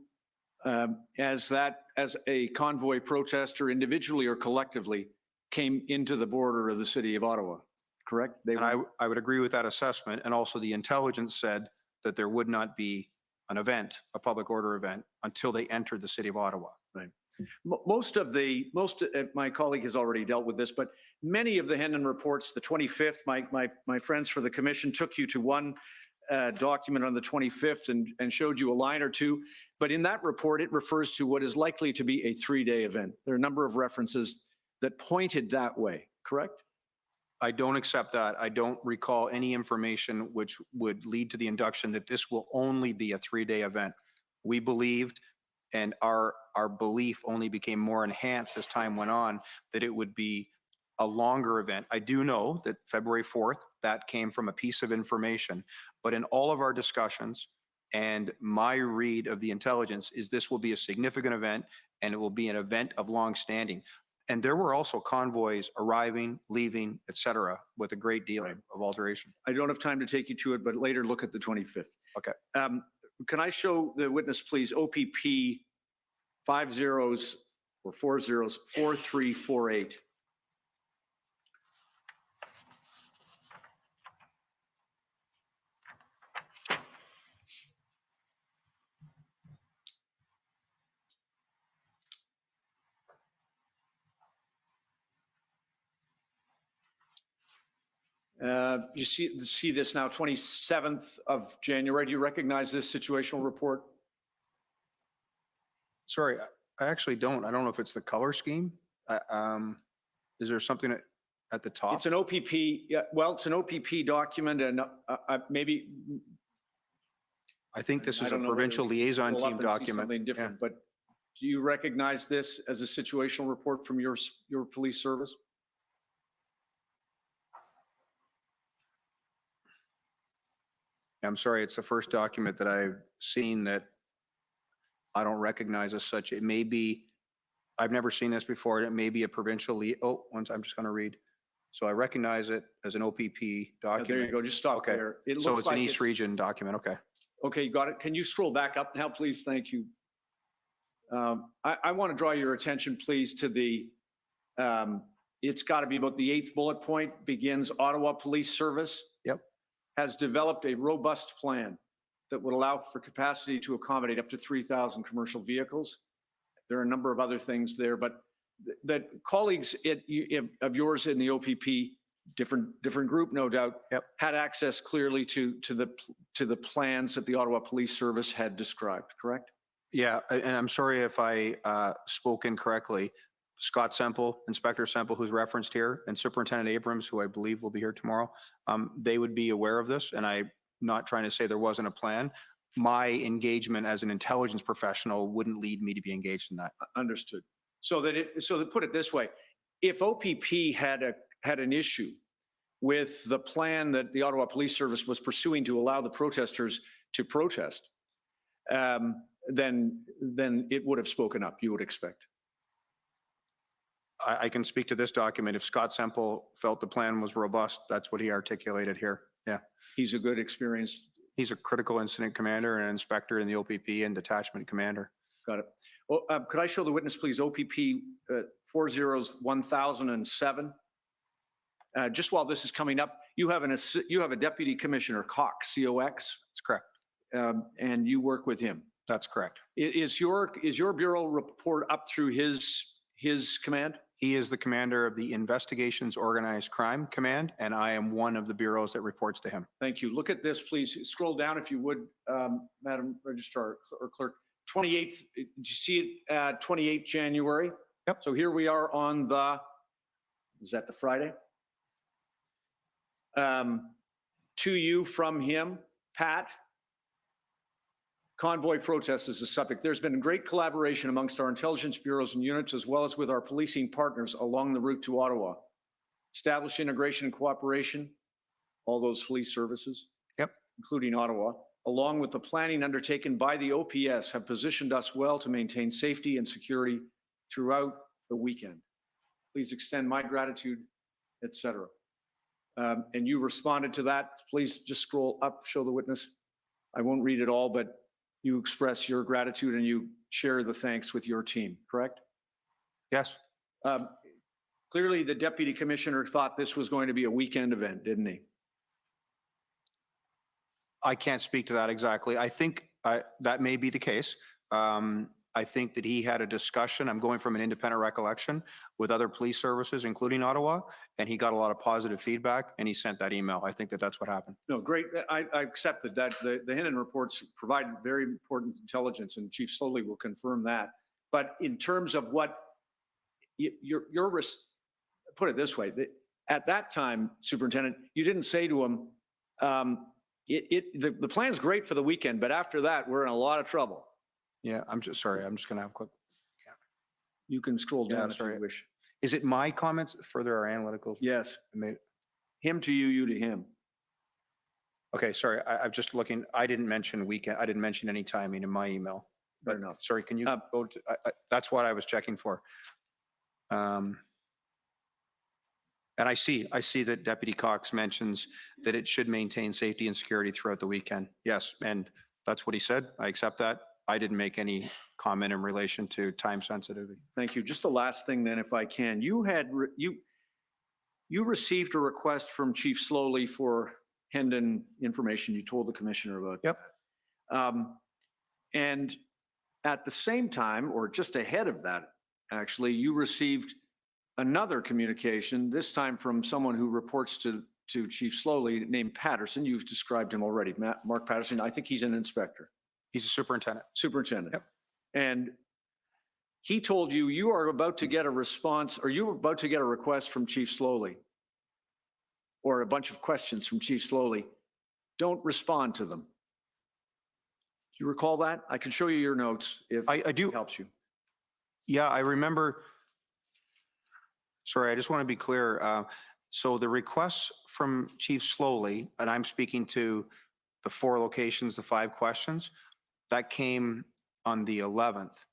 as a convoy protester, individually or collectively, came into the border of the city of Ottawa, correct? I would agree with that assessment. And also the intelligence said that there would not be an event, a public order event, until they entered the city of Ottawa. Right. My colleague has already dealt with this, but many of the Hendon reports, the 25th, my friends for the commission took you to one document on the 25th and showed you a line or two. But in that report, it refers to what is likely to be a 3-day event. There are a number of references that pointed that way, correct? I don't accept that. I don't recall any information which would lead to the induction that this will only be a 3-day event. We believed, and our belief only became more enhanced as time went on, that it would be a longer event. I do know that February 4th, that came from a piece of information, but in all of our discussions and my read of the intelligence is this will be a significant event and it will be an event of long standing. And there were also convoys arriving, leaving, et cetera, with a great deal of alteration. I don't have time to take you to it, but later look at the 25th. Okay. Can I show the witness, please, OPP 4348. You see this now, 27th of January. Do you recognize this situational report? Sorry, I actually don't. I don't know if it's the color scheme. Is there something at the top? It's an OPP. Yeah, well, it's an OPP document, and maybe. I think this is a provincial liaison team document. Something different, but do you recognize this as a situational report from your police service? I'm sorry, it's the first document that I've seen that I don't recognize as such. It may be, I've never seen this before, and it may be a provincial, I'm just gonna read. So I recognize it as an OPP document. There you go, just stop Okay. there. It So looks it's an like East Region document, okay. Okay, you got it. Can you scroll back up now, please? Thank you. I want to draw your attention, please, to the, it's got to be about the 8th bullet point, begins Ottawa Police Service. Yep. Has developed a robust plan that would allow for capacity to accommodate up to 3,000 commercial vehicles. There are a number of other things there, but that colleagues of yours in the OPP, different group, no doubt, had access clearly to the plans that the Ottawa Police Service had described, correct? Yeah, and I'm sorry if I spoke incorrectly. Scott Semple, Inspector Semple, who's referenced here, and Superintendent Abrams, who I believe will be here tomorrow, they would be aware of this, and I'm not trying to say there wasn't a plan. My engagement as an intelligence professional wouldn't lead me to be engaged in that. Understood. So to put it this way, if OPP had an issue with the plan that the Ottawa Police Service was pursuing to allow the protesters to protest, then it would have spoken up, you would expect. I can speak to this document. If Scott Semple felt the plan was robust, that's what he articulated here. Yeah. He's a good experienced. He's a critical incident commander and inspector in the OPP and detachment commander. Got it. Well, could I show the witness, please, OPP 401007? Just while this is coming up, you have a Deputy Commissioner Cox, C-O-X? That's correct. And you work with him? That's correct. Is your bureau report up through his command? He is the commander of the Investigations Organized Crime Command, and I am one of the bureaus that reports to him. Thank you. Look at this, please. Scroll down if you would, Madam Registrar or Clerk. 28th, did you see it? 28th January? Yep. So here we are on is that the Friday? To you from him, Pat. Convoy protest is the subject. There's been great collaboration amongst our intelligence bureaus and units, as well as with our policing partners along the route to Ottawa. Established integration and cooperation, all those police services, including Ottawa, along with the planning undertaken by the OPS, have positioned us well to maintain safety and security throughout the weekend. Please extend my gratitude, etc. And you responded to that. Please just scroll up, show the witness. I won't read it all, but you express your gratitude and you share the thanks with your team, correct? Yes. Clearly, the Deputy Commissioner thought this was going to be a weekend event, didn't he? I can't speak to that exactly. I think that may be the case. I think that he had a discussion, I'm going from an independent recollection, with other police services, including Ottawa, and he got a lot of positive feedback, and he sent that email. I think that that's what happened. No, great. I accept that the Hinnon reports provide very important intelligence, and Chief Slowly will confirm that. But in terms of what put it this way, at that time, Superintendent, you didn't say to him, the plan's great for the weekend, but after that, we're in a lot of trouble. Yeah, I'm just sorry. I'm just going to have a quick. You can scroll down if you wish. Is it my comments further our analytical? Yes. Him to you, you to him. Okay, sorry. I'm just looking. I didn't mention weekend. I didn't mention any timing in my email. Fair enough. Sorry, can you go to, that's what I was checking for. And I see that Deputy Cox mentions that it should maintain safety and security throughout the weekend. Yes, and that's what he said. I accept that. I didn't make any comment in relation to time sensitivity. Thank you. Just the last thing then, if I can. You received a request from Chief Slowly for Hendon information. You told the Commissioner about. Yep. And at the same time, or just ahead of that, actually, you received another communication, this time from someone who reports to Chief Slowly, named Patterson. You've described him already, Mark Patterson. I think he's an inspector. He's a superintendent. Superintendent. Yep. And he told you you are about to get a response, or you were about to get a request from Chief Slowly, or a bunch of questions from Chief Slowly. Don't respond to them. Do you recall that? I can show you your notes if I do. It helps you. Yeah, I remember. Sorry, I just want to be clear. So the requests from Chief Slowly, and I'm speaking to the 4 locations, the 5 questions, that came on the 11th.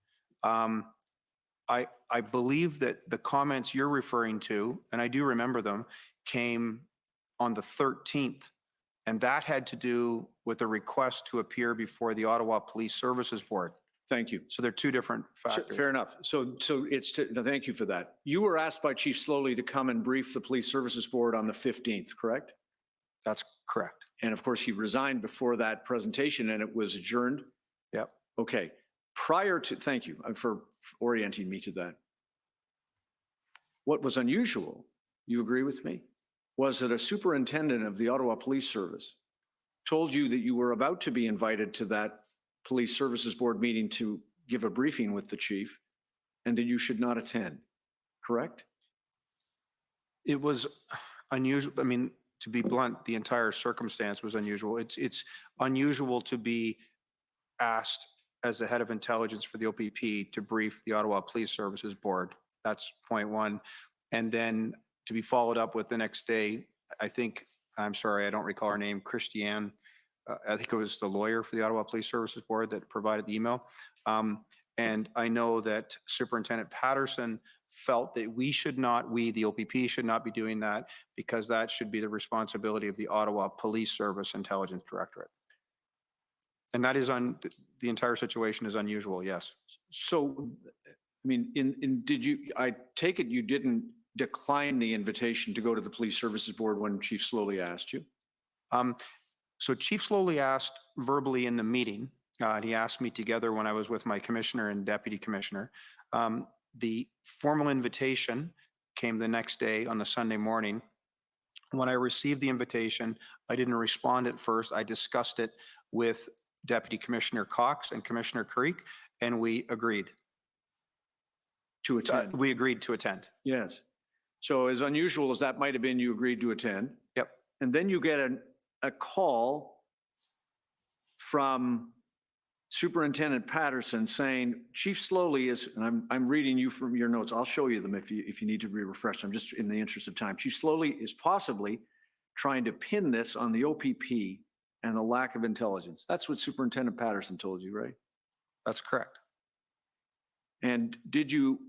I believe that the comments you're referring to, and I do remember them, came on the 13th. And that had to do with a request to appear before the Ottawa Police Services Board. Thank you. So they're 2 different factors. Fair enough. So thank you for that. You were asked by Chief Slowly to come and brief the Police Services Board on the 15th, correct? That's correct. And of course, he resigned before that presentation and it was adjourned. Yep. Okay. Thank you for orienting me to that. What was unusual, you agree with me, was that a superintendent of the Ottawa Police Service told you that you were about to be invited to that Police Services Board meeting to give a briefing with the chief and that you should not attend, correct? It was unusual. I mean, to be blunt, the entire circumstance was unusual. It's unusual to be asked as the head of intelligence for the OPP to brief the Ottawa Police Services Board. That's point one. And then to be followed up with the next day, I'm sorry, I don't recall her name, Christiane. I think it was the lawyer for the Ottawa Police Services Board that provided the email. And I know that Superintendent Patterson felt that we, the OPP, should not be doing that because that should be the responsibility of the Ottawa Police Service Intelligence Directorate. And that is the entire situation is unusual, yes. So, I mean, I take it you didn't decline the invitation to go to the Police Services Board when Chief Slowly asked you? So Chief Slowly asked verbally in the meeting, and he asked me together when I was with my commissioner and deputy commissioner. The formal invitation came the next day on the Sunday morning. When I received the invitation, I didn't respond at first. I discussed it with Deputy Commissioner Cox and Commissioner Creek, and we agreed. To attend? We agreed to attend. Yes. So as unusual as that might have been, you agreed to attend. Yep. And then you get a call from Superintendent Patterson saying, Chief Slowly is, and I'm reading you from your notes. I'll show you them if you need to be refreshed. I'm just in the interest of time. Chief Slowly is possibly trying to pin this on the OPP and the lack of intelligence. That's what Superintendent Patterson told you, right? That's correct. And did you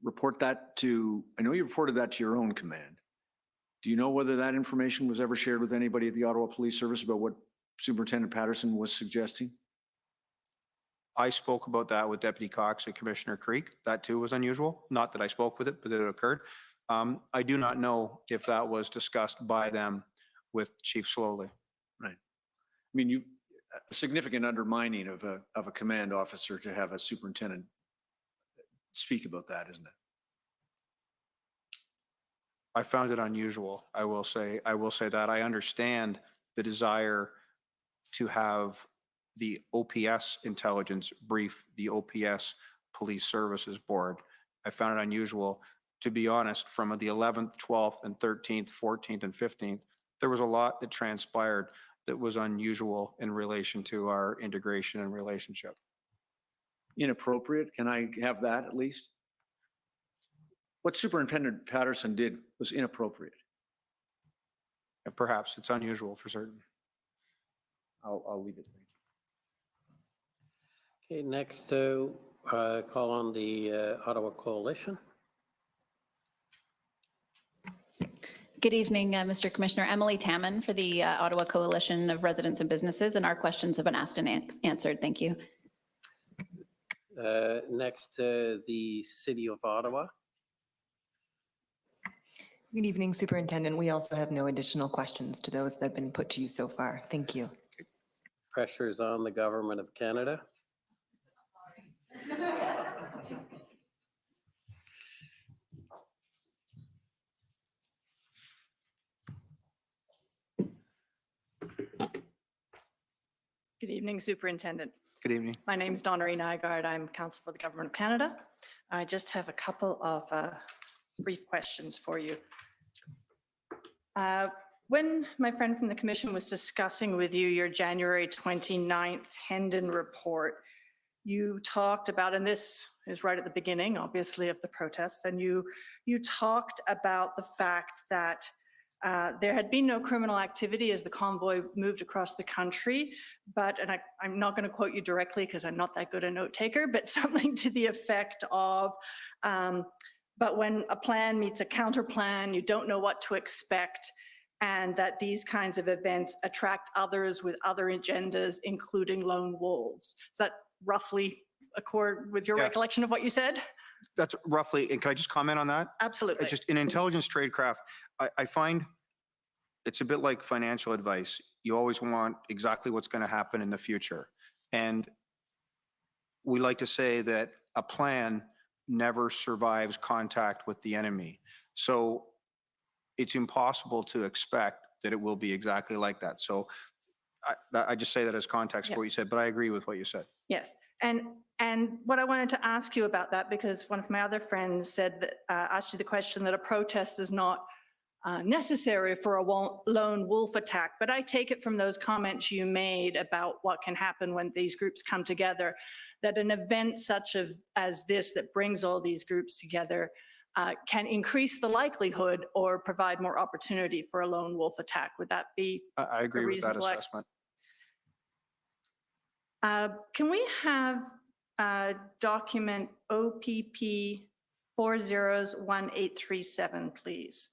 report that to, I know you reported that to your own command. Do you know whether that information was ever shared with anybody at the Ottawa Police Service about what Superintendent Patterson was suggesting? I spoke about that with Deputy Cox and Commissioner Creek. That too was unusual. Not that I spoke with it, but that it occurred. I do not know if that was discussed by them with Chief Slowly. Right. I mean, a significant undermining of a command officer to have a superintendent speak about that, isn't it? I found it unusual. I will say that I understand the desire to have the OPS intelligence brief the OPS Police Services Board. I found it unusual. To be honest, from the 11th, 12th, and 13th, 14th, and 15th, there was a lot that transpired that was unusual in relation to our integration and relationship. Inappropriate? Can I have that at least? What Superintendent Patterson did was inappropriate. And perhaps it's unusual for certain. I'll leave it there. Okay, next, call on the Ottawa Coalition. Good evening, Mr. Commissioner. Emily Tamman for the Ottawa Coalition of Residents and Businesses, and our questions have been asked and answered. Thank you. Next, the City of Ottawa. Good evening, Superintendent. We also have no additional questions to those that have been put to you so far. Thank you. Pressures on the Government of Canada. Good evening, Superintendent. Good evening. My name is Donna Nygaard. I'm counsel for the Government of Canada. I just have a couple of brief questions for you. When my friend from the Commission was discussing with you your January 29th Hendon report, you talked about, and this is right at the beginning, obviously, of the protest, and you talked about the fact that there had been no criminal activity as the convoy moved across the country, but, and I'm not going to quote you directly because I'm not that good a note taker, but something to the effect of, but when a plan meets a counter plan, you don't know what to expect, and that these kinds of events attract others with other agendas, including lone wolves. Does that roughly accord with your recollection of what you said? That's roughly, and can I just comment on that? Absolutely. Just in intelligence tradecraft, I find it's a bit like financial advice. You always want exactly what's going to happen in the future. And we like to say that a plan never survives contact with the enemy. So it's impossible to expect that it will be exactly like that. So I just say that as context for what you said, but I agree with what you said. Yes, and what I wanted to ask you about that, because one of my other friends said that, asked you the question that a protest is not necessary for a lone wolf attack, but I take it from those comments you made about what can happen when these groups come together, that an event such as this that brings all these groups together can increase the likelihood or provide more opportunity for a lone wolf attack. Would that be I agree with that assessment. Can we have document OPP 401837, please.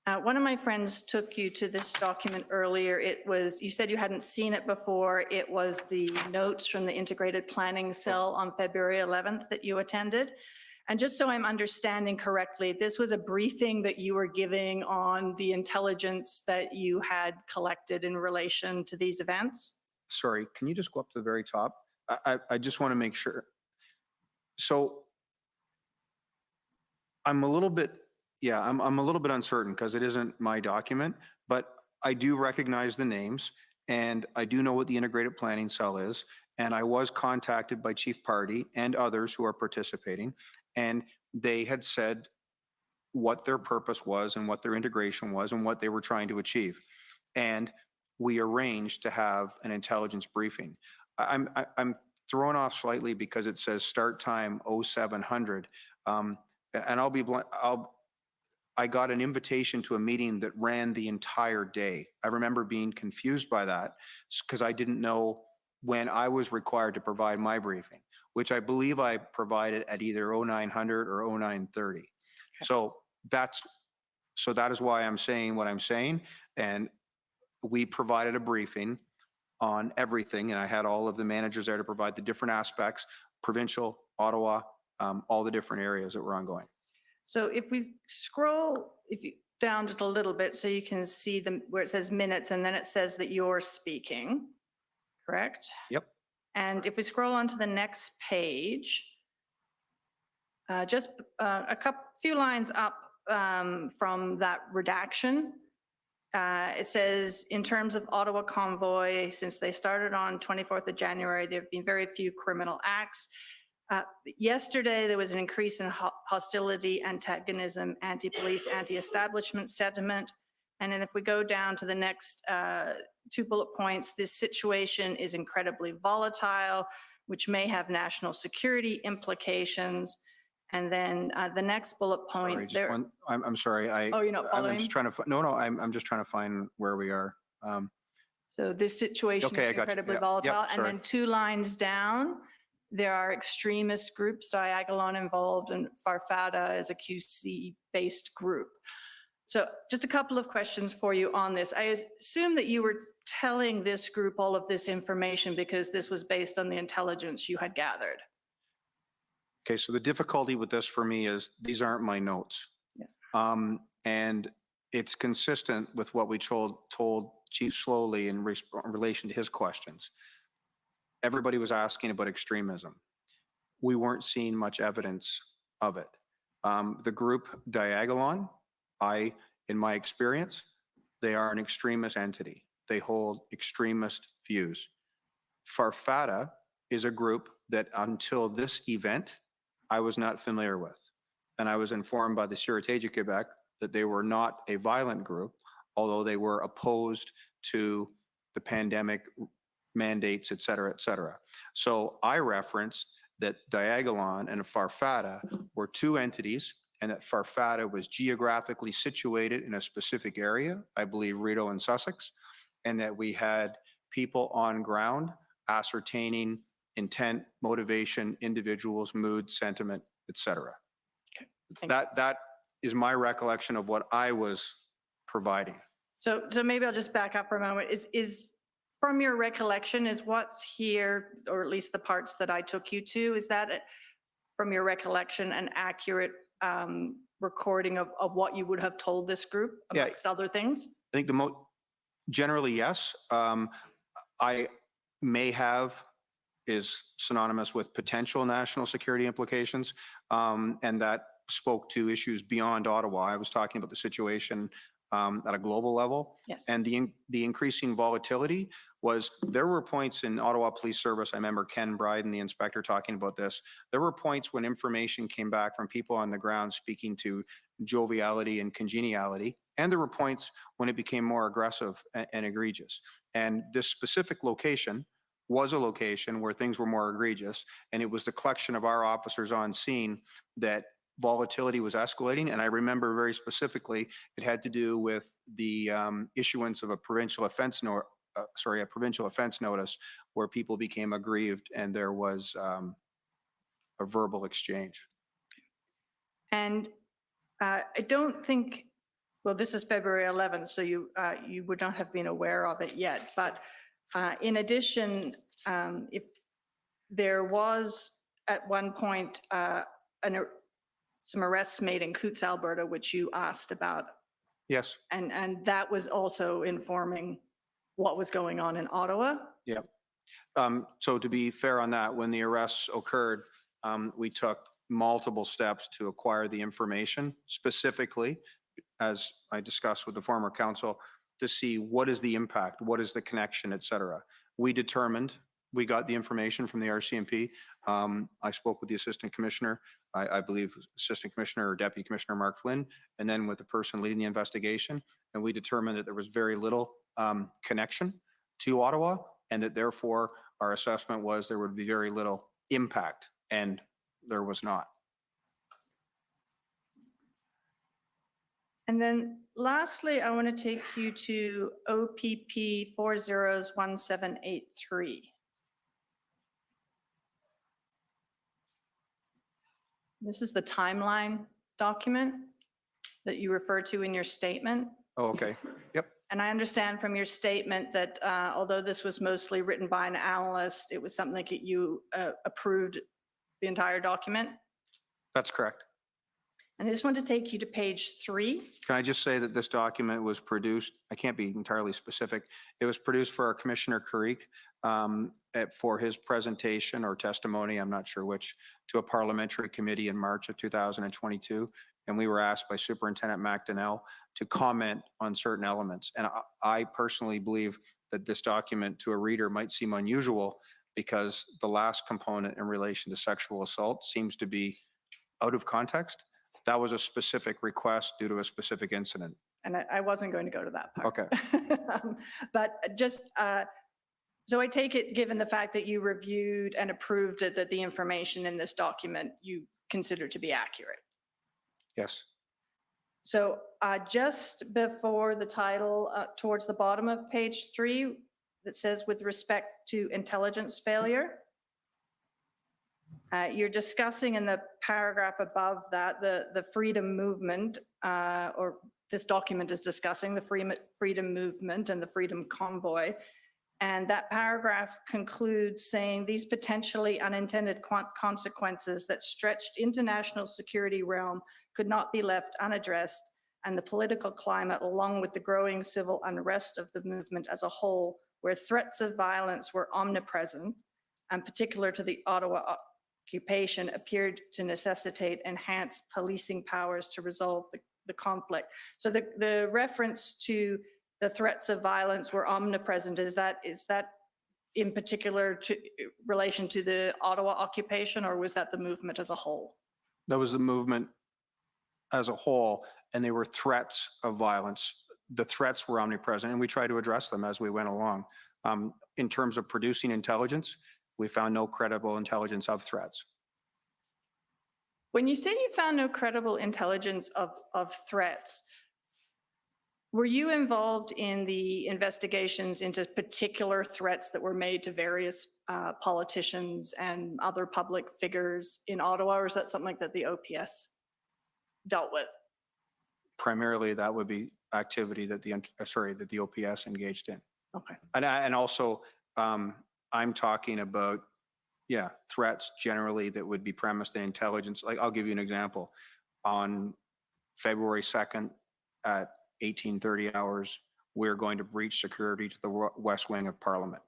One of my friends took you to this document earlier. It was, you said you hadn't seen it before. It was the notes from the integrated planning cell on February 11th that you attended. And just so I'm understanding correctly, this was a briefing that you were giving on the intelligence that you had collected in relation to these events? Sorry, can you just go up to the very top? I just want to make sure. So I'm a little bit, yeah, I'm a little bit uncertain because it isn't my document, but I do recognize the names and I do know what the integrated planning cell is. And I was contacted by Chief Party and others who are participating, and they had said what their purpose was and what their integration was and what they were trying to achieve. And we arranged to have an intelligence briefing. I'm thrown off slightly because it says start time 0700. And I'll be blunt, I got an invitation to a meeting that ran the entire day. I remember being confused by that because I didn't know when I was required to provide my briefing, which I believe I provided at either 0900 or 0930. Okay. So that is why I'm saying what I'm saying. And we provided a briefing on everything, and I had all of the managers there to provide the different aspects, provincial, Ottawa, all the different areas that were ongoing. So if we scroll down just a little bit so you can see where it says minutes and then it says that you're speaking, correct? Yep. And if we scroll on to the next page, just a few lines up from that redaction, it says, in terms of Ottawa Convoy, since they started on 24th of January, there have been very few criminal acts. Yesterday, there was an increase in hostility, antagonism, anti-police, anti-establishment sentiment. And then if we go down to the next 2 bullet points, this situation is incredibly volatile, which may have national security implications. And then the next bullet point. Sorry, I'm sorry. Oh, you're not following? I'm just trying to. No, I'm just trying to find where we are. So this situation is incredibly volatile. And then 2 lines down, there are extremist groups, Diagolon involved, and Farfada is a QC-based group. So just a couple of questions for you on this. I assume that you were telling this group all of this information because this was based on the intelligence you had gathered. Okay, so the difficulty with this for me is these aren't my notes. Yeah. And it's consistent with what we told Chief Slowly in relation to his questions. Everybody was asking about extremism. We weren't seeing much evidence of it. The group Diagolon, in my experience, they are an extremist entity. They hold extremist views. Farfada is a group that until this event, I was not familiar with. And I was informed by the Sûreté du Québec that they were not a violent group, although they were opposed to the pandemic mandates, et cetera, et cetera. So I referenced that Diagolon and Farfada were 2 entities, and that Farfada was geographically situated in a specific area, I believe Rideau and Sussex, and that we had people on ground ascertaining intent, motivation, individuals, mood, sentiment, et cetera. Okay. That is my recollection of what I was providing. So maybe I'll just back up for a moment. Is from your recollection, is what's here, or at least the parts that I took you to, is that from your recollection an accurate recording of what you would have told this group amongst other things? I think generally, yes. I may have is synonymous with potential national security implications, and that spoke to issues beyond Ottawa. I was talking about the situation at a global level. Yes. And the increasing volatility was, there were points in Ottawa Police Service, I remember Ken Bryden, the inspector, talking about this. There were points when information came back from people on the ground speaking to joviality and congeniality. And there were points when it became more aggressive and egregious. And this specific location was a location where things were more egregious. And it was the collection of our officers on scene that volatility was escalating. And I remember very specifically, it had to do with the issuance of a provincial offense a provincial offense notice where people became aggrieved and there was a verbal exchange. And I don't think, well, this is February 11th, so you would not have been aware of it yet. But in addition, if there was at one point some arrests made in Coutts, Alberta, which you asked about, Yes. and that was also informing what was going on in Ottawa. Yeah. So to be fair on that, when the arrests occurred, we took multiple steps to acquire the information, specifically, as I discussed with the former council, to see what is the impact, what is the connection, et cetera. We determined, we got the information from the RCMP. I spoke with the assistant commissioner, I believe assistant commissioner or deputy commissioner Mark Flynn, and then with the person leading the investigation. And we determined that there was very little connection to Ottawa, and that therefore our assessment was there would be very little impact, and there was not. And then lastly, I want to take you to OPP 401783. This is the timeline document that you refer to in your statement. Oh, okay. Yep. And I understand from your statement that although this was mostly written by an analyst, it was something that you approved the entire document. That's correct. And I just want to take you to page 3. Can I just say that this document was produced, I can't be entirely specific, it was produced for our Commissioner Carrick for his presentation or testimony, I'm not sure which, to a parliamentary committee in March of 2022. And we were asked by Superintendent McDonnell to comment on certain elements. And I personally believe that this document to a reader might seem unusual because the last component in relation to sexual assault seems to be out of context. That was a specific request due to a specific incident. And I wasn't going to go to that part. Okay. But just, so I take it, given the fact that you reviewed and approved it, that the information in this document you consider to be accurate. Yes. So just before the title, towards the bottom of page 3, that says with respect to intelligence failure, you're discussing in the paragraph above that the freedom movement, or this document is discussing the freedom movement and the Freedom Convoy. And that paragraph concludes saying these potentially unintended consequences that stretched into national security realm could not be left unaddressed, and the political climate, along with the growing civil unrest of the movement as a whole, where threats of violence were omnipresent, and particular to the Ottawa occupation, appeared to necessitate enhanced policing powers to resolve the conflict. So the reference to the threats of violence were omnipresent. Is that in particular to relation to the Ottawa occupation, or was that the movement as a whole? That was the movement as a whole, and they were threats of violence. The threats were omnipresent, and we tried to address them as we went along. In terms of producing intelligence, we found no credible intelligence of threats. When you say you found no credible intelligence of threats, were you involved in the investigations into particular threats that were made to various politicians and other public figures in Ottawa, or is that something that the OPS dealt with? Primarily, that would be activity that the OPS engaged in. Okay. And also, I'm talking about, threats generally that would be premised in intelligence. Like, I'll give you an example. On February 2nd at 18:30 hours, we're going to breach security to the West Wing of Parliament,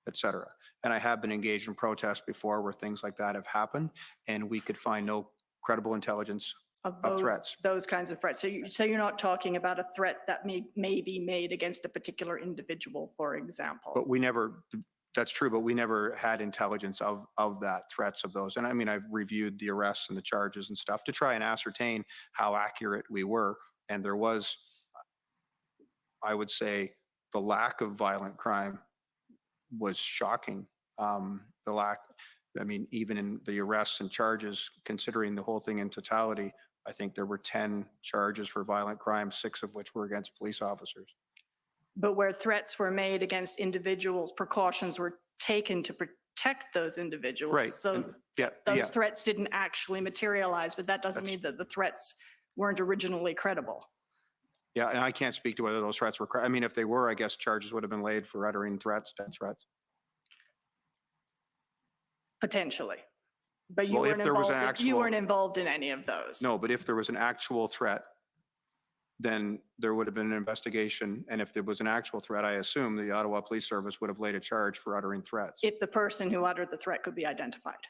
et cetera. And I have been engaged in protests before where things like that have happened, and we could find no credible intelligence of threats. Those kinds of threats. So you're not talking about a threat that may be made against a particular individual, for example. But we never, that's true, but we never had intelligence of that, threats of those. And I mean, I've reviewed the arrests and the charges and stuff to try and ascertain how accurate we were. And there was, I would say, the lack of violent crime was shocking. The lack, I mean, even in the arrests and charges, considering the whole thing in totality, I think there were 10 charges for violent crime, 6 of which were against police officers. But where threats were made against individuals, precautions were taken to protect those individuals. Right. So And- yeah, those yeah. threats didn't actually materialize, but that doesn't mean that the threats weren't originally credible. Yeah, and I can't speak to whether those threats were, I mean, if they were, I guess charges would have been laid for uttering threats, death threats. Potentially. But you Well, if weren't there was an involved, you actual- weren't involved in any of those. No, but if there was an actual threat, then there would have been an investigation. And if there was an actual threat, I assume the Ottawa Police Service would have laid a charge for uttering threats. If the person who uttered the threat could be identified.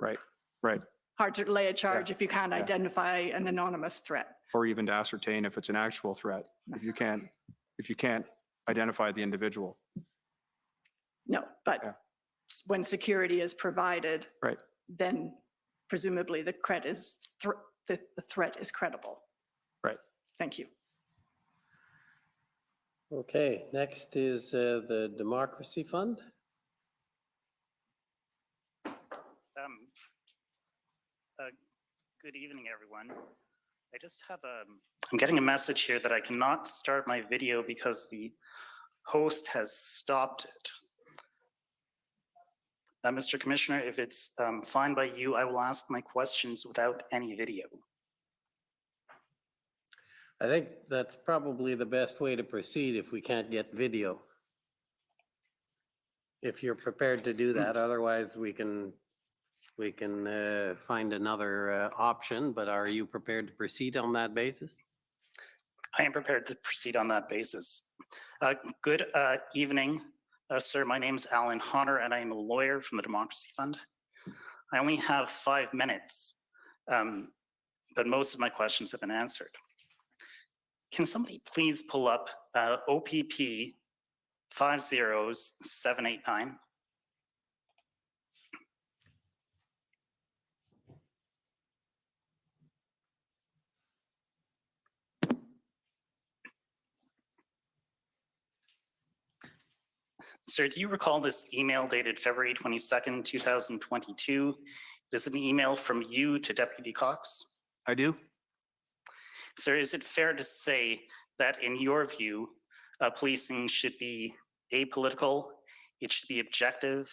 Right, right. Hard to lay a charge if you can't yeah. identify an anonymous threat. Or even to ascertain if it's an actual threat, if you can't identify the individual. No, but when security is provided, Right. then presumably the threat is credible. Right. Thank you. Okay, next is the Democracy Fund. Good evening, everyone. I just have I'm getting a message here that I cannot start my video because the host has stopped it. Mr. Commissioner, if it's fine by you, I will ask my questions without any video. I think that's probably the best way to proceed if we can't get video. If you're prepared to do that, otherwise we can find another option, but are you prepared to proceed on that basis? I am prepared to proceed on that basis. Good evening, sir. My name is Alan Honor, and I am a lawyer from the Democracy Fund. I only have 5 minutes, but most of my questions have been answered. Can somebody please pull up OPP 50789? Sir, do you recall this email dated February 22nd, 2022? Is it an email from you to Deputy Cox? I do. Sir, is it fair to say that in your view, policing should be apolitical, it should be objective,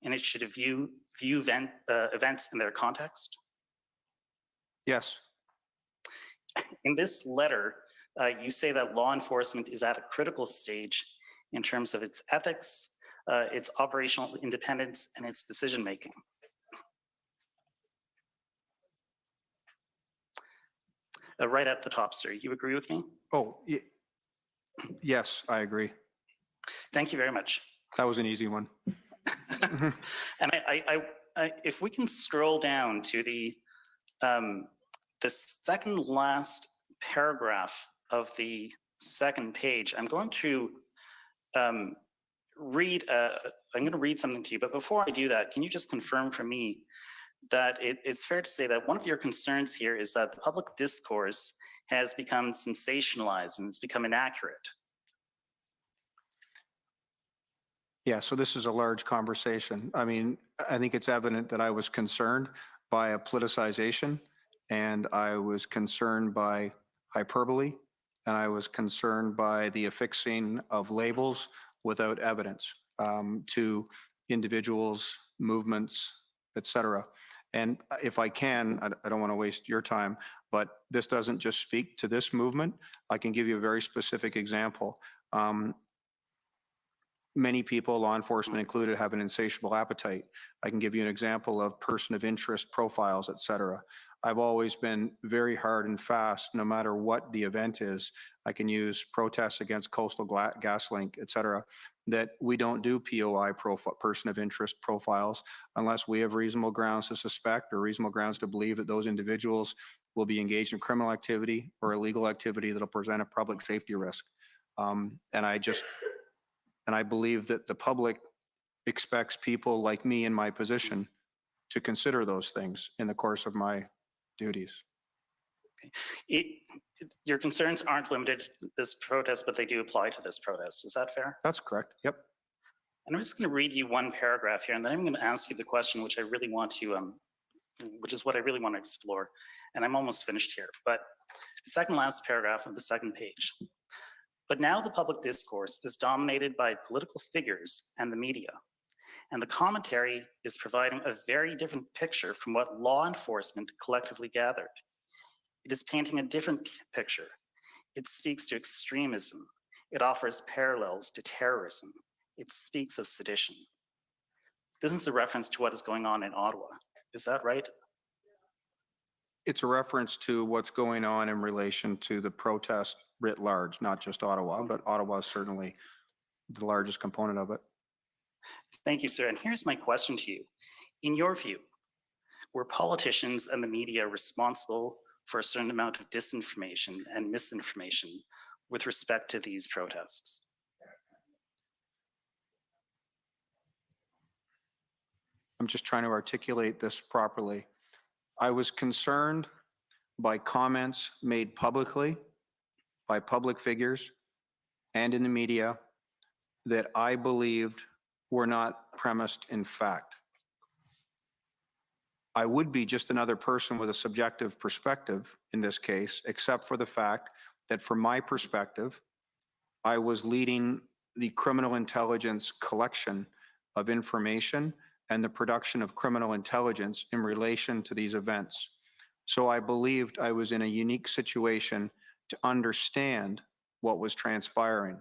and it should view events in their context? Yes. In this letter, you say that law enforcement is at a critical stage in terms of its ethics, its operational independence, and its decision-making. Right at the top, sir, you agree with me? Oh, yes, I agree. Thank you very much. That was an easy one. And if we can scroll down to the second last paragraph of the second page, I'm going to read something to you. But before I do that, can you just confirm for me that it's fair to say that one of your concerns here is that the public discourse has become sensationalized and it's become inaccurate? Yeah, so this is a large conversation. I mean, I think it's evident that I was concerned by a politicization, and I was concerned by hyperbole, and I was concerned by the affixing of labels without evidence to individuals, movements, etc. And if I can, I don't want to waste your time, but this doesn't just speak to this movement. I can give you a very specific example. Many people, law enforcement included, have an insatiable appetite. I can give you an example of person of interest profiles, etc. I've always been very hard and fast, no matter what the event is. I can use protests against Coastal GasLink, etc. That we don't do POI, person of interest profiles, unless we have reasonable grounds to suspect or reasonable grounds to believe that those individuals will be engaged in criminal activity or illegal activity that'll present a public safety risk. And I believe that the public expects people like me in my position to consider those things in the course of my duties. Your concerns aren't limited to this protest, but they do apply to this protest. Is that fair? That's correct. Yep. And I'm just going to read you one paragraph here, and then I'm going to ask you the question which I really want to, which is what I really want to explore. And I'm almost finished here. But the second last paragraph of the second page. But now the public discourse is dominated by political figures and the media, and the commentary is providing a very different picture from what law enforcement collectively gathered. It is painting a different picture. It speaks to extremism. It offers parallels to terrorism. It speaks of sedition. This is a reference to what is going on in Ottawa. Is that right? It's a reference to what's going on in relation to the protest writ large, not just Ottawa, but Ottawa is certainly the largest component of it. Thank you, sir. And here's my question to you. In your view, were politicians and the media responsible for a certain amount of disinformation and misinformation with respect to these protests? I'm just trying to articulate this properly. I was concerned by comments made publicly by public figures and in the media that I believed were not premised in fact. I would be just another person with a subjective perspective in this case, except for the fact that from my perspective, I was leading the criminal intelligence collection of information and the production of criminal intelligence in relation to these events. So I believed I was in a unique situation to understand what was transpiring.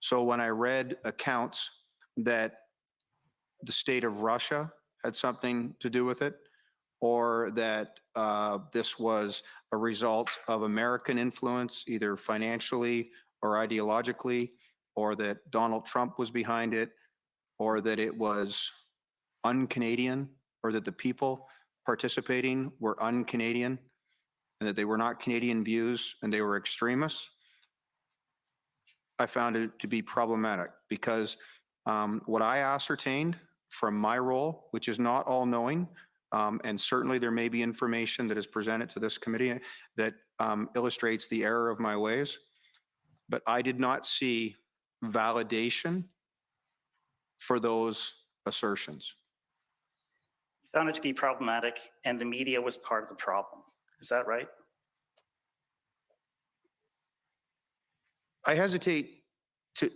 So when I read accounts that the state of Russia had something to do with it, or that this was a result of American influence, either financially or ideologically, or that Donald Trump was behind it, or that it was un-Canadian, or that the people participating were un-Canadian, and that they were not Canadian views and they were extremists, I found it to be problematic because what I ascertained from my role, which is not all-knowing, and certainly there may be information that is presented to this committee that illustrates the error of my ways, but I did not see validation for those assertions. You found it to be problematic and the media was part of the problem. Is that right? I hesitate to,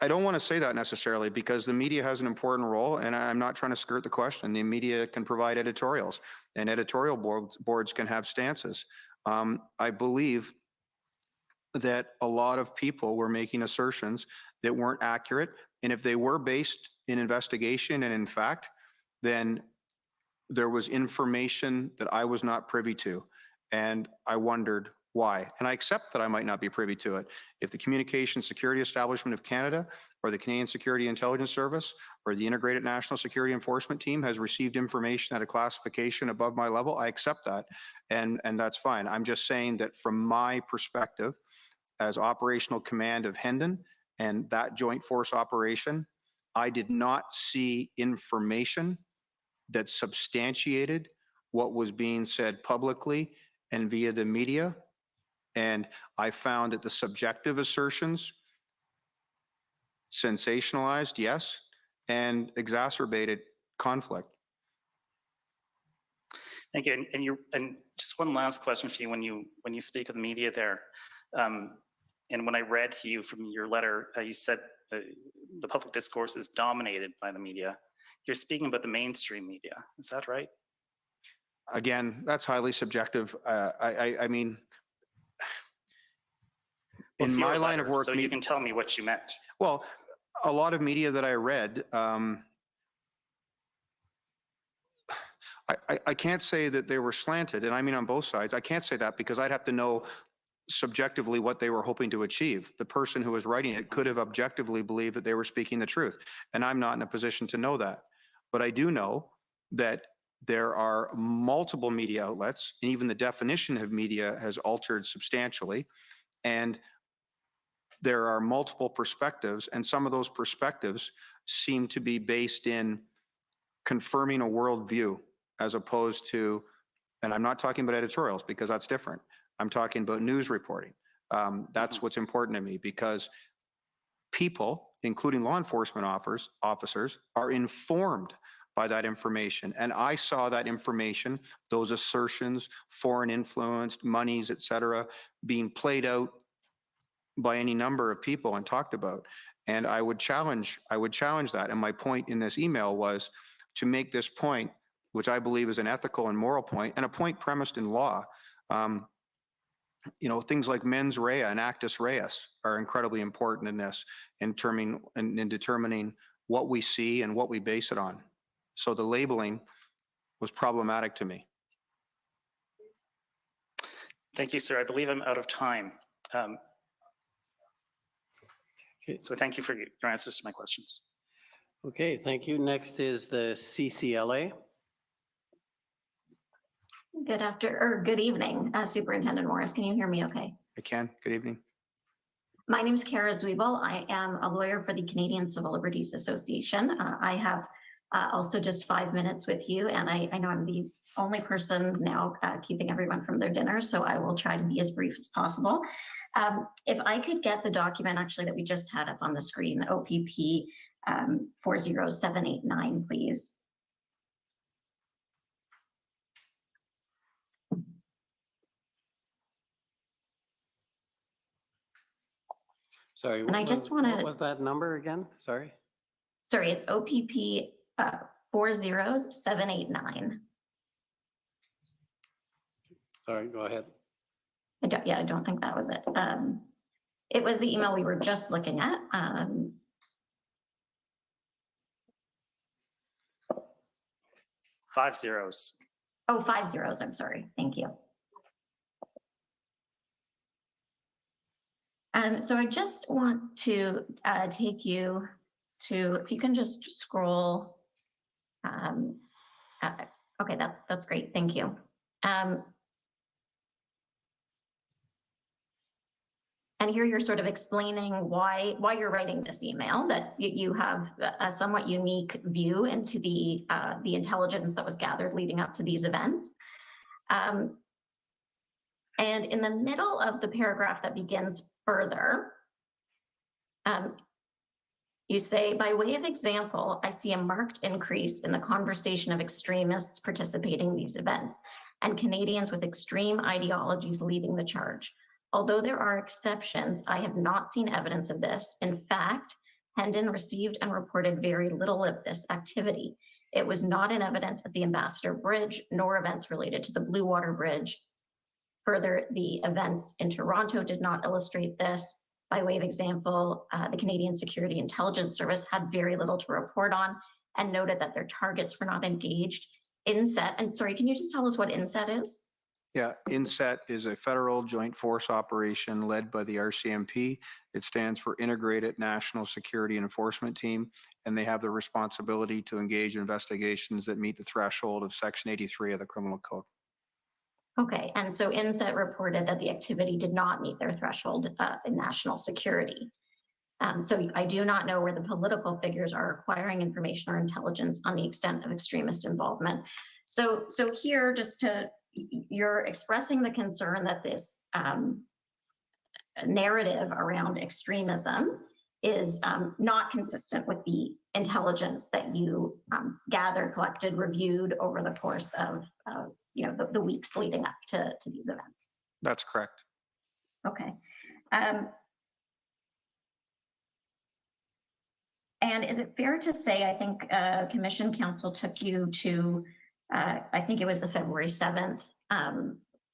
I don't want to say that necessarily because the media has an important role and I'm not trying to skirt the question. The media can provide editorials and editorial boards can have stances. I believe that a lot of people were making assertions that weren't accurate. And if they were based in investigation and in fact, then there was information that I was not privy to. And I wondered why. And I accept that I might not be privy to it. If the Communications Security Establishment of Canada or the Canadian Security Intelligence Service or the Integrated National Security Enforcement Team has received information at a classification above my level, I accept that. And that's fine. I'm just saying that from my perspective as operational command of Hendon and that joint force operation, I did not see information that substantiated what was being said publicly and via the media. And I found that the subjective assertions sensationalized, yes, and exacerbated conflict. Thank you. And just one last question for you when you speak of the media there. And when I read to you from your letter, you said the public discourse is dominated by the media. You're speaking about the mainstream media. Is that right? Again, that's highly subjective. I mean, in my line of work, so you can tell me what you meant. Well, a lot of media that I read, I can't say that they were slanted, and I mean on both sides. I can't say that because I'd have to know subjectively what they were hoping to achieve. The person who was writing it could have objectively believed that they were speaking the truth, and I'm not in a position to know that. But I do know that there are multiple media outlets, and even the definition of media has altered substantially, and there are multiple perspectives, and some of those perspectives seem to be based in confirming a worldview as opposed to, and I'm not talking about editorials because that's different. I'm talking about news reporting. That's what's important to me because people, including law enforcement officers, are informed by that information. And I saw that information, those assertions, foreign influenced, monies, et cetera, being played out by any number of people and talked about. And I would challenge that. And my point in this email was to make this point, which I believe is an ethical and moral point, and a point premised in law. Things like mens rea and actus reus are incredibly important in this, in determining what we see and what we base it on. So the labeling was problematic to me. Thank you, sir. I believe I'm out of time. So thank you for your answers to my questions. Okay, thank you. Next is the CCLA. Good evening, Superintendent Morris. Can you hear me okay? I can. Good evening. My name is Kara Zwiebel. I am a lawyer for the Canadian Civil Liberties Association. I have also just 5 minutes with you, and I know I'm the only person now keeping everyone from their dinner, so I will try to be as brief as possible. If I could get the document actually that we just had up on the screen, OPP 40789, please. Sorry, And I just want to. What was that number again? Sorry. Sorry, it's OPP 40789. Sorry, go ahead. I don't think that was it. It was the email we were just looking at. 5 zeros. Oh, 5 zeros. I'm sorry. Thank you. So I just want to take you to, if you can just scroll. Okay, that's great. Thank you. And here you're sort of explaining why you're writing this email, that you have a somewhat unique view into the intelligence that was gathered leading up to these events. And in the middle of the paragraph that begins further, you say, by way of example, I see a marked increase in the conversation of extremists participating in these events and Canadians with extreme ideologies leading the charge. Although there are exceptions, I have not seen evidence of this. In fact, Hendon received and reported very little of this activity. It was not in evidence at the Ambassador Bridge, nor events related to the Blue Water Bridge. Further, the events in Toronto did not illustrate this. By way of example, the Canadian Security Intelligence Service had very little to report on and noted that their targets were not engaged. INSET, and sorry, can you just tell us what INSET is? Yeah, INSET is a federal joint force operation led by the RCMP. It stands for Integrated National Security Enforcement Team, and they have the responsibility to engage investigations that meet the threshold of Section 83 of the Criminal Code. Okay, and so INSET reported that the activity did not meet their threshold in national security. So I do not know where the political figures are acquiring information or intelligence on the extent of extremist involvement. So here, you're expressing the concern that this narrative around extremism is not consistent with the intelligence that you gathered, collected, reviewed over the course of the weeks leading up to these events. That's correct. Okay. And is it fair to say, I think Commission Council took you to, I think it was the February 7th,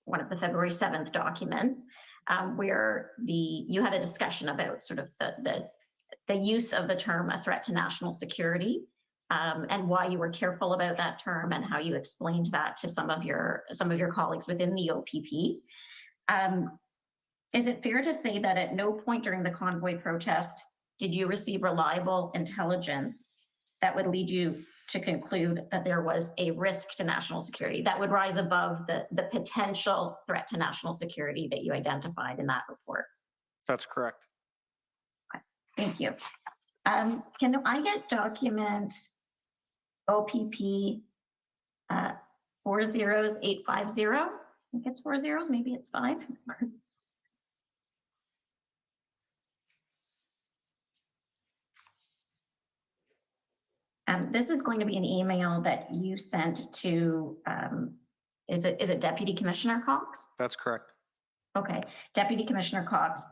one of the February 7th documents, where you had a discussion about sort of the use of the term a threat to national security, and why you were careful about that term and how you explained that to some of your colleagues within the OPP. Is it fair to say that at no point during the convoy protest did you receive reliable intelligence that would lead you to conclude that there was a risk to national security that would rise above the potential threat to national security that you identified in that report? That's correct. Okay, thank you. Can I get document OPP 40850? I think it's 4 zeros, maybe it's 5. This is going to be an email that you sent to, is it Deputy Commissioner Cox? That's correct. Okay, Deputy Commissioner Cox.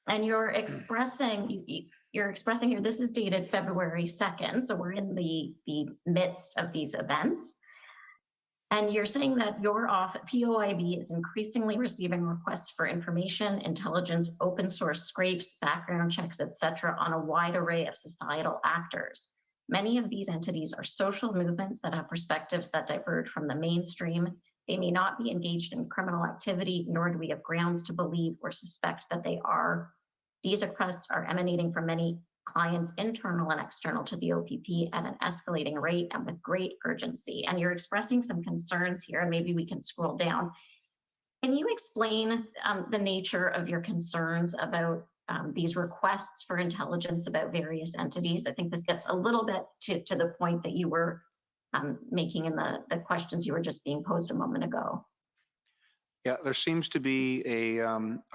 And you're expressing here, this is dated February 2nd, so we're in the midst of these events. And you're saying that your POIB is increasingly receiving requests for information, intelligence, open source scrapes, background checks, etc., on a wide array of societal actors. Many of these entities are social movements that have perspectives that diverge from the mainstream. They may not be engaged in criminal activity, nor do we have grounds to believe or suspect that they are. These requests are emanating from many clients, internal and external to the OPP, at an escalating rate and with great urgency. And you're expressing some concerns here, and maybe we can scroll down. Can you explain the nature of your concerns about these requests for intelligence about various entities? I think this gets a little bit to the point that you were making in the questions you were just being posed a moment ago. Yeah, there seems to be a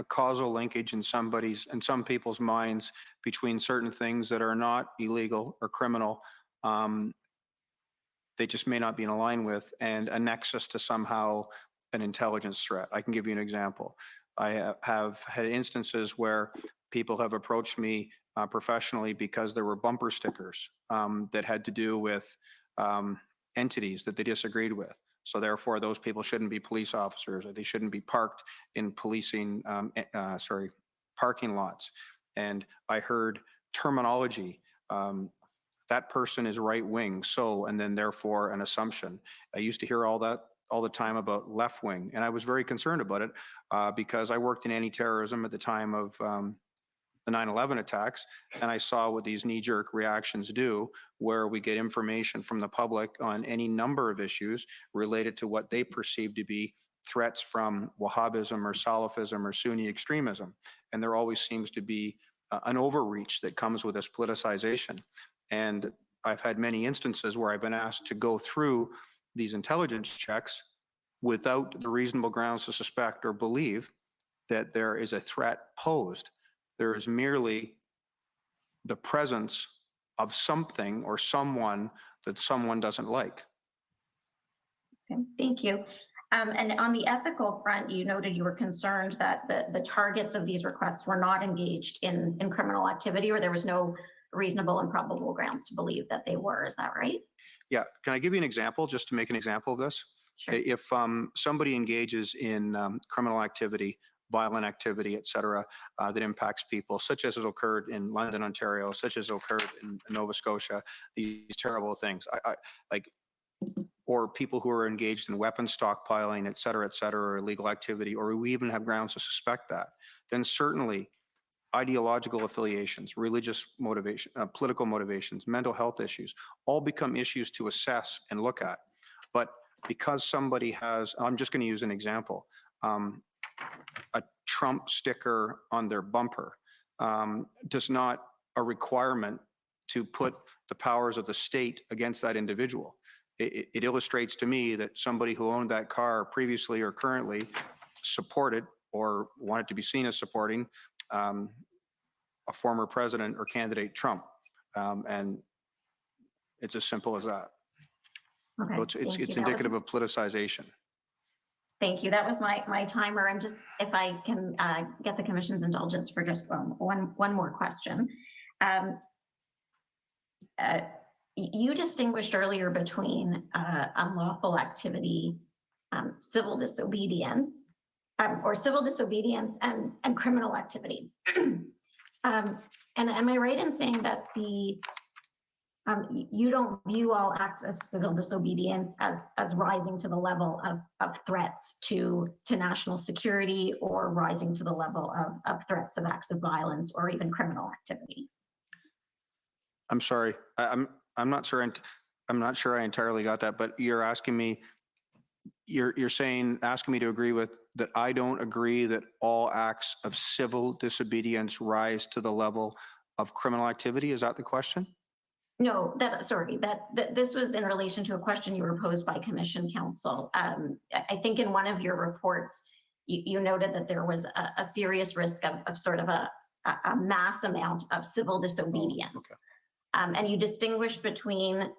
causal linkage in some people's minds between certain things that are not illegal or criminal. They just may not be in line with, and a nexus to somehow an intelligence threat. I can give you an example. I have had instances where people have approached me professionally because there were bumper stickers that had to do with entities that they disagreed with. So therefore, those people shouldn't be police officers, or they shouldn't be parked in parking lots. And I heard terminology, that person is right wing, so, and then therefore an assumption. I used to hear all that all the time about left wing, and I was very concerned about it because I worked in anti-terrorism at the time of the 9/11 attacks, and I saw what these knee-jerk reactions do, where we get information from the public on any number of issues related to what they perceive to be threats from Wahhabism or Salafism or Sunni extremism. And there always seems to be an overreach that comes with this politicization. And I've had many instances where I've been asked to go through these intelligence checks without the reasonable grounds to suspect or believe that there is a threat posed. There is merely the presence of something or someone that someone doesn't like. Okay, thank you. And on the ethical front, you noted you were concerned that the targets of these requests were not engaged in criminal activity, or there was no reasonable and probable grounds to believe that they were. Is that right? Yeah. Can I give you an example, just to make an example of this? Sure. If somebody engages in criminal activity, violent activity, et cetera, that impacts people, such as has occurred in London, Ontario, such as occurred in Nova Scotia, these terrible things, or people who are engaged in weapon stockpiling, et cetera, or illegal activity, or we even have grounds to suspect that, then certainly ideological affiliations, religious motivation, political motivations, mental health issues, all become issues to assess and look at. But because somebody has, I'm just going to use an example, a Trump sticker on their bumper does not a requirement to put the powers of the state against that individual. It illustrates to me that somebody who owned that car previously or currently supported or wanted to be seen as supporting a former president or candidate Trump. And it's as simple as that. Okay, So it's indicative of politicization. Thank you. That was my timer. I'm just, if I can get the commission's indulgence for just one more question. You distinguished earlier between unlawful activity, civil disobedience, or civil disobedience and criminal activity. And am I right in saying that you don't view all acts of civil disobedience as rising to the level of threats to national security, or rising to the level of threats of acts of violence or even criminal activity? I'm sorry, I'm not sure. I'm not sure I entirely got that, but you're asking me, you're saying, asking me to agree with that. I don't agree that all acts of civil disobedience rise to the level of criminal activity. Is that the question? No, sorry, this was in relation to a question you were posed by Commission Counsel. I think in one of your reports, you noted that there was a serious risk of sort of a mass amount of civil disobedience. Oh, okay. And you distinguished between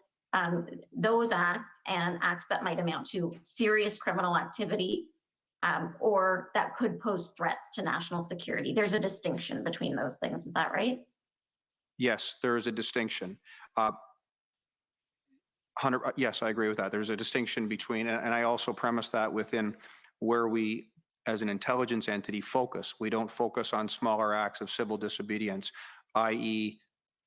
those acts and acts that might amount to serious criminal activity, or that could pose threats to national security. There's a distinction between those things. Is that right? Yes, there is a distinction. Yes, I agree with that. There's a distinction between, and I also premise that within where we, as an intelligence entity, focus. We don't focus on smaller acts of civil disobedience, i.e.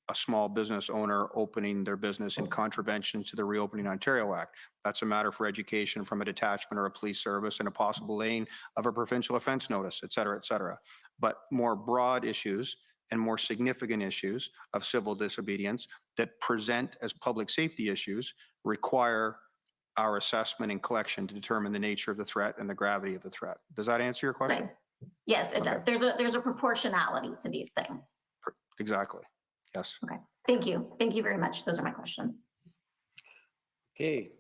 a small business owner opening their business in contravention to the Reopening Ontario Act. That's a matter for education from a detachment or a police service and a possible laying of a provincial offense notice, et cetera, et cetera. But more broad issues and more significant issues of civil disobedience that present as public safety issues require our assessment and collection to determine the nature of the threat and the gravity of the threat. Does that answer your question? Right. Yes, it does. There's a proportionality to these things. Exactly. Yes. Okay. Thank you. Thank you very much. Those are my questions. Okay,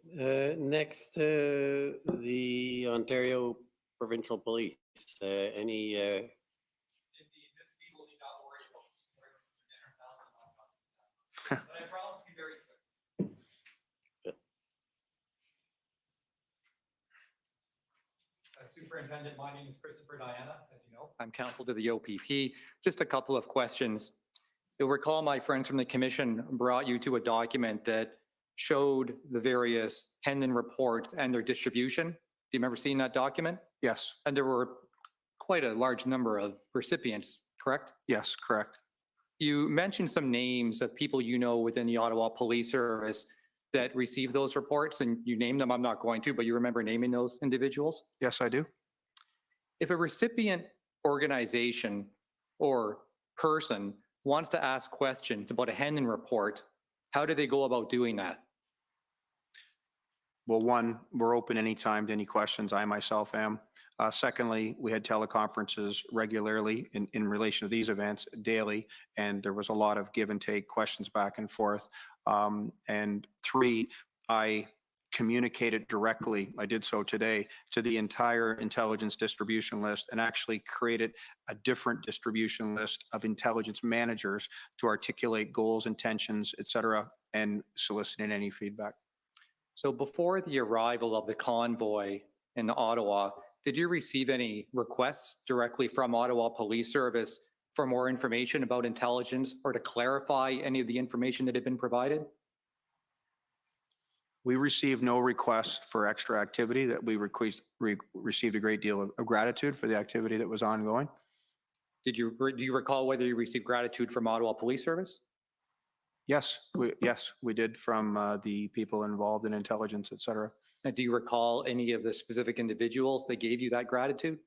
next, the Ontario Provincial Police. Any Superintendent, my name is Christopher Diana, as you know. I'm counsel to the OPP. Just a couple of questions. You'll recall my friends from the commission brought you to a document that showed the various Hendon reports and their distribution. Do you remember seeing that document? Yes. And there were quite a large number of recipients, correct? Yes, correct. You mentioned some names of people you know within the Ottawa Police Service that received those reports, and you named them. I'm not going to, but you remember naming those individuals? Yes, I do. If a recipient organization or person wants to ask questions about a Hendon report, how do they go about doing that? Well, one, we're open anytime to any questions. I myself am. Secondly, we had teleconferences regularly in relation to these events daily, and there was a lot of give and take, questions back and forth. And three, I communicated directly, I did so today, to the entire intelligence distribution list and actually created a different distribution list of intelligence managers to articulate goals, intentions, et cetera, and soliciting any feedback. So before the arrival of the convoy in Ottawa, did you receive any requests directly from Ottawa Police Service for more information about intelligence or to clarify any of the information that had been provided? We received no requests for extra activity. That we received a great deal of gratitude for the activity that was ongoing. Do you recall whether you received gratitude from Ottawa Police Service? Yes, we did from the people involved in intelligence, et cetera. And do you recall any of the specific individuals that gave you that gratitude?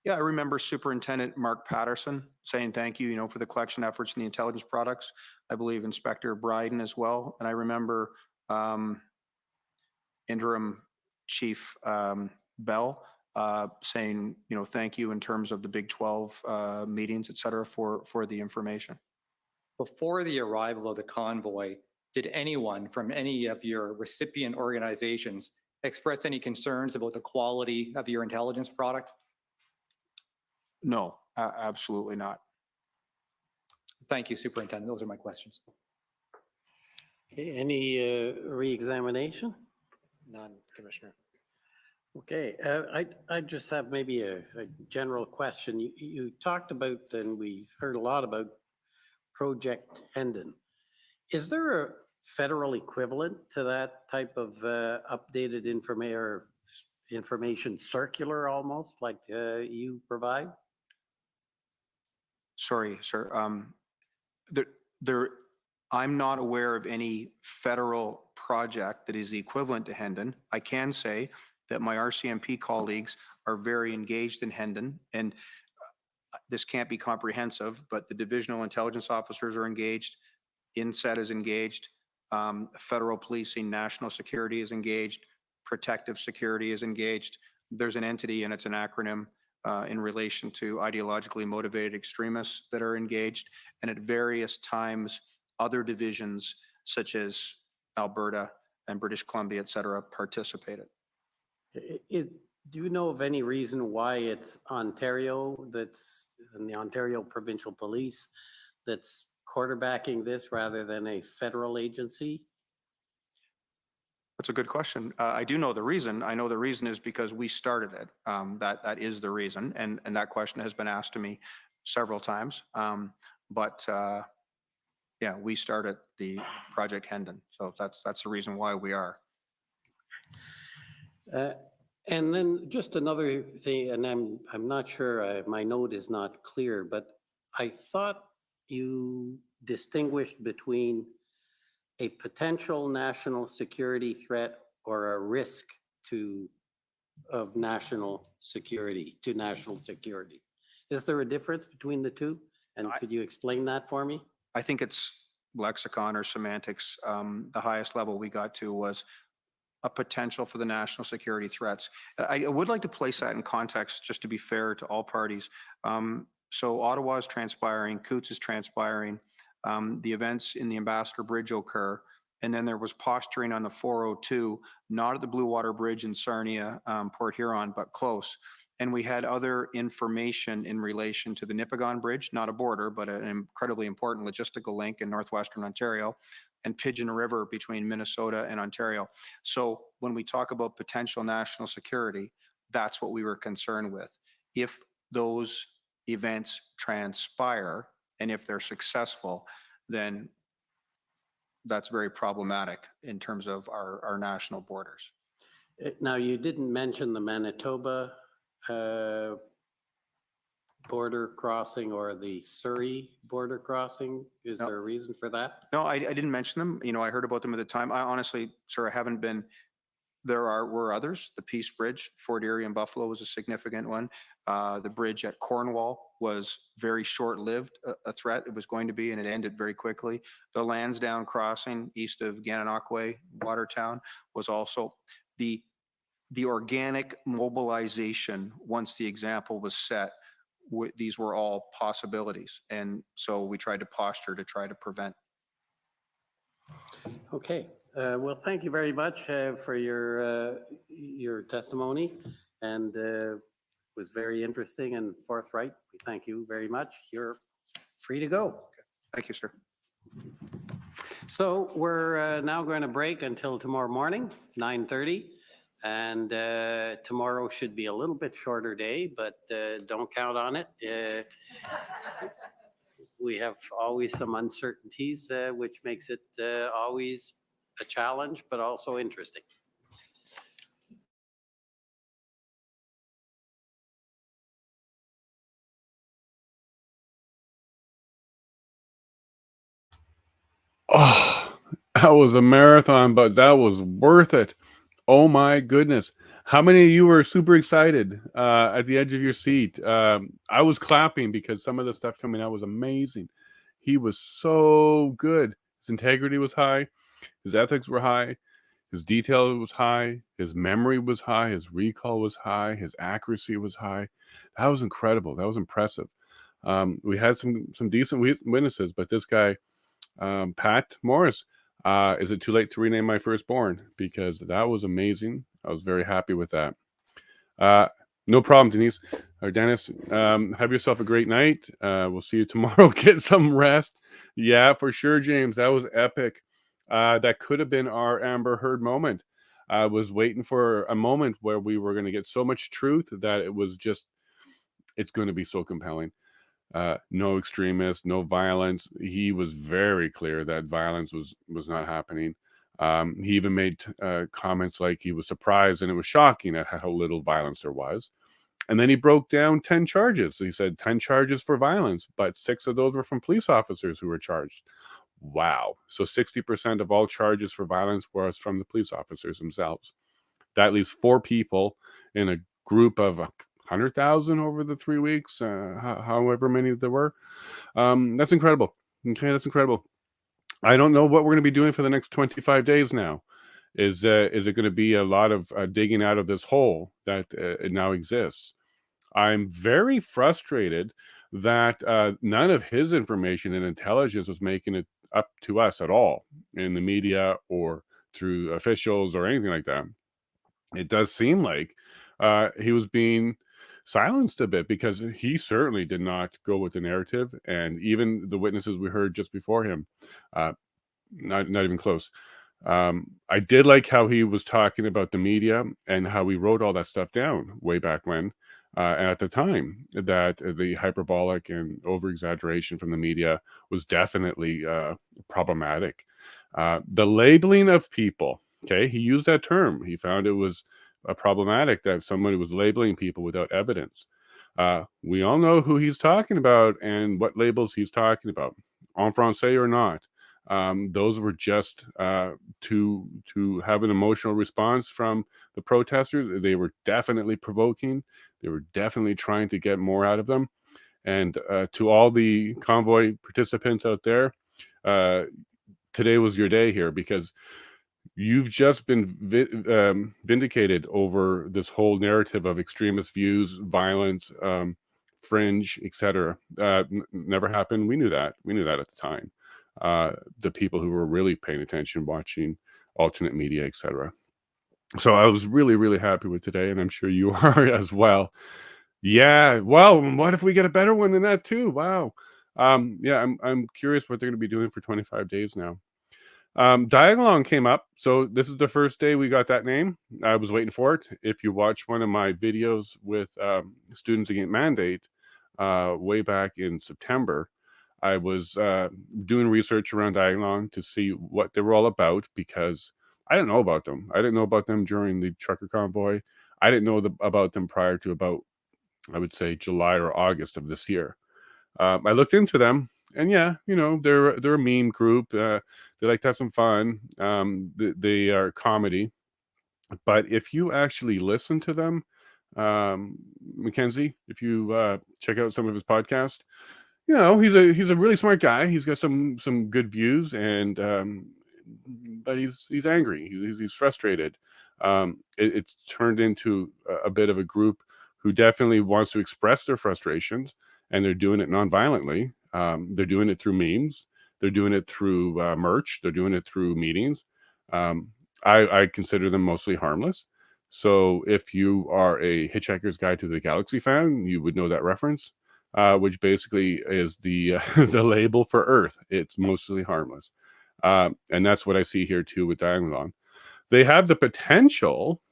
Yeah, I remember Superintendent Mark Patterson saying thank you, for the collection efforts in the intelligence products. I believe Inspector Bryden as well. And I remember Interim Chief Bell saying, thank you in terms of the Big 12 meetings, et cetera, for the information. Before the arrival of the convoy, did anyone from any of your recipient organizations express any concerns about the quality of your intelligence product? No, absolutely not. Thank you, Superintendent. Those are my questions. Okay, any re-examination? None, Commissioner. Okay, I just have maybe a general question. You talked about, and we heard a lot about Project Hendon. Is there a federal equivalent to that type of updated information circular almost like you provide? Sorry, sir. I'm not aware of any federal project that is equivalent to Hendon. I can say that my RCMP colleagues are very engaged in Hendon, and this can't be comprehensive, but the divisional intelligence officers are engaged, INSET is engaged, federal policing, national security is engaged, protective security is engaged. There's an entity, and it's an acronym, in relation to ideologically motivated extremists that are engaged, and at various times, other divisions such as Alberta and British Columbia, et cetera, participated. Do you know of any reason why it's Ontario and the Ontario Provincial Police that's quarterbacking this rather than a federal agency? That's a good question. I do know the reason. I know the reason is because we started it. That is the reason, and that question has been asked to me several times. Yeah, we started the Project Hendon, so that's the reason why we are. And then just another thing, and I'm not sure, my note is not clear, but I thought you distinguished between a potential national security threat or a risk of national security to national security. Is there a difference between the two? And could you explain that for me? I think it's lexicon or semantics. The highest level we got to was a potential for the national security threats. I would like to place that in context, just to be fair to all parties. So Ottawa is transpiring, Coots is transpiring, the events in the Ambassador Bridge occur, and then there was posturing on the 402, not at the Blue Water Bridge in Sarnia, Port Huron, but close. And we had other information in relation to the Nipigon Bridge, not a border, but an incredibly important logistical link in northwestern Ontario, and Pigeon River between Minnesota and Ontario. So when we talk about potential national security, that's what we were concerned with. If those events transpire and if they're successful, then that's very problematic in terms of our national borders. Now, you didn't mention the Manitoba border crossing or the Surrey border crossing. Is there a reason for that? No, I didn't mention them. You know, I heard about them at the time. I honestly, sir, I haven't been. Were others. The Peace Bridge, Fort Erie and Buffalo was a significant one. The bridge at Cornwall was very short-lived, a threat. It was going to be, and it ended very quickly. The Lansdowne crossing east of Gananoque, Watertown, was also the organic mobilization. Once the example was set, these were all possibilities, and so we tried to posture to try to prevent. Okay. Well, thank you very much for your testimony, and it was very interesting and forthright. We thank you very much. You're free to go. Thank you, sir. So we're now going to break until tomorrow morning, 9:30. And tomorrow should be a little bit shorter day, but don't count on it. We have always some uncertainties, which makes it always a challenge, but also interesting. Oh, that was a marathon, but that was worth it. Oh my goodness. How many of you were super excited at the edge of your seat? I was clapping because some of the stuff coming out was amazing. He was so good. His integrity was high. His ethics were high. His detail was high. His memory was high. His recall was high. His accuracy was high. That was incredible. That was impressive. We had some decent witnesses, but this guy, Pat Morris, is it too late to rename my firstborn? Because that was amazing. I was very happy with that. No problem, Denise or Dennis. Have yourself a great night. We'll see you tomorrow. Get some rest. Yeah, for sure, James. That was epic. That could have been our Amber Heard moment. I was waiting for a moment where we were going to get so much truth that it was just, it's going to be so compelling. No extremists, no violence. He was very clear that violence was not happening. He even made comments like he was surprised and it was shocking at how little violence there was. And then he broke down 10 charges. He said 10 charges for violence, but 6 of those were from police officers who were charged. Wow. So 60% of all charges for violence was from the police officers themselves. That leaves 4 people in a group of 100,000 over the 3 weeks, however many there were. That's incredible. Okay, that's incredible. I don't know what we're going to be doing for the next 25 days now. Is it going to be a lot of digging out of this hole that it now exists? I'm very frustrated that none of his information and intelligence was making it up to us at all in the media or through officials or anything like that. It does seem like he was being silenced a bit because he certainly did not go with the narrative, and even the witnesses we heard just before him, not even close. I did like how he was talking about the media and how he wrote all that stuff down way back when. And at the time, that the hyperbolic and over-exaggeration from the media was definitely problematic. The labeling of people, okay, he used that term. He found it was problematic that somebody was labeling people without evidence. We all know who he's talking about and what labels he's talking about, en français or not. Those were just to have an emotional response from the protesters. They were definitely provoking. They were definitely trying to get more out of them. And to all the convoy participants out there, today was your day here, because you've just been vindicated over this whole narrative of extremist views, violence, fringe, etc. Never happened. We knew that. We knew that at the time. The people who were really paying attention, watching alternate media, etc. So I was really, really happy with today, and I'm sure you are as well. Yeah, well, what if we get a better one than that too? Wow. Yeah, I'm curious what they're going to be doing for 25 days now. Diagonalong came up, so this is the first day we got that name. I was waiting for it. If you watch one of my videos with Students Against Mandate way back in September, I was doing research around Diagonalong to see what they were all about, because I didn't know about them. I didn't know about them during the trucker convoy. I didn't know about them prior to about, I would say, July or August of this year. I looked into them, and yeah, you know, they're a meme group. They like to have some fun. They are comedy, but if you actually listen to them, Mackenzie, if you check out some of his podcasts, you know, he's a really smart guy. He's got some good views, and but he's angry. He's frustrated. It's turned into a bit of a group who definitely wants to express their frustrations, and they're doing it non-violently. They're doing it through memes. They're doing it through merch. They're doing it through meetings. I consider them mostly harmless. So if you are a Hitchhiker's Guide to the Galaxy fan, you would know that reference, which basically is the the label for Earth. It's mostly harmless. And that's what I see here too with Diagonalong. They have the potential,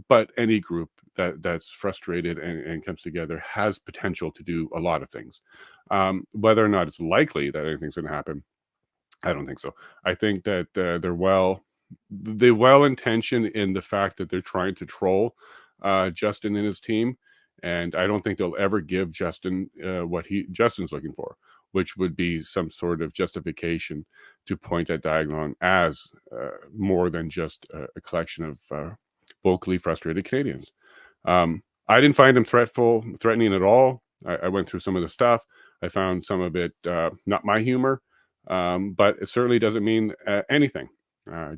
but any group that's frustrated and comes together has potential to do a lot of things. Whether or not it's likely that anything's going to happen, I don't think so. I think that they're well-intentioned in the fact that they're trying to troll Justin and his team, and I don't think they'll ever give Justin what Justin's looking for, which would be some sort of justification to point at Diagonalong as more than just a collection of vocally frustrated Canadians. I didn't find him threatening at all. I went through some of the stuff. I found some of it not my humor, but it certainly doesn't mean anything.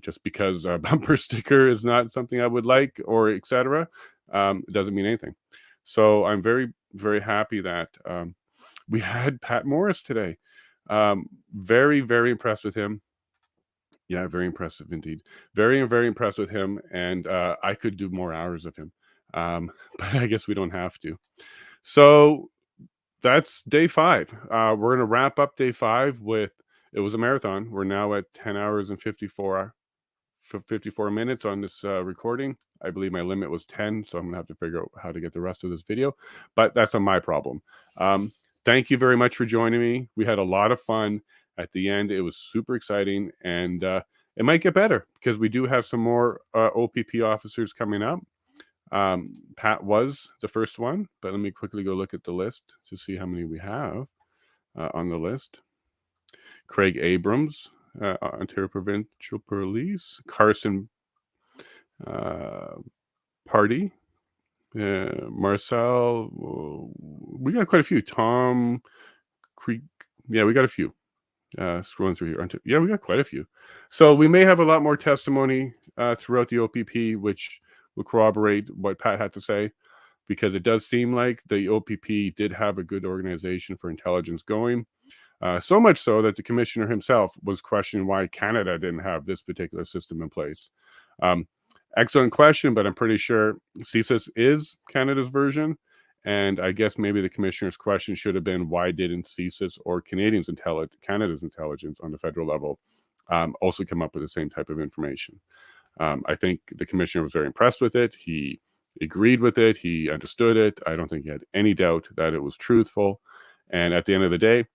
Just because a bumper sticker is not something I would like, or etc., it doesn't mean anything. So I'm very, very happy that we had Pat Morris today. Very, very impressed with him. Yeah, very impressive indeed. Very, very impressed with him, and I could do more hours of him, but I guess we don't have to. So that's day 5. We're going to wrap up day 5 with, it was a marathon. We're now at 10 hours and 54 minutes on this recording. I believe my limit was 10, so I'm gonna have to figure out how to get the rest of this video, but that's not my problem. Thank you very much for joining me. We had a lot of fun at the end. It was super exciting, and it might get better because we do have some more OPP officers coming up. Pat was the first one, but let me quickly go look at the list to see how many we have on the list. Craig Abrams, Ontario Provincial Police. Carson Party. Marcel. We got quite a few. Tom Creek. Yeah, we got a few. Scrolling through here. Yeah, we got quite a few. So we may have a lot more testimony throughout the OPP, which will corroborate what Pat had to say, because it does seem like the OPP did have a good organization for intelligence going. So much so that the commissioner himself was questioning why Canada didn't have this particular system in place. Excellent question, but I'm pretty sure CSIS is Canada's version. And I guess maybe the commissioner's question should have been, why didn't CSIS or Canada's intelligence on the federal level also come up with the same type of information. I think the commissioner was very impressed with it. He agreed with it. He understood it. I don't think he had any doubt that it was truthful. And at the end of the day,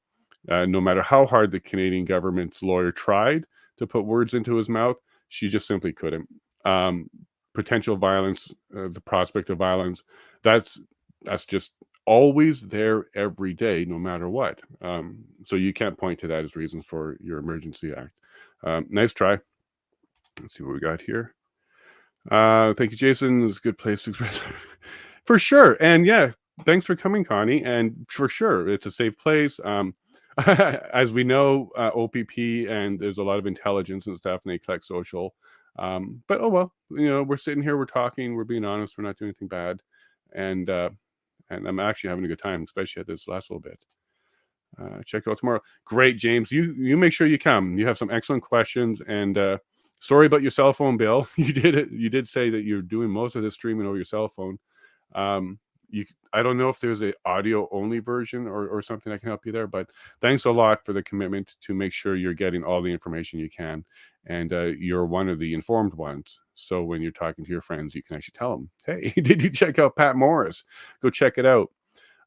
no matter how hard the Canadian government's lawyer tried to put words into his mouth, she just simply couldn't. Potential violence, the prospect of violence, that's just always there every day, no matter what. So you can't point to that as reasons for your Emergency Act. Nice try. Let's see what we got here. Thank you, Jason. It's a good place to express for sure. And yeah, thanks for coming, Connie. And for sure, it's a safe place. As we know, OPP, and there's a lot of intelligence and stuff, and they collect social. But oh well, we're sitting here, we're talking, we're being honest, we're not doing anything bad, and I'm actually having a good time, especially at this last little bit. Check out tomorrow. Great, James. You make sure you come. You have some excellent questions, and sorry about your cell phone bill. You did say that you're doing most of this streaming over your cell phone. I don't know if there's a audio only version or something that can help you there, but thanks a lot for the commitment to make sure you're getting all the information you can, and you're one of the informed ones. So when you're talking to your friends, you can actually tell them, hey, did you check out Pat Morris? Go check it out.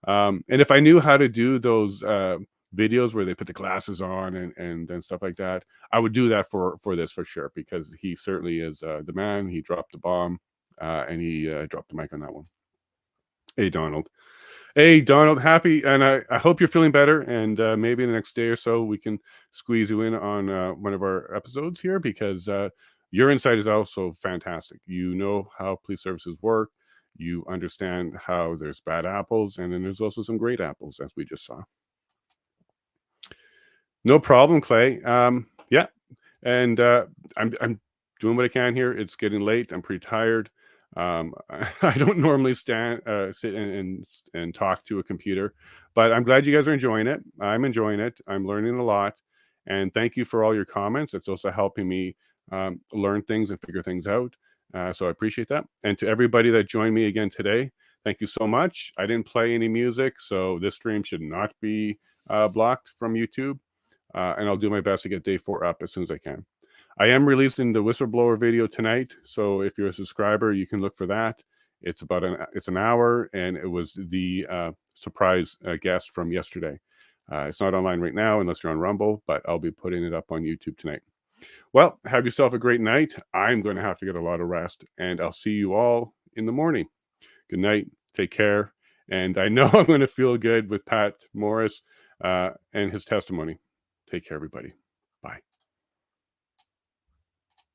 And if I knew how to do those videos where they put the glasses on and stuff like that, I would do that for this for sure, because he certainly is the man. He dropped the bomb, and he dropped the mic on that one. Hey, Donald. Hey, Donald, happy, and I hope you're feeling better, and maybe in the next day or so we can squeeze you in on one of our episodes here, because your insight is also fantastic. You know how police services work. You understand how there's bad apples, and then there's also some great apples, as we just saw. No problem, Clay. Yeah, and I'm doing what I can here. It's getting late. I'm pretty tired. I don't normally sit and talk to a computer, but I'm glad you guys are enjoying it. I'm enjoying it. I'm learning a lot, and thank you for all your comments. It's also helping me learn things and figure things out. So I appreciate that. And to everybody that joined me again today, thank you so much. I didn't play any music, so this stream should not be blocked from YouTube. And I'll do my best to get day 4 up as soon as I can. I am releasing the whistleblower video tonight, so if you're a subscriber, you can look for that. It's about an hour, and it was the surprise guest from yesterday. It's not online right now unless you're on Rumble, but I'll be putting it up on YouTube tonight. Well, have yourself a great night. I'm going to have to get a lot of rest, and I'll see you all in the morning. Good night. Take care. And I know I'm going to feel good with Pat Morris and his testimony. Take care, everybody.